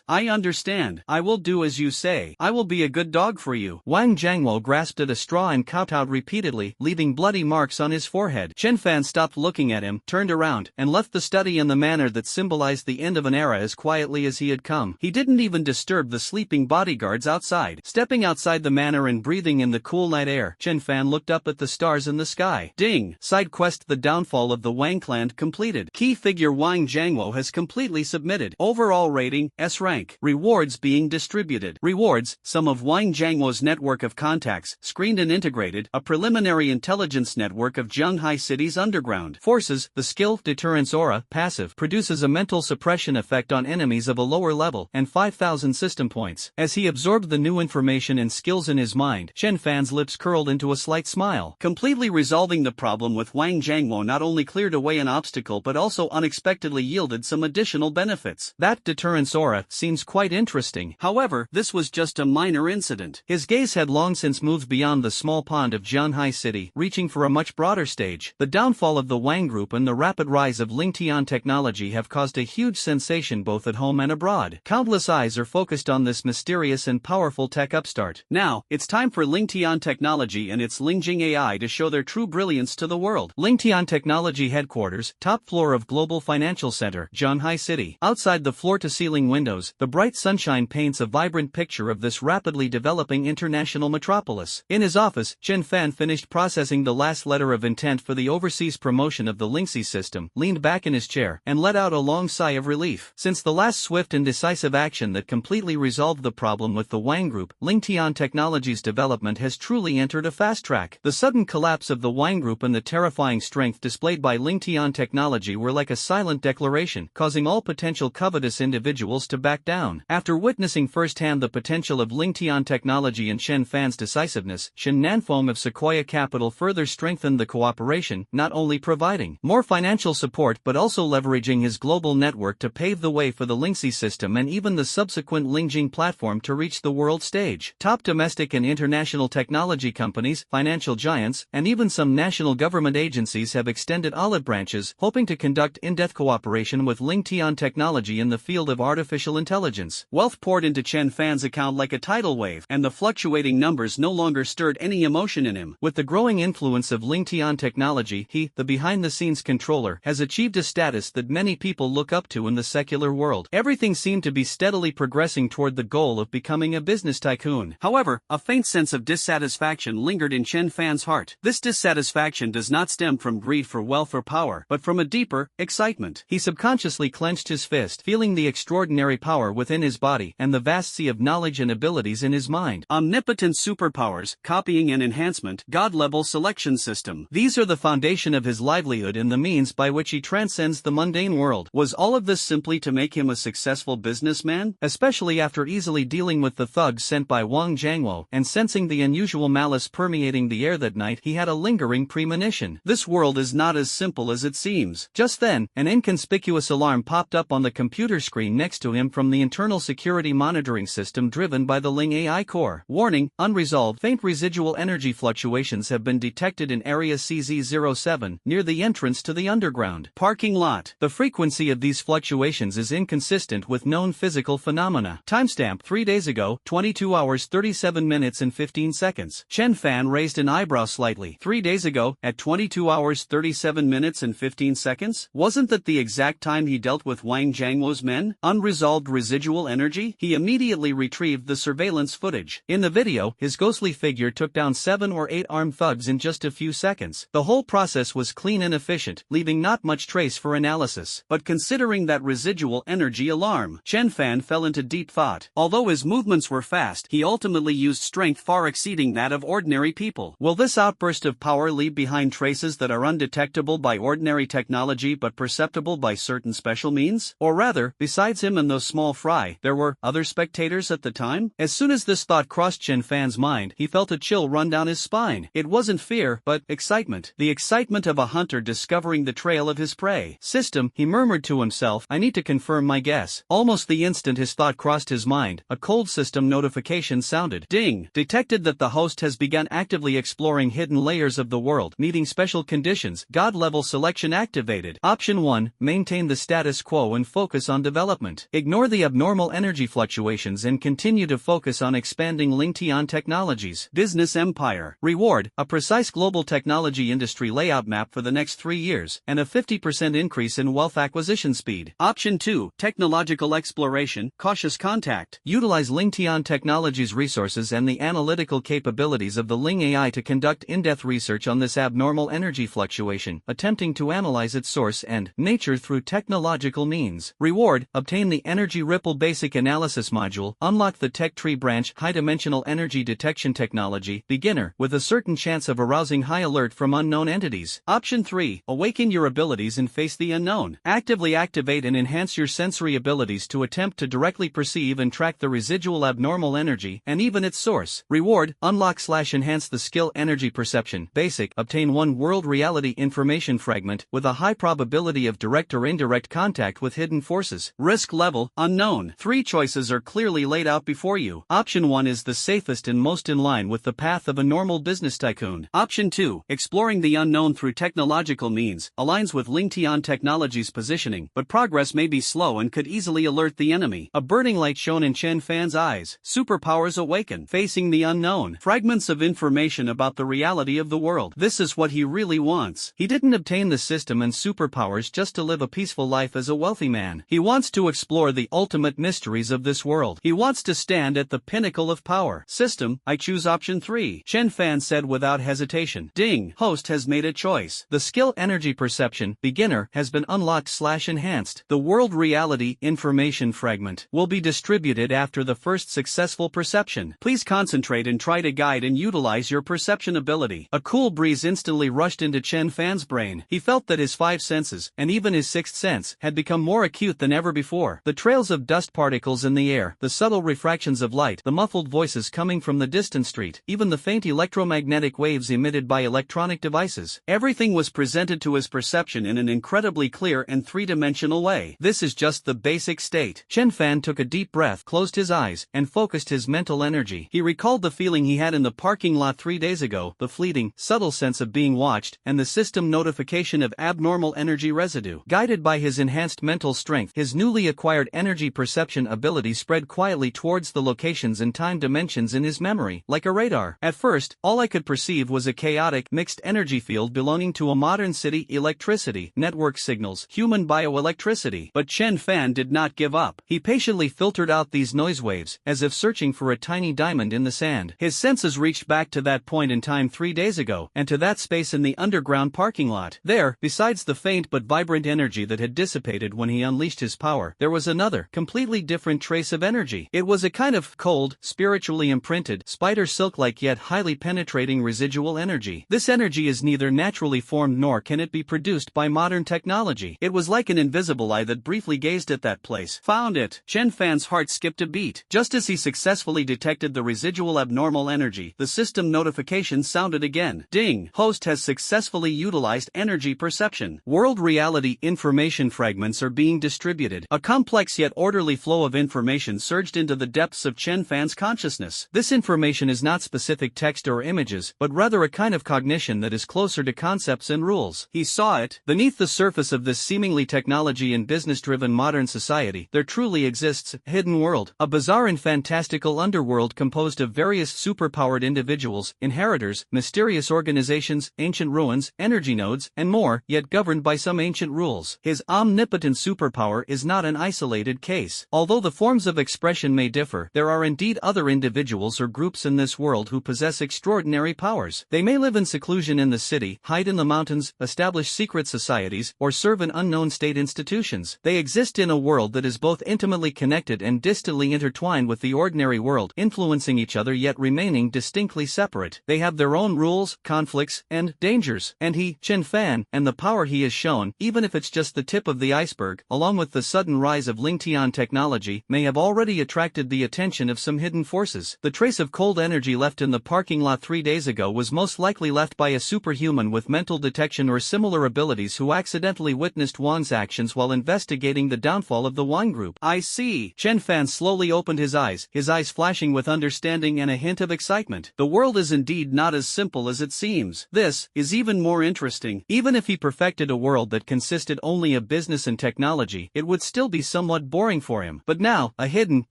I understand. I will do as you say. I will be a good dog for you. Wang Jiangwo grasped at a straw and kowtowed repeatedly, leaving bloody marks on his forehead. Chenfan stopped looking at him, turned around, and left the study in the manner that symbolized the end of an era as quietly as he had come. He didn't even disturb the sleeping bodyguards outside. Stepping outside the manor and breathing in the cool night air, Chenfan looked up at the stars in the sky. Ding! Side quest: The downfall of the Wang clan completed. Key figure Wang Jiangwo has completely submitted. Overall rating, S rank. Rewards being distributed. Rewards: some of Wang Jiangwo's network of contacts, screened and integrated, a preliminary intelligence network of Jianghai City's underground forces. The skill, Deterrence Aura, passive, produces a mental suppression effect on enemies of a lower level, and 5,000 system points. As he absorbed the new information and skills in his mind, Chenfan's lips curled into a slight smile. Completely resolving the problem with Wang Jiangwo not only cleared away an obstacle but also unexpectedly yielded some additional benefits. That Deterrence Aura seems quite interesting. However, this was just a minor incident. His gaze had long since moved beyond the small pond of Jianghai City, reaching for a much broader stage. The downfall of the Wang Group and the rapid rise of Lingtian technology have caused a huge sensation both at home and abroad. Countless eyes are focused on this mysterious and powerful tech upstart. Now, it's time for Lingtian technology and its Lingjing AI to show their true brilliance to the world. Lingtian Technology Headquarters, top floor of Global Financial Center, Jianghai City. Outside the floor-to-ceiling windows, the bright sunshine paints a vibrant picture of this rapidly developing international metropolis. In his office, Chenfan finished processing the last letter of intent for the overseas promotion of the Lingxi system, leaned back in his chair, and let out a long sigh of relief. Since the last swift and decisive action that completely resolved the problem with the Wang Group, Lingtian Technology's development has truly entered a fast track. The sudden collapse of the Wang Group and the terrifying strength displayed by Lingtian Technology were like a silent declaration, causing all potential covetous individuals to back down. After witnessing firsthand the potential of Lingtian Technology and Chenfan's decisiveness, Shen Nanfeng of Sequoia Capital further strengthened the cooperation, not only providing more financial support but also leveraging his global network to pave the way for the Lingxi system and even the subsequent Lingjing platform to reach the world stage. Top domestic and international technology companies, financial giants, and even some national government agencies have extended olive branches, hoping to conduct in-depth cooperation with Lingtian Technology in the field of artificial intelligence. Wealth poured into Chenfan's account like a tidal wave, and the fluctuating numbers no longer stirred any emotion in him. With the growing influence of Lingtian Technology, he, the behind-the-scenes controller, has achieved a status that many people look up to in the secular world. Everything seemed to be steadily progressing toward the goal of becoming a business tycoon. However, a faint sense of dissatisfaction lingered in Chenfan's heart. This dissatisfaction does not stem from greed for wealth or power, but from a deeper excitement. He subconsciously clenched his fist, feeling the extraordinary power within his body and the vast sea of knowledge and abilities in his mind. Omnipotent superpowers, copying and enhancement, God-level selection system. These are the foundation of his livelihood and the means by which he transcends the mundane world. Was all of this simply to make him a successful businessman? Especially after easily dealing with the thugs sent by Wang Jiangwo, and sensing the unusual malice permeating the air that night, he had a lingering premonition. This world is not as simple as it seems. Just then, an inconspicuous alarm popped up on the computer screen next to him from the internal security monitoring system driven by the Ling AI core. Warning, unresolved faint residual energy fluctuations have been detected in area CZ07, near the entrance to the underground parking lot. The frequency of these fluctuations is inconsistent with known physical phenomena. Timestamp: 3 days ago, 22 hours 37 minutes and 15 seconds. Chenfan raised an eyebrow slightly. 3 days ago, at 22 hours 37 minutes and 15 seconds? Wasn't that the exact time he dealt with Wang Jiangwo's men? Unresolved residual energy? He immediately retrieved the surveillance footage. In the video, his ghostly figure took down 7 or 8 armed thugs in just a few seconds. The whole process was clean and efficient, leaving not much trace for analysis. But considering that residual energy alarm, Chenfan fell into deep thought. Although his movements were fast, he ultimately used strength far exceeding that of ordinary people. Will this outburst of power leave behind traces that are undetectable by ordinary technology but perceptible by certain special means? Or rather, besides him and those small fry, there were other spectators at the time? As soon as this thought crossed Chenfan's mind, he felt a chill run down his spine. It wasn't fear, but excitement. The excitement of a hunter discovering the trail of his prey. System, he murmured to himself, I need to confirm my guess. Almost the instant his thought crossed his mind, a cold system notification sounded. Ding! Detected that the host has begun actively exploring hidden layers of the world, meeting special conditions. God-level selection activated. Option 1, maintain the status quo and focus on development. Ignore the abnormal energy fluctuations and continue to focus on expanding Lingtian technologies. Business empire. Reward, a precise global technology industry layout map for the next 3 years, and a 50% increase in wealth acquisition speed. Option 2, technological exploration, cautious contact. Utilize Lingtian Technologies' resources and the analytical capabilities of the Ling AI to conduct in-depth research on this abnormal energy fluctuation, attempting to analyze its source and nature through technological means. Reward, obtain the Energy Ripple Basic Analysis module, unlock the Tech Tree branch high-dimensional energy detection technology, beginner, with a certain chance of arousing high alert from unknown entities. Option 3, awaken your abilities and face the unknown. Actively activate and enhance your sensory abilities to attempt to directly perceive and track the residual abnormal energy, and even its source. Reward, unlock/enhance the skill Energy Perception, Basic, obtain 1 world reality information fragment, with a high probability of direct or indirect contact with hidden forces. Risk level, unknown. 3 choices are clearly laid out before you. Option 1 is the safest and most in line with the path of a normal business tycoon. Option 2, exploring the unknown through technological means, aligns with Lingtian Technologies' positioning, but progress may be slow and could easily alert the enemy. A burning light shone in Chenfan's eyes. Superpowers awaken. Facing the unknown. Fragments of information about the reality of the world. This is what he really wants. He didn't obtain the system and superpowers just to live a peaceful life as a wealthy man. He wants to explore the ultimate mysteries of this world. He wants to stand at the pinnacle of power. System, I choose option 3. Chenfan said without hesitation. Ding! Host has made a choice. The skill Energy Perception, Beginner, has been unlocked/enhanced. The world reality information fragment will be distributed after the first successful perception. Please concentrate and try to guide and utilize your perception ability. A cool breeze instantly rushed into Chenfan's brain. He felt that his 5 senses, and even his 6th sense, had become more acute than ever before. The trails of dust particles in the air, the subtle refractions of light, the muffled voices coming from the distant street, even the faint electromagnetic waves emitted by electronic devices. Everything was presented to his perception in an incredibly clear and 3-dimensional way. This is just the basic state. Chenfan took a deep breath, closed his eyes, and focused his mental energy. He recalled the feeling he had in the parking lot 3 days ago, the fleeting, subtle sense of being watched, and the system notification of abnormal energy residue. Guided by his enhanced mental strength, his newly acquired energy perception ability spread quietly towards the locations and time dimensions in his memory, like a radar. At first, all I could perceive was a chaotic, mixed energy field belonging to a modern city: electricity, network signals, human bioelectricity. But Chenfan did not give up. He patiently filtered out these noise waves, as if searching for a tiny diamond in the sand. His senses reached back to that point in time 3 days ago, and to that space in the underground parking lot. There, besides the faint but vibrant energy that had dissipated when he unleashed his power, there was another, completely different trace of energy. It was a kind of cold, spiritually imprinted, spider silk-like lifelike yet highly penetrating residual energy. This energy is neither naturally formed nor can it be produced by modern technology. It was like an invisible eye that briefly gazed at that place. Found it. Chenfan's heart skipped a beat. Just as he successfully detected the residual abnormal energy, the system notification sounded again. Ding! Host has successfully utilized energy perception. World reality information fragments are being distributed. A complex yet orderly flow of information surged into the depths of Chenfan's consciousness. This information is not specific text or images, but rather a kind of cognition that is closer to concepts and rules. He saw it. Beneath the surface of this seemingly technology and business-driven modern society, there truly exists a hidden world, a bizarre and fantastical underworld composed of various superpowered individuals, inheritors, mysterious organizations, ancient ruins, energy nodes, and more, yet governed by some ancient rules. His omnipotent superpower is not an isolated case. Although the forms of expression may differ, there are indeed other individuals or groups in this world who possess extraordinary powers. They may live in seclusion in the city, hide in the mountains, establish secret societies, or serve in unknown state institutions. They exist in a world that is both intimately connected and distantly intertwined with the ordinary world, influencing each other yet remaining distinctly separate. They have their own rules, conflicts, and dangers. And he, Chenfan, and the power he has shown, even if it's just the tip of the iceberg, along with the sudden rise of Lingtian technology, may have already attracted the attention of some hidden forces. The trace of cold energy left in the parking lot 3 days ago was most likely left by a superhuman with mental detection or similar abilities who accidentally witnessed Wang's actions while investigating the downfall of the Wang group. I see. Chenfan slowly opened his eyes flashing with understanding and a hint of excitement. The world is indeed not as simple as it seems. This is even more interesting. Even if he perfected a world that consisted only of business and technology, it would still be somewhat boring for him. But now, a hidden,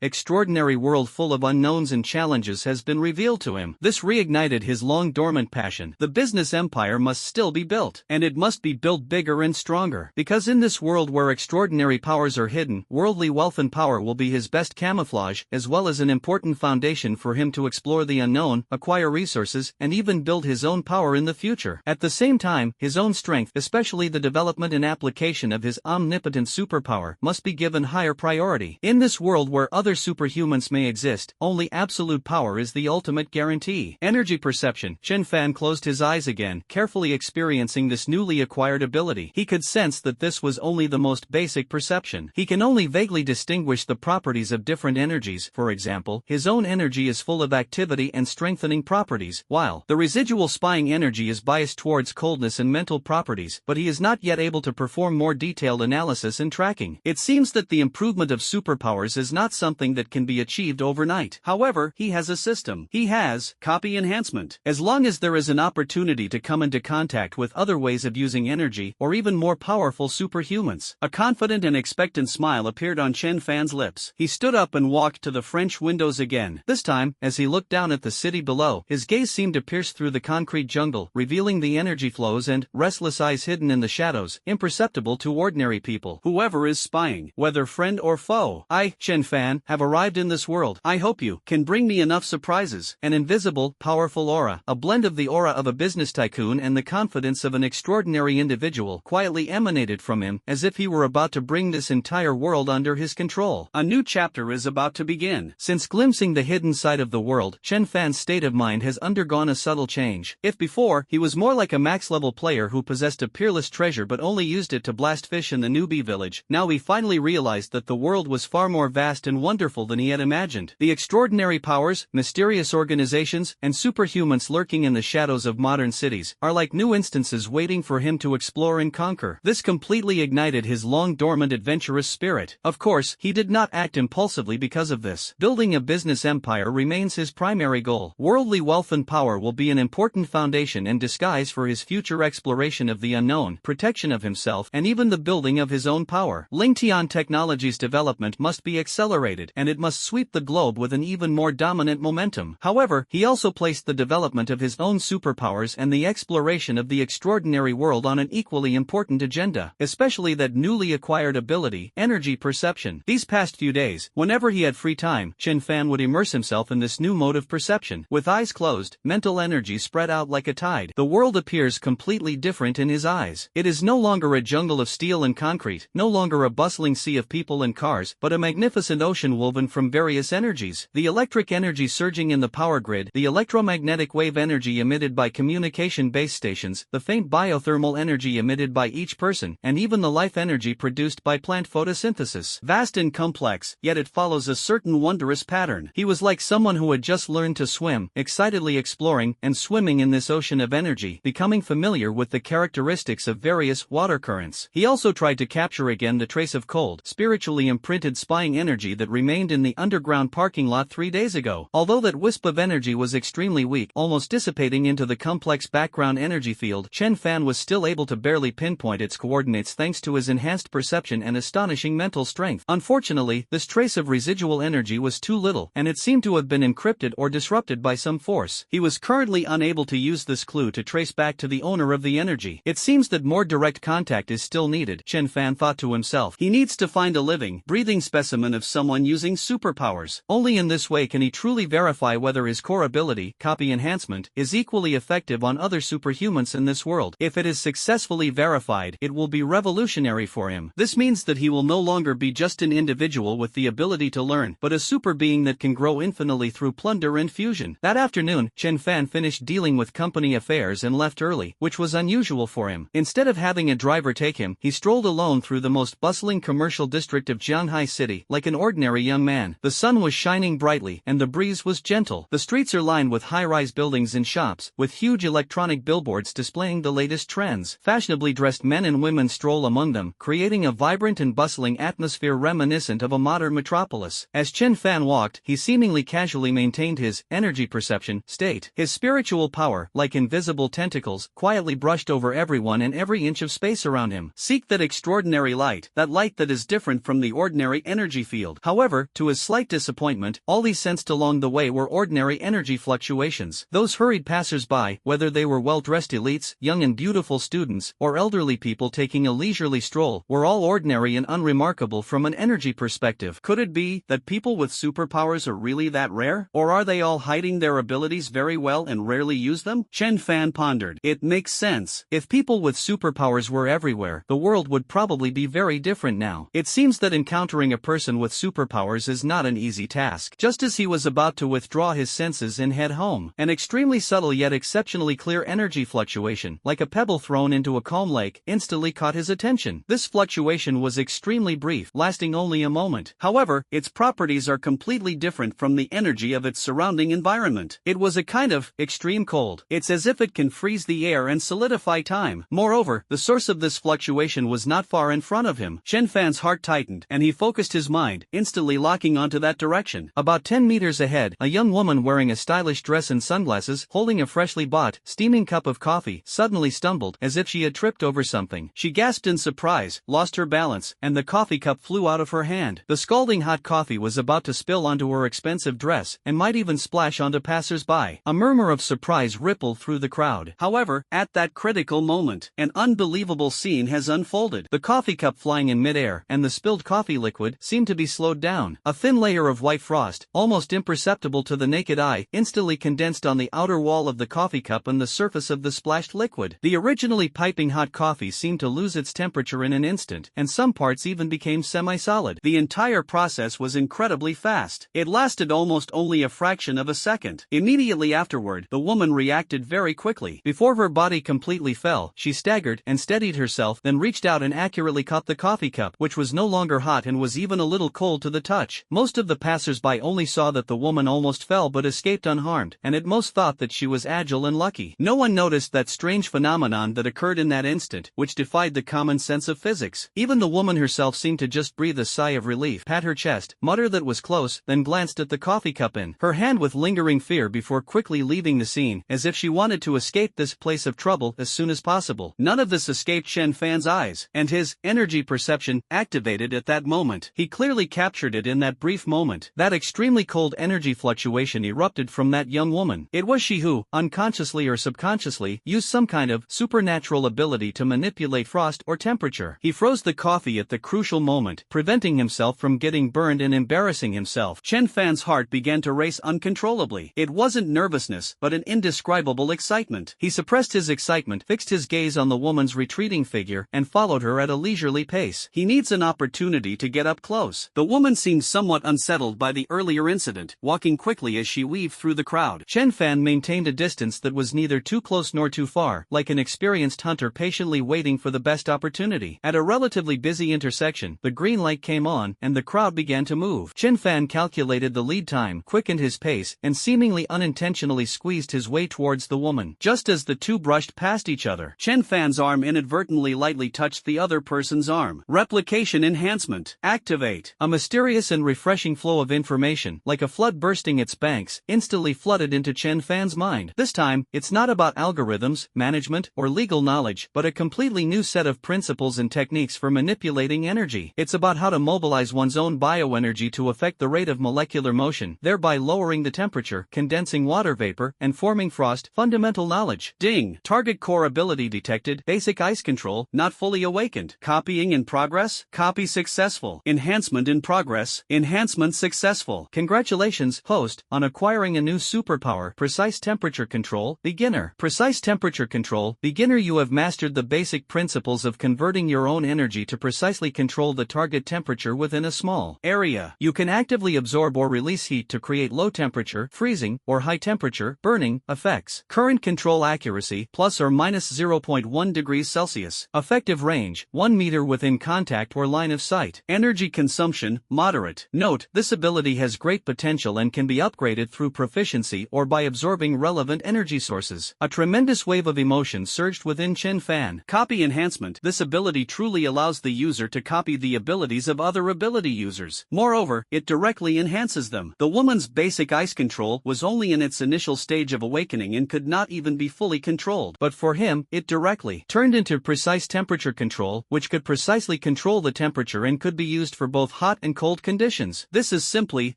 extraordinary world full of unknowns and challenges has been revealed to him. This reignited his long-dormant passion. The business empire must still be built, and it must be built bigger and stronger. Because in this world where extraordinary powers are hidden, worldly wealth and power will be his best camouflage, as well as an important foundation for him to explore the unknown, acquire resources, and even build his own power in the future. At the same time, his own strength, especially the development and application of his omnipotent superpower, must be given higher priority. In this world where other superhumans may exist, only absolute power is the ultimate guarantee. Energy perception. Chenfan closed his eyes again, carefully experiencing this newly acquired ability. He could sense that this was only the most basic perception. He can only vaguely distinguish the properties of different energies. For example, his own energy is full of activity and strengthening properties, while the residual spying energy is biased towards coldness and mental properties, but he is not yet able to perform more detailed analysis and tracking. It seems that the improvement of superpowers is not something that can be achieved overnight. However, he has a system. He has copy enhancement. As long as there is an opportunity to come into contact with other ways of using energy, or even more powerful superhumans. A confident and expectant smile appeared on Chenfan's lips. He stood up and walked to the French windows again. This time, as he looked down at the city below, his gaze seemed to pierce through the concrete jungle, revealing the energy flows and restless eyes hidden in the shadows, imperceptible to ordinary people. Whoever is spying, whether friend or foe, I, Chenfan, have arrived in this world. I hope you can bring me enough surprises. An invisible, powerful aura, a blend of the aura of a business tycoon and the confidence of an extraordinary individual, quietly emanated from him, as if he were about to bring this entire world under his control. A new chapter is about to begin. Since glimpsing the hidden side of the world, Chenfan's state of mind has undergone a subtle change. If before, he was more like a max-level player who possessed a peerless treasure but only used it to blast fish in the newbie village, now he finally realized that the world was far more vast and wonderful than he had imagined. The extraordinary powers, mysterious organizations, and superhumans lurking in the shadows of modern cities are like new instances waiting for him to explore and conquer. This completely ignited his long-dormant adventurous spirit. Of course, he did not act impulsively because of this. Building a business empire remains his primary goal. Worldly wealth and power will be an important foundation and disguise for his future exploration of the unknown, protection of himself, and even the building of his own power. Lingtian technology's development must be accelerated, and it must sweep the globe with an even more dominant momentum. However, he also placed the development of his own superpowers and the exploration of the extraordinary world on an equally important agenda, especially that newly acquired ability, energy perception. These past few days, whenever he had free time, Chenfan would immerse himself in this new mode of perception. With eyes closed, mental energy spread out like a tide. The world appears completely different in his eyes. It is no longer a jungle of steel and concrete, no longer a bustling sea of people and cars, but a magnificent ocean woven from various energies. The electric energy surging in the power grid grid, the electromagnetic wave energy emitted by communication base stations, the faint biothermal energy emitted by each person, and even the life energy produced by plant photosynthesis. Vast and complex, yet it follows a certain wondrous pattern. He was like someone who had just learned to swim, excitedly exploring and swimming in this ocean of energy, becoming familiar with the characteristics of various water currents. He also tried to capture again the trace of cold, spiritually imprinted spying energy that remained in the underground parking lot 3 days ago. Although that wisp of energy was extremely weak, almost dissipating into the complex background energy field, Chenfan was still able to barely pinpoint its coordinates thanks to his enhanced perception and astonishing mental strength. Unfortunately, this trace of residual energy was too little, and it seemed to have been encrypted or disrupted by some force. He was currently unable to use this clue to trace back to the owner of the energy. It seems that more direct contact is still needed, Chenfan thought to himself. He needs to find a living, breathing specimen of someone using superpowers. Only in this way can he truly verify whether his core ability, copy enhancement, is equally effective on other superhumans in this world. If it is successfully verified, it will be revolutionary for him. This means that he will no longer be just an individual with the ability to learn, but a super being that can grow infinitely through plunder and fusion. That afternoon, Chenfan finished dealing with company affairs and left early, which was unusual for him. Instead of having a driver take him, he strolled alone through the most bustling commercial district of Jianghai City, like an ordinary young man. The sun was shining brightly, and the breeze was gentle. The streets are lined with high-rise buildings and shops, with huge electronic billboards displaying the latest trends. Fashionably dressed men and women stroll among them, creating a vibrant and bustling atmosphere reminiscent of a modern metropolis. As Chenfan walked, he seemingly casually maintained his energy perception state. His spiritual power, like invisible tentacles, quietly brushed over everyone and every inch of space around him. Seek that extraordinary light that is different from the ordinary energy field. However, to his slight disappointment, all he sensed along the way were ordinary energy fluctuations. Those hurried passers-by, whether they were well-dressed elites, young and beautiful students, or elderly people taking a leisurely stroll, were all ordinary and unremarkable from an energy perspective. Could it be that people with superpowers are really that rare? Or are they all hiding their abilities very well and rarely use them? Chenfan pondered. It makes sense. If people with superpowers were everywhere, the world would probably be very different now. It seems that encountering a person with superpowers is not an easy task. Just as he was about to withdraw his senses and head home, an extremely subtle yet exceptionally clear energy fluctuation, like a pebble thrown into a calm lake, instantly caught his attention. This fluctuation was extremely brief, lasting only a moment. However, its properties are completely different from the energy of its surrounding environment. It was a kind of extreme cold. It's as if it can freeze the air and solidify time. Moreover, the source of this fluctuation was not far in front of him. Chenfan's heart tightened, and he focused his mind, instantly locking onto that direction. About 10 meters ahead, a young woman wearing a stylish dress and sunglasses, holding a freshly bought, steaming cup of coffee, suddenly stumbled, as if she had tripped over something. She gasped in surprise, lost her balance, and the coffee cup flew out of her hand. The scalding hot coffee was about to spill onto her expensive dress, and might even splash onto passers-by. A murmur of surprise rippled through the crowd. However, at that critical moment, an unbelievable scene has unfolded. The coffee cup flying in midair, and the spilled coffee liquid seemed to be slowed down. A thin layer of white frost, almost imperceptible to the naked eye, instantly condensed on the outer wall of the coffee cup and the surface of the splashed liquid. The originally piping hot coffee seemed to lose its temperature in an instant, and some parts even became semi-solid. The entire process was incredibly fast. It lasted almost only a fraction of a second. Immediately afterward, the woman reacted very quickly. Before her body completely fell, she staggered and steadied herself, then reached out and accurately caught the coffee cup, which was no longer hot and was even a little cold to the touch. Most of the passers-by only saw that the woman almost fell but escaped unharmed, and at most thought that she was agile and lucky. No one noticed that strange phenomenon that occurred in that instant, which defied the common sense of physics. Even the woman herself seemed to just breathe a sigh of relief, pat her chest, mutter that was close, then glanced at the coffee cup in her hand with lingering fear before quickly leaving the scene, as if she wanted to escape this place of trouble as soon as possible. None of this escaped Chenfan's eyes, and his energy perception activated at that moment. He clearly captured it in that brief moment. That extremely cold energy fluctuation erupted from that young woman. It was she who, unconsciously or subconsciously, used some kind of supernatural ability to manipulate frost or temperature. He froze the coffee at the crucial moment, preventing himself from getting burned and embarrassing himself. Chenfan's heart began to race uncontrollably. It wasn't nervousness, but an indescribable excitement. He suppressed his excitement, fixed his gaze on the woman's retreating figure, and followed her at a leisurely pace. He needs an opportunity to get up close. The woman seemed somewhat unsettled by the earlier incident, walking quickly as she weaved weave through the crowd. Chenfan maintained a distance that was neither too close nor too far, like an experienced hunter patiently waiting for the best opportunity. At a relatively busy intersection, the green light came on, and the crowd began to move. Chenfan calculated the lead time, quickened his pace, and seemingly unintentionally squeezed his way towards the woman. Just as the two brushed past each other, Chenfan's arm inadvertently lightly touched the other person's arm. Replication enhancement. Activate. A mysterious and refreshing flow of information, like a flood bursting its banks, instantly flooded into Chenfan's mind. This time, it's not about algorithms, management, or legal knowledge, but a completely new set of principles and techniques for manipulating energy. It's about how to mobilize one's own bioenergy to affect the rate of molecular motion, thereby lowering the temperature, condensing water vapor, and forming frost. Fundamental knowledge. Ding. Target core ability detected. Basic ice control, not fully awakened. Copying in progress. Copy successful. Enhancement in progress. Enhancement successful. Congratulations, host, on acquiring a new superpower. Precise temperature control. Beginner. Precise temperature control. Beginner. You have mastered the basic principles of converting your own energy to precisely control the target temperature within a small area. You can actively absorb or release heat to create low temperature, freezing, or high temperature, burning, effects. Current control accuracy, plus or minus 0.1 degrees Celsius. Effective range, 1 meter within contact or line of sight. Energy consumption, moderate. Note, this ability has great potential and can be upgraded through proficiency or by absorbing relevant energy sources. A tremendous wave of emotion surged within Chenfan. Copy enhancement. This ability truly allows the user to copy the abilities of other ability users. Moreover, it directly enhances them. The woman's basic ice control was only in its initial stage of awakening and could not even be fully controlled. But for him, it directly turned into precise temperature control, which could precisely control the temperature and could be used for both hot and cold conditions. This is simply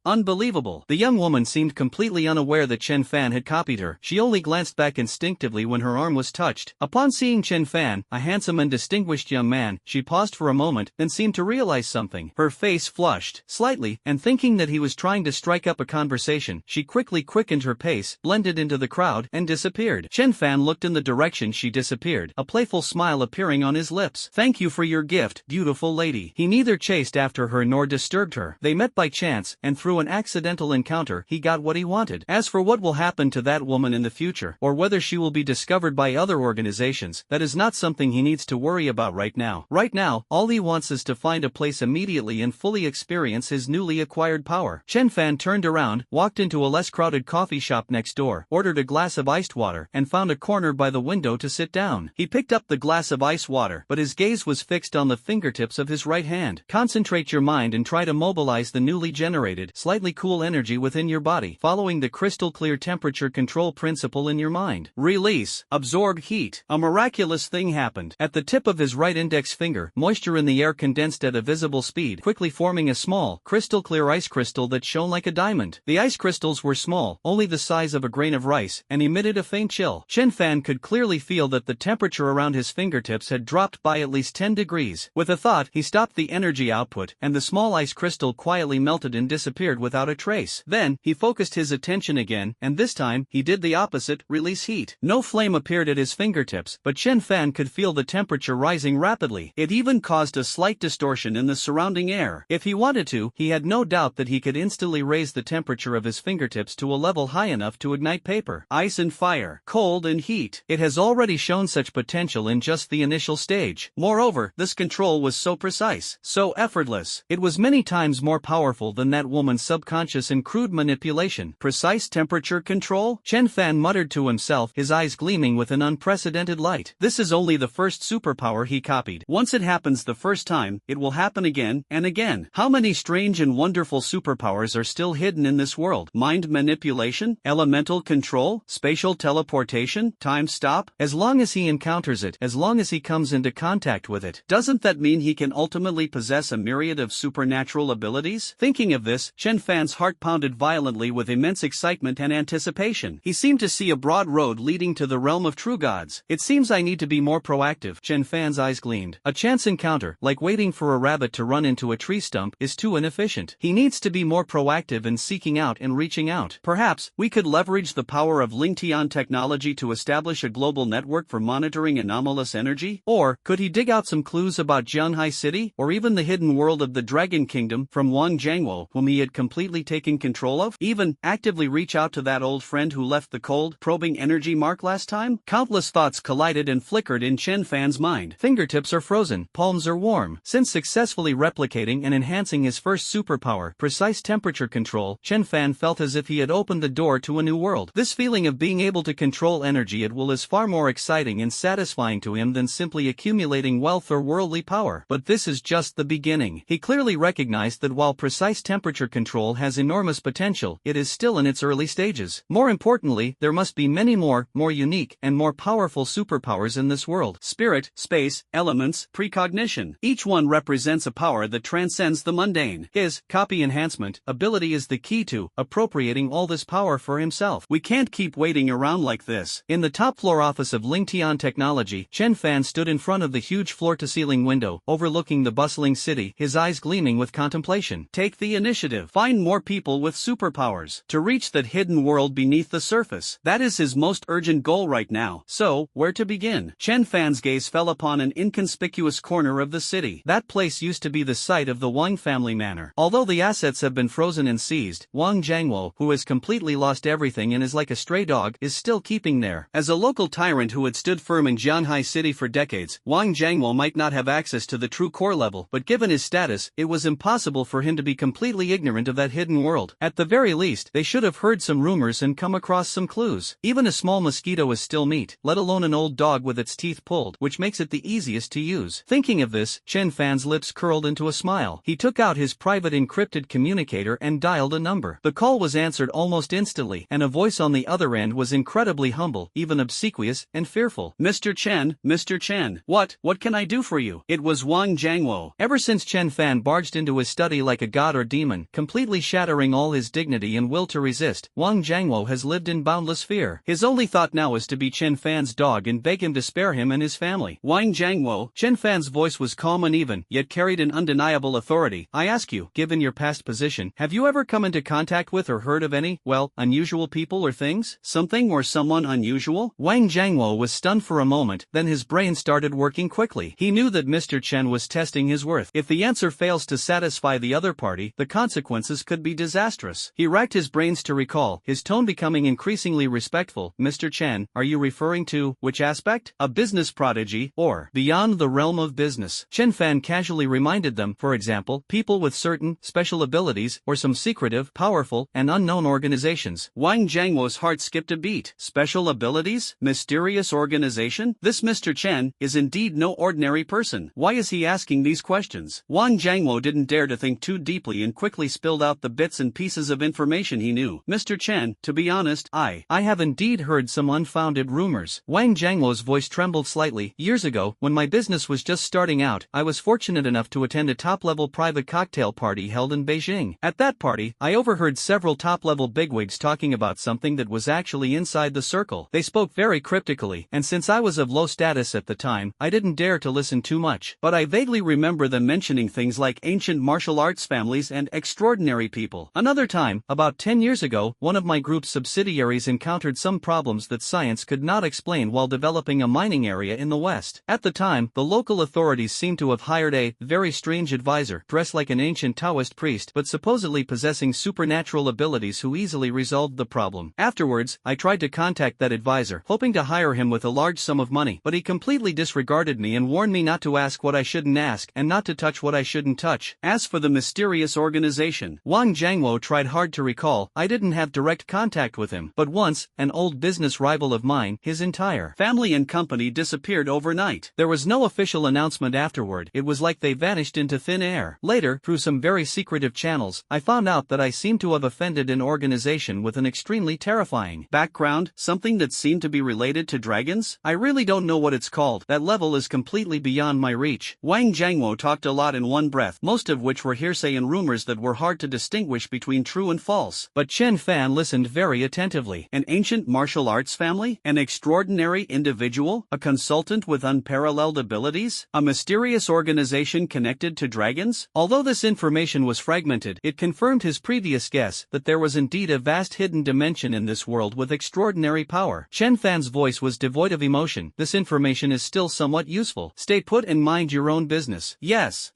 unbelievable. The young woman seemed completely unaware that Chenfan had copied her. She only glanced back instinctively when her arm was touched. Upon seeing Chenfan, a handsome and distinguished young man, she paused for a moment, then seemed to realize something. Her face flushed slightly, and thinking that he was trying to strike up a conversation, she quickly quickened her pace, blended into the crowd, and disappeared. Chenfan looked in the direction she disappeared, a playful smile appearing on his lips. Thank you for your gift, beautiful lady. He neither chased after her nor disturbed her. They met by chance, and through an accidental encounter, he got what he wanted. As for what will happen to that woman in the future, or whether she will be discovered by other organizations, that is not something he needs to worry about right now. Right now, all he wants is to find a place immediately and fully experience his newly acquired power. Chenfan turned around, walked into a less crowded coffee shop next door, ordered a glass of iced water, and found a corner by the window to sit down. He picked up the glass of ice water, but his gaze was fixed on the fingertips of his right hand. Concentrate your mind and try to mobilize the newly generated, slightly cool energy within your body, following the crystal clear temperature control principle in your mind. Release. Absorb heat. A miraculous thing happened. At the tip of his right index finger, moisture in the air condensed at a visible speed, quickly forming a small, crystal clear ice crystal that shone like a diamond. The ice crystals were small, only the size of a grain of rice, and emitted a faint chill. Chenfan could clearly feel that the temperature around his fingertips had dropped by at least 10 degrees. With a thought, he stopped the energy output, and the small ice crystal quietly melted and disappeared without a trace. Then, he focused his attention again, and this time, he did the opposite, release heat. No flame appeared at his fingertips, but Chenfan could feel the temperature rising rapidly. It even caused a slight distortion in the surrounding air. If he wanted to, he had no doubt that he could instantly raise the temperature of his fingertips to a level high enough to ignite paper, ice and fire, cold and heat. It has already shown such potential in just the initial stage. Moreover, this control was so precise, so effortless. It was many times more powerful than that woman's subconscious and crude manipulation. Precise temperature control? Chenfan muttered to himself, his eyes gleaming with an unprecedented light. This is only the first superpower he copied. Once it happens the first time, it will happen again and again. How many strange and wonderful superpowers are still hidden in this world? Mind manipulation? Elemental control? Spatial teleportation? Time stop? As long as he encounters it, as long as he comes into contact with it, doesn't that mean he can ultimately possess a myriad of supernatural abilities? Thinking of this, Chenfan's heart pounded violently with immense excitement and anticipation. He seemed to see a broad road leading to the realm of true gods. It seems I need to be more proactive. Chenfan's eyes gleamed. A chance encounter, like waiting for a rabbit to run into a tree stump, is too inefficient. He needs to be more proactive in seeking out and reaching out. Perhaps, we could leverage the power of Lingtian technology to establish a global network for monitoring anomalous energy? Or, could he dig out some clues about Jianghai City, or even the hidden world of the Dragon Kingdom, from Wang Jiangwo, whom he had completely taken control of? Even, actively reach out to that old friend who left the cold, probing energy mark last time? Countless thoughts collided and flickered in Chenfan's mind. Fingertips are frozen, palms are warm. Since successfully replicating and enhancing his first superpower, precise temperature control, Chenfan felt as if he had opened the door to a new world. This feeling of being able to control energy at will is far more exciting and satisfying to him than simply accumulating wealth or worldly power. But this is just the beginning. He clearly recognized that while precise temperature control has enormous potential, it is still in its early stages. More importantly, there must be many more unique, and more powerful superpowers in this world. Spirit, space, elements, precognition. Each one represents a power that transcends the mundane. His copy enhancement ability is the key to appropriating all this power for himself. We can't keep waiting around like this. In the top floor office of Lingtian Technology, Chenfan stood in front of the huge floor-to-ceiling window, overlooking the bustling city, his eyes gleaming with contemplation. Take the initiative. Find more people with superpowers to reach that hidden world beneath the surface. That is his most urgent goal right now. So, where to begin? Chenfan's gaze fell upon an inconspicuous corner of the city. That place used to be the site of the Wang family manor. Although the assets have been frozen and seized, Wang Jiangwo, who has completely lost everything and is like a stray dog, is still keeping there. As a local tyrant who had stood firm in Jianghai City for decades, Wang Jiangwo might not have access to the true core level, but given his status, it was impossible for him to be completely ignorant of that hidden world. At the very least, they should have heard some rumors and come across some clues. Even a small mosquito is still meat, let alone an old dog with its teeth pulled, which makes it the easiest to use. Thinking of this, Chenfan's lips curled into a smile. He took out his private encrypted communicator and dialed a number. The call was answered almost instantly, and a voice on the other end was incredibly humble, even obsequious and fearful. Mr. Chen, Mr. Chen, what can I do for you? It was Wang Jiangwo. Ever since Chenfan barged into his study like a god or demon, completely shattering all his dignity and will to resist, Wang Jiangwo has lived in boundless fear. His only thought now is to be Chenfan's dog and beg him to spare him and his family. Wang Jiangwo. Chenfan's voice was calm and even, yet carried an undeniable authority. I ask you, given your past position, have you ever come into contact with or heard of any, unusual people or things? Something or someone unusual? Wang Jiangwo was stunned for a moment, then his brain started working quickly. He knew that Mr. Chen was testing his worth. If the answer fails to satisfy the other party, the consequences could be disastrous. He racked his brains to recall, his tone becoming increasingly respectful. Mr. Chen, are you referring to which aspect? A business prodigy, or beyond the realm of business? Chenfan casually reminded them, for example, people with certain special abilities, or some secretive, powerful, and unknown organizations. Wang Jiangwo's heart skipped a beat. Special abilities? Mysterious organization? This Mr. Chen is indeed no ordinary person. Why is he asking these questions? Wang Jiangwo didn't dare to think too deeply and quickly spilled out the bits and pieces of information he knew. Mr. Chen, to be honest, I have indeed heard some unfounded rumors. Wang Jiangwo's voice trembled slightly. Years ago, when my business was just starting out, I was fortunate enough to attend a top-level private cocktail party held in Beijing. At that party, I overheard several top-level bigwigs talking about something that was actually inside the circle. They spoke very cryptically, and since I was of low status at the time, I didn't dare to listen too much. But I vaguely remember them mentioning things like ancient martial arts families and extraordinary people. Another time, about 10 years ago, one of my group's subsidiaries encountered some problems that science could not explain while developing a mining area in the West. At the time, the local authorities seemed to have hired a very strange advisor, dressed like an ancient Taoist priest but supposedly possessing supernatural abilities who easily resolved the problem. Afterwards, I tried to contact that advisor, hoping to hire him with a large sum of money, but he completely disregarded me and warned me not to ask what I shouldn't ask and not to touch what I shouldn't touch. As for the mysterious organization, Wang Jiangwo tried hard to recall. I didn't have direct contact with him, but once, an old business rival of mine, his entire family and company disappeared overnight. There was no official announcement afterward. It was like they vanished into thin air. Later, through some very secretive channels, I found out that I seemed to have offended an organization with an extremely terrifying background, something that seemed to be related to dragons. I really don't know what it's called. That level is completely beyond my reach. Wang Jiangwo talked a lot in one breath, most of which were hearsay and rumors that were hard to distinguish between true and false. But Chenfan listened very attentively. An ancient martial arts family? An extraordinary individual? A consultant with unparalleled abilities? A mysterious organization connected to dragons? Although this information was fragmented, it confirmed his previous guess that there was indeed a vast hidden dimension in this world with extraordinary power. Chenfan's voice was devoid of emotion. This information is still somewhat useful. Stay put and mind your own business. Yes.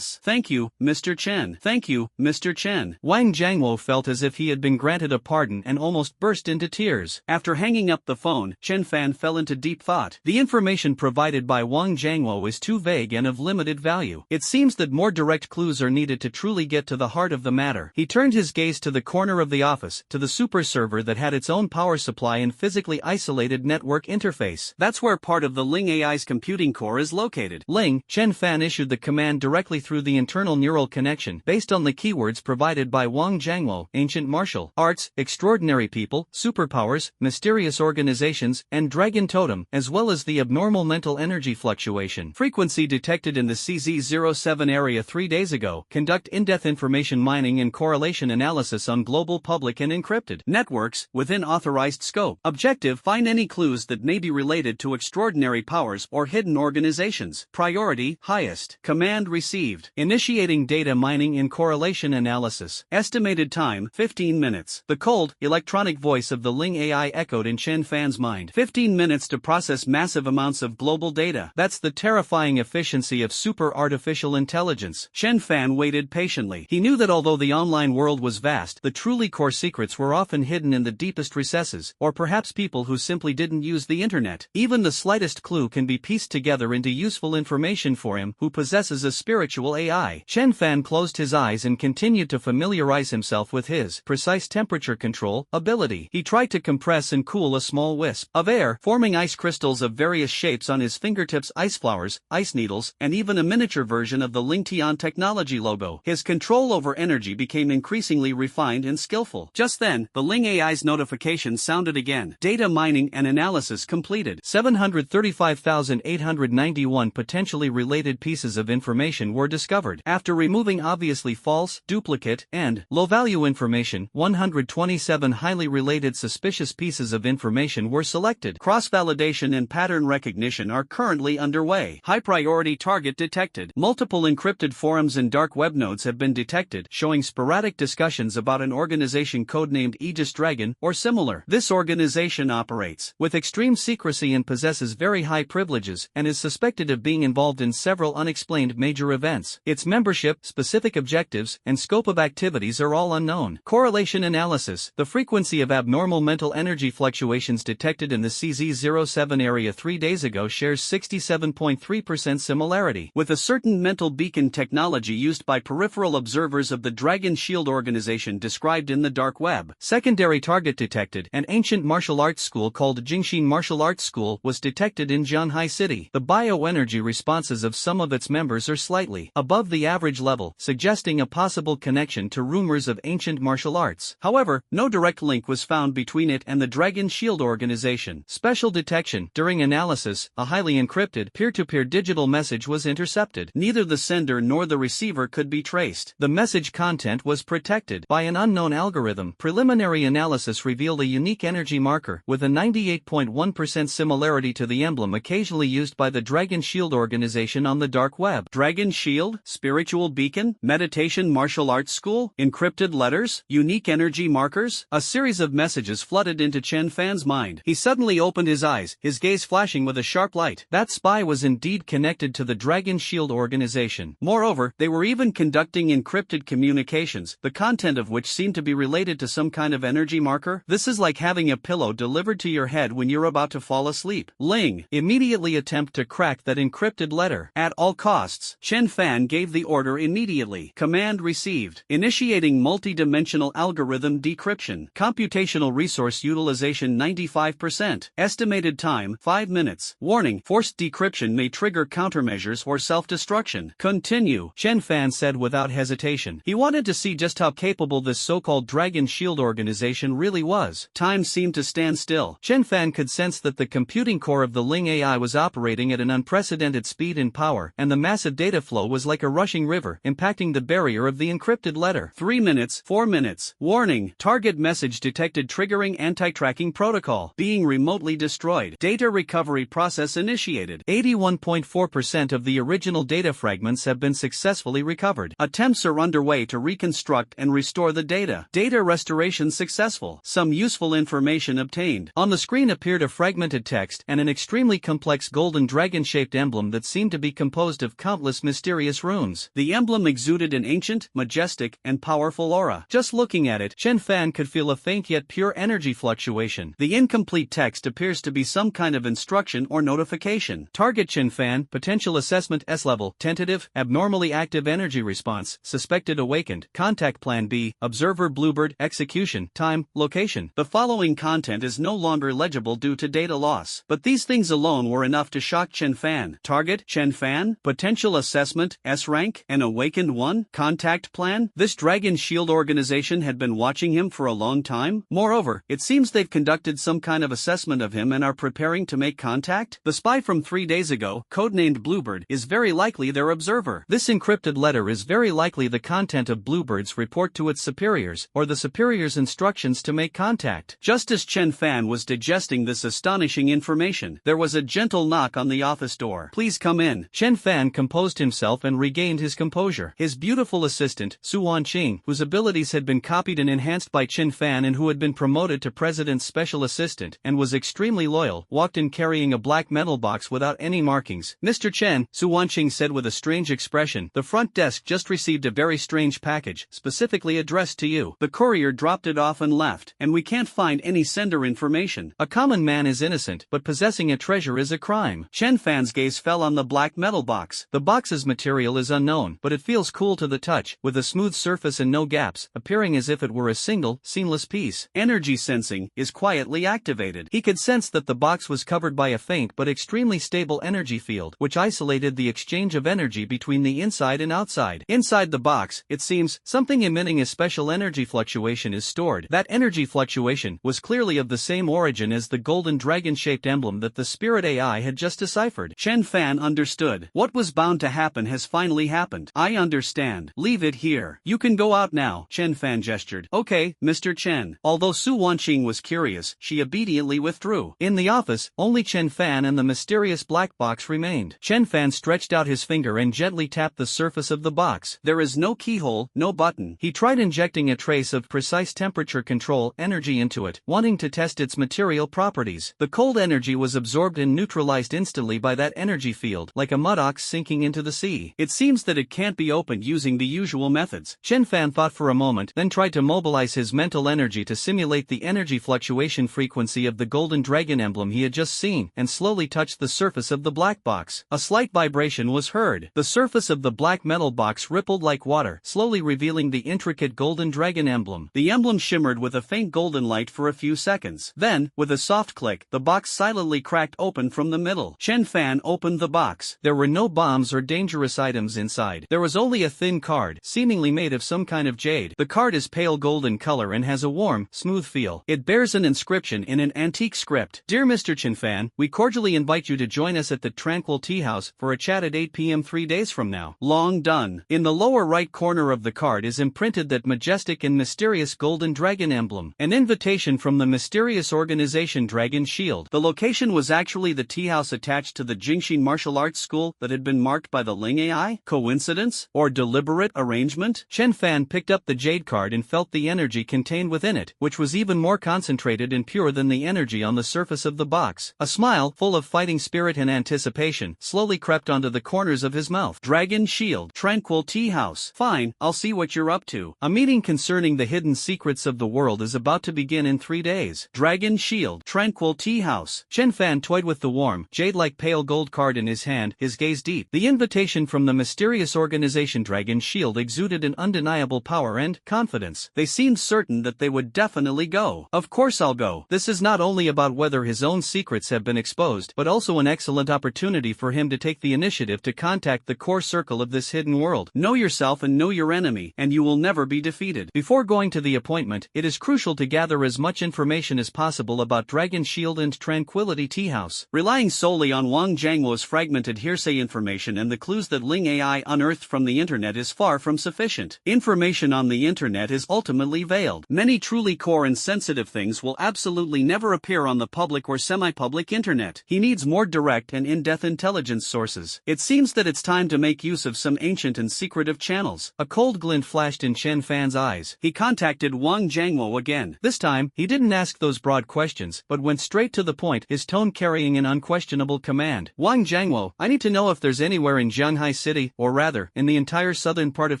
Thank you, Mr. Chen. Thank you, Mr. Chen. Wang Jiangwo felt as if he he had been granted a pardon and almost burst into tears. After hanging up the phone, Chenfan fell into deep thought. The information provided by Wang Jiangwo is too vague and of limited value. It seems that more direct clues are needed to truly get to the heart of the matter. He turned his gaze to the corner of the office, to the super server that had its own power supply and physically isolated network interface. That's where part of the Ling AI's computing core is located. Ling, Chenfan issued the command directly through the internal neural connection, based on the keywords provided by Wang Jiangwo: ancient martial arts, extraordinary people, superpowers, mysterious organizations, and dragon totem, as well as the abnormal mental energy fluctuation frequency detected in the CZ07 area 3 days ago. Conduct in-depth information mining and correlation analysis on global public and encrypted networks within authorized scope. Objective: find any clues that may be related to extraordinary powers or hidden organizations. Priority: highest. Command received. Initiating data mining and correlation analysis. Estimated time: 15 minutes. The cold, electronic voice of the Ling AI echoed in Chenfan's mind. 15 minutes to process massive amounts of global data. That's the terrifying efficiency of super artificial intelligence. Chenfan waited patiently. He knew that although the online world was vast, the truly core secrets were often hidden in the deepest recesses, or perhaps people who simply didn't use the internet. Even the slightest clue can be pieced together into useful information for him who possesses a spiritual AI. Chenfan closed his eyes and continued to familiarize himself with his precise temperature control ability. He tried to compress and cool a small wisp of air, forming ice crystals of various shapes on his fingertips: ice flowers, ice needles, and even a miniature version of the Ling Tian technology logo. His control over energy became increasingly refined and skillful. Just then, the Ling AI's notification sounded again. Data mining and analysis completed. 735,891 potentially related pieces of information were discovered. After removing obviously false, duplicate, and low-value information, 127 highly related suspicious pieces of information were selected. Cross-validation and pattern recognition are currently underway. High-priority target detected. Multiple encrypted forums and dark web nodes have been detected, showing sporadic discussions about an organization codenamed Aegis Dragon or similar. This organization operates with extreme secrecy and possesses very high privileges, and is suspected of being involved in several unexplained major events. Its membership, specific objectives, and scope of activities are all unknown. Correlation analysis. The frequency of abnormal mental energy fluctuations detected in the CZ07 area 3 days ago shares 67.3% similarity with a certain mental beacon technology used by peripheral observers of the Dragon Shield organization described in the dark web. Secondary target detected. An ancient martial arts school called Jingxin Martial Arts School was detected in Zhanhai City. The bioenergy responses of some of its members are slightly above the average level, suggesting a possible connection to rumors of ancient martial arts. However, no direct link was found between it and the Dragon Shield organization. Special detection. During analysis, a highly encrypted peer-to-peer digital message was intercepted. Neither the sender nor the receiver could be traced. The message content was protected by an unknown algorithm. Preliminary analysis revealed a unique energy marker with a 98.1% similarity to the emblem occasionally used by the Dragon Shield organization on the dark web. Dragon Shield, spiritual beacon, meditation martial arts school, encrypted letters, unique energy markers. A series of messages flooded into Chenfan's mind. He suddenly opened his eyes, his gaze flashing with a sharp light. That spy was indeed connected to the Dragon Shield organization. Moreover, they were even conducting encrypted communications, the content of which seemed to be related to some kind of energy marker. This is like having a pillow delivered to your head when you're about to fall asleep. Ling, immediately attempt to crack that encrypted letter. At all costs. Chenfan gave the order immediately. Command received. Initiating multi-dimensional algorithm decryption. Computational resource utilization 95%. Estimated time 5 minutes. Warning, forced decryption may trigger countermeasures or self-destruction. Continue, Chenfan said without hesitation. He wanted to see just how capable this so-called Dragon Shield organization really was. Time seemed to stand still. Chenfan could sense that the computing core of the Ling AI was operating at an unprecedented speed and power, and the massive data flow was like a rushing river, impacting the barrier of the encrypted letter. 3 minutes, 4 minutes. Warning, target message detected triggering anti-tracking protocol. Being remotely destroyed. Data recovery process initiated. 81.4% of the original data fragments have been successfully recovered. Attempts are underway to reconstruct and restore the data. Data restoration successful. Some useful information obtained. On the screen appeared a fragmented text and an extremely complex golden dragon-shaped emblem that seemed to be composed of countless mysterious runes. The emblem exuded an ancient, majestic, and powerful aura. Just looking Looking at it, Chenfan could feel a faint yet pure energy fluctuation. The incomplete text appears to be some kind of instruction or notification. Target Chenfan, potential assessment S-level, tentative, abnormally active energy response, suspected awakened, contact plan B, observer Bluebird, execution, time, location. The following content is no longer legible due to data loss, but these things alone were enough to shock Chenfan. Target, Chenfan, potential assessment, S-rank, an awakened one, contact plan. This Dragon Shield organization had been watching him for a long time. Moreover, it seems they've conducted some kind of assessment of him and are preparing to make contact. The spy from 3 days ago, codenamed Bluebird, is very likely their observer. This encrypted letter is very likely the content of Bluebird's report to its superiors, or the superior's instructions to make contact. Just as Chenfan was digesting this astonishing information, there was a gentle knock on the office door. "Please come in." Chenfan composed himself and regained his composure. His beautiful assistant, Su Wanqing, whose abilities had been copied and enhanced by Chenfan and who had been promoted to president's special assistant and was extremely loyal, walked in carrying a black metal box without any markings. "Mr. Chen," Su Wanqing said with a strange expression, "the front desk just received a very strange package, specifically addressed to you. The courier dropped it off and left, and we can't find any sender information. A common man is innocent, but possessing a treasure is a crime." Chenfan's gaze fell on the black metal box. The box's material is unknown, but it feels cool to the touch, with a smooth surface and no gaps, appearing as if it were a single, seamless piece. Energy sensing is quietly activated. He could sense that the box was covered by a faint but extremely stable energy field, which isolated the exchange of energy between the inside and outside. Inside the box, it seems, something emitting a special energy fluctuation is stored. That energy fluctuation was clearly of the same origin as the golden dragon-shaped emblem that the spirit AI had just deciphered. Chenfan understood. What was bound to happen has finally happened. "I understand. Leave it here. You can go out now," Chenfan gestured. "Okay, Mr. Chen." Although Su Wanqing was curious, she obediently withdrew. In the office, only Chenfan and the mysterious black box remained. Chenfan stretched out his finger and gently tapped the surface of the box. There is no keyhole, no button. He tried injecting a trace of precise temperature control energy into it, wanting to test its material properties. The cold energy was absorbed and neutralized instantly by that energy field, like a mud ox sinking into the sea. It seems that it can't be opened using the usual methods. Chenfan thought for a moment, then tried to mobilize his mental energy to simulate the energy fluctuation frequency of the golden dragon emblem he had just seen, and slowly touched the surface of the black box. A slight vibration was heard. The surface of the black metal box rippled like water, slowly revealing the intricate golden dragon emblem. The emblem shimmered with a faint golden light for a few seconds. Then, with a soft click, the box silently cracked open from the middle. Chenfan opened the box. There were no bombs or dangerous items inside. There was only a thin card, seemingly made of some kind of jade. The card is pale golden color and has a warm, smooth feel. It bears an inscription in an antique script. "Dear Mr. Chenfan, we cordially invite you to join us at the Tranquil Tea House for a chat at 8 p.m. 3 days from now. Long done." In the lower right corner of the card is imprinted that majestic and mysterious golden dragon emblem. An invitation from the mysterious organization Dragon Shield. The location was actually the tea house attached to the Jingxin martial arts school that had been marked by the Ling AI. Coincidence? Or deliberate arrangement? Chenfan picked up the jade card and felt the energy contained within it, which was even more concentrated and pure than the energy on the surface of the box. A smile, full of fighting spirit and anticipation, slowly crept onto the corners of his mouth. Dragon Shield, Tranquil Tea House. Fine, I'll see what you're up to. A meeting concerning the hidden secrets of the world is about to begin in 3 days. Dragon Shield, Tranquil Tea House. Chenfan toyed with the warm, jade-like pale gold card in his hand, his gaze deep. The invitation from the mysterious organization Dragon Shield exuded an undeniable power and confidence. They seemed certain that they would definitely go. "Of course I'll go." This is not only about whether his own secrets have been exposed, but also an excellent opportunity for him to take the initiative to contact the core circle of this hidden world. Know yourself and know your enemy, and you will never be defeated. Before going to the appointment, it is crucial to gather as much information as possible about Dragon Shield and Tranquility Tea House. Relying solely on Wang Jiangwo's fragmented hearsay information and the clues that Ling AI unearthed from the internet is far from sufficient. Information on the internet is ultimately veiled. Many truly core and sensitive things will absolutely never appear on the public or semi-public internet. He needs more direct and in-depth intelligence sources. It seems that it's time to make use of some ancient and secretive channels. A cold glint flashed in Chenfan's eyes. He contacted Wang Jiangwo again. This time, he didn't ask those broad questions, but went straight to the point, his tone carrying an unquestionable command. "Wang Jiangwo, I need to know if there's anywhere in Shanghai City, or rather, in the entire southern part of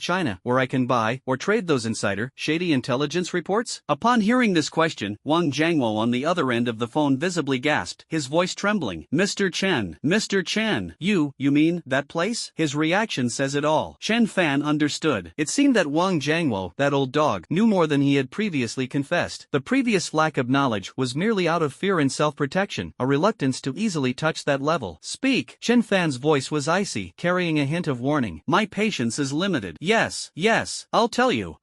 China, where I can buy or trade those insiders hear shady intelligence reports? Upon hearing this question, Wang Jiangwo on the other end of the phone visibly gasped, his voice trembling. Mr. Chen, Mr. Chen, you mean that place? His reaction says it all. Chenfan understood. It seemed that Wang Jiangwo, that old dog, knew more than he had previously confessed. The previous lack of knowledge was merely out of fear and self-protection, a reluctance to easily touch that level. Speak! Chenfan's voice was icy, carrying a hint of warning. My patience is limited. Yes, I'll tell you.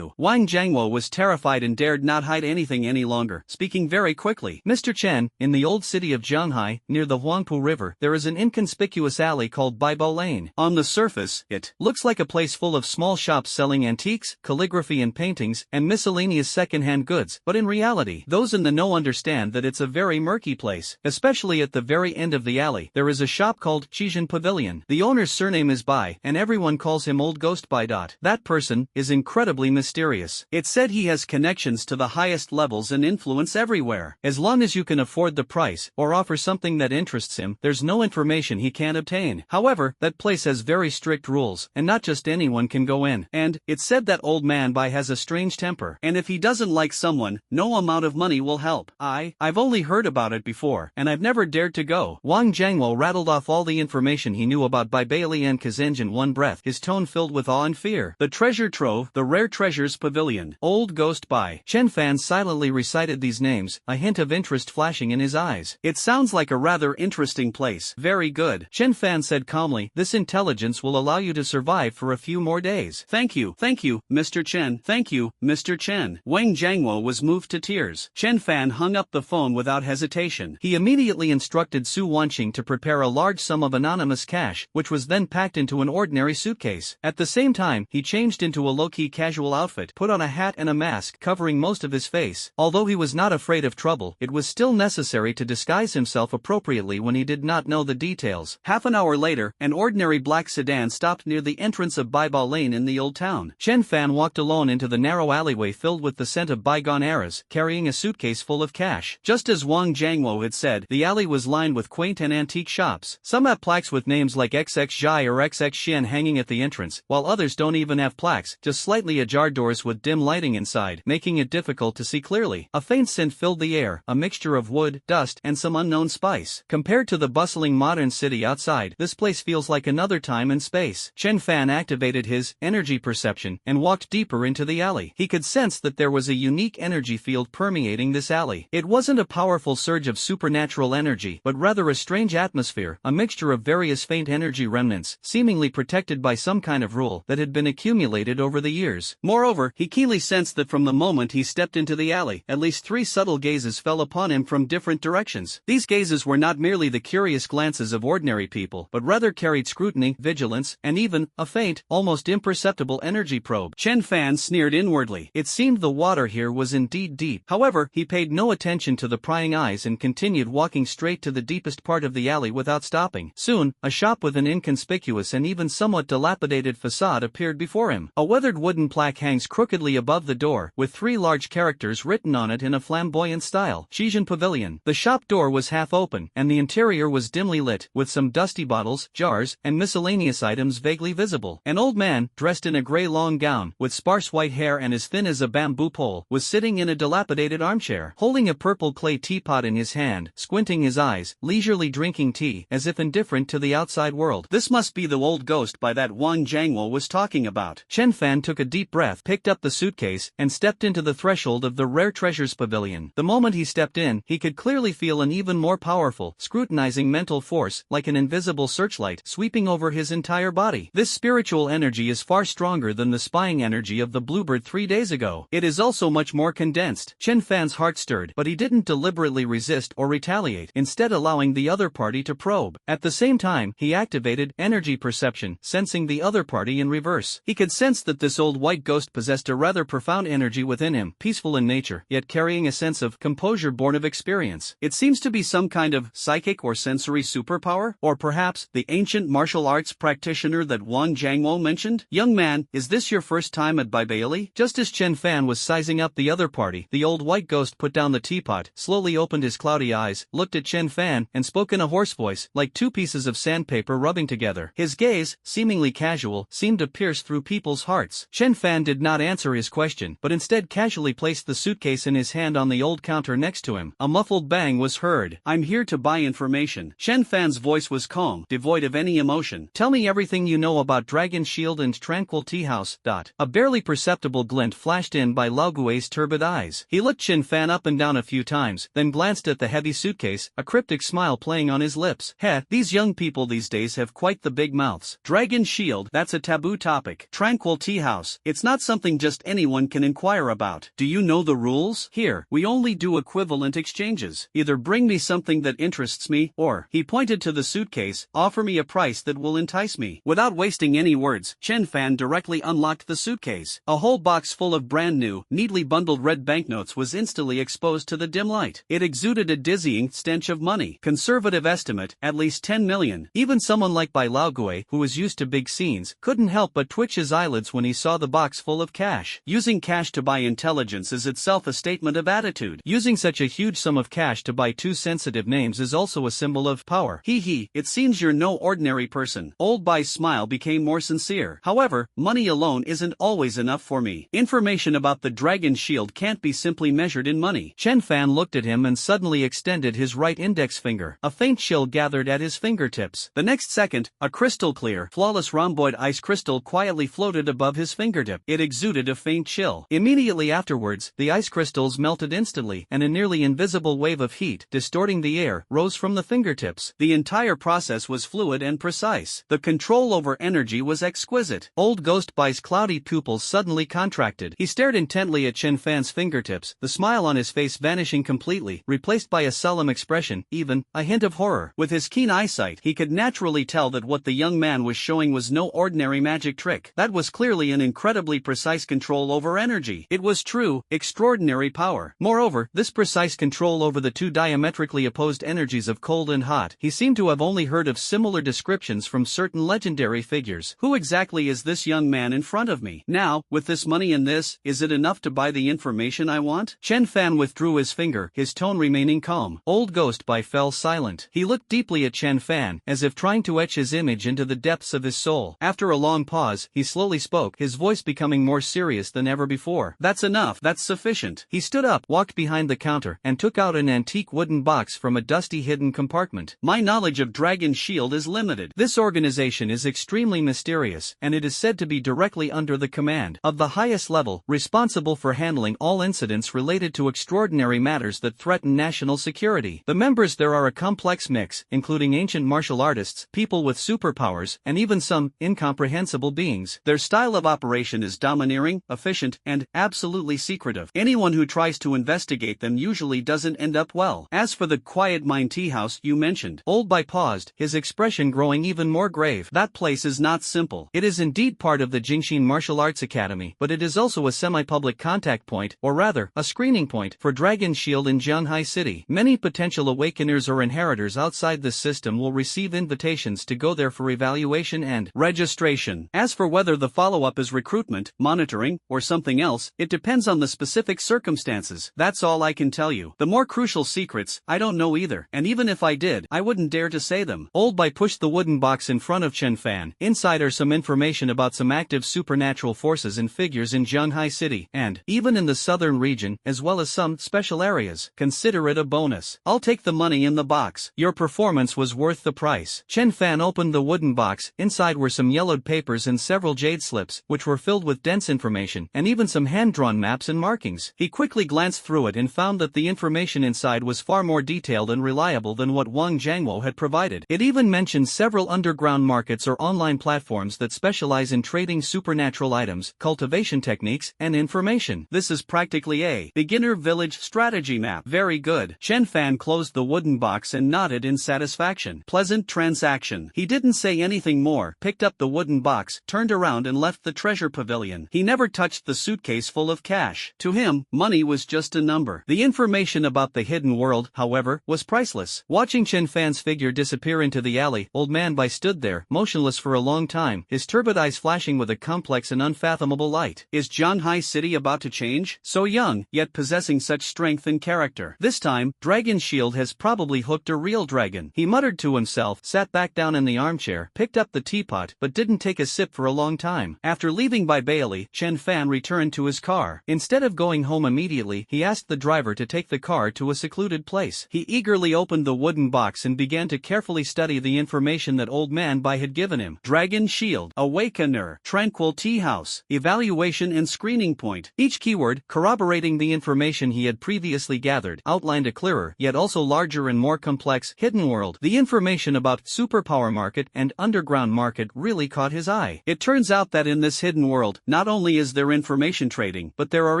Wang Jiangwo was terrified and dared not hide anything any longer, speaking very quickly. Mr. Chen, in the old city of Zhanghai, near the Huangpu River, there is an inconspicuous alley called Baibo Lane. On the surface, it looks like a place full of small shops selling antiques, calligraphy and paintings, and miscellaneous second-hand goods, but in reality, those in the know understand that it's a very murky place. Especially at the very end of the alley, there is a shop called Chenfan Pavilion. The owner's surname is Bai, and everyone calls him Old Ghost Bai. That person is incredibly mysterious. It's said he has connections to the highest levels and influence everywhere. As long as you can afford the price, or offer something that interests him, there's no information he can't obtain. However, that place has very strict rules, and not just anyone can go in. And it's said that old man Bai has a strange temper, and if he doesn't like someone, no amount of money will help. I've only heard about it before, and I've never dared to go. Wang Jiangwo rattled off all the information he knew about Bai Bailey and Kazenge in one breath, his tone filled with awe and fear. The treasure trove, the rare treasures pavilion, Old Ghost Bai. Chenfan silently recited these names, a hint of interest flashing in his eyes. It sounds like a rather interesting place. Very good. Chenfan said calmly, this intelligence will allow you to survive for a few more days. Thank you, Mr. Chen. Thank you, Mr. Chen. Wang Jiangwo was moved to tears. Chenfan hung up the phone without hesitation. He immediately instructed Su Wanqing to prepare a large sum of anonymous cash, which was then packed into an ordinary suitcase. At the same time, he changed into a low-key casual outfit, put on a hat and a mask covering most of his face. Although he was not afraid of trouble, it was still necessary to disguise himself appropriately when he did not know the details. Half an hour later, an ordinary black sedan stopped near the entrance of Baibo Lane in the old town. Chenfan walked alone into the narrow alleyway filled with the scent of bygone eras, carrying a suitcase full of cash. Just as Wang Jiangwo had said, the alley was lined with quaint and antique shops. Some have plaques with names like XX Zhai or XX Xian hanging at the entrance, while others don't even have plaques, just slightly ajar doors with dim lighting inside, making it difficult to see clearly. A faint scent filled the air, a mixture of wood, dust, and some unknown spice. Compared to the bustling modern city outside, this place feels like another time and space. Chenfan activated his energy perception and walked deeper into the alley. He could sense that there was a unique energy field permeating this alley. It wasn't a powerful surge of supernatural energy, but rather a strange atmosphere, a mixture of various faint energy remnants, seemingly protected by some kind of rule that had been accumulated over the years. Moreover, he keenly sensed that from the moment he stepped into the alley, at least 3 subtle gazes fell upon him from different directions. These gazes were not merely the curious glances of ordinary people, but rather carried scrutiny, vigilance, and even a faint, almost imperceptible energy probe. Chenfan sneered inwardly. It seemed the water here was indeed deep. However, he paid no attention to the prying eyes and continued walking straight to the deepest part of the alley without stopping. Soon, a shop with an inconspicuous and even somewhat dilapidated facade appeared before him. A weathered wooden plaque hangs crookedly above the door, with 3 large characters written on it in a flamboyant style. Chenfan Pavilion. The shop door was half open, and the interior was dimly lit, with some dusty bottles, jars, and miscellaneous items vaguely visible. An old man, dressed in a gray long gown, with sparse white hair and as thin as a bamboo pole, was sitting in a dilapidated armchair, holding a purple clay teapot in his hand, squinting his eyes, leisurely drinking tea, as if indifferent to the outside world. This must be the old ghost by that Wang Jiangwo was talking about. Chenfan took a deep breath, picked up the suitcase, and stepped into the threshold of the Rare Treasures Pavilion. The moment he stepped in, he could clearly feel an even more powerful, scrutinizing mental force, like an invisible searchlight, sweeping over his entire body. This spiritual energy is far stronger than the spying energy of the Bluebird 3 days ago. It is also much more condensed. Chenfan's heart stirred, but he didn't deliberately resist or retaliate, instead allowing the other party to probe. At the same time, he activated energy perception, sensing the other party in reverse. He could sense that this old white ghost possessed a rather profound energy within him, peaceful in nature, yet carrying a sense of composure born of experience. It seems to be some kind of psychic or sensory superpower, or perhaps the ancient martial arts practitioner that Wang Jiangwo mentioned. Young man, is this your first time at Baibaili? Just as Chenfan was sizing up the other party, the old white ghost put down the teapot, slowly opened his cloudy eyes, looked at Chenfan, and spoke in a hoarse voice, like 2 pieces of sandpaper rubbing together. His gaze, seemingly casual, seemed to pierce through people's hearts. Chenfan did did not answer his question, but instead casually placed the suitcase in his hand on the old counter next to him. A muffled bang was heard. "I'm here to buy information." Chenfan's voice was calm, devoid of any emotion. "Tell me everything you know about Dragon Shield and Tranquil Tea House." A barely perceptible glint flashed in by Lao Gui's turbid eyes. He looked Chenfan up and down a few times, then glanced at the heavy suitcase, a cryptic smile playing on his lips. These young people these days have quite the big mouths. Dragon Shield, that's a taboo topic. Tranquil Tea House, it's not something just anyone can inquire about. Do you know the rules? Here, we only do equivalent exchanges. Either bring me something that interests me, or, he pointed to the suitcase, offer me a price that will entice me. Without wasting any words, Chenfan directly unlocked the suitcase. A whole box full of brand new, neatly bundled red banknotes was instantly exposed to the dim light. It exuded a dizzying stench of money. Conservative estimate, at least 10 million. Even someone like Bai Laogui, who was used to big scenes, couldn't help but twitch his eyelids when he saw the box full of cash. Using cash to buy intelligence is itself a statement of attitude. Using such a huge sum of cash to buy two sensitive names is also a symbol of power. It seems you're no ordinary person. Old Bai's smile became more sincere. However, money alone isn't always enough for me. Information about the Dragon Shield can't be simply measured in money. Chenfan looked at him and suddenly extended his right index finger. A faint chill gathered at his fingertips. The next second, a crystal-clear, flawless rhomboid ice crystal quietly floated above his fingertip. It exuded a faint chill. Immediately afterwards, the ice crystals melted instantly, and a nearly invisible wave of heat, distorting the air, rose from the fingertips. The entire process was fluid and precise. The control over energy was exquisite. Old Ghost Bai's cloudy pupils suddenly contracted. He stared intently at Chenfan's fingertips, the smile on his face vanishing completely, replaced by a solemn expression, even a hint of horror. With his keen eyesight, he could naturally tell that what the young man was showing was no ordinary magic trick. That was clearly an incredibly precise control over energy. It was true, extraordinary power. Moreover, this precise control over the two diametrically opposed energies of cold and hot, he seemed to have only heard of similar descriptions from certain legendary figures. Who exactly is this young man in front of me? Now, with this money and this, is it enough to buy the information I want? Chenfan withdrew his finger, his tone remaining calm. Old Ghost Bai fell silent. He looked deeply at Chenfan, as if trying to etch his image into the depths of his soul. After a long pause, he slowly spoke, his voice becoming more serious than ever before. "That's enough. That's sufficient." He stood up, walked behind the counter, and took out an antique wooden box from a dusty hidden compartment. "My knowledge of Dragon Shield is limited. This organization is extremely mysterious, and it is said to be directly under the command of the highest level, responsible for handling all incidents related to extraordinary matters that threaten national security. The members there are a complex mix, including ancient martial artists, people with superpowers, and even some incomprehensible beings. Their style of operation is domineering, efficient, and absolutely secretive. Anyone who tries to investigate them usually doesn't end up well. As for the Quiet Mind Tea House you mentioned," Old Bai paused, his expression growing even more grave. "That place is not simple. It is indeed part of the Jingxin Martial Arts Academy, but it is also a semi-public contact point, or rather, a screening point, for Dragon Shield in Zhanghai City. Many potential awakeners or inheritors outside this system will receive invitations to go there for evaluation and registration. As for whether the follow-up is recruitment, monitoring, or something else, it depends on the specific circumstances. That's all I can tell you. The more crucial secrets, I don't know either, and even if I did, I wouldn't dare to say them." Old Bai pushed the wooden box in front of Chenfan. "Inside are some information about some active supernatural forces and figures in Zhanghai City, and, even in the southern region, as well as some special areas. Consider it a bonus. I'll take the money in the box. Your performance was worth the price." Chenfan opened the wooden box. Inside were some yellowed papers and several jade slips, which were filled with dense information, and even some hand-drawn maps and markings. He quickly glanced through it and found that the information inside was far more detailed and reliable than what Wang Jiangwo had provided. It even mentioned several underground markets or online platforms that specialize in trading supernatural items, cultivation techniques, and information. "This is practically a beginner village strategy map." "Very good." Chenfan closed the wooden box and nodded in satisfaction. "Pleasant transaction." He didn't say anything more, picked up the wooden box, turned around and left the treasure pavilion. He never touched the suitcase full of cash. To him, money was just a number. The information about the hidden world, however, was priceless. Watching Chenfan's figure disappear into the alley, Old Man Bai stood there, motionless for a long time, his turbid eyes flashing with a complex and unfathomable light. Is Zhanghai City about to change? So young, yet possessing such strength and character. This time, Dragon Shield has probably hooked a real dragon. He muttered to himself, sat back down in the armchair, picked up the teapot, but didn't take a sip for a long time. After leaving Bai Bailey, Finally, Chenfan returned to his car. Instead of going home immediately, he asked the driver to take the car to a secluded place. He eagerly opened the wooden box and began to carefully study the information that Old Man Bai had given him. Dragon Shield, Awakener, Tranquil Tea House, Evaluation and Screening Point. Each keyword, corroborating the information he had previously gathered, outlined a clearer, yet also larger and more complex, hidden world. The information about Superpower market and underground market really caught his eye. It turns out that in this hidden world, not only is there information trading, but there are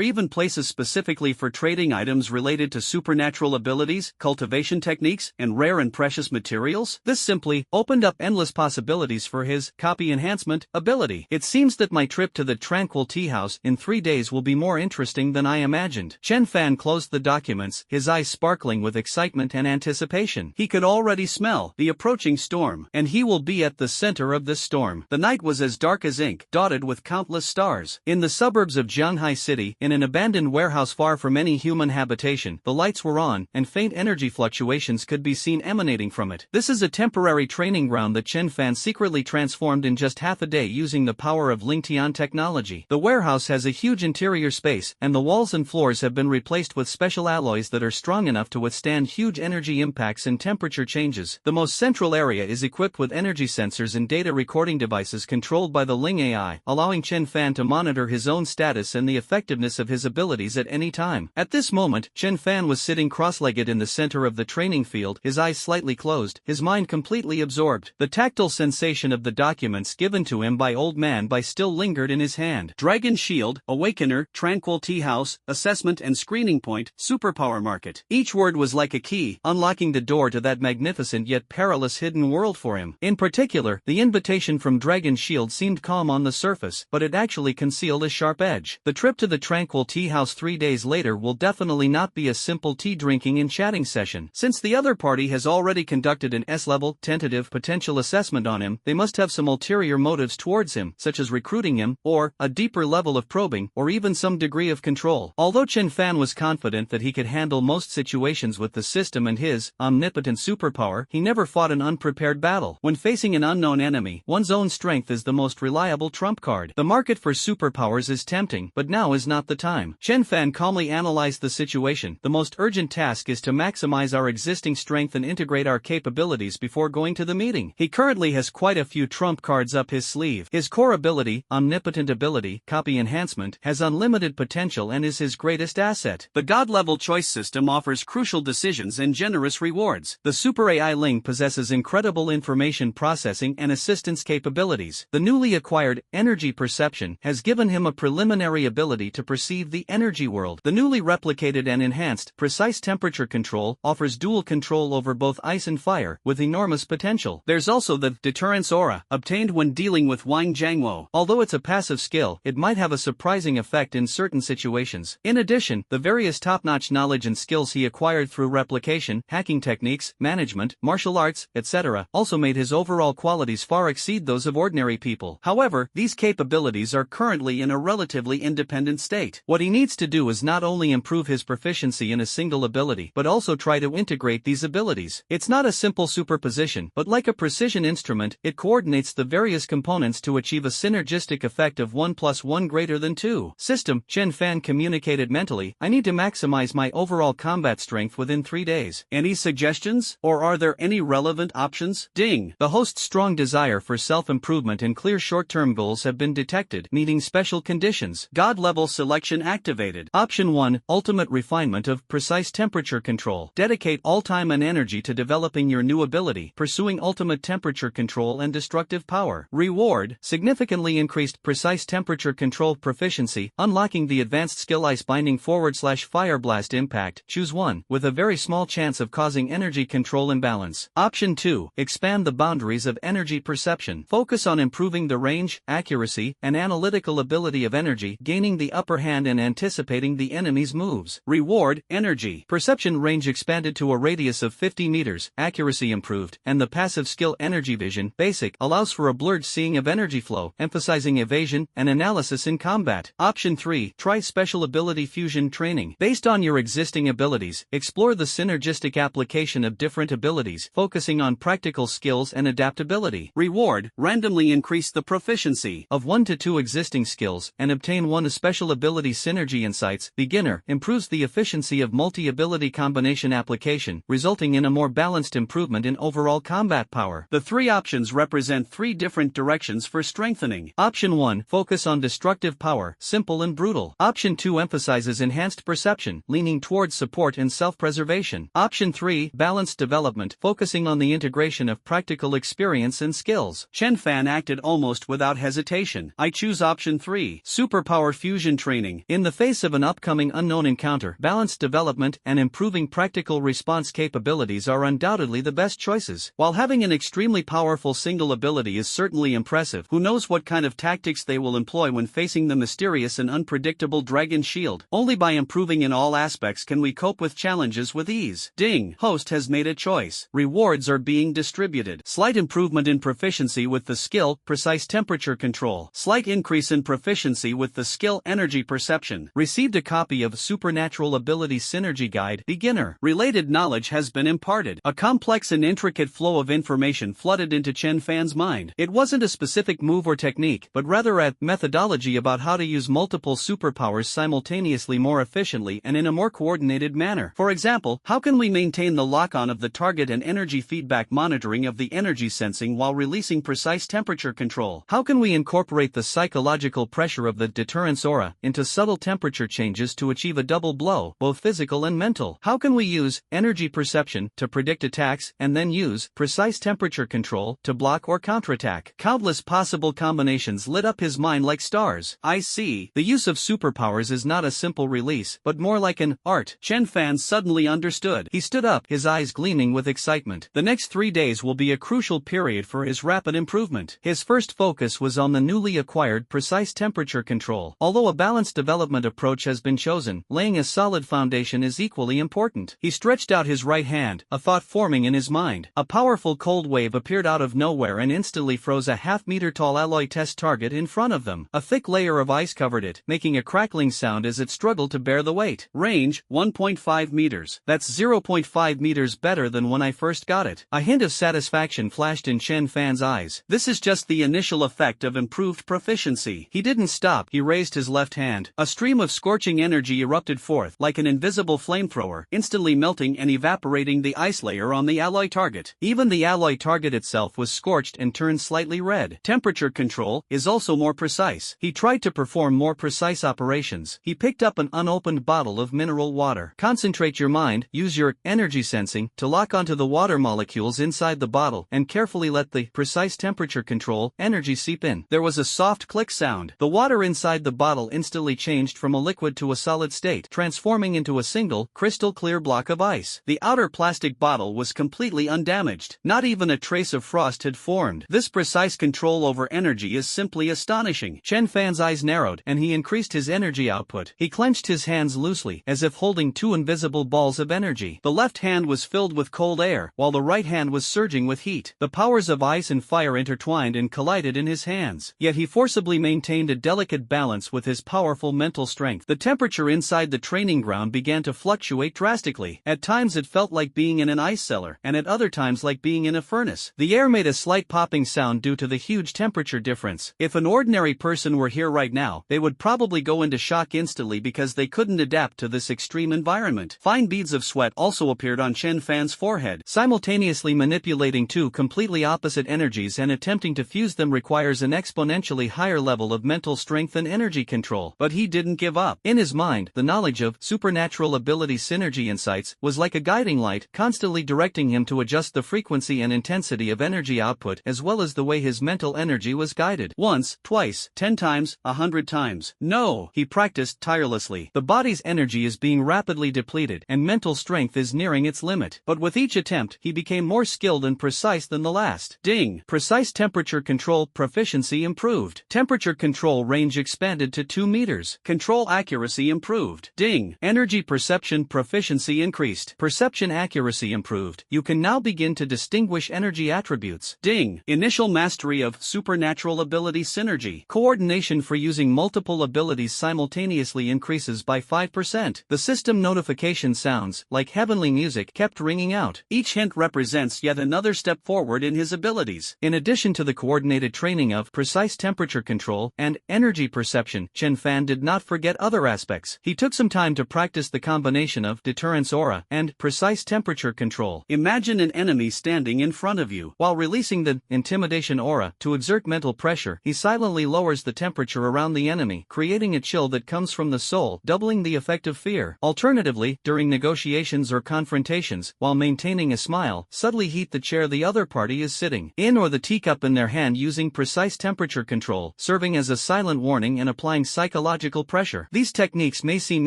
even places specifically for trading items related to supernatural abilities, cultivation techniques, and rare and precious materials. This simply opened up endless possibilities for his copy enhancement ability. It seems that my trip to the Tranquil Tea House in 3 days will be more interesting than I imagined. Chenfan closed the documents, his eyes sparkling with excitement and anticipation. He could already smell the approaching storm, and he will be at the center of this storm. The night was as dark as ink, dotted with countless stars. In the suburbs of Shanghai City, in an abandoned warehouse far from any human habitation, the lights were on, and faint energy fluctuations could be seen emanating from it. This is a temporary training ground that Chenfan secretly transformed in just half a day using the power of Lingtian technology. The warehouse has a huge interior space, and the walls and floors have been replaced with special alloys that are strong enough to withstand huge energy impacts and temperature changes. The most central area is equipped with energy sensors and data recording devices controlled by the Ling AI, allowing Chenfan to monitor his own status and the effectiveness of his abilities at any time. At this moment, Chenfan was sitting cross-legged in the center of the training field, his eyes slightly closed, his mind completely absorbed. The tactile sensation of the documents given to him by Old Man Bai still lingered in his hand. Dragon Shield, Awakener, Tranquil Tea House, Assessment and Screening Point, Superpower Market. Each word was like a key, unlocking the door to that magnificent yet perilous hidden world for him. In particular, the invitation from Dragon Shield seemed calm on the surface, but it actually concealed a sharp edge. The trip to the Tranquil Tea House 3 days later will definitely not be a simple tea drinking and chatting session. Since the other party has already conducted an S-level, tentative potential assessment on him, they must have some ulterior motives towards him, such as recruiting him, or a deeper level of probing, or even some degree of control. Although Chenfan was confident that he could handle most situations with the system and his omnipotent superpower, he never fought an unprepared battle. When facing an unknown enemy, one's own strength is the most reliable trump card. The market for superpowers is tempting, but now is not the time. Chenfan calmly analyzed the situation. The most urgent task is to maximize our existing strength and integrate our capabilities before going to the meeting. He currently has quite a few trump cards up his sleeve. His core ability, omnipotent ability, copy enhancement, has unlimited potential and is his greatest asset. The God-level choice system offers crucial decisions and generous rewards. The Super AI Ling possesses incredible information processing and assistance capabilities. The newly acquired energy perception has given him a preliminary ability to perceive the energy world. The newly replicated and enhanced precise temperature control offers dual control over both ice and fire, with enormous potential. There's also the deterrence aura, obtained when dealing with Wang Jiangwo. Although it's a passive skill, it might have a surprising effect in certain situations. In addition, the various top-notch knowledge and skills he acquired through replication, hacking techniques, management, martial arts, etc., also made his overall qualities far exceed those of ordinary people. However, these capabilities are currently in a relatively independent state. What he needs to do is not only improve his proficiency in a single ability, but also try to integrate these abilities. It's not a simple superposition, but like a precision instrument, it coordinates the various components to achieve a synergistic effect of 1 + 1 greater than 2. System, Chenfan communicated mentally, I need to maximize my overall combat strength within 3 days. Any suggestions? Or are there any relevant options? Ding! The host's strong desire for self-improvement and clear short-term goals have been detected, needing special conditions. God-level selection activated. Option 1, Ultimate Refinement of Precise Temperature Control. Dedicate all time and energy to developing your new ability, pursuing ultimate temperature control and destructive power. Reward, significantly increased precise temperature control proficiency, unlocking the advanced skill Ice Binding /Fire Blast Impact. Choose one, with a very small chance of causing energy control imbalance. Option 2, Expand the boundaries of energy perception. Focus on improving the range, accuracy, and analytical ability of energy, gaining the upper hand and anticipating the enemy's moves. Reward, energy perception range expanded to a radius of 50 meters, accuracy improved, and the passive skill Energy Vision Basic allows for a blurred seeing of energy flow, emphasizing evasion and analysis in combat. Option 3, Try Special Ability Fusion Training. Based on your existing abilities, explore the synergistic application of different abilities, focusing on practical skills and adaptability. Reward, randomly increase the proficiency of 1 to 2 existing skills and obtain one special ability. Synergy insights. Beginner improves the efficiency of multi-ability combination application, resulting in a more balanced improvement in overall combat power. The three options represent three different directions for strengthening. Option 1, focus on destructive power, simple and brutal. Option 2 emphasizes enhanced perception, leaning towards support and self-preservation. Option 3, balanced development, focusing on the integration of practical experience and skills. Chenfan acted almost without hesitation. I choose option 3, superpower fusion training. In the face of an upcoming unknown encounter, balanced development and improving practical response capabilities are undoubtedly the best choices. While having an extremely powerful single ability is certainly impressive, who knows what kind of tactics they will employ when facing the mysterious and unpredictable Dragon Shield. Only by improving in all aspects can we cope with challenges with ease. Ding! Host has made a choice. Rewards are being distributed. Slight improvement in proficiency with the skill, precise temperature control. Slight increase in proficiency with the skill, energy perception. Received a copy of Supernatural Ability Synergy Guide. Beginner. Related knowledge has been imparted. A complex and intricate flow of information flooded into Chenfan's mind. It wasn't a specific move or technique, but rather a methodology about how to use multiple superpowers simultaneously more efficiently and in a more coordinated manner. For example, how can we maintain the lock-on of the target and energy feedback monitoring of the energy sensing while releasing precise temperature control? How can we incorporate the psychological pressure of the deterrence aura into subtle temperature changes to achieve a double blow, both physical and mental? How can we use energy perception to predict attacks and then use precise temperature control to block or counterattack? Countless possible combinations lit up his mind like stars. I see. The use of superpowers is not a simple release, but more like an art. Chenfan suddenly understood. He stood up, his eyes gleaming with excitement. The next 3 days will be a crucial period for his rapid improvement. His first focus was on the newly acquired precise temperature control. Although a balanced development approach has been chosen, laying a solid foundation is equally important. He stretched out his right hand, a thought forming in his mind. A powerful cold wave appeared out of nowhere and instantly froze a half-meter-tall alloy test target in front of them. A thick layer of ice covered it, making a crackling sound as it struggled to bear the weight. Range, 1.5 meters. That's 0.5 meters better than when I first got it. A hint of satisfaction flashed in Chenfan's eyes. This is just the initial effect of improved proficiency. He didn't stop. He raised his left hand. A stream of scorching energy erupted forth, like an invisible flamethrower, instantly melting and evaporating the ice layer on the alloy target. Even the alloy target itself was scorched and turned slightly red. Temperature control is also more precise. He tried to perform more precise operations. He picked up an unopened bottle of mineral water. Concentrate your mind, use your energy sensing to lock onto the water molecules inside the bottle and carefully let the precise temperature control energy seep in. There was a soft click sound. The water inside the bottle instantly changed from a liquid to a solid state, transforming into a single, crystal clear block of ice. The outer plastic bottle was completely undamaged. Not even a trace of frost had formed. This precise control over energy is simply astonishing. Chenfan's eyes narrowed, and he increased his energy output. He clenched his hands loosely, as if holding two invisible balls of energy. The left hand was filled with cold air, while the right hand was surging with heat. The powers of ice and fire intertwined and collided in his hands. Yet he forcibly maintained a delicate balance with his powerful mental strength. The temperature inside the training ground began to fluctuate drastically. At times it felt like being in an ice cellar, and at other times like being in a furnace. The air made a slight popping sound due to the huge temperature difference. If an ordinary person were here right now, they would probably go into shock instantly because they couldn't adapt to this extreme environment. Fine beads of sweat also appeared on Chenfan's forehead. Simultaneously manipulating two completely opposite energies and attempting to fuse them requires an exponentially higher level of mental strength and energy control. But he didn't give up. In his mind, the knowledge of supernatural ability synergy insights was like a guiding light, constantly directing him to adjust the frequency and intensity of energy output as well as the way his mental energy was guided. Once, twice, 10 times, 100 times. No, he practiced tirelessly. The body's energy is being rapidly depleted, and mental strength is nearing its limit. But with each attempt, he became more skilled and precise than the last. Ding! Precise temperature control proficiency improved. Temperature control range expanded to 2 meters. Control accuracy improved. Ding! Energy perception proficiency increased. Perception accuracy improved. You can now begin to distinguish energy attributes. Ding! Initial mastery of supernatural ability synergy. Coordination for using multiple abilities simultaneously increases by 5%. The system notification sounds, like heavenly music, kept ringing out. Each hint represents yet another step forward in his abilities. In addition to the coordinated training of precise temperature control, control, and energy perception. Chenfan did not forget other aspects. He took some time to practice the combination of deterrence aura and precise temperature control. Imagine an enemy standing in front of you. While releasing the intimidation aura to exert mental pressure, he silently lowers the temperature around the enemy, creating a chill that comes from the soul, doubling the effect of fear. Alternatively, during negotiations or confrontations, while maintaining a smile, subtly heat the chair the other party is sitting in or the teacup in their hand using precise temperature control, serving as a silent warning and applying psychological pressure. These techniques may seem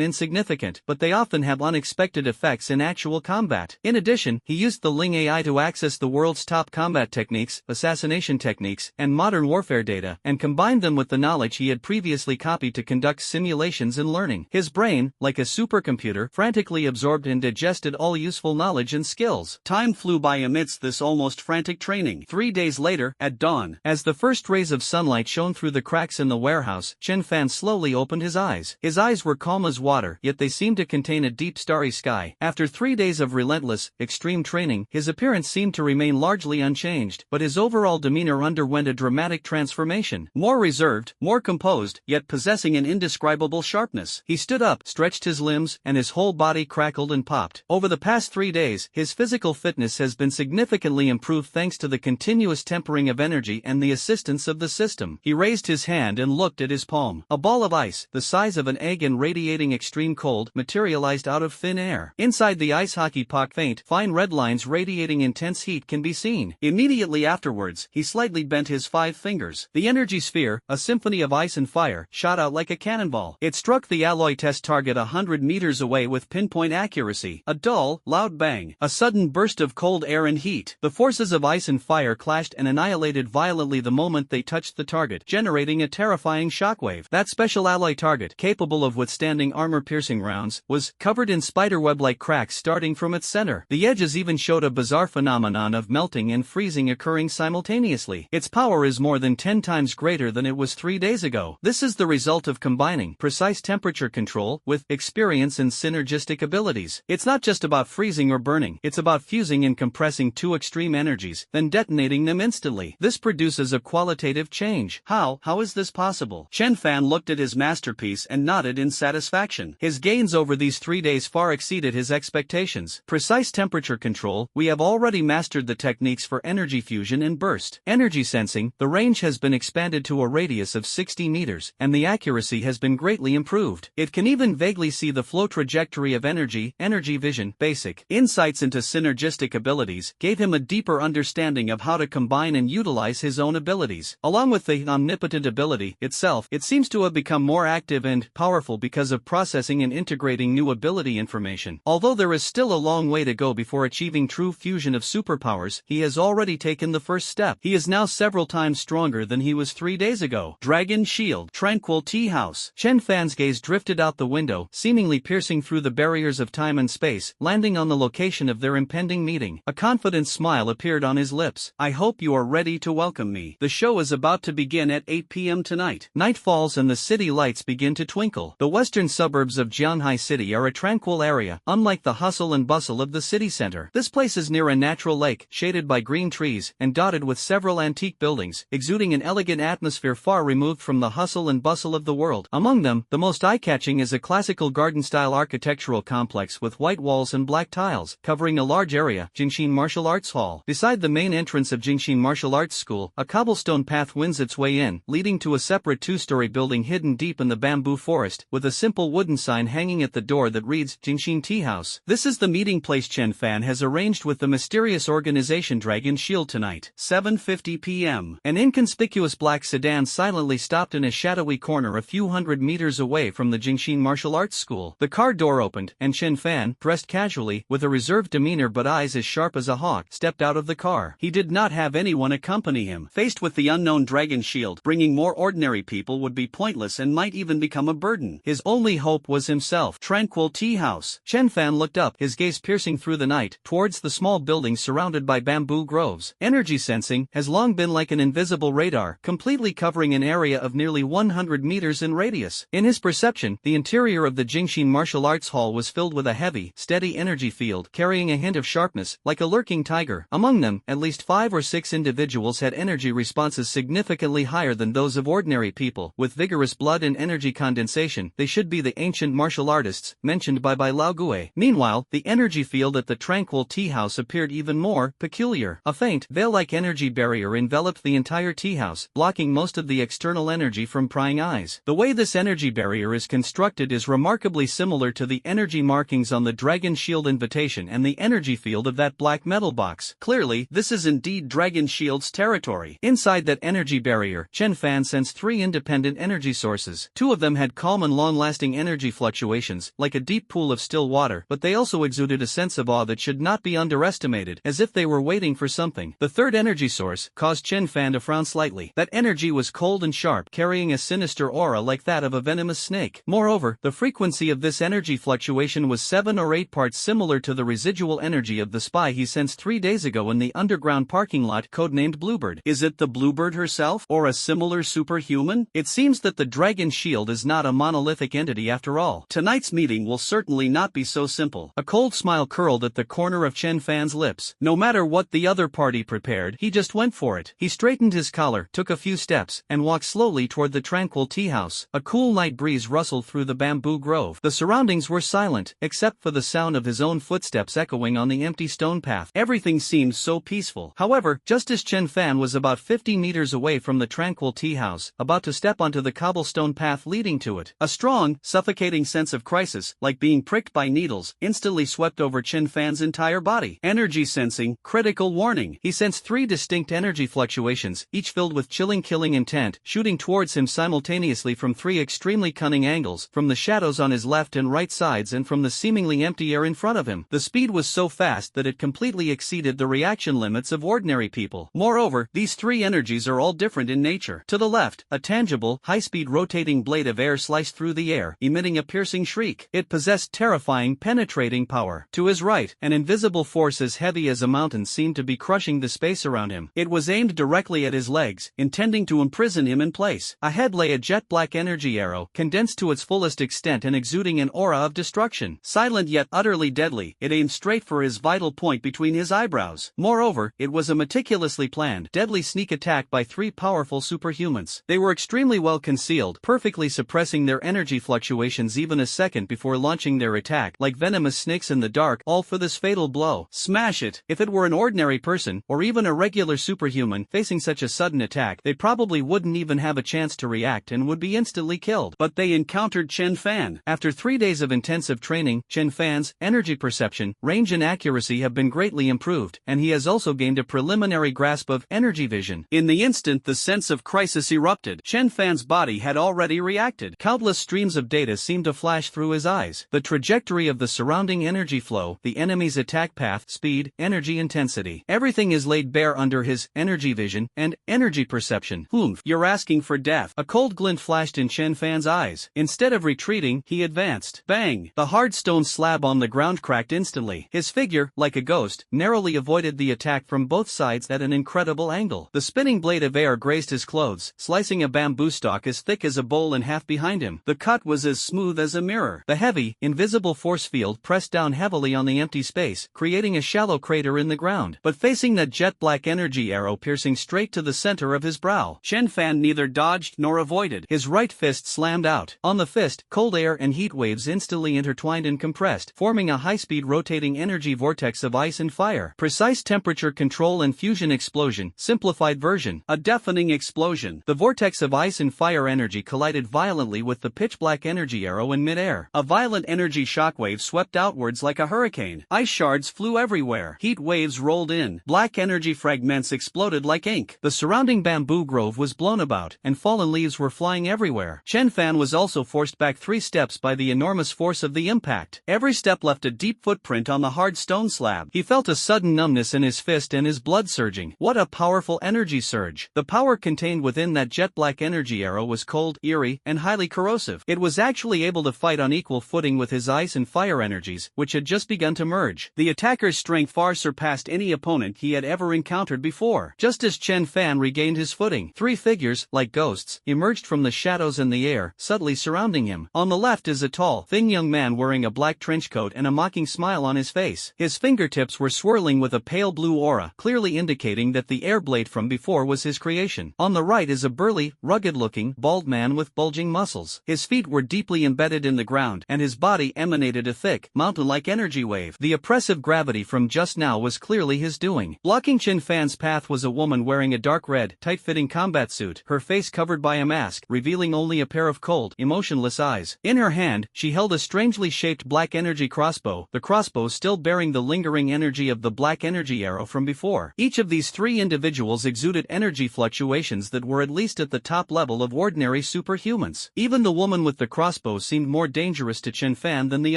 insignificant, but they often have unexpected effects in actual combat. In addition, he used the Ling AI to access the world's top combat techniques, assassination techniques, and modern warfare data, and combined them with the knowledge he had previously copied to conduct simulations and learning. His brain, like a supercomputer, frantically absorbed and digested all useful knowledge and skills. Time flew by amidst this almost frantic training. 3 days later, at dawn, as the first rays of sunlight shone through the cracks in the warehouse, Chenfan slowly opened his eyes. His eyes were calm as water, yet they seemed to contain a deep starry sky. After 3 days of relentless, extreme training, his appearance seemed to remain largely unchanged, but his overall demeanor underwent a dramatic transformation. More reserved, more composed, yet possessing an indescribable sharpness. He stood up, stretched his limbs, and his whole body crackled and popped. Over the past 3 days, his physical fitness has been significantly improved thanks to the continuous tempering of energy and the assistance of the system. He raised his hand and looked at his palm. A ball of ice, the size of an egg and radiating extreme cold, materialized out of thin air. Inside the ice hockey puck, faint, fine red lines radiating intense heat can be seen. Immediately afterwards, he slightly bent his 5 fingers. The energy sphere, a symphony of ice and fire, shot out like a cannonball. It struck the alloy test target 100 meters away with pinpoint accuracy. A dull, loud bang. A sudden burst of cold air and heat. The forces of ice and fire clashed and annihilated violently the moment they touched the target, generating a terrifying shockwave. That special alloy target, capable of withstanding armor-piercing rounds, was covered in spiderweb-like cracks starting from its center. The edges even showed a bizarre phenomenon of melting and freezing occurring simultaneously. Its power is more than 10 times greater than it was 3 days ago. This is the result of combining precise temperature control with experience and synergistic abilities. It's not just about freezing or burning, it's about fusing and compressing 2 extreme energies, then detonating them instantly. This produces a qualitative change. How is this possible? Chenfan looked at his masterpiece and nodded in satisfaction. His gains over these 3 days far exceeded his expectations. Precise temperature control, we have already mastered the techniques for energy fusion and burst. Energy sensing, the range has been expanded to a radius of 60 meters, and the accuracy has been greatly improved. It can even vaguely see the flow trajectory of energy vision. Basic insights into synergistic abilities gave him a deeper understanding of how to combine and utilize his own abilities. Along with the omnipotent ability itself, it seems to have become more active and powerful because of processing and integrating new ability information. Although there is still a long way to go before achieving true fusion of superpowers, he has already taken the first step. He is now several times stronger than he was 3 days ago. Dragon Shield, Tranquil Tea House. Chenfan's gaze drifted out the window, seemingly piercing through the barriers of time and space, landing on the location of their impending meeting. A confident smile appeared on his lips. I hope you are ready to welcome me. The show is about to begin at 8 p.m. tonight. Night falls and the city lights begin to twinkle. The western suburbs of Jianghai City are a tranquil area, unlike the hustle and bustle of the city center. This place is near a natural lake, shaded by green trees, and dotted with several antique buildings, exuding an elegant atmosphere far removed from the hustle and bustle of the world. Among them, the most eye-catching is a classical garden-style architectural complex with white walls and black tiles, covering a large area, Jingshin Martial Arts Hall. Beside the main entrance of Jingshin Martial Arts School, a cobblestone path winds its way in, leading to a separate 2-story building hidden deep in the bamboo forest, with a simple wooden sign hanging at the door that reads, Jingshin Tea House. This is the meeting place Chenfan has arranged with the mysterious organization Dragon Shield tonight. 7:50 p.m. An inconspicuous black sedan silently stopped in a shadowy corner a few hundred meters away from the Jingshin Martial Arts School. The car door opened, and Chenfan, dressed casually, with a reserved demeanor but eyes as sharp as a hawk, stepped out of the car. He did not have anyone accompany him. Faced with the unknown Dragon Shield, bringing more ordinary people would be pointless and might even become a burden. His only hope was himself. Tranquil Tea House. Chenfan looked up, his gaze piercing through the night, towards the small building surrounded by bamboo groves. Energy sensing has long been like an invisible radar, completely covering an area of nearly 100 meters in radius. In his perception, the interior of the Jingshin Martial Arts Hall was filled with a heavy, steady energy field, carrying a hint of sharpness, like a lurking tiger. Among them, at least 5 or 6 individuals had energy responses significantly higher than than those of ordinary people, with vigorous blood and energy condensation. They should be the ancient martial artists, mentioned by Lao Gui. Meanwhile, the energy field at the tranquil tea house appeared even more peculiar. A faint, veil-like energy barrier enveloped the entire tea house, blocking most of the external energy from prying eyes. The way this energy barrier is constructed is remarkably similar to the energy markings on the Dragon Shield invitation and the energy field of that black metal box. Clearly, this is indeed Dragon Shield's territory. Inside that energy barrier, Chenfan sensed 3 independent energy sources. 2 of them had calm and long-lasting energy fluctuations, like a deep pool of still water, but they also exuded a sense of awe that should not be underestimated, as if they were waiting for something. The third energy source caused Chenfan to frown slightly. That energy was cold and sharp, carrying a sinister aura like that of a venomous snake. Moreover, the frequency of this energy fluctuation was 7 or 8 parts similar to the residual energy of the spy he sensed 3 days ago in the underground parking lot, codenamed Bluebird. Is it the Bluebird herself, or a similar superhuman? It seems that the Dragon Shield is not a monolithic entity after all. Tonight's meeting will certainly not be so simple. A cold smile curled at the corner of Chenfan's lips. No matter what the other party prepared, he just went for it. He straightened his collar, took a few steps, and walked slowly toward the tranquil tea house. A cool night breeze rustled through the bamboo grove. The surroundings were silent, except for the sound of his own footsteps echoing on the empty stone path. Everything seemed so peaceful. However, just as Chenfan was about 50 meters away from the tranquil tea house, about to step onto the cobblestone path leading to it, a strong, suffocating sense of crisis, like being pricked by needles, instantly swept over Chenfan's entire body. Energy sensing, critical warning. He sensed 3 distinct energy fluctuations, each filled with chilling killing intent, shooting towards him simultaneously from 3 extremely cunning angles, from the shadows on his left and right sides and from the seemingly empty air in front of him. The speed was so fast that it completely exceeded the reaction limits of ordinary people. Moreover, these 3 energies are all different in nature. To the left, a tangible, high-speed rotating blade of air sliced through the air, emitting a piercing shriek. It possessed terrifying, penetrating power. To his right, an invisible force as heavy as a mountain seemed to be crushing the space around him. It was aimed directly at his legs, intending to imprison him in place. Ahead lay a jet-black energy arrow, condensed to its fullest extent and exuding an aura of destruction. Silent yet utterly deadly, it aimed straight for his vital point between his eyebrows. Moreover, it was a meticulously planned, deadly sneak attack by 3 powerful superhumans. They were extremely well concealed, perfectly suppressing their energy fluctuations even a second before launching their attack, like venomous snakes in the dark, all for this fatal blow. Smash it! If it were an ordinary person, or even a regular superhuman, facing such a sudden attack, they probably wouldn't even have a chance to react and would be instantly killed. But they encountered Chenfan. After 3 days of intensive training, Chenfan's energy perception, range and accuracy have been greatly improved, and he has also gained a preliminary grasp of energy vision. In the instant the sense of crisis erupted, Chenfan's body had already reacted. Countless streams of data seemed to flash through his eyes. The trajectory of the surrounding energy flow, the enemy's attack path, speed, energy intensity. Everything is laid bare under his energy vision and energy perception. Humph, you're asking for death. A cold glint flashed in Chenfan's eyes. Instead of retreating, he advanced. Bang! The hard stone slab on the ground cracked instantly. His figure, like a ghost, narrowly avoided the attack from both sides at an incredible angle. The spinning blade of air grazed his clothes, slicing a bamboo stalk as thick as a bowl in half behind him. The cut was as smooth as a mirror. The heavy, invisible force field pressed down heavily on the empty space, creating a shallow crater in the ground. But facing that jet-black energy arrow piercing straight to the center of his brow, Chenfan neither dodged nor avoided. His right fist slammed out. On the fist, cold air and heat waves instantly intertwined and compressed, forming a high-speed rotating energy vortex of ice and fire. Precise temperature control and fusion explosion, simplified version. A deafening explosion. The vortex of ice and fire energy collided violently with the pitch-black energy arrow in midair. A violent energy shockwave swept outwards like a hurricane. Ice shards flew everywhere. Heat waves rolled in. Black energy fragments exploded like ink. The surrounding bamboo grove was blown about, and fallen leaves were flying everywhere. Chenfan was also forced back 3 steps by the enormous force of the impact. Every step left a deep footprint on the hard stone slab. He felt a sudden numbness in his fist and his blood surging. What a powerful energy surge. The power contained within that jet-black energy arrow was cold, eerie, and highly corrosive. It was actually able to fight on equal footing with his ice and fire energies, which had just begun to merge. The attacker's strength far surpassed any opponent he had ever encountered before. Just as Chenfan regained his footing, 3 figures, like ghosts, emerged from the shadows in the air, subtly surrounding him. On the left is a tall, thin young man wearing a black trench coat and a mocking smile on his face. His fingertips were swirling with a pale blue aura, clearly indicating that the air blade from before was his creation. On the right, right is a burly, rugged-looking, bald man with bulging muscles. His feet were deeply embedded in the ground, and his body emanated a thick, mountain-like energy wave. The oppressive gravity from just now was clearly his doing. Blocking Chenfan's path was a woman wearing a dark red, tight-fitting combat suit, her face covered by a mask, revealing only a pair of cold, emotionless eyes. In her hand, she held a strangely shaped black energy crossbow, the crossbow still bearing the lingering energy of the black energy arrow from before. Each of these three individuals exuded energy fluctuations that were at least at the top level of ordinary superhumans. Even the woman with the crossbow seemed more dangerous to Chenfan than the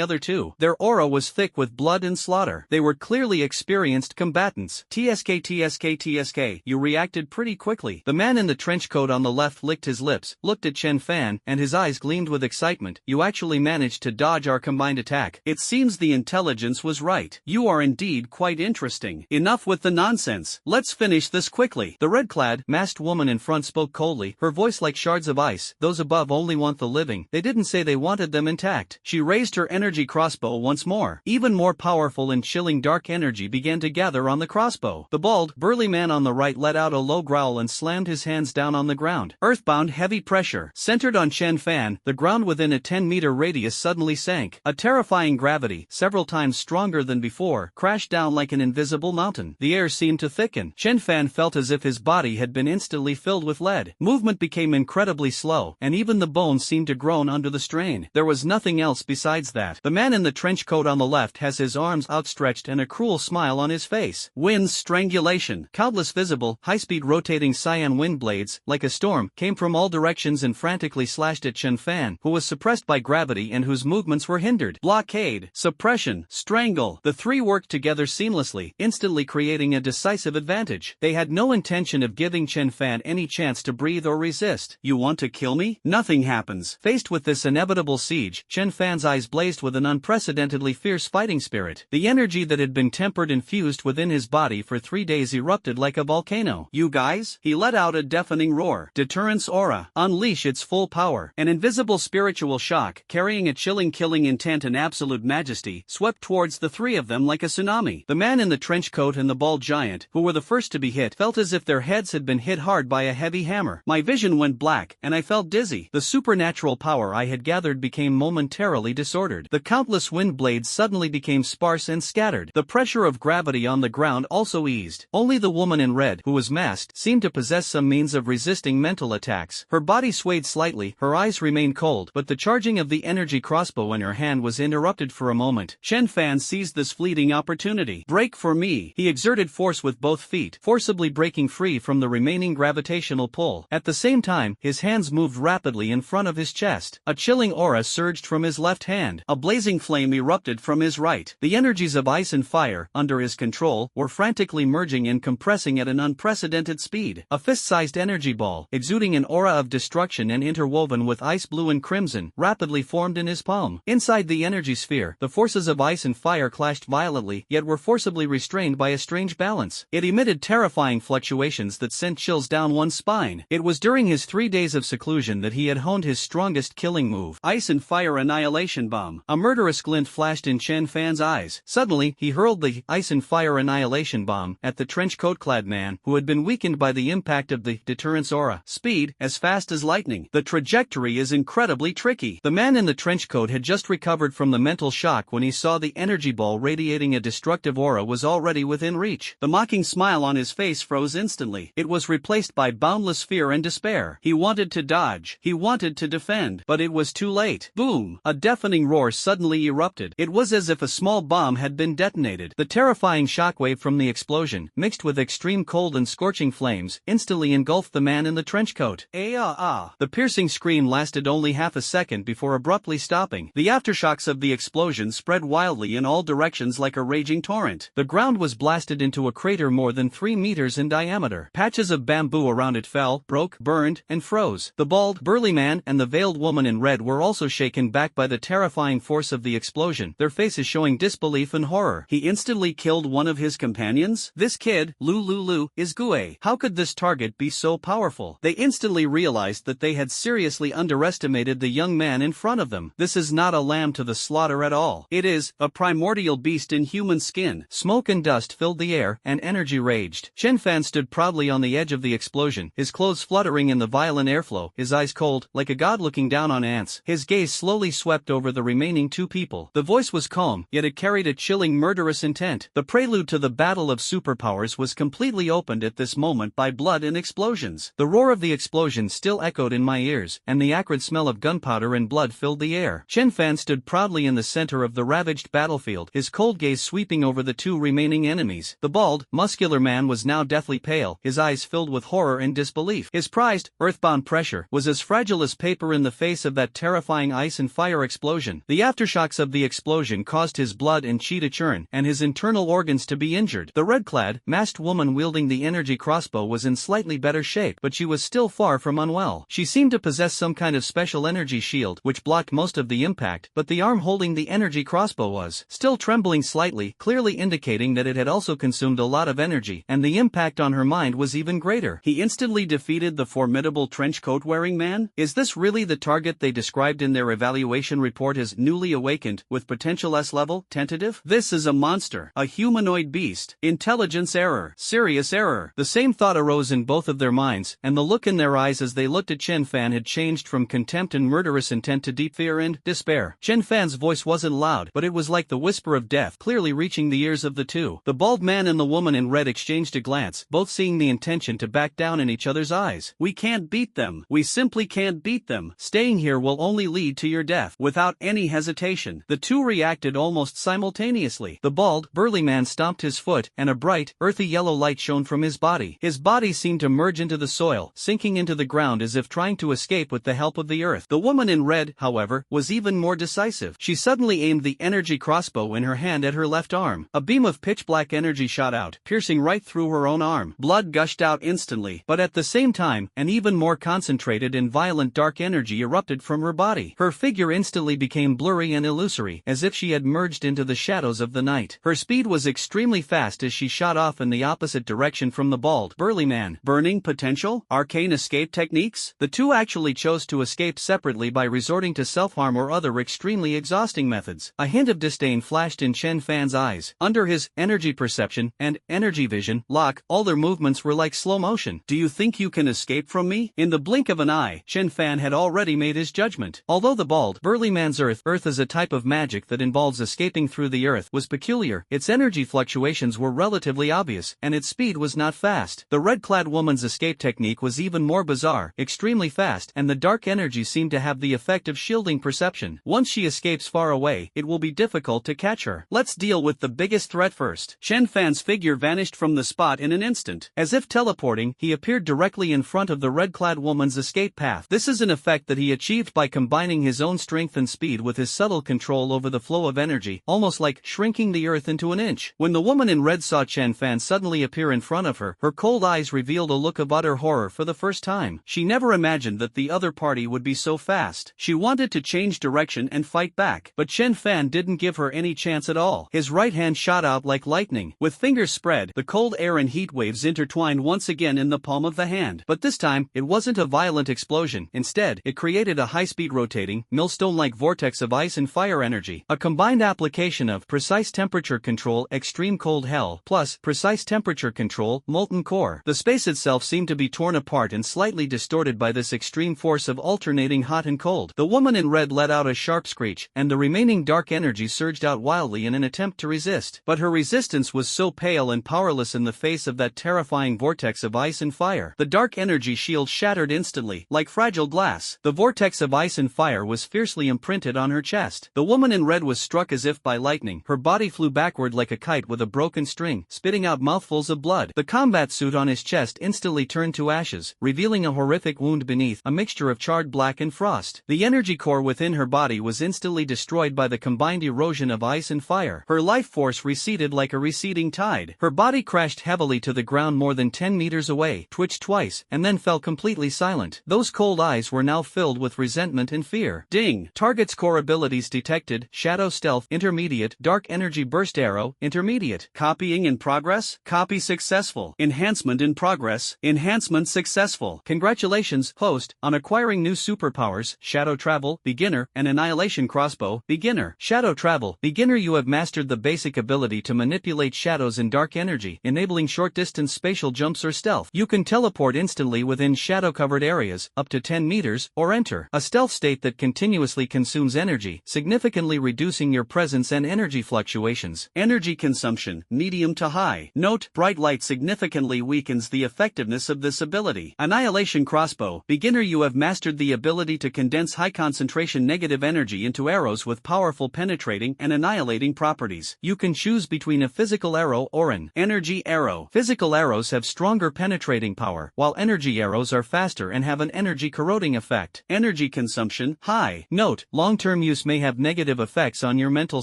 other two. Their aura was thick with blood and slaughter. They were clearly experienced combatants. TSK, you reacted pretty quickly. The man in the trench coat on the left licked his lips, looked at Chenfan, and his eyes gleamed with excitement. You actually managed to dodge our combined attack. It seems the intelligence was right. You are indeed quite interesting. Enough with the nonsense. Let's finish this quickly. The red-clad, masked woman in front spoke coldly, her voice like shards of ice. Those above only want the living. They didn't say they wanted them intact. She raised her energy crossbow once more. Even more powerful and chilling dark energy began to gather on the crossbow. The bald, burly man on the right let out a low growl and slammed his hands down on the ground. Earthbound heavy pressure. Centered on Chenfan, the ground within a 10-meter radius suddenly sank. A terrifying gravity, several times stronger than before, crashed down like an invisible mountain. The air seemed to thicken. Chenfan felt as if his body had been instantly filled with lead. Movement became incredibly slow, and even the bones seemed to groan under the strain. There was nothing else besides that. The man in the trench coat on the left has his arms outstretched and a cruel smile on his face. Wind's strangulation. Countless visible, high-speed rotating cyan wind blades, like a storm, came from all directions and frantically slashed at Chenfan, who was suppressed by gravity and whose movements were hindered. Blockade, suppression, strangle. The three worked together seamlessly, instantly creating a decisive advantage. They had no intention of giving Chenfan any chance to breathe or resist. You want to kill me? Nothing happens. Faced with this inevitable siege, Chenfan's eyes blazed with an unprecedentedly fierce fighting spirit. The energy that had been tempered and fused within his body for 3 days erupted like a volcano. You guys? He let out a deafening roar. Deterrence aura. Unleash its full power. An invisible spiritual shock, carrying a chilling killing intent and absolute majesty, swept towards the three of them like a tsunami. The man in the trench coat and the bald giant, who were the first to be hit, felt as if their heads had been hit hard by a heavy hammer. My vision went black, and I felt dizzy. The supernatural power I had gathered became momentarily disordered. The countless wind blades suddenly became sparse and scattered. The pressure of gravity on the ground also eased. Only the woman in red, who was masked, seemed to possess some means of resisting mental attacks. Her body swayed slightly, her eyes remained cold, but the charging of the energy crossbow in her hand was interrupted for a moment. Chenfan seized this fleeting opportunity. Break for me. He exerted force with both feet, forcibly breaking free from the remaining gravitational pull. At the same time, his hands moved rapidly in front of his chest. A chilling aura surged from his left hand. A blazing flame erupted from his right. The energies of ice and fire, under his control, were frantically merging and compressing at an unprecedented speed. A fist-sized energy ball, exuding an aura of destruction and interwoven with ice blue and crimson, rapidly formed in his palm. Inside the energy sphere, the forces of ice and fire clashed violently, yet were forcibly restrained by a strange balance. It emitted terrifying fluctuations that sent chills down one's spine. It was during his 3 days of seclusion that he had honed his strongest killing move, Ice and Fire Annihilation Bomb. A murderous glint flashed in Chenfan's eyes. Suddenly, he hurled the Ice and Fire Annihilation Bomb at the trench coat-clad man, who had been weakened by the impact of the deterrence aura. Speed, as fast as lightning. The trajectory is incredibly tricky. The man in the trench coat had just recovered from the mental shock when he saw the energy ball radiating a destructive aura was already within reach. The mocking smile on his face froze instantly. It was replaced by boundless fear and despair. He wanted to dodge. He wanted to defend. But it was too late. Boom! A deafening roar suddenly erupted. It was as if a small bomb had been detonated. The terrifying shockwave from the explosion, mixed with extreme cold and scorching flames, instantly engulfed the man in the trench coat. The piercing scream lasted only half a second before abruptly stopping. The aftershocks of the explosion spread wildly in all directions like a raging torrent. The ground was blasted into a crater more than 3 meters in diameter. Patches of bamboo around it fell, broke, burned, and froze. The bald, burly man and the veiled woman in red were also shaken back by the terrifying force of the explosion, their faces showing disbelief and horror. He instantly killed one of his companions? This kid, Lu, is Gue. How could this target be so powerful? They instantly realized that they had seriously underestimated the young man in front of them. This is not a lamb to the slaughter at all. It is a primordial beast in human skin. Smoke and dust filled the air, and energy raged. Chenfan stood proudly on the edge of the explosion, explosion, his clothes fluttering in the violent airflow, his eyes cold, like a god looking down on ants. His gaze slowly swept over the remaining two people. The voice was calm, yet it carried a chilling murderous intent. The prelude to the battle of superpowers was completely opened at this moment by blood and explosions. The roar of the explosion still echoed in my ears, and the acrid smell of gunpowder and blood filled the air. Chenfan stood proudly in the center of the ravaged battlefield, his cold gaze sweeping over the two remaining enemies. The bald, muscular man was now deathly pale, his eyes filled with horror and disbelief. His prized, earthbound pressure was as fragile as paper in the face of that terrifying ice and fire explosion. The aftershocks of the explosion caused his blood and chi to churn, and his internal organs to be injured. The red-clad, masked woman wielding the energy crossbow was in slightly better shape, but she was still far from unwell. She seemed to possess some kind of special energy shield, which blocked most of the impact, but the arm holding the energy crossbow was still trembling slightly, clearly indicating that it had also consumed a lot of energy, and the impact on her mind was even greater. He instantly defeated the formidable trench coat-wearing man? Is this really the target they described in their evaluation report as newly awakened, with potential S-level, tentative? This is a monster, a humanoid beast. Intelligence error, serious error. The same thought arose in both of their minds, and the look in their eyes as they looked at Chenfan had changed from contempt and murderous intent to deep fear and despair. Chenfan's voice wasn't loud, but it was like the whisper of death, clearly reaching the ears of the two. The bald man and the woman in red exchanged a glance, both seeing the intention to back down in each other's eyes. We can't beat them. We simply can't beat them. Staying here will only lead to your death. Without any hesitation, the two reacted almost simultaneously. The bald, burly man stomped his foot, and a bright, earthy yellow light shone from his body. His body seemed to merge into the soil, sinking into the ground as if trying to escape with the help of the earth. The woman in red, however, was even more decisive. She suddenly aimed the energy crossbow in her hand at her left arm. A beam of pitch-black energy shot out, piercing right through her own arm. Blood gushed out instantly, but at the same time, an even more concentrated and violent dark energy erupted from her body. Her figure instantly became blurry and illusory, as if she had merged into the shadows of the night. Her speed was extremely fast as she shot off in the opposite direction from the bald, burly man. Burning potential? Arcane escape techniques? The two actually chose to escape separately by resorting to self-harm or other extremely exhausting methods. A hint of disdain flashed in Chenfan's eyes. Under his energy perception and energy vision lock, all their movements were like slow motion. Do you think you can escape from me? In the blink of an eye, Chenfan had already made his judgment. Although the bald, burly man's earth is a type of magic that involves escaping through the earth was peculiar, its energy fluctuations were relatively obvious, and its speed was not fast. The red-clad woman's escape technique was even more bizarre, extremely fast, and the dark energy seemed to have the effect of shielding perception. Once she escapes far away, it will be difficult to catch her. Let's deal with the biggest threat first. Chenfan's figure vanished from the spot in an instant. As if teleporting, he appeared directly in front of the red-clad woman's escape path. This is an effect that he achieved by combining his own strength and speed with his subtle control over the flow of energy, almost like shrinking the earth into an inch. When the woman in red saw Chenfan suddenly appear in front of her, her cold eyes revealed a look of utter horror for the first time. She never imagined that the other party would be so fast. She wanted to change direction and fight back, but Chenfan didn't give her any chance at all. His right hand shot out like lightning. With fingers spread, the cold air and heat waves intertwined once again in the palm of the hand. But this time, it wasn't a violent explosion. Instead, it created a high-speed rotating, millstone-like vortex of ice and fire energy. A combined application of precise temperature control, extreme cold hell, plus precise temperature control, molten core. The space itself seemed to be torn apart and slightly distorted by this extreme force of alternating hot and cold. The woman in red let out a sharp screech, and the remaining dark energy surged out wildly in an attempt to resist. But her resistance was so pale and powerless in the face of that terrifying vortex of ice and fire. The dark energy shield shattered instantly, like fragile glass. The vortex of ice and fire was fiercely imprinted on her chest. The woman in red was struck as if by lightning. Her body flew backward like a kite with a broken string, spitting out mouthfuls of blood. The combat suit on his chest instantly turned to ashes, revealing a horrific wound beneath, a mixture of charred black and frost. The energy core within her body was instantly destroyed by the combined erosion of ice and fire. Her life force receded like a receding tide. Her body crashed heavily to the ground more than 10 meters away, twitched twice, and then fell completely silent. Those cold eyes were now filled with resentment and fear. Ding! Target's core abilities detected: Shadow Stealth, Intermediate; Dark Energy Burst Arrow, Intermediate. Copying in progress? Copy successful. Enhancement in progress. Enhancement successful. Congratulations, host, on acquiring new superpowers: Shadow Travel, Beginner, and Annihilation Crossbow, Beginner. Shadow Travel, Beginner. You have mastered the basic ability to manipulate shadows and dark energy, enabling short-distance spatial jumps or stealth. You can teleport instantly within shadow-covered areas, up to 10 meters, or enter a stealth state that continuously consumes energy, significantly reducing your presence and energy fluctuations. Energy consumption, medium to high. Note, bright light significantly weakens the effectiveness of this ability. Annihilation crossbow. Beginner, you have mastered the ability to condense high-concentration negative energy into arrows with powerful penetrating and annihilating properties. You can choose between a physical arrow or an energy arrow. Physical arrows have stronger penetrating power, while energy arrows are faster and have an energy corroding effect. Energy consumption, high. Note, long-term use may have negative effects on your mental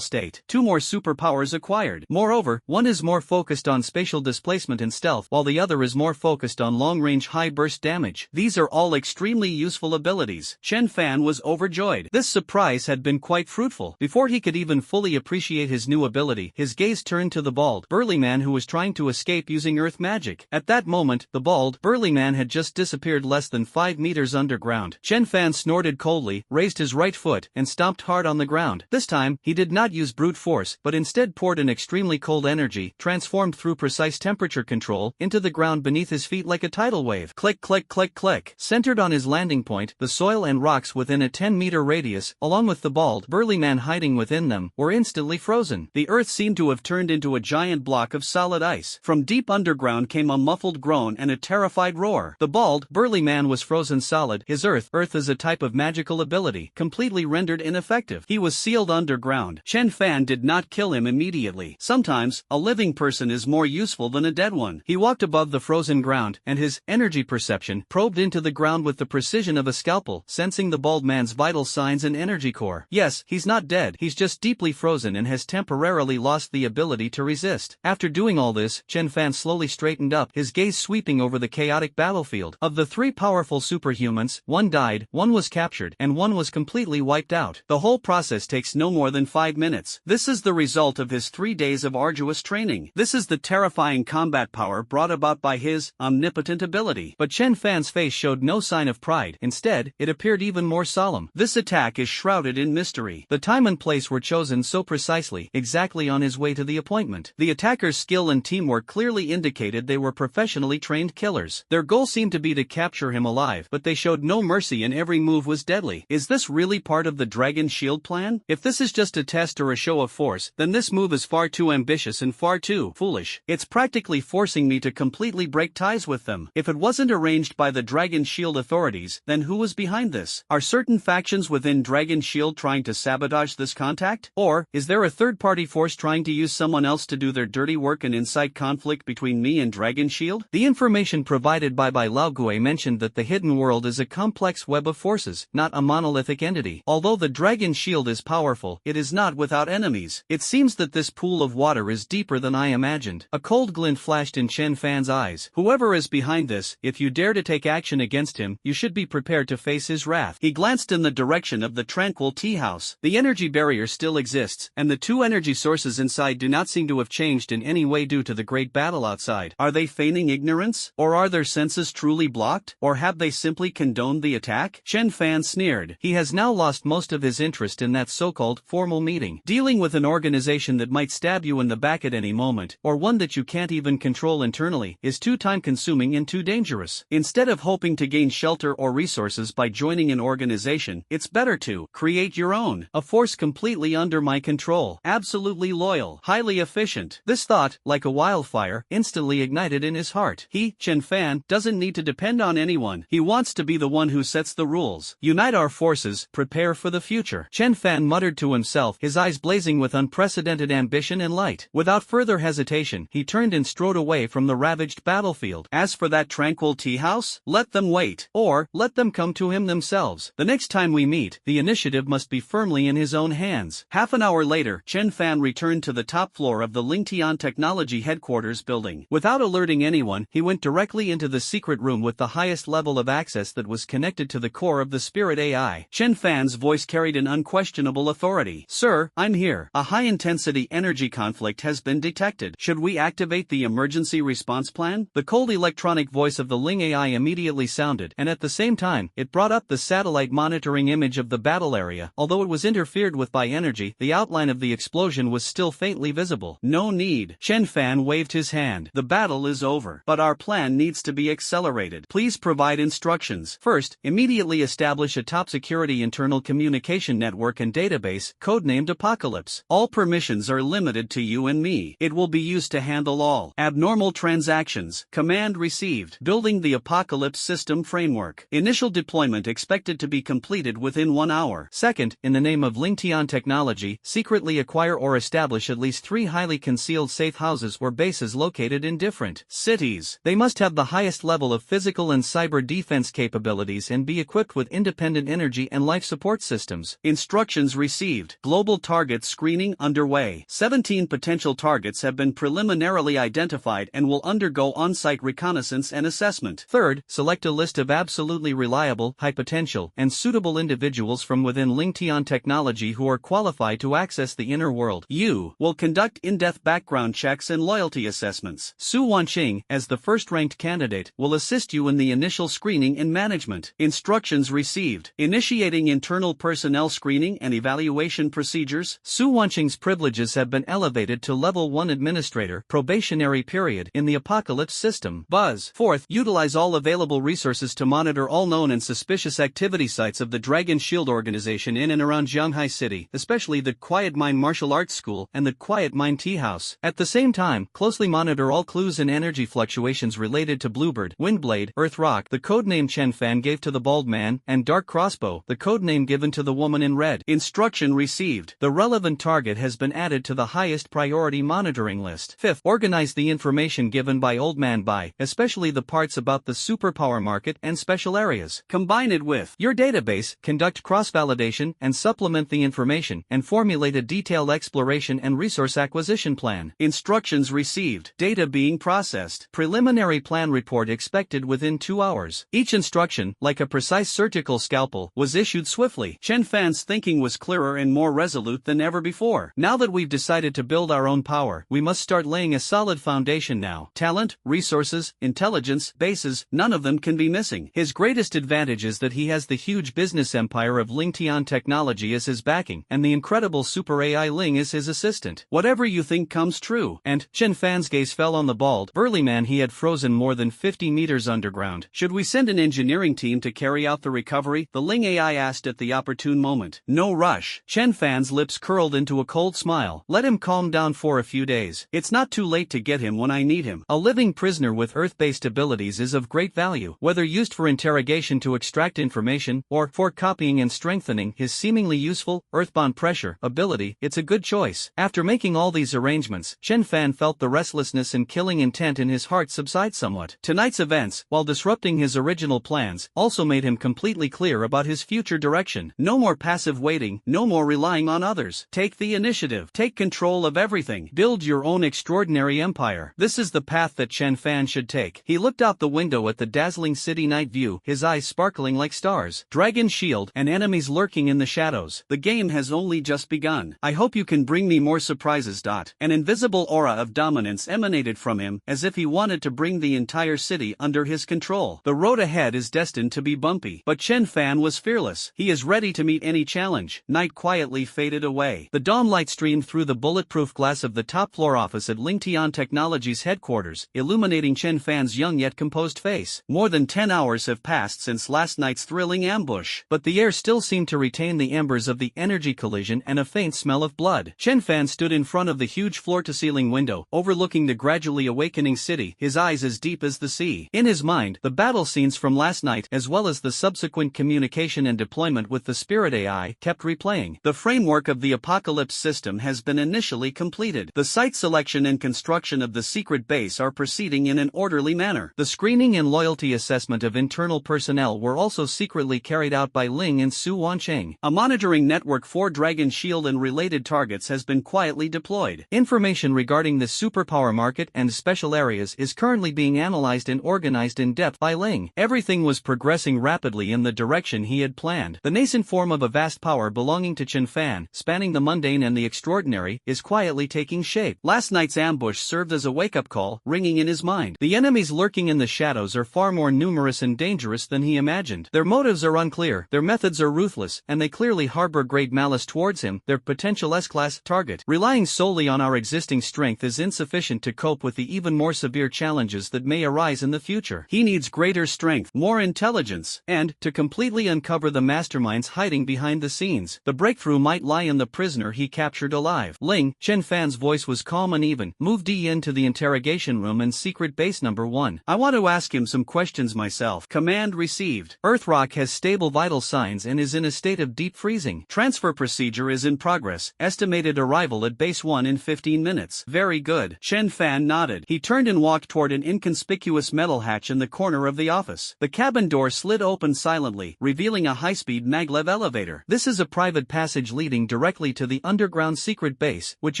state. 2 more superpowers acquired. Moreover, one is more focused on spatial displacement and stealth, while the other is more focused on long-range high-burst damage. These are all extremely useful abilities. Chenfan was overjoyed. This surprise had been quite fruitful. Before he could even fully appreciate his new ability, his gaze turned to the bald, burly man who was trying to escape using earth magic. At that moment, the bald, burly man had just disappeared less than 5 meters underground. Chenfan snorted coldly, raised his right foot, and stomped hard on the ground. This time, he did not use brute force, but instead poured an extremely cold energy, transformed through precise temperature control, into the ground beneath his feet like a tidal wave. Click, click, click, click. Centered on his landing point, the soil and rocks within a 10-meter radius, along with the bald, burly man hiding within them, were instantly frozen. The earth seemed to have turned into a giant block of solid ice. From deep underground came a muffled groan and a terrified roar. The bald, burly man was frozen solid. His earth is a type of magical ability, completely rendered ineffective. He was sealed underground. Chenfan did not kill him immediately. Sometimes, a living person is more useful than a dead one. He walked above the frozen ground, and his energy perception probed into the ground with the precision of a scalpel, sensing the bald man's vital signs and energy core. Yes, he's not dead, he's just deeply frozen and has temporarily lost the ability to resist. After doing all this, Chenfan slowly straightened up, his gaze sweeping over the chaotic battlefield. Of the 3 powerful superhumans, one died, one was captured, and one was completely wiped out. The whole process takes no more than 5 minutes. This is the result of his 3 days of arduous training. This is the terrifying combat power brought about by his omnipotent ability. But Chenfan's face showed no sign of pride. Instead, it appeared even more solemn. This attack is shrouded in mystery. The time and place were chosen so precisely, exactly on his way to the appointment. The attacker's skill and teamwork clearly indicated they were professionally trained killers. Their goal seemed to be to capture him alive, but they showed no mercy and every move was deadly. Is this really part of the Dragon Shield plan? If this is just a test or a show of force, then this move is far too ambitious and far too foolish. It's practically forcing me to completely break ties with them. If it wasn't arranged by the Dragon Shield authorities, then who was behind this? Are certain factions within Dragon Shield trying to sabotage this contact? Or, is there a third-party force trying to use someone else to do their dirty work and incite conflict between me and Dragon Shield? The information provided by Lao Gui mentioned that the hidden world is a complex web of forces, not a monolithic entity. Although the Dragon Shield is powerful, it is not without enemies. It seems that this pool of water is deeper than I imagined. A cold glint flashed in Chenfan's eyes. Whoever is behind this, if you dare to take action against him, you should be prepared to face his wrath. He glanced in the direction of the tranquil tea house. The energy barrier still exists, and the 2 energy sources inside do not seem to have changed in any way due to the great battle outside. Are they feigning ignorance? Or are their senses truly blocked? Or have they simply condoned the attack? Chenfan sneered. He has now lost most of his interest in that so-called formal meeting. Dealing with an organization that might stab you in the back at any moment, or one that you can't even control internally, is too time-consuming and too dangerous. Instead of hoping to gain shelter or resources by joining an organization, it's better to create your own. A force completely under my control. Absolutely loyal. Highly efficient. This thought, like a wildfire, instantly ignited in his heart. He, Chenfan, doesn't need to depend on anyone. He wants to be the one who sets the rules. Unite our forces, prepare for the future. Chenfan muttered to himself, his eyes blazing with unprecedented ambition and light. Without further hesitation, he turned and strode away from the ravaged battlefield. As for that tranquil tea house, let them wait. Or, let them come to him themselves. The next time we meet, the initiative must be firmly in his own hands. Half an hour later, Chenfan returned to the top floor of the Lingtian Technology Headquarters building. Without alerting anyone, he went directly into the secret room with the highest level of access that was connected to the core of the Spirit AI. Chenfan's voice carried an unquestionable authority. Sir, I'm here. A high-intensity energy conflict has been detected. Should we activate the emergency response plan? The cold electronic voice of the Ling AI immediately sounded, and at the same time, it brought up the satellite monitoring image of the battle area. Although it was interfered with by energy, the outline of the explosion was still faintly visible. No need. Chenfan waved his hand. The battle is over. But our plan needs to be accelerated. Please provide instructions. First, immediately establish a top-security internal communication network and database, codenamed Apocalypse. All permissions are limited to you and me. It will be used to handle all abnormal transactions. Command received. Building the Apocalypse system framework. Initial deployment expected to be completed within 1 hour. Second, in the name of Lingtian technology, secretly acquire or establish at least 3 highly concealed safe houses or bases located in different cities. They must have the highest level of physical and cyber defense capabilities and be equipped with independent energy and life support systems. Instructions received. Global target screening underway. 17 potential targets have been preliminarily identified and will undergo on-site reconnaissance and assessment. Third, select a list of absolutely reliable, high potential, and suitable individuals from within Lingtian technology who are qualified to access the inner world. You will conduct in-depth background checks and loyalty assessments. Su Wanqing, as the first-ranked candidate, will assist you in the initial screening and management. Instructions received. Initiating internal personnel screening and evaluation procedures. Su Wanqing's privileges have been elevated to Level 1 Administrator, probationary period, in the Apocalypse system. Buzz. Fourth, utilize all available resources to monitor all known and suspicious activity sites of the Dragon Shield organization in and around Shanghai City, especially the Quiet Mind Martial Arts School and the Quiet Mind Tea House. At the same time, closely monitor all clues and energy fluctuations related to Bluebird, Windblade, Earth Rock, the codename Chenfan gave to the bald man, and Dark Crossbow, the codename given to the woman in red. Instruction received. The relevant target has been added to the highest priority monitoring list. Fifth, organize the information given by Old Man Bai, especially the parts about the superpower market and special areas. Combine it with your database, conduct cross-validation and supplement the information, and formulate a detailed exploration and resource acquisition plan. Instructions received. Data being processed. Preliminary plan report expected within 2 hours. Each instruction, like a precise surgical scalpel, was issued swiftly. Chenfan's thinking was clearer and more resolute than ever before. Now that we've decided to build our own power, we must start laying a solid foundation now. Talent, resources, intelligence, bases, none of them can be missing. His greatest advantage is that he has the huge business empire of Lingtian technology as his backing, and the incredible super AI Ling is his assistant. Whatever you think comes true. And Chenfan's gaze fell on the bald, burly man he had frozen more than 50 meters underground. Should we send an engineering team to carry out the recovery? The Ling AI asked at the opportune moment. No rush. Chenfan's lips curled into a cold smile. Let him calm down for a few days. It's not too late to get him when I need him. A living prisoner with Earth-based abilities is of great value, whether used for interrogation to extract information, or for copying and strengthening his seemingly useful, Earthbound pressure ability. It's a good choice. After making all these arrangements, Chenfan felt the restlessness and killing intent in his heart subside somewhat. Tonight's events, while disrupting his original plans, also made him completely clear about his future direction. No more passive waiting, no more relying on others. Take the initiative. Take control of everything. Build your own extraordinary empire. This is the path that Chenfan should take. He looked out the window at the dazzling city night view, his eyes sparkling like stars. Dragon Shield and enemies lurking in the shadows. The game has only just begun. I hope you can bring me more surprises. An invisible aura of dominance emanated from him, as if he wanted to bring the entire city under his control. The road ahead is destined to be bumpy, but Chenfan was fearless. He is ready to meet any challenge. Night quietly faded away. The dawn light streamed through the bulletproof glass of the top-floor office at Lingtian Technologies headquarters, illuminating Chenfan's young yet composed face. More than 10 hours have passed since last night's thrilling ambush, but the air still seemed to retain the embers of the energy collision and a faint smell of blood. Chenfan stood in front of the huge floor-to-ceiling window, overlooking the gradually awakening city, his eyes as deep as the sea. In his mind, the battle scenes from last night, as well as the subsequent communication and deployment with the Spirit AI, kept replaying. The framework of the Apocalypse system has been initially completed. The site selection and construction of the secret base are proceeding in an orderly manner. The screening and loyalty assessment of internal personnel were also secretly carried out by Ling and Su Wanqing. A monitoring network for Dragon Shield and related targets has been quietly deployed. Information regarding the superpower market and special areas is currently being analyzed and organized in depth by Ling. Everything was progressing rapidly in the direction he had planned. The nascent form of a vast power belonging to Chenfan, spanning the mundane and the extraordinary, is quietly taking shape. Last night's ambush served as a wake-up call, ringing in his mind. The enemies lurking in the shadows are far more numerous and dangerous than he imagined. Their motives are unclear, their methods are ruthless, and they clearly harbor great malice towards him, their potential S-class target. Relying solely on our existing strength is insufficient to cope with the even more severe challenges that may arise in the future. He needs greater strength, more intelligence, and, to completely uncover the masterminds hiding behind the scenes, the breakthrough might lie in the prisoner he captured alive. Ling, Chenfan's voice was calm and even. Move Dian to the interrogation room in secret base number 1. I want to ask him some questions myself. Command received. Earthrock has stable vital signs and is in a state of deep freezing. Transfer procedure is in progress. Estimated arrival at base 1 in 15 minutes. Very good. Chenfan nodded. He turned and walked toward an inconspicuous metal hatch in the corner of the office. The cabin door slid open silently, revealing a high-speed maglev elevator. This is a private passage leading directly to the underground secret base, which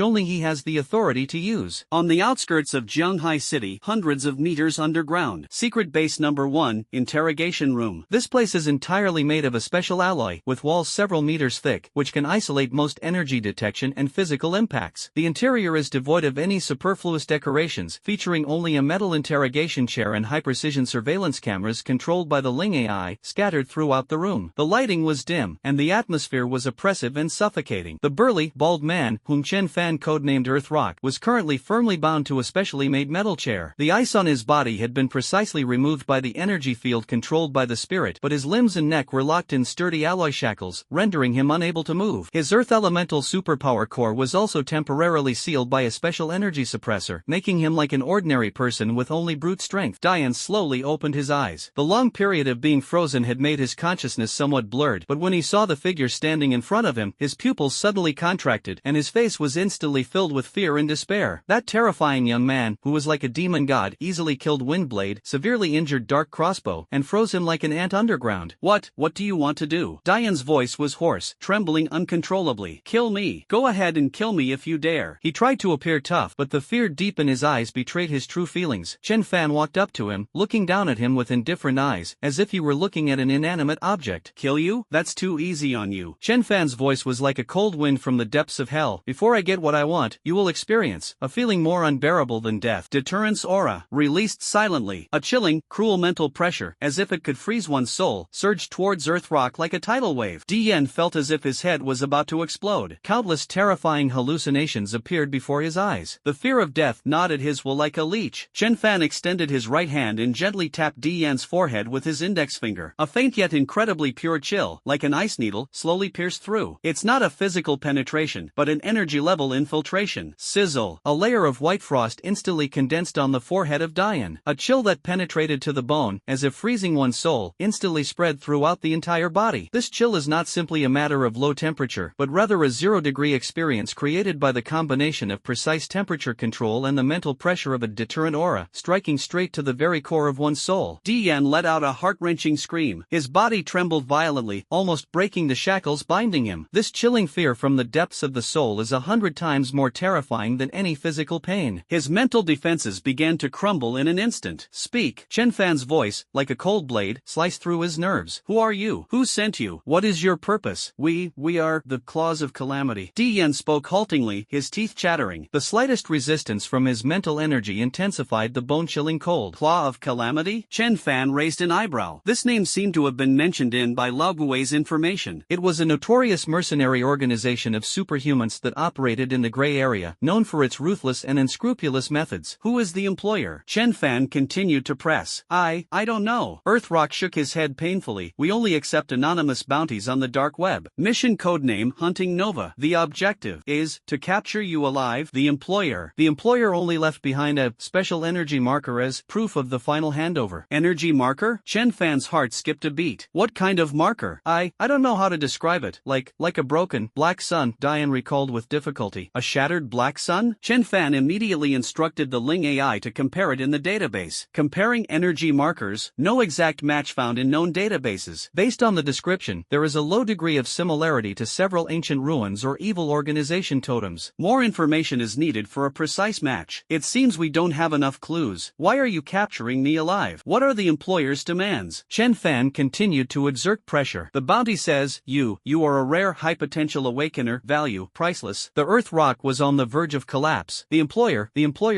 only he has the authority to use. On the outskirts of Jianghai City, hundreds of meters underground. Secret base number 1, interrogation room. This place is entirely made of a special alloy, with walls several meters thick, which can isolate most energy detection and physical impacts. The interior is devoid of any superfluous decorations, featuring only a metal interrogation chair and high-precision surveillance cameras controlled by the Ling AI, scattered throughout the room. The lighting was dim, and the atmosphere was oppressive and suffocating. The burly, bald man, whom Chenfan codenamed Earthrock, was currently firmly bound to a specially made metal chair. The ice on his body had been precisely removed by the energy field controlled by the spirit, but his limbs and neck were locked in sturdy alloy shackles, rendering him unable to move. His Earth Elemental Superpower core was also temporarily sealed by a special energy suppressor, making him like an ordinary person with only brute strength. Dian slowly opened his eyes. The long period of being frozen had made his consciousness somewhat blurred, but when he saw the figure standing in front of him, his pupils suddenly contracted, and his face was instantly filled with fear and despair. That terrifying young man, who was like a demon god, easily killed Windblade, severely injured Dark Crossbow, and froze him like an ant underground. What do you want to do? Dian's voice was hoarse, trembling uncontrollably. Kill me. Go ahead and kill me if you dare. He tried to appear tough, but the fear deep in his eyes betrayed his true feelings. Chenfan walked up to him, looking down at him with indifferent eyes, as if he were looking at an inanimate object. Kill you? That's too easy on you. Chenfan's voice was like a cold wind from the depths of hell. Before I get what I want, you will experience a feeling more unbearable than death. Deterrence aura, released silently. A chilling, cruel mental pressure, as if it could freeze one's soul, surged towards Earthrock like a tidal wave. Dian felt as if his head was about to explode. Countless terrifying hallucinations appeared before his eyes. The fear of death gnawed at his will like a leech. Chenfan extended his right hand and gently tapped Dian's forehead with his index finger. A faint yet incredibly pure chill, like an ice needle, slowly pierced through. It's not a physical penetration, but an energy-level infiltration. Sizzle. A layer of white frost instantly condensed on the forehead of Dian. A chill that penetrated to the bone, as if freezing one's soul, instantly spread throughout the entire body. This chill is not simply a matter of low temperature, but rather a zero-degree experience created by the combination of precise temperature control and the mental pressure of a deterrent aura, striking straight to the very core of one's soul. Dian let out a heart-wrenching scream. His body trembled violently, almost breaking the shackles binding him. This chilling fear from the depths of the soul is 100 times more terrifying than any physical pain. His mental defenses began to crumble in an instant. Speak. Chenfan's voice, like a cold blade, sliced through his nerves. Who are you? Who sent you? What is your purpose? We are the Claws of Calamity. Dian spoke haltingly, his teeth chattering. The slightest resistance from his mental energy intensified the bone-chilling cold. Claw of Calamity? Chenfan raised an eyebrow. This name seemed to have been mentioned in by Lagui's information. It was a notorious mercenary organization of superhumans that operated in the gray area, known for its ruthless and unscrupulous methods. Who is the employer? Chenfan continued to press. I don't know. Earthrock shook his head painfully. We only accept anonymous bounties on the dark web. Mission codename Hunting Nova. The objective is to capture you alive. The employer only left behind a special energy marker as proof of the final handover. Energy marker? Chenfan's heart skipped a beat. What kind of marker? I don't know how to describe it. Like a broken, black sun, Dian recalled with difficulty. A shattered black sun? Chenfan immediately instructed the Ling AI to compare it in the database. Comparing energy markers, no exact match found in known databases. Based on the description, there is a low degree of similarity to several ancient ruins or evil organization totems. More information is needed for a precise match. It seems we don't have enough clues. Why are you capturing me alive? What are the employer's demands? Chenfan continued to exert pressure. The bounty says, you are a rare high-potential awakener, value, priceless. The Earth rock was on the verge of collapse. The employer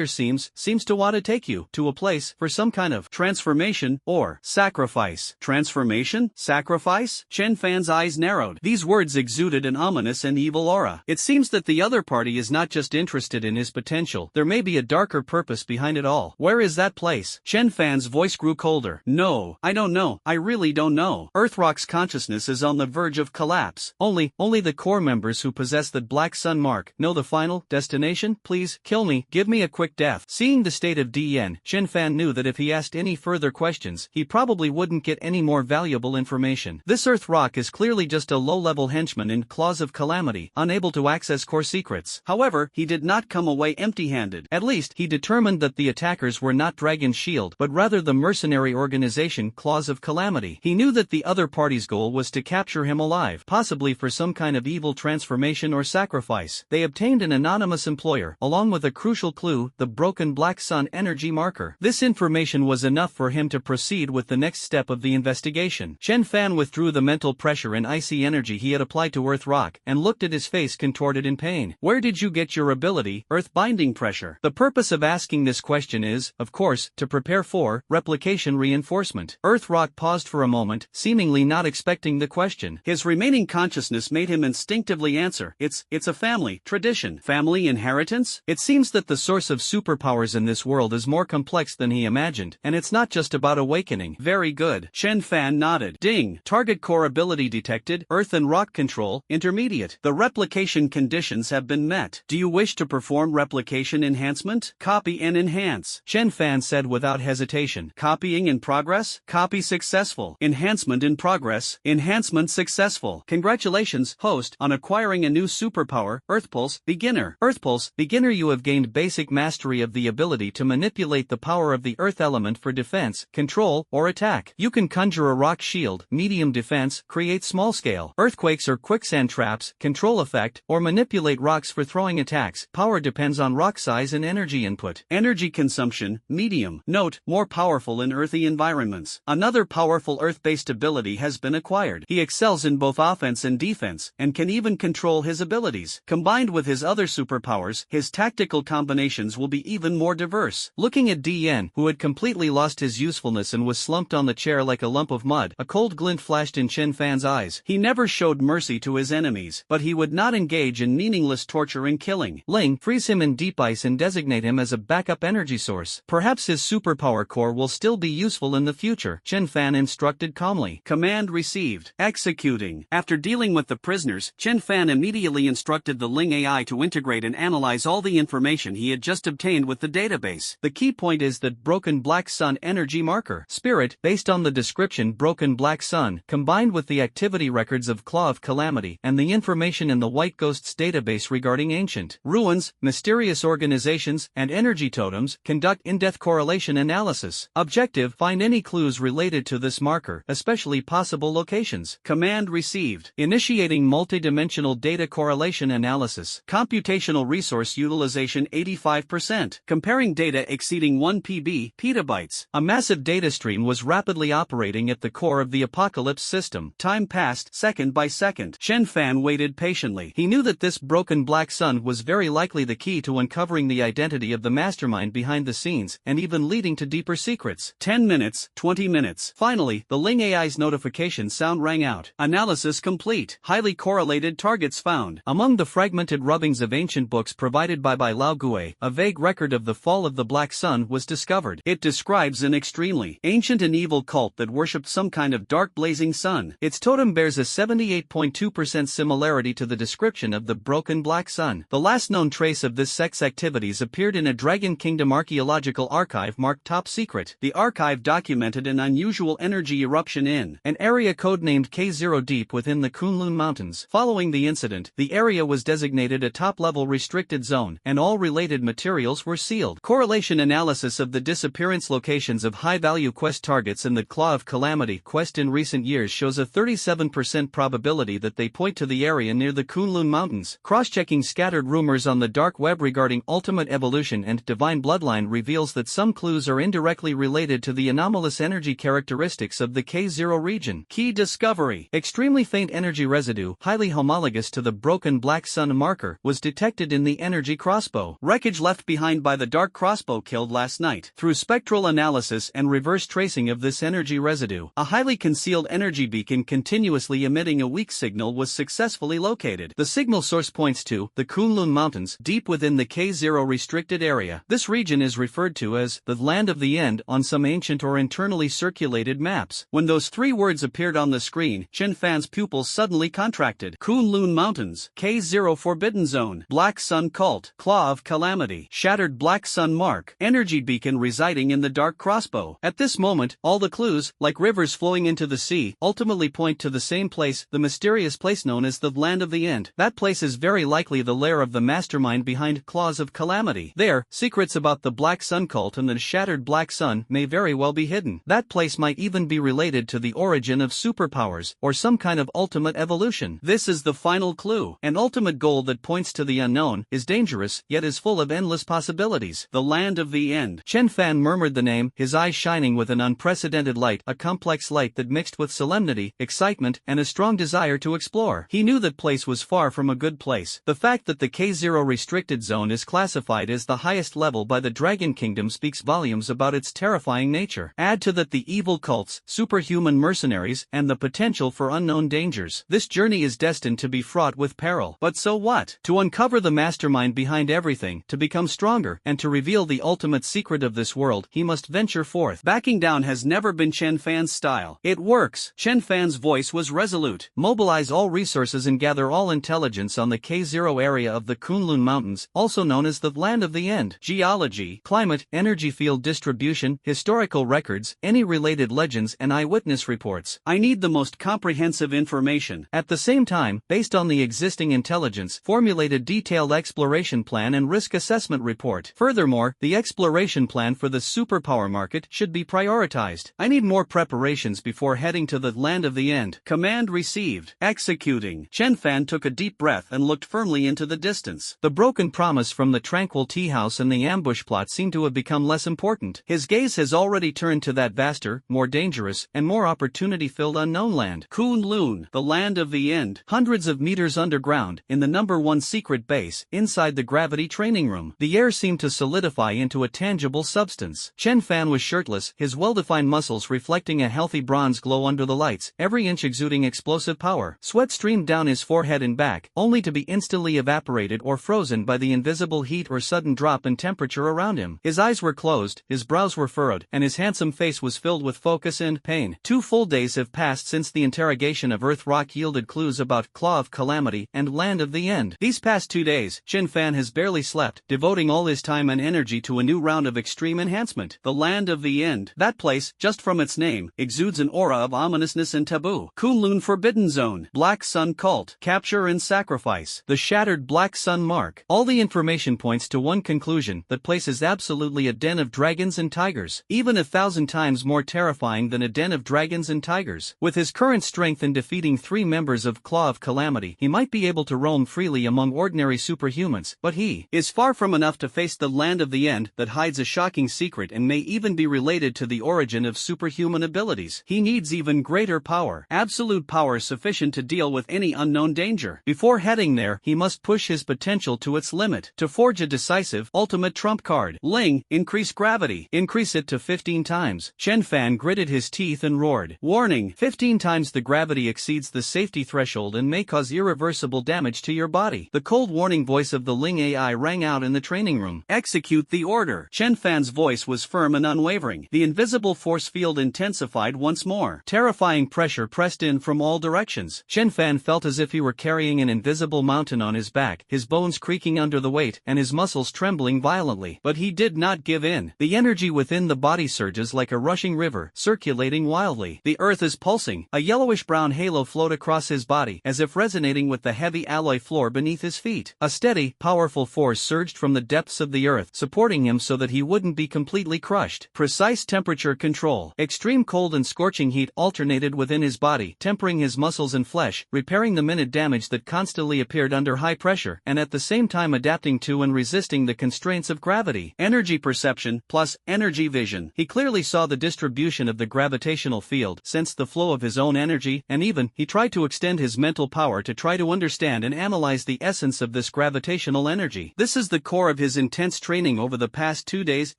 seems to want to take you to a place for some kind of transformation or sacrifice. Transformation? Sacrifice? Chenfan's eyes narrowed. These words exuded an ominous and evil aura. It seems that the other party is not just interested in his potential. There may be a darker purpose behind it all. Where Where is that place? Chenfan's voice grew colder. No, I don't know. I really don't know. Earthrock's consciousness is on the verge of collapse. Only the core members who possess the Black Sun mark know the final destination. Please, kill me. Give me a quick death. Seeing the state of DN, Chenfan knew that if he asked any further questions, he probably wouldn't get any more valuable information. This Earthrock is clearly just a low-level henchman in Claws of Calamity, unable to access core secrets. However, he did not come away empty-handed. At least, he determined that the attackers were not Dragon's Shield, but rather the mercenary organization Claws of Calamity. He knew that the other party's goal was to capture him alive, possibly for some kind of evil transformation or sacrifice. They obtained an anonymous employer, along with a crucial clue, the broken Black Sun energy marker. This information was enough for him to proceed with the next step of the investigation. Chenfan withdrew the mental pressure and icy energy he had applied to Earthrock, and looked at his face contorted in pain. Where did you get your ability, Earth Binding Pressure? The purpose of asking this question is, of course, to prepare for replication reinforcement. Earthrock paused for a moment, seemingly not expecting the question. His remaining consciousness made him instinctively answer, it's a family tradition. Family inheritance? It seems that the source of superpowers in this world is more complex than he imagined, and it's not just about awakening. Very good. Chenfan nodded. Ding. Target core ability detected. Earth and rock control, intermediate. The replication conditions have been met. Do you wish to perform replication enhancement? Copy and enhance. Chenfan said without hesitation. Copying in progress? Copy successful. Enhancement in progress. Enhancement successful. Congratulations, host, on acquiring a new superpower, Earthpulse, Beginner. Earthpulse, Beginner. You have gained basic mastery of the ability to manipulate the power of the earth element for defense, control, or attack. You can conjure a rock shield, medium defense, create small-scale earthquakes or quicksand traps, control effect, or manipulate rocks for throwing attacks. Power depends on rock size and energy input. Energy consumption, medium. Note, more powerful in earthy environments. Another powerful earth-based ability has been acquired. He excels in both offense and defense, and can even control his abilities. Combined with his other superpowers, his tactical combinations will be even more diverse. Looking at DN, who had completely lost his usefulness and was slumped on the chair like a lump of mud, a cold glint flashed in Chenfan's eyes. He never showed mercy to his enemies, but he would not engage in meaningless torture and killing. Ling, freeze him in deep ice and designate him as a backup energy source. Perhaps his superpower core will still be useful in the future, Chenfan instructed calmly. Command received. Executing. After dealing with the prisoners, Chenfan immediately instructed the Ling AI to integrate and analyze all the information he had just obtained with the database. The key point is that broken Black Sun energy marker, Spirit, based on the description broken Black Sun, combined with the activity records of Claw of Calamity, and the information in the White Ghosts database regarding ancient ruins, mysterious organizations, and energy totems, conduct in-depth correlation analysis. Objective: find any clues related to this marker, especially possible locations. Command received. Initiating multidimensional data correlation analysis. Computational resource utilization 85%. Comparing data exceeding 1 petabytes. A massive data stream was rapidly operating at the core of the Apocalypse system. Time passed second by second. Chenfan waited patiently. He knew that this broken Black Sun was very likely the key to uncovering the identity of the mastermind behind the scenes, and even leading to deeper secrets. 10 minutes, 20 minutes. Finally, the Ling AI's notification sound rang out. Analysis complete. Highly correlated targets found. Among the fragmented rubbings of ancient books provided by Lao Gui, a vague record of the fall of the Black Sun was discovered. It describes an extremely ancient and evil cult that worshipped some kind of dark blazing sun. Its totem bears a 78.2% similarity to the description of the broken Black Sun. The last known trace of this sect's activities appeared in a Dragon Kingdom archaeological archive marked Top Secret. The archive documented an unusual energy eruption in an area codenamed K0 deep within the Kunlun Mountains. Following the incident, the area was designated a top-level restricted zone, and all related materials were sealed. Correlation analysis of the disappearance locations of high-value quest targets in the Claw of Calamity quest in recent years shows a 37% probability that they point to the area near the Kunlun Mountains. Cross-checking scattered rumors on the dark web regarding ultimate evolution and divine bloodline reveals that some clues are indirectly related to the anomalous energy characteristics of the K0 region. Key discovery: extremely faint energy residue, highly homologous to the broken Black Sun marker, was detected in the energy crossbow. Wreckage left behind by the dark crossbow killed last night. Through spectral analysis and reverse tracing of this energy residue, a highly concealed energy beacon continuously emitting a weak signal was successfully located. The signal source points to the Kunlun Mountains, deep within the K0 restricted area. This region is referred referred to as the land of the end on some ancient or internally circulated maps. When those three words appeared on the screen, Chenfan's pupils suddenly contracted. Kunlun Mountains, K0 Forbidden Zone, Black Sun Cult, Claw of Calamity, Shattered Black Sun Mark, Energy Beacon residing in the Dark Crossbow. At this moment, all the clues, like rivers flowing into the sea, ultimately point to the same place, the mysterious place known as the Land of the End. That place is very likely the lair of the mastermind behind Claws of Calamity. There, secrets about the Black Sun Cult and the Shattered Black Sun may very well be hidden. That place might even be related to the origin of superpowers, or some kind of ultimate evolution. This is the final clue. An ultimate goal that points to the unknown, is dangerous, yet is full of endless possibilities. The Land of the End. Chenfan murmured the name, his eyes shining with an unprecedented light, a complex light that mixed with solemnity, excitement, and a strong desire to explore. He knew that place was far from a good place. The fact that the K0 restricted zone is classified as the highest level by the Dragon Kingdom speaks volumes about its terrifying nature. Add to that the evil cults, superhuman mercenaries, and the potential for unknown dangers. This journey is destined to be fraught with peril. But so what? To uncover the mastermind behind everything, to become stronger, and to reveal the ultimate secret of this world, he must venture forth. Backing down has never been Chenfan's style. It works. Chenfan's voice was resolute. Mobilize all resources and gather all intelligence on the K0 area of the Kunlun Mountains, also known as the Land of the End. Geology, climate, energy field distribution, historical records, any related legends and eyewitness reports. I need the most comprehensive information. At the same time, based on the existing intelligence, formulate a detailed exploration plan and risk assessment report. Furthermore, the exploration plan for the superpower market should be prioritized. I need more preparations before heading to the Land of the End. Command received. Executing. Chenfan took a deep breath and looked firmly into the distance. The broken promise from the tranquil tea house and the ambush plot seemed to have become less important. His gaze has already turned to that vaster, more dangerous, and more opportunity-filled unknown land. Kunlun, the Land of the End. Hundreds of meters underground, in the #1 secret base, inside the gravity training room. The air seemed to solidify into a tangible substance. Chenfan was shirtless, his well-defined muscles reflecting a healthy bronze glow under the lights, every inch exuding explosive power. Sweat streamed down his forehead and back, only to be instantly evaporated or frozen by the invisible heat or sudden drop in temperature around him. His eyes were closed, his brows were furrowed, and his handsome face was filled with focus and pain. 2 full days have passed since the interrogation of Earth Rock yielded clues about Claw of Calamity and Land of the End. These past 2 days, Chenfan has barely slept, devoting all his time and energy to a new round of extreme enhancement. The Land of the End. That place, just from its name, exudes an aura of ominousness and taboo. Kunlun Forbidden Zone. Black Sun Cult. Capture and sacrifice. The Shattered Black Sun Mark. All the information points to one conclusion: that place is absolutely a den of dragons and tigers, even 1,000 times more terrifying than a den of dragons and tigers. With his current strength in defeating 3 members of Claw of Calamity, he might be able to roam freely among ordinary superhumans, but he is far from enough to face the Land of the End that hides a shocking secret and may even be related to the origin of superhuman abilities. He needs even greater power, absolute power sufficient to deal with any unknown danger. Before heading there, he must push his potential to its limit, to forge a decisive, ultimate trump card. Ling, increase gravity. Increase it to 15 times. Chenfan gritted his teeth and roared. Warning, 15 times the gravity exceeds the safety threshold and may cause irreversible damage to your body. The cold warning voice of the Ling AI rang out in the training room. Execute the order. Chenfan's voice was firm and unwavering. The invisible force field intensified once more. Terrifying pressure pressed in from all directions. Chenfan felt as if he were carrying an invisible mountain on his back, his bones creaking under the weight, and his muscles trembling violently. But he did not give in. The energy within the body surges like a rushing river, circulating wildly. The earth is pulsing. A yellowish-brown halo flowed across his body, as if resonating with the heavy alloy floor beneath his feet. A steady, powerful force surged from the depths of the earth, supporting him so that he wouldn't be completely crushed. Precise temperature control. Extreme cold and scorching heat alternated within his body, tempering his muscles and flesh, repairing the minute damage that constantly appeared under high pressure, and at the same time adapting to and resisting the constraints of gravity. Energy perception, plus energy vision. He clearly saw the distribution of the gravitational field, sensed the flow of his own energy, and even, he tried to extend his mental power to try to understand and analyze the essence of this gravitational energy. This is the core of his intense training over the past 2 days: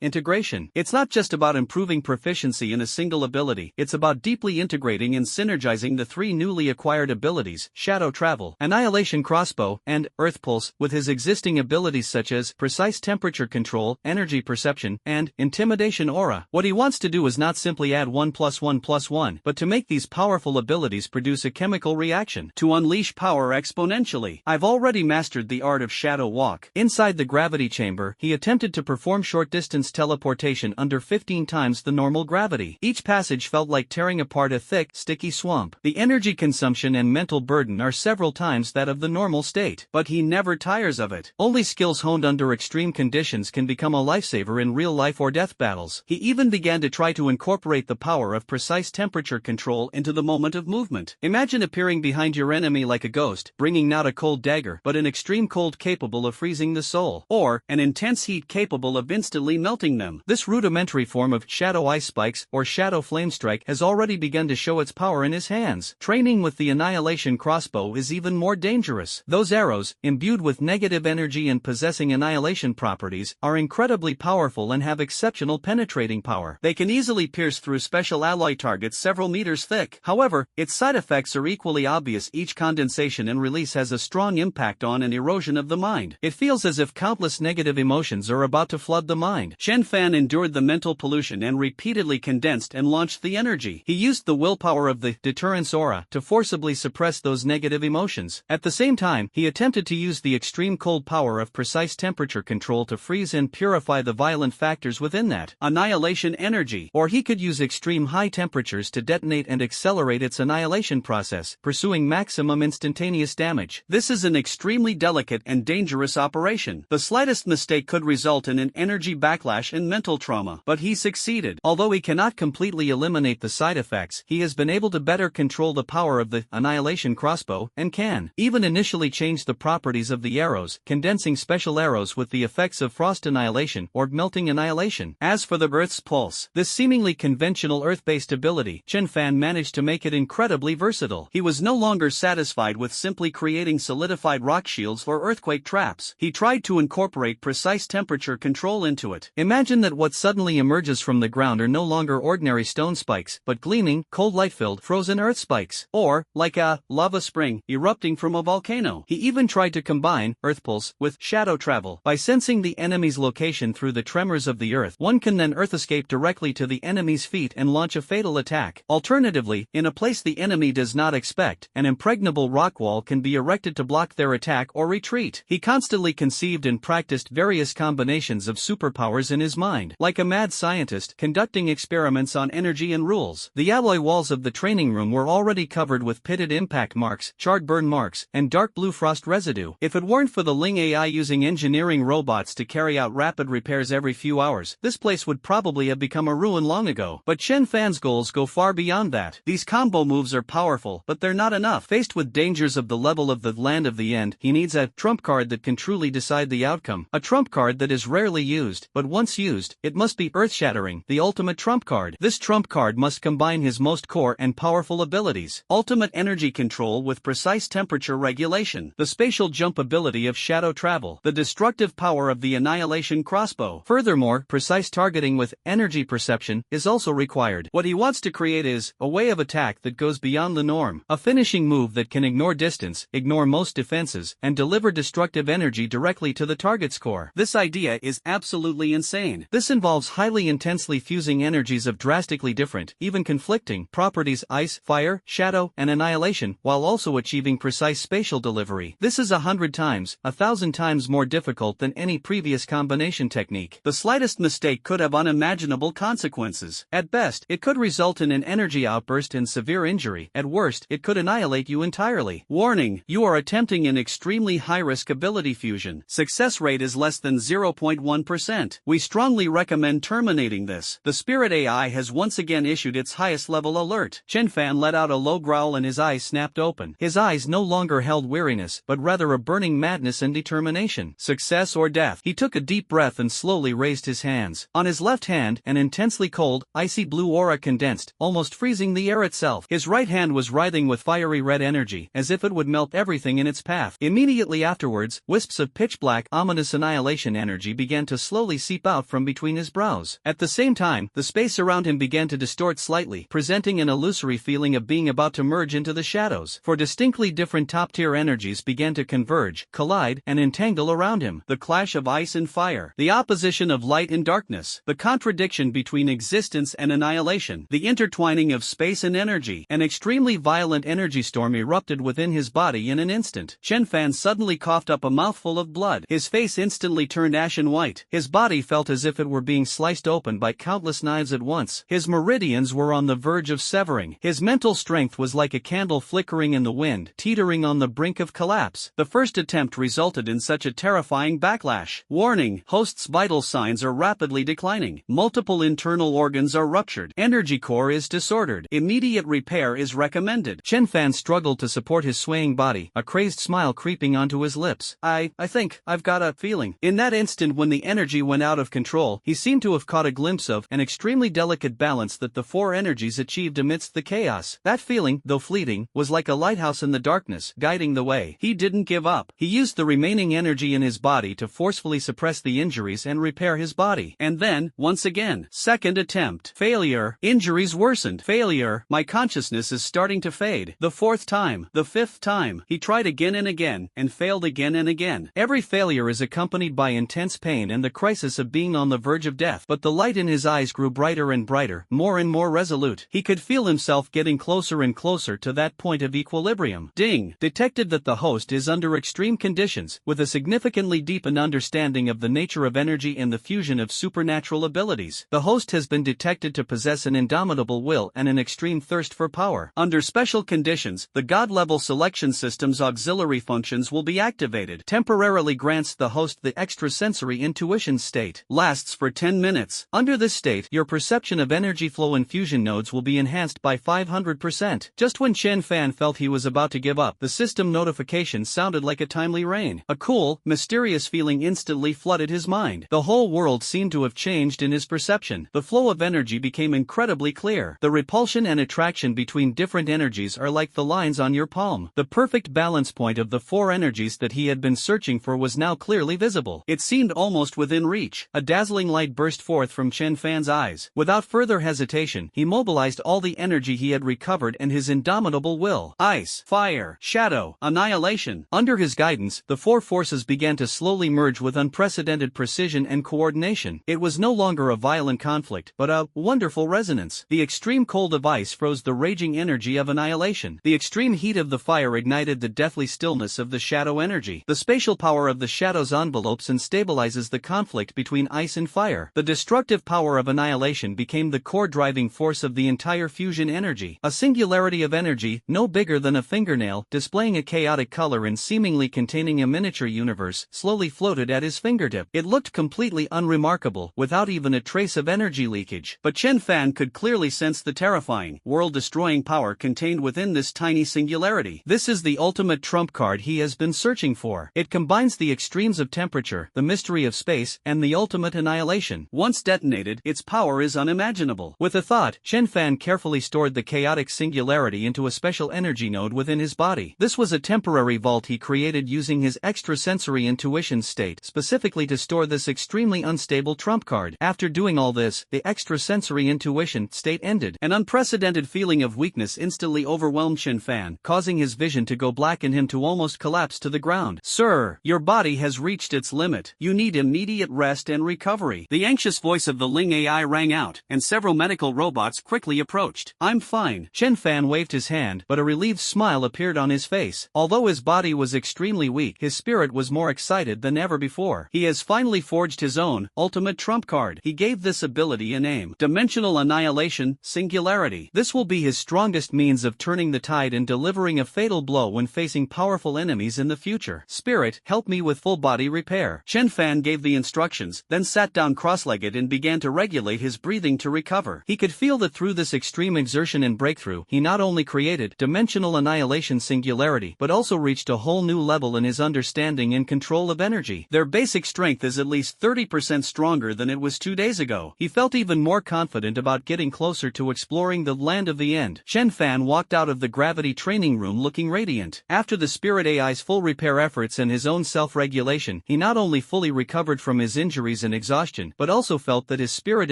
integration. It's not just about improving proficiency in a single ability, it's about deeply integrating and synergizing the 3 newly acquired abilities, Shadow Travel, Annihilation Crossbow, and Earth Pulse, with his existing abilities such as precise temperature control, energy energy perception, and intimidation aura. What he wants to do is not simply add 1 + 1 + 1, but to make these powerful abilities produce a chemical reaction, to unleash power exponentially. I've already mastered the art of shadow walk. Inside the gravity chamber, he attempted to perform short-distance teleportation under 15 times the normal gravity. Each passage felt like tearing apart a thick, sticky swamp. The energy consumption and mental burden are several times that of the normal state. But he never tires of it. Only skills honed under extreme conditions can become a lifesaver in real life or death battles. He even began to try to incorporate the power of precise temperature control into the moment of movement. Imagine appearing behind your enemy like a ghost, bringing not a cold dagger, but an extreme cold capable of freezing the soul, or an intense heat capable of instantly melting them. This rudimentary form of shadow ice spikes or shadow flame strike has already begun to show its power in his hands. Training with the Annihilation crossbow is even more dangerous. Those arrows, imbued with negative energy and possessing annihilation properties, are incredibly powerful and have exceptional penetrating power. They can easily pierce through special alloy targets several meters thick. However, its side effects are equally obvious. Each condensation and release has a strong impact on and erosion of the mind. It feels as if countless negative emotions are about to flood the mind. Chenfan endured the mental pollution and repeatedly condensed and launched the energy. He used the willpower of the deterrence aura to forcibly suppress those negative emotions. At the same time, he attempted to use the extreme cold power of precise temperature control to freeze and purify the violent factors within that annihilation energy. Or he could use extreme high temperatures to detonate and accelerate its annihilation process, pursuing maximum instantaneous damage. This is an extremely delicate and dangerous operation. The slightest mistake could result in an energy backlash and mental trauma. But he succeeded. Although he cannot completely eliminate the side effects, he has been able to better control the power of the Annihilation crossbow, and can even initially change the properties of the arrows, condensing special arrows with the effects of frost annihilation or melting annihilation. As for the Earth's pulse, this seemingly conventional Earth-based ability, Chenfan managed to make it incredibly versatile. He was no longer satisfied with simply creating solidified rock shields or earthquake traps. He tried to incorporate precise temperature control into it. Imagine that what suddenly emerges from the ground are no longer ordinary stone spikes, but gleaming, cold light-filled, frozen earth spikes. Or, like a lava spring erupting from a volcano. He even tried to combine earth pulse with shadow travel. By sensing the enemy's location through the tremors of the earth, one can then earth escape directly to the enemy's feet and launch a fatal attack. Alternatively, in a place the enemy does not expect, an impregnable rock wall can be erected to block their attack or retreat. He constantly conceived and practiced various combinations of superpowers in his mind, like a mad scientist conducting experiments on energy and rules. The alloy walls of the training room were already covered with pitted impact marks, charred burn marks, and dark blue frost residue. If it weren't for the Ling AI using engineering robots to carry out rapid repairs every few hours, this place would probably have become a ruin long ago. But Chenfan's goals go far beyond that. These combo moves are powerful, but they're not enough. Faced with dangers of the level of the land of the end, he needs a trump card that can truly decide the outcome. A trump card that is rarely used, but once used, it must be earth-shattering, the ultimate trump card. This trump card must combine his most core and powerful abilities: ultimate energy control with precise temperature regulation, the spatial jump ability of shadow travel, the destructive power of the Annihilation crossbow. Furthermore, precise targeting with energy perception is also required. What he wants to create is a way of attack that goes beyond the norm, a finishing move that can ignore distance, ignore most defenses, and deliver destructive energy directly to the target's core. This idea is absolutely insane. This involves highly intensely fusing energies of drastically different, even conflicting, properties: ice, fire, shadow, and annihilation, while also achieving precise spatial delivery. This is 100 times, 1,000 times more difficult than any previous combination technique. The slightest mistake could have unimaginable consequences. At best, it could result in an energy outburst and severe injury. At worst, it could annihilate you entirely. Warning: you are attempting an extremely high-risk ability fusion. Success rate is less than 0.1%. We strongly recommend terminating this. The Spirit AI has once again issued its highest level alert. Chenfan let out a low growl and his eyes snapped open. His eyes no longer held weariness, but rather a burning madness and determination. Success or death. He took a deep breath and slowly raised his hands. On his left hand, an intensely cold, icy blue aura condensed, almost freezing the air itself. His right hand was writhing with fiery red energy, as if it would melt everything in its path. Immediately afterwards, wisps of pitch-black, ominous annihilation energy began to slowly seep out from between his brows. At the same time, the space around him began to distort slightly, presenting an illusory feeling of being about to merge into the shadows. For distinctly different top-tier energies began to converge, collide, and entangle around him. The clash of ice and fire. The opposition of light and darkness, the contradiction between existence and annihilation, the intertwining of space and energy. An extremely violent energy storm erupted within his body in an instant. Chenfan suddenly coughed up a mouthful of blood. His face instantly turned ashen white. His body felt as if it were being sliced open by countless knives at once. His meridians were on the verge of severing. His mental strength was like a candle flickering in the wind, teetering on the brink of collapse. The first attempt resulted in such a terrifying backlash. Warning: host's vital signs are rapidly declining. Multiple internal organs are ruptured. Energy core is disordered. Immediate repair is recommended. Chenfan struggled to support his swaying body, a crazed smile creeping onto his lips. I think I've got a feeling. In that instant when the energy went out of control, he seemed to have caught a glimpse of an extremely delicate balance that the four energies achieved amidst the chaos. That feeling, though fleeting, was like a lighthouse in the darkness, guiding the way. He didn't give up. He used the remaining energy in his body to forcefully suppress the injuries and repair his body. And then, once again, second attempt. Failure. Injuries worsened. Failure. My consciousness is starting to fade. The fourth time. The fifth time. He tried again and again, and failed again and again. Every failure is accompanied by intense pain and the crisis of being on the verge of death. But the light in his eyes grew brighter and brighter, more and more resolute. He could feel himself getting closer and closer to that point of equilibrium. Ding. Detected that the host is under extreme conditions, with a significantly deepened understanding of the nature of energy and the fusion of supernatural abilities. The host has been detected to possess an indomitable will and an extreme thirst for power. Under special conditions, the God-level selection system's auxiliary functions will be activated. Temporarily grants the host the extrasensory intuition state. Lasts for 10 minutes. Under this state, your perception of energy flow and fusion nodes will be enhanced by 500%. Just when Chenfan felt he was about to give up, the system notification sounded like a timely rain. A cool, mysterious feeling instantly flooded his mind. The whole world seemed to have changed in his perception. The flow of energy became incredibly clear. The repulsion and attraction between different energies are like the lines on your palm. The perfect balance point of the four energies that he had been searching for was now clearly visible. It seemed almost within reach. A dazzling light burst forth from Chenfan's eyes. Without further hesitation, he mobilized all the energy he had recovered and his indomitable will. Ice, fire, shadow, annihilation. Under his guidance, the four forces began to slowly merge with unprecedented precision and coordination. It was no longer a violent conflict, but a wonderful resonance. The extreme cold of ice froze the raging energy of annihilation. The extreme heat of the fire ignited the deathly stillness of the shadow energy. The spatial power of the shadows envelopes and stabilizes the conflict between ice and fire. The destructive power of annihilation became the core driving force of the entire fusion energy. A singularity of energy, no bigger than a fingernail, displaying a chaotic color and seemingly containing a miniature universe, slowly floated at his fingertip. It looked completely unremarkable, without even a trace of energy leakage. But Chenfan could clearly sense the terrifying, world-destroying power contained within this tiny singularity. This is the ultimate trump card he has been searching for. It combines the extremes of temperature, the mystery of space, and the ultimate annihilation. Once detonated, its power is unimaginable. With a thought, Chenfan carefully stored the chaotic singularity into a special energy node within his body. This was a temporary vault he created using his extrasensory intuition state, specifically to store this extremely unstable trump card. After doing all this, the extrasensory intuition state ended. An unprecedented feeling of weakness instantly overwhelmed Chenfan, causing his vision to go black and him to almost collapse to the ground. Sir, your body has reached its limit. You need immediate rest and recovery. The anxious voice of the Ling AI rang out, and several medical robots quickly approached. I'm fine. Chenfan waved his hand, but a relieved smile appeared on his face. Although his body was extremely weak, his spirit was more excited than ever before. He has finally forged his own ultimate trump card. He gave this ability a name: Dimensional Annihilation, Singularity. This will be his strongest means of turning the tide and delivering a fatal blow when facing powerful enemies in the future. Spirit, help me with full body repair. Chenfan gave the instructions, then sat down cross-legged and began to regulate his breathing to recover. He could feel that through this extreme exertion and breakthrough, he not only created dimensional annihilation singularity, but also reached a whole new level in his understanding and control of energy. Their basic strength is at least 30% stronger than it was 2 days ago. He felt even more confident about getting closer to exploring the land of the end. Chenfan walked out of the gravity training room looking radiant. After the Spirit AI's full repair efforts and his own self-regulation, he not only fully recovered from his injuries and exhaustion, but also felt that his spirit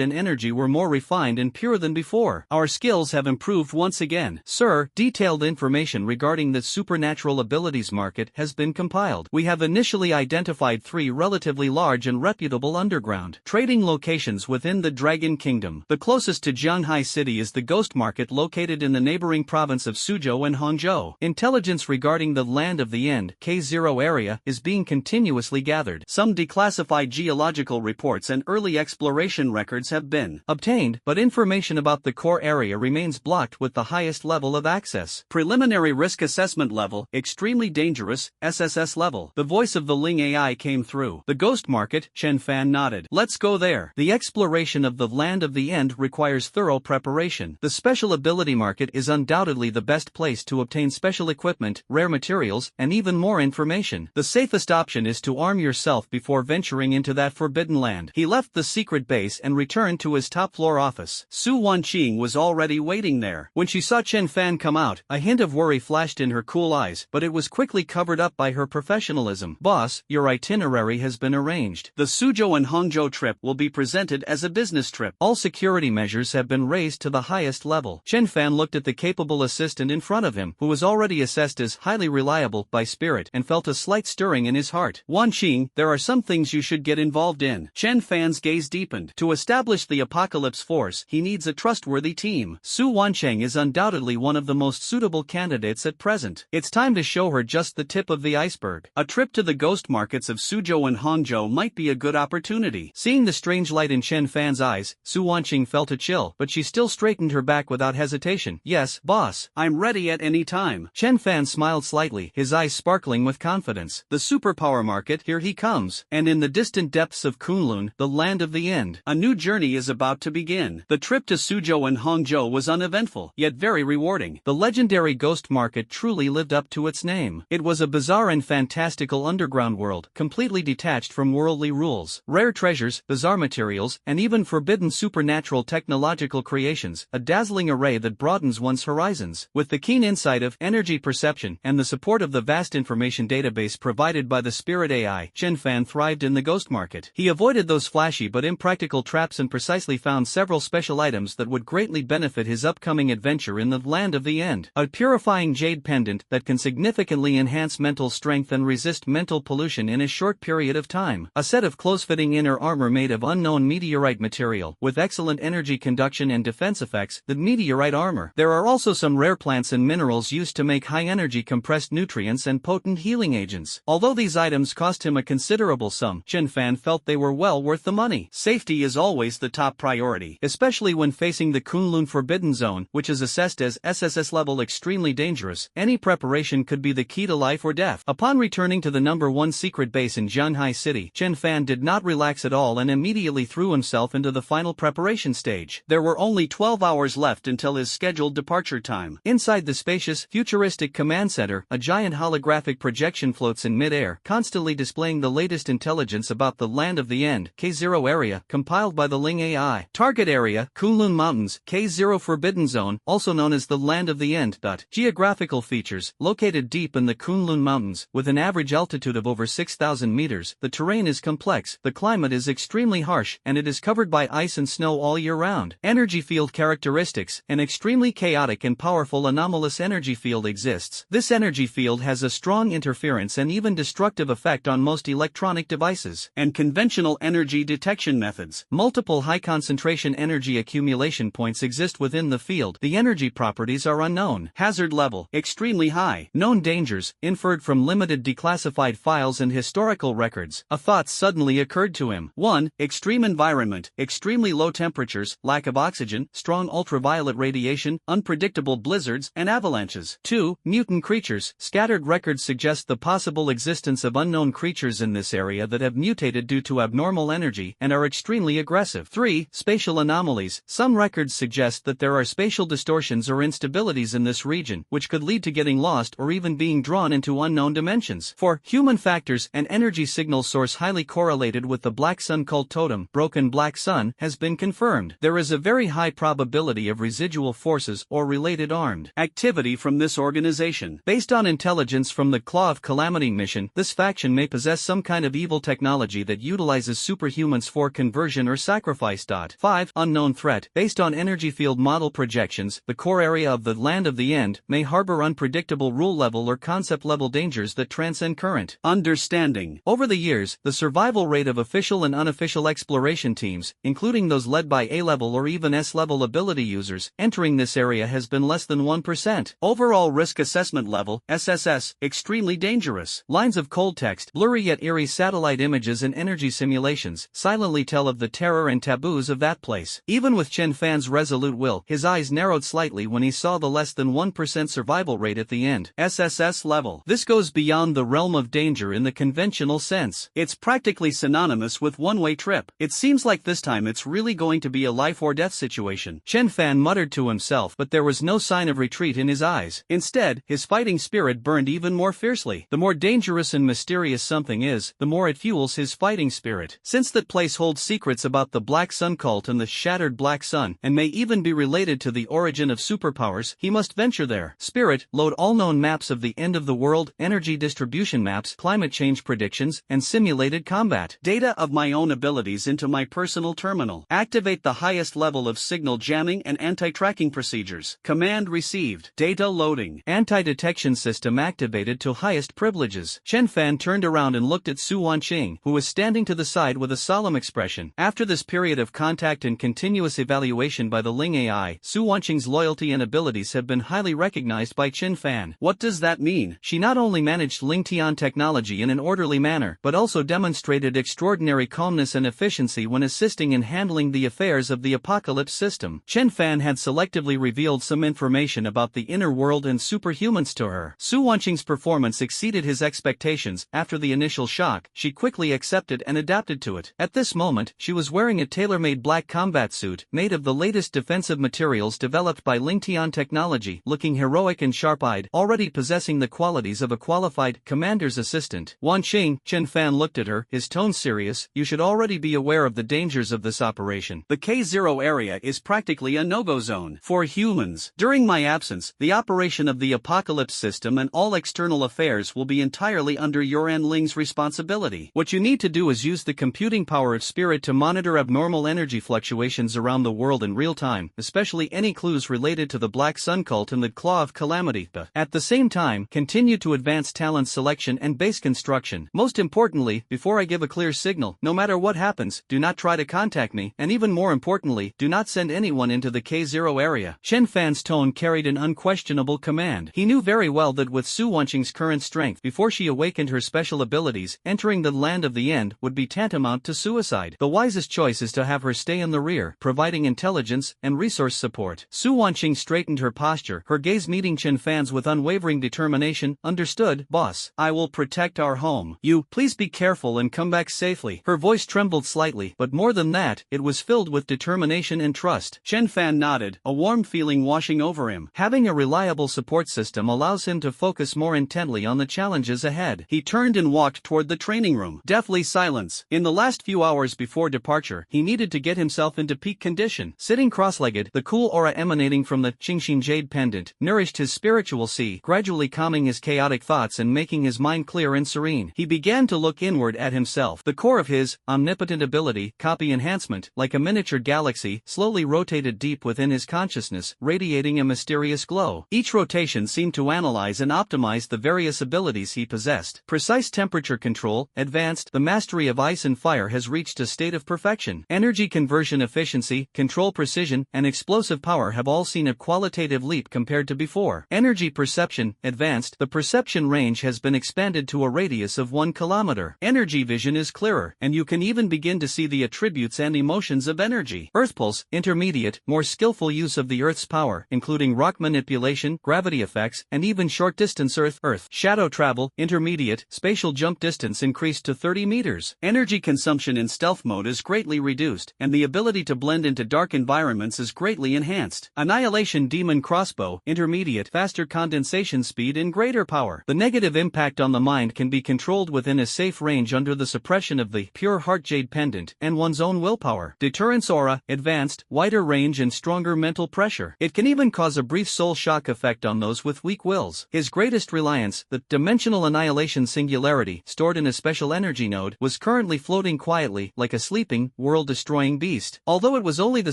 and energy were more refined and pure than before. Our skills have improved once again. Sir, detailed information regarding the supernatural abilities market has been compiled. We have initially identified 3 relatively large and and reputable underground trading locations within the Dragon Kingdom. The closest to Zhanghai City is the Ghost Market located in the neighboring province of Suzhou and Hangzhou. Intelligence regarding the Land of the End (K0 area is being continuously gathered. Some declassified geological reports and early exploration records have been obtained, but information about the core area remains blocked with the highest level of access. Preliminary risk assessment level, extremely dangerous, SSS level. The voice of the Ling AI came through. The Ghost Market, Chenfan nodded. Let's go there. The exploration of the Land of the End requires thorough preparation. The Special Ability Market is undoubtedly the best place to obtain special equipment, rare materials, and even more information. The safest option is to arm yourself before venturing into that forbidden land. He left the secret base and returned to his top-floor office. Su Wanqing was already waiting there. When she saw Chenfan come out, a hint of worry flashed in her cool eyes, but it was quickly covered up by her professionalism. Boss, your itinerary has been arranged. The Suzhou and Hangzhou trip will be presented as a business trip. All security measures have been raised to the highest level. Chenfan looked at the capable assistant in front of him, who was already assessed as highly reliable by spirit, and felt a slight stirring in his heart. Wanqing, there are some things you should get involved in. Chenfan's gaze deepened. To establish the Apocalypse Force, he needs a trustworthy team. Su Wanqing is undoubtedly one of the most suitable candidates at present. It's time to show her just the tip of the iceberg. A trip to the ghost markets of Suzhou and Hangzhou might be a good opportunity. Seeing the strange light in Chenfan's eyes, Su Wanqing felt a chill, but she still straightened her back without hesitation. Yes, boss. I'm ready at any time. Chenfan smiled slightly, his eyes sparkling with confidence. The Superpower Market, here he comes. And in the distant depths of Kunlun, the Land of the End, a new journey is about to begin. The trip to Suzhou and Hangzhou was uneventful, yet very rewarding. The legendary ghost market truly lived up to its name. It was a bizarre and fantastical underground world, completely detached from worldly rules. Rare treasures, bizarre materials, and even forbidden supernatural technological creations, a dazzling array that broadens one's horizons. With the keen insight of energy perception and the support of the vast information database provided by the Spirit AI, Chenfan thrived in the ghost market. He avoided those flashy but impractical traps and precisely found several special items that would greatly benefit his upcoming adventure in the Land of the End. A purifying jade pendant that can significantly enhance mental strength and resist mental pollution in a short period of time. A set of close-fitting inner armor made of unknown meteorite material, with excellent energy conduction and defense effects. The meteorite armor. There are also some rare plants and minerals used to make high-energy compressed nutrients and potent healing agents. Although these items cost him a considerable sum, Chenfan felt they were well worth the money. Safety is always the top priority, especially when facing the Kunlun Forbidden Zone, which is assessed as SSS level extremely dangerous. Any preparation could be the key to life or death. Upon returning to the #1 secret base in Zhanghai City, Chenfan did not relax at all and immediately threw himself into the final preparation stage. There were only 12 hours left until his scheduled departure time. Inside the spacious, futuristic command center, a giant holographic projection floats in mid-air, constantly displaying the latest intelligence about the Land of the End, K0 area, compiled by the Ling AI. Target area, Kunlun Mountains, K0 Forbidden Zone, also known as the Land of the End. Geographical features, located deep in the Kunlun Mountains, with an average altitude of over 6,000 meters, the terrain is complex, the climate is extremely harsh, and it is covered by ice and snow all year round. Energy field characteristics, an extremely chaotic and powerful anomalous energy field exists. This energy field has a strong interference and even destructive effect on most electronic devices and conventional energy detection methods. Multiple high-concentration energy accumulation points exist within the field. The energy properties are unknown. Hazard level, extremely high. Known dangers, inferred from limited declassified files and historical records. A thought suddenly occurred to him. 1. Extreme environment, extremely low temperatures, lack of oxygen, strong ultraviolet radiation, unpredictable blizzards, and avalanches. 2. Mutant creatures. Scattered records suggest the possible existence of unknown creatures in this area that have mutated due to abnormal energy and are extremely aggressive. 3. Spatial anomalies. Some records suggest that there are spatial distortions or instabilities in this region, which could lead to getting lost or even being drawn into unknown dimensions. 4. Human factors. An energy signal source highly correlated with the Black Sun cult totem, Broken Black Sun, has been confirmed. There is a very high probability of residual forces or related armed activity from this organization. Based on intelligence from the Claw of Calamity mission, this faction may possess some kind of evil technology that utilizes superhumans for conversion or sacrifice. 5. Unknown threat. Based on energy field model projections, the core area of the Land of the End may harbor unpredictable rule level or concept level dangers that transcend current understanding. Over the years, the survival survival rate of official and unofficial exploration teams, including those led by A-level or even S-level ability users, entering this area has been less than 1%. Overall Risk Assessment Level, SSS, extremely dangerous. Lines of cold text, blurry yet eerie satellite images and energy simulations, silently tell of the terror and taboos of that place. Even with Chenfan's resolute will, his eyes narrowed slightly when he saw the less than 1% survival rate at the end. SSS level. This goes beyond the realm of danger in the conventional sense. It's practically synonymous with one-way trip. It seems like this time it's really going to be a life or death situation. Chenfan muttered to himself, but there was no sign of retreat in his eyes. Instead, his fighting spirit burned even more fiercely. The more dangerous and mysterious something is, the more it fuels his fighting spirit. Since that place holds secrets about the Black Sun cult and the shattered Black Sun, and may even be related to the origin of superpowers, he must venture there. Spirit, load all known maps of the end of the world, energy distribution maps, climate change predictions, and simulated combat. Data of my own abilities into my personal terminal. Activate the highest level of signal jamming and anti-tracking procedures. Command received. Data loading. Anti-detection system activated to highest privileges. Chenfan turned around and looked at Su Wanqing, who was standing to the side with a solemn expression. After this period of contact and continuous evaluation by the Ling AI, Su Wanqing's loyalty and abilities have been highly recognized by Chenfan. What does that mean? She not only managed Ling Tian technology in an orderly manner, but also demonstrated extraordinary calmness and efficiency when assisting in handling the affairs of the Apocalypse system. Chenfan had selectively revealed some information about the inner world and superhumans to her. Su Wanqing's performance exceeded his expectations. After the initial shock, she quickly accepted and adapted to it. At this moment, she was wearing a tailor-made black combat suit, made of the latest defensive materials developed by Ling Tian technology, looking heroic and sharp-eyed, already possessing the qualities of a qualified commander's assistant. Wanqing, Chenfan looked at her, his tone serious. You should already be aware of the dangers of this operation. The K0 area is practically a no-go zone for humans. During my absence, the operation of the Apocalypse system and all external affairs will be entirely under your and Ling's responsibility. What you need to do is use the computing power of Spirit to monitor abnormal energy fluctuations around the world in real time, especially any clues related to the Black Sun cult and the Claw of Calamity. At the same time, continue to advance talent selection and base construction. Most importantly, before I give a clear signal, no matter what happens, do not try to contact me, and even more importantly, do not send anyone into the K0 area. Chenfan's tone carried an unquestionable command. He knew very well that with Su Wanqing's current strength, before she awakened her special abilities, entering the land of the end would be tantamount to suicide. The wisest choice is to have her stay in the rear, providing intelligence and resource support. Su Wanqing straightened her posture, her gaze meeting Chenfan's with unwavering determination. Understood, boss. I will protect our home. You, please be careful and come back safely. Her voice trembled slightly, but more than that, it was filled with determination and trust. Chenfan nodded, a warm feeling washing over him. Having a reliable support system allows him to focus more intently on the challenges ahead. He turned and walked toward the training room. Deathly silence. In the last few hours before departure, he needed to get himself into peak condition. Sitting cross-legged, the cool aura emanating from the Qingxin Jade pendant nourished his spiritual sea, gradually calming his chaotic thoughts and making his mind clear and serene. He began to look inward at himself. The core of his omnipotent ability, copy enhancement, like a miniature galaxy, slowly rotated deep within his consciousness, radiating a mysterious glow. Each rotation seemed to analyze and optimize the various abilities he possessed. Precise temperature control, advanced, the mastery of ice and fire has reached a state of perfection. Energy conversion efficiency, control precision, and explosive power have all seen a qualitative leap compared to before. Energy perception, advanced, the perception range has been expanded to a radius of 1 kilometer. Energy vision is clearer, and you can even begin to see the attributes and emotions of energy. Earth pulse, intermediate, more skillful use of the Earth's power, including rock manipulation, gravity effects, and even short-distance Earth. Shadow travel, intermediate, spatial jump distance increased to 30 meters. Energy consumption in stealth mode is greatly reduced, and the ability to blend into dark environments is greatly enhanced. Annihilation demon crossbow, intermediate, faster condensation speed and greater power. The negative impact on the mind can be controlled within a safe range under the suppression of the pure heart jade pendant and one's own willpower. Deterrence aura, advanced, wider range and stronger mental pressure. It can even cause a brief soul shock effect on those with weak wills. His greatest reliance, the dimensional annihilation singularity, stored in a special energy node, was currently floating quietly, like a sleeping, world-destroying beast. Although it was only the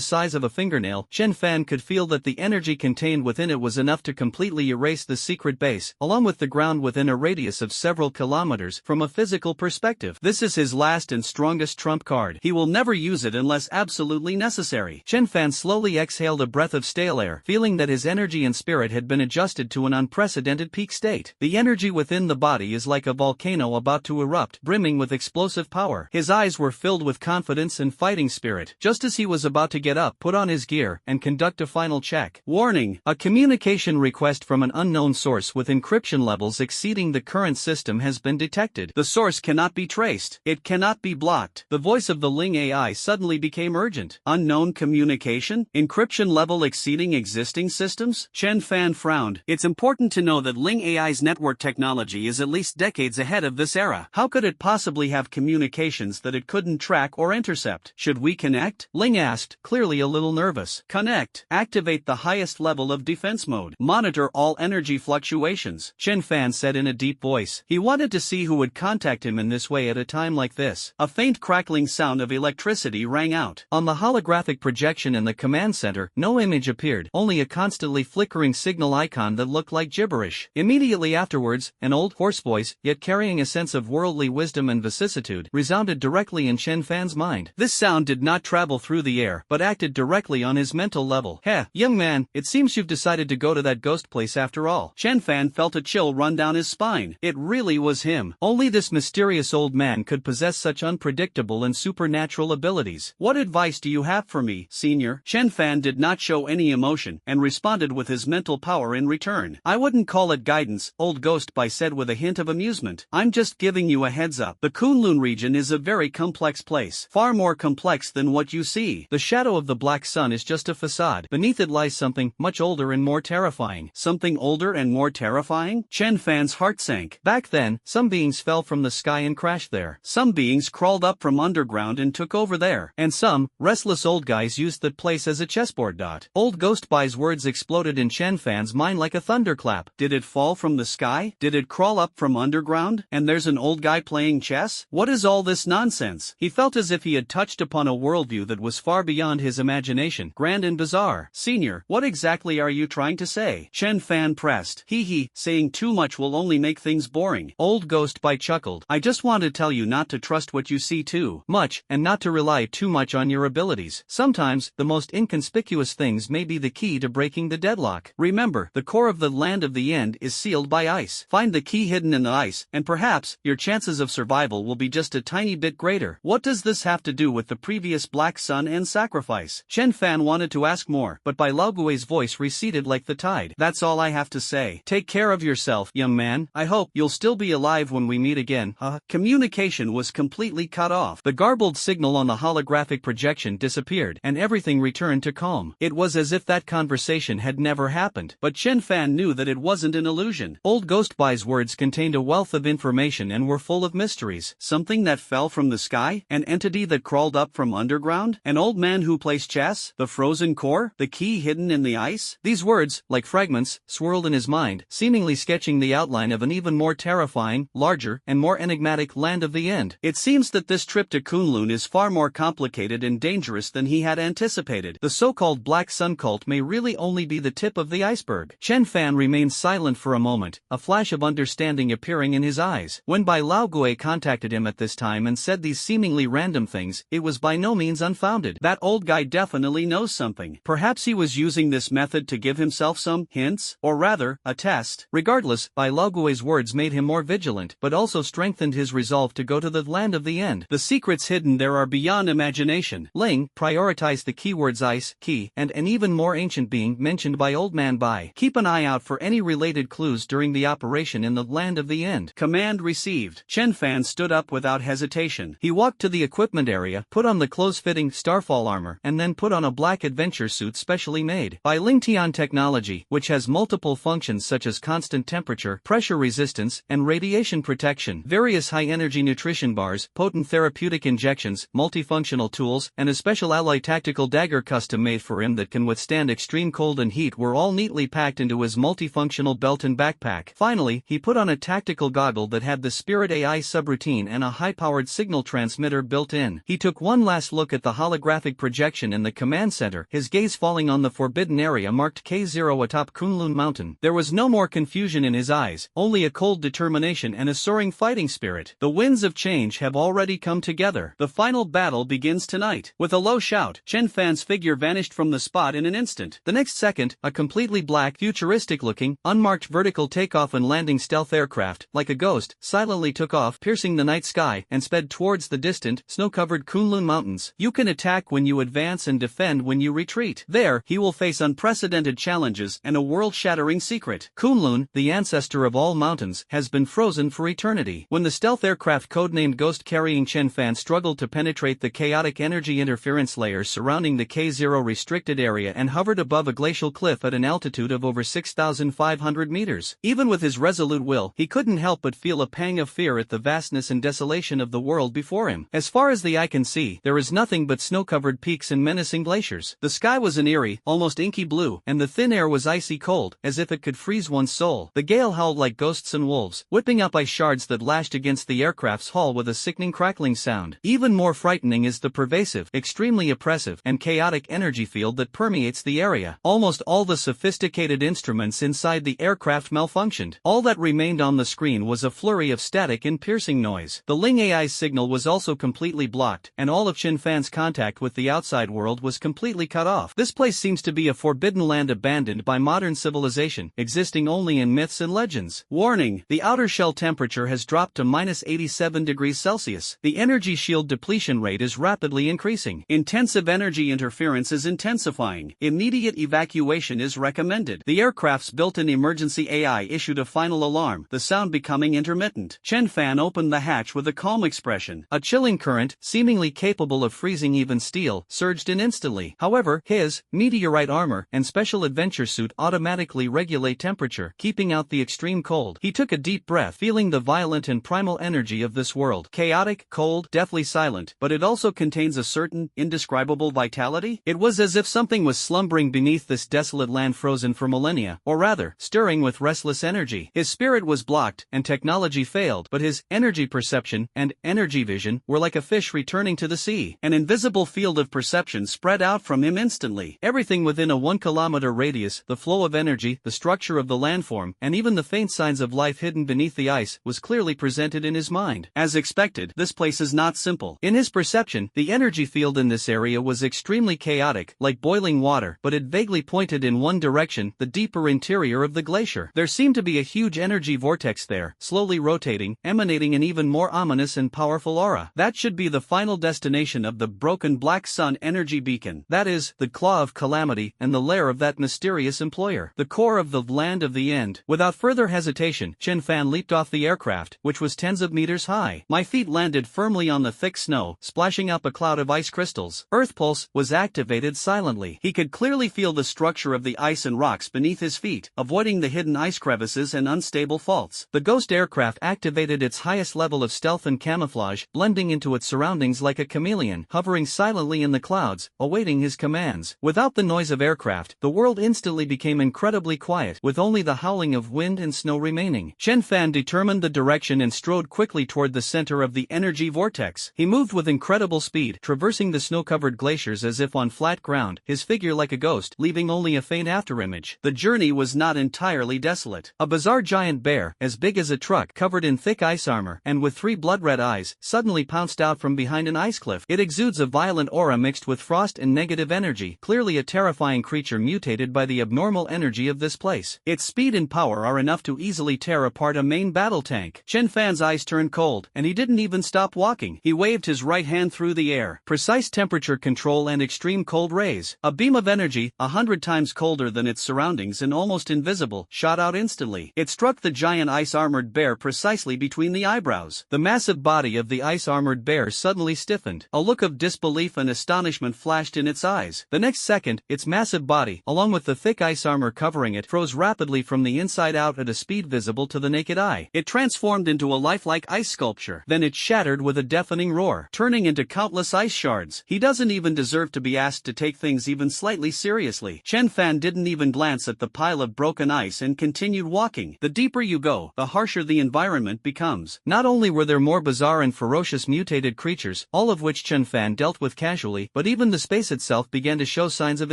size of a fingernail, Chenfan could feel that the energy contained within it was enough to completely erase the secret base, along with the ground within a radius of several kilometers, from a physical perspective. This is his last and strongest trump card. He will never use it unless absolutely necessary. Chenfan slowly exhaled a breath of stale air, feeling that his energy and spirit had been adjusted to an unprecedented peak state. The energy within the body is like a volcano about to erupt, brimming with explosive power. His eyes were filled with confidence and fighting spirit. Just as he was about to get up, put on his gear, and conduct a final check. Warning: a communication request from an unknown source with encryption levels exceeding the current system has been detected. The source cannot be traced. It cannot be blocked. The voice of the Ling AI suddenly became urgent. Unknown communication? Encryption level exceeding existing systems? Chenfan frowned. It's important to know that Ling AI's network technology is at least decades ahead of this era. How could it possibly have communications that it couldn't track or intercept? Should we connect? Ling asked, clearly a little nervous. Connect. Activate the highest level of defense mode. Monitor all energy fluctuations, Chenfan said in a deep voice. He wanted to see who would contact him in this way at a time like this. A faint crackling sound of electricity rang out. On the holographic projection in the command center, no image appeared, only a constantly flickering signal icon that looked like gibberish. Immediately afterwards, an old, hoarse voice, yet carrying a sense of worldly wisdom and vicissitude, resounded directly in Chenfan's mind. This sound did not travel through the air, but acted directly on his mental level. Heh, young man, it seems you've decided to go to that ghost place after all. Chenfan felt a chill run down his spine. It really was him. Only this mysterious old man could possess such unpredictable and supernatural abilities. What advice do you have for me, senior? Chenfan did not show any emotion, and responded with his mental power in return. I wouldn't call it guidance, old ghost Bai said with a hint of amusement. I'm just giving you a heads up. The Kunlun region is a very complex place. Far more complex than what you see. The shadow of the black sun is just a facade. Beneath it lies something much older and more terrifying. Something older and more terrifying? Chenfan's heart sank. Back then, some beings fell from the sky and crashed there. Some beings crawled up from underground and took over there. And some, restless old guys used that place as a chessboard. Old Ghost Bai's words exploded in Chenfan's mind like a thunderclap. Did it fall from the sky? Did it crawl up from underground? And there's an old guy playing chess? What is all this nonsense? He felt as if he had touched upon a worldview that was far beyond his imagination, grand and bizarre. Senior, what exactly are you trying to say? Chenfan pressed. Hee, saying too much will only make things boring. Old Ghost Bai chuckled. I just want to tell you not to trust what you see too much, and not to rely too much on your abilities. Sometimes, the most inconspicuous things may be the key to breaking the deadlock. Remember, the core of the land of the end is sealed by ice. Find the key hidden in the ice, and perhaps, your chances of survival will be just a tiny bit greater. What does this have to do with the previous black sun and sacrifice? Chenfan wanted to ask more, but Bai Laogui's voice receded like the tide. That's all I have to say. Take care of yourself, young man. I hope you'll still be alive when we meet again. Communication was completely cut off. The garbled signal on the holographic projection disappeared, and everything returned to calm. It was as if that conversation had never happened. But Chenfan knew that it wasn't an illusion. Old Ghost Bai's words contained a wealth of information and were full of mysteries. Something that fell from the sky? An entity that crawled up from underground? An old man who plays chess? The frozen core? The key hidden in the ice? These words, like fragments, swirled in his mind, seemingly sketching the outline of an even more terrifying, larger, and more enigmatic land of the end. It seems that this trip to Kunlun is far more complicated and dangerous than he had anticipated. The so-called Black Sun cult may really only be the tip of the iceberg. Chenfan remained silent for a moment, a flash of understanding appearing in his eyes. When Bai Laogui contacted him at this time and said these seemingly random things, it was by no means unfounded. That old guy definitely knows something. Perhaps he was using this method to give himself some hints, or rather, a test. Regardless, Bai Laogui's words made him more vigilant, but also strengthened his resolve to go to the land of the end. The secrets hidden there are beyond imagination. Ling prioritized the keywords ice, key, and an even more ancient being mentioned by Old Man Bai. Keep an eye out for any related clues during the operation in the land of the end. Command received. Chenfan stood up without hesitation. He walked to the equipment area, put on the close-fitting Starfall armor, and then put on a black adventure suit specially made by Lingtian technology, which has multiple functions such as constant temperature, pressure resistance, and radiation protection. Various high-energy nutrition bars, potent therapeutic injections, multifunctional tools, and a special alloy tactical dagger custom-made for him that can withstand extreme cold and heat were all neatly packed into his multifunctional belt and backpack. Finally, he put on a tactical goggle that had the Spirit AI subroutine and a high-powered signal transmitter built in. He took one last look at the holographic projection in the command center, his gaze falling on the forbidden area marked K0 atop Kunlun Mountain. There was no more confusion in his eyes, only a cold determination and a soaring fighting spirit. The wind winds of change have already come together. The final battle begins tonight. With a low shout, Chenfan's figure vanished from the spot in an instant. The next second, a completely black, futuristic-looking, unmarked vertical takeoff and landing stealth aircraft, like a ghost, silently took off, piercing the night sky, and sped towards the distant, snow-covered Kunlun Mountains. You can attack when you advance and defend when you retreat. There, he will face unprecedented challenges and a world-shattering secret. Kunlun, the ancestor of all mountains, has been frozen for eternity. When the stealth aircraft codenamed Ghost carrying Chenfan struggled to penetrate the chaotic energy interference layers surrounding the K0 restricted area and hovered above a glacial cliff at an altitude of over 6,500 meters. Even with his resolute will, he couldn't help but feel a pang of fear at the vastness and desolation of the world before him. As far as the eye can see, there is nothing but snow-covered peaks and menacing glaciers. The sky was an eerie, almost inky blue, and the thin air was icy cold, as if it could freeze one's soul. The gale howled like ghosts and wolves, whipping up ice shards that lashed against the aircraft's hull with a sickening crackling sound. Even more frightening is the pervasive, extremely oppressive, and chaotic energy field that permeates the area. Almost all the sophisticated instruments inside the aircraft malfunctioned. All that remained on the screen was a flurry of static and piercing noise. The Ling AI's signal was also completely blocked, and all of Chenfan's contact with the outside world was completely cut off. This place seems to be a forbidden land abandoned by modern civilization, existing only in myths and legends. Warning: the outer shell temperature has dropped to -87 degrees Celsius. The energy shield depletion rate is rapidly increasing. Intensive energy interference is intensifying. Immediate evacuation is recommended. The aircraft's built-in emergency AI issued a final alarm, the sound becoming intermittent. Chenfan opened the hatch with a calm expression. A chilling current, seemingly capable of freezing even steel, surged in instantly. However, his meteorite armor and special adventure suit automatically regulate temperature, keeping out the extreme cold. He took a deep breath, feeling the violent and primal energy of this world. Chaotic, cold, deathly silent, but it also contains a certain, indescribable vitality. It was as if something was slumbering beneath this desolate land frozen for millennia, or rather, stirring with restless energy. His spirit was blocked, and technology failed, but his energy perception and energy vision were like a fish returning to the sea. An invisible field of perception spread out from him instantly. Everything within a 1-kilometer radius, the flow of energy, the structure of the landform, and even the faint signs of life hidden beneath the ice, was clearly presented in his mind. As expected, this place is not simple. In his perception, the energy field in this area was extremely chaotic, like boiling water, but it vaguely pointed in one direction, the deeper interior of the glacier. There seemed to be a huge energy vortex there, slowly rotating, emanating an even more ominous and powerful aura. That should be the final destination of the broken black sun energy beacon. That is, the claw of calamity and the lair of that mysterious employer. The core of the land of the end. Without further hesitation, Chenfan leaped off the aircraft, which was tens of meters high. My feet landed firmly on the thick snow, splashing up a cloud of ice crystals. Earth Pulse was activated silently. He could clearly feel the structure of the ice and rocks beneath his feet, avoiding the hidden ice crevices and unstable faults. The Ghost aircraft activated its highest level of stealth and camouflage, blending into its surroundings like a chameleon, hovering silently in the clouds, awaiting his commands. Without the noise of aircraft, the world instantly became incredibly quiet, with only the howling of wind and snow remaining. Chenfan determined the direction and strode quickly toward the center of the energy vortex. He moved with incredible speed, traversing the snow-covered glaciers as if on flat ground, his figure like a ghost, leaving only a faint afterimage. The journey was not entirely desolate. A bizarre giant bear, as big as a truck, covered in thick ice armor, and with 3 blood-red eyes, suddenly pounced out from behind an ice cliff. It exudes a violent aura mixed with frost and negative energy, clearly a terrifying creature mutated by the abnormal energy of this place. Its speed and power are enough to easily tear apart a main battle tank. Chenfan's eyes turned cold, and he didn't even stop walking. He waved his right hand through the air. Precise temperature control and extreme cold rays. A beam of energy, 100 times colder than its surroundings and almost invisible, shot out instantly. It struck the giant ice-armored bear precisely between the eyebrows. The massive body of the ice-armored bear suddenly stiffened. A look of disbelief and astonishment flashed in its eyes. The next second, its massive body, along with the thick ice armor covering it, froze rapidly from the inside out at a speed visible to the naked eye. It transformed into a lifelike ice sculpture. Then it shattered with a deafening roar, turning into countless ice shards. He doesn't even deserve to be asked to take things even slightly seriously. Chenfan didn't even glance at the pile of broken ice and continued walking. The deeper you go, the harsher the environment becomes. Not only were there more bizarre and ferocious mutated creatures, all of which Chenfan dealt with casually, but even the space itself began to show signs of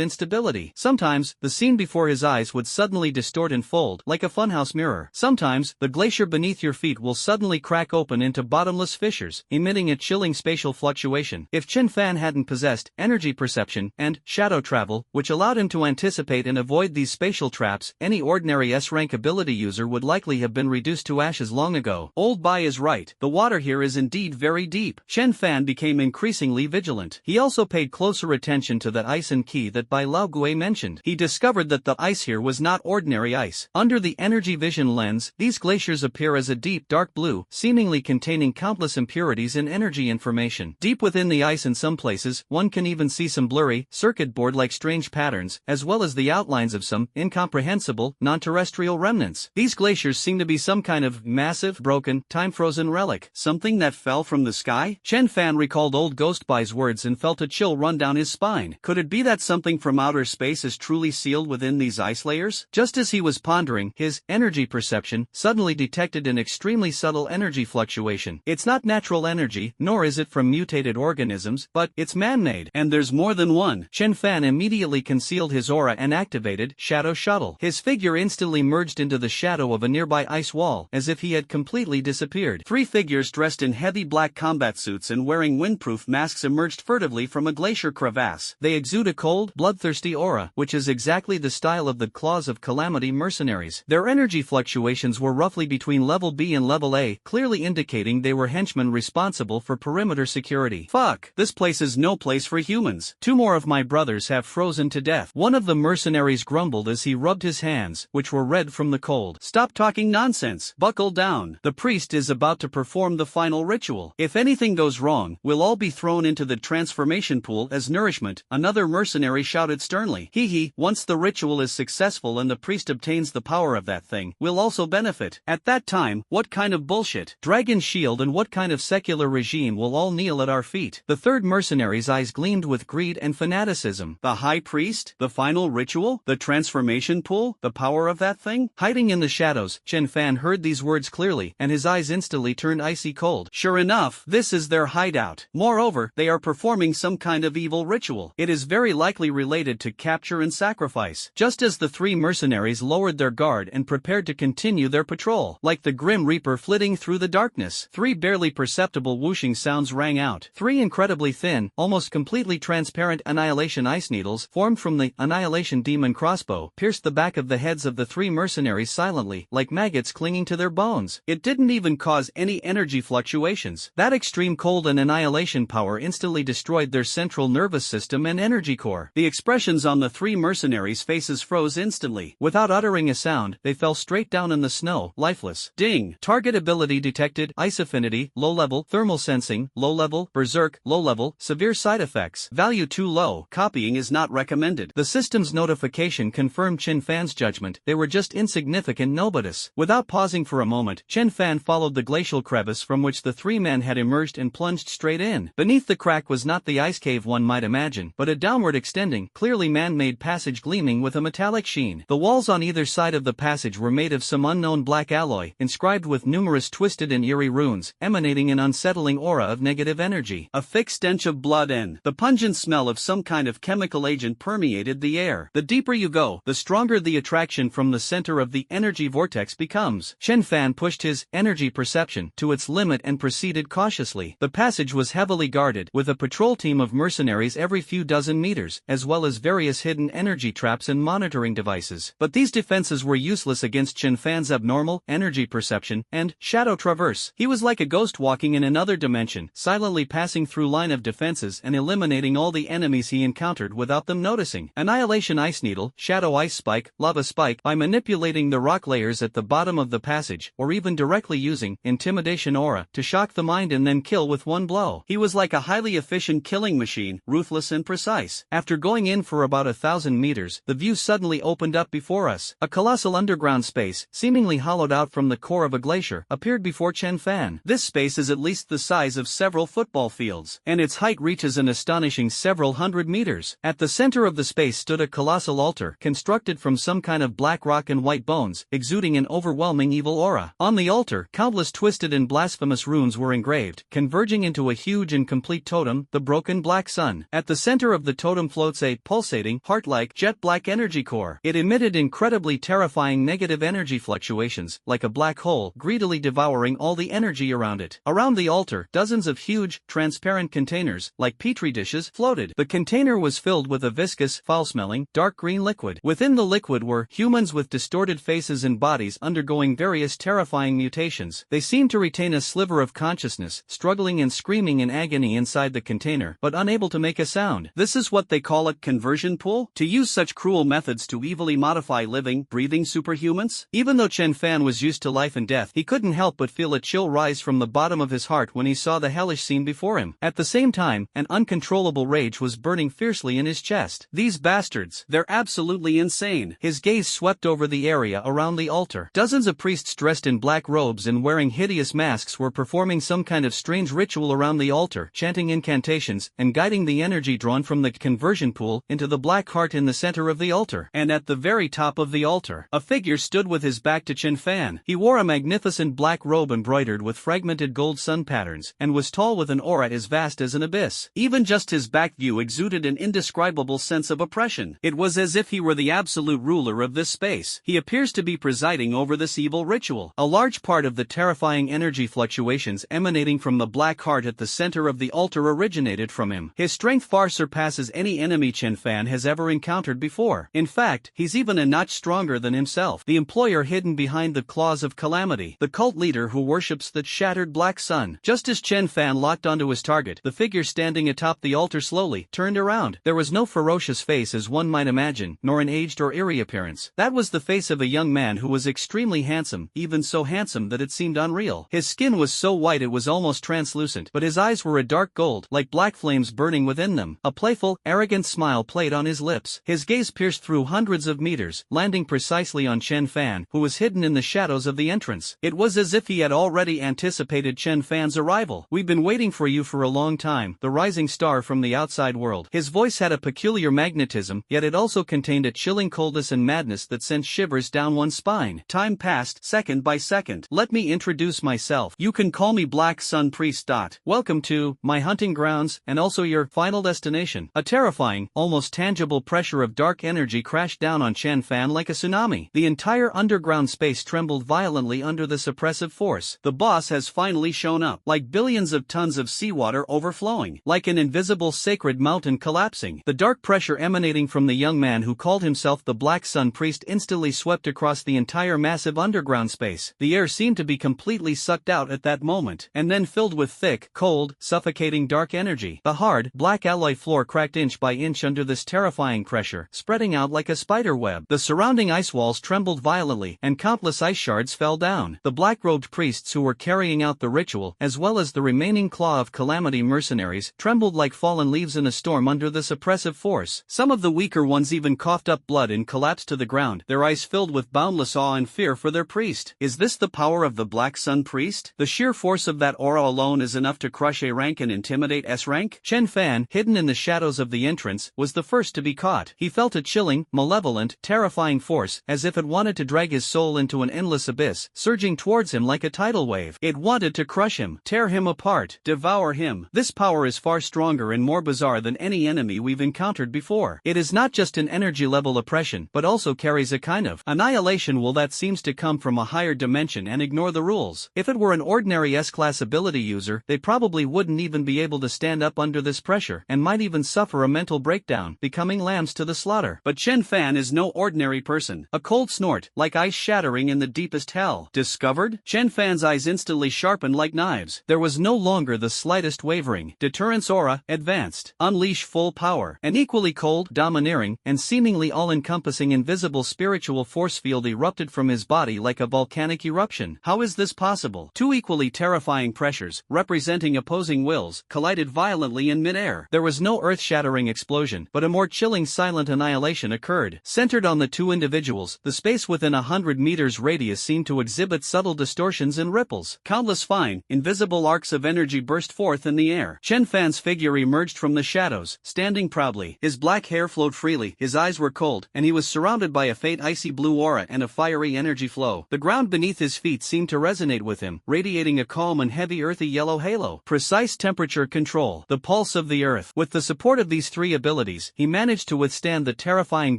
instability. Sometimes, the scene before his eyes would suddenly distort and fold, like a funhouse mirror. Sometimes, the glacier beneath your feet will suddenly crack open open into bottomless fissures, emitting a chilling spatial fluctuation. If Chenfan hadn't possessed energy perception and shadow travel, which allowed him to anticipate and avoid these spatial traps, any ordinary S-rank ability user would likely have been reduced to ashes long ago. Old Bai is right, the water here is indeed very deep. Chenfan became increasingly vigilant. He also paid closer attention to that ice and key that Bai Laogue mentioned. He discovered that the ice here was not ordinary ice. Under the energy vision lens, these glaciers appear as a deep dark blue, seemingly containing countless impurities and energy information. Deep within the ice in some places, one can even see some blurry, circuit board-like strange patterns, as well as the outlines of some incomprehensible, non-terrestrial remnants. These glaciers seem to be some kind of massive, broken, time-frozen relic, something that fell from the sky? Chenfan recalled old Ghost Bai's words and felt a chill run down his spine. Could it be that something from outer space is truly sealed within these ice layers? Just as he was pondering, his energy perception suddenly detected an extremely subtle energy fluctuation. It's not natural energy, nor is it from mutated organisms, but it's man-made. And there's more than one. Chenfan immediately concealed his aura and activated Shadow Shuttle. His figure instantly merged into the shadow of a nearby ice wall, as if he had completely disappeared. Three figures dressed in heavy black combat suits and wearing windproof masks emerged furtively from a glacier crevasse. They exude a cold, bloodthirsty aura, which is exactly the style of the Claws of Calamity mercenaries. Their energy fluctuations were roughly between level B and level A, clearly indicating they were henchmen responsible for perimeter security. Fuck, this place is no place for humans. Two more of my brothers have frozen to death. One of the mercenaries grumbled as he rubbed his hands, which were red from the cold. Stop talking nonsense. Buckle down. The priest is about to perform the final ritual. If anything goes wrong, we'll all be thrown into the transformation pool as nourishment, another mercenary shouted sternly. Hee, once the ritual is successful and the priest obtains the power of that thing, we'll also benefit. At that time, what kind of bullshit? Dragon shield and what kind of secular regime will all kneel at our feet? The third mercenary's eyes gleamed with greed and fanaticism. The high priest? The final ritual? The transformation pool? The power of that thing? Hiding in the shadows, Chenfan heard these words clearly, and his eyes instantly turned icy cold. Sure enough, this is their hideout. Moreover, they are performing some kind of evil ritual. It is very likely related to capture and sacrifice. Just as the three mercenaries lowered their guard and prepared to continue their patrol, like the Grim Reaper flitting through the darkness, three barely perceptible whooshing sounds rang out. Three incredibly thin, almost completely transparent Annihilation ice needles, formed from the Annihilation demon crossbow, pierced the back of the heads of the three mercenaries silently, like maggots clinging to their bones. It didn't even cause any energy fluctuations. That extreme cold and annihilation power instantly destroyed their central nervous system and energy core. The expressions on the three mercenaries' faces froze instantly. Without uttering a sound, they fell straight down in the snow, lifeless. Ding! Target ability detected. Ice affinity, low level. Thermal sensing, low level. Berserk, low level. Severe side effects. Value too low. Copying is not recommended. The system's notification confirmed Chenfan's judgment. They were just insignificant nobotus. Without pausing for a moment, Chenfan followed the glacial crevice from which the three men had emerged and plunged straight in. Beneath the crack was not the ice cave one might imagine, but a downward extending, clearly man-made passage gleaming with a metallic sheen. The walls on either side of the passage were made of some unknown black alloy, inscribed with numerous twisted and eerie runes, emanating an unsettling aura of negative energy. A thick stench of blood and the pungent smell of some kind of chemical agent permeated the air. The deeper you go, the stronger the attraction from the center of the energy vortex becomes. Chenfan pushed his energy perception to its limit and proceeded cautiously. The passage was heavily guarded, with a patrol team of mercenaries every few dozen meters, as well as various hidden energy traps and monitoring devices. But these defenses were useless against Chenfan's abnormal energy perception and shadow traverse. He was like a ghost walking in another dimension, silently passing through line of defenses and eliminating all the enemies he encountered without them noticing. Annihilation ice needle, shadow ice spike, lava spike. By manipulating the rock layers at the bottom of the passage, or even directly using intimidation aura to shock the mind and then kill with one blow, he was like a highly efficient killing machine, ruthless and precise. After going in for about 1,000 meters, the view suddenly opened up before us. A colossal underground space, seemingly hollowed out from the core of a glacier, appeared before Chenfan. This space is at least the size of several football fields, and its height reaches an astonishing several hundred meters. At the center of the space stood a colossal altar, constructed from some kind of black rock and white bones, exuding an overwhelming evil aura. On the altar, countless twisted and blasphemous runes were engraved, converging into a huge and complete totem, the broken black sun. At the center of the totem floats a pulsating, heart-like, jet-black energy core. It emitted incredibly terrifying negative energy fluctuations, like a black hole, greedily devouring all the energy around it. Around the altar, dozens of huge, transparent containers, like petri dishes, floated. The container was filled with a viscous, foul-smelling, dark green liquid. Within the liquid were humans with distorted faces and bodies undergoing various terrifying mutations. They seemed to retain a sliver of consciousness, struggling and screaming in agony inside the container, but unable to make a sound. This is what they call a conversion pool? To use such cruel methods to evilly modify living, breathing superhumans? Even though Chenfan was used to life and death, he couldn't help but feel a chill rise from the bottom of his heart when he saw the hellish scene before him. At the same time, an uncontrollable rage was burning fiercely in his chest. These bastards, they're absolutely insane. His gaze swept over the area around the altar. Dozens of priests dressed in black robes and wearing hideous masks were performing some kind of strange ritual around the altar, chanting incantations and guiding the energy drawn from the conversion pool into the black heart in the center of the altar. And at the very top of the altar, a figure stood with his back to Chenfan. He wore a magnificent black robe embroidered with fragmented gold sun patterns, and was tall with an aura as vast as an abyss. Even just his back view exuded an indescribable sense of oppression. It was as if he were the absolute ruler of this space. He appears to be presiding over this evil ritual. A large part of the terrifying energy fluctuations emanating from the black heart at the center of the altar originated from him. His strength far surpasses any enemy Chenfan has ever encountered before. In fact, he's even a notch stronger than himself. The employer hidden behind the claws of calamity. The cult leader who worships the shattered black sun. Just as Chenfan locked onto his target, the figure standing atop the altar slowly turned around. There was no ferocious face as one might imagine, nor an aged or eerie appearance. That was the face of a young man who was extremely handsome, even so handsome that it seemed unreal. His skin was so white it was almost translucent, but his eyes were a dark gold, like black flames burning within them. A playful, arrogant smile played on his lips. His gaze pierced through hundreds of meters, landing precisely on Chenfan, who was hidden in the shadows of the entrance. It was as if he had already anticipated Chenfan's arrival. "We've been waiting for you for a long time," the rising star from the outside world. His voice had a peculiar magnetism, yet it also contained a chilling coldness and madness that sent shivers down one's spine. Time passed, second by second. "Let me introduce myself. You can call me Black Sun Priest. Welcome to my hunting grounds, and also your final destination." A terrifying, almost tangible pressure of dark energy crashed down on Chenfan like a tsunami. The entire underground space trembled violently under the suppressive force. The boss has finally shown up, like billions of tons of seawater overflowing, like an invisible sacred mountain collapsing. The dark pressure emanating from the young man who called himself the Black Sun Priest instantly swept across the entire massive underground space. The air seemed to be completely sucked out at that moment, and then filled with thick, cold, suffocating dark energy. The hard, black alloy floor cracked inch by inch under this terrifying pressure, spreading out like a spider web. The surrounding ice walls trembled violently, and countless ice shards fell down. The black-robed priests who were carrying out the ritual, as well as the remaining claw of calamity mercenaries, trembled like fallen leaves in a storm under this oppressive force. Some of the weaker ones even coughed up blood and collapsed to the ground, their eyes filled with boundless awe and fear for their priest. Is this the power of the Black Sun Priest? The sheer force of that aura alone is enough to crush A rank and intimidate S rank? Chenfan, hidden in the shadows of the entrance, was the first to be caught. He felt a chilling, malevolent, terrifying force, as if it wanted to drag his soul into an endless abyss, surging towards him like a tidal wave. It wanted to crush him, tear him apart, devour him. This power is far stronger and more bizarre than any enemy we've encountered before. It is not just an energy-level oppression, but also carries a kind of annihilation will that seems to come from a higher dimension and ignore the rules. If it were an ordinary S-class ability user, they probably wouldn't even be able to stand up under this pressure, and might even suffer a mental breakdown, becoming lambs to the slaughter. But Chenfan is no ordinary person. A cold snort, like ice shattering in the deepest hell. Discovered? Chenfan's eyes instantly sharpened like knives. There was no longer the slightest wavering. Deterrence aura, advanced. Unleash full power. An equally cold, domineering, and seemingly all-encompassing invisible spiritual force field erupted from his body like a volcanic eruption. How is this possible? Two equally terrifying pressures, representing opposing wills, collided violently in midair. There was no earth-shattering explosion, but a more chilling silent annihilation occurred. Centered on the two individuals, the space within 100 meters radius seemed to exhibit subtle distortions and ripples. Countless fine, invisible arcs of energy burst forth in the air. Chenfan's figure emerged from the shadows, standing proudly. His black hair flowed freely, his eyes were cold, and he was surrounded by a faint icy blue aura and a fiery energy flow. The ground beneath his feet seemed to resonate with him, radiating a calm and heavy earthy yellow halo. Precise temperature control. The pulse of the earth. With the support of these three abilities, he managed to withstand the terrifying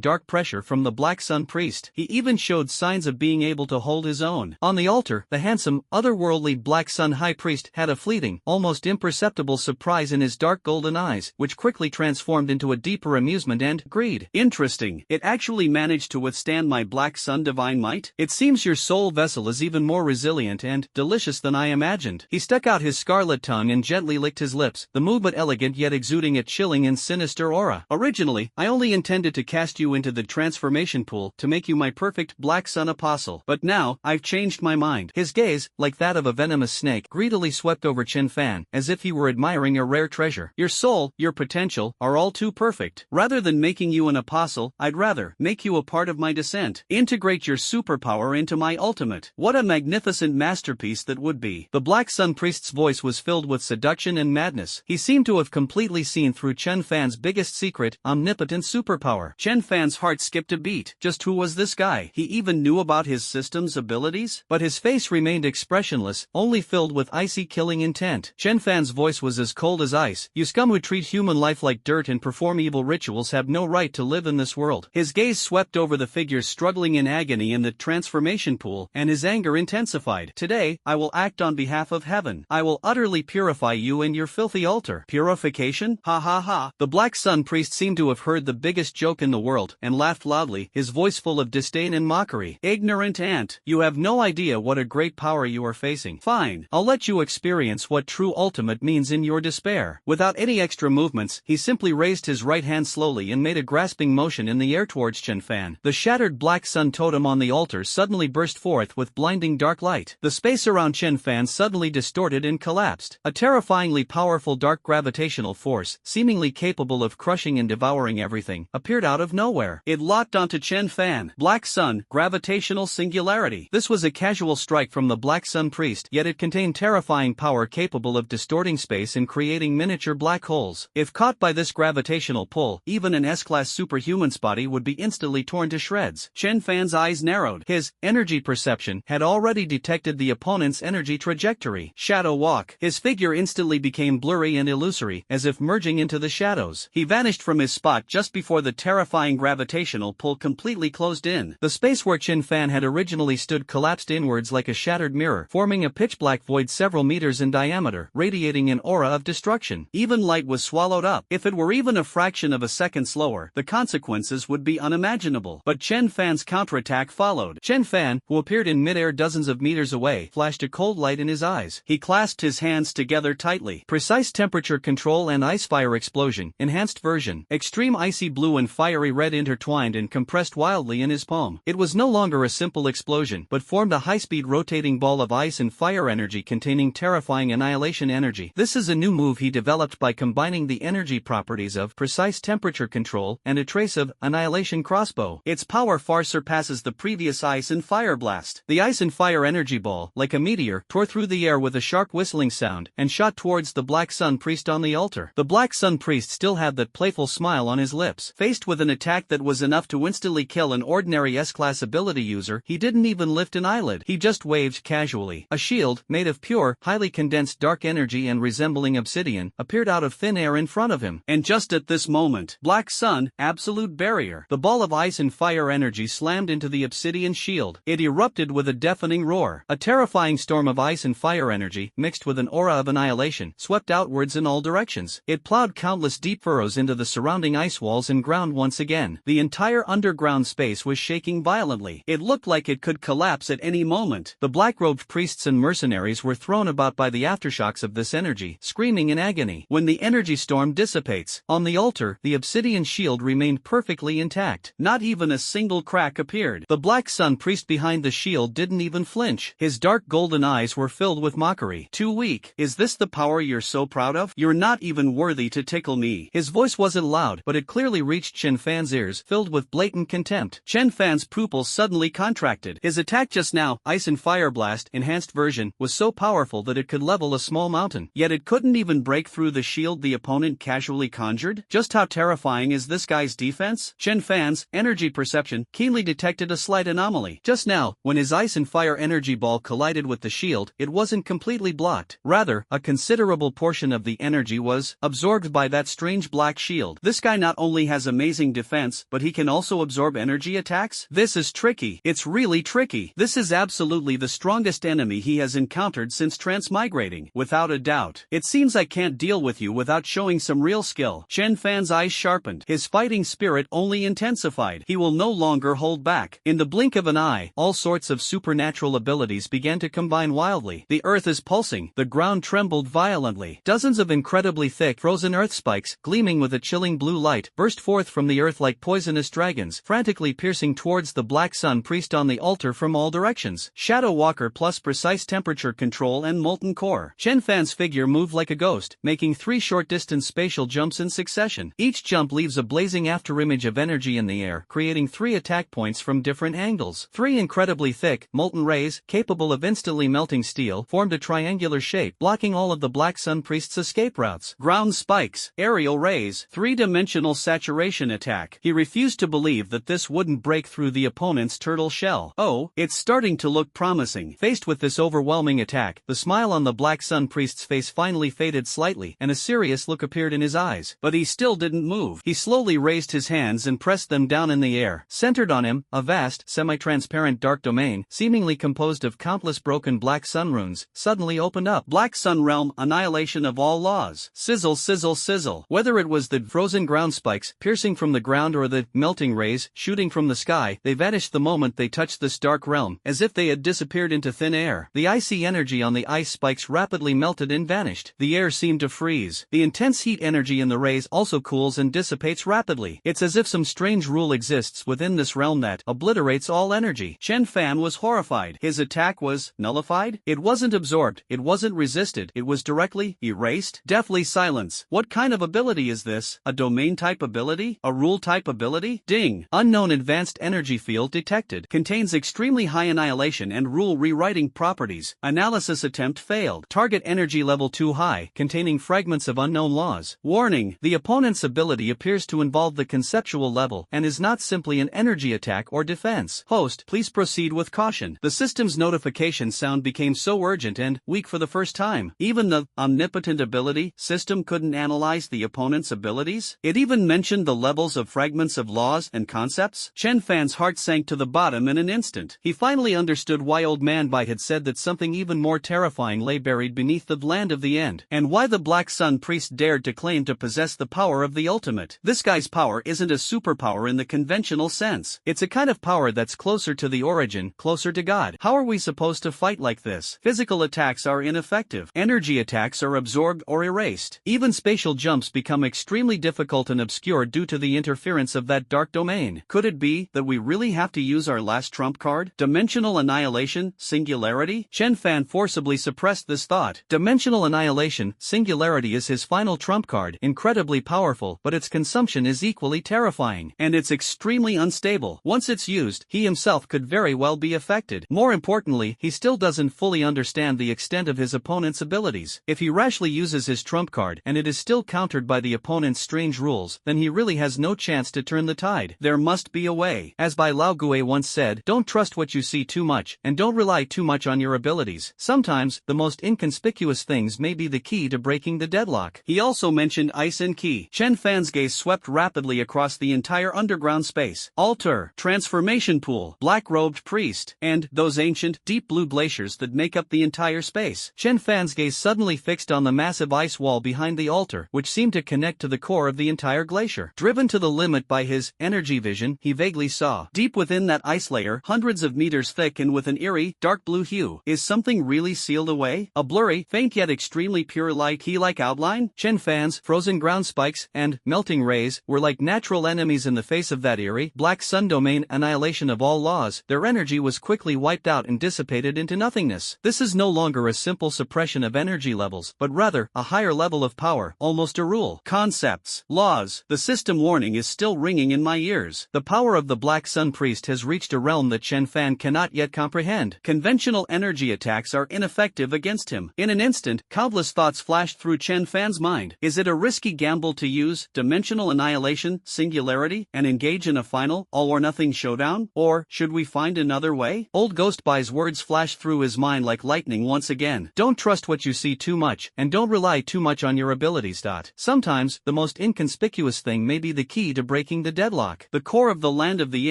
dark pressure from the Black Sun Priest. He even showed signs of being able to hold his own. On the altar, the handsome, otherworldly Black Sun High Priest had a fleeting, almost imperceptible surprise in his dark golden eyes, which quickly transformed into a deeper amusement and greed. Interesting, it actually managed to withstand my Black Sun divine might? It seems your soul vessel is even more resilient and delicious than I imagined. He stuck out his scarlet tongue and gently licked his lips, the movement elegant yet exuding a chilling and sinister aura. Originally, I only intended to cast you into the transformation pool to make you my perfect Black Sun apostle, but now, I've changed my mind. His gaze, like that of a venomous snake, greedily swept over Chenfan, as if he were admiring a rare treasure. Your soul, your potential, are all too perfect. Rather than making you an apostle, I'd rather make you a part of my descent. Integrate your superpower into my ultimate. What a magnificent masterpiece that would be. The Black Sun Priest's voice was filled with seduction and madness. He seemed to have completely seen through Chenfan's biggest secret, omnipotent superpower. Chenfan's heart skipped a beat. Just who was this guy? He even knew about his system's abilities? But his face remained expressionless, only filled with icy killing intent. Chenfan's voice was as cold as ice. You scum who treat human life like dirt and perform evil rituals have no right to live in this world. His gaze swept over the figures struggling in agony in the transformation pool, and his anger intensified. Today, I will act on behalf of heaven. I will utterly purify you and your filthy altar. Purification? Ha ha ha. The Black Sun Priest seemed to have heard the biggest joke in the world, and laughed loudly, his voice full of disdain and mockery. Ignorant ant, you have no idea what a great power you are facing. Fine, I'll let you experience what true ultimate means in your despair. Without any extra movements, he simply raised his right hand slowly and made a grasping motion in the air towards Chenfan. The shattered Black Sun totem on the altar suddenly burst forth with blinding dark light. The space around Chenfan suddenly distorted and collapsed. A terrifyingly powerful dark gravitational force, seemingly capable of crushing and devouring everything, appeared out of nowhere. It locked onto Chenfan. Black Sun, gravitational singularity. This was a casual strike from the Black Sun Priest, yet it contained terrifying power capable of distorting space and creating miniature black holes. If caught by this gravitational pull, even an S-class superhuman's body would be instantly torn to shreds. Chenfan's eyes narrowed. His energy perception had already detected the opponent's energy trajectory. Shadow walk. His figure instantly became blurry and illusory, as if merging into the shadows. He vanished from his spot just before the terrifying gravitational pull completely closed in. The space where Chenfan had originally stood collapsed inwards like a shattered mirror, forming a pitch-black void several meters in diameter, radiating an aura of destruction. Even light was swallowed up. If it were even a fraction of a second slower, the consequences would be unimaginable. But Chenfan's counterattack followed. Chenfan, who appeared in midair dozens of meters away, flashed a cold light in his eyes. He clasped his hands together tightly. Precise temperature control and ice fire explosion, enhanced version. Extreme icy blue and fiery red intertwined and compressed wildly in his palm. It was no longer a simple explosion, but formed a high-speed rotating ball of ice and fire energy containing terrifying annihilation energy. This is a new move he developed by combining the energy properties of precise temperature control and a trace of annihilation crossbow. Its power far surpasses the previous ice and fire blast. The ice and fire energy ball, like a meteor, tore through the air with a sharp whistling sound and shot towards the Black Sun Priest on the altar. The Black Sun Priest still had that playful smile on his lips. Faced with an attack that was enough to instantly kill an ordinary S-class ability user, he didn't even lift an eyelid. He just waved casually. A shield, made of pure, highly condensed dark energy and resembling obsidian, appeared out of thin air in front of him. And just at this moment, Black Sun, absolute barrier. The ball of ice and fire energy slammed into the obsidian shield. It erupted with a deafening roar. A terrifying storm of ice and fire energy, mixed with an aura of annihilation, swept outwards in all directions. It plowed countless deep furrows into the surrounding ice walls and ground once again. The entire underground space was shaking violently. It looked like it could collapse at any moment. The black-robed priests and mercenaries were thrown about by the aftershocks of this energy, screaming in agony. When the energy storm dissipates, on the altar, the obsidian shield remained perfectly intact. Not even a single crack appeared. The Black Sun Priest behind the shield didn't even flinch. His dark golden eyes were filled with mockery. Too weak. Is this the power you're so proud of? You're not even worthy to tickle me. His voice wasn't loud, but it clearly reached Chenfan's ears, filled with blatant contempt. Chenfan's pupils suddenly contracted. His attack just now, Ice and Fire Blast, enhanced version, was so powerful that it could level a small mountain. Yet it couldn't even break through the shield the opponent casually conjured? Just how terrifying is this guy's defense? Chenfan's energy perception keenly detected a slight anomaly. Just now, when his Ice and Fire energy ball collided with the shield, it wasn't completely blocked. Rather, a considerable portion of the energy was absorbed by that strange black shield. This guy not only has amazing defense, but he can also absorb energy attacks? This is tricky. It's really tricky. This is absolutely the strongest biggest enemy he has encountered since transmigrating. Without a doubt. It seems I can't deal with you without showing some real skill. Chenfan's eyes sharpened. His fighting spirit only intensified. He will no longer hold back. In the blink of an eye, all sorts of supernatural abilities began to combine wildly. The earth is pulsing. The ground trembled violently. Dozens of incredibly thick frozen earth spikes, gleaming with a chilling blue light, burst forth from the earth like poisonous dragons, frantically piercing towards the Black Sun Priest on the altar from all directions. Shadow Walker plus precise temperature control and molten core. Chenfan's figure moved like a ghost, making 3 short-distance spatial jumps in succession. Each jump leaves a blazing afterimage of energy in the air, creating 3 attack points from different angles. 3 incredibly thick, molten rays, capable of instantly melting steel, formed a triangular shape, blocking all of the Black Sun Priest's escape routes. Ground spikes, aerial rays, 3-dimensional saturation attack. He refused to believe that this wouldn't break through the opponent's turtle shell. Oh, it's starting to look promising. Faced with this overwhelming attack, the smile on the Black Sun Priest's face finally faded slightly, and a serious look appeared in his eyes. But he still didn't move. He slowly raised his hands and pressed them down in the air. Centered on him, a vast, semi-transparent dark domain, seemingly composed of countless broken Black Sun runes, suddenly opened up. Black Sun Realm, annihilation of all laws. Sizzle, sizzle, sizzle. Whether it was the frozen ground spikes piercing from the ground or the melting rays shooting from the sky, they vanished the moment they touched this dark realm, as if they had disappeared into thin air. The icy energy on the ice spikes rapidly melted and vanished. The air seemed to freeze. The intense heat energy in the rays also cools and dissipates rapidly. It's as if some strange rule exists within this realm that obliterates all energy. Chenfan was horrified. His attack was nullified? It wasn't absorbed, it wasn't resisted, it was directly erased? Deathly silence. What kind of ability is this? A domain-type ability? A rule-type ability? Ding! Unknown advanced energy field detected. Contains extremely high annihilation and rule rewriting properties. Analysis attempt failed. Target energy level too high, containing fragments of unknown laws. Warning: the opponent's ability appears to involve the conceptual level and is not simply an energy attack or defense. Host, please proceed with caution. The system's notification sound became so urgent and weak for the first time. Even the omnipotent ability system couldn't analyze the opponent's abilities. It even mentioned the levels of fragments of laws and concepts. Chenfan's heart sank to the bottom in an instant. He finally understood why Old Man Bite had said that something even more terrifying lay buried beneath the land of the end, and why the Black Sun Priest dared to claim to possess the power of the ultimate. This guy's power isn't a superpower in the conventional sense. It's a kind of power that's closer to the origin, closer to God. How are we supposed to fight like this? Physical attacks are ineffective. Energy attacks are absorbed or erased. Even spatial jumps become extremely difficult and obscure due to the interference of that dark domain. Could it be that we really have to use our last trump card? Dimensional annihilation, singularity? Chenfan forcibly suppressed this thought. Dimensional annihilation, singularity is his final trump card. Incredibly powerful, but its consumption is equally terrifying. And it's extremely unstable. Once it's used, he himself could very well be affected. More importantly, he still doesn't fully understand the extent of his opponent's abilities. If he rashly uses his trump card and it is still countered by the opponent's strange rules, then he really has no chance to turn the tide. There must be a way. As Bai Lao Gui once said, don't trust what you see too much, and don't rely too much on your abilities. Sometimes, the most inconspicuous things may be the key to breaking the deadlock. He also mentioned ice and ki. Chenfan's gaze swept rapidly across the entire underground space. Altar, transformation pool, black-robed priest, and those ancient, deep blue glaciers that make up the entire space. Chenfan's gaze suddenly fixed on the massive ice wall behind the altar, which seemed to connect to the core of the entire glacier. Driven to the limit by his energy vision, he vaguely saw, deep within that ice layer, hundreds of meters thick and with an eerie, dark blue hue. Is something really sealed away? A blurry, faint yet extremely pure light key-like outline? Chenfan's frozen ground spikes and melting rays were like natural enemies in the face of that eerie, black sun domain annihilation of all laws. Their energy was quickly wiped out and dissipated into nothingness. This is no longer a simple suppression of energy levels, but rather a higher level of power, almost a rule. Concepts, laws, the system warning is still ringing in my ears. The power of the Black Sun Priest has reached a realm that Chenfan cannot yet comprehend. Conventional energy attacks are ineffective against him. In an instant, countless thoughts flashed through Chenfan's mind. Is it a risky gamble to use dimensional annihilation, singularity, and engage in a final, all-or-nothing showdown? Or should we find another way? Old Ghost Bai's words flashed through his mind like lightning once again. Don't trust what you see too much, and don't rely too much on your abilities. Sometimes, the most inconspicuous thing may be the key to breaking the deadlock. The core of the land of the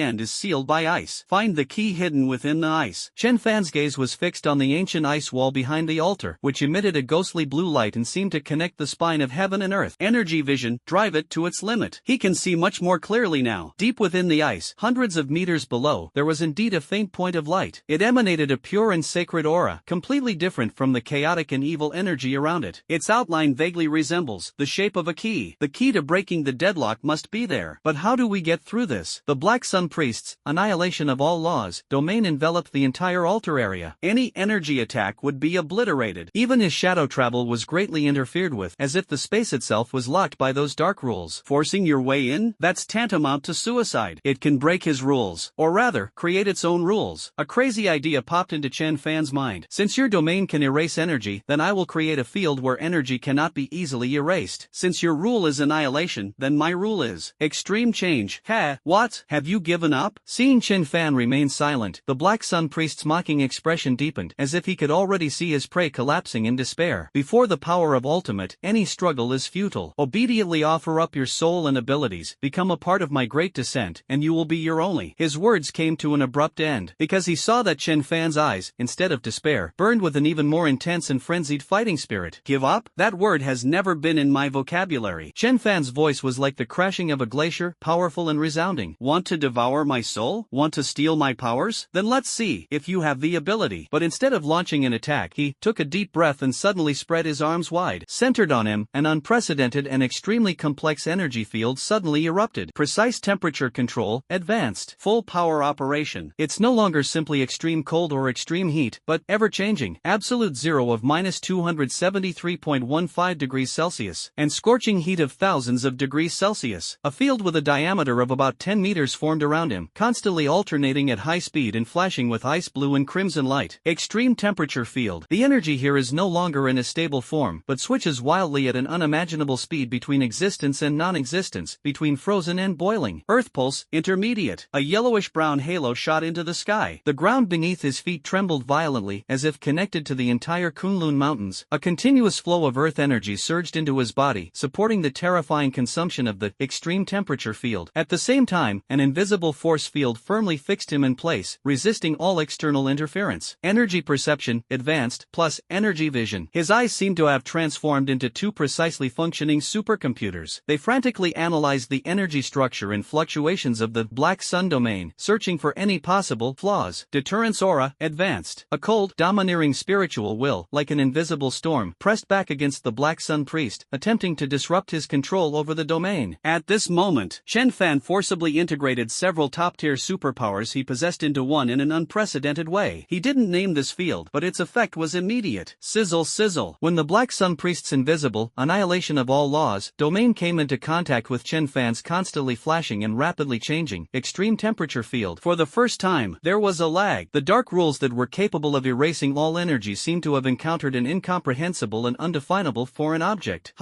end is sealed by ice. Find the key hidden within the ice. Chenfan's gaze was fixed on the ancient ice wall behind the altar, which emitted a ghostly blue light and seemed to connect the spine of heaven and earth. Energy vision, drive it to its limit. He can see much more clearly now. Deep within the ice, hundreds of meters below, there was indeed a faint point of light. It emanated a pure and sacred aura, completely different from the chaotic and evil energy around it. Its outline vaguely resembles the shape of a key. The key to breaking the deadlock must be there. But how do we get through this? The Black Sun Priests, annihilation of all laws, domain enveloped the entire altar area. Any energy attack would be obliterated. Even his shadow travel was greatly interfered with, as if the space itself was locked by those dark rules. Forcing your way in? That's tantamount to suicide. It can break his rules, or rather, create its own rules. A crazy idea popped into Chenfan's mind. Since your domain can erase energy, then I will create a field where energy cannot be easily erased. Since your rule is annihilation, then my rule is extreme change. What? Have you given up? Seeing Chenfan remain silent, the Black Sun Priest's mocking expression deepened, as if he could already see his prey collapsing in despair. Before the power of ultimate, any struggle is futile. Obediently offer up your soul and abilities, become a part of my great descent, and you will be your only. His words came to an abrupt end, because he saw that Chenfan's eyes, instead of despair, burned with an even more intense and frenzied fighting spirit. Give up? That word has never been in my vocabulary. Chenfan's voice was like the crashing of a glacier, powerful and resounding. Want to devour my soul? Want to steal my powers? Then let's see if you have the ability. But instead of launching an attack, he took a deep breath and suddenly spread his arms wide. Centered on him, an unprecedented and extremely complex energy field suddenly erupted. Precise temperature control, advanced, full power operation. It's no longer simply extreme cold or extreme heat, but ever-changing, absolute zero of -273.15 degrees Celsius, and scorching heat of thousands of degrees Celsius. A field with a diameter of about 10 meters formed around him, constantly alternating at high speed and flashing with ice blue and crimson light. Extreme temperature field. The energy here is no longer in a stable form, but switches wildly at an unimaginable speed between existence and non-existence, between frozen and boiling. Earth pulse, intermediate. A yellowish-brown halo shot into the sky. The ground beneath his feet trembled violently, as if connected to the entire Kunlun Mountains. A continuous flow of earth energy surged into his body, supporting the terrifying consumption of the extreme temperature field. At the same time, an invisible force field firmly fixed him in place, resisting all external interference. Energy perception, advanced, plus energy vision. His eyes seemed to have transformed into two precisely functioning supercomputers. They frantically analyzed the energy structure and fluctuations of the Black Sun domain, searching for any possible flaws. Deterrence aura, advanced. A cold, domineering spiritual will, like an invisible storm, pressed back against the Black Sun Priest, attempting to disrupt his control over the domain. At this moment, Chenfan forcibly integrated several top-tier superpowers he possessed into one in an unprecedented way. He didn't name this field, but its effect was immediate. Sizzle sizzle. When the Black Sun Priest's invisible, annihilation of all laws, domain came into contact with Chenfan's constantly flashing and rapidly changing, extreme temperature field, for the first time, there was a lag. The dark rules that were capable of erasing all energy seemed to have encountered an incomprehensible and undefinable foreign object.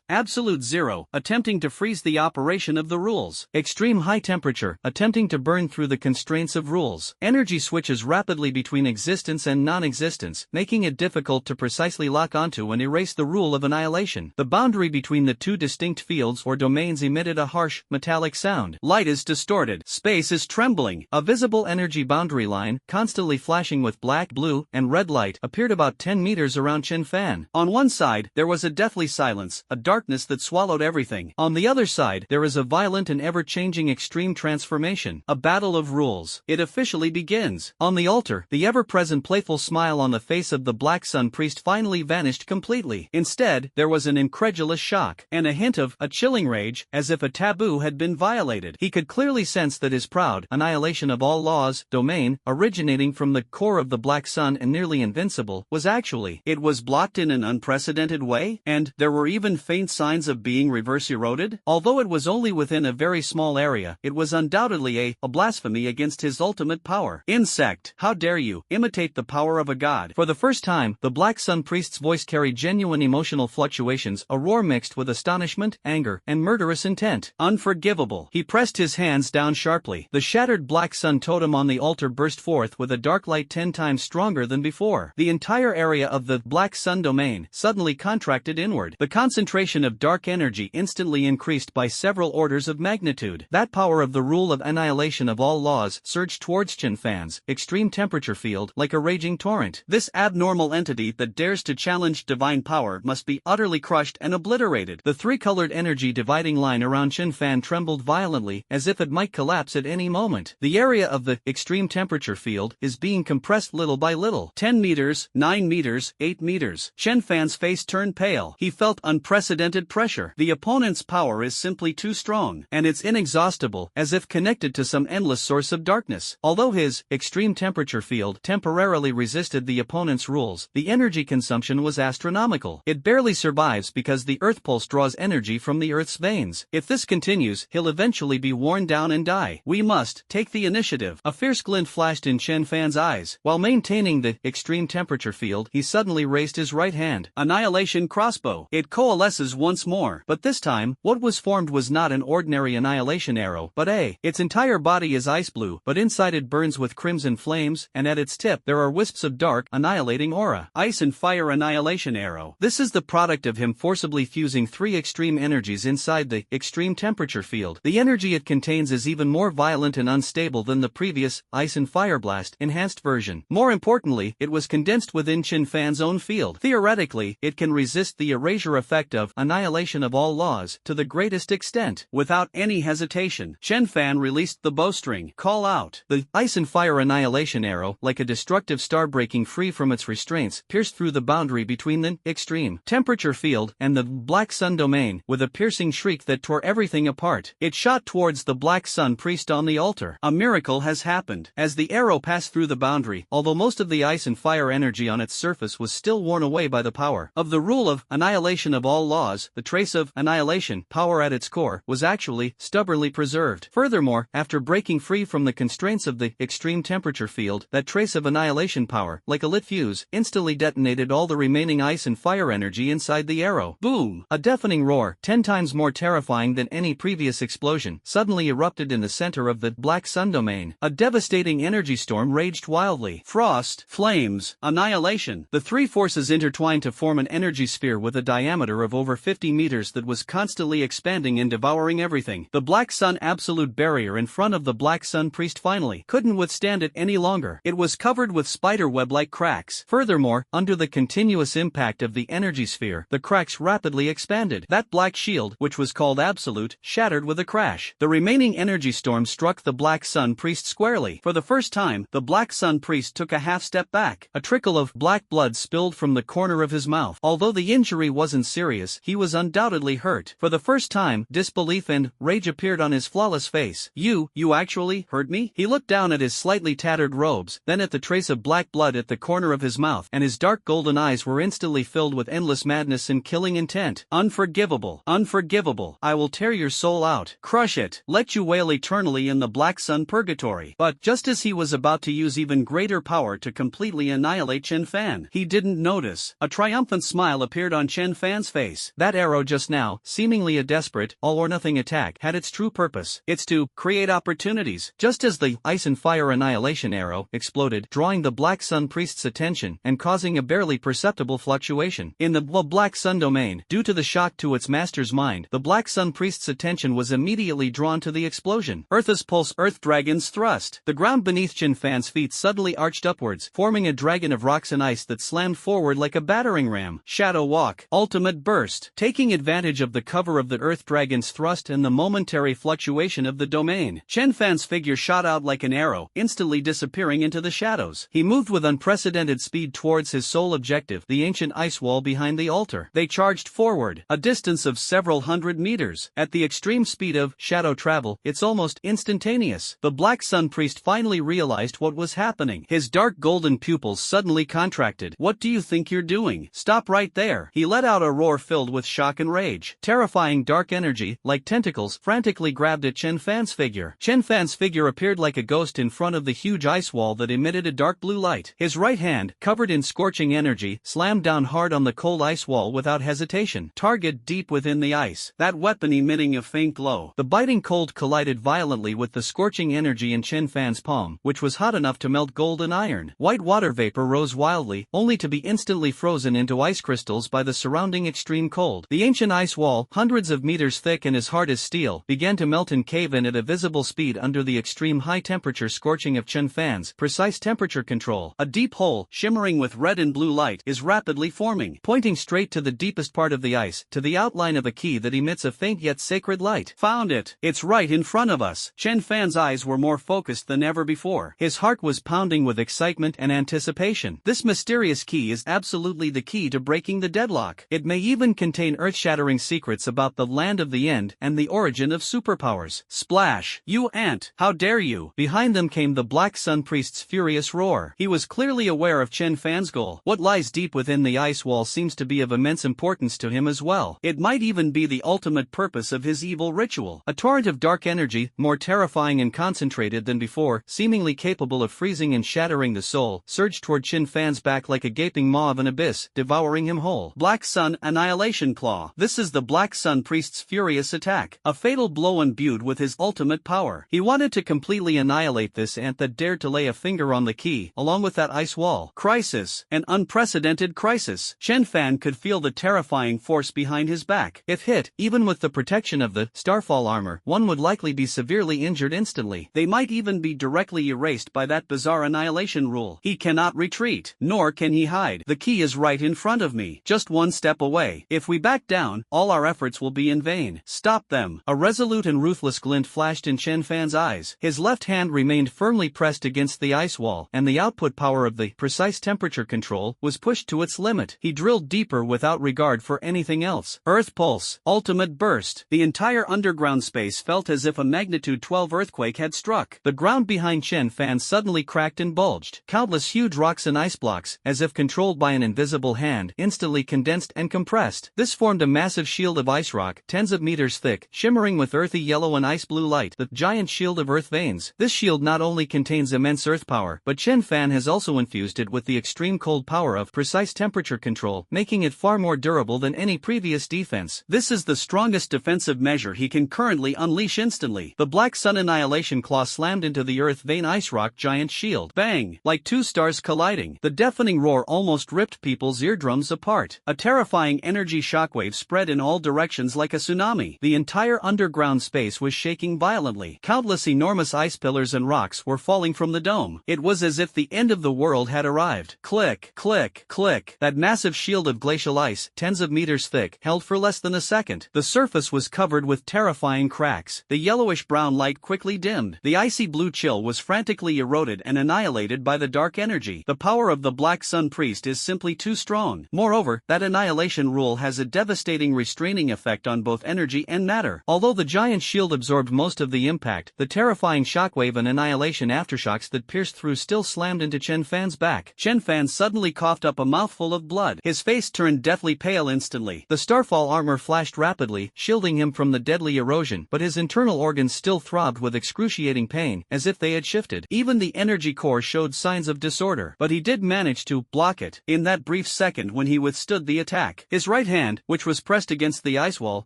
Absolute zero, attempting to freeze the operation of the rules. Extreme high temperature, attempting to burn through the constraints of rules. Energy switches rapidly between existence and non-existence, making it difficult to precisely lock onto and erase the rule of annihilation. The boundary between the two distinct fields or domains emitted a harsh, metallic sound. Light is distorted. Space is trembling. A visible energy boundary line, constantly flashing with black, blue, and red light, appeared about 10 meters around Chenfan. On one side, there was a deathly silence, a darkness that swallowed everything. On the other side, there is a violent and ever-changing extreme transformation, a battle of rules. It officially begins. On the altar, the ever-present playful smile on the face of the Black Sun Priest finally vanished completely. Instead, there was an incredulous shock, and a hint of a chilling rage, as if a taboo had been violated. He could clearly sense that his proud annihilation of all laws domain, originating from the core of the Black Sun and nearly invincible, was actually, it was blocked in an unprecedented way, and there were even faint signs of being reverse eroded. Although it was only within a very small area, it was undoubtedly a blasphemy against his ultimate power. Insect, how dare you imitate the power of a god? For the first time, the Black Sun Priest's voice carried genuine emotional fluctuations, a roar mixed with astonishment, anger, and murderous intent. Unforgivable. He pressed his hands down sharply. The shattered Black Sun totem on the altar burst forth with a dark light 10 times stronger than before. The entire area of the Black Sun domain suddenly contracted inward. The concentration of dark energy instantly increased by several orders of magnitude. That power of the rule of annihilation of all laws surged towards Chenfan's extreme temperature temperature field like a raging torrent. This abnormal entity that dares to challenge divine power must be utterly crushed and obliterated. The three-colored energy dividing line around Chenfan trembled violently as if it might collapse at any moment. The area of the extreme temperature field is being compressed little by little. 10 meters, 9 meters, 8 meters. Chenfan's face turned pale. He felt unprecedented pressure. The opponent's power is simply too strong, and it's inexhaustible, as if connected to some endless source of darkness. Although his extreme temperature field temporarily resisted the opponent's rules, the energy consumption was astronomical. It barely survives because the Earth pulse draws energy from the Earth's veins. If this continues, he'll eventually be worn down and die. We must take the initiative. A fierce glint flashed in Chenfan's eyes. While maintaining the extreme temperature field, he suddenly raised his right hand. Annihilation crossbow. It coalesces once more. But this time, what was formed was not an ordinary annihilation arrow, but its entire body is ice blue, but inside it burns with crimson flames, and at its tip there are wisps of dark, annihilating aura. Ice and fire annihilation arrow. This is the product of him forcibly fusing three extreme energies inside the extreme temperature field. The energy it contains is even more violent and unstable than the previous ice and fire blast enhanced version. More importantly, it was condensed within Chenfan's own field. Theoretically, it can resist the erasure effect of annihilation of all laws to the greatest extent. Without any hesitation, Chenfan released the bowstring. Call out. The ice and fire annihilation arrow, like a destructive star breaking free from its restraints, pierced through the boundary between the extreme temperature field and the Black Sun domain with a piercing shriek that tore everything apart. It shot towards the Black Sun priest on the altar. A miracle has happened. As the arrow passed through the boundary, although most of the ice and fire energy on its surface was still worn away by the power of the rule of annihilation of all laws, the trace of annihilation power at its core was actually stubbornly preserved. Furthermore, after breaking free from the constraints of the extreme temperature field, that trace of annihilation power, like a lit fuse, instantly detonated all the remaining ice and fire energy inside the arrow. Boom! A deafening roar, 10 times more terrifying than any previous explosion, suddenly erupted in the center of the Black Sun domain. A devastating energy storm raged wildly. Frost, flames, annihilation. The three forces intertwined to form an energy sphere with a diameter of over 50 meters that was constantly expanding and devouring everything. The Black Sun absolute barrier in front of the Black Sun priest finally couldn't withstand it any longer. It was covered with spiderweb-like cracks. Furthermore, under the continuous impact of the energy sphere, the cracks rapidly expanded. That black shield, which was called absolute, shattered with a crash. The remaining energy storm struck the Black Sun priest squarely. For the first time, the Black Sun priest took a half step back. A trickle of black blood spilled from the corner of his mouth. Although the injury wasn't serious, he was undoubtedly hurt. For the first time, disbelief and rage appeared on his flawless face. You actually hurt me? He looked down at his slightly tattered robes, then at the trace of black blood at the corner of his mouth, and his dark golden eyes were instantly filled with endless madness and killing intent. Unforgivable. Unforgivable. I will tear your soul out. Crush it. Let you wail eternally in the Black Sun purgatory. But just as he was about to use even greater power to completely annihilate Chenfan, he didn't notice. A triumphant smile appeared on Chenfan's face. That arrow just now, seemingly a desperate, all-or-nothing attack, had its true purpose. It's to create opportunities. Just as the ice and fire annihilation arrow exploded, drawing the Black Sun priest's attention and causing a barely perceptible fluctuation in the Black Sun domain. Due to the shock to its master's mind, the Black Sun priest's attention was immediately drawn to the explosion. Earth's pulse, Earth Dragon's thrust. The ground beneath Chenfan's feet suddenly arched upwards, forming a dragon of rocks and ice that slammed forward like a battering ram. Shadow walk. Ultimate burst. Taking advantage of the cover of the Earth Dragon's thrust and the momentary fluctuation of the domain, Chenfan's figure shot out like an arrow, instantly disappearing into the shadows. He moved with unprecedented speed towards his sole objective, the ancient ice wall behind the altar. They charged forward, a distance of several hundred meters. At the extreme speed of shadow travel, it's almost instantaneous. The Black Sun priest finally realized what was happening. His dark golden pupils suddenly contracted. What do you think you're doing? Stop right there. He let out a roar filled with shock and rage. Terrifying dark energy, like tentacles, frantically grabbed at Chenfan's figure. Chenfan's figure appeared like a ghost in front of the huge ice wall that emitted a dark blue light. His right hand, covered in scorching energy, slammed down hard on the cold ice wall without hesitation. Target deep within the ice. That weapon emitting a faint glow. The biting cold collided violently with the scorching energy in Chenfan's palm, which was hot enough to melt gold and iron. White water vapor rose wildly, only to be instantly frozen into ice crystals by the surrounding extreme cold. The ancient ice wall, hundreds of meters thick and as hard as steel, began to melt and cave in at a visible speed under the extreme high temperature scorching of Chenfan's precise temperature control. A deep hole, shimmering with red and blue light, is rapidly forming, pointing straight to the deepest part of the ice, to the outline of a key that emits a faint yet sacred light. Found it! It's right in front of us. Chenfan's eyes were more focused than ever before. His heart was pounding with excitement and anticipation. This mysterious key is absolutely the key to breaking the deadlock. It may even contain earth-shattering secrets about the land of the end and the origin of superpowers. Splash! You ant! How dare you! Behind them came the Black Sun Priest's furious roar. He was clearly aware of Chenfan's goal. What lies deep within the ice wall seems to be of immense importance to him as well. It might even be the ultimate purpose of his evil ritual. A torrent of dark energy, more terrifying and concentrated than before, seemingly capable of freezing and shattering the soul, surged toward Chenfan's back like a gaping maw of an abyss, devouring him whole. Black Sun Annihilation Claw. This is the Black Sun Priest's furious attack, a fatal blow imbued with his ultimate power. He wanted to completely annihilate this ant that dared to lay a finger on the key, along with that ice wall. Crisis. An unprecedented crisis. Chenfan could feel the terrifying force behind his back. If hit, even with the protection of the Starfall armor, one would likely be severely injured instantly. They might even be directly erased by that bizarre annihilation rule. He cannot retreat, nor can he hide. The key is right in front of me, just one step away. If we back down, all our efforts will be in vain. Stop them. A resolute and ruthless glint flashed in Chenfan's eyes. His left hand remained firmly pressed against the ice wall, and the output power of the precise temperature control was pushed to its limit. He drilled deeper without regard for anything else. Earth pulse. Ultimate burst. The entire underground space felt as if a magnitude 12 earthquake had struck. The ground behind Chenfan suddenly cracked and bulged. Countless huge rocks and ice blocks, as if controlled by an invisible hand, instantly condensed and compressed. This formed a massive shield of ice rock, tens of meters thick, shimmering with earthy yellow and ice blue light, the giant shield of earth veins. This shield not only contains immense earth power, but Chenfan has also infused it with the extreme cold power of precise temperature control, making it far more durable than any previous defense. This is the strongest defensive measure he can currently unleash instantly. The Black Sun Annihilation Claw slammed into the earth vein ice rock giant shield. Bang! Like two stars colliding. The deafening roar almost ripped people's eardrums apart. A terrifying energy shockwave spread in all directions like a tsunami. The entire underground space was shaking violently. Countless enormous ice pillars and rocks were falling from the dome. It was as if the end of the world had arrived. Click, click, click. That massive shield of glacial ice, tens of meters thick, held for less than a second. The surface was covered with terrifying cracks. The yellowish-brown light quickly dimmed. The icy blue chill was frantically eroded and annihilated by the dark energy. The power of the Black Sun Priest is simply too strong. Moreover, that annihilation rule has a devastating restraining effect on both energy and matter. Although the giant shield absorbed most of the impact, the terrifying shockwave and annihilation aftershocks that pierced through still slammed into Chenfan's back. Chenfan suddenly coughed up a mouthful of blood. His face turned deathly pale instantly. The Starfall armor flashed rapidly, shielding him from the deadly erosion, but his internal organs still throbbed with excruciating pain, as if they had shifted. Even the energy core showed signs of disorder, but he did manage to block it in that brief second when he withstood the attack. His right hand, which was pressed against the ice wall,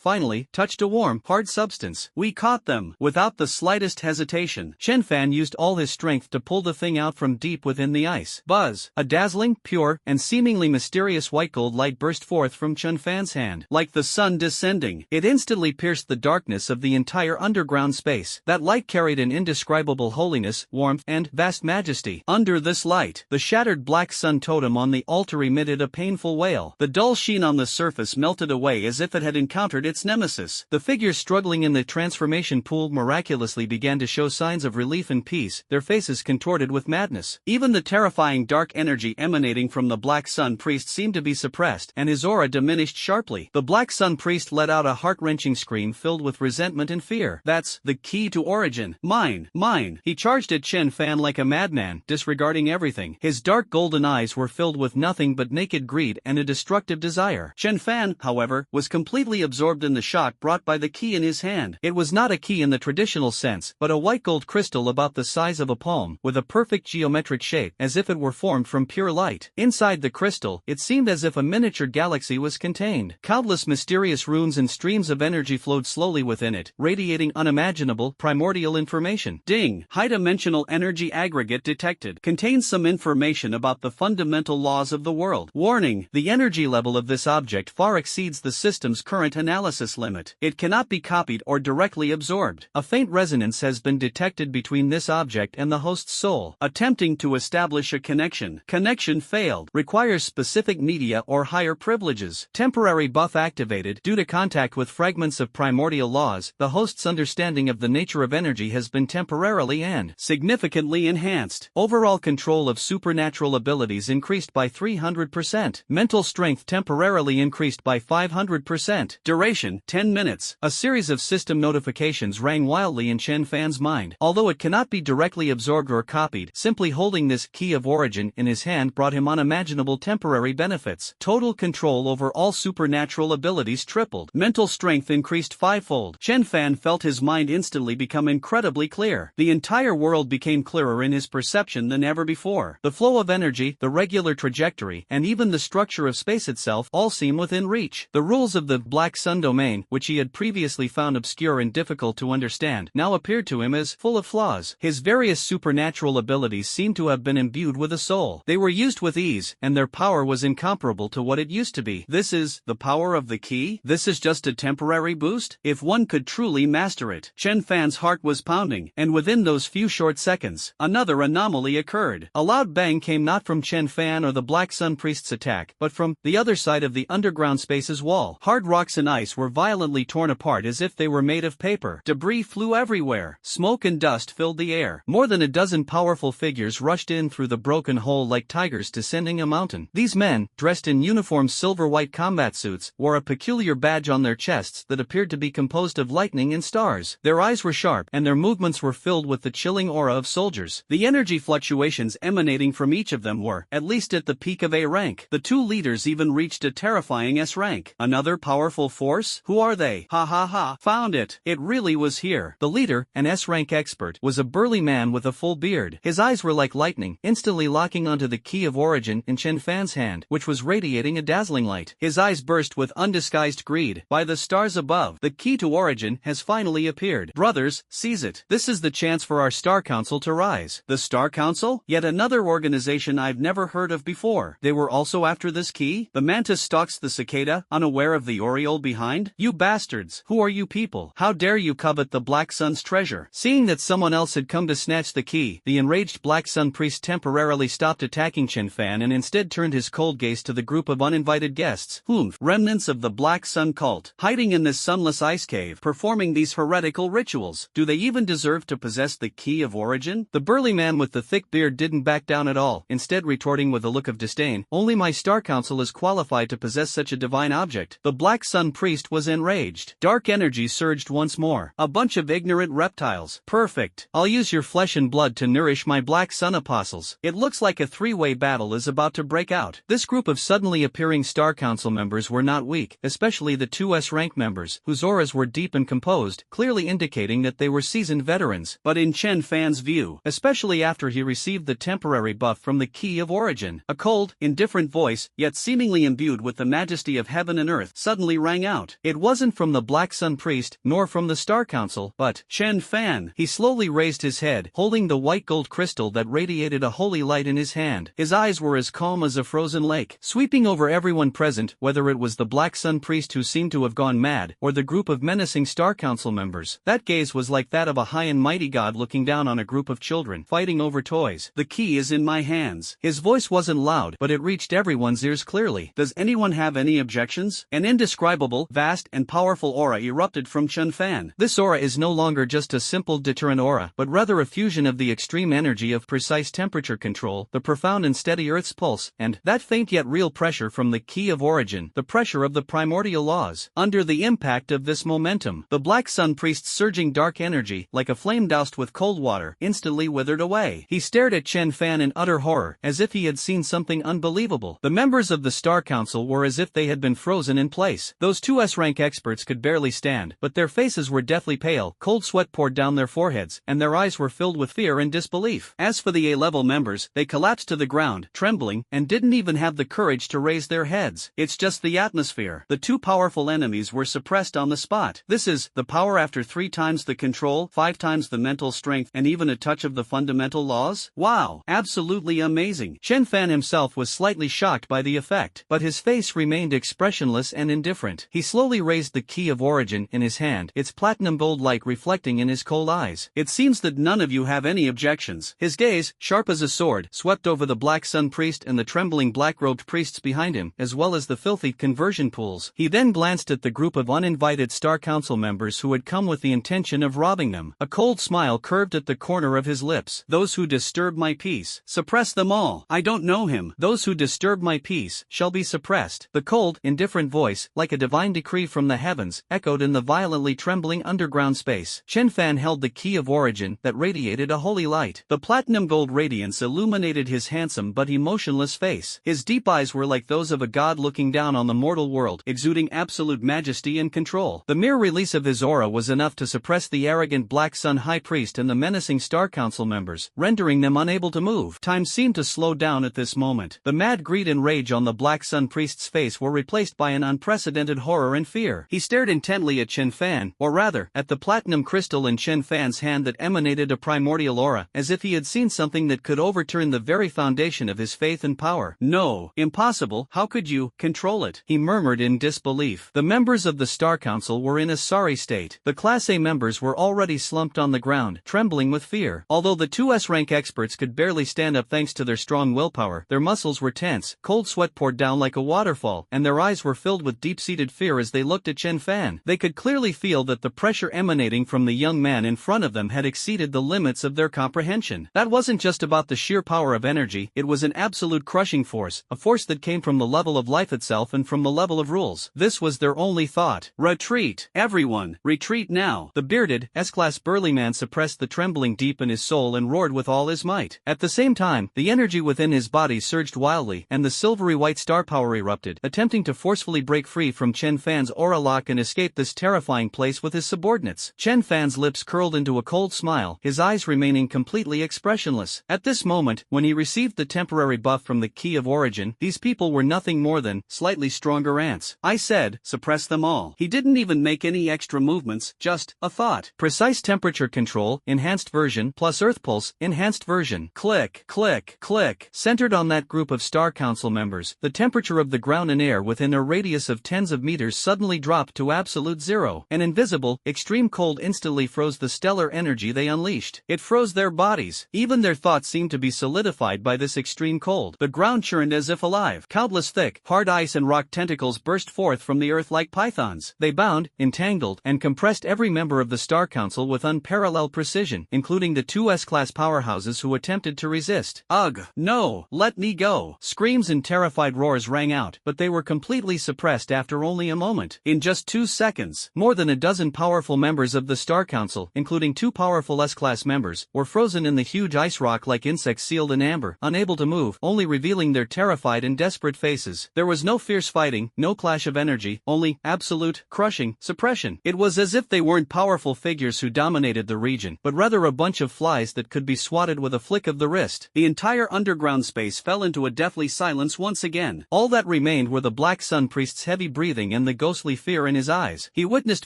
finally touched a warm, hard substance. We caught them. Without the slightest hesitation, Chenfan used all his strength to pull the thing out from deep within the ice. Buzz! A dazzling, pure, and seemingly mysterious white gold light burst forth from Chenfan's hand. Like the sun descending, it instantly pierced the darkness of the entire underground space. That light carried an indescribable holiness, warmth, and vast majesty. Under this light, the shattered Black Sun totem on the altar emitted a painful wail. The dull sheen on the surface melted away as if it had encountered its nemesis. The figures struggling in the transformation pool miraculously began to show signs of relief and peace, their faces contorted with madness. Even the terrifying dark energy emanating from the Black Sun Priest seemed to be suppressed, and his aura diminished sharply. The Black Sun Priest let out a heart-wrenching scream filled with resentment and fear. That's the key to origin. Mine, mine. He charged at Chenfan like a madman, disregarding everything. His dark golden eyes were filled with nothing but naked greed and a destructive desire. Chenfan, however, was completely absorbed in the shock brought by the key in his hand. It was not a key in the traditional sense, but a white gold crystal about the size of a palm, with a perfect geometric shape, as if it were formed from pure light. Inside the crystal, it seemed as if a miniature galaxy was contained. Countless mysterious runes and streams of energy flowed slowly within it, radiating unimaginable, primordial information. Ding! High-dimensional energy aggregate detected. Contains some information about the fundamental laws of the world. Warning: the energy level of this object far exceeds the system's current analysis limit. It cannot be copied or directly absorbed. A faint resonance has been detected between this object and the host's soul. Attempting to establish a connection. Connection failed. Requires specific media or higher privileges. Temporary buff activated. Due to contact with fragments of primordial laws, the host's understanding of the nature of energy has been temporarily and significantly enhanced. Overall control of supernatural abilities increased by 300%. Mental strength temporarily increased by 500%. Duration, 10 minutes. A series of system notifications rang wildly in Chenfan's mind. Although it cannot be directly absorbed or copied, simply holding this key of origin in his hand brought him unimaginable temporary benefits. Total control over all supernatural abilities tripled. Mental strength increased fivefold. Chenfan felt his mind instantly become incredibly clear. The entire world became clearer in his perception than ever before. The flow of energy, the regular trajectory, and even the structure of space itself all seem within reach. The rules of the Black Sun domain, which he had previously found obscure and difficult to understand, now appeared to him as full of flaws. His various supernatural abilities seemed to have been imbued with a soul. They were used with ease, and their power was incomparable to what it used to be. This is the power of the key? This is just a temporary boost? If one could truly master it. Chenfan's heart was pounding, and within those few short seconds, another anomaly occurred. A loud bang came not from Chenfan or the Black Sun Priest's attack, but from the other side of the underground space's wall. Hard rocks and ice were violently torn apart as if they were made of paper. Debris flew everywhere. Smoke and dust filled the air. More than a dozen powerful figures rushed in through the broken hole like tigers descending a mountain. These men, dressed in uniform silver-white combat suits, wore a peculiar badge on their chests that appeared to be composed of lightning and stars. Their eyes were sharp, and their movements were filled with the chilling aura of soldiers. The energy fluctuations emanating from each of them were, at least at the peak of A rank. The two leaders even reached a terrifying S rank. Another powerful force? Who are they? Ha ha ha. Found it. It really was here. The leader, an S rank expert, was a burly man with a full beard. His eyes were like lightning, instantly locking onto the key of origin in Chenfan's hand, which was radiating a dazzling light. His eyes burst with undisguised greed. By the stars above, the key to origin has finally appeared. Brothers, seize it. This is the chance for our Star Council to rise. The Star Council? Yet another organization I've never heard of before. They were also after this key? The mantis stalks the cicada, unaware of the oriole behind? You bastards! Who are you people? How dare you covet the Black Sun's treasure? Seeing that someone else had come to snatch the key, the enraged Black Sun priest temporarily stopped attacking Chenfan and instead turned his cold gaze to the group of uninvited guests. Remnants of the Black Sun cult, hiding in this sunless ice cave, performing these heretical rituals. Do they even deserve to possess the key of origin? The burly man with the thick beard didn't back down at all, instead retorting with a look of disdain, only my Star Council is qualified to possess such a divine object. The Black Sun priest was enraged. Dark energy surged once more. A bunch of ignorant reptiles. Perfect. I'll use your flesh and blood to nourish my Black Sun apostles. It looks like a three-way battle is about to break out. This group of suddenly appearing Star Council members were not weak, especially the two S-rank members, whose auras were deep and composed, clearly indicating that they were seasoned veterans. But in Chenfan's view, especially after he received the temporary buff from the key of origin, a cold, indifferent voice, yet seemingly imbued with the majesty of heaven and earth, suddenly rang out. It wasn't from the Black Sun priest, nor from the Star Council, but Chenfan. He slowly raised his head, holding the white gold crystal that radiated a holy light in his hand. His eyes were as calm as a frozen lake, sweeping over everyone present, whether it was the Black Sun priest who seemed to have gone mad, or the group of menacing Star Council members. That gaze was like that of a high and mighty god looking down on a group of children, fighting over toys. The key is in my hands. His voice wasn't loud, but it reached everyone's ears clearly. Does anyone have any objections? An indescribable, vast, and powerful aura erupted from Chenfan. This aura is no longer just a simple deterrent aura, but rather a fusion of the extreme energy of precise temperature control, the profound and steady Earth's pulse, and that faint yet real pressure from the key of origin, the pressure of the primordial laws. Under the impact of this momentum, the Black Sun priest's surging dark energy, like a flame doused with cold water, instantly withered away. He stared at Chenfan in utter horror, as if he had seen something unbelievable. The members of the Star Council were as if they had been frozen in place. Those two S-rank experts could barely stand, but their faces were deathly pale, cold sweat poured down their foreheads, and their eyes were filled with fear and disbelief. As for the A-level members, they collapsed to the ground, trembling, and didn't even have the courage to raise their heads. It's just the atmosphere. The two powerful enemies were suppressed on the spot. This is the power after 3 times the control, 5 times the mental strength, and even a touch of the fundamental laws? Wow, absolutely amazing. Chenfan himself was slightly shocked by the effect, but his face remained expressionless and indifferent. He slowly raised the key of origin in his hand, its platinum gold light reflecting in his cold eyes. It seems that none of you have any objection directions. His gaze, sharp as a sword, swept over the Black Sun priest and the trembling black-robed priests behind him, as well as the filthy conversion pools. He then glanced at the group of uninvited Star Council members who had come with the intention of robbing them. A cold smile curved at the corner of his lips. Those who disturb my peace, suppress them all. I don't know him. Those who disturb my peace shall be suppressed. The cold, indifferent voice, like a divine decree from the heavens, echoed in the violently trembling underground space. Chenfan held the key of origin that radiated a holy light. The platinum gold radiance illuminated his handsome but emotionless face. His deep eyes were like those of a god looking down on the mortal world, exuding absolute majesty and control. The mere release of his aura was enough to suppress the arrogant Black Sun High Priest and the menacing Star Council members, rendering them unable to move. Time seemed to slow down at this moment. The mad greed and rage on the Black Sun Priest's face were replaced by an unprecedented horror and fear. He stared intently at Chenfan, or rather, at the platinum crystal in Chenfan's hand that emanated a primordial aura, as if he had seen something that could overturn the very foundation of his faith and power. No, impossible, how could you control it? He murmured in disbelief. The members of the Star Council were in a sorry state. The Class A members were already slumped on the ground, trembling with fear. Although the 2S rank experts could barely stand up thanks to their strong willpower, their muscles were tense, cold sweat poured down like a waterfall, and their eyes were filled with deep-seated fear as they looked at Chenfan. They could clearly feel that the pressure emanating from the young man in front of them had exceeded the limits of their comprehension. That wasn't just about the sheer power of energy, it was an absolute crushing force, a force that came from the level of life itself and from the level of rules. This was their only thought. Retreat! Everyone, retreat now! The bearded, S-class burly man suppressed the trembling deep in his soul and roared with all his might. At the same time, the energy within his body surged wildly, and the silvery white star power erupted, attempting to forcefully break free from Chenfan's aura lock and escape this terrifying place with his subordinates. Chenfan's lips curled into a cold smile, his eyes remaining completely expressionless. At this moment, when he received the temporary buff from the key of origin, these people were nothing more than slightly stronger ants. I said, suppress them all. He didn't even make any extra movements, just a thought. Precise temperature control, enhanced version, plus earth pulse, enhanced version. Click, click, click. Centered on that group of Star Council members, the temperature of the ground and air within a radius of tens of meters suddenly dropped to absolute zero. An invisible, extreme cold instantly froze the stellar energy they unleashed. It froze their bodies. Even their thoughts seemed to be solidified by this extreme cold. The ground churned as if alive. Countless thick, hard ice and rock tentacles burst forth from the earth like pythons. They bound, entangled, and compressed every member of the Star Council with unparalleled precision, including the 2S-class powerhouses who attempted to resist. Ugh! No! Let me go! Screams and terrified roars rang out, but they were completely suppressed after only a moment. In just 2 seconds, more than a dozen powerful members of the Star Council, including 2 powerful S-class members, were frozen in the huge ice rock like insects sealed in amber, unable to move, only revealing their terrified and desperate faces. There was no fierce fighting, no clash of energy, only absolute, crushing, suppression. It was as if they weren't powerful figures who dominated the region, but rather a bunch of flies that could be swatted with a flick of the wrist. The entire underground space fell into a deathly silence once again. All that remained were the Black Sun Priest's heavy breathing and the ghostly fear in his eyes. He witnessed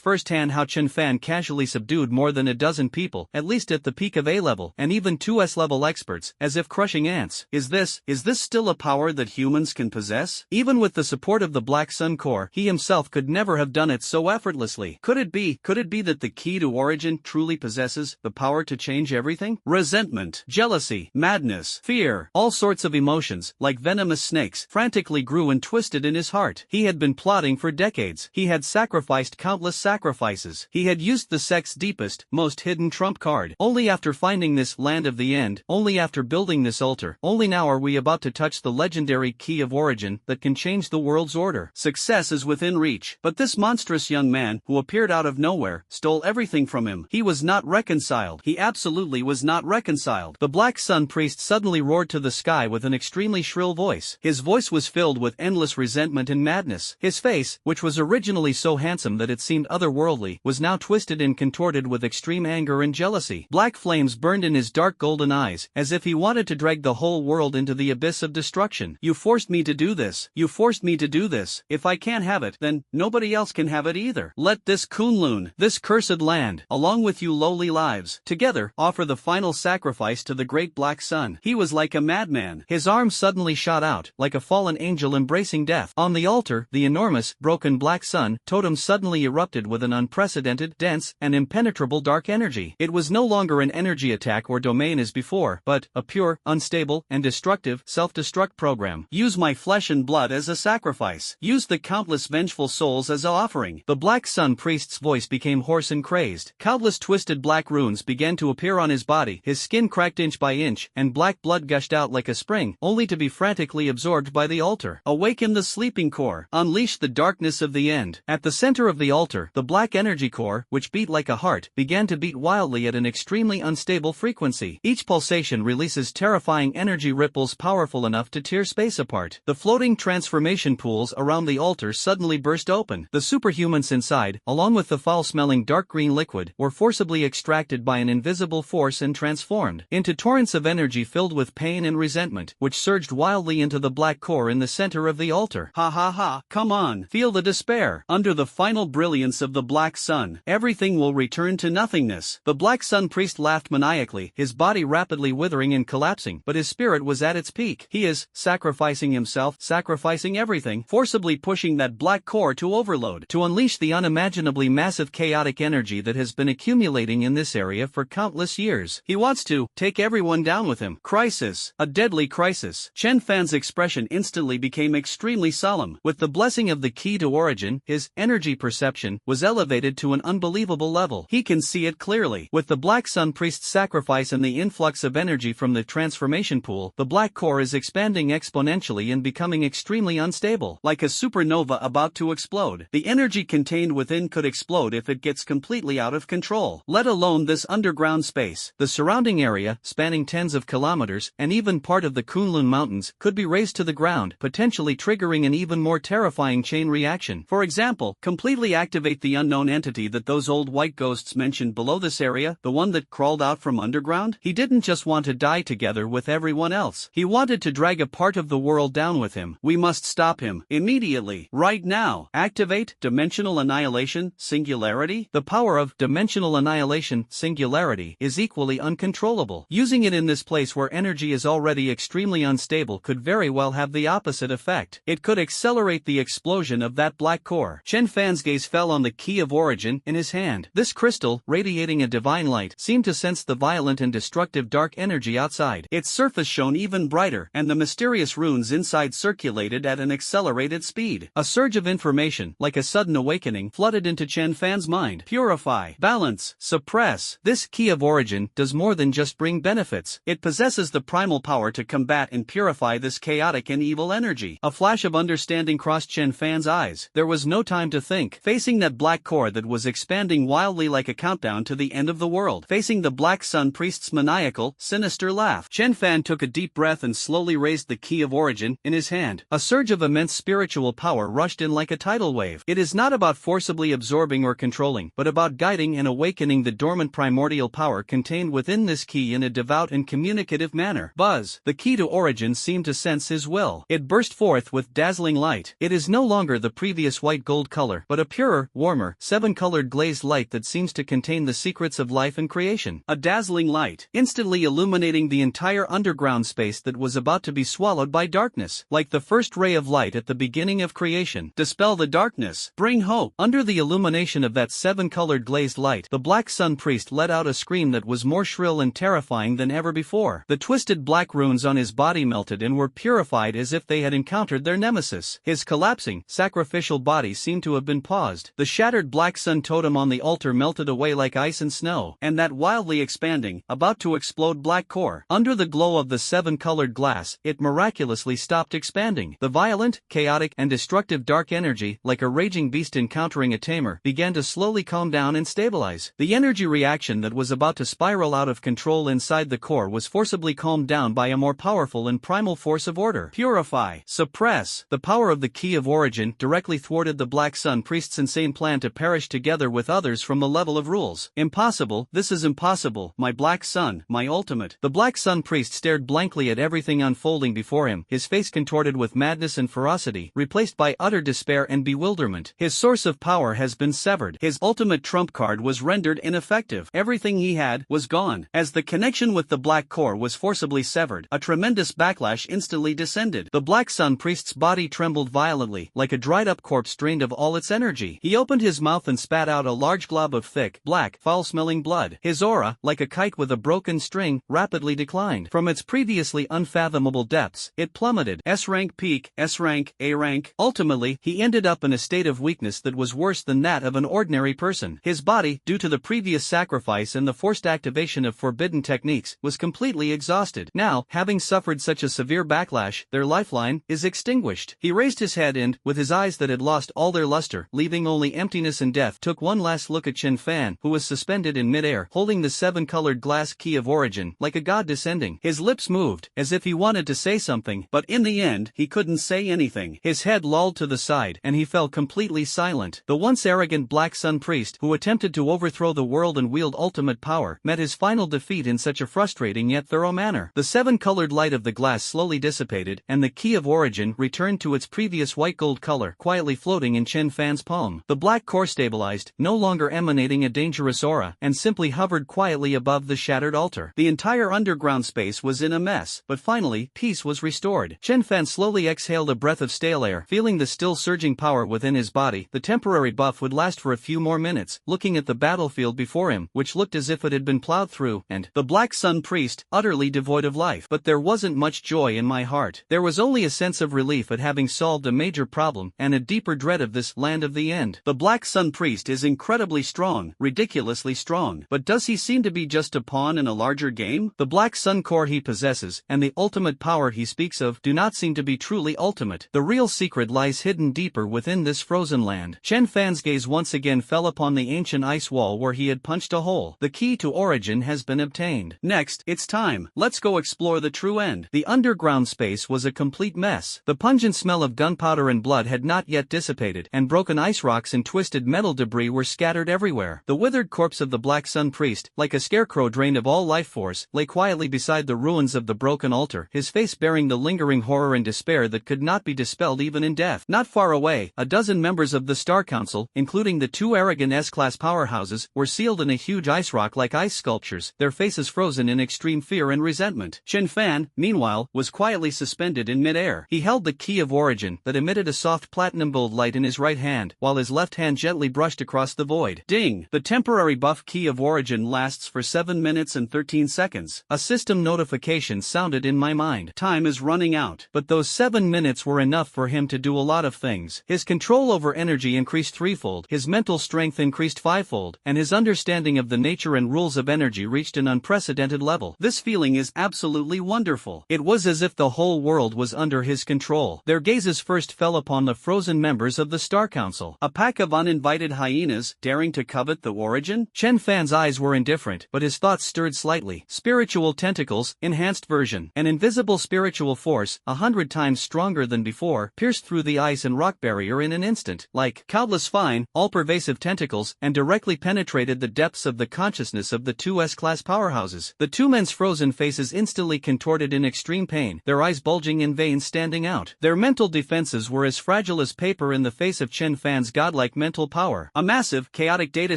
firsthand how Chenfan casually subdued more than a dozen people, at least at the peak of A-level, and even 2S-level experts, as if crushing ants. Is this still a power that humans can possess? Even with the support of the Black Sun Core, he himself could never have done it so effortlessly. Could it be that the key to origin truly possesses the power to change everything? Resentment, jealousy, madness, fear, all sorts of emotions, like venomous snakes, frantically grew and twisted in his heart. He had been plotting for decades. He had sacrificed countless sacrifices. He had used the sect's deepest, most hidden trump card. Only after finding this land of the end, only after building this altar, only now are we about to touch the legendary key of origin that can change the world's order. Success is within reach. But this monstrous young man, who appeared out of nowhere, stole everything from him. He was not reconciled. He absolutely was not reconciled. The Black Sun Priest suddenly roared to the sky with an extremely shrill voice. His voice was filled with endless resentment and madness. His face, which was originally so handsome that it seemed otherworldly, was now twisted and contorted with extreme anger and jealousy. Black flames burned in his dark golden eyes, as if he wanted to drag the whole world into the abyss of destruction. You forced me to do this. You forced me to do this. If I can't have it, then nobody else can have it either. Let this Kunlun, this cursed land, along with you lowly lives, together, offer the final sacrifice to the great Black Sun. He was like a madman. His arms suddenly shot out, like a fallen angel embracing death. On the altar, the enormous, broken Black Sun totem suddenly erupted with an unprecedented, dense, and impenetrable dark energy. It was no longer an energy attack track or domain as before, but a pure, unstable, and destructive, self-destruct program. Use my flesh and blood as a sacrifice. Use the countless vengeful souls as a offering. The Black Sun Priest's voice became hoarse and crazed. Countless twisted black runes began to appear on his body, his skin cracked inch by inch, and black blood gushed out like a spring, only to be frantically absorbed by the altar. Awaken the sleeping core. Unleash the darkness of the end. At the center of the altar, the black energy core, which beat like a heart, began to beat wildly at an extremely unstable frequency. Each pulsation releases terrifying energy ripples powerful enough to tear space apart. The floating transformation pools around the altar suddenly burst open. The superhumans inside, along with the foul-smelling dark green liquid, were forcibly extracted by an invisible force and transformed into torrents of energy filled with pain and resentment, which surged wildly into the black core in the center of the altar. Ha ha ha, come on, feel the despair. Under the final brilliance of the black sun, everything will return to nothingness. The Black Sun Priest laughed maniacally, his body rapidly withering and collapsing, but his spirit was at its peak. He is sacrificing himself, sacrificing everything, forcibly pushing that black core to overload, to unleash the unimaginably massive chaotic energy that has been accumulating in this area for countless years. He wants to take everyone down with him. Crisis. A deadly crisis. Chenfan's expression instantly became extremely solemn. With the blessing of the key to origin, his energy perception was elevated to an unbelievable level. He can see it clearly. With the Black Sun Priest's sacrifice and the influx of energy from the transformation pool, the black core is expanding exponentially and becoming extremely unstable. Like a supernova about to explode. The energy contained within could explode if it gets completely out of control. Let alone this underground space. The surrounding area, spanning tens of kilometers, and even part of the Kunlun Mountains, could be razed to the ground, potentially triggering an even more terrifying chain reaction. For example, completely activate the unknown entity that those old white ghosts mentioned below this area, the one that crawled out from underground. He didn't just want to die together with everyone else. He wanted to drag a part of the world down with him. We must stop him. Immediately. Right now. Activate Dimensional Annihilation, Singularity. The power of Dimensional Annihilation, Singularity is equally uncontrollable. Using it in this place where energy is already extremely unstable could very well have the opposite effect. It could accelerate the explosion of that black core. Chenfan's gaze fell on the key of origin in his hand. This crystal, radiating a divine light, seemed to sense the violent and destructive dark energy outside. Its surface shone even brighter, and the mysterious runes inside circulated at an accelerated speed. A surge of information, like a sudden awakening, flooded into Chenfan's mind. Purify, balance, suppress. This key of origin does more than just bring benefits. It possesses the primal power to combat and purify this chaotic and evil energy. A flash of understanding crossed Chenfan's eyes. There was no time to think. Facing that black core that was expanding wildly like a countdown to the end of the world. Facing the Black Sun Priest's maniacal, sinister laugh. Chenfan took a deep breath and slowly raised the key of origin in his hand. A surge of immense spiritual power rushed in like a tidal wave. It is not about forcibly absorbing or controlling, but about guiding and awakening the dormant primordial power contained within this key in a devout and communicative manner. Buzz. The key to origin seemed to sense his will. It burst forth with dazzling light. It is no longer the previous white gold color, but a purer, warmer, seven-colored glazed light that seems to contain the secrets of life and creation. A dazzling light, instantly illuminating the entire underground space that was about to be swallowed by darkness. Like the first ray of light at the beginning of creation. Dispel the darkness. Bring hope. Under the illumination of that seven-colored glazed light, the Black Sun Priest let out a scream that was more shrill and terrifying than ever before. The twisted black runes on his body melted and were purified as if they had encountered their nemesis. His collapsing, sacrificial body seemed to have been paused. The shattered black sun totem on the altar melted away like ice and snow, and that wildly expanding, about to explode black core. Under the glow of the seven-colored glass, it miraculously stopped expanding. The violent, chaotic, and destructive dark energy, like a raging beast encountering a tamer, began to slowly calm down and stabilize. The energy reaction that was about to spiral out of control inside the core was forcibly calmed down by a more powerful and primal force of order. Purify. Suppress. The power of the key of origin directly thwarted the Black Sun Priest's insane plan to perish together with others from the level of rules. Impossible. This is impossible. My Black Sun, my ultimate. The Black Sun Priest stared blankly at everything unfolding before him, his face contorted with madness and ferocity, replaced by utter despair and bewilderment. His source of power has been severed. His ultimate trump card was rendered ineffective. Everything he had was gone. As the connection with the black core was forcibly severed, a tremendous backlash instantly descended. The Black Sun Priest's body trembled violently, like a dried-up corpse drained of all its energy. He opened his mouth and spat out a large glob of thick, black, foul-smelling blood. His aura, like a kite with a broken string, rapidly declined. From its previously unfathomable depths, it plummeted. S-rank peak, S-rank, A-rank. Ultimately, he ended up in a state of weakness that was worse than that of an ordinary person. His body, due to the previous sacrifice and the forced activation of forbidden techniques, was completely exhausted. Now, having suffered such a severe backlash, their lifeline is extinguished. He raised his head and, with his eyes that had lost all their luster, leaving only emptiness and death, took one last look at Chenfan, who was suspended in midair, holding the 7-colored glass key of origin, like a god descending. His lips moved, as if he wanted to say something, but in the end, he couldn't say anything. His head lolled to the side, and he fell completely silent. The once arrogant Black Sun priest, who attempted to overthrow the world and wield ultimate power, met his final defeat in such a frustrating yet thorough manner. The 7-colored light of the glass slowly dissipated, and the key of origin returned to its previous white-gold color, quietly floating in Chenfan's palm. The black core stabilized, no longer emanating a dangerous aura, and simply hovered quietly above the shattered altar. The entire underground space was in a mess, but finally, peace was restored. Chenfan slowly exhaled a breath of stale air, feeling the still surging power within his body. The temporary buff would last for a few more minutes, looking at the battlefield before him, which looked as if it had been plowed through, and the Black Sun priest, utterly devoid of life. But there wasn't much joy in my heart. There was only a sense of relief at having solved a major problem, and a deeper dread of this land of the end. The Black Sun priest is incredibly strong, ridiculously strong, but does he seem to be just a pawn in a larger game? The Black Sun core he possesses, and the ultimate power he speaks of, do not seem to be truly ultimate. The real secret lies hidden deeper within this frozen land. Chenfan's gaze once again fell upon the ancient ice wall where he had punched a hole. The key to origin has been obtained. Next, it's time. Let's go explore the true end. The underground space was a complete mess. The pungent smell of gunpowder and blood had not yet dissipated, and broken ice rocks and twisted metal debris were scattered everywhere. The withered corpse of the Black Sun priest, like a scarecrow drained of all life force, lay quietly beside the ruins of the broken altar, his face bearing the lingering horror and despair that could not be dispelled even in death. Not far away, a dozen members of the Star Council, including the 2 arrogant S-class powerhouses, were sealed in a huge ice rock like ice sculptures, their faces frozen in extreme fear and resentment. Chenfan, meanwhile, was quietly suspended in midair. He held the key of origin that emitted a soft platinum-gold light in his right hand, while his left hand gently brushed across the void. Ding! The temporary buff key of origin lasts for 7 minutes and 13 seconds. A system notification sounded in my mind. Time is running out. But those 7 minutes were enough for him to do a lot of things. His control over energy increased threefold, his mental strength increased fivefold, and his understanding of the nature and rules of energy reached an unprecedented level. This feeling is absolutely wonderful. It was as if the whole world was under his control. Their gazes first fell upon the frozen members of the Star Council, a pack of uninvited hyenas, daring to covet the origin? Chenfan's eyes were indifferent, but his thoughts stirred slightly. Spiritual tentacles, enhanced version. An invisible spiritual force, 100 times stronger than before, pierced through the ice and rock barrier in an instant, like countless fine, all-pervasive tentacles, and directly penetrated the depths of the consciousness of the 2 S-class powerhouses. The 2 men's frozen faces instantly contorted in extreme pain, their eyes bulging and veins standing out. Their mental defenses were as fragile as paper in the face of Chenfan's godlike mental power. A massive, chaotic data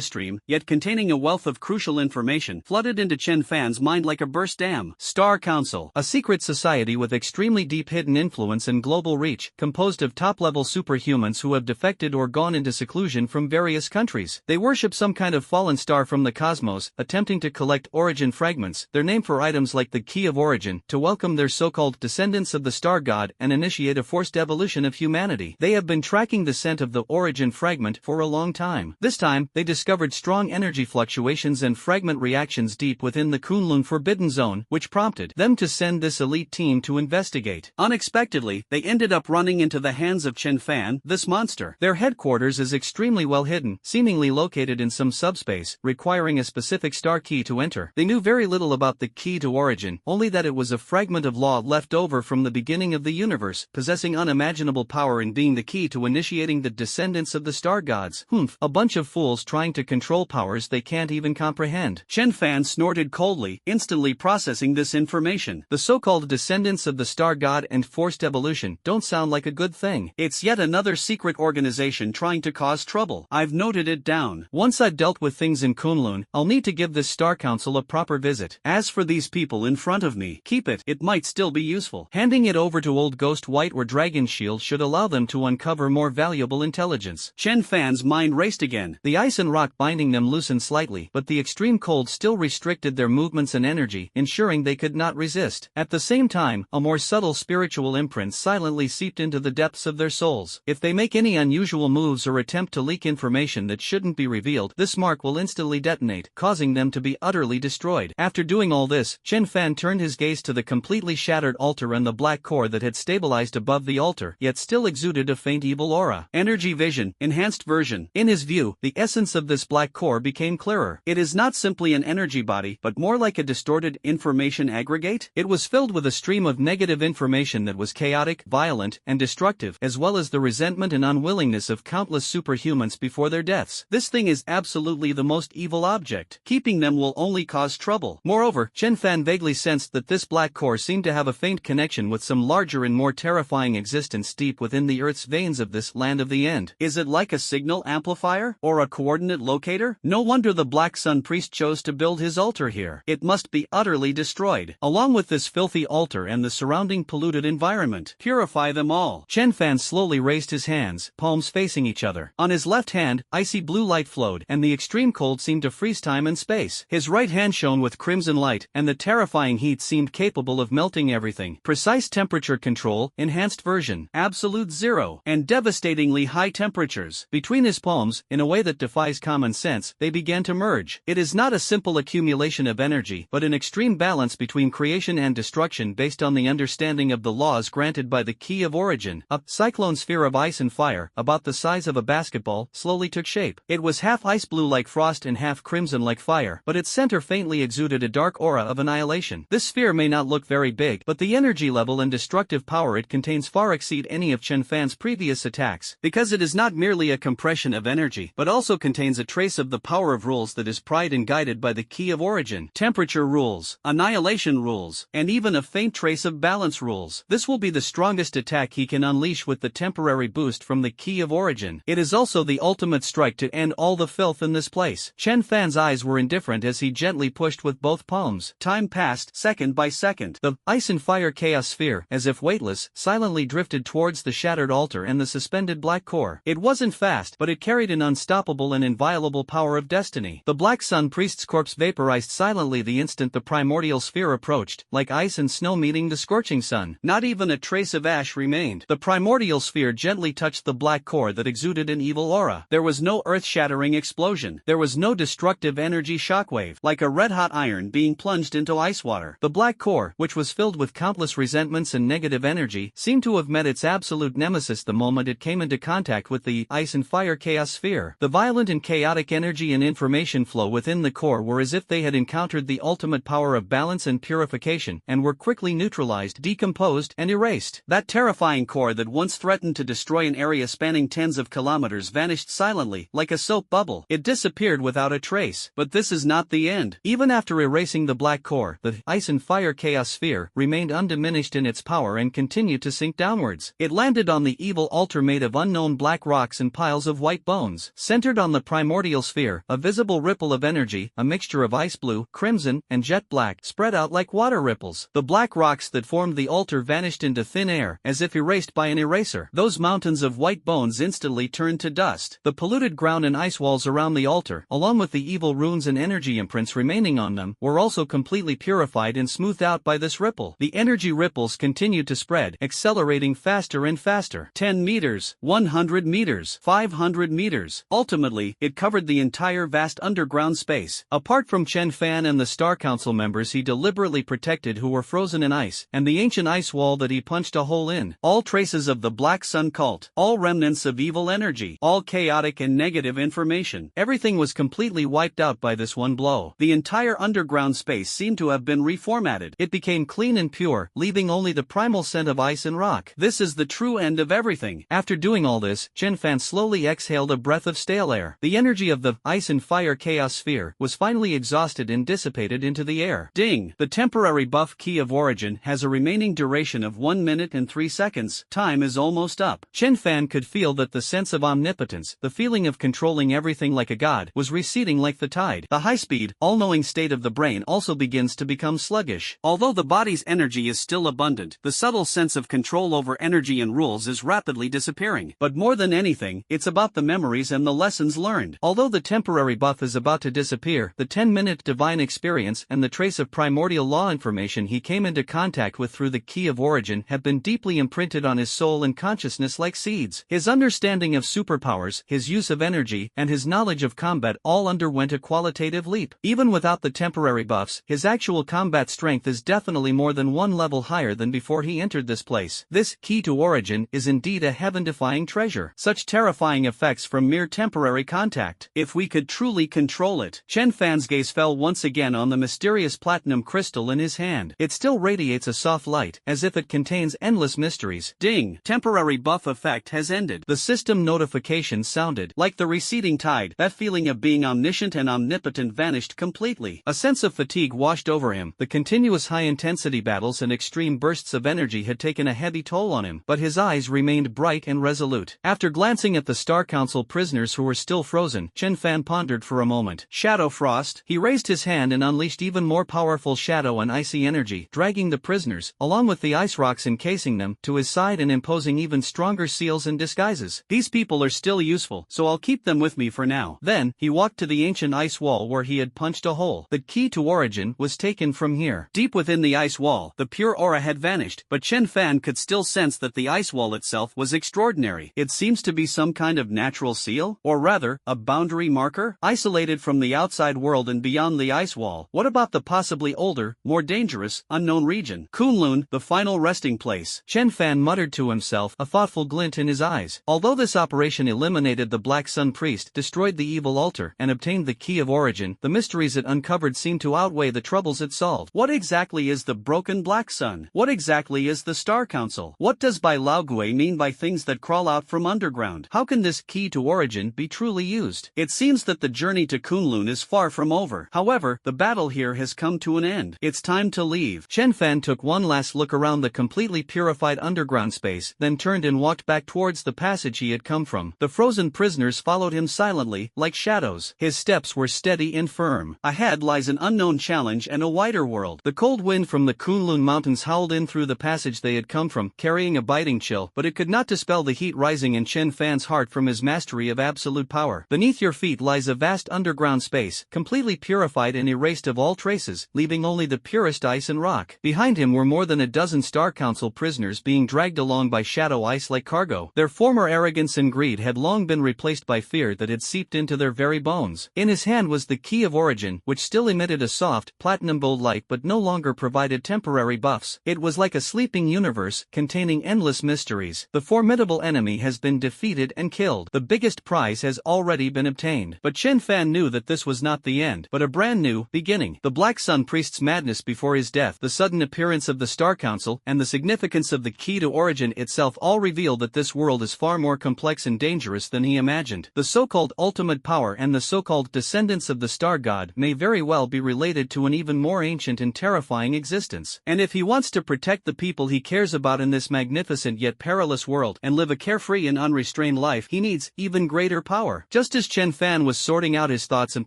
stream, yet containing a wealth of crucial information, flooded into Chenfan's mind like a burst dam. Star Council, a secret society with extremely deep hidden influence and global reach, composed of top-level superhumans who have defected or gone into seclusion from various countries. They worship some kind of fallen star from the cosmos, attempting to collect origin fragments, their name for items like the key of origin, to welcome their so-called descendants of the star god and initiate a forced evolution of humanity. They have been tracking the scent of the origin fragment for a long time. This time, they discovered strong energy fluctuations and fragment reactions deep within the Kunlun Forbidden Zone, which prompted them to send this elite team to investigate. Unexpectedly, they ended up running into the hands of Chenfan, this monster. Their headquarters is extremely well hidden, seemingly located in some subspace, requiring a specific star key to enter. They knew very little about the key to origin, only that it was a fragment of law left over from the beginning of the universe, possessing unimaginable power in being the key to initiating the descendants of the star gods. Humph, a bunch of fools trying to control powers they can't even comprehend. Chenfan snorted coldly, instantly processing this information. The so-called descendants of the star god and forced evolution don't sound like a good thing. It's yet another secret organization trying to cause trouble. I've noted it down. Once I've dealt with things in Kunlun, I'll need to give this Star Council a proper visit. As for these people in front of me, keep it. It might still be useful. Handing it over to Old Ghost White or Dragon Shield should allow them to uncover more valuable intelligence. Chenfan's mind raced again. The ice and rock binding them loosened slightly, but the extreme cold still still restricted their movements and energy, ensuring they could not resist. At the same time, a more subtle spiritual imprint silently seeped into the depths of their souls. If they make any unusual moves or attempt to leak information that shouldn't be revealed, this mark will instantly detonate, causing them to be utterly destroyed. After doing all this, Chenfan turned his gaze to the completely shattered altar and the black core that had stabilized above the altar, yet still exuded a faint evil aura. Energy vision, enhanced version. In his view, the essence of this black core became clearer. It is not simply an energy body, but more like a distorted information aggregate. It was filled with a stream of negative information that was chaotic, violent, and destructive, as well as the resentment and unwillingness of countless superhumans before their deaths. This thing is absolutely the most evil object. Keeping them will only cause trouble. Moreover, Chenfan vaguely sensed that this black core seemed to have a faint connection with some larger and more terrifying existence deep within the Earth's veins of this land of the end. Is it like a signal amplifier? Or a coordinate locator? No wonder the Black Sun Priest chose to build his altar here. It must be utterly destroyed, along with this filthy altar and the surrounding polluted environment. Purify them all. Chenfan slowly raised his hands, palms facing each other. On his left hand, icy blue light flowed, and the extreme cold seemed to freeze time and space. His right hand shone with crimson light, and the terrifying heat seemed capable of melting everything. Precise temperature control, enhanced version, absolute zero, and devastatingly high temperatures. Between his palms, in a way that defies common sense, they began to merge. It is not a simple accumulation of energy, but an extreme balance between creation and destruction based on the understanding of the laws granted by the Key of Origin. A cyclone sphere of ice and fire, about the size of a basketball, slowly took shape. It was half ice blue like frost and half crimson like fire, but its center faintly exuded a dark aura of annihilation. This sphere may not look very big, but the energy level and destructive power it contains far exceed any of Chenfan's previous attacks, because it is not merely a compression of energy, but also contains a trace of the power of rules that is pried and guided by the Key of Origin. Temperature rules, annihilation rules, and even a faint trace of balance rules. This will be the strongest attack he can unleash with the temporary boost from the Key of Origin. It is also the ultimate strike to end all the filth in this place. Chenfan's eyes were indifferent as he gently pushed with both palms. Time passed, second by second. The ice and fire chaos sphere, as if weightless, silently drifted towards the shattered altar and the suspended black core. It wasn't fast, but it carried an unstoppable and inviolable power of destiny. The Black Sun Priest's corpse vaporized silently the instant the primordial sphere approached, like ice and snow meeting the scorching sun. Not even a trace of ash remained. The primordial sphere gently touched the black core that exuded an evil aura. There was no earth-shattering explosion. There was no destructive energy shockwave, like a red-hot iron being plunged into ice water. The black core, which was filled with countless resentments and negative energy, seemed to have met its absolute nemesis the moment it came into contact with the ice and fire chaos sphere. The violent and chaotic energy and information flow within the core were as if they had encountered the ultimate power of balance and purification, and were quickly neutralized, decomposed, and erased. That terrifying core that once threatened to destroy an area spanning tens of kilometers vanished silently, like a soap bubble. It disappeared without a trace. But this is not the end. Even after erasing the black core, the ice and fire chaos sphere remained undiminished in its power and continued to sink downwards. It landed on the evil altar made of unknown black rocks and piles of white bones. Centered on the primordial sphere, a visible ripple of energy, a mixture of ice blue, crimson, and jet black, spread out like water ripples. The black rocks that formed the altar vanished into thin air, as if erased by an eraser. Those mountains of white bones instantly turned to dust. The polluted ground and ice walls around the altar, along with the evil runes and energy imprints remaining on them, were also completely purified and smoothed out by this ripple. The energy ripples continued to spread, accelerating faster and faster. 10 meters, 100 meters, 500 meters. Ultimately, it covered the entire vast underground space. Apart from Chenfan and the Star Council members he deliberately protected who were frozen in ice, and the ancient ice wall that he punched a hole in, all traces of the Black Sun cult, all remnants of evil energy, all chaotic and negative information, everything was completely wiped out by this one blow. The entire underground space seemed to have been reformatted. It became clean and pure, leaving only the primal scent of ice and rock. This is the true end of everything. After doing all this, Chenfan slowly exhaled a breath of stale air. The energy of the ice and fire chaos sphere was finally exhausted and dissipated into the air. Ding! The temporary buff Key of Origin has a remaining duration of 1 minute and 3 seconds. Time is almost up. Chenfan could feel that the sense of omnipotence, the feeling of controlling everything like a god, was receding like the tide. The high-speed, all-knowing state of the brain also begins to become sluggish. Although the body's energy is still abundant, the subtle sense of control over energy and rules is rapidly disappearing. But more than anything, it's about the memories and the lessons learned. Although the temporary buff is about to disappear, the 10-minute divine experience and the trace of primordial law information he came into contact with through the key of origin have been deeply imprinted on his soul and consciousness like seeds. His understanding of superpowers, his use of energy, and his knowledge of combat all underwent a qualitative leap. Even without the temporary buffs, his actual combat strength is definitely more than one level higher than before he entered this place. This key to origin is indeed a heaven-defying treasure. Such terrifying effects from mere temporary contact. If we could truly control it. Chenfan's gaze fell once again on the mysterious platinum crystal in his hand. It still radiates a soft light, as if it contains endless mysteries. Ding! Temporary buff effect has ended. The system notification sounded. Like the receding tide, that feeling of being omniscient and omnipotent vanished completely. A sense of fatigue washed over him. The continuous high-intensity battles and extreme bursts of energy had taken a heavy toll on him, but his eyes remained bright and resolute. After glancing at the Star Council prisoners who were still frozen, Chenfan pondered for a moment. Shadow Frost. He raised his hand and unleashed even more powerful shadow and icy energy, dragging the prisoners, along with the ice rocks encasing them, to his side and imposing even stronger seals and disguises. These people are still useful, so I'll keep them with me for now. Then, he walked to the ancient ice wall where he had punched a hole. The key to origin was taken from here. Deep within the ice wall, the pure aura had vanished, but Chenfan could still sense that the ice wall itself was extraordinary. It seems to be some kind of natural seal, or rather, a boundary marker, isolated from the outside world and beyond the ice wall. What about the possibly older, more dangerous, unknown region? Kunlun, the final resting place. Chenfan muttered to himself, a thoughtful glint in his eyes. Although this operation eliminated the Black Sun Priest, destroyed the evil altar, and obtained the key of origin, the mysteries it uncovered seemed to outweigh the troubles it solved. What exactly is the broken Black Sun? What exactly is the Star Council? What does Bai Laogui mean by things that crawl out from underground? How can this key to origin be truly used? It seems that the journey to Kunlun is far from over. However, the battle here has come to an end. It's time to leave. Chenfan took one last look around the completely purified underground space, then turned and walked back towards the passage he had come from. The frozen prisoners followed him silently, like shadows. His steps were steady and firm. Ahead lies an unknown challenge and a wider world. The cold wind from the Kunlun mountains howled in through the passage they had come from, carrying a biting chill, but it could not dispel the heat rising in Chenfan's heart from his mastery of absolute power. Beneath your feet lies a vast underground space, completely purified and erased of all traces, leaving only the purest ice and rock. Behind him were more than a dozen Star Council prisoners being dragged along by shadow ice like cargo. Their former arrogance and greed had long been replaced by fear that had seeped into their very bones. In his hand was the key of origin, which still emitted a soft, platinum-gold light but no longer provided temporary buffs. It was like a sleeping universe, containing endless mysteries. The formidable enemy has been defeated and killed. The biggest prize has already been obtained. But Chenfan knew that this was not the end, but a brand new beginning. The Black Sun Priest's madness before his death, the sudden appearance of the Star Council, and the significance of the key to origin itself all reveal that this world is far more complex and dangerous than he imagined. The so-called ultimate power and the so-called descendants of the Star God may very well be related to an even more ancient and terrifying existence. And if he wants to protect the people he cares about in this magnificent yet perilous world and live a carefree and unrestrained life, he needs even greater power. Just as Chenfan was sorting out his thoughts and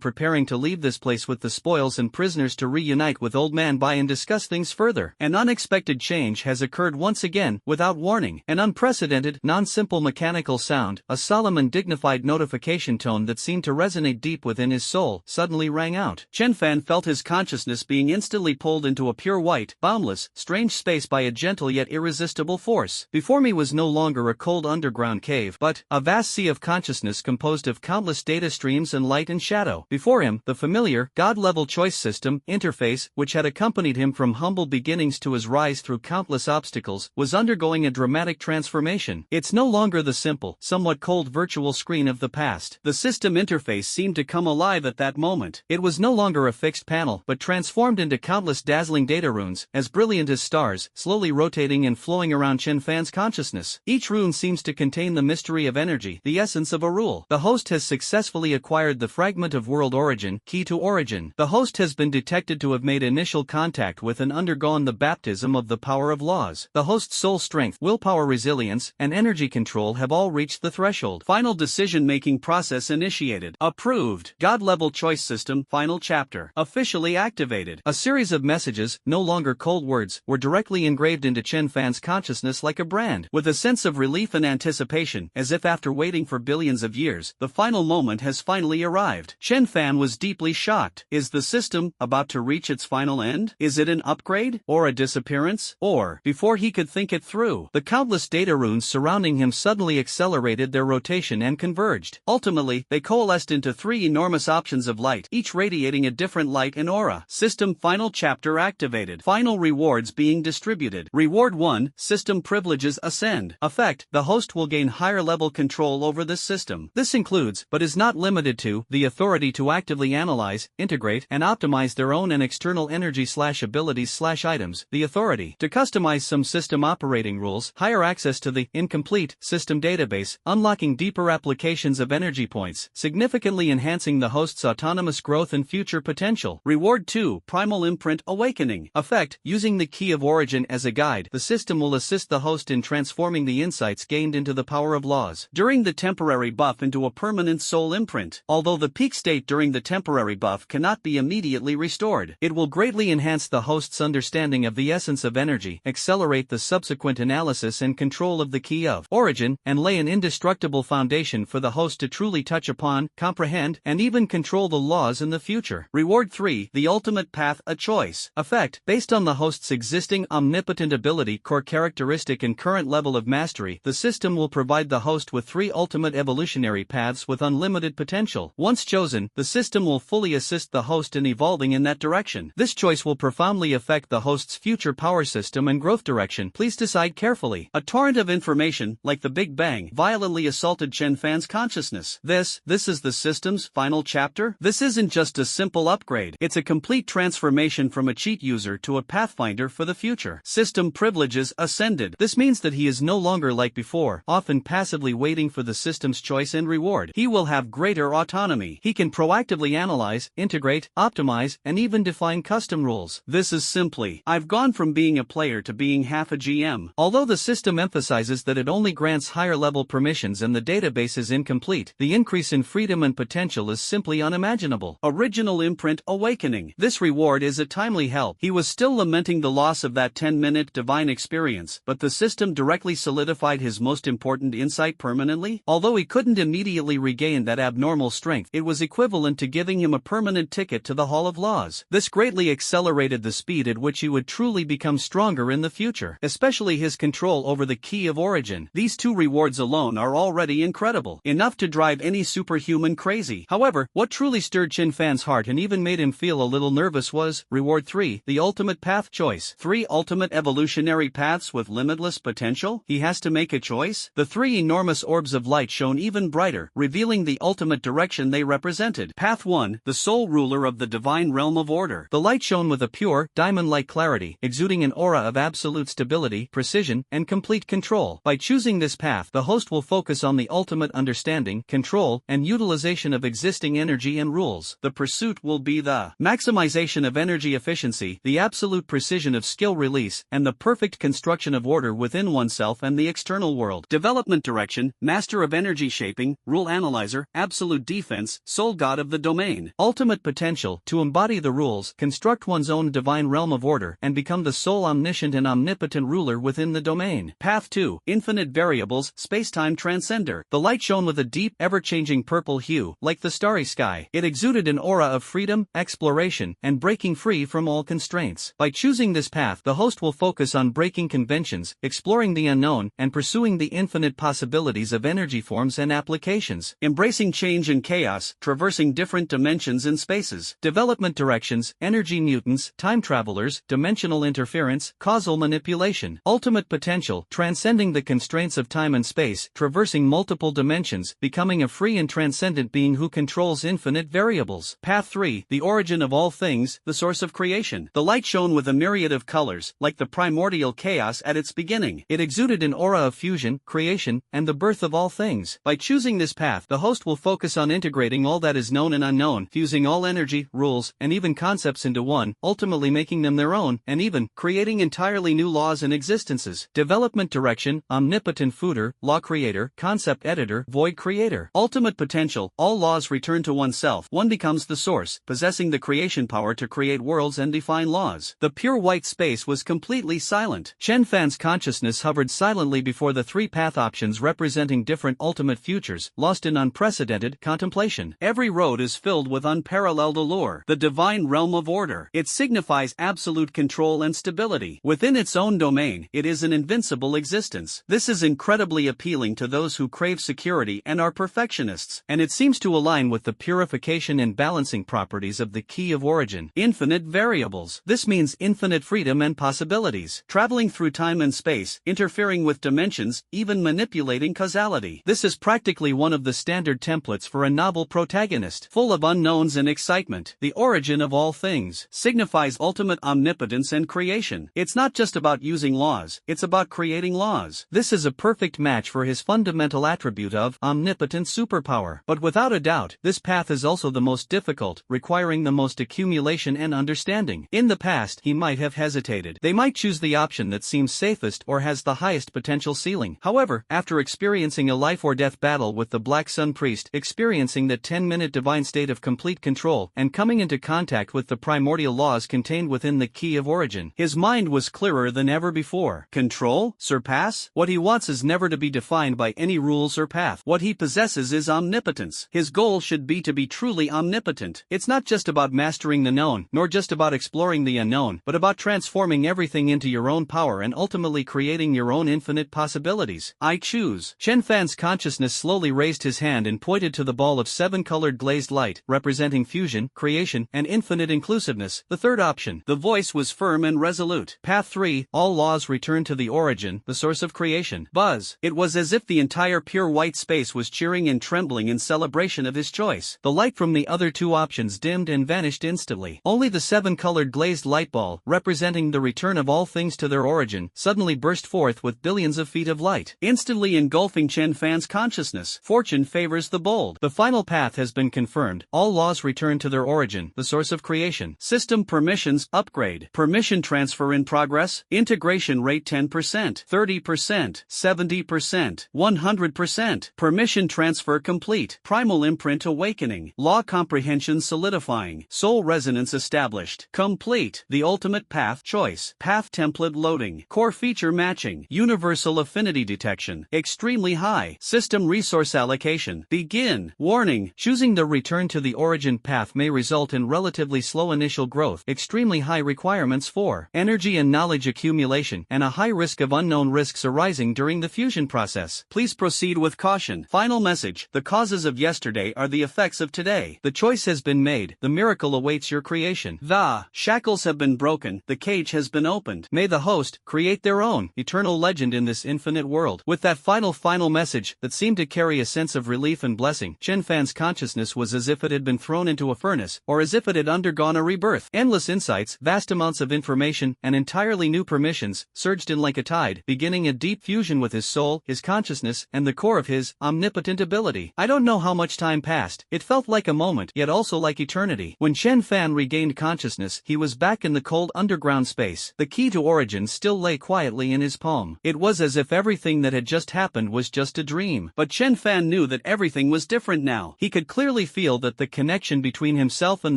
preparing to leave this place with the spoils and prisoners to reunite with Old Man Bai and discuss things further, an unexpected change has occurred once again, without warning. An unprecedented, non-simple mechanical sound, a solemn and dignified notification tone that seemed to resonate deep within his soul, suddenly rang out. Chenfan felt his consciousness being instantly pulled into a pure white, boundless, strange space by a gentle yet irresistible force. Before me was no longer a cold underground cave, but a vast sea of consciousness composed of countless data streams and light and shadow. Before him, the familiar, God-level choice system, interface, which had accompanied him from humble beginnings to his rise through countless obstacles, was undergoing a dramatic transformation. It's no longer the simple, somewhat cold virtual screen of the past. The system interface seemed to come alive at that moment. It was no longer a fixed panel, but transformed into countless dazzling data runes, as brilliant as stars, slowly rotating and flowing around Chenfan's consciousness. Each rune seems to contain the mystery of energy, the essence of a rule. The host has successfully acquired the fragment of world origin, key to origin. The host has been detected to have made initial contact with and undergone the baptism of the power of laws. The host's soul strength, willpower, resilience, and energy control have all reached the threshold. Final decision-making process initiated. Approved. God-level choice system, final chapter. Officially activated. A series of messages, no longer cold words, were directly engraved into Chenfan's consciousness like a brand. With a sense of relief and anticipation, as if after waiting for billions of years, the final moment has finally arrived. Chenfan was deeply completely shocked. Is the system about to reach its final end? Is it an upgrade? Or a disappearance? Or, before he could think it through, the countless data runes surrounding him suddenly accelerated their rotation and converged. Ultimately, they coalesced into three enormous options of light, each radiating a different light and aura. System final chapter activated. Final rewards being distributed. Reward 1, System privileges ascend. Effect, the host will gain higher level control over this system. This includes, but is not limited to, the authority to actively analyze, integrate, and optimize their own and external energy/abilities/items, the authority to customize some system operating rules, higher access to the incomplete system database, unlocking deeper applications of energy points, significantly enhancing the host's autonomous growth and future potential. Reward 2, Primal Imprint Awakening. Effect, using the key of origin as a guide, the system will assist the host in transforming the insights gained into the power of laws during the temporary buff into a permanent soul imprint. Although the peak state during the temporary buff cannot be immediately restored, it will greatly enhance the host's understanding of the essence of energy, accelerate the subsequent analysis and control of the key of origin, and lay an indestructible foundation for the host to truly touch upon, comprehend, and even control the laws in the future. Reward 3, The Ultimate Path, a choice. Effect, based on the host's existing omnipotent ability, core characteristic and current level of mastery, the system will provide the host with 3 ultimate evolutionary paths with unlimited potential. Once chosen, the system will fully assist the host in evolving in that direction. This choice will profoundly affect the host's future power system and growth direction. Please decide carefully. A torrent of information, like the Big Bang, violently assaulted Chenfan's consciousness. This is the system's final chapter? This isn't just a simple upgrade. It's a complete transformation from a cheat user to a pathfinder for the future. System privileges ascended. This means that he is no longer like before, often passively waiting for the system's choice and reward. He will have greater autonomy. He can proactively analyze, integrate, optimize, and even define custom rules. This is simply, I've gone from being a player to being half a GM. Although the system emphasizes that it only grants higher level permissions and the database is incomplete, the increase in freedom and potential is simply unimaginable. Original Imprint Awakening. This reward is a timely help. He was still lamenting the loss of that 10-minute divine experience, but the system directly solidified his most important insight permanently. Although he couldn't immediately regain that abnormal strength, it was equivalent to giving him a permanent ticket to the Hall of Laws. This greatly accelerated the speed at which he would truly become stronger in the future, especially his control over the key of origin. These 2 rewards alone are already incredible, enough to drive any superhuman crazy. However, what truly stirred Chenfan's heart and even made him feel a little nervous was Reward 3, The Ultimate Path Choice. 3 ultimate evolutionary paths with limitless potential? He has to make a choice? The 3 enormous orbs of light shone even brighter, revealing the ultimate direction they represented. Path 1, The Sole Ruler of the Divine Realm of Order. The light shone with a pure, diamond-like clarity, exuding an aura of absolute stability, precision, and complete control. By choosing this path, the host will focus on the ultimate understanding, control, and utilization of existing energy and rules. The pursuit will be the maximization of energy efficiency, the absolute precision of skill release, and the perfect construction of order within oneself and the external world. Development direction, Master of Energy Shaping, Rule Analyzer, Absolute Defense, Soul God of the Domain. Ultimate potential, to embody the rules, construct one's own divine realm of order, and become the sole omniscient and omnipotent ruler within the domain. Path 2, Infinite Variables, Space-Time Transcender. The light shone with a deep, ever-changing purple hue, like the starry sky. It exuded an aura of freedom, exploration, and breaking free from all constraints. By choosing this path, the host will focus on breaking conventions, exploring the unknown, and pursuing the infinite possibilities of energy forms and applications. Embracing change and chaos, traversing different dimensions and spaces. Development directions, energy mutants, time travelers, dimensional interference, causal manipulation. Ultimate potential, transcending the constraints of time and space, traversing multiple dimensions, becoming a free and transcendent being who controls infinite variables. Path 3, The Origin of All Things, the Source of Creation. The light shone with a myriad of colors, like the primordial chaos at its beginning. It exuded an aura of fusion, creation, and the birth of all things. By choosing this path, the host will focus on integrating all that is known and unknown, fusing all energy, rules, and even concepts into one, ultimately making them their own, and even creating entirely new laws and existences. Development direction, Omnipotent Fooder, Law Creator, Concept Editor, Void Creator. Ultimate potential, all laws return to oneself. One becomes the source, possessing the creation power to create worlds and define laws. The pure white space was completely silent. Chenfan's consciousness hovered silently before the 3 path options representing different ultimate futures, lost in unprecedented contemplation. Every road is filled with with unparalleled allure, the divine realm of order. It signifies absolute control and stability. Within its own domain, it is an invincible existence. This is incredibly appealing to those who crave security and are perfectionists, and it seems to align with the purification and balancing properties of the key of origin. Infinite variables. This means infinite freedom and possibilities, traveling through time and space, interfering with dimensions, even manipulating causality. This is practically one of the standard templates for a novel protagonist, full of unknowns and excitement. The origin of all things signifies ultimate omnipotence and creation. It's not just about using laws, it's about creating laws. This is a perfect match for his fundamental attribute of omnipotent superpower. But without a doubt, this path is also the most difficult, requiring the most accumulation and understanding. In the past, he might have hesitated. They might choose the option that seems safest or has the highest potential ceiling. However, after experiencing a life-or-death battle with the Black Sun Priest, experiencing the 10-minute divine state of complete control, and coming into contact with the primordial laws contained within the key of origin, his mind was clearer than ever before. Control? Surpass? What he wants is never to be defined by any rules or path. What he possesses is omnipotence. His goal should be to be truly omnipotent. It's not just about mastering the known, nor just about exploring the unknown, but about transforming everything into your own power and ultimately creating your own infinite possibilities. I choose. Chenfan's consciousness slowly raised his hand and pointed to the ball of 7-colored glazed light, representing fusion, creation, and infinite inclusiveness. The third option. The voice was firm and resolute. Path 3, all laws return to the origin, the source of creation. Buzz. It was as if the entire pure white space was cheering and trembling in celebration of his choice. The light from the other two options dimmed and vanished instantly. Only the 7-colored glazed light ball, representing the return of all things to their origin, suddenly burst forth with billions of feet of light, instantly engulfing Chenfan's consciousness. Fortune favors the bold. The final path has been confirmed. All laws return to their origin, the source of creation. System permissions upgrade. Permission transfer in progress. Integration rate 10%, 30%, 70%, 100%. Permission transfer complete. Primal imprint awakening. Law comprehension solidifying. Soul resonance established. Complete. The ultimate path choice. Path template loading. Core feature matching. Universal affinity detection. Extremely high. System resource allocation. Begin. Warning. Choosing the return to the origin path may result in relatively slow initial growth, extremely high requirements for energy and knowledge accumulation, and a high risk of unknown risks arising during the fusion process. Please proceed with caution. Final message. The causes of yesterday are the effects of today. The choice has been made. The miracle awaits your creation. The shackles have been broken. The cage has been opened. May the host create their own eternal legend in this infinite world. With that final message that seemed to carry a sense of relief and blessing, Chenfan's consciousness was as if it had been thrown into a furnace, or as if it had undergone a rebirth. Endless insights, vast amounts of information, and entirely new permissions surged in like a tide, beginning a deep fusion with his soul, his consciousness, and the core of his omnipotent ability. I don't know how much time passed. It felt like a moment, yet also like eternity. When Chenfan regained consciousness, he was back in the cold underground space. The key to origin still lay quietly in his palm. It was as if everything that had just happened was just a dream. But Chenfan knew that everything was different now. He could clearly feel that the connection between himself and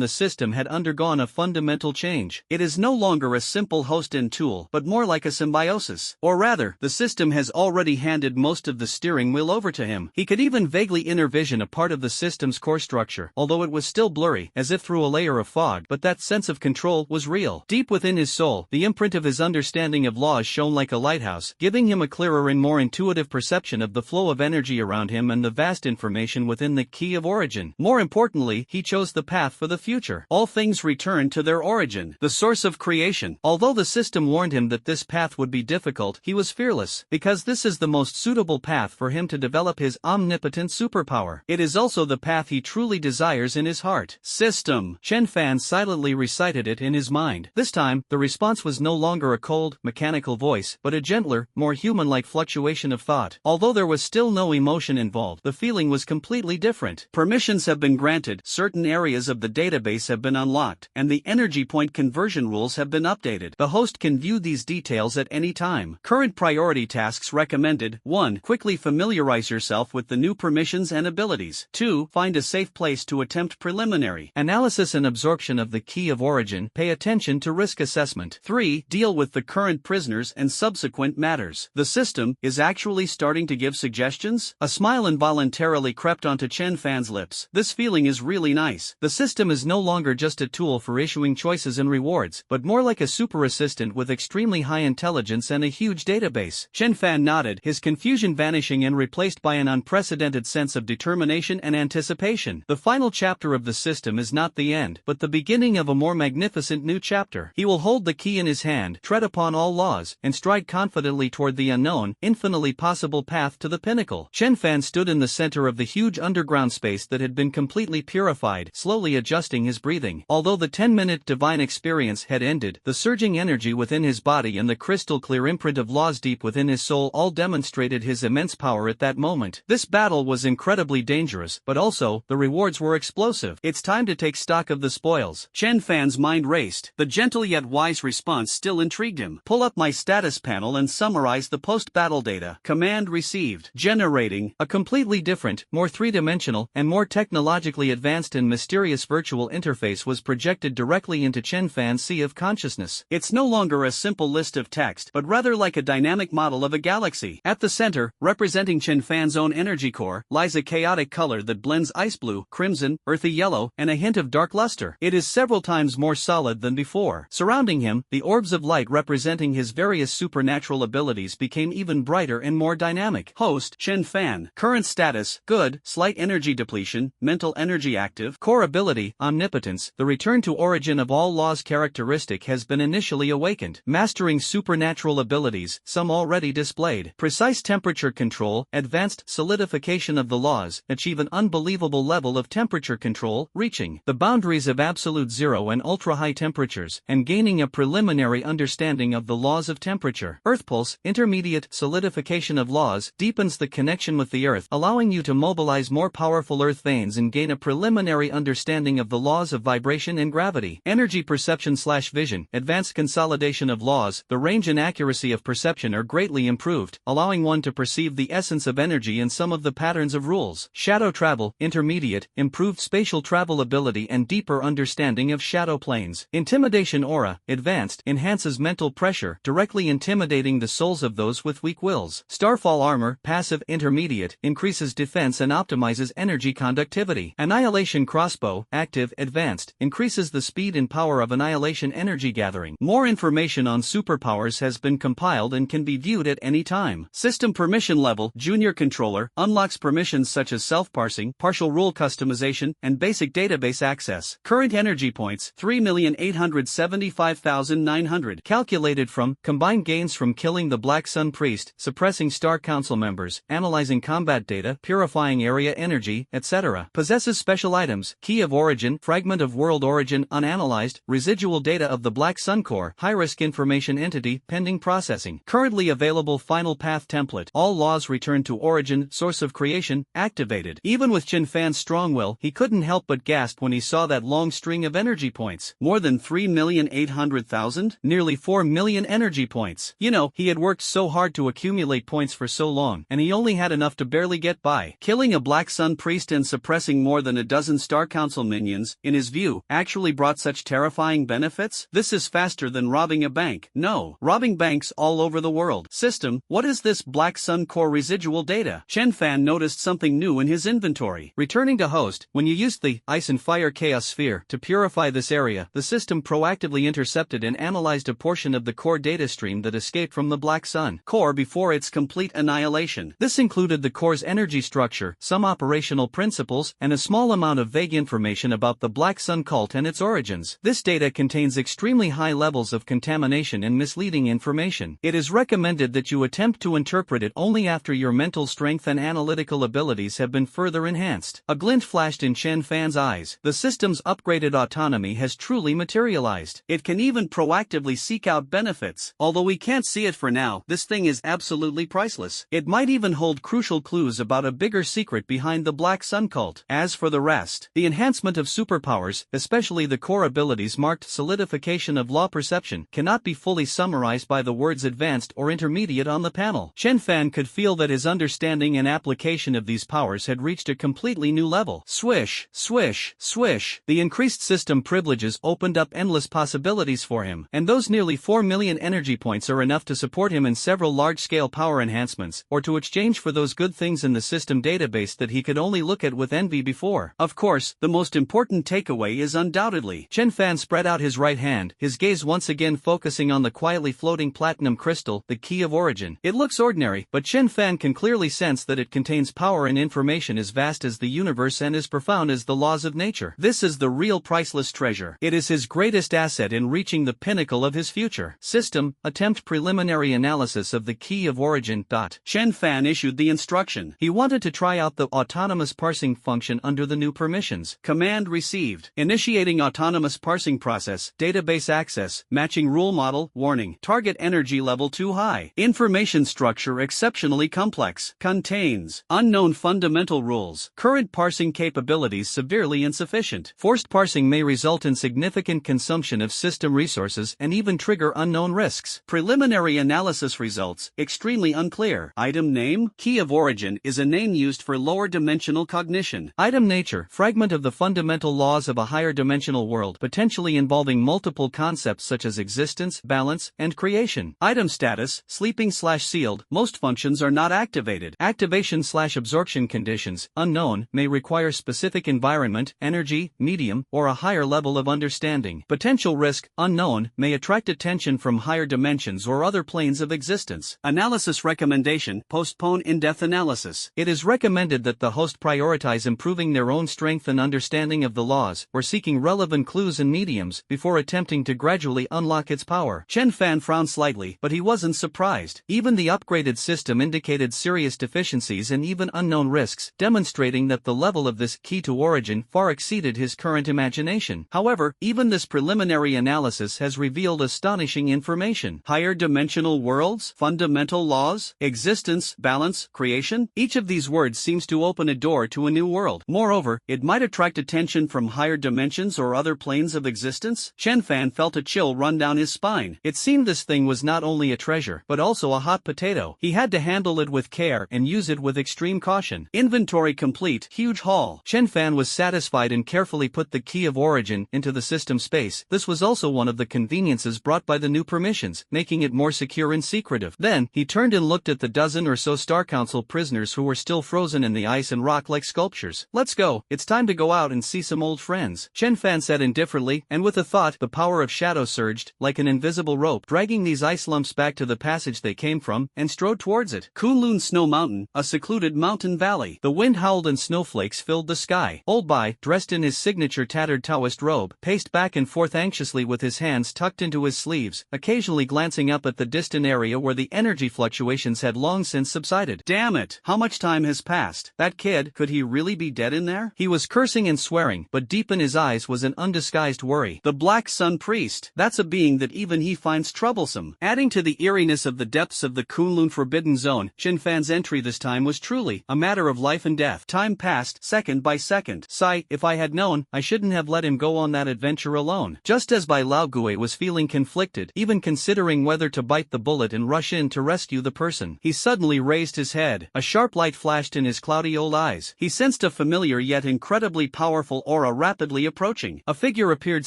the system had undergone a fundamental change. It is no longer a simple host and tool, but more like a symbiosis. Or rather, the system has already handed most of the steering wheel over to him. He could even vaguely envision a part of the system's core structure, although it was still blurry, as if through a layer of fog, but that sense of control was real. Deep within his soul, the imprint of his understanding of laws shone like a lighthouse, giving him a clearer and more intuitive perception of the flow of energy around him and the vast information within the key of origin. More importantly, he chose the path for the future. All things return to their origin, the source of creation. Although the system warned him that this path would be difficult, he was fearless, because this is the most suitable path for him to develop his omnipotent superpower. It is also the path he truly desires in his heart. System. Chenfan silently recited it in his mind. This time, the response was no longer a cold, mechanical voice, but a gentler, more human-like fluctuation of thought. Although there was still no emotion involved, the feeling was completely different. Permissions have been granted, certain areas of the database have been unlocked, and the energy point conversion rules have been updated. The host can view these details at any time. Current priority tasks recommended: 1. Quickly familiarize yourself with the new permissions and abilities. 2. Find a safe place to attempt preliminary analysis and absorption of the key of origin. Pay attention to risk assessment. 3. Deal with the current prisoners and subsequent matters. The system is actually starting to give suggestions? A smile involuntarily crept onto Chenfan's lips. This feeling is really nice. The system is no longer just a tool for issuing choices and rewards, but more like a super assistant with extremely high intelligence and a huge database. Chenfan nodded, his confusion vanishing and replaced by an unprecedented sense of determination and anticipation. The final chapter of the system is not the end, but the beginning of a more magnificent new chapter. He will hold the key in his hand, tread upon all laws, and stride confidently toward the unknown, infinitely possible path to the pinnacle. Chenfan stood in the center of the huge underground space that had been completely purified, slowly adjusting his breathing. Although the 10-minute divine experience had ended, the surging energy within his body and the crystal-clear imprint of laws deep within his soul all demonstrated his immense power at that moment. This battle was incredibly dangerous, but also, the rewards were explosive. It's time to take stock of the spoils. Chenfan's mind raced. The gentle yet wise response still intrigued him. Pull up my status panel and summarize the post-battle data. Command received. Generating. A completely different, more three-dimensional, and more technologically advanced and mysterious virtual interface was projected directly into Chenfan's sea of consciousness. It's no longer a simple list of text, but rather like a dynamic model of a galaxy. At the center, representing Chenfan's own energy core, lies a chaotic color that blends ice blue, crimson, earthy yellow, and a hint of dark luster. It is several times more solid than before. Surrounding him, the orbs of light representing his various supernatural abilities became even brighter and more dynamic. Host, Chenfan. Current status, good, slight energy depletion, mental energy active, core ability, omnipotence. The return to origin of all laws characteristic has been initially awakened. Mastering supernatural abilities, some already displayed. Precise temperature control, advanced solidification of the laws, achieve an unbelievable level of temperature control, reaching the boundaries of absolute zero and ultra-high temperatures, and gaining a preliminary understanding of the laws of temperature. Earth pulse, intermediate solidification of laws, deepens the connection with the Earth, allowing you to mobilize more powerful Earth veins and gain a preliminary understanding of the laws of vibration and gravity. Energy perception/vision, advanced consolidation of laws, the range and accuracy of perception are greatly improved, allowing one to perceive the essence of energy and some of the patterns of rules. Shadow travel, intermediate, improved spatial travel ability and deeper understanding of shadow planes. Intimidation aura, advanced, enhances mental pressure, directly intimidating the souls of those with weak wills. Starfall armor, passive, intermediate, increases defense and optimizes energy conductivity. Annihilation crossbow, active, advanced, increases the speed and power of annihilation energy gathering. More information on superpowers has been compiled and can be viewed at any time. System permission level, junior controller, unlocks permissions such as self-parsing, partial rule customization, and basic database access. Current energy points, 3,875,900. Calculated from, combined gains from killing the Black Sun Priest, suppressing Star Council members, analyzing combat data, purifying area energy, etc. Possesses special items, key of origin, fragment of world origin unanalyzed, residual data of the Black Sun Core, high-risk information entity, pending processing. Currently available final path template. All laws return to origin, source of creation, activated. Even with Chenfan's strong will, he couldn't help but gasp when he saw that long string of energy points. More than 3,800,000? Nearly 4 million energy points. You know, he had worked so hard to accumulate points for so long, and he only had enough to barely get by. Killing a Black Sun Priest and suppressing more than a dozen Star Council minions, in his view, actually brought such terrifying benefits? This is faster than robbing a bank. No, robbing banks all over the world. System, what is this Black Sun Core residual data? Chenfan noticed something new in his inventory. Returning to host, when you used the Ice and Fire Chaos Sphere to purify this area, the system proactively intercepted and analyzed a portion of the core data stream that escaped from the Black Sun Core before its complete annihilation. This included the core's energy structure, some operational principles, and a small amount of vague information about the Black Sun cult and its origins. This data contains extremely high levels of contamination and misleading information. It is recommended that you attempt to interpret it only after your mental strength and analytical abilities have been further enhanced. A glint flashed in Chenfan's eyes. The system's upgraded autonomy has truly materialized. It can even proactively seek out benefits. Although we can't see it for now, this thing is absolutely priceless. It might even hold crucial clues about a bigger secret behind the Black Sun cult. As for the rest, the enhancement of superpowers, especially the core abilities marked solidification of law perception, cannot be fully summarized by the words advanced or intermediate on the panel. Chenfan could feel that his understanding and application of these powers had reached a completely new level. Swish, swish, swish. The increased system privileges opened up endless possibilities for him, and those nearly 4 million energy points are enough to support him in several large-scale power enhancements, or to exchange for those good things in the system database that he could only look at with envy before. power. Of course, the most important takeaway is undoubtedly. Chenfan spread out his right hand, his gaze once again focusing on the quietly floating platinum crystal, the key of origin. It looks ordinary, but Chenfan can clearly sense that it contains power and information as vast as the universe and as profound as the laws of nature. This is the real priceless treasure. It is his greatest asset in reaching the pinnacle of his future. System, attempt preliminary analysis of the key of origin. Chenfan issued the instruction. He wanted to try out the autonomous parsing function under the new permissions. Command received. Initiating autonomous parsing process. Database access. Matching rule model. Warning. Target energy level too high. Information structure exceptionally complex. Contains unknown fundamental rules. Current parsing capabilities severely insufficient. Forced parsing may result in significant consumption of system resources and even trigger unknown risks. Preliminary analysis results extremely unclear. Item name. Key of origin is a name used for lower dimensional cognition. Item nature. Fragment of the fundamental laws of a higher dimensional world, potentially involving multiple concepts such as existence, balance, and creation. Item status. Sleeping/sealed. Most functions are not activated. Activation/absorption conditions, unknown, may require specific environment, energy, medium, or a higher level of understanding. Potential risk, unknown, may attract attention from higher dimensions or other planes of existence. Analysis recommendation. Postpone in-depth analysis. It is recommended that the host prioritize improving their own strength and understanding of the laws, or seeking relevant clues and mediums, before attempting to gradually unlock its power. Chenfan frowned slightly, but he wasn't surprised. Even the upgraded system indicated serious deficiencies and even unknown risks, demonstrating that the level of this key to origin far exceeded his current imagination. However, even this preliminary analysis has revealed astonishing information. Higher dimensional worlds, fundamental laws, existence, balance, creation. Each of these words seems to open a door to a new world. Moreover, it might attract attention from higher dimensions or other planes of existence. Chenfan felt a chill run down his spine. It seemed this thing was not only a treasure, but also a hot potato. He had to handle it with care and use it with extreme caution. Inventory complete. Huge haul. Chenfan was satisfied and carefully put the key of origin into the system space. This was also one of the conveniences brought by the new permissions, making it more secure and secretive. Then, he turned and looked at the dozen or so Star Council prisoners who were still frozen in the ice and rock like sculptures. Let's go. It's time to go out and see some old friends. Chenfan said indifferently, and with a thought, the power of shadow surged, like an invisible rope, dragging these ice lumps back to the passage they came from, and strode towards it. Kunlun Snow Mountain, a secluded mountain valley. The wind howled and snowflakes filled the sky. Old Bai, dressed in his signature tattered Taoist robe, paced back and forth anxiously with his hands tucked into his sleeves, occasionally glancing up at the distant area where the energy fluctuations had long since subsided. Damn it! How much time has passed? That kid, could he really be dead in there? He was cursing and swearing, but deep in his eyes was an undisguised worry. The Black Sun Priest. That's a being that even he finds troublesome. Adding to the eeriness of the depths of the Kunlun Forbidden Zone, Chenfan's entry this time was truly a matter of life and death. Time passed, second by second. Sigh, if I had known, I shouldn't have let him go on that adventure alone. Just as Bai Laogue was feeling conflicted, even considering whether to bite the bullet and rush in to rescue the person, he suddenly raised his head. A sharp light flashed in his cloudy old eyes. He sensed a familiar yet incredibly powerful aura rapidly approaching. A figure appeared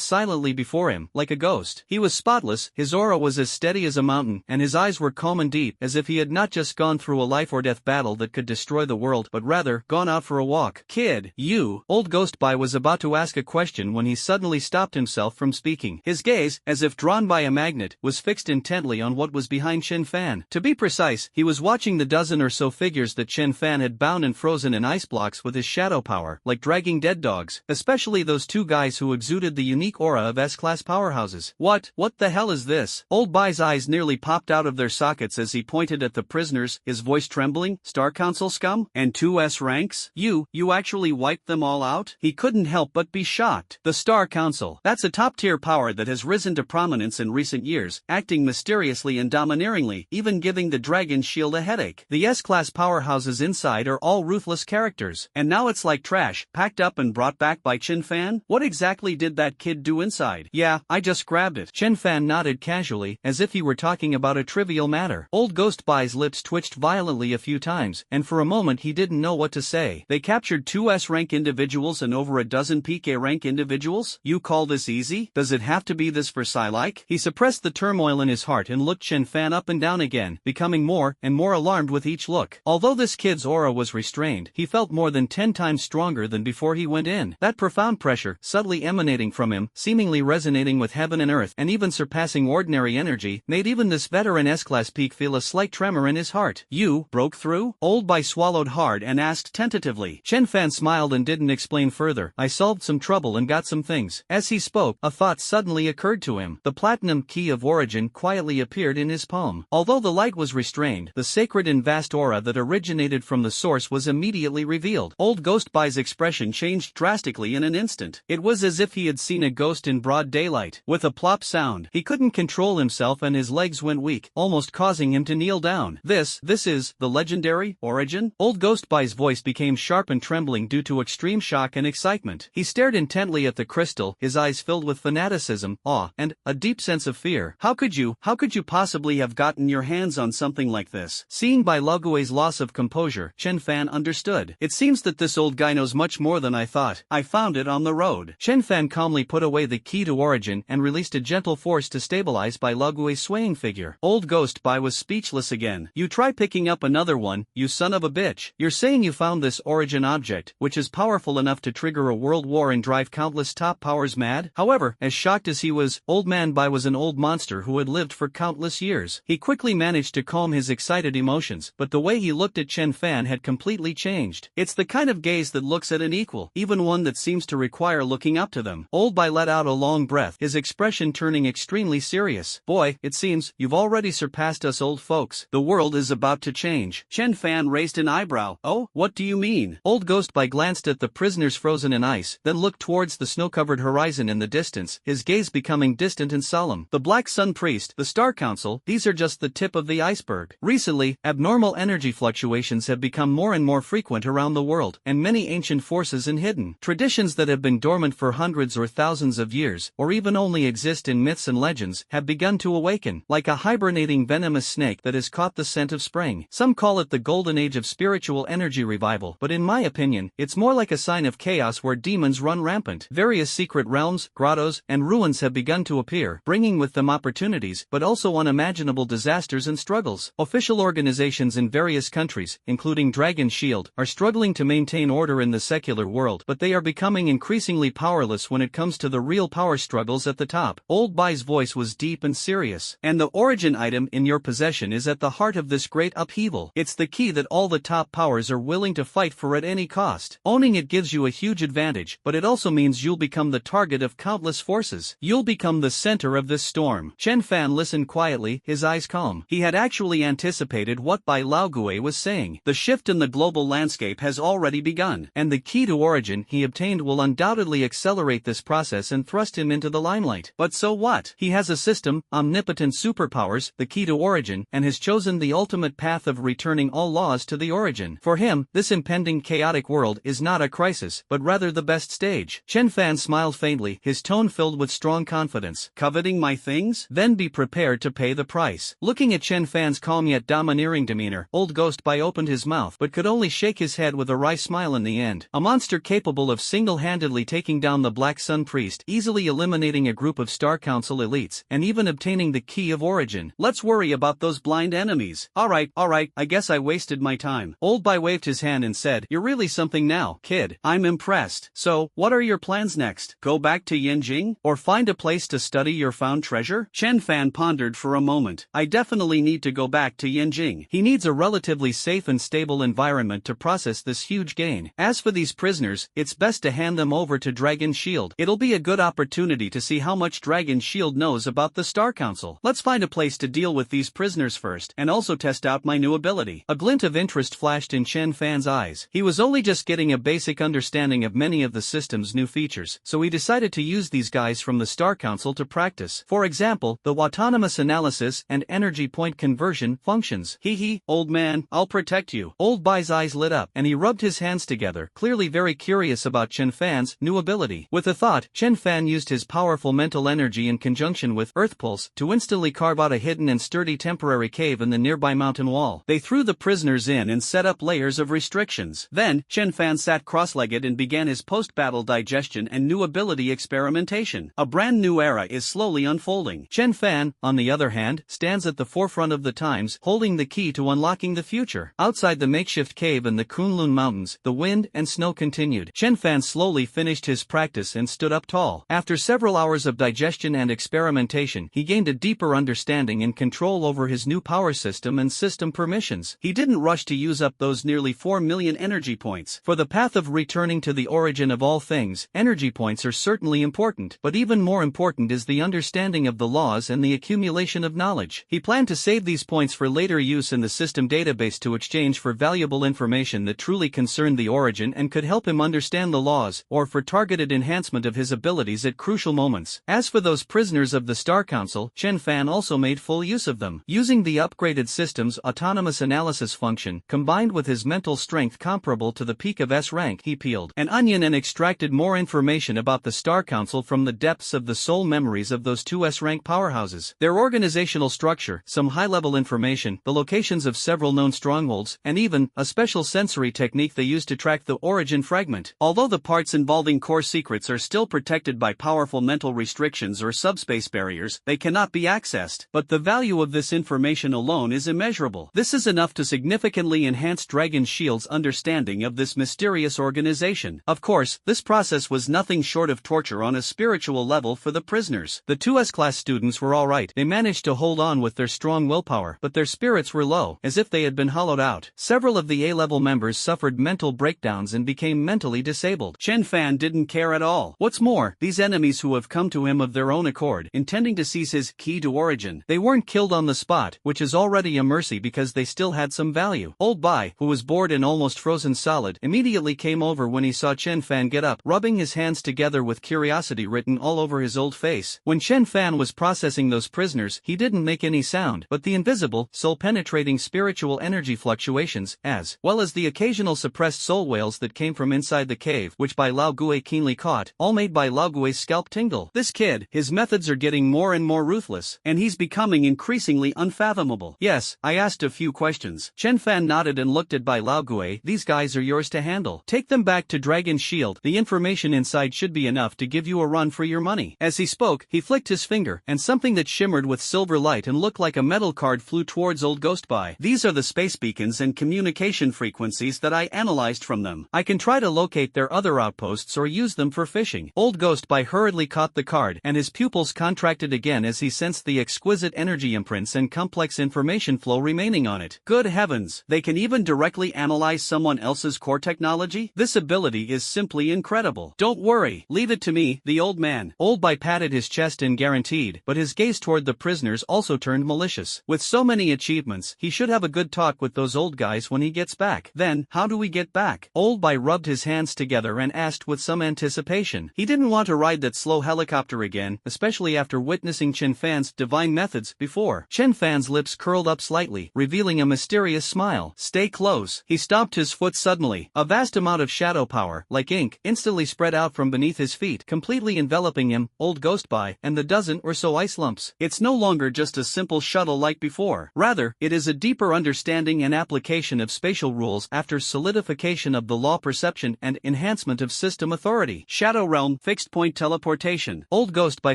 silently before him, like a ghost. He was spotless, his aura was as steady as a mountain, and his eyes were calm and deep, as if he had not just gone through a life-or-death battle that could destroy the world, but rather, gone out for a walk. Kid, you. Old Ghost Bai was about to ask a question when he suddenly stopped himself from speaking. His gaze, as if drawn by a magnet, was fixed intently on what was behind Chenfan. To be precise, he was watching the dozen or so figures that Chenfan had bound and frozen in ice blocks with his shadow power, like dragging dead dogs, especially those two guys who exuded the unique aura of S-class powerhouses. What the hell is this? Old Bai's eyes nearly popped out of their sockets as he pointed at the prisoners, his voice trembling. Star Council scum? And 2S ranks? You actually wiped them all out? He couldn't help but be shocked. The Star Council. That's a top-tier power that has risen to prominence in recent years, acting mysteriously and domineeringly, even giving the Dragon Shield a headache. The S-class powerhouses inside are all ruthless characters, and now it's like trash, packed up and brought back by Chenfan? What exactly did that kid do inside? Yeah, I just grabbed it. Chenfan nodded casually, as if he were talking about a trivial matter. Old Ghost Bai's lips twitched violently a few times, and for a moment he didn't know what to say. They captured 2S rank individuals and over a dozen PK rank individuals? You call this easy? Does it have to be this for Psylike? He suppressed the turmoil in his heart and looked Chenfan up and down again, becoming more and more alarmed with each look. Although this kid's aura was restrained, he felt more than 10 times stronger stronger than before he went in. That profound pressure, subtly emanating from him, seemingly resonating with heaven and earth, and even surpassing ordinary energy, made even this veteran S-class peak feel a slight tremor in his heart. "You broke through?" Old Bai swallowed hard and asked tentatively. Chenfan smiled and didn't explain further. "I solved some trouble and got some things." As he spoke, a thought suddenly occurred to him. The platinum key of origin quietly appeared in his palm. Although the light was restrained, the sacred and vast aura that originated from the source was immediately revealed. Old Ghost Bai's expression changed drastically in an instant. It was as if he had seen a ghost in broad daylight. With a plop sound, he couldn't control himself and his legs went weak, almost causing him to kneel down. This is the legendary origin?" Old Ghost Bai's voice became sharp and trembling due to extreme shock and excitement. He stared intently at the crystal, his eyes filled with fanaticism, awe, and a deep sense of fear. How could you possibly have gotten your hands on something like this?" Seeing Bai Laogui's loss of composure, Chenfan understood. "It seems that this old guy knows much more than I thought. I found it on the road." Chenfan calmly put away the key to origin and released a gentle force to stabilize Bai Laogui's swaying figure. Old Ghost Bai was speechless again. "You try picking up another one, you son of a bitch. You're saying you found this origin object, which is powerful enough to trigger a world war and drive countless top powers mad?" However, as shocked as he was, Old Man Bai was an old monster who had lived for countless years. He quickly managed to calm his excited emotions, but the way he looked at Chenfan had completely changed. It's the kind of gaze that looks at an equal, even one that seems to require looking up to them. Old Bai let out a long breath, his expression turning extremely serious. "Boy, it seems you've already surpassed us old folks. The world is about to change." Chenfan raised an eyebrow. "Oh, what do you mean?" Old Ghost Bai glanced at the prisoners frozen in ice, then looked towards the snow-covered horizon in the distance, his gaze becoming distant and solemn. "The Black Sun Priest, the Star Council, these are just the tip of the iceberg. Recently, abnormal energy fluctuations have become more and more frequent around the world, and many ancient forces and hidden traditions that have been dormant for hundreds or thousands of years, or even only exist in myths and legends, have begun to awaken, like a hibernating venomous snake that has caught the scent of spring. Some call it the golden age of spiritual energy revival, but in my opinion, it's more like a sign of chaos where demons run rampant. Various secret realms, grottos, and ruins have begun to appear, bringing with them opportunities, but also unimaginable disasters and struggles. Official organizations in various countries, including Dragon Shield, are struggling to maintain order in the secular world, but they are becoming increasingly powerless when it comes to the real power struggles at the top." Old Bai's voice was deep and serious. "And the origin item in your possession is at the heart of this great upheaval. It's the key that all the top powers are willing to fight for at any cost. Owning it gives you a huge advantage, but it also means you'll become the target of countless forces. You'll become the center of this storm." Chenfan listened quietly, his eyes calm. He had actually anticipated what Bai Laogui was saying. The shift in the global landscape has already begun, and the key to origin he obtained will undoubtedly accelerate this process and thrust him into the limelight. But so what? He has a system, omnipotent superpowers, the key to origin, and has chosen the ultimate path of returning all laws to the origin. For him, this impending chaotic world is not a crisis, but rather the best stage. Chenfan smiled faintly, his tone filled with strong confidence. "Coveting my things? Then be prepared to pay the price." Looking at Chenfan's calm yet domineering demeanor, Old Ghost Bai opened his mouth but could only shake his head with a wry smile in the end. A monster capable of single-handedly taking down the Black Sun Priest, easily eliminating a group of Star Council elites, and even obtaining the key of origin. "Let's worry about those blind enemies." Alright, I guess I wasted my time." Old Bai waved his hand and said, "You're really something now, kid. I'm impressed. So, what are your plans next? Go back to Yanjing? Or find a place to study your found treasure?" Chenfan pondered for a moment. "I definitely need to go back to Yanjing. He needs a relatively safe and stable environment to process this huge gain. As for these prisoners, it's best to hand them over to Dragon Shield. It'll be a good opportunity to see how much Dragon Shield knows about the Star Council. Let's find a place to deal with these prisoners first, and also test out my new ability." A glint of interest flashed in Chenfan's eyes. He was only just getting a basic understanding of many of the system's new features, so he decided to use these guys from the Star Council to practice. For example, the autonomous analysis and energy point conversion functions. "Hee, old man, I'll protect you." Old Bai's eyes lit up, and he rubbed his hands together, clearly very curious about Chenfan's new ability. With a thought, Chenfan used his powerful mental energy in conjunction with Earth Pulse to instantly carve out a hidden and sturdy temporary cave in the nearby mountain wall. They threw the prisoners in and set up layers of restrictions. Then, Chenfan sat cross-legged and began his post-battle digestion and new ability experimentation. A brand new era is slowly unfolding. Chenfan, on the other hand, stands at the forefront of the times, holding the key to unlocking the future. Outside the makeshift cave in the Kunlun Mountains, the wind and and snow continued. Chenfan slowly finished his practice and stood up tall. After several hours of digestion and experimentation, he gained a deeper understanding and control over his new power system and system permissions. He didn't rush to use up those nearly 4 million energy points. For the path of returning to the origin of all things, energy points are certainly important, but even more important is the understanding of the laws and the accumulation of knowledge. He planned to save these points for later use in the system database to exchange for valuable information that truly concerned the origin and could help him understand the laws, or for targeted enhancement of his abilities at crucial moments. As for those prisoners of the Star Council, Chenfan also made full use of them. Using the upgraded system's autonomous analysis function, combined with his mental strength comparable to the peak of S rank, he peeled an onion and extracted more information about the Star Council from the depths of the soul memories of those two S-rank powerhouses. Their organizational structure, some high-level information, the locations of several known strongholds, and even a special sensory technique they use to track the origin fragment. Although the parts involving core secrets are still protected by powerful mental restrictions or subspace barriers, they cannot be accessed. But the value of this information alone is immeasurable. This is enough to significantly enhance Dragon Shield's understanding of this mysterious organization. Of course, this process was nothing short of torture on a spiritual level for the prisoners. The two S-class students were alright. They managed to hold on with their strong willpower, but their spirits were low, as if they had been hollowed out. Several of the A-level members suffered mental breakdowns and became mentally disabled. Chenfan didn't care at all. What's more, these enemies who have come to him of their own accord, intending to seize his key to origin, they weren't killed on the spot, which is already a mercy because they still had some value. Old Bai, who was bored and almost frozen solid, immediately came over when he saw Chenfan get up, rubbing his hands together with curiosity written all over his old face. When Chenfan was processing those prisoners, he didn't make any sound, but the invisible, soul-penetrating spiritual energy fluctuations, as well as the occasional suppressed soul wails that came from inside the cave, which Bai Lao Gui keenly caught, all made Bai Lao Gui's scalp tingle. This kid, his methods are getting more and more ruthless, and he's becoming increasingly unfathomable. Yes, I asked a few questions. Chenfan nodded and looked at Bai Lao Gui. These guys are yours to handle. Take them back to Dragon Shield. The information inside should be enough to give you a run for your money. As he spoke, he flicked his finger, and something that shimmered with silver light and looked like a metal card flew towards Old Ghost Bai. These are the space beacons and communication frequencies that I analyzed from them. I can try to locate their other outposts or use them for fishing. Old Ghost Bai hurriedly caught the card, and his pupils contracted again as he sensed the exquisite energy imprints and complex information flow remaining on it. Good heavens, they can even directly analyze someone else's core technology? This ability is simply incredible. Don't worry, leave it to me, the old man. Old Bai patted his chest and guaranteed, but his gaze toward the prisoners also turned malicious. With so many achievements, he should have a good talk with those old guys when he gets back. Then, how do we get back? Old Bai rubbed his hands together and asked with some anticipation. He didn't want to ride that slow helicopter again, especially after witnessing Chenfan's divine methods before. Chenfan's lips curled up slightly, revealing a mysterious smile. Stay close. He stopped his foot suddenly. A vast amount of shadow power, like ink, instantly spread out from beneath his feet, completely enveloping him, Old Ghost Bai, and the dozen or so ice lumps. It's no longer just a simple shuttle like before. Rather, it is a deeper understanding and application of spatial rules after solidification of the law perception and enhancement of system authority. Shadow Realm, fixed point teleportation. Old Ghost Bai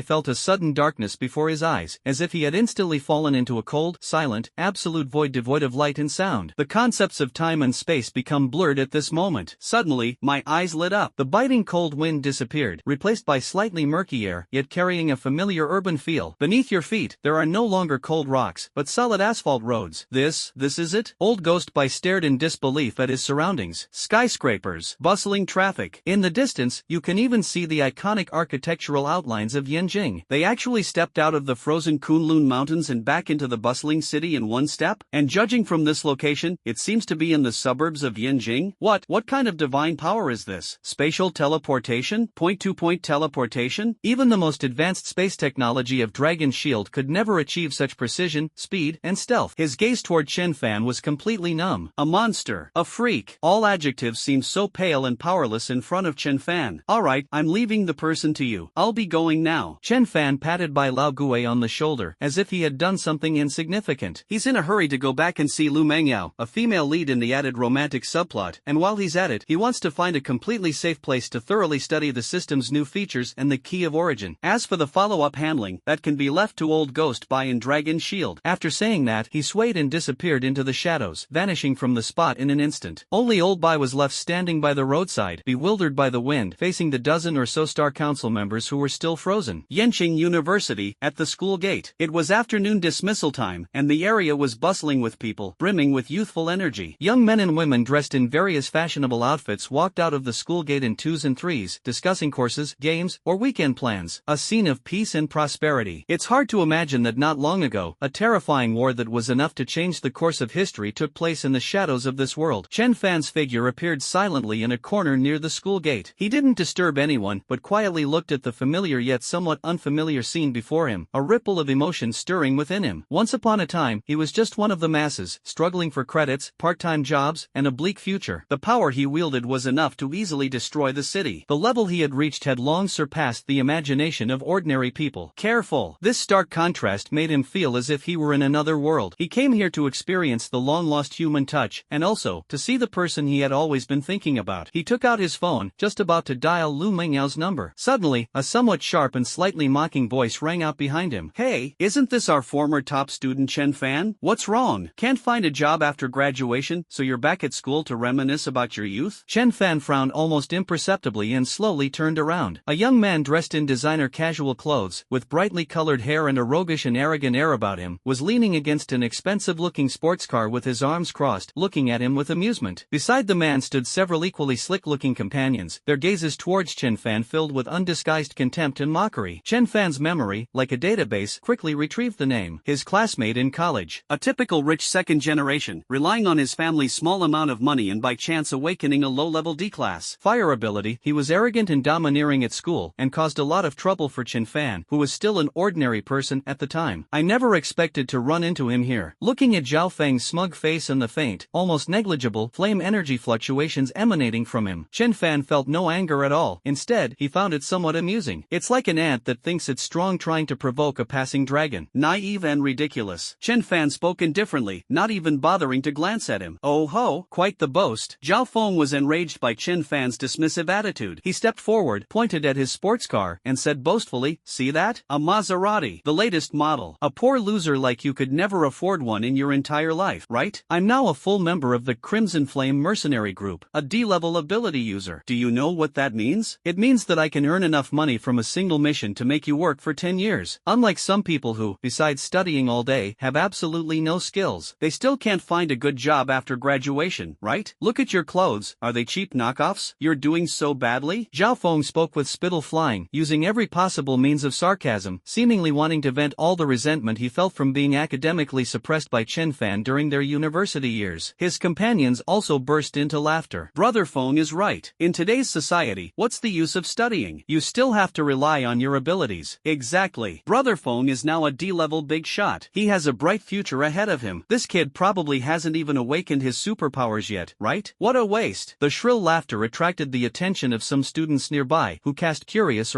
felt a sudden darkness before his eyes, as if he had instantly fallen into a cold, silent, absolute void devoid of light and sound. The concepts of time and space become blurred at this moment. Suddenly, my eyes lit up. The biting cold wind disappeared, replaced by slightly murky air, yet carrying a familiar urban feel. Beneath your feet, there are no longer cold rocks, but solid asphalt roads. This is it? Old Ghost Bai stared in disbelief at his surroundings. Skyscrapers, bustling traffic. In the distance, you can even see the iconic architectural outlines of Yanjing. They actually stepped out of the frozen Kunlun Mountains and back into the bustling city in one step? And judging from this location, it seems to be in the suburbs of Yanjing. What kind of divine power is this? Spatial teleportation? Point-to-point teleportation? Even the most advanced space technology of Dragon Shield could never achieve such precision, speed, and stealth. His gaze toward Chenfan was completely numb. A monster. A freak. All adjectives seemed so pale and powerless in front of Chenfan. Alright, I'm leaving the person to you. I'll be going now. Chenfan patted Bai Lao Gui on the shoulder, as if he had done something insignificant. He's in a hurry to go back and see Lu Mengyao, a female lead in the added romantic subplot, and while he's at it, he wants to find a completely safe place to thoroughly study the system's new features and the key of origin. As for the follow-up handling, that can be left to Old Ghost Bai and Dragon Shield. After saying that, he swayed and disappeared into the shadows, vanishing from the spot in an instant. Only Old Bai was left standing by the roadside, bewildered by the wind, facing the dozen or so Star Council members who were still frozen. Yenching University, at the school gate. It was afternoon dismissal time, and the area was bustling with people, brimming with youthful energy. Young men and women dressed in various fashionable outfits walked out of the school gate in twos and threes, discussing courses, games, or weekend plans. A scene of peace and prosperity. It's hard to imagine that not long ago, a terrifying war that was enough to change the course of history took place in the shadows of this world. Chenfan's figure appeared silently in a corner near the school gate. He didn't disturb anyone, but quietly looked at the familiar yet somewhat unfamiliar scene before him, a ripple of emotion stirring within him. Once upon a time, he was just one of the masses, struggling for credits, part-time jobs, and a bleak future. The power he wielded was enough to easily destroy the city. The level he had reached had long surpassed the imagination of ordinary people. Careful. This stark contrast made him feel as if he were in another world. He came here to experience the long-lost human touch, and also, to see the person he had always been thinking about. He took out his phone, just about to dial Lu Mengyao's number. Suddenly, a somewhat sharp and slightly mocking voice rang out behind him. Hey, isn't this our former top student Chenfan? What's wrong? Can't find a job after graduation, so you're back at school to reminisce about your youth? Chenfan frowned almost imperceptibly and slowly turned around. A young man dressed in designer casual clothes, with brightly colored hair and a roguish and arrogant air about him, was leaning against an expensive-looking sports car with his arms crossed, looking at him with amusement. Beside the man stood several equally slick-looking companions, their gazes towards Chenfan filled with undisguised contempt and mockery. Chenfan's memory, like a database, quickly retrieved the name. His classmate in college. A typical rich second generation, relying on his family's small amount of money and by chance awakening a low-level D-class. Fire ability, he was arrogant and domineering at school, and caused a lot of trouble for Chenfan, who was still an ordinary person at the time. I never expected to run into him here. Looking at Zhao Feng's smug face and the faint, almost negligible, flame energy fluctuations emanating from him, Chenfan felt no anger at all. Instead, he found it somewhat amusing. It's like an ant that thinks it's strong trying to provoke a passing dragon. Naive and ridiculous. Chenfan spoke indifferently, not even bothering to glance at him. Oh ho, quite the boast. Zhao Feng was enraged by Chenfan's dismissive attitude. He stepped forward, pointed at his sports car, and said boastfully, "See that? A Maserati, the latest model. A poor loser like you could never afford one in your entire life, right? I'm now a full member of the Crimson Flame Mercenary Group, a D-level ability user. Do you know what that means? It means that I can earn enough money from a single mission to make you work for 10 years. Unlike some people who, besides studying all day, have absolutely no skills. They still can't find a good job after graduation, right? Look at your clothes. Are they cheap knockoffs? You're doing so badly?" Zhao Feng spoke with spittle flying, using every possible means of sarcasm, seemingly wanting to vent all the resentment he felt from being academically suppressed by Chenfan during their university years. His companions also burst into laughter. Brother Feng is right. In today's society, what's the use of studying? You still have to rely on your abilities. Exactly. Brother Feng is now a D-level big shot. He has a bright future ahead of him. This kid probably hasn't even awakened his superpowers yet, right? What a waste. The shrill laughter attracted the attention of some students nearby, who cast curious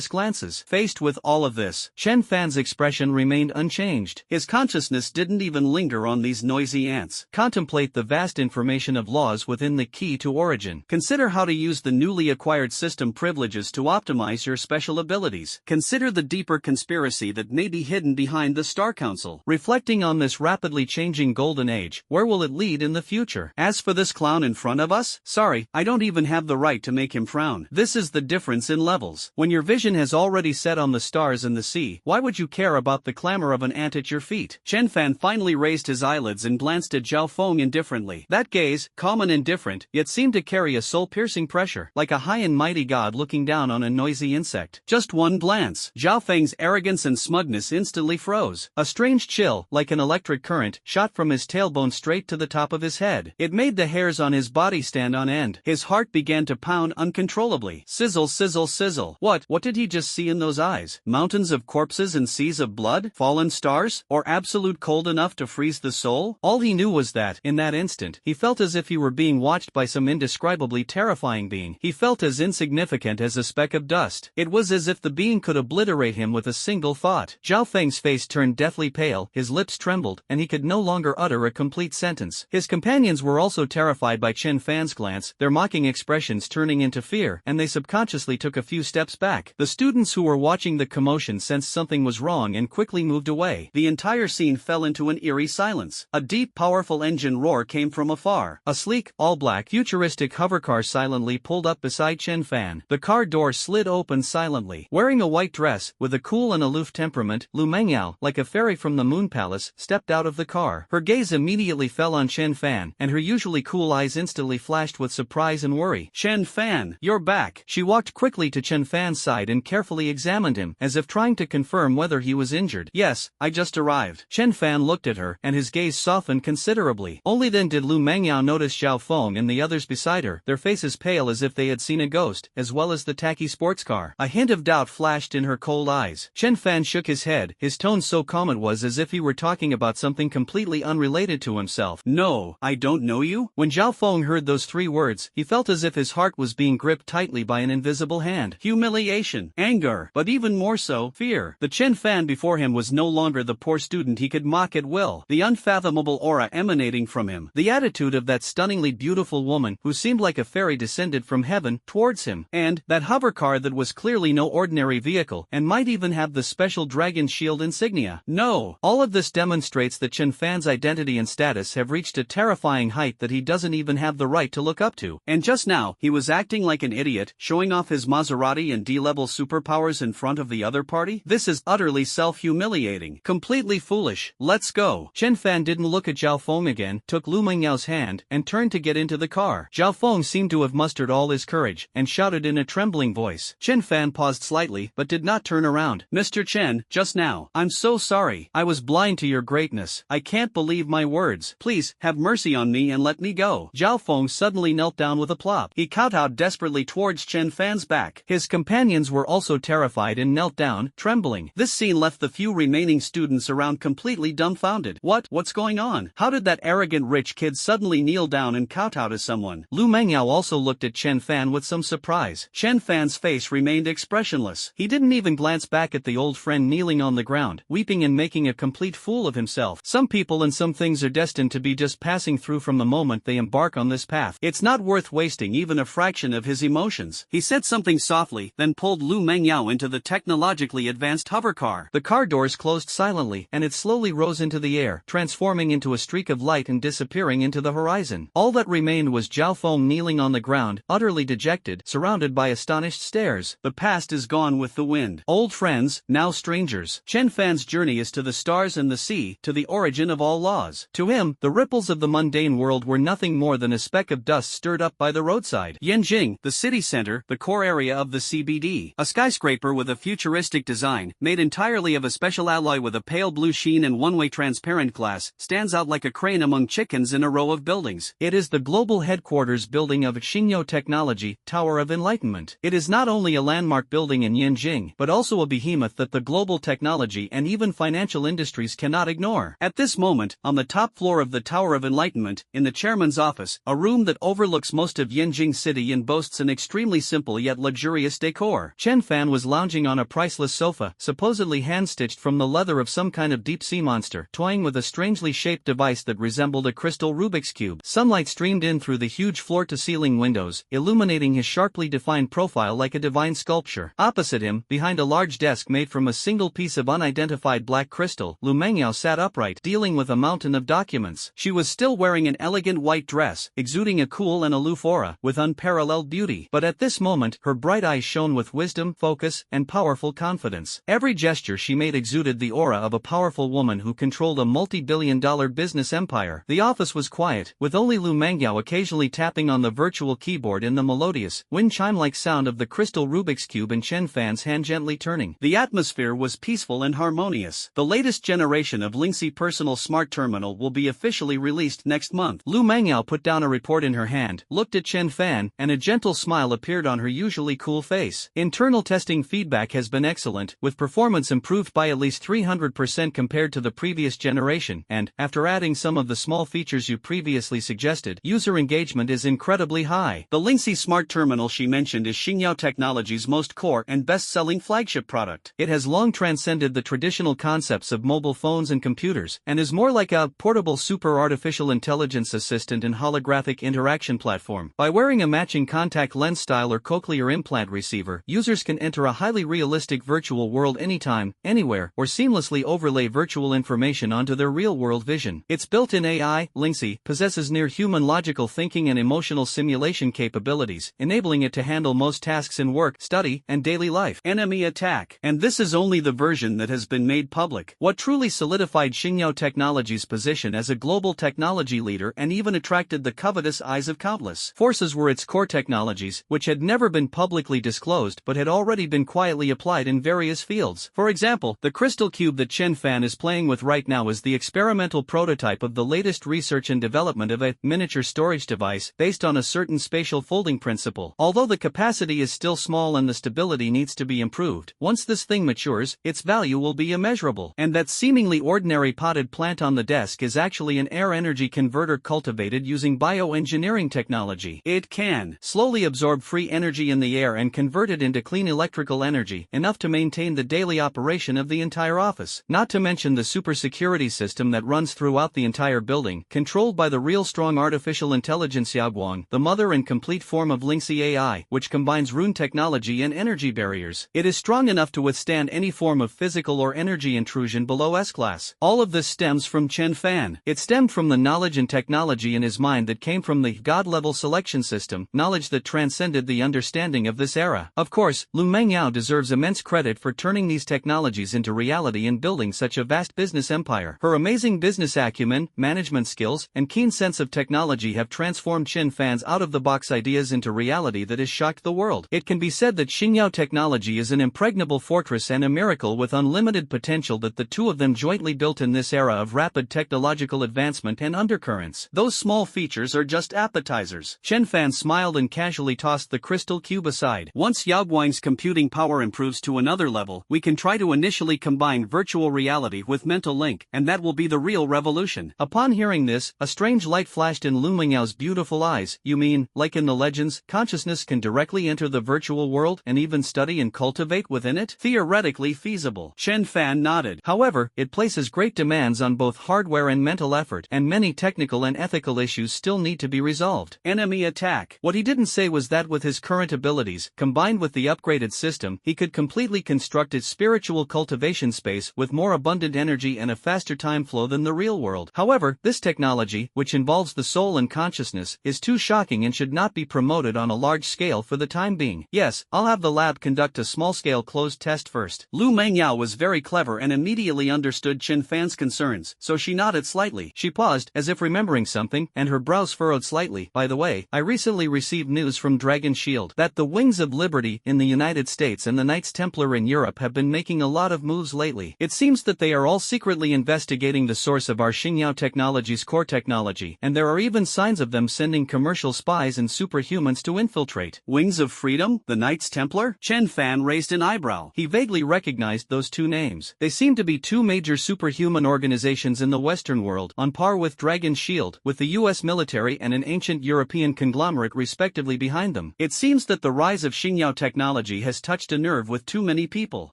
glances. Faced with all of this, Chenfan's expression remained unchanged. His consciousness didn't even linger on these noisy ants. Contemplate the vast information of laws within the key to origin. Consider how to use the newly acquired system privileges to optimize your special abilities. Consider the deeper conspiracy that may be hidden behind the Star Council. Reflecting on this rapidly changing golden age, where will it lead in the future? As for this clown in front of us, sorry, I don't even have the right to make him frown. This is the difference in levels. When your vision has already set on the stars and the sea, why would you care about the clamor of an ant at your feet? Chenfan finally raised his eyelids and glanced at Zhao Feng indifferently. That gaze, calm and indifferent, yet seemed to carry a soul-piercing pressure, like a high and mighty god looking down on a noisy insect. Just one glance. Zhao Feng's arrogance and smugness instantly froze. A strange chill, like an electric current, shot from his tailbone straight to the top of his head. It made the hairs on his body stand on end. His heart began to pound uncontrollably. Sizzle, sizzle, sizzle. What did he just see in those eyes? Mountains of corpses and seas of blood? Fallen stars? Or absolute cold enough to freeze the soul? All he knew was that, in that instant, he felt as if he were being watched by some indescribably terrifying being. He felt as insignificant as a speck of dust. It was as if the being could obliterate him with a single thought. Zhao Feng's face turned deathly pale, his lips trembled, and he could no longer utter a complete sentence. His companions were also terrified by Chenfan's glance, their mocking expressions turning into fear, and they subconsciously took a few steps back. The students who were watching the commotion sensed something was wrong and quickly moved away. The entire scene fell into an eerie silence. A deep, powerful engine roar came from afar. A sleek, all-black, black, futuristic hovercar silently pulled up beside Chenfan. The car door slid open silently. Wearing a white dress, with a cool and aloof temperament, Lu Mengyao, like a fairy from the Moon Palace, stepped out of the car. Her gaze immediately fell on Chenfan, and her usually cool eyes instantly flashed with surprise and worry. "Chenfan, you're back." She walked quickly to Chenfan's side and carefully examined him, as if trying to confirm whether he was injured. "Yes, I just arrived." Chenfan looked at her, and his gaze softened considerably. Only then did Lu Mengyao notice Zhao Feng and the others beside her, their faces pale as if they had seen a ghost, as well as the tacky sports car. A hint of doubt flashed in her cold eyes. Chenfan shook his head, his tone so calm it was as if he were talking about something completely unrelated to himself. "No, I don't know you." When Zhao Feng heard those three words, he felt as if his heart was being gripped tightly by an invisible hand. Humiliation, anger, but even more so, fear. The Chenfan before him was no longer the poor student he could mock at will. The unfathomable aura emanating from him, the attitude of that stunningly beautiful woman who seemed like a fairy descended from heaven towards him, and that hovercar that was clearly no ordinary vehicle and might even have the special dragon shield insignia. No, all of this demonstrates that Chenfan's identity and status have reached a terrifying height that he doesn't even have the right to look up to. And just now, he was acting like an idiot, showing off his Maserati and D-level superpowers in front of the other party? This is utterly self-humiliating. Completely foolish. Let's go. Chenfan didn't look at Zhao Feng again, took Lu Mengyao's hand, and turned to get into the car. Zhao Feng seemed to have mustered all his courage, and shouted in a trembling voice. Chenfan paused slightly, but did not turn around. "Mr. Chen, just now. I'm so sorry. I was blind to your greatness. I can't believe my words. Please, have mercy on me and let me go." Zhao Feng suddenly knelt down with a plop. He kowtowed desperately towards Chenfan's back. His companions were also terrified and knelt down, trembling. This scene left the few remaining students around completely dumbfounded. What's going on? How did that arrogant rich kid suddenly kneel down and kowtow to someone? Lu Mengyao also looked at Chenfan with some surprise. Chenfan's face remained expressionless. He didn't even glance back at the old friend kneeling on the ground, weeping and making a complete fool of himself. Some people and some things are destined to be just passing through from the moment they embark on this path. It's not worth wasting even a fraction of his emotions. He said something softly, then pulled Lu Mengyao into the technologically advanced hovercar. The car doors closed silently, and it slowly rose into the air, transforming into a streak of light and disappearing into the horizon. All that remained was Zhao Feng kneeling on the ground, utterly dejected, surrounded by astonished stares. The past is gone with the wind. Old friends, now strangers. Chenfan's journey is to the stars and the sea, to the origin of all laws. To him, the ripples of the mundane world were nothing more than a speck of dust stirred up by the roadside. Yanjing, the city center, the core area of the CBD. A skyscraper with a futuristic design, made entirely of a special alloy with a pale blue sheen and one-way transparent glass, stands out like a crane among chickens in a row of buildings. It is the global headquarters building of Xingyo Technology, Tower of Enlightenment. It is not only a landmark building in Yanjing, but also a behemoth that the global technology and even financial industries cannot ignore. At this moment, on the top floor of the Tower of Enlightenment, in the chairman's office, a room that overlooks most of Yanjing City and boasts an extremely simple yet luxurious decor. Chenfan was lounging on a priceless sofa, supposedly hand-stitched from the leather of some kind of deep-sea monster, toying with a strangely shaped device that resembled a crystal Rubik's Cube. Sunlight streamed in through the huge floor-to-ceiling windows, illuminating his sharply defined profile like a divine sculpture. Opposite him, behind a large desk made from a single piece of unidentified black crystal, Lu Mengyao sat upright, dealing with a mountain of documents. She was still wearing an elegant white dress, exuding a cool and aloof aura, with unparalleled beauty. But at this moment, her bright eyes shone with wisdom, focus, and powerful confidence. Every gesture she made exuded the aura of a powerful woman who controlled a multi-billion-dollar business empire. The office was quiet, with only Lu Mengyao occasionally tapping on the virtual keyboard and the melodious, wind chime-like sound of the crystal Rubik's Cube in Chenfan's hand gently turning. The atmosphere was peaceful and harmonious. The latest generation of Lingxi Personal Smart Terminal will be officially released next month. Lu Mengyao put down a report in her hand, looked at Chenfan, and a gentle smile appeared on her usually cool face. Internal testing feedback has been excellent, with performance improved by at least 300% compared to the previous generation, and, after adding some of the small features you previously suggested, user engagement is incredibly high. The Lingxi Smart Terminal she mentioned is Xingyo Technology's most core and best-selling flagship product. It has long transcended the traditional concepts of mobile phones and computers, and is more like a portable super artificial intelligence assistant and holographic interaction platform. By wearing a matching contact lens style or cochlear implant receiver, users can enter a highly realistic virtual world anytime, anywhere, or seamlessly overlay virtual information onto their real-world vision. Its built-in AI, Lingxi, possesses near-human logical thinking and emotional simulation capabilities, enabling it to handle most tasks in work, study, and daily life. Enemy attack. And this is only the version that has been made public. What truly solidified Xingyao Technology's position as a global technology leader and even attracted the covetous eyes of countless forces were its core technologies, which had never been publicly disclosed but had already been quietly applied in various fields. For example, the crystal cube that Chenfan is playing with right now is the experimental prototype of the latest research and development of a miniature storage device based on a certain spatial folding principle. Although the capacity is still small and the stability needs to be improved, once this thing matures, its value will be immeasurable. And that seemingly ordinary potted plant on the desk is actually an air energy converter cultivated using bioengineering technology. It can slowly absorb free energy in the air and convert it into clean electrical energy, enough to maintain the daily operation of the entire office. Not to mention the super security system that runs throughout the entire building, controlled by the real strong artificial intelligence Yaguang, the mother and complete form of Lingxi AI, which combines rune technology and energy barriers. It is strong enough to withstand any form of physical or energy intrusion below S-class. All of this stems from Chenfan. It stemmed from the knowledge and technology in his mind that came from the God-level selection system, knowledge that transcended the understanding of this era. Of course, Lu Mengyao deserves immense credit for turning these technologies into reality and building such a vast business empire. Her amazing business acumen, management skills, and keen sense of technology have transformed Chenfan's out-of-the-box ideas into reality that has shocked the world. It can be said that Xingyao Technology is an impregnable fortress and a miracle with unlimited potential that the two of them jointly built in this era of rapid technological advancement and undercurrents. Those small features are just appetizers. Chenfan smiled and casually tossed the crystal cube aside. Once Yaguang's computing power improves to another level, we can try to initially combine virtual reality with mental link, and that will be the real revolution. Upon hearing this, a strange light flashed in Lu Mengyao's beautiful eyes. You mean, like in the legends, consciousness can directly enter the virtual world and even study and cultivate within it? Theoretically feasible. Chenfan nodded. However, it places great demands on both hardware and mental effort, and many technical and ethical issues still need to be resolved. Enemy attack. What he didn't say was that with his current abilities, combined with the upgraded system, he could completely construct its spiritual cultivation space with more abundant energy and a faster time flow than the real world. However, this technology, which involves the soul and consciousness, is too shocking and should not be promoted on a large scale for the time being. Yes, I'll have the lab conduct a small-scale closed test first. Lu Mengyao was very clever and immediately understood Chenfan's concerns, so she nodded slightly. She paused, as if remembering something, and her brows furrowed slightly. By the way, I recently received news from Dragon Shield that the Wings of Liberty in the United States and the Knights Templar in Europe have been making a lot of moves lately. It seems that they are all secretly investigating the source of our Xingyao Technology's core technology, and there are even signs of them sending commercial spies and superhumans to infiltrate. Wings of Freedom? The Knights Templar? Chenfan raised an eyebrow. He vaguely recognized those two names. They seem to be two major superhuman organizations in the Western world, on par with Dragon Shield, with the US military and an ancient European conglomerate respectively behind them. It seems that the rise of Xingyao Technology has touched a nerve with too many people.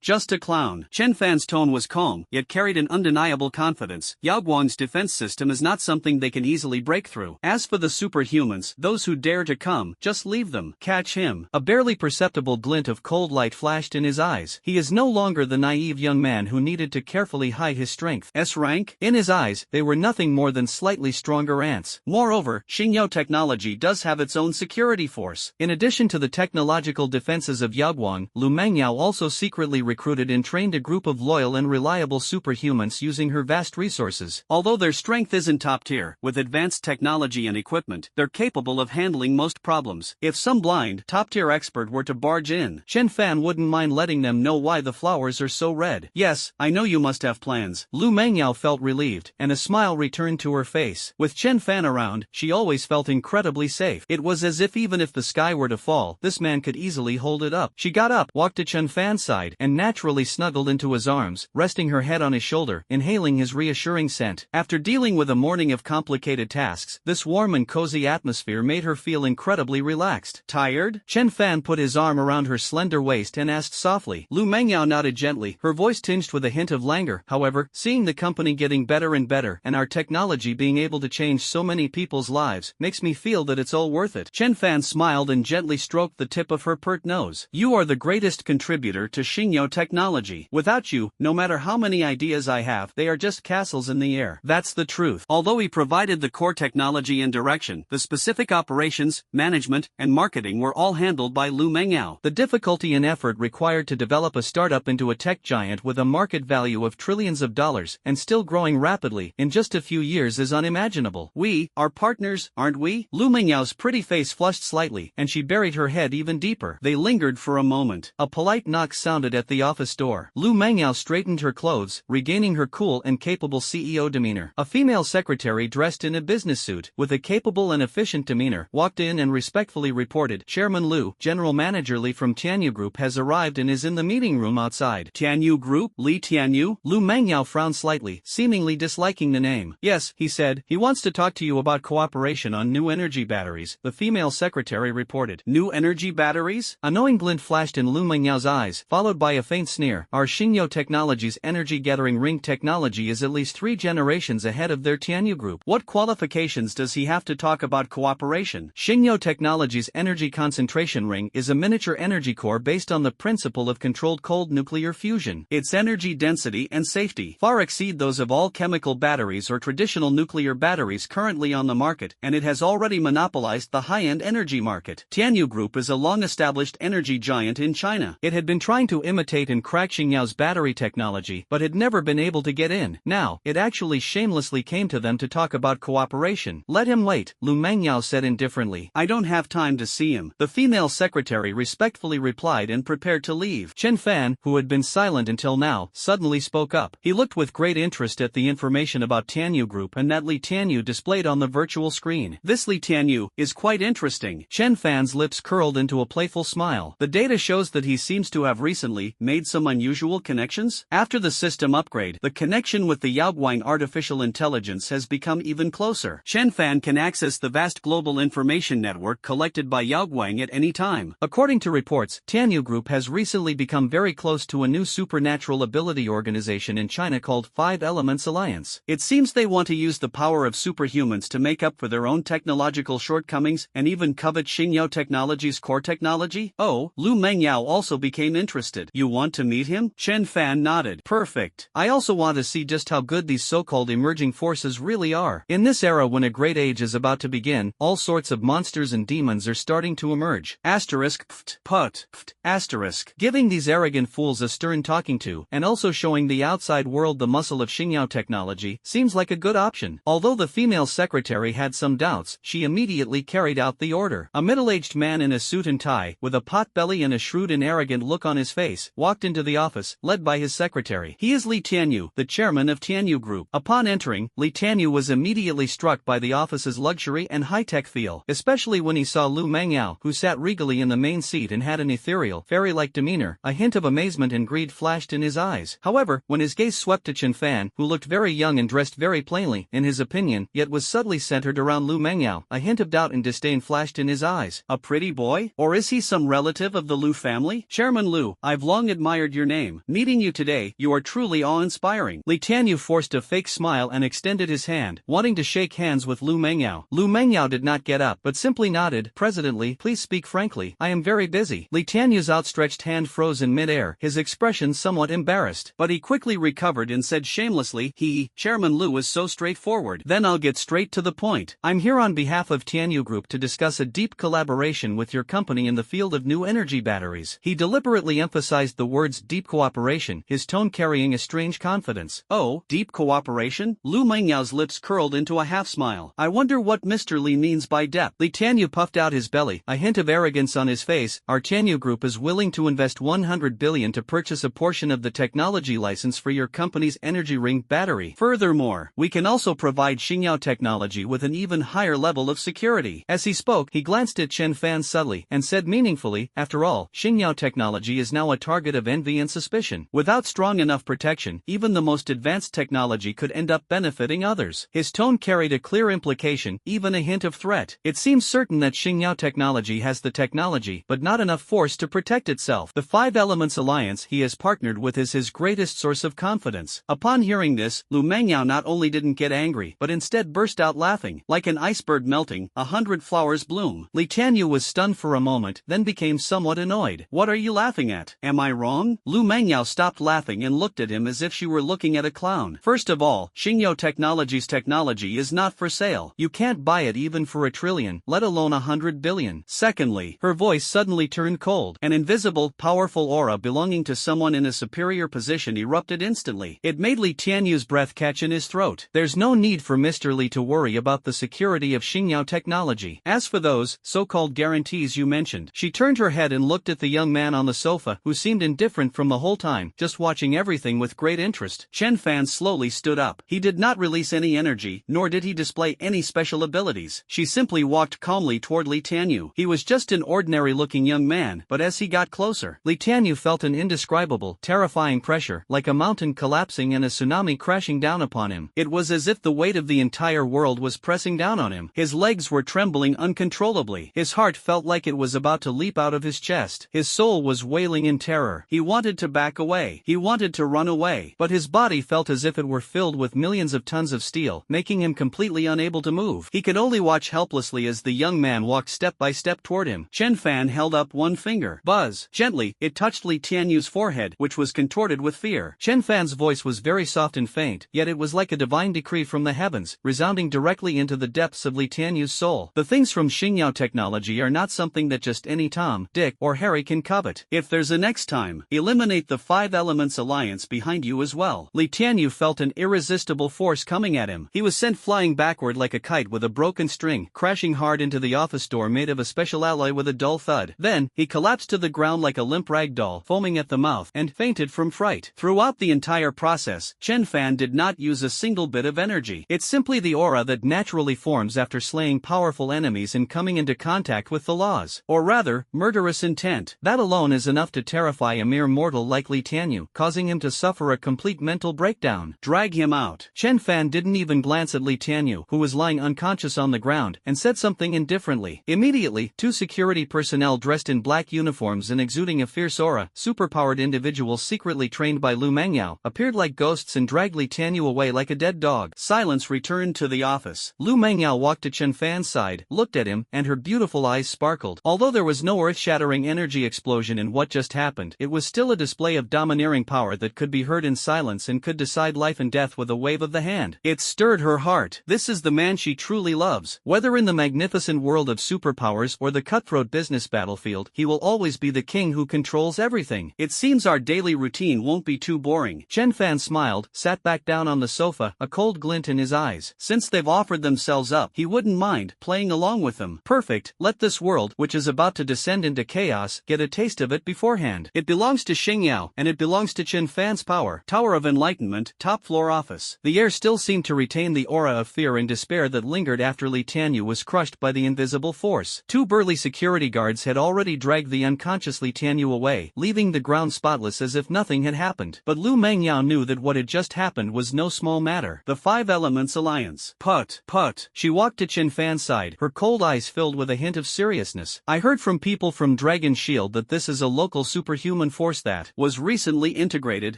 Just a clown. Chenfan's tone was calm, yet carried an undeniable confidence. Yaguang's defense system is not something they can easily break through. As for the superhumans, those who dare to come, just leave them. Catch him. A barely perceptible glint of cold light flashed in his eyes. He is no longer the naive young man who needed to carefully hide his strength. S-rank? In his eyes, they were nothing more than slightly stronger ants. Moreover, Xingyao Technology does have its own security force. In addition to the technological defenses of Yaguang, Lu Mengyao also secretly recruited and trained a group of loyal and reliable superhumans using her vast resources. Although their strength isn't top tier, with advanced technology and equipment, they're capable of handling most problems. If some blind, top-tier expert were to barge in, Chenfan wouldn't mind letting them know why the flowers are so red. Yes, I know you must have plans. Lu Mengyao felt relieved, and a smile returned to her face. With Chenfan around, she always felt incredibly safe. It was as if even if the sky were to fall, this man could easily hold it up. She got up, walked to Chenfan's side, and naturally snuggled into his arms, resting her head on his shoulder, inhaling his reassuring scent. After dealing with a morning of complicated tasks, this warm and cozy atmosphere made her feel incredibly relaxed. Tired? Chenfan put his arm around her slender waist and asked softly. Lu Mengyao nodded gently, her voice tinged with a hint of languor. However, seeing the company getting better and better, and our technology being able to change so many people's lives, makes me feel that it's all worth it. Chenfan smiled and gently stroked the tip of her pert nose. You are the greatest contributor to Xingyao Technology. Without you, no matter how many ideas I have, they are just castles in the air. That's the truth. Although he provided the core technology and direction. The specific operations, management, and marketing were all handled by Lu Mengyao. The difficulty and effort required to develop a startup into a tech giant with a market value of trillions of dollars and still growing rapidly in just a few years is unimaginable. We are partners, aren't we? Lu Mengyao's pretty face flushed slightly, and she buried her head even deeper. They lingered for a moment. A polite knock sounded at the office door. Lu Mengyao straightened her clothes, regaining her cool and capable CEO demeanor. A female secretary dressed in a business suit, with a capable and efficient demeanor, walked in and respectfully reported, "Chairman Lu, General Manager Li from Tianyu Group has arrived and is in the meeting room outside." Tianyu Group? Li Tianyu? Lu Mengyao frowned slightly, seemingly disliking the name. "Yes," he said, "he wants to talk to you about cooperation on new energy batteries," the female secretary reported. New energy batteries? A knowing glint flashed in Lu Mengyao's eyes, followed by a faint sneer. "Our Xingyo Technologies energy-gathering ring technology is at least 3 generations ahead of their Tianyu Group. What qualifications does he have to talk about cooperation?" Xingyo Technologies energy concentration ring is a miniature energy core based on the principle of controlled cold nuclear fusion. Its energy density and safety far exceed those of all chemical batteries or traditional nuclear batteries currently on the market, and it has already monopolized the high-end energy market. Tianyu Group is a long-established energy giant in China. It had been trying to imitate and crack Xingyao's battery technology, but had never been able to get in. Now, it actually shamelessly came to them to talk about cooperation. "Let him wait," Lu Mengyao said indifferently. "I don't have time to see him," the female secretary respectfully replied and prepared to leave. Chenfan, who had been silent until now, suddenly spoke up. He looked with great interest at the information about Tianyu Group and that Li Tianyu displayed on the virtual screen. "This Li Tianyu is quite interesting." Chenfan's lips curled into a playful smile. "The data shows that he seems to have recently made some unusual connections. After the system upgrade, the connection with the Yaoguang artificial intelligence has become even closer. Chenfan can access the vast global information network collected by Yaoguang at any time." According to reports, Tianyu Group has recently become very close to a new supernatural ability organization in China called 5 Elements Alliance. It seems they want to use the power of superhumans to make up for their own technological shortcomings and even covet Xingyo Technologies' core technology. Oh, Lu Mengyao also became interested. "You want to meet him?" Chenfan nodded. "Perfect. I also want to see just how good these so-called emerging forces really are. In this era when a great age is about to begin, all sorts of monsters and demons are starting to emerge." Asterisk pft, put, pft, asterisk. Giving these arrogant fools a stern talking to, and also showing the outside world the muscle of Xingyo Technology, seems like a good option. Although the female secretary had some doubts, she immediately carried out the order. A middle-aged man in a suit and tie, with a pot-belly and a shrewd and arrogant look on his face, walked into the office, led by his secretary. "He is Li Tianyu, the chairman of Tianyu Group." Upon entering, Li Tianyu was immediately struck by the office's luxury and high-tech feel, especially when he saw Lu Mengyao, who sat regally in the main seat and had an ethereal, fairy-like demeanor. A hint of amazement and greed flashed in his eyes. However, when his gaze swept to Chenfan, who looked very young and dressed very plainly, in his opinion, yet was subtly centered around Lu Mengyao, a hint of doubt and disdain flashed in his eyes. "A pretty boy? Or is he some relative of the Lu family?" "Chairman Lu, I've long admired your name. Meeting you today, you are truly awe-inspiring." Li Tianyu forced a fake smile and extended his hand, wanting to shake hands with Lu Mengyao. Lu Mengyao did not get up, but simply nodded. "President Li, please speak frankly. I am very busy." Li Tianyu's outstretched hand froze in mid-air, his expression somewhat embarrassed. But he quickly recovered and said shamelessly, Chairman Lu is so straightforward. "Then I'll get straight to the point. I'm here on behalf of Tianyu Group to discuss a deep collaboration with your company in the field of new energy batteries." He deliberately emphasized the words deep cooperation, his tone carrying a strange confidence. "Oh, deep cooperation?" Lu Mengyao's lips curled into a half-smile. "I wonder what Mr. Li means by depth." Li Tianyu puffed out his belly, a hint of arrogance on his face. "Our Tianyu Group is willing to invest 100 billion to purchase a portion of the technology license for your company's energy ring battery. Furthermore, we can also provide Xingyo Technology with an even higher level of security." As he spoke, he glanced at Chenfan subtly and said meaningfully, "After all, Xingyo Technology is now a target of envy and suspicion. Without strong enough protection, even the most advanced technology could end up benefiting others." His tone carried a clear implication, even a hint of threat. It seems certain that Xingyo Technology has the technology, but not enough force to protect itself. The 5 Elements Alliance he has partnered with is his greatest source of confidence. Upon hearing this, Lu Mengyao not only didn't get angry, but instead burst out laughing. Like an iceberg melting, 100 flowers bloom. Li Tianyu was stunned for a moment, then became somewhat annoyed. "What are you laughing at? Am I wrong?" Lu Mengyao stopped laughing and looked at him as if she were looking at a clown. "First of all, Xingyo Technology's technology is not for sale. You can't buy it even for 1 trillion, let alone 100 billion. Secondly, her voice suddenly turned cold. An invisible, powerful aura belonging to someone in a superior position erupted instantly. It made Li Tianyu's breath catch in his throat. There's no need for Mr. Li to worry about the security of Xingyao technology. As for those so-called guarantees you mentioned, she turned her head and looked at the young man on the sofa, who seemed indifferent from the whole time, just watching everything with great interest. Chenfan slowly stood up. He did not release any energy, nor did he display any special abilities. She simply walked calmly toward Li Tianyu. He was just an ordinary-looking young man, but as he got closer, Li Tianyu felt an indescribable, terrifying pressure, like a mountain collapsing and a tsunami crashing down upon him. It was as if the weight of the entire world was pressing down on him. His legs were trembling uncontrollably. His heart felt like it was about to leap out of his chest. His soul was wailing in terror. He wanted to back away. He wanted to run away. But his body felt as if it were filled with millions of tons of steel, making him completely unable to move. He could only watch helplessly as the young man walked step by step toward him. Chenfan held up one finger. Buzz! Gently, it touched Li Tianyu's forehead, which was contorted with fear. Chenfan's voice was very soft and faint, yet it was like a divine decree from the heavens, resounding directly into the depths of Li Tianyu's soul. The things from Xingyao technology are not something that just any Tom, Dick, or Harry can covet. If there's a next time, eliminate the 5 Elements Alliance behind you as well. Li Tianyu felt an irresistible force coming at him. He was sent flying backward like a kite with a broken string, crashing hard into the office door made of a special alloy with a dull thud. Then, he collapsed to the ground like a limp rag doll, foaming at the mouth, and fainted from fright. Throughout the entire process, Chenfan did not use a single bit of energy. It's simply the aura that naturally forms after slaying powerful enemies and coming into contact with the laws. Or rather, murderous intent. That alone is enough to terrify a mere mortal like Li Tianyu, causing him to suffer a complete mental breakdown. Drag him out. Chenfan didn't even glance at Li Tianyu, who was lying unconscious on the ground, and said something indifferently. Immediately, 2 security personnel dressed in black uniforms and exuding a fierce aura, superpowered individuals secretly trained by Lu Mengyao, appeared like ghosts and dragged Li Tianyu away like a dead dog. Silence returned to the office. Lu Mengyao walked to Chenfan's side, looked at him, and her beautiful eyes sparkled. Although there was no earth-shattering energy explosion in what just happened, it was still a display of domineering power that could be heard in silence and could decide life and death with a wave of the hand. It stirred her heart. This is the man she truly loves. Whether in the magnificent world of superpowers or the cutthroat business battlefield, he will always be the king who controls everything. It seems our daily routine won't be too boring. Chenfan smiled, sat back down on the sofa, a cold glint in his eyes. Since they've offered themselves up, he wouldn't mind playing along with them. Perfect. Let this world, which is about to descend into chaos, get a taste of it beforehand. It belongs to Xingyao, and it belongs to Chenfan's power. Tower of Enlightenment, top floor office. The air still seemed to retain the aura of fear and despair that lingered after Li Tianyu was crushed by the invisible force. 2 burly security guards had already dragged the unconscious Li Tianyu away, leaving the ground spotless as if nothing had happened. But Lu Mengyao knew that what had just happened was no small matter. The 5 Elements Alliance. Put. She walked to Chenfan's side, her cold eyes filled with a hint of seriousness. I heard from people from Dragon Shield that this is a local superhuman force that was recently integrated.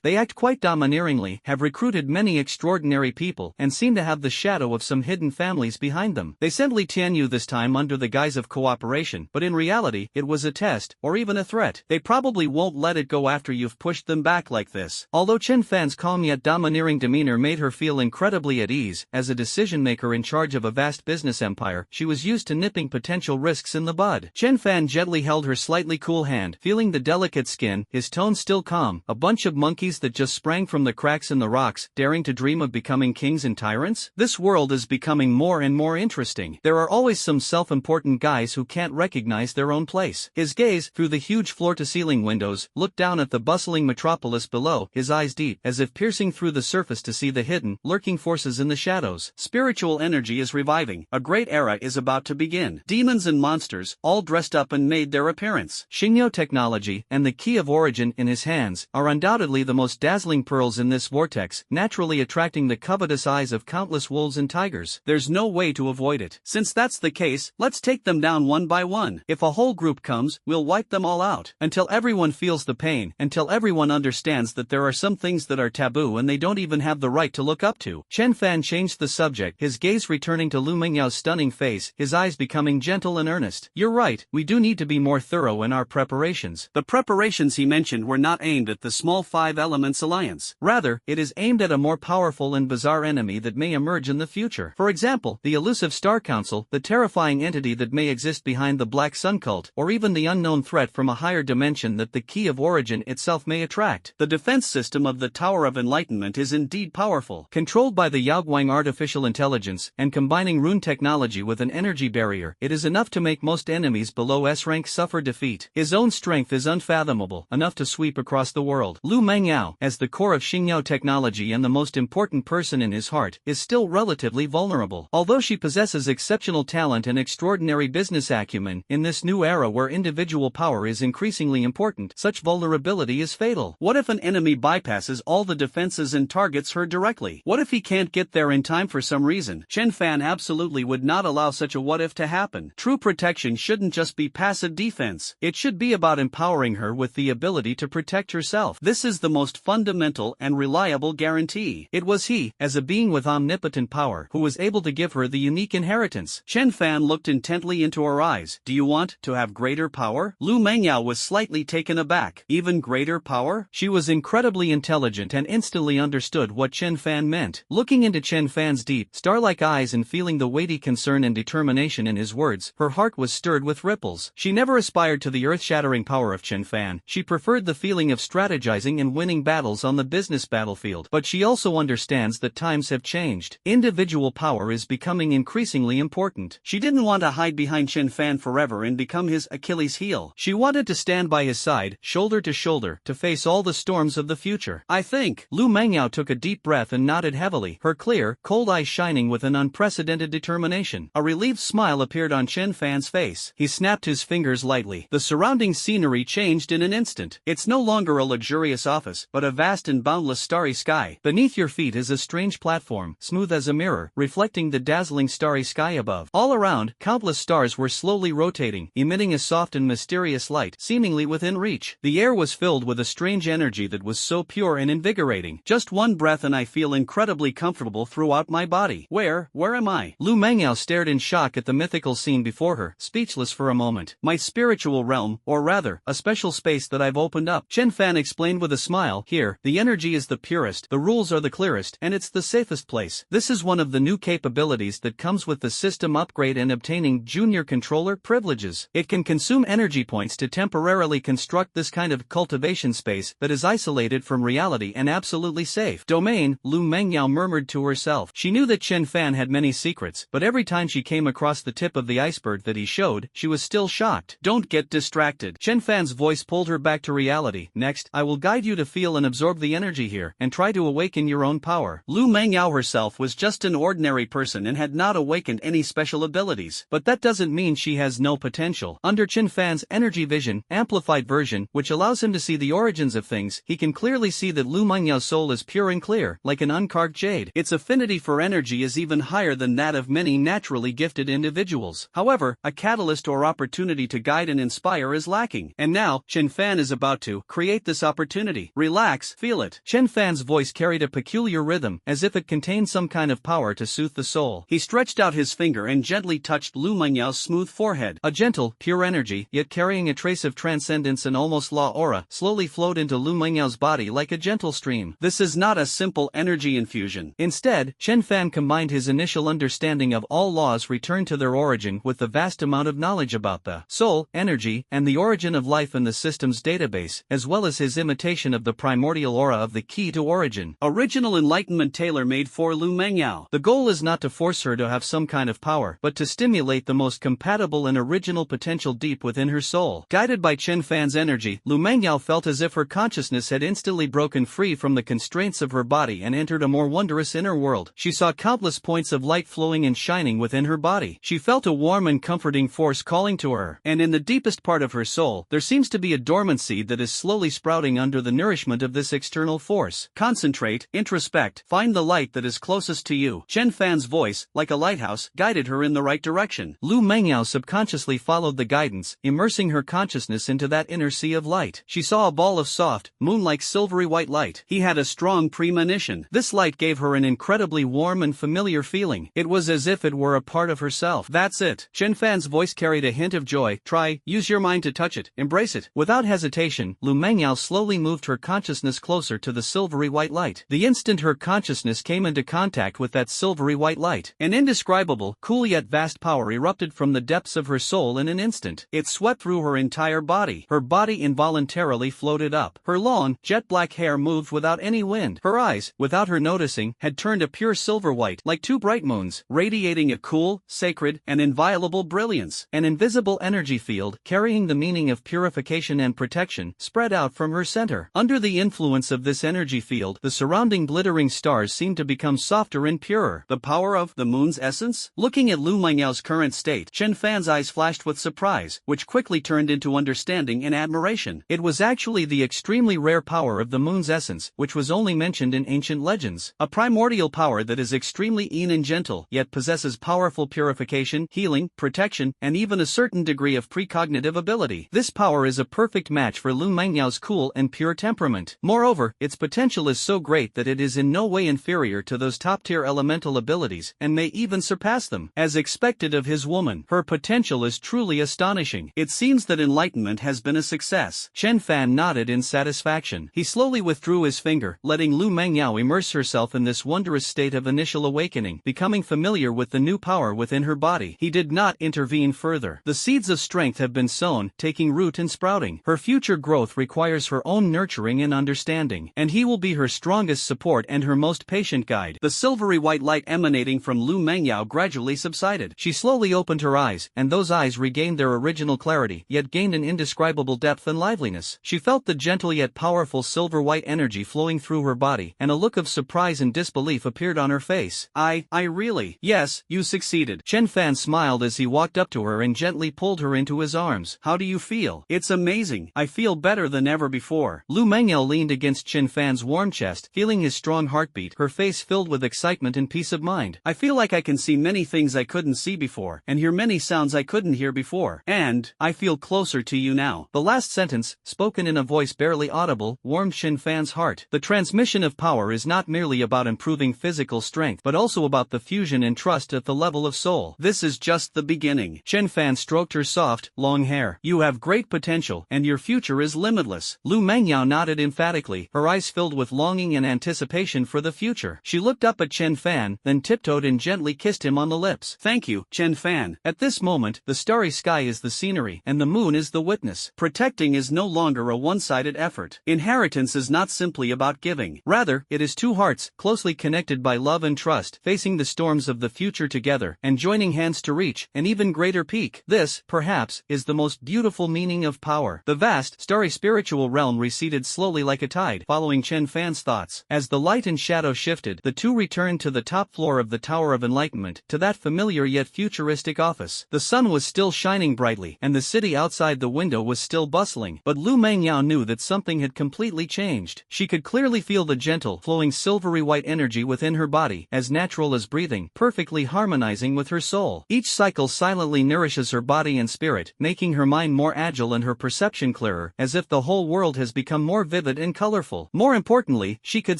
They act quite domineeringly, have recruited many extraordinary people, and seem to have the shadow of some hidden families behind them. They sent Li Tianyu this time under the guise of cooperation, but in reality, it was a test, or even a threat. They probably won't let it go after you've pushed them back like this. Although Chenfan's calm yet domineering demeanor made her feel incredibly at ease, as a decision-maker in charge of a vast business empire, she was used to nipping potential risks in the bud. Chenfan gently held her slightly cool hand, feeling the delicate skin, his tone still calm. A bunch of monkeys that just sprang from the cracks in the rocks, daring to dream of becoming kings and tyrants? This world is becoming more and more interesting. There are always some self-important guys who can't recognize their own place. His gaze, through the huge floor-to-ceiling windows, looked down at the bustling metropolis below, his eyes deep, as if piercing through the surface to see the hidden, lurking forces in the shadows. Spiritual energy is reviving. A great era is about to begin. Demons and monsters, all dressed up and made their appearance. Xingyao technology, and the key of origin in his hands, are undoubtedly the most dazzling pearls in this vortex, naturally attracting the covetous eyes of countless wolves and tigers. There's no way to avoid it. Since that's the case, let's take them down one by one. If a whole group comes, we'll wipe them all out. Until everyone feels the pain, until everyone understands that there are some things that are taboo and they don't even have the right to look up to. Chenfan changed the subject, his gaze returning to Lu Mengyao's stunning face, his eyes becoming gentle and earnest. You're right, we do need to be more thorough in our preparations. The preparations he mentioned were not aimed at the small 5 Elements Alliance. Rather, it is aimed at a more powerful and bizarre enemy that may emerge in the future. For example, example, the elusive Star Council, the terrifying entity that may exist behind the Black Sun cult, or even the unknown threat from a higher dimension that the Key of Origin itself may attract. The defense system of the Tower of Enlightenment is indeed powerful. Controlled by the Yaoguang artificial intelligence, and combining rune technology with an energy barrier, it is enough to make most enemies below S rank suffer defeat. His own strength is unfathomable, enough to sweep across the world. Lu Mengyao, as the core of Xingyao technology and the most important person in his heart, is still relatively vulnerable. Although she possesses exceptional talent and extraordinary business acumen, in this new era where individual power is increasingly important, such vulnerability is fatal. What if an enemy bypasses all the defenses and targets her directly? What if he can't get there in time for some reason? Chenfan absolutely would not allow such a what if to happen. True protection shouldn't just be passive defense. It should be about empowering her with the ability to protect herself. This is the most fundamental and reliable guarantee. It was he, as a being with omnipotent power, who was able to give her the unique inheritance. Chenfan looked intently into her eyes. Do you want to have greater power? Lu Mengyao was slightly taken aback. Even greater power? She was incredibly intelligent and instantly understood what Chenfan meant. Looking into Chenfan's deep, star-like eyes and feeling the weighty concern and determination in his words, her heart was stirred with ripples. She never aspired to the earth-shattering power of Chenfan. She preferred the feeling of strategizing and winning battles on the business battlefield. But she also understands that times have changed. Individual power is becoming increasingly important. She didn't want to hide behind Chenfan forever and become his Achilles heel. She wanted to stand by his side, shoulder to shoulder, to face all the storms of the future. I think. Lu Mengyao took a deep breath and nodded heavily, her clear, cold eyes shining with an unprecedented determination. A relieved smile appeared on Chenfan's face. He snapped his fingers lightly. The surrounding scenery changed in an instant. It's no longer a luxurious office, but a vast and boundless starry sky. Beneath your feet is a strange platform, smooth as a mirror, reflecting the dazzling starry sky above. All around, countless stars were slowly rotating, emitting a soft and mysterious light, seemingly within reach. The air was filled with a strange energy that was so pure and invigorating. Just one breath and I feel incredibly comfortable throughout my body. Where am I? Lu Mengyao stared in shock at the mythical scene before her, speechless for a moment. My spiritual realm, or rather, a special space that I've opened up. Chenfan explained with a smile. Here, the energy is the purest, the rules are the clearest, and it's the safest place. This is one of the new capabilities that comes with the system upgrade and obtaining junior controller privileges. It can consume energy points to temporarily construct this kind of cultivation space that is isolated from reality and absolutely safe. Domain, Lu Mengyao murmured to herself. She knew that Chenfan had many secrets, but every time she came across the tip of the iceberg that he showed, she was still shocked. Don't get distracted. Chenfan's voice pulled her back to reality. Next, I will guide you to feel and absorb the energy here, and try to awaken your own power. Lu Mengyao herself was just an ordinary person and had not awakened any special abilities. But that doesn't mean she has no potential. Under Chenfan's energy vision, amplified version, which allows him to see the origins of things, he can clearly see that Lu Mengyao's soul is pure and clear, like an uncarved jade. Its affinity for energy is even higher than that of many naturally gifted individuals. However, a catalyst or opportunity to guide and inspire is lacking. And now, Chenfan is about to create this opportunity. Relax, feel it. Chenfan's voice carried a peculiar rhythm, as if it contained some kind of power to soothe the soul. He stretched out his finger and gently touched Lu Mengyao's smooth forehead. A gentle, pure energy, yet carrying a trace of transcendence and almost law aura, slowly flowed into Lu Mengyao's body like a gentle stream. This is not a simple energy infusion. Instead, Chenfan combined his initial understanding of all laws returned to their origin with the vast amount of knowledge about the soul, energy, and the origin of life in the system's database, as well as his imitation of the primordial aura of the key to origin. Original enlightenment tailor-made for Lu Mengyao. The goal is not to force her to have some kind of power, but to stimulate the most compatible and original potential deep within her soul. Guided by Chenfan's energy, Lu Mengyao felt as if her consciousness had instantly broken free from the constraints of her body and entered a more wondrous inner world. She saw countless points of light flowing and shining within her body. She felt a warm and comforting force calling to her, and in the deepest part of her soul, there seems to be a dormant seed that is slowly sprouting under the nourishment of this external force. Concentrate, introspect, find the light that is closest to you. Chenfan's voice, like a lighthouse, guided her in the right direction. Lu Mengyao subconsciously followed the guidance, immersing her consciousness into that inner sea of light. She saw a ball of soft, moon-like silvery white light. He had a strong premonition. This light gave her an incredibly warm and familiar feeling. It was as if it were a part of herself. That's it. Chenfan's voice carried a hint of joy. Try, use your mind to touch it, embrace it. Without hesitation, Lu Mengyao slowly moved her consciousness closer to the silvery white light. The instant her consciousness came into contact with that silvery white light, light. An indescribable, cool yet vast power erupted from the depths of her soul in an instant. It swept through her entire body. Her body involuntarily floated up. Her long, jet-black hair moved without any wind. Her eyes, without her noticing, had turned a pure silver white, like two bright moons, radiating a cool, sacred, and inviolable brilliance. An invisible energy field, carrying the meaning of purification and protection, spread out from her center. Under the influence of this energy field, the surrounding glittering stars seemed to become softer and purer. The power of the moon's essence? Looking at Lu Mengyao's current state, Chenfan's eyes flashed with surprise, which quickly turned into understanding and admiration. It was actually the extremely rare power of the moon's essence, which was only mentioned in ancient legends. A primordial power that is extremely keen and gentle, yet possesses powerful purification, healing, protection, and even a certain degree of precognitive ability. This power is a perfect match for Lu Mengyao's cool and pure temperament. Moreover, its potential is so great that it is in no way inferior to those top-tier elemental abilities, and may even surpass them. As expected of his woman, her potential is truly astonishing. It seems that enlightenment has been a success. Chenfan nodded in satisfaction. He slowly withdrew his finger, letting Lu Mengyao immerse herself in this wondrous state of initial awakening, becoming familiar with the new power within her body. He did not intervene further. The seeds of strength have been sown, taking root and sprouting. Her future growth requires her own nurturing and understanding, and he will be her strongest support and her most patient guide. The silvery white light emanating from Lu Mengyao gradually subsided. She slowly opened her eyes, and those eyes regained their original clarity, yet gained an indescribable depth and liveliness. She felt the gentle yet powerful silver white energy flowing through her body, and a look of surprise and disbelief appeared on her face. I really. Yes, you succeeded. Chenfan smiled as he walked up to her and gently pulled her into his arms. How do you feel? It's amazing. I feel better than ever before. Lu Mengyao leaned against Chenfan's warm chest, feeling his strong heartbeat, her face filled with excitement and peace of mind. I feel like I can see many things I couldn't see before, and hear many sounds I couldn't hear before. And I feel closer to you now. The last sentence, spoken in a voice barely audible, warmed Chenfan's heart. The transmission of power is not merely about improving physical strength, but also about the fusion and trust at the level of soul. This is just the beginning. Chenfan stroked her soft, long hair. You have great potential, and your future is limitless. Lu Mengyao nodded emphatically, her eyes filled with longing and anticipation for the future. She looked up at Chenfan, then tiptoed and gently kissed him on the lips. Thank you, Chenfan. At this moment, the starry sky is the scenery, and the moon is the witness. Protecting is no longer a one-sided effort. Inheritance is not simply about giving. Rather, it is two hearts, closely connected by love and trust, facing the storms of the future together, and joining hands to reach an even greater peak. This, perhaps, is the most beautiful meaning of power. The vast, starry spiritual realm receded slowly like a tide, following Chenfan's thoughts. As the light and shadow shifted, the two returned to the top floor of the Tower of Enlightenment, to that familiar yet futuristic office. The sun was still shining brightly, and the city outside the window was still bustling, but Lu Mengyao knew that something had completely changed. She could clearly feel the gentle, flowing silvery white energy within her body, as natural as breathing, perfectly harmonizing with her soul. Each cycle silently nourishes her body and spirit, making her mind more agile and her perception clearer, as if the whole world has become more vivid and colorful. More importantly, she could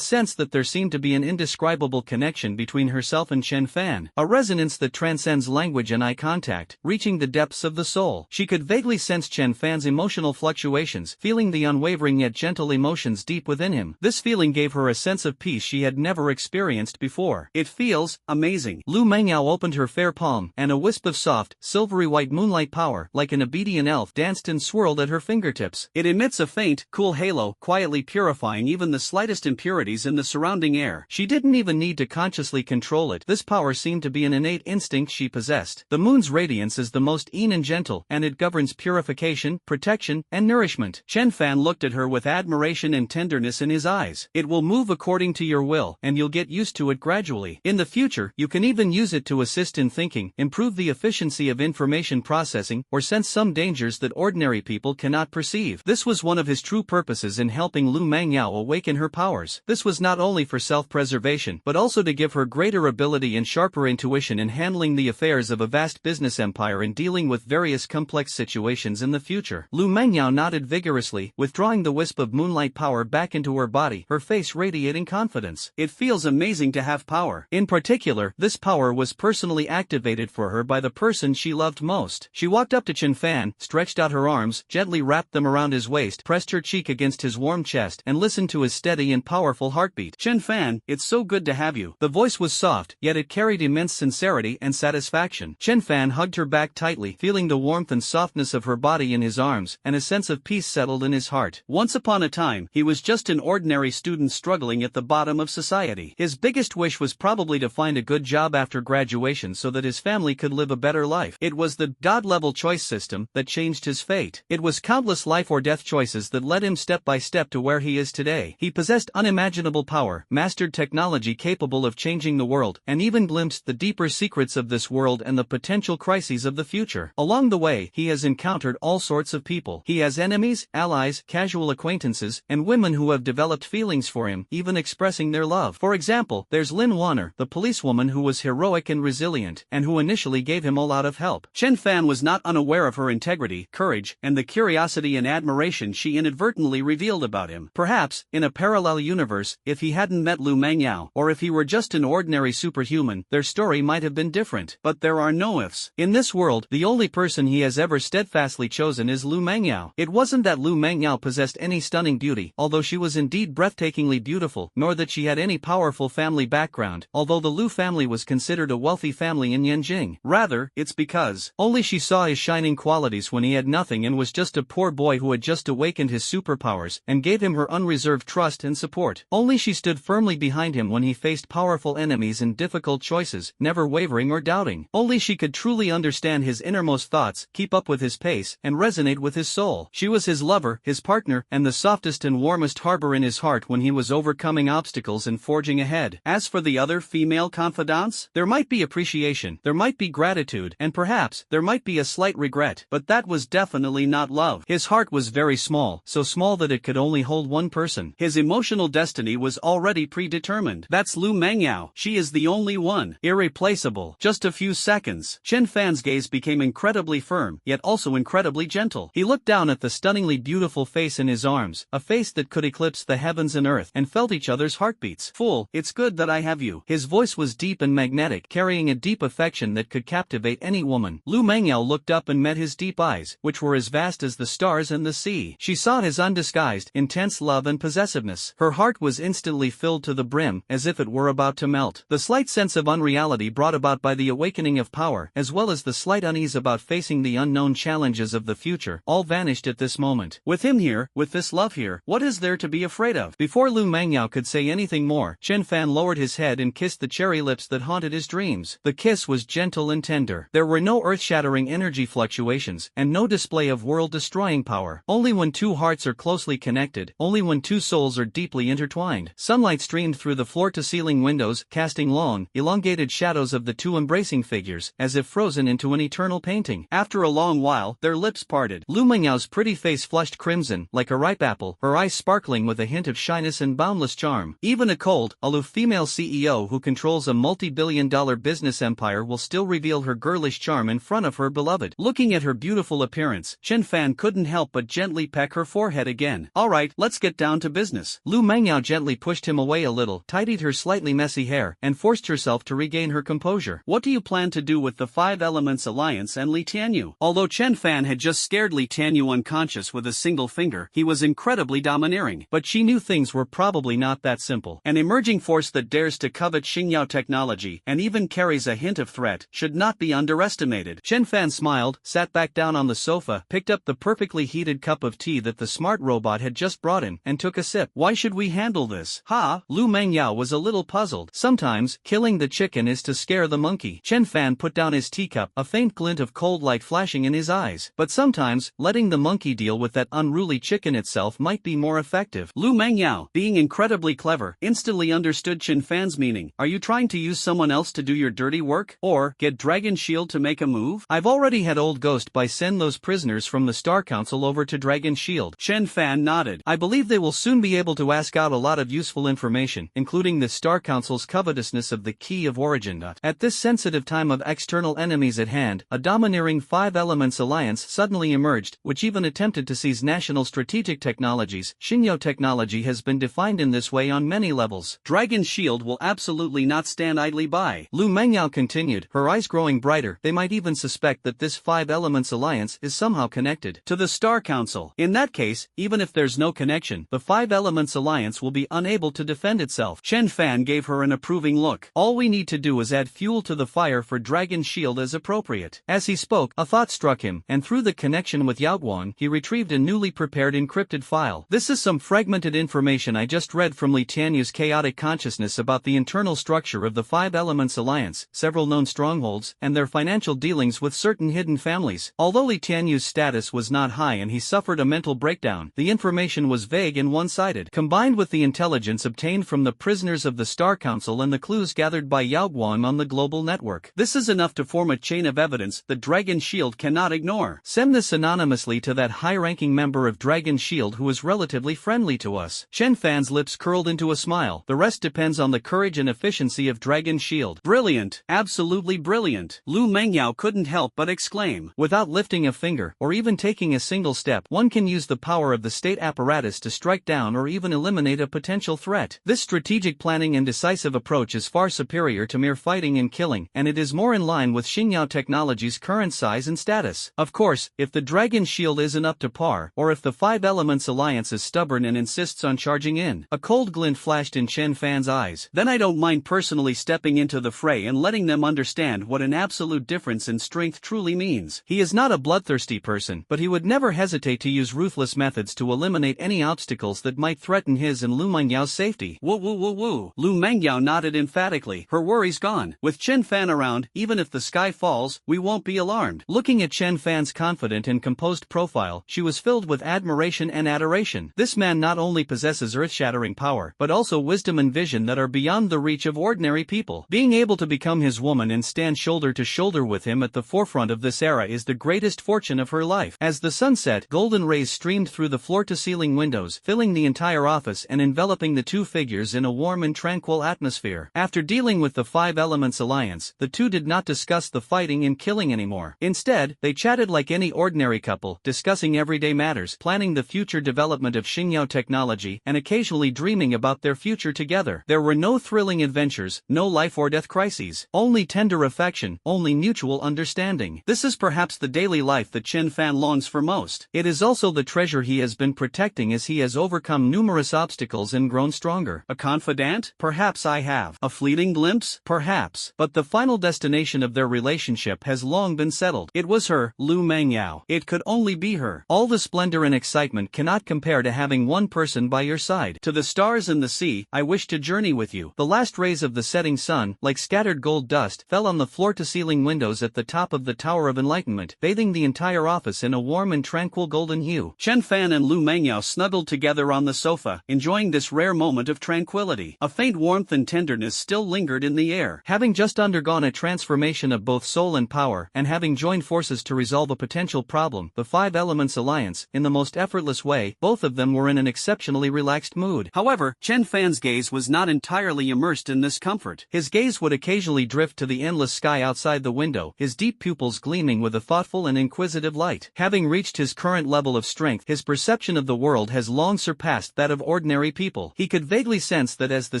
sense that there seemed to be an indescribable connection between herself and Chenfan, a resonance that transcends language and eye contact, reaching the depths of the soul. She could vaguely sense Chenfan's emotional fluctuations, feeling the unwavering yet gentle emotions deep within him. This feeling gave her a sense of peace she had never experienced before. It feels amazing. Lu Mengyao opened her fair palm, and a wisp of soft, silvery white moonlight power, like an obedient elf, danced and swirled at her fingertips. It emits a faint, cool halo, quietly purifying even the slightest impurities in the surrounding air. She didn't even need to consciously control it. This power seemed to be an innate instinct she possessed. The moon's radiance is the most keen and gentle, and it governs purification, protection, and nourishment. Chenfan looked at her with admiration and tenderness in his eyes. It will move according to your will, and you'll get used to it gradually. In the future, you can even use it to assist in thinking, improve the efficiency of information processing, or sense some dangers that ordinary people cannot perceive. This was one of his true purposes in helping Lu Mengyao awaken her powers. This was not only for self-preservation, but also to give her greater ability and sharper intuition in handling the affairs of a vast business empire and dealing with various complex situations in the future. Lu Mengyao nodded vigorously, withdrawing the wisp of moonlight power back into her body, her face radiating confidence. It feels amazing to have power. In particular, this power was personally activated for her by the person she loved most. She walked up to Chenfan, stretched out her arms, gently wrapped them around his waist, pressed her cheek against his warm chest, and listened to his steady and powerful heartbeat. Chenfan, it's so good to have you. The voice was soft, yet it carried immense sincerity and satisfaction. Chenfan hugged her back tightly, feeling the warmth and softness of her body in his arms, and a sense of peace settled in his heart. Once upon a time, he was just an ordinary student struggling at the bottom of society. His biggest wish was probably to find a good job after graduation so that his family could live a better life. It was the God-level choice system that changed his fate. It was countless life or death choices that led him step by step to where he is today. He possessed unimaginable power, mastered technology capable of changing the world, and even glimpsed the deeper secrets of this world and the potential crises of the future. Along the way, he has encountered all sorts of people. He has enemies, allies, casual acquaintances, and women who have developed feelings for him, even expressing their love. For example, there's Lin Warner, the policewoman who was heroic and resilient, and who initially gave him a lot of help. Chenfan was not unaware of her integrity, courage, and the curiosity and admiration she inadvertently revealed about him. Perhaps, in a parallel universe, if he hadn't met Lu Mengyao, or if he were just an ordinary superhuman, their story might have been different. But there are no ifs. In this world, the only person he has ever steadfastly chosen is Lu Mengyao. It wasn't that Lu Mengyao possessed any stunning beauty, although she was indeed breathtakingly beautiful, nor that she had any powerful family background, although the Lu family was considered a wealthy family in Yanjing. Rather, it's because only she saw his shining qualities when he had nothing and was just a poor boy who had just awakened his superpowers, and gave him her unreserved trust and support. Only she stood firmly behind him when he faced powerful enemies and difficult choices, never wavering or doubting. Only she could truly understand his innermost thoughts, keep up with his pace, and resonate with his soul. She was his lover, his partner, and the softest and warmest harbor in his heart when he was overcoming obstacles and forging ahead. As for the other female confidants, there might be appreciation, there might be gratitude, and perhaps there might be a slight regret, but that was definitely not love. His heart was very small, so small that it could only hold one person. His emotional destiny was already predetermined. That's Lu Mengyao. She is the only one. Irreplaceable. Just a few seconds. Chenfan's gaze became incredibly firm, yet also incredibly gentle. He looked down at the stunningly beautiful face in his arms, a face that could eclipse the heavens and earth, and felt each other's heartbeats. Fool, it's good that I have you. His voice was deep and magnetic, carrying a deep affection that could captivate any woman. Lu Mengyao looked up and met his deep eyes, which were as vast as the stars and the sea. She saw his undisguised, intense love and possessiveness. Her heart was instantly filled to the brim, as if it were about to melt. The slight sense of unreality brought about by the awakening of power, as well as the slight unease about facing the unknown challenges of the future, all vanished at this moment. With him here, with this love here, what is there to be afraid of? Before Lu Mengyao could say anything more, Chenfan lowered his head and kissed the cherry lips that haunted his dreams. The kiss was gentle and tender. There were no earth-shattering energy fluctuations, and no display of world-destroying power. Only when two hearts are closely connected, only when two souls are deeply intertwined. Sunlight streamed through the floor-to-ceiling windows, casting long, elongated shadows of the two embracing figures, as if frozen into an eternal painting. After a long while, their lips parted. Lu Mengyao's pretty face flushed crimson, like a ripe apple, her eyes sparkling with a hint of shyness and boundless charm. Even a cold, aloof female CEO who controls a multi-billion-dollar business empire will still reveal her girlish charm in front of her beloved. Looking at her beautiful appearance, Chenfan couldn't help but gently peck her forehead again. Alright, let's get down to business. Lu Mengyao gently pushed him away a little, tidied her slightly messy hair, and forced herself to regain her composure. What do you plan to do with the Five Elements Alliance and Li Tianyu? Although Chenfan had just scared Li Tianyu unconscious with a single finger, he was incredibly domineering. But she knew things were probably not that simple. An emerging force that dares to covet Xingyao technology, and even carries a hint of threat, should not be underestimated. Chenfan smiled, sat back down on the sofa, picked up the perfectly heated cup of tea that the smart robot had just brought him, and took a sip. Why should we handle this? Ha! Lu Mengyao was a little puzzled. Sometimes, killing the chicken is to scare the monkey. Chenfan put down his teacup, a faint glint of cold light flashing in his eyes. But sometimes, letting the monkey deal with that unruly chicken itself might be more effective. Lu Mengyao, being incredibly clever, instantly understood Chenfan's meaning. Are you trying to use someone else to do your dirty work? Or, get Dragon Shield to make a move? I've already had Old Ghost by send those prisoners from the Star Council over to Dragon Shield. Chenfan nodded. I believe they will soon be able to ask out a lot of useful information, including the Star Council's covetousness of the Key of Origin. At this sensitive time of external enemies at hand, a domineering Five Elements Alliance suddenly emerged, which even attempted to seize national strategic technologies. Xingyao technology has been defined in this way on many levels. Dragon Shield will absolutely not stand idly by. Lu Mengyao continued, her eyes growing brighter. They might even suspect that this Five Elements Alliance is somehow connected to the Star Council. In that case, even if there's no connection, the Five Elements Alliance will be unable to defend itself. Chenfan gave her an approving look. luck. All we need to do is add fuel to the fire for Dragon's Shield as appropriate. As he spoke, a thought struck him, and through the connection with Yaoguang, he retrieved a newly prepared encrypted file. This is some fragmented information I just read from Li Tianyu's chaotic consciousness about the internal structure of the Five Elements Alliance, several known strongholds, and their financial dealings with certain hidden families. Although Li Tianyu's status was not high and he suffered a mental breakdown, the information was vague and one-sided. Combined with the intelligence obtained from the prisoners of the Star Council and the clues gathered by Yaoguang on the global network, this is enough to form a chain of evidence that Dragon's Shield cannot ignore. Send this anonymously to that high-ranking member of Dragon's Shield who is relatively friendly to us. Chenfan's lips curled into a smile. The rest depends on the courage and efficiency of Dragon's Shield. Brilliant, absolutely brilliant, Lu Mengyao couldn't help but exclaim. Without lifting a finger, or even taking a single step, one can use the power of the state apparatus to strike down or even eliminate a potential threat. This strategic planning and decisive approach is far superior to mere fighting and killing, and it is more in line with Xingyao technology's current size and status. Of course, if the Dragon's Shield isn't up to par, or if the Five Elements Alliance is stubborn and insists on charging in, a cold glint flashed in Chenfan's eyes. Then I don't mind personally stepping into the fray and letting them understand what an absolute difference in strength truly means. He is not a bloodthirsty person, but he would never hesitate to use ruthless methods to eliminate any obstacles that might threaten his and Lu Mengyao's safety. Woo woo woo woo. Lu Mengyao nodded emphatically, her worries gone. With Chenfan around, even if the sky falls, we won't be alarmed. Looking at Chenfan's confident and composed profile, she was filled with admiration and adoration. This man not only possesses earth-shattering power, but also wisdom and vision that are beyond the reach of ordinary people. Being able to become his woman and stand shoulder to shoulder with him at the forefront of this era is the greatest fortune of her life. As the sun set, golden rays streamed through the floor-to-ceiling windows, filling the entire office and enveloping the two figures in a warm and tranquil atmosphere. After dealing with the Five Elements Alliance, the two did not discuss the fighting and killing anymore. Instead, they chatted like any ordinary couple, discussing everyday matters, planning the future development of Xingyao technology, and occasionally dreaming about their future together. There were no thrilling adventures, no life-or-death crises, only tender affection, only mutual understanding. This is perhaps the daily life that Chenfan longs for most. It is also the treasure he has been protecting as he has overcome numerous obstacles and grown stronger. A confidant? Perhaps I have. A fleeting glimpse? Perhaps. But the final destination of their relationship has long been settled. It was her, Lu Mengyao. It could only be her. All the splendor and excitement cannot compare to having one person by your side. To the stars and the sea, I wish to journey with you. The last rays of the setting sun, like scattered gold dust, fell on the floor-to-ceiling windows at the top of the Tower of Enlightenment, bathing the entire office in a warm and tranquil golden hue. Chenfan and Lu Mengyao snuggled together on the sofa, enjoying this rare moment of tranquility. A faint warmth and tenderness still lingered in the air. Having just undergone a transformation of both soul and power, and having joined forces to resolve a potential problem, the Five Elements Alliance, in the most effortless way, both of them were in an exceptionally relaxed mood. However, Chenfan's gaze was not entirely immersed in this comfort. His gaze would occasionally drift to the endless sky outside the window, his deep pupils gleaming with a thoughtful and inquisitive light. Having reached his current level of strength, his perception of the world has long surpassed that of ordinary people. He could vaguely sense that as the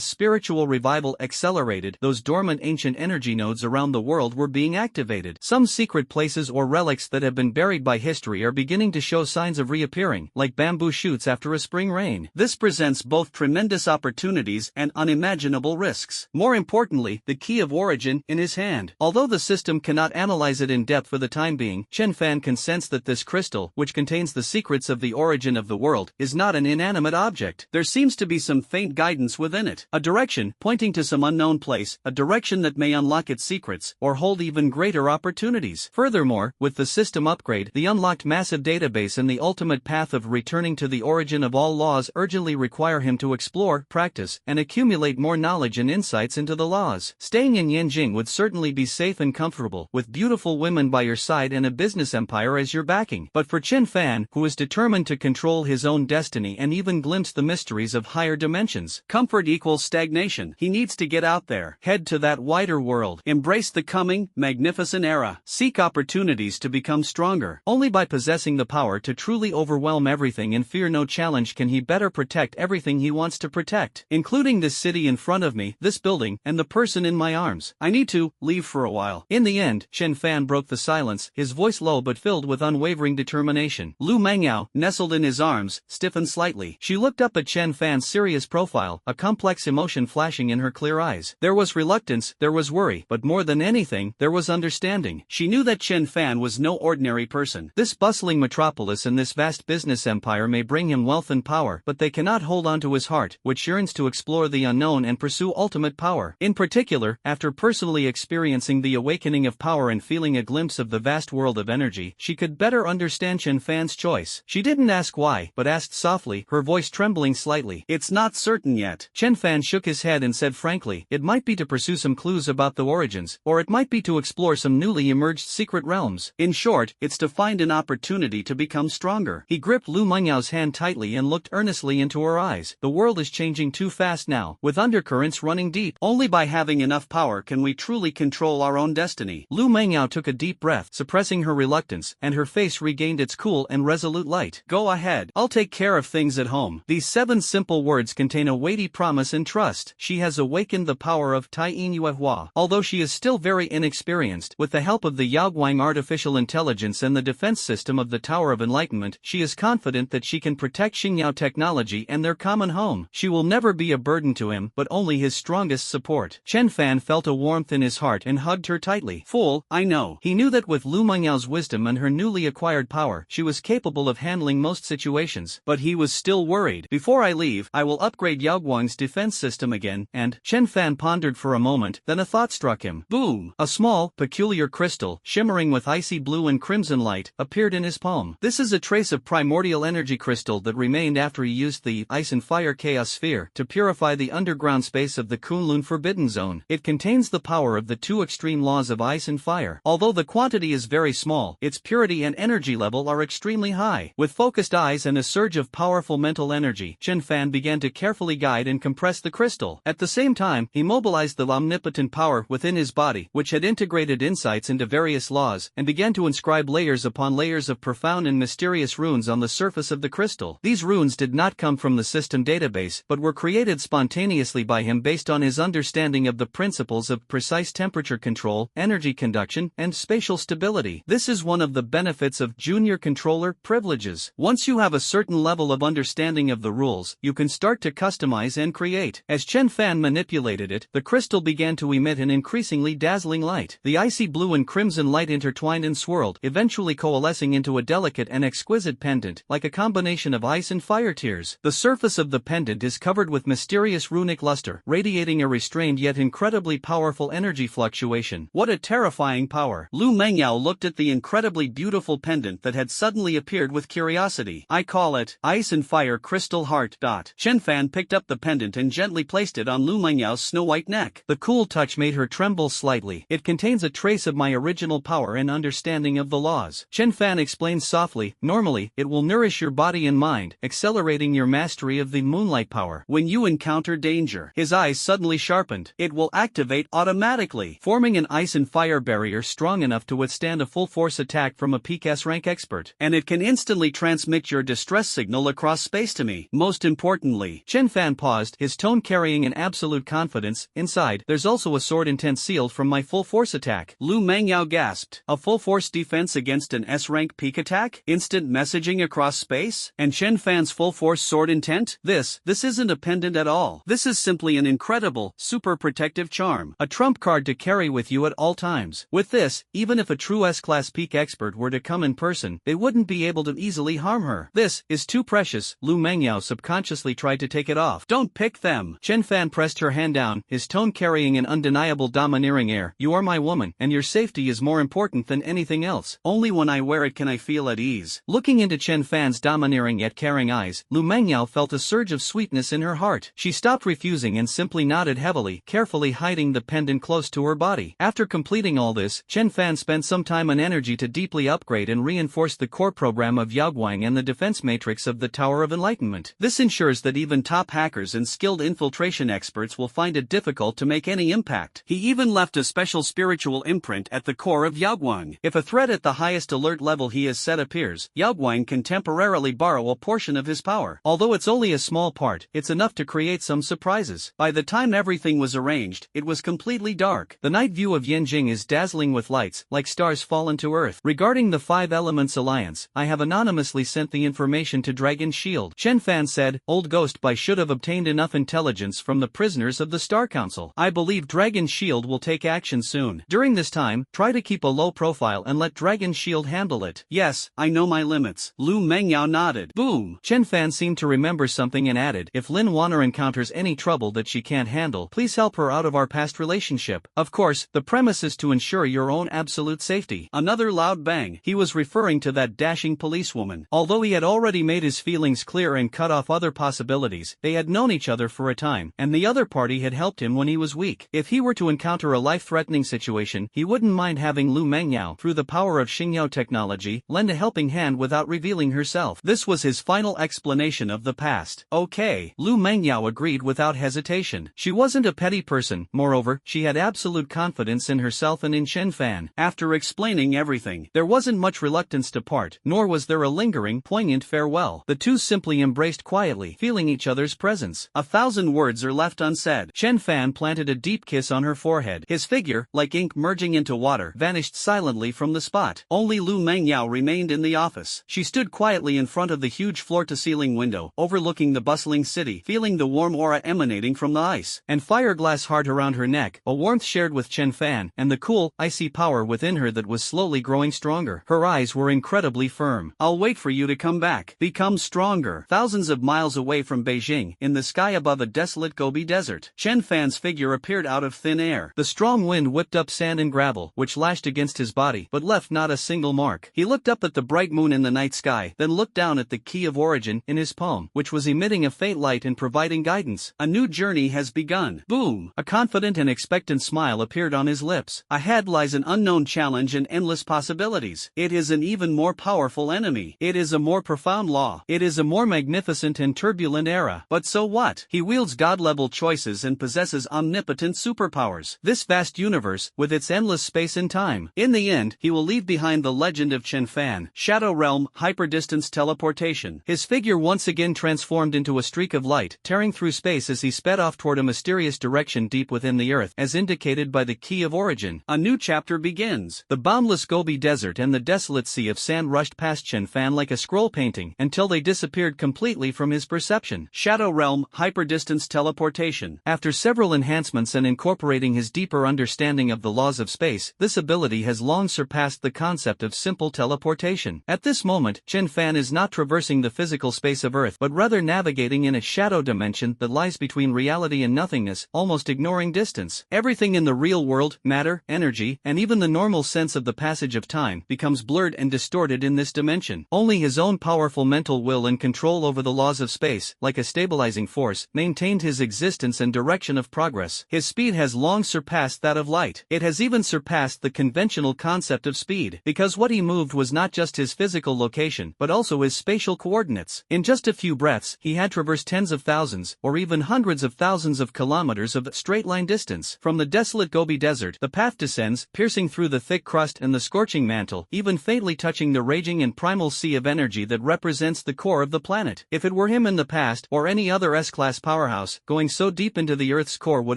spiritual revival accelerated, those dormant ancient energy nodes around the world were being activated. Some secret places or relics that have been buried by history are beginning to show signs of reappearing, like bamboo shoots after a spring rain. This presents both tremendous opportunities and unimaginable risks. More importantly, the key of origin in his hand. Although the system cannot analyze it in depth for the time being, Chenfan can sense that this crystal, which contains the secrets of the origin of the world, is not an inanimate object. There seems to be some faint guidance within it. A direction, pointing to some unknown place, a direction that may unlock its secrets, or hold even greater opportunities. Furthermore, with the system upgrade, the unlocked massive database and the ultimate path of returning to the origin of all laws urgently require him to explore, practice, and accumulate more knowledge and insights into the laws. Staying in Yanjing would certainly be safe and comfortable, with beautiful women by your side and a business empire as your backing. But for Chenfan, who is determined to control his own destiny and even glimpse the mysteries of higher dimensions, comfort equals stagnation. He needs to get out there, head to that wider world, embrace the coming, magnificent era, seek opportunities to become stronger. Only by possessing the power to truly overwhelm everything and fear no challenge can he better protect everything he wants to protect, including this city in front of me, this building, and the person in my arms. I need to leave for a while. In the end, Chenfan broke the silence, his voice low but filled with unwavering determination. Lu Mengyao, nestled in his arms, stiffened slightly. She looked up at Chenfan's serious profile, a complex emotion flashing in her clear eyes. eyes. There was reluctance, there was worry, but more than anything, there was understanding. She knew that Chenfan was no ordinary person. This bustling metropolis and this vast business empire may bring him wealth and power, but they cannot hold on to his heart, which yearns to explore the unknown and pursue ultimate power. In particular, after personally experiencing the awakening of power and feeling a glimpse of the vast world of energy, she could better understand Chenfan's choice. She didn't ask why, but asked softly, her voice trembling slightly. "It's not certain yet." Chenfan shook his head and said frankly, "It might be to pursue some clues about the origins, or it might be to explore some newly emerged secret realms. In short, it's to find an opportunity to become stronger." He gripped Lu Mengyao's hand tightly and looked earnestly into her eyes. "The world is changing too fast now, with undercurrents running deep. Only by having enough power can we truly control our own destiny." Lu Mengyao took a deep breath, suppressing her reluctance, and her face regained its cool and resolute light. "Go ahead. I'll take care of things at home." These 7 simple words contain a weighty promise and trust. She has awakened the power of Taiyin Yuehua. Although she is still very inexperienced, with the help of the Yaoguang artificial intelligence and the defense system of the Tower of Enlightenment, she is confident that she can protect Xingyao technology and their common home. She will never be a burden to him, but only his strongest support. Chenfan felt a warmth in his heart and hugged her tightly. "Fool, I know." He knew that with Lu Mengyao's wisdom and her newly acquired power, she was capable of handling most situations, but he was still worried. "Before I leave, I will upgrade Yaoguang's defense system again, and..." Chenfan pondered for a moment, then a thought struck him. Boom! A small, peculiar crystal, shimmering with icy blue and crimson light, appeared in his palm. This is a trace of primordial energy crystal that remained after he used the Ice and Fire Chaos Sphere to purify the underground space of the Kunlun Forbidden Zone. It contains the power of the 2 extreme laws of ice and fire. Although the quantity is very small, its purity and energy level are extremely high. With focused eyes and a surge of powerful mental energy, Chenfan began to carefully guide and compress the crystal. At the same time, he mobilized the omnipotent power within his body, which had integrated insights into various laws, and began to inscribe layers upon layers of profound and mysterious runes on the surface of the crystal. These runes did not come from the system database, but were created spontaneously by him based on his understanding of the principles of precise temperature control, energy conduction, and spatial stability. This is one of the benefits of junior controller privileges. Once you have a certain level of understanding of the rules, you can start to customize and create. As Chenfan manipulated it, the crystal began to emit an increasingly dazzling light. The icy blue and crimson light intertwined and swirled, eventually coalescing into a delicate and exquisite pendant, like a combination of ice and fire tears. The surface of the pendant is covered with mysterious runic luster, radiating a restrained yet incredibly powerful energy fluctuation. What a terrifying power! Lu Mengyao looked at the incredibly beautiful pendant that had suddenly appeared with curiosity. "I call it Ice and Fire Crystal Heart." Chenfan picked up the pendant and gently placed it on Lu Mengyao's snow-white neck. The cool touch made her tremble slightly. "It contains a trace of my original power and understanding of the laws." Chenfan explained softly, "Normally, it will nourish your body and mind, accelerating your mastery of the moonlight power. When you encounter danger," his eyes suddenly sharpened, "it will activate automatically, forming an ice and fire barrier strong enough to withstand a full-force attack from a peak S-rank expert. And it can instantly transmit your distress signal across space to me. Most importantly..." Chenfan paused, his tone carrying an absolute confidence. "Inside, there's also a sword intent sealed from my full-force attack." Lu Mengyao gasped. "A full-force defense against an S-rank peak attack? Instant messaging across space? And Chenfan's full-force sword intent? This isn't a pendant at all. This is simply an incredible, super protective charm. A trump card to carry with you at all times. With this, even if a true S-class peak expert were to come in person, they wouldn't be able to easily harm her. This is too precious." Lu Mengyao subconsciously tried to take it off. "Don't pick them." Chenfan pressed her hand down, his tone carrying an undeniable domineering air. "You are my woman, and your safety is more important than anything else. Only when I wear it can I feel at ease." Looking into Chenfan's domineering yet caring eyes, Lu Mengyao felt a surge of sweetness in her heart. She stopped refusing and simply nodded heavily, carefully hiding the pendant close to her body. After completing all this, Chenfan spent some time and energy to deeply upgrade and reinforce the core program of Yaoguang and the defense matrix of the Tower of Enlightenment. This ensures that even top hackers and skilled infiltration experts will find it difficult to make any impact. He even left a special spiritual imprint at the core of Yaoguang. If a threat at the highest alert level he has set appears, Yaoguang can temporarily borrow a portion of his power. Although it's only a small part, it's enough to create some surprises. By the time everything was arranged, it was completely dark. The night view of Yanjing is dazzling with lights, like stars fallen to earth. Regarding the Five Elements Alliance, I have anonymously sent the information to Dragon Shield. Chenfan said, "Old Ghost By should have obtained enough intelligence from the prisoners of the Star Council. I believe Dragon Shield will take action soon. During this time, try to keep a low profile and let Dragon Shield handle it. Yes, I know my limits. Lu Mengyao nodded. Boom! Chenfan seemed to remember something and added, if Lin Wanner encounters any trouble that she can't handle, please help her out of our past relationship. Of course, the premise is to ensure your own absolute safety. Another loud bang. He was referring to that dashing policewoman. Although he had already made his feelings clear and cut off other possibilities, they had known each other for a time, and the other party had helped him when he was weak. If he were to encounter a life-threatening situation, he wouldn't mind having Lu Mengyao, through the power of Xingyao technology, lend a helping hand without revealing herself. This was his final explanation of the past. Okay, Lu Mengyao agreed without hesitation. She wasn't a petty person, moreover, she had absolute confidence in herself and in Chenfan. After explaining everything, there wasn't much reluctance to part, nor was there a lingering, poignant farewell. The two simply embraced quietly, feeling each other's presence. 1,000 words are left unsaid. Chenfan planted a deep kiss on her forehead. His figure, like ink merging into water, vanished silently from the spot. Only Lu Mengyao remained in the office. She stood quietly in front of the huge floor-to-ceiling window, overlooking the bustling city, feeling the warm aura emanating from the ice and fireglass heart around her neck, a warmth shared with Chenfan, and the cool, icy power within her that was slowly growing stronger. Her eyes were incredibly firm. I'll wait for you to come back. Become stronger. Thousands of miles away from Beijing, in the sky above a desolate Gobi desert, Chenfan's figure appeared out of thin air. The strong wind whipped up sand and gravel, which lashed against his body, but left not a single mark. He looked up at the bright moon in the night sky, then looked down at the key of origin in his palm, which was emitting a faint light and providing guidance. A new journey has begun. Boom! A confident and expectant smile appeared on his lips. Ahead lies an unknown challenge and endless possibilities. It is an even more powerful enemy. It is a more profound law. It is a more magnificent and turbulent era. But so what? He wields God-level choices and possesses omnipotent superpowers. This vast universe, with its endless space and time. In the end, he will leave behind the legend of Chenfan, Shadow Realm, hyperdistance teleportation. His figure once again transformed into a streak of light, tearing through space as he sped off toward a mysterious direction deep within the earth, as indicated by the key of origin. A new chapter begins. The boundless Gobi Desert and the desolate sea of sand rushed past Chenfan like a scroll painting, until they disappeared completely from his perception. Shadow Realm, hyperdistance teleportation. After several enhancements and incorporating his deeper understanding of the laws of space, this ability has long surpassed the concept of simple teleportation. At this moment, Chenfan is not traversing the physical space of Earth, but rather navigating in a shadow dimension that lies between reality and nothingness, almost ignoring distance. Everything in the real world, matter, energy, and even the normal sense of the passage of time, becomes blurred and distorted in this dimension. Only his own powerful mental will and control over the laws of space, like a stabilizing force, maintained his existence and direction of progress. His speed has long surpassed that of light. It has even surpassed the conventional concept of speed, because what he moved was not just his physical location, but also his spatial coordinates. In just a few breaths, he had traversed tens of thousands, or even hundreds of thousands of kilometers of straight-line distance. From the desolate Gobi Desert, the path descends, piercing through the thick crust and the scorching mantle, even faintly touching the raging and primal sea of energy that represents the core of the planet. If it were him in the past, or any other S-class powerhouse, going so deep into the Earth's core would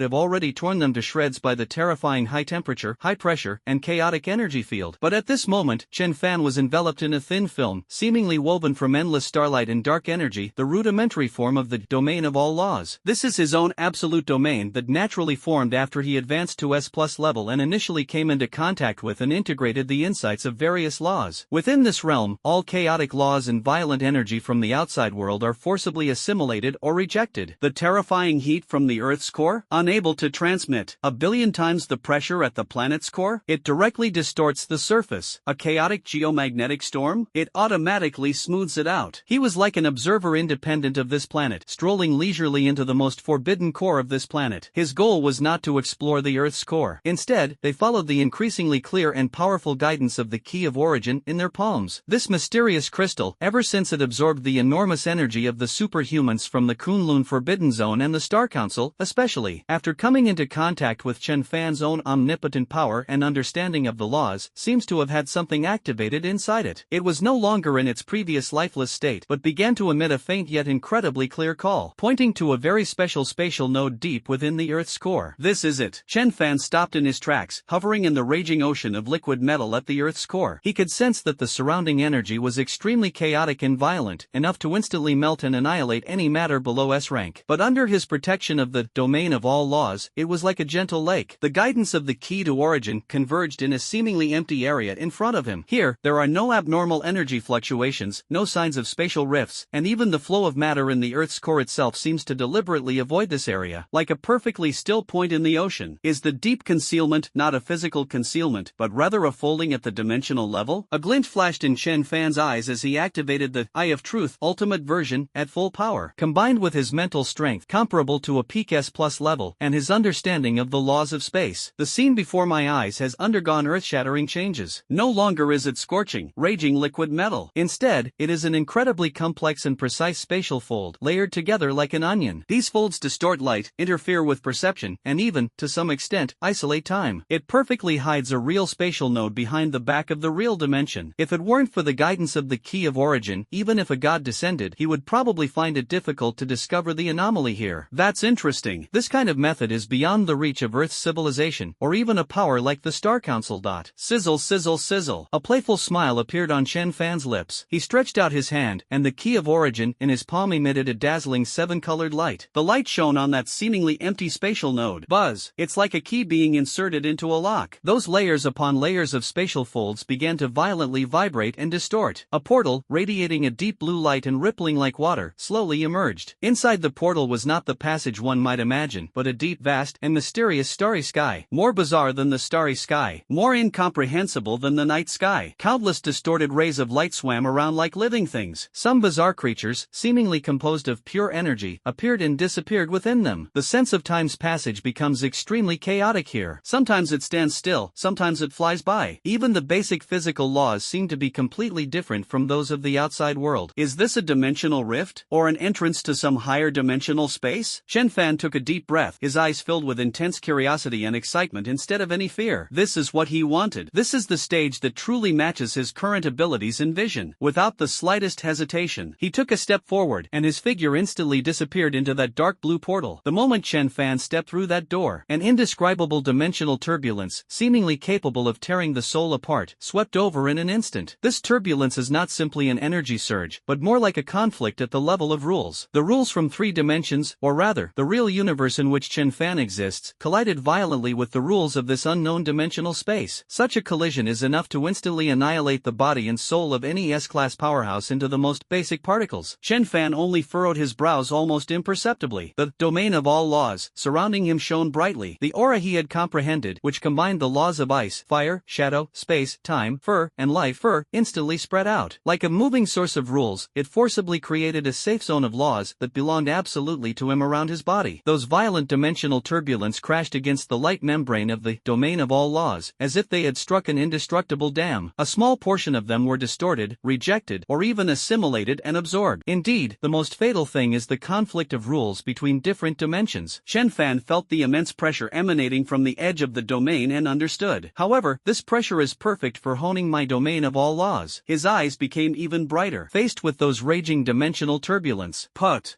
have already torn them to shreds by the terrifying high temperature, high pressure, and chaotic energy field. But at this moment, Chenfan was enveloped in a thin film, seemingly woven from endless starlight and dark energy, the rudimentary form of the domain of all laws. This is his own absolute domain that naturally formed after he advanced to S+ level and initially came into contact with and integrated the insights of various laws. Within this realm, all chaotic laws and violent energy from the outside world are forcibly assimilated or rejected. The terrifying heat from the Earth's core, unable to transmit 1 billion times the pressure at the planet's core, it directly distorts the surface. A chaotic geomagnetic storm, it automatically smooths it out. He was like an observer independent of this planet, strolling leisurely into the most forbidden core of this planet. His goal was not to explore the Earth's core. Instead, they followed the increasingly clear and powerful guidance of the key of origin in their palms. This mysterious crystal, ever since it absorbed the enormous energy of the superhumans from the Kunlun Forbidden Zone and the Star Council, especially after coming into contact with Chenfan's own omnipotent power and understanding of the laws, seems to have had something activated inside it. It was no longer in its previous lifeless state, but began to emit a faint yet incredibly clear call, pointing to a very special spatial node deep within the Earth's core. This is it. Chenfan stopped in his tracks, hovering in the raging ocean of liquid metal at the Earth's core. He could sense that the surrounding energy was extremely chaotic and violent, enough to instantly melt and annihilate any matter below S rank. But under his protection of the domain of all laws, it was like a gentle lake. The guidance of the key to origin converged in a seemingly empty area in front of him. Here, there are no abnormal energy fluctuations, no signs of spatial rifts, and even the flow of matter in the Earth's core itself seems to deliberately avoid this area. Like a perfectly still point in the ocean. Is the deep concealment not a physical concealment, but rather a folding at the dimensional level? A glint flashed in Chenfan's eyes as he activated the Eye of Truth Ultimate version at full power. Combined with his mental strength comparable to a peak S+ level and his understanding of the laws of space, the scene before my eyes has undergone earth-shattering changes. No longer is it scorching, raging liquid metal. Instead, it is an incredibly complex and precise spatial fold, layered together like an onion. These folds distort light, interfere with perception, and even, to some extent, isolate time. It perfectly hides a real spatial node behind the back of the real dimension. If it weren't for the guidance of the key of origin, even if a god descended, he would probably find it difficult to discover the anomaly here. That's interesting. This kind of method is beyond the reach of Earth's civilization, or even a power like the Star Council. Sizzle, sizzle, sizzle. A playful smile appeared on Chenfan's lips. He stretched out his hand, and the key of origin in his palm emitted a dazzling 7-colored light. The light shone on that seemingly empty spatial node. Buzz. It's like a key being inserted into a lock. Those layers upon layers of spatial folds began to violently vibrate and distort. A portal, radiating a deep blue light and rippling like water, slowly emerged. Inside the portal was not the passage one might imagine, but a deep, vast, and mysterious starry sky. More bizarre than the starry sky. More incomprehensible than the night sky. Countless distorted rays of light swam around like living things. Some bizarre creatures, seemingly composed of pure energy, appeared and disappeared within them. The sense of time's passage becomes extremely chaotic here. Sometimes it stands still, sometimes it flies by. Even the basic physical laws seem to be completely different from those of the outside world. Is this a dimensional rift? Or an entrance to some higher dimensional space? Chenfan took a deep breath, his eyes filled with intense curiosity and excitement instead of any fear. This is what he wanted. This is the stage that truly matches his current abilities and vision. Without the slightest hesitation, he took a step forward, and his figure instantly disappeared into that dark blue portal. The moment Chenfan stepped through that door, an indescribable dimensional turbulence, seemingly capable of tearing the soul apart, swept over in an instant. This turbulence is not simply an energy surge, but more like a conflict at the level of rules. The rules from 3 dimensions, or rather, the real universe in which Chenfan exists, collided violently with the rules of this unknown dimensional space. Such a collision is enough to instantly annihilate the body and soul of any S-class powerhouse into the most basic particles. Chenfan only furrowed his brows almost imperceptibly. The domain of all laws surrounding him shone brightly. The aura he had comprehended, which combined the laws of ice, fire, shadow, space, time, fur, and life, instantly spread out. Like a moving source of rules, it forcibly created a safe zone of laws that belonged absolutely to him around his body. Those violent dimensional turbulence crashed against the light membrane of the domain of all laws, as if they had struck an indestructible dam. A small portion of them were distorted, rejected, or even assimilated and absorbed. Indeed, the most fatal thing is the conflict of rules between different dimensions. Chenfan felt the immense pressure emanating from the edge of the domain and understood. However, this pressure is perfect for honing my domain of all laws. His eyes became even brighter, faced with those raging dimensional turbulence. Put.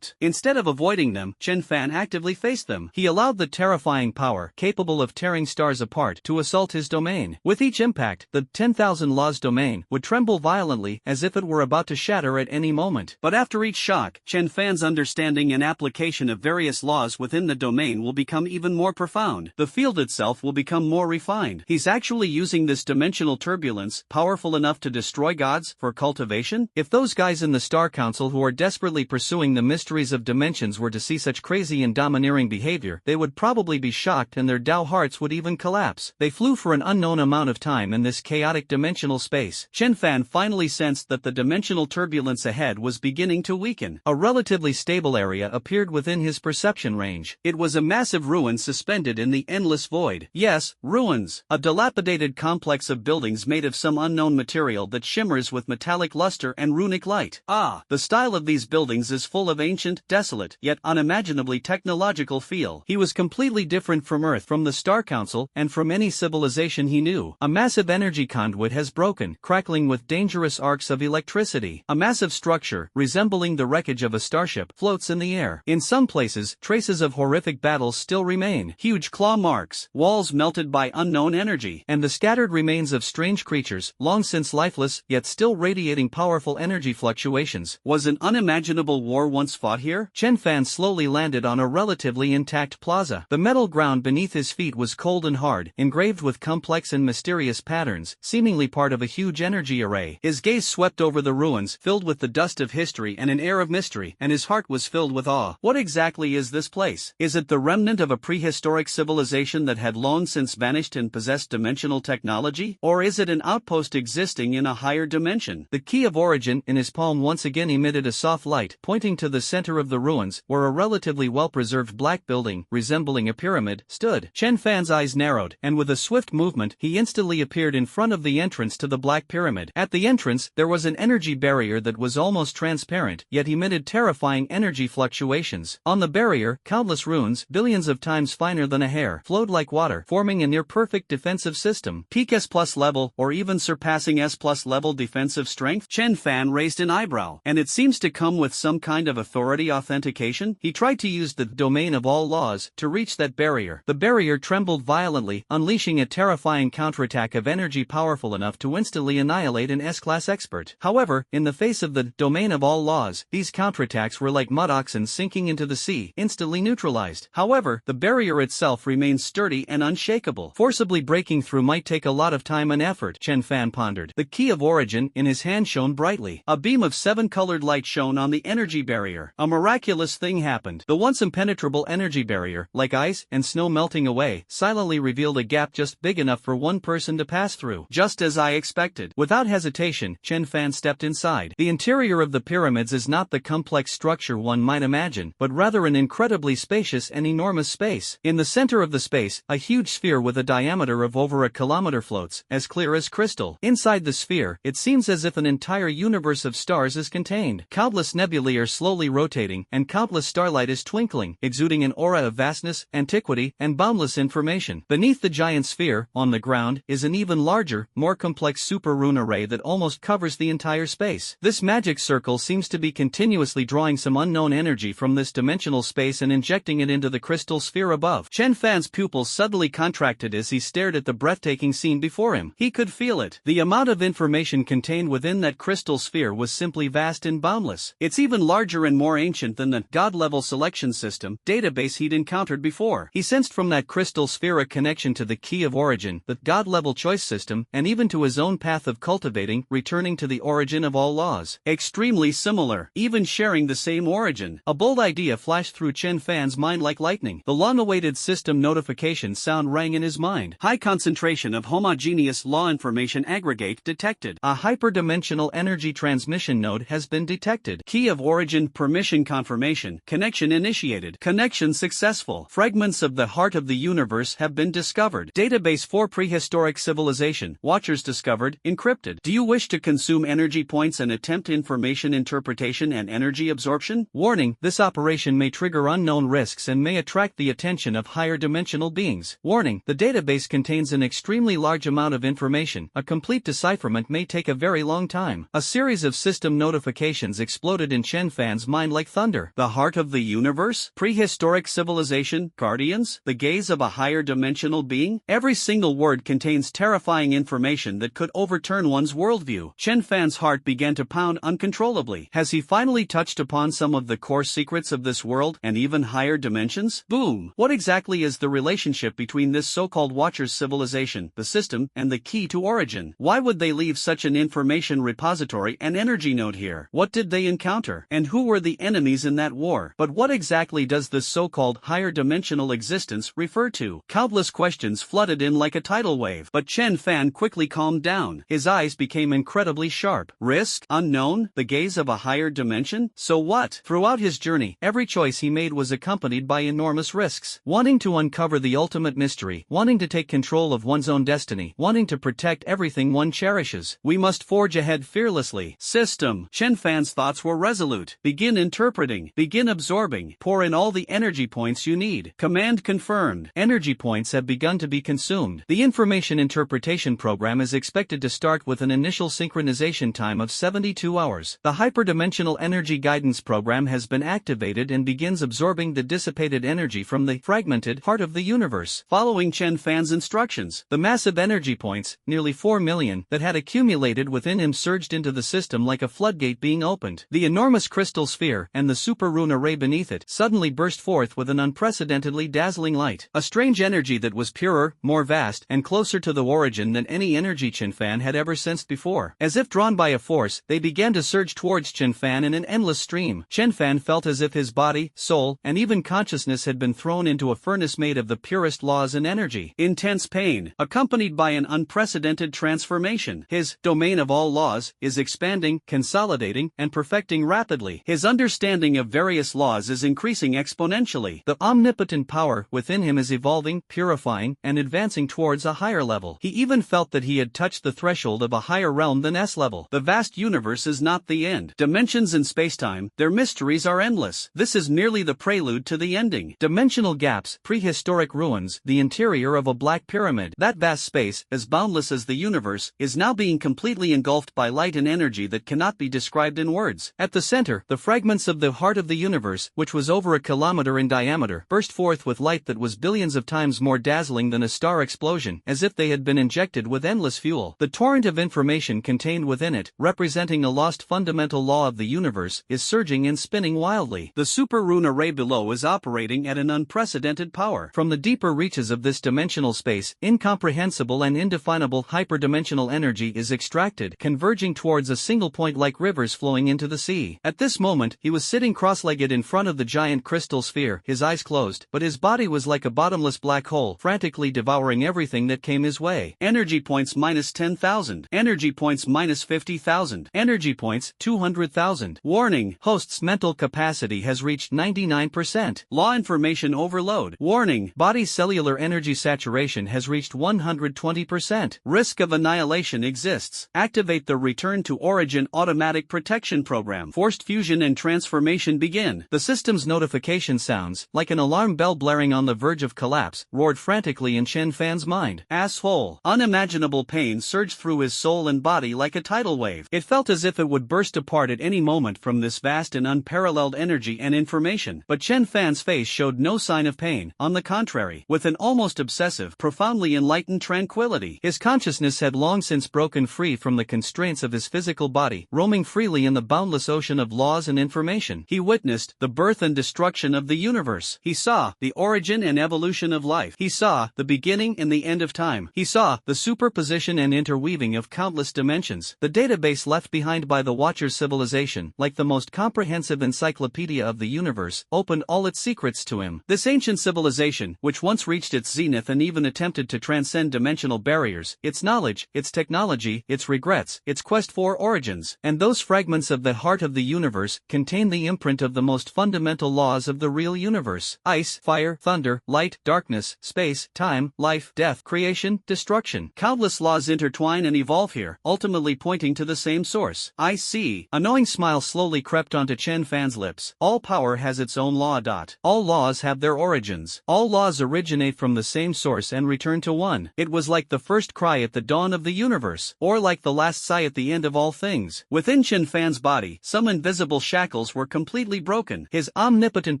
Instead of avoiding them, Chenfan actively faced them. He allowed the terrifying power, capable of tearing stars apart, to assault his domain. With each impact, the 10,000 laws domain would tremble violently as if it were about to shatter at any moment. But after each shock, Chenfan's understanding and application of various laws within the domain will become even more profound. The field itself will become more refined. He's actually using this dimensional turbulence, powerful enough to destroy gods, for cultivation? If those guys in the Star Council who are desperately pursuing the mysteries of dimensions were to see such crazy and domineering behavior, they would probably be shocked and their Tao hearts would even collapse. They flew for an unknown amount of time in this chaotic dimensional space. Chenfan finally sensed that the dimensional turbulence ahead was beginning to weaken. A relatively stable area appeared within his perception range. It was a massive ruin suspended in the endless void. Yes, ruins. A dilapidated complex of buildings made of some unknown material that shimmers with metallic luster and runic light. The style of these buildings is full of ancient, desolate, yet unimaginably technological feel. He was completely different from Earth, from the Star Council, and from any civilization he knew. A massive energy conduit has broken, crackling with dangerous arcs of electricity. A massive structure, resembling the wreckage of a starship, floats in the air. In some places, traces of horrific battles still remain. Huge claw marks, walls melted by unknown energy, and the scattered remains of strange creatures, long since lifeless, yet still radiating powerful energy fluctuations. Was an unimaginable war once fought here? Chenfan slowly landed on on a relatively intact plaza. The metal ground beneath his feet was cold and hard, engraved with complex and mysterious patterns, seemingly part of a huge energy array. His gaze swept over the ruins, filled with the dust of history and an air of mystery, and his heart was filled with awe. What exactly is this place? Is it the remnant of a prehistoric civilization that had long since vanished and possessed dimensional technology? Or is it an outpost existing in a higher dimension? The key of origin in his palm once again emitted a soft light, pointing to the center of the ruins, where a relatively well-preserved black building, resembling a pyramid, stood. Chenfan's eyes narrowed, and with a swift movement, he instantly appeared in front of the entrance to the black pyramid. At the entrance, there was an energy barrier that was almost transparent, yet emitted terrifying energy fluctuations. On the barrier, countless runes, billions of times finer than a hair, flowed like water, forming a near-perfect defensive system. Peak S+ level, or even surpassing S+ level defensive strength? Chenfan raised an eyebrow. And it seems to come with some kind of authority authentication? He tried to use the domain of all laws to reach that barrier. The barrier trembled violently, unleashing a terrifying counterattack of energy powerful enough to instantly annihilate an S-class expert. However, in the face of the domain of all laws, these counterattacks were like mud oxen sinking into the sea, instantly neutralized. However, the barrier itself remained sturdy and unshakable. Forcibly breaking through might take a lot of time and effort, Chenfan pondered. The key of origin in his hand shone brightly. A beam of 7-colored light shone on the energy barrier. A miraculous thing happened. The once impenetrable energy barrier, like ice and snow melting away, silently revealed a gap just big enough for one person to pass through. Just as I expected. Without hesitation, Chenfan stepped inside. The interior of the pyramids is not the complex structure one might imagine, but rather an incredibly spacious and enormous space. In the center of the space, a huge sphere with a diameter of over a kilometer floats, as clear as crystal. Inside the sphere, it seems as if an entire universe of stars is contained. Countless nebulae are slowly rotating, and countless starlight is twinkling, exuding an aura of vastness, antiquity, and boundless information. Beneath the giant sphere, on the ground, is an even larger, more complex super rune array that almost covers the entire space. This magic circle seems to be continuously drawing some unknown energy from this dimensional space and injecting it into the crystal sphere above. Chenfan's pupils suddenly contracted as he stared at the breathtaking scene before him. He could feel it. The amount of information contained within that crystal sphere was simply vast and boundless. It's even larger and more ancient than the God-level selection system database he'd encountered before. He sensed from that crystal sphere a connection to the key of origin, the God-level choice system, and even to his own path of cultivating, returning to the origin of all laws. Extremely similar, even sharing the same origin. A bold idea flashed through Chenfan's mind like lightning. The long-awaited system notification sound rang in his mind. High concentration of homogeneous law information aggregate detected. A hyperdimensional energy transmission node has been detected. Key of origin permission confirmation. Connection initiated. Connection successful. Fragments of the heart of the universe have been discovered. Database for prehistoric civilization. Watchers discovered, encrypted. Do you wish to consume energy points and attempt information interpretation and energy absorption? Warning, this operation may trigger unknown risks and may attract the attention of higher dimensional beings. Warning, the database contains an extremely large amount of information. A complete decipherment may take a very long time. A series of system notifications exploded in Chenfan's mind like thunder. The heart of the universe? Prehistoric civilization? Guardians? The gaze of a higher dimensional being? Every single word contains terrifying information that could overturn one's worldview. Chenfan's heart began to pound uncontrollably. Has he finally touched upon some of the core secrets of this world and even higher dimensions? Boom! What exactly is the relationship between this so-called Watcher's civilization, the system, and the key to origin? Why would they leave such an information repository and energy node here? What did they encounter? And who were the enemies in that war? But what exactly does this so-called higher dimensional existence refer to? Countless questions flooded in like a tidal wave. But Chenfan quickly calmed down. His eyes became incredibly sharp. Risk? Unknown? The gaze of a higher dimension? So what? Throughout his journey, every choice he made was accompanied by enormous risks. Wanting to uncover the ultimate mystery, wanting to take control of one's own destiny, wanting to protect everything one cherishes. We must forge ahead fearlessly. System. Chenfan's thoughts were resolute. Begin interpreting. Begin absorbing. Pour in all the energy points you need. Command confirmed. Energy points have begun to be consumed. The information interpretation program is expected to start with an initial synchronization time of 72 hours. The hyperdimensional energy guidance program has been activated and begins absorbing the dissipated energy from the fragmented heart of the universe. Following Chenfan's instructions, the massive energy points, nearly 4 million, that had accumulated within him surged into the system like a floodgate being opened. The enormous crystal sphere and the super rune array beneath it, suddenly burst forth with an unprecedentedly dazzling light. A strange energy that was purer, more vast, and closer to the origin than any energy Chenfan had ever sensed before. As if drawn by a force, they began to surge towards Chenfan in an endless stream. Chenfan felt as if his body, soul, and even consciousness had been thrown into a furnace made of the purest laws and energy. Intense pain, accompanied by an unprecedented transformation. His domain of all laws is expanding, consolidating, and perfecting rapidly. His understanding of various laws is increasing exponentially. The omnipotent power within him is evolving, purifying, and advancing towards a higher level. He even felt that he had touched the threshold of a higher realm than S-level. The vast universe is not the end. Dimensions in spacetime, their mysteries are endless. This is merely the prelude to the ending. Dimensional gaps, prehistoric ruins, the interior of a black pyramid. That vast space, as boundless as the universe, is now being completely engulfed by light and energy that cannot be described in words. At the center, the fragments of the heart of the universe, which was over a kilometer in diameter, burst forth with light that was billions of times more dazzling than a star explosion, as if they had been injected with endless fuel. The torrent of information contained within it, representing a lost fundamental law of the universe, is surging and spinning wildly. The super rune array below is operating at an unprecedented power. From the deeper reaches of this dimensional space, incomprehensible and indefinable hyperdimensional energy is extracted, converging towards a single point like rivers flowing into the sea. At this moment, he was sitting cross-legged in front of the giant crystal sphere, his eyes closed, but his body was like a bottomless black hole, frantically devouring everything that came his way. Energy points minus 10,000. Energy points minus 50,000. Energy points 200,000. Warning. Host's mental capacity has reached 99%. Law information overload. Warning. Body's cellular energy saturation has reached 120%. Risk of annihilation exists. Activate the Return to Origin automatic protection program. Forced fusion and transformation begin. The system's notification sounds, like an alarm bell blaring on the verge of collapse, roared frantically in Chenfan's mind. Asshole. Unimaginable pain surged through his soul and body like a tidal wave. It felt as if it would burst apart at any moment from this vast and unparalleled energy and information. But Chenfan's face showed no sign of pain. On the contrary, with an almost obsessive, profoundly enlightened tranquility. His consciousness had long since broken free from the constraints of his physical body, roaming freely in the boundless ocean of laws and information. He witnessed the birth and destruction of the universe. He saw the origin and evolution of life. He saw the beginning and the end of time. He saw the superposition and interweaving of countless dimensions. The database left behind by the Watcher's civilization, like the most comprehensive encyclopedia of the universe, opened all its secrets to him. This ancient civilization, which once reached its zenith and even attempted to transcend dimensional barriers, its knowledge, its technology, its regrets, its quest for origins, and those fragments of the heart of the universe, contain the imprint of the most fundamental laws of the real universe. Ice, fire, thunder, light, darkness, space, time, life, death, creation, destruction. Countless laws intertwine and evolve here, ultimately pointing to the same source. I see. A knowing smile slowly crept onto Chenfan's lips. All power has its own law. All laws have their origins. All laws originate from the same source and return to one. It was like the first cry at the dawn of the universe, or like the last sigh at the end of all things. Within Chenfan's body, some invisible shackles were completely broken. His omnipotent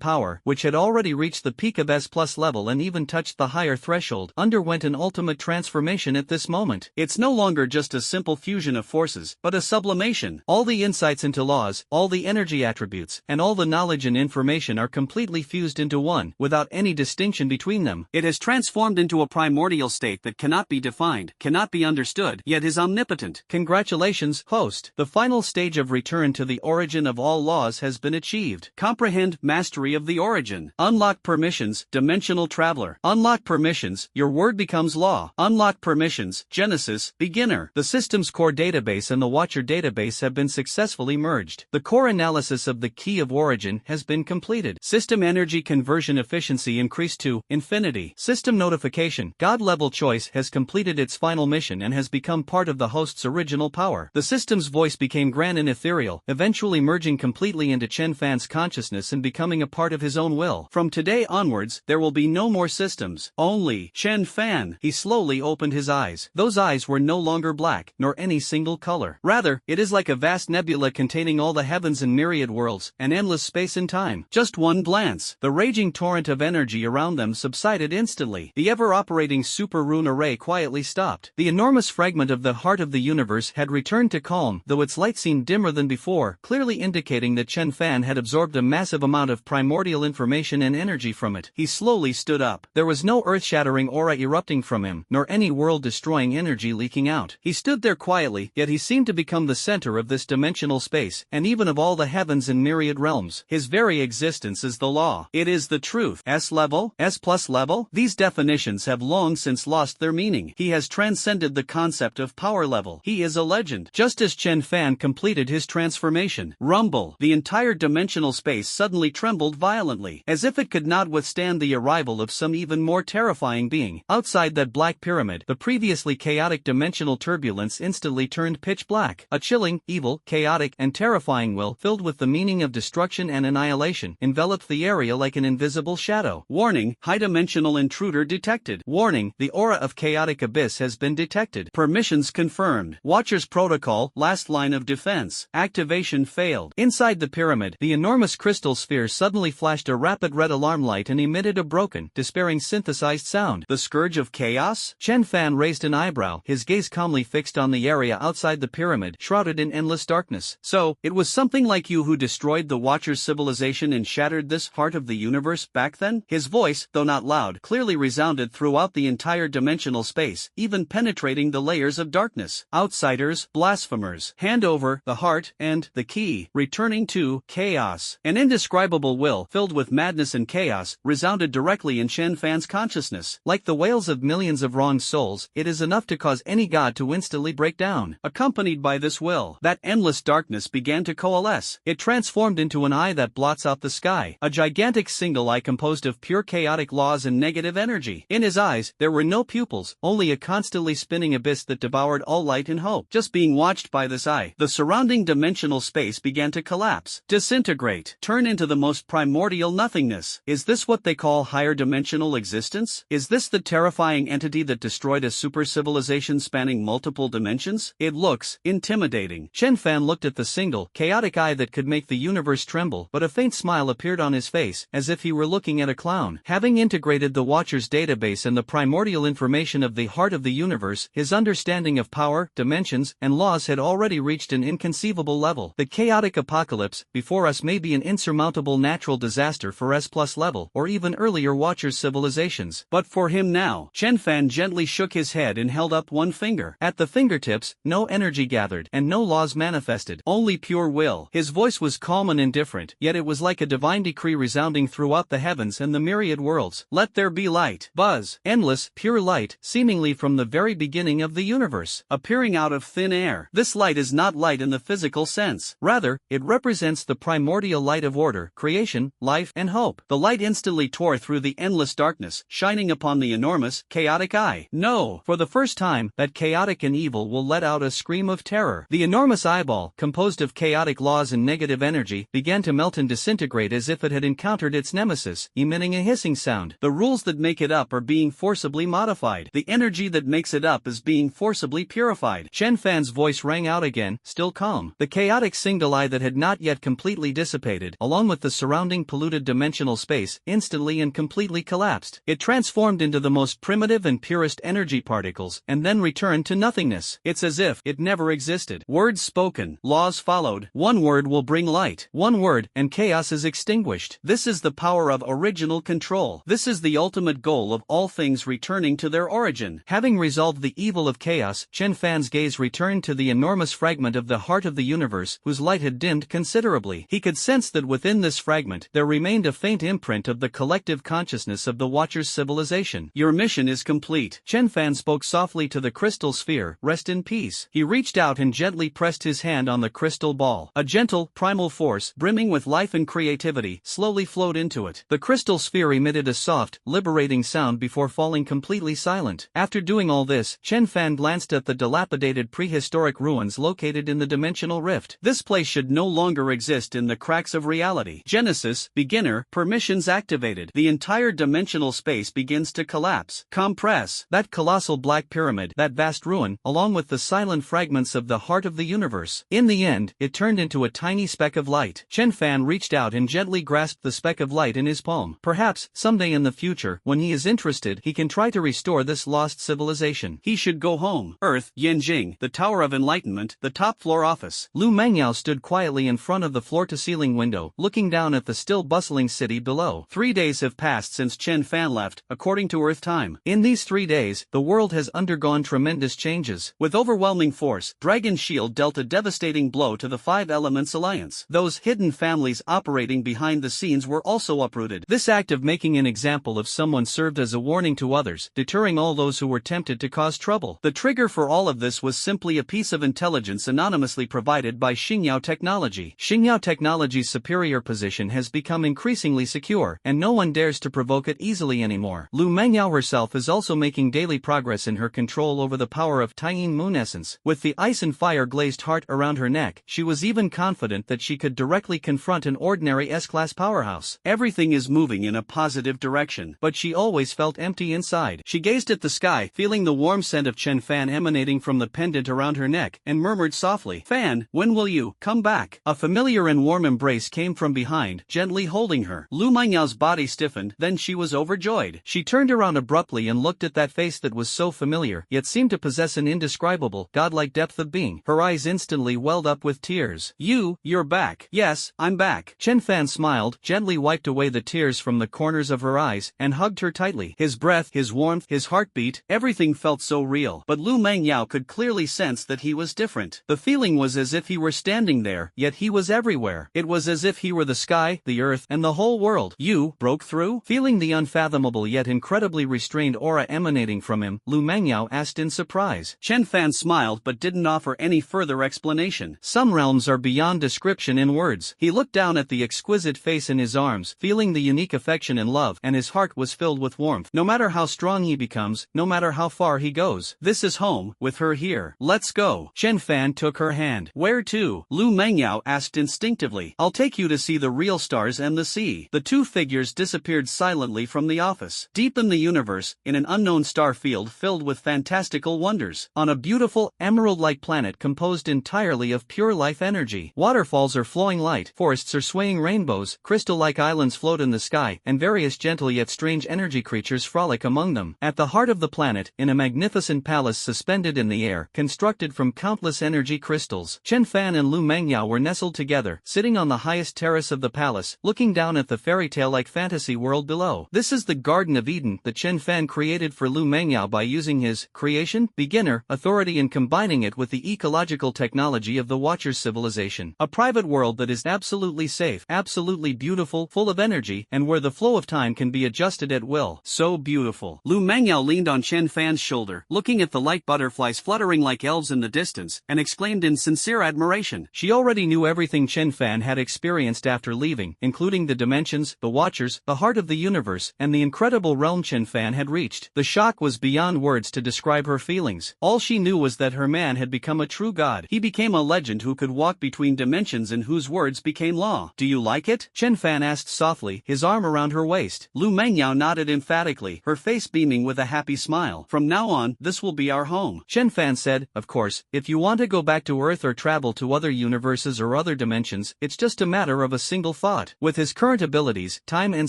power, which had already reached the peak of S+ level and even touched the higher threshold, underwent an ultimate transformation at this moment. It's no longer just a simple fusion of forces, but a sublimation. All the insights into laws, all the energy attributes, and all the knowledge and information are completely fused into one, without any distinction between them. It has transformed into a primordial state that cannot be defined, cannot be understood, yet is omnipotent. Congratulations, host. The final stage of return to the origin of all laws has been achieved. Comprehend mastery of the origin. Unlock permissions, dimensional traveler. Unlock permissions, your word becomes law. Unlock permissions, Genesis, beginner. The system's core database and the Watcher database have been successfully merged. The core analysis of the key of origin has been completed. System energy conversion efficiency increased to infinity. System notification, God-level choice has completed its final mission and has become part of the host's original power. The system's voice became grand and ethereal, eventually merging completely into Chenfan's consciousness and becoming a part of his own will. From today onwards, there will be no more systems, only Chenfan. He slowly opened his eyes. Those eyes were no longer black, nor any single color. Rather, it is like a vast nebula containing all the heavens and myriad worlds, and endless space and time. Just one glance, the raging torrent of energy around them subsided instantly. The ever-operating super rune array quietly stopped. The enormous fragment of the heart of the universe had returned to calm, though its light seemed dimmer than before, clearly indicating that Chenfan had absorbed a massive amount amount of primordial information and energy from it. He slowly stood up. There was no earth-shattering aura erupting from him, nor any world-destroying energy leaking out. He stood there quietly, yet he seemed to become the center of this dimensional space, and even of all the heavens and myriad realms. His very existence is the law. It is the truth. S level? S plus level? These definitions have long since lost their meaning. He has transcended the concept of power level. He is a legend. Just as Chenfan completed his transformation, rumble, the entire dimensional space suddenly trembled violently, as if it could not withstand the arrival of some even more terrifying being. Outside that black pyramid, the previously chaotic dimensional turbulence instantly turned pitch black. A chilling, evil, chaotic, and terrifying will, filled with the meaning of destruction and annihilation, enveloped the area like an invisible shadow. Warning, high-dimensional intruder detected. Warning, the aura of chaotic abyss has been detected. Permissions confirmed. Watcher's protocol, last line of defense. Activation failed. Inside the pyramid, the enormous crystal sphere suddenly flashed a rapid red alarm light and emitted a broken, despairing synthesized sound. The scourge of chaos? Chenfan raised an eyebrow, his gaze calmly fixed on the area outside the pyramid, shrouded in endless darkness. So, it was something like you who destroyed the Watcher's civilization and shattered this heart of the universe back then? His voice, though not loud, clearly resounded throughout the entire dimensional space, even penetrating the layers of darkness. Outsiders, blasphemers, hand over the heart and the key, returning to chaos. An indescribable will, filled with madness and chaos, resounded directly in Chenfan's consciousness. Like the wails of millions of wronged souls, it is enough to cause any god to instantly break down. Accompanied by this will, that endless darkness began to coalesce. It transformed into an eye that blots out the sky, a gigantic single eye composed of pure chaotic laws and negative energy. In his eyes, there were no pupils, only a constantly spinning abyss that devoured all light and hope. Just being watched by this eye, the surrounding dimensional space began to collapse, disintegrate, turn into the most primordial nothingness. Is this what they call higher dimensional existence? Is this the terrifying entity that destroyed a super civilization spanning multiple dimensions? It looks intimidating. Chenfan looked at the single, chaotic eye that could make the universe tremble, but a faint smile appeared on his face, as if he were looking at a clown. Having integrated the Watcher's database and the primordial information of the heart of the universe, his understanding of power, dimensions, and laws had already reached an inconceivable level. The chaotic apocalypse before us may be an insurmountable natural disaster for S+ level, or even earlier Watcher's civilizations. But for him now, Chenfan gently shook his head and held up one finger. At the fingertips, no energy gathered, and no laws manifested, only pure will. His voice was calm and indifferent, yet it was like a divine decree resounding throughout the heavens and the myriad worlds. Let there be light. Buzz. Endless, pure light, seemingly from the very beginning of the universe, appearing out of thin air. This light is not light in the physical sense. Rather, it represents the primordial light of order, creation, life, and hope. The light instantly tore through the endless darkness, shining upon the enormous, chaotic eye. No! For the first time, that chaotic and evil will let out a scream of terror. The enormous eyeball, composed of chaotic laws and negative energy, began to melt and disintegrate as if it had encountered its nemesis, emitting a hissing sound. The rules that make it up are being forcibly modified. The energy that makes it up is being forcibly purified. Chenfan's voice rang out again, still calm. The chaotic single eye that had not yet completely dissipated, along with the surrounding polluted dimensional space, instantly and completely collapsed. It transformed into the most primitive and purest energy particles, and then returned to nothingness. It's as if it never existed. Words spoken, laws followed. One word will bring light. One word, and chaos is extinguished. This is the power of original control. This is the ultimate goal of all things returning to their origin. Having resolved the evil of chaos, Chenfan's gaze returned to the enormous fragment of the heart of the universe, whose light had dimmed considerably. He could sense that within this fragment, there remained a faint imprint of the collective consciousness of the Watcher's civilization. Your mission is complete. Chenfan spoke softly to the crystal sphere. Rest in peace. He reached out and gently pressed his hand on the crystal ball. A gentle, primal force, brimming with life and creativity, slowly flowed into it. The crystal sphere emitted a soft, liberating sound before falling completely silent. After doing all this, Chenfan glanced at the dilapidated prehistoric ruins located in the dimensional rift. This place should no longer exist in the cracks of reality. Genesis, beginner, permissions activated. The entire dimensional space begins to collapse, compress. That colossal black pyramid, that vast ruin, along with the silent fragments of the heart of the universe. In the end, it turned into a tiny speck of light. Chenfan reached out and gently grasped the speck of light in his palm. Perhaps, someday in the future, when he is interested, he can try to restore this lost civilization. He should go home. Earth, Yanjing, the Tower of Enlightenment, the top floor office. Lu Mengyao stood quietly in front of the floor-to-ceiling window, looking down down at the still bustling city below. 3 days have passed since Chenfan left, according to Earth time. In these 3 days, the world has undergone tremendous changes. With overwhelming force, Dragon Shield dealt a devastating blow to the Five Elements Alliance. Those hidden families operating behind the scenes were also uprooted. This act of making an example of someone served as a warning to others, deterring all those who were tempted to cause trouble. The trigger for all of this was simply a piece of intelligence anonymously provided by Xingyao Technology. Xingyao Technology's superior position has become increasingly secure, and no one dares to provoke it easily anymore. Lu Mengyao herself is also making daily progress in her control over the power of Tying Moon Essence. With the ice and fire glazed heart around her neck, she was even confident that she could directly confront an ordinary S-class powerhouse. Everything is moving in a positive direction, but she always felt empty inside. She gazed at the sky, feeling the warm scent of Chenfan emanating from the pendant around her neck, and murmured softly, "Fan, when will you come back?" A familiar and warm embrace came from behind, gently holding her. Lu Mengyao's body stiffened, then she was overjoyed. She turned around abruptly and looked at that face that was so familiar, yet seemed to possess an indescribable, godlike depth of being. Her eyes instantly welled up with tears. You're back." "Yes, I'm back." Chenfan smiled, gently wiped away the tears from the corners of her eyes, and hugged her tightly. His breath, his warmth, his heartbeat, everything felt so real. But Lu Mengyao could clearly sense that he was different. The feeling was as if he were standing there, yet he was everywhere. It was as if he were the sky, the earth, and the whole world. "You broke through?" Feeling the unfathomable yet incredibly restrained aura emanating from him, Lu Mengyao asked in surprise. Chenfan smiled but didn't offer any further explanation. Some realms are beyond description in words. He looked down at the exquisite face in his arms, feeling the unique affection and love, and his heart was filled with warmth. No matter how strong he becomes, no matter how far he goes, this is home, with her here. Let's go. Chenfan took her hand. "Where to?" Lu Mengyao asked instinctively. "I'll take you to see the real stars and the sea." The two figures disappeared silently from the office. Deep in the universe, in an unknown star field filled with fantastical wonders, on a beautiful, emerald-like planet composed entirely of pure life energy, waterfalls are flowing light, forests are swaying rainbows, crystal-like islands float in the sky, and various gentle yet strange energy creatures frolic among them. At the heart of the planet, in a magnificent palace suspended in the air, constructed from countless energy crystals, Chenfan and Lu Mengyao were nestled together, sitting on the highest terrace of the palace, looking down at the fairy tale-like fantasy world below. This is the Garden of Eden that Chenfan created for Lu Mengyao by using his creation, beginner, authority and combining it with the ecological technology of the Watcher's civilization. A private world that is absolutely safe, absolutely beautiful, full of energy, and where the flow of time can be adjusted at will. So beautiful. Lu Mengyao leaned on Chenfan's shoulder, looking at the light butterflies fluttering like elves in the distance, and exclaimed in sincere admiration. She already knew everything Chenfan had experienced after leaving, including the dimensions, the Watchers, the heart of the universe, and the incredible realm Chenfan had reached. The shock was beyond words to describe her feelings. All she knew was that her man had become a true god. He became a legend who could walk between dimensions and whose words became law. "Do you like it?" Chenfan asked softly, his arm around her waist. Lu Mengyao nodded emphatically, her face beaming with a happy smile. "From now on, this will be our home." Chenfan said, "Of course, if you want to go back to Earth or travel to other universes or other dimensions, it's just a matter of a single thought." With his current abilities, time and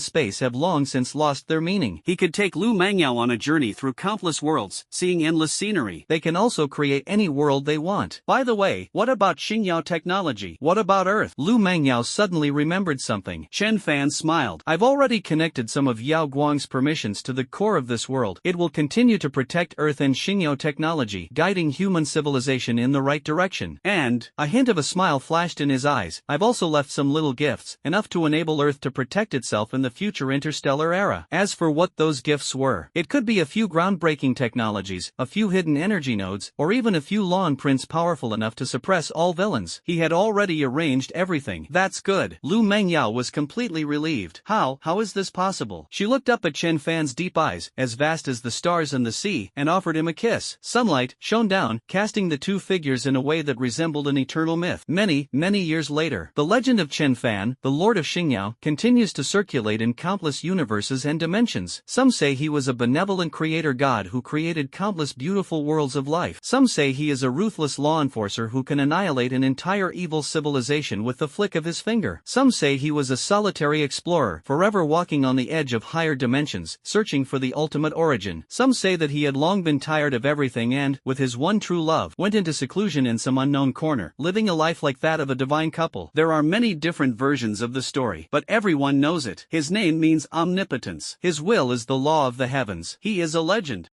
space have long since lost their meaning. He could take Lu Mengyao on a journey through countless worlds, seeing endless scenery. They can also create any world they want. By the way, what about Xingyao Technology? What about Earth? Lu Mengyao suddenly remembered something. Chenfan smiled. "I've already connected some of Yao Guang's permissions to the core of this world. It will continue to protect Earth and Xingyao Technology, guiding human civilization in the right direction." And a hint of a smile flashed in his eyes. "I've also left some little gifts, enough to enable Earth to protect itself in the future interstellar era." As for what those gifts were, it could be a few groundbreaking technologies, a few hidden energy nodes, or even a few law imprints powerful enough to suppress all villains. He had already arranged everything. "That's good." Lu Mengyao was completely relieved. How is this possible?" She looked up at Chenfan's deep eyes, as vast as the stars and the sea, and offered him a kiss. Sunlight shone down, casting the two figures in a way that resembled an eternal myth. Many years later, the legend of Chenfan, the Lord of Xingyao, continues to circulate in countless universes and dimensions. Some say he was a benevolent creator god who created countless beautiful worlds of life. Some say he is a ruthless law enforcer who can annihilate an entire evil civilization with the flick of his finger. Some say he was a solitary explorer, forever walking on the edge of higher dimensions, searching for the ultimate origin. Some say that he had long been tired of everything and, with his one true love, went into seclusion in some unknown corner, living a life like that of a divine couple. There are many different versions versions of the story, but everyone knows it. His name means omnipotence. His will is the law of the heavens. He is a legend.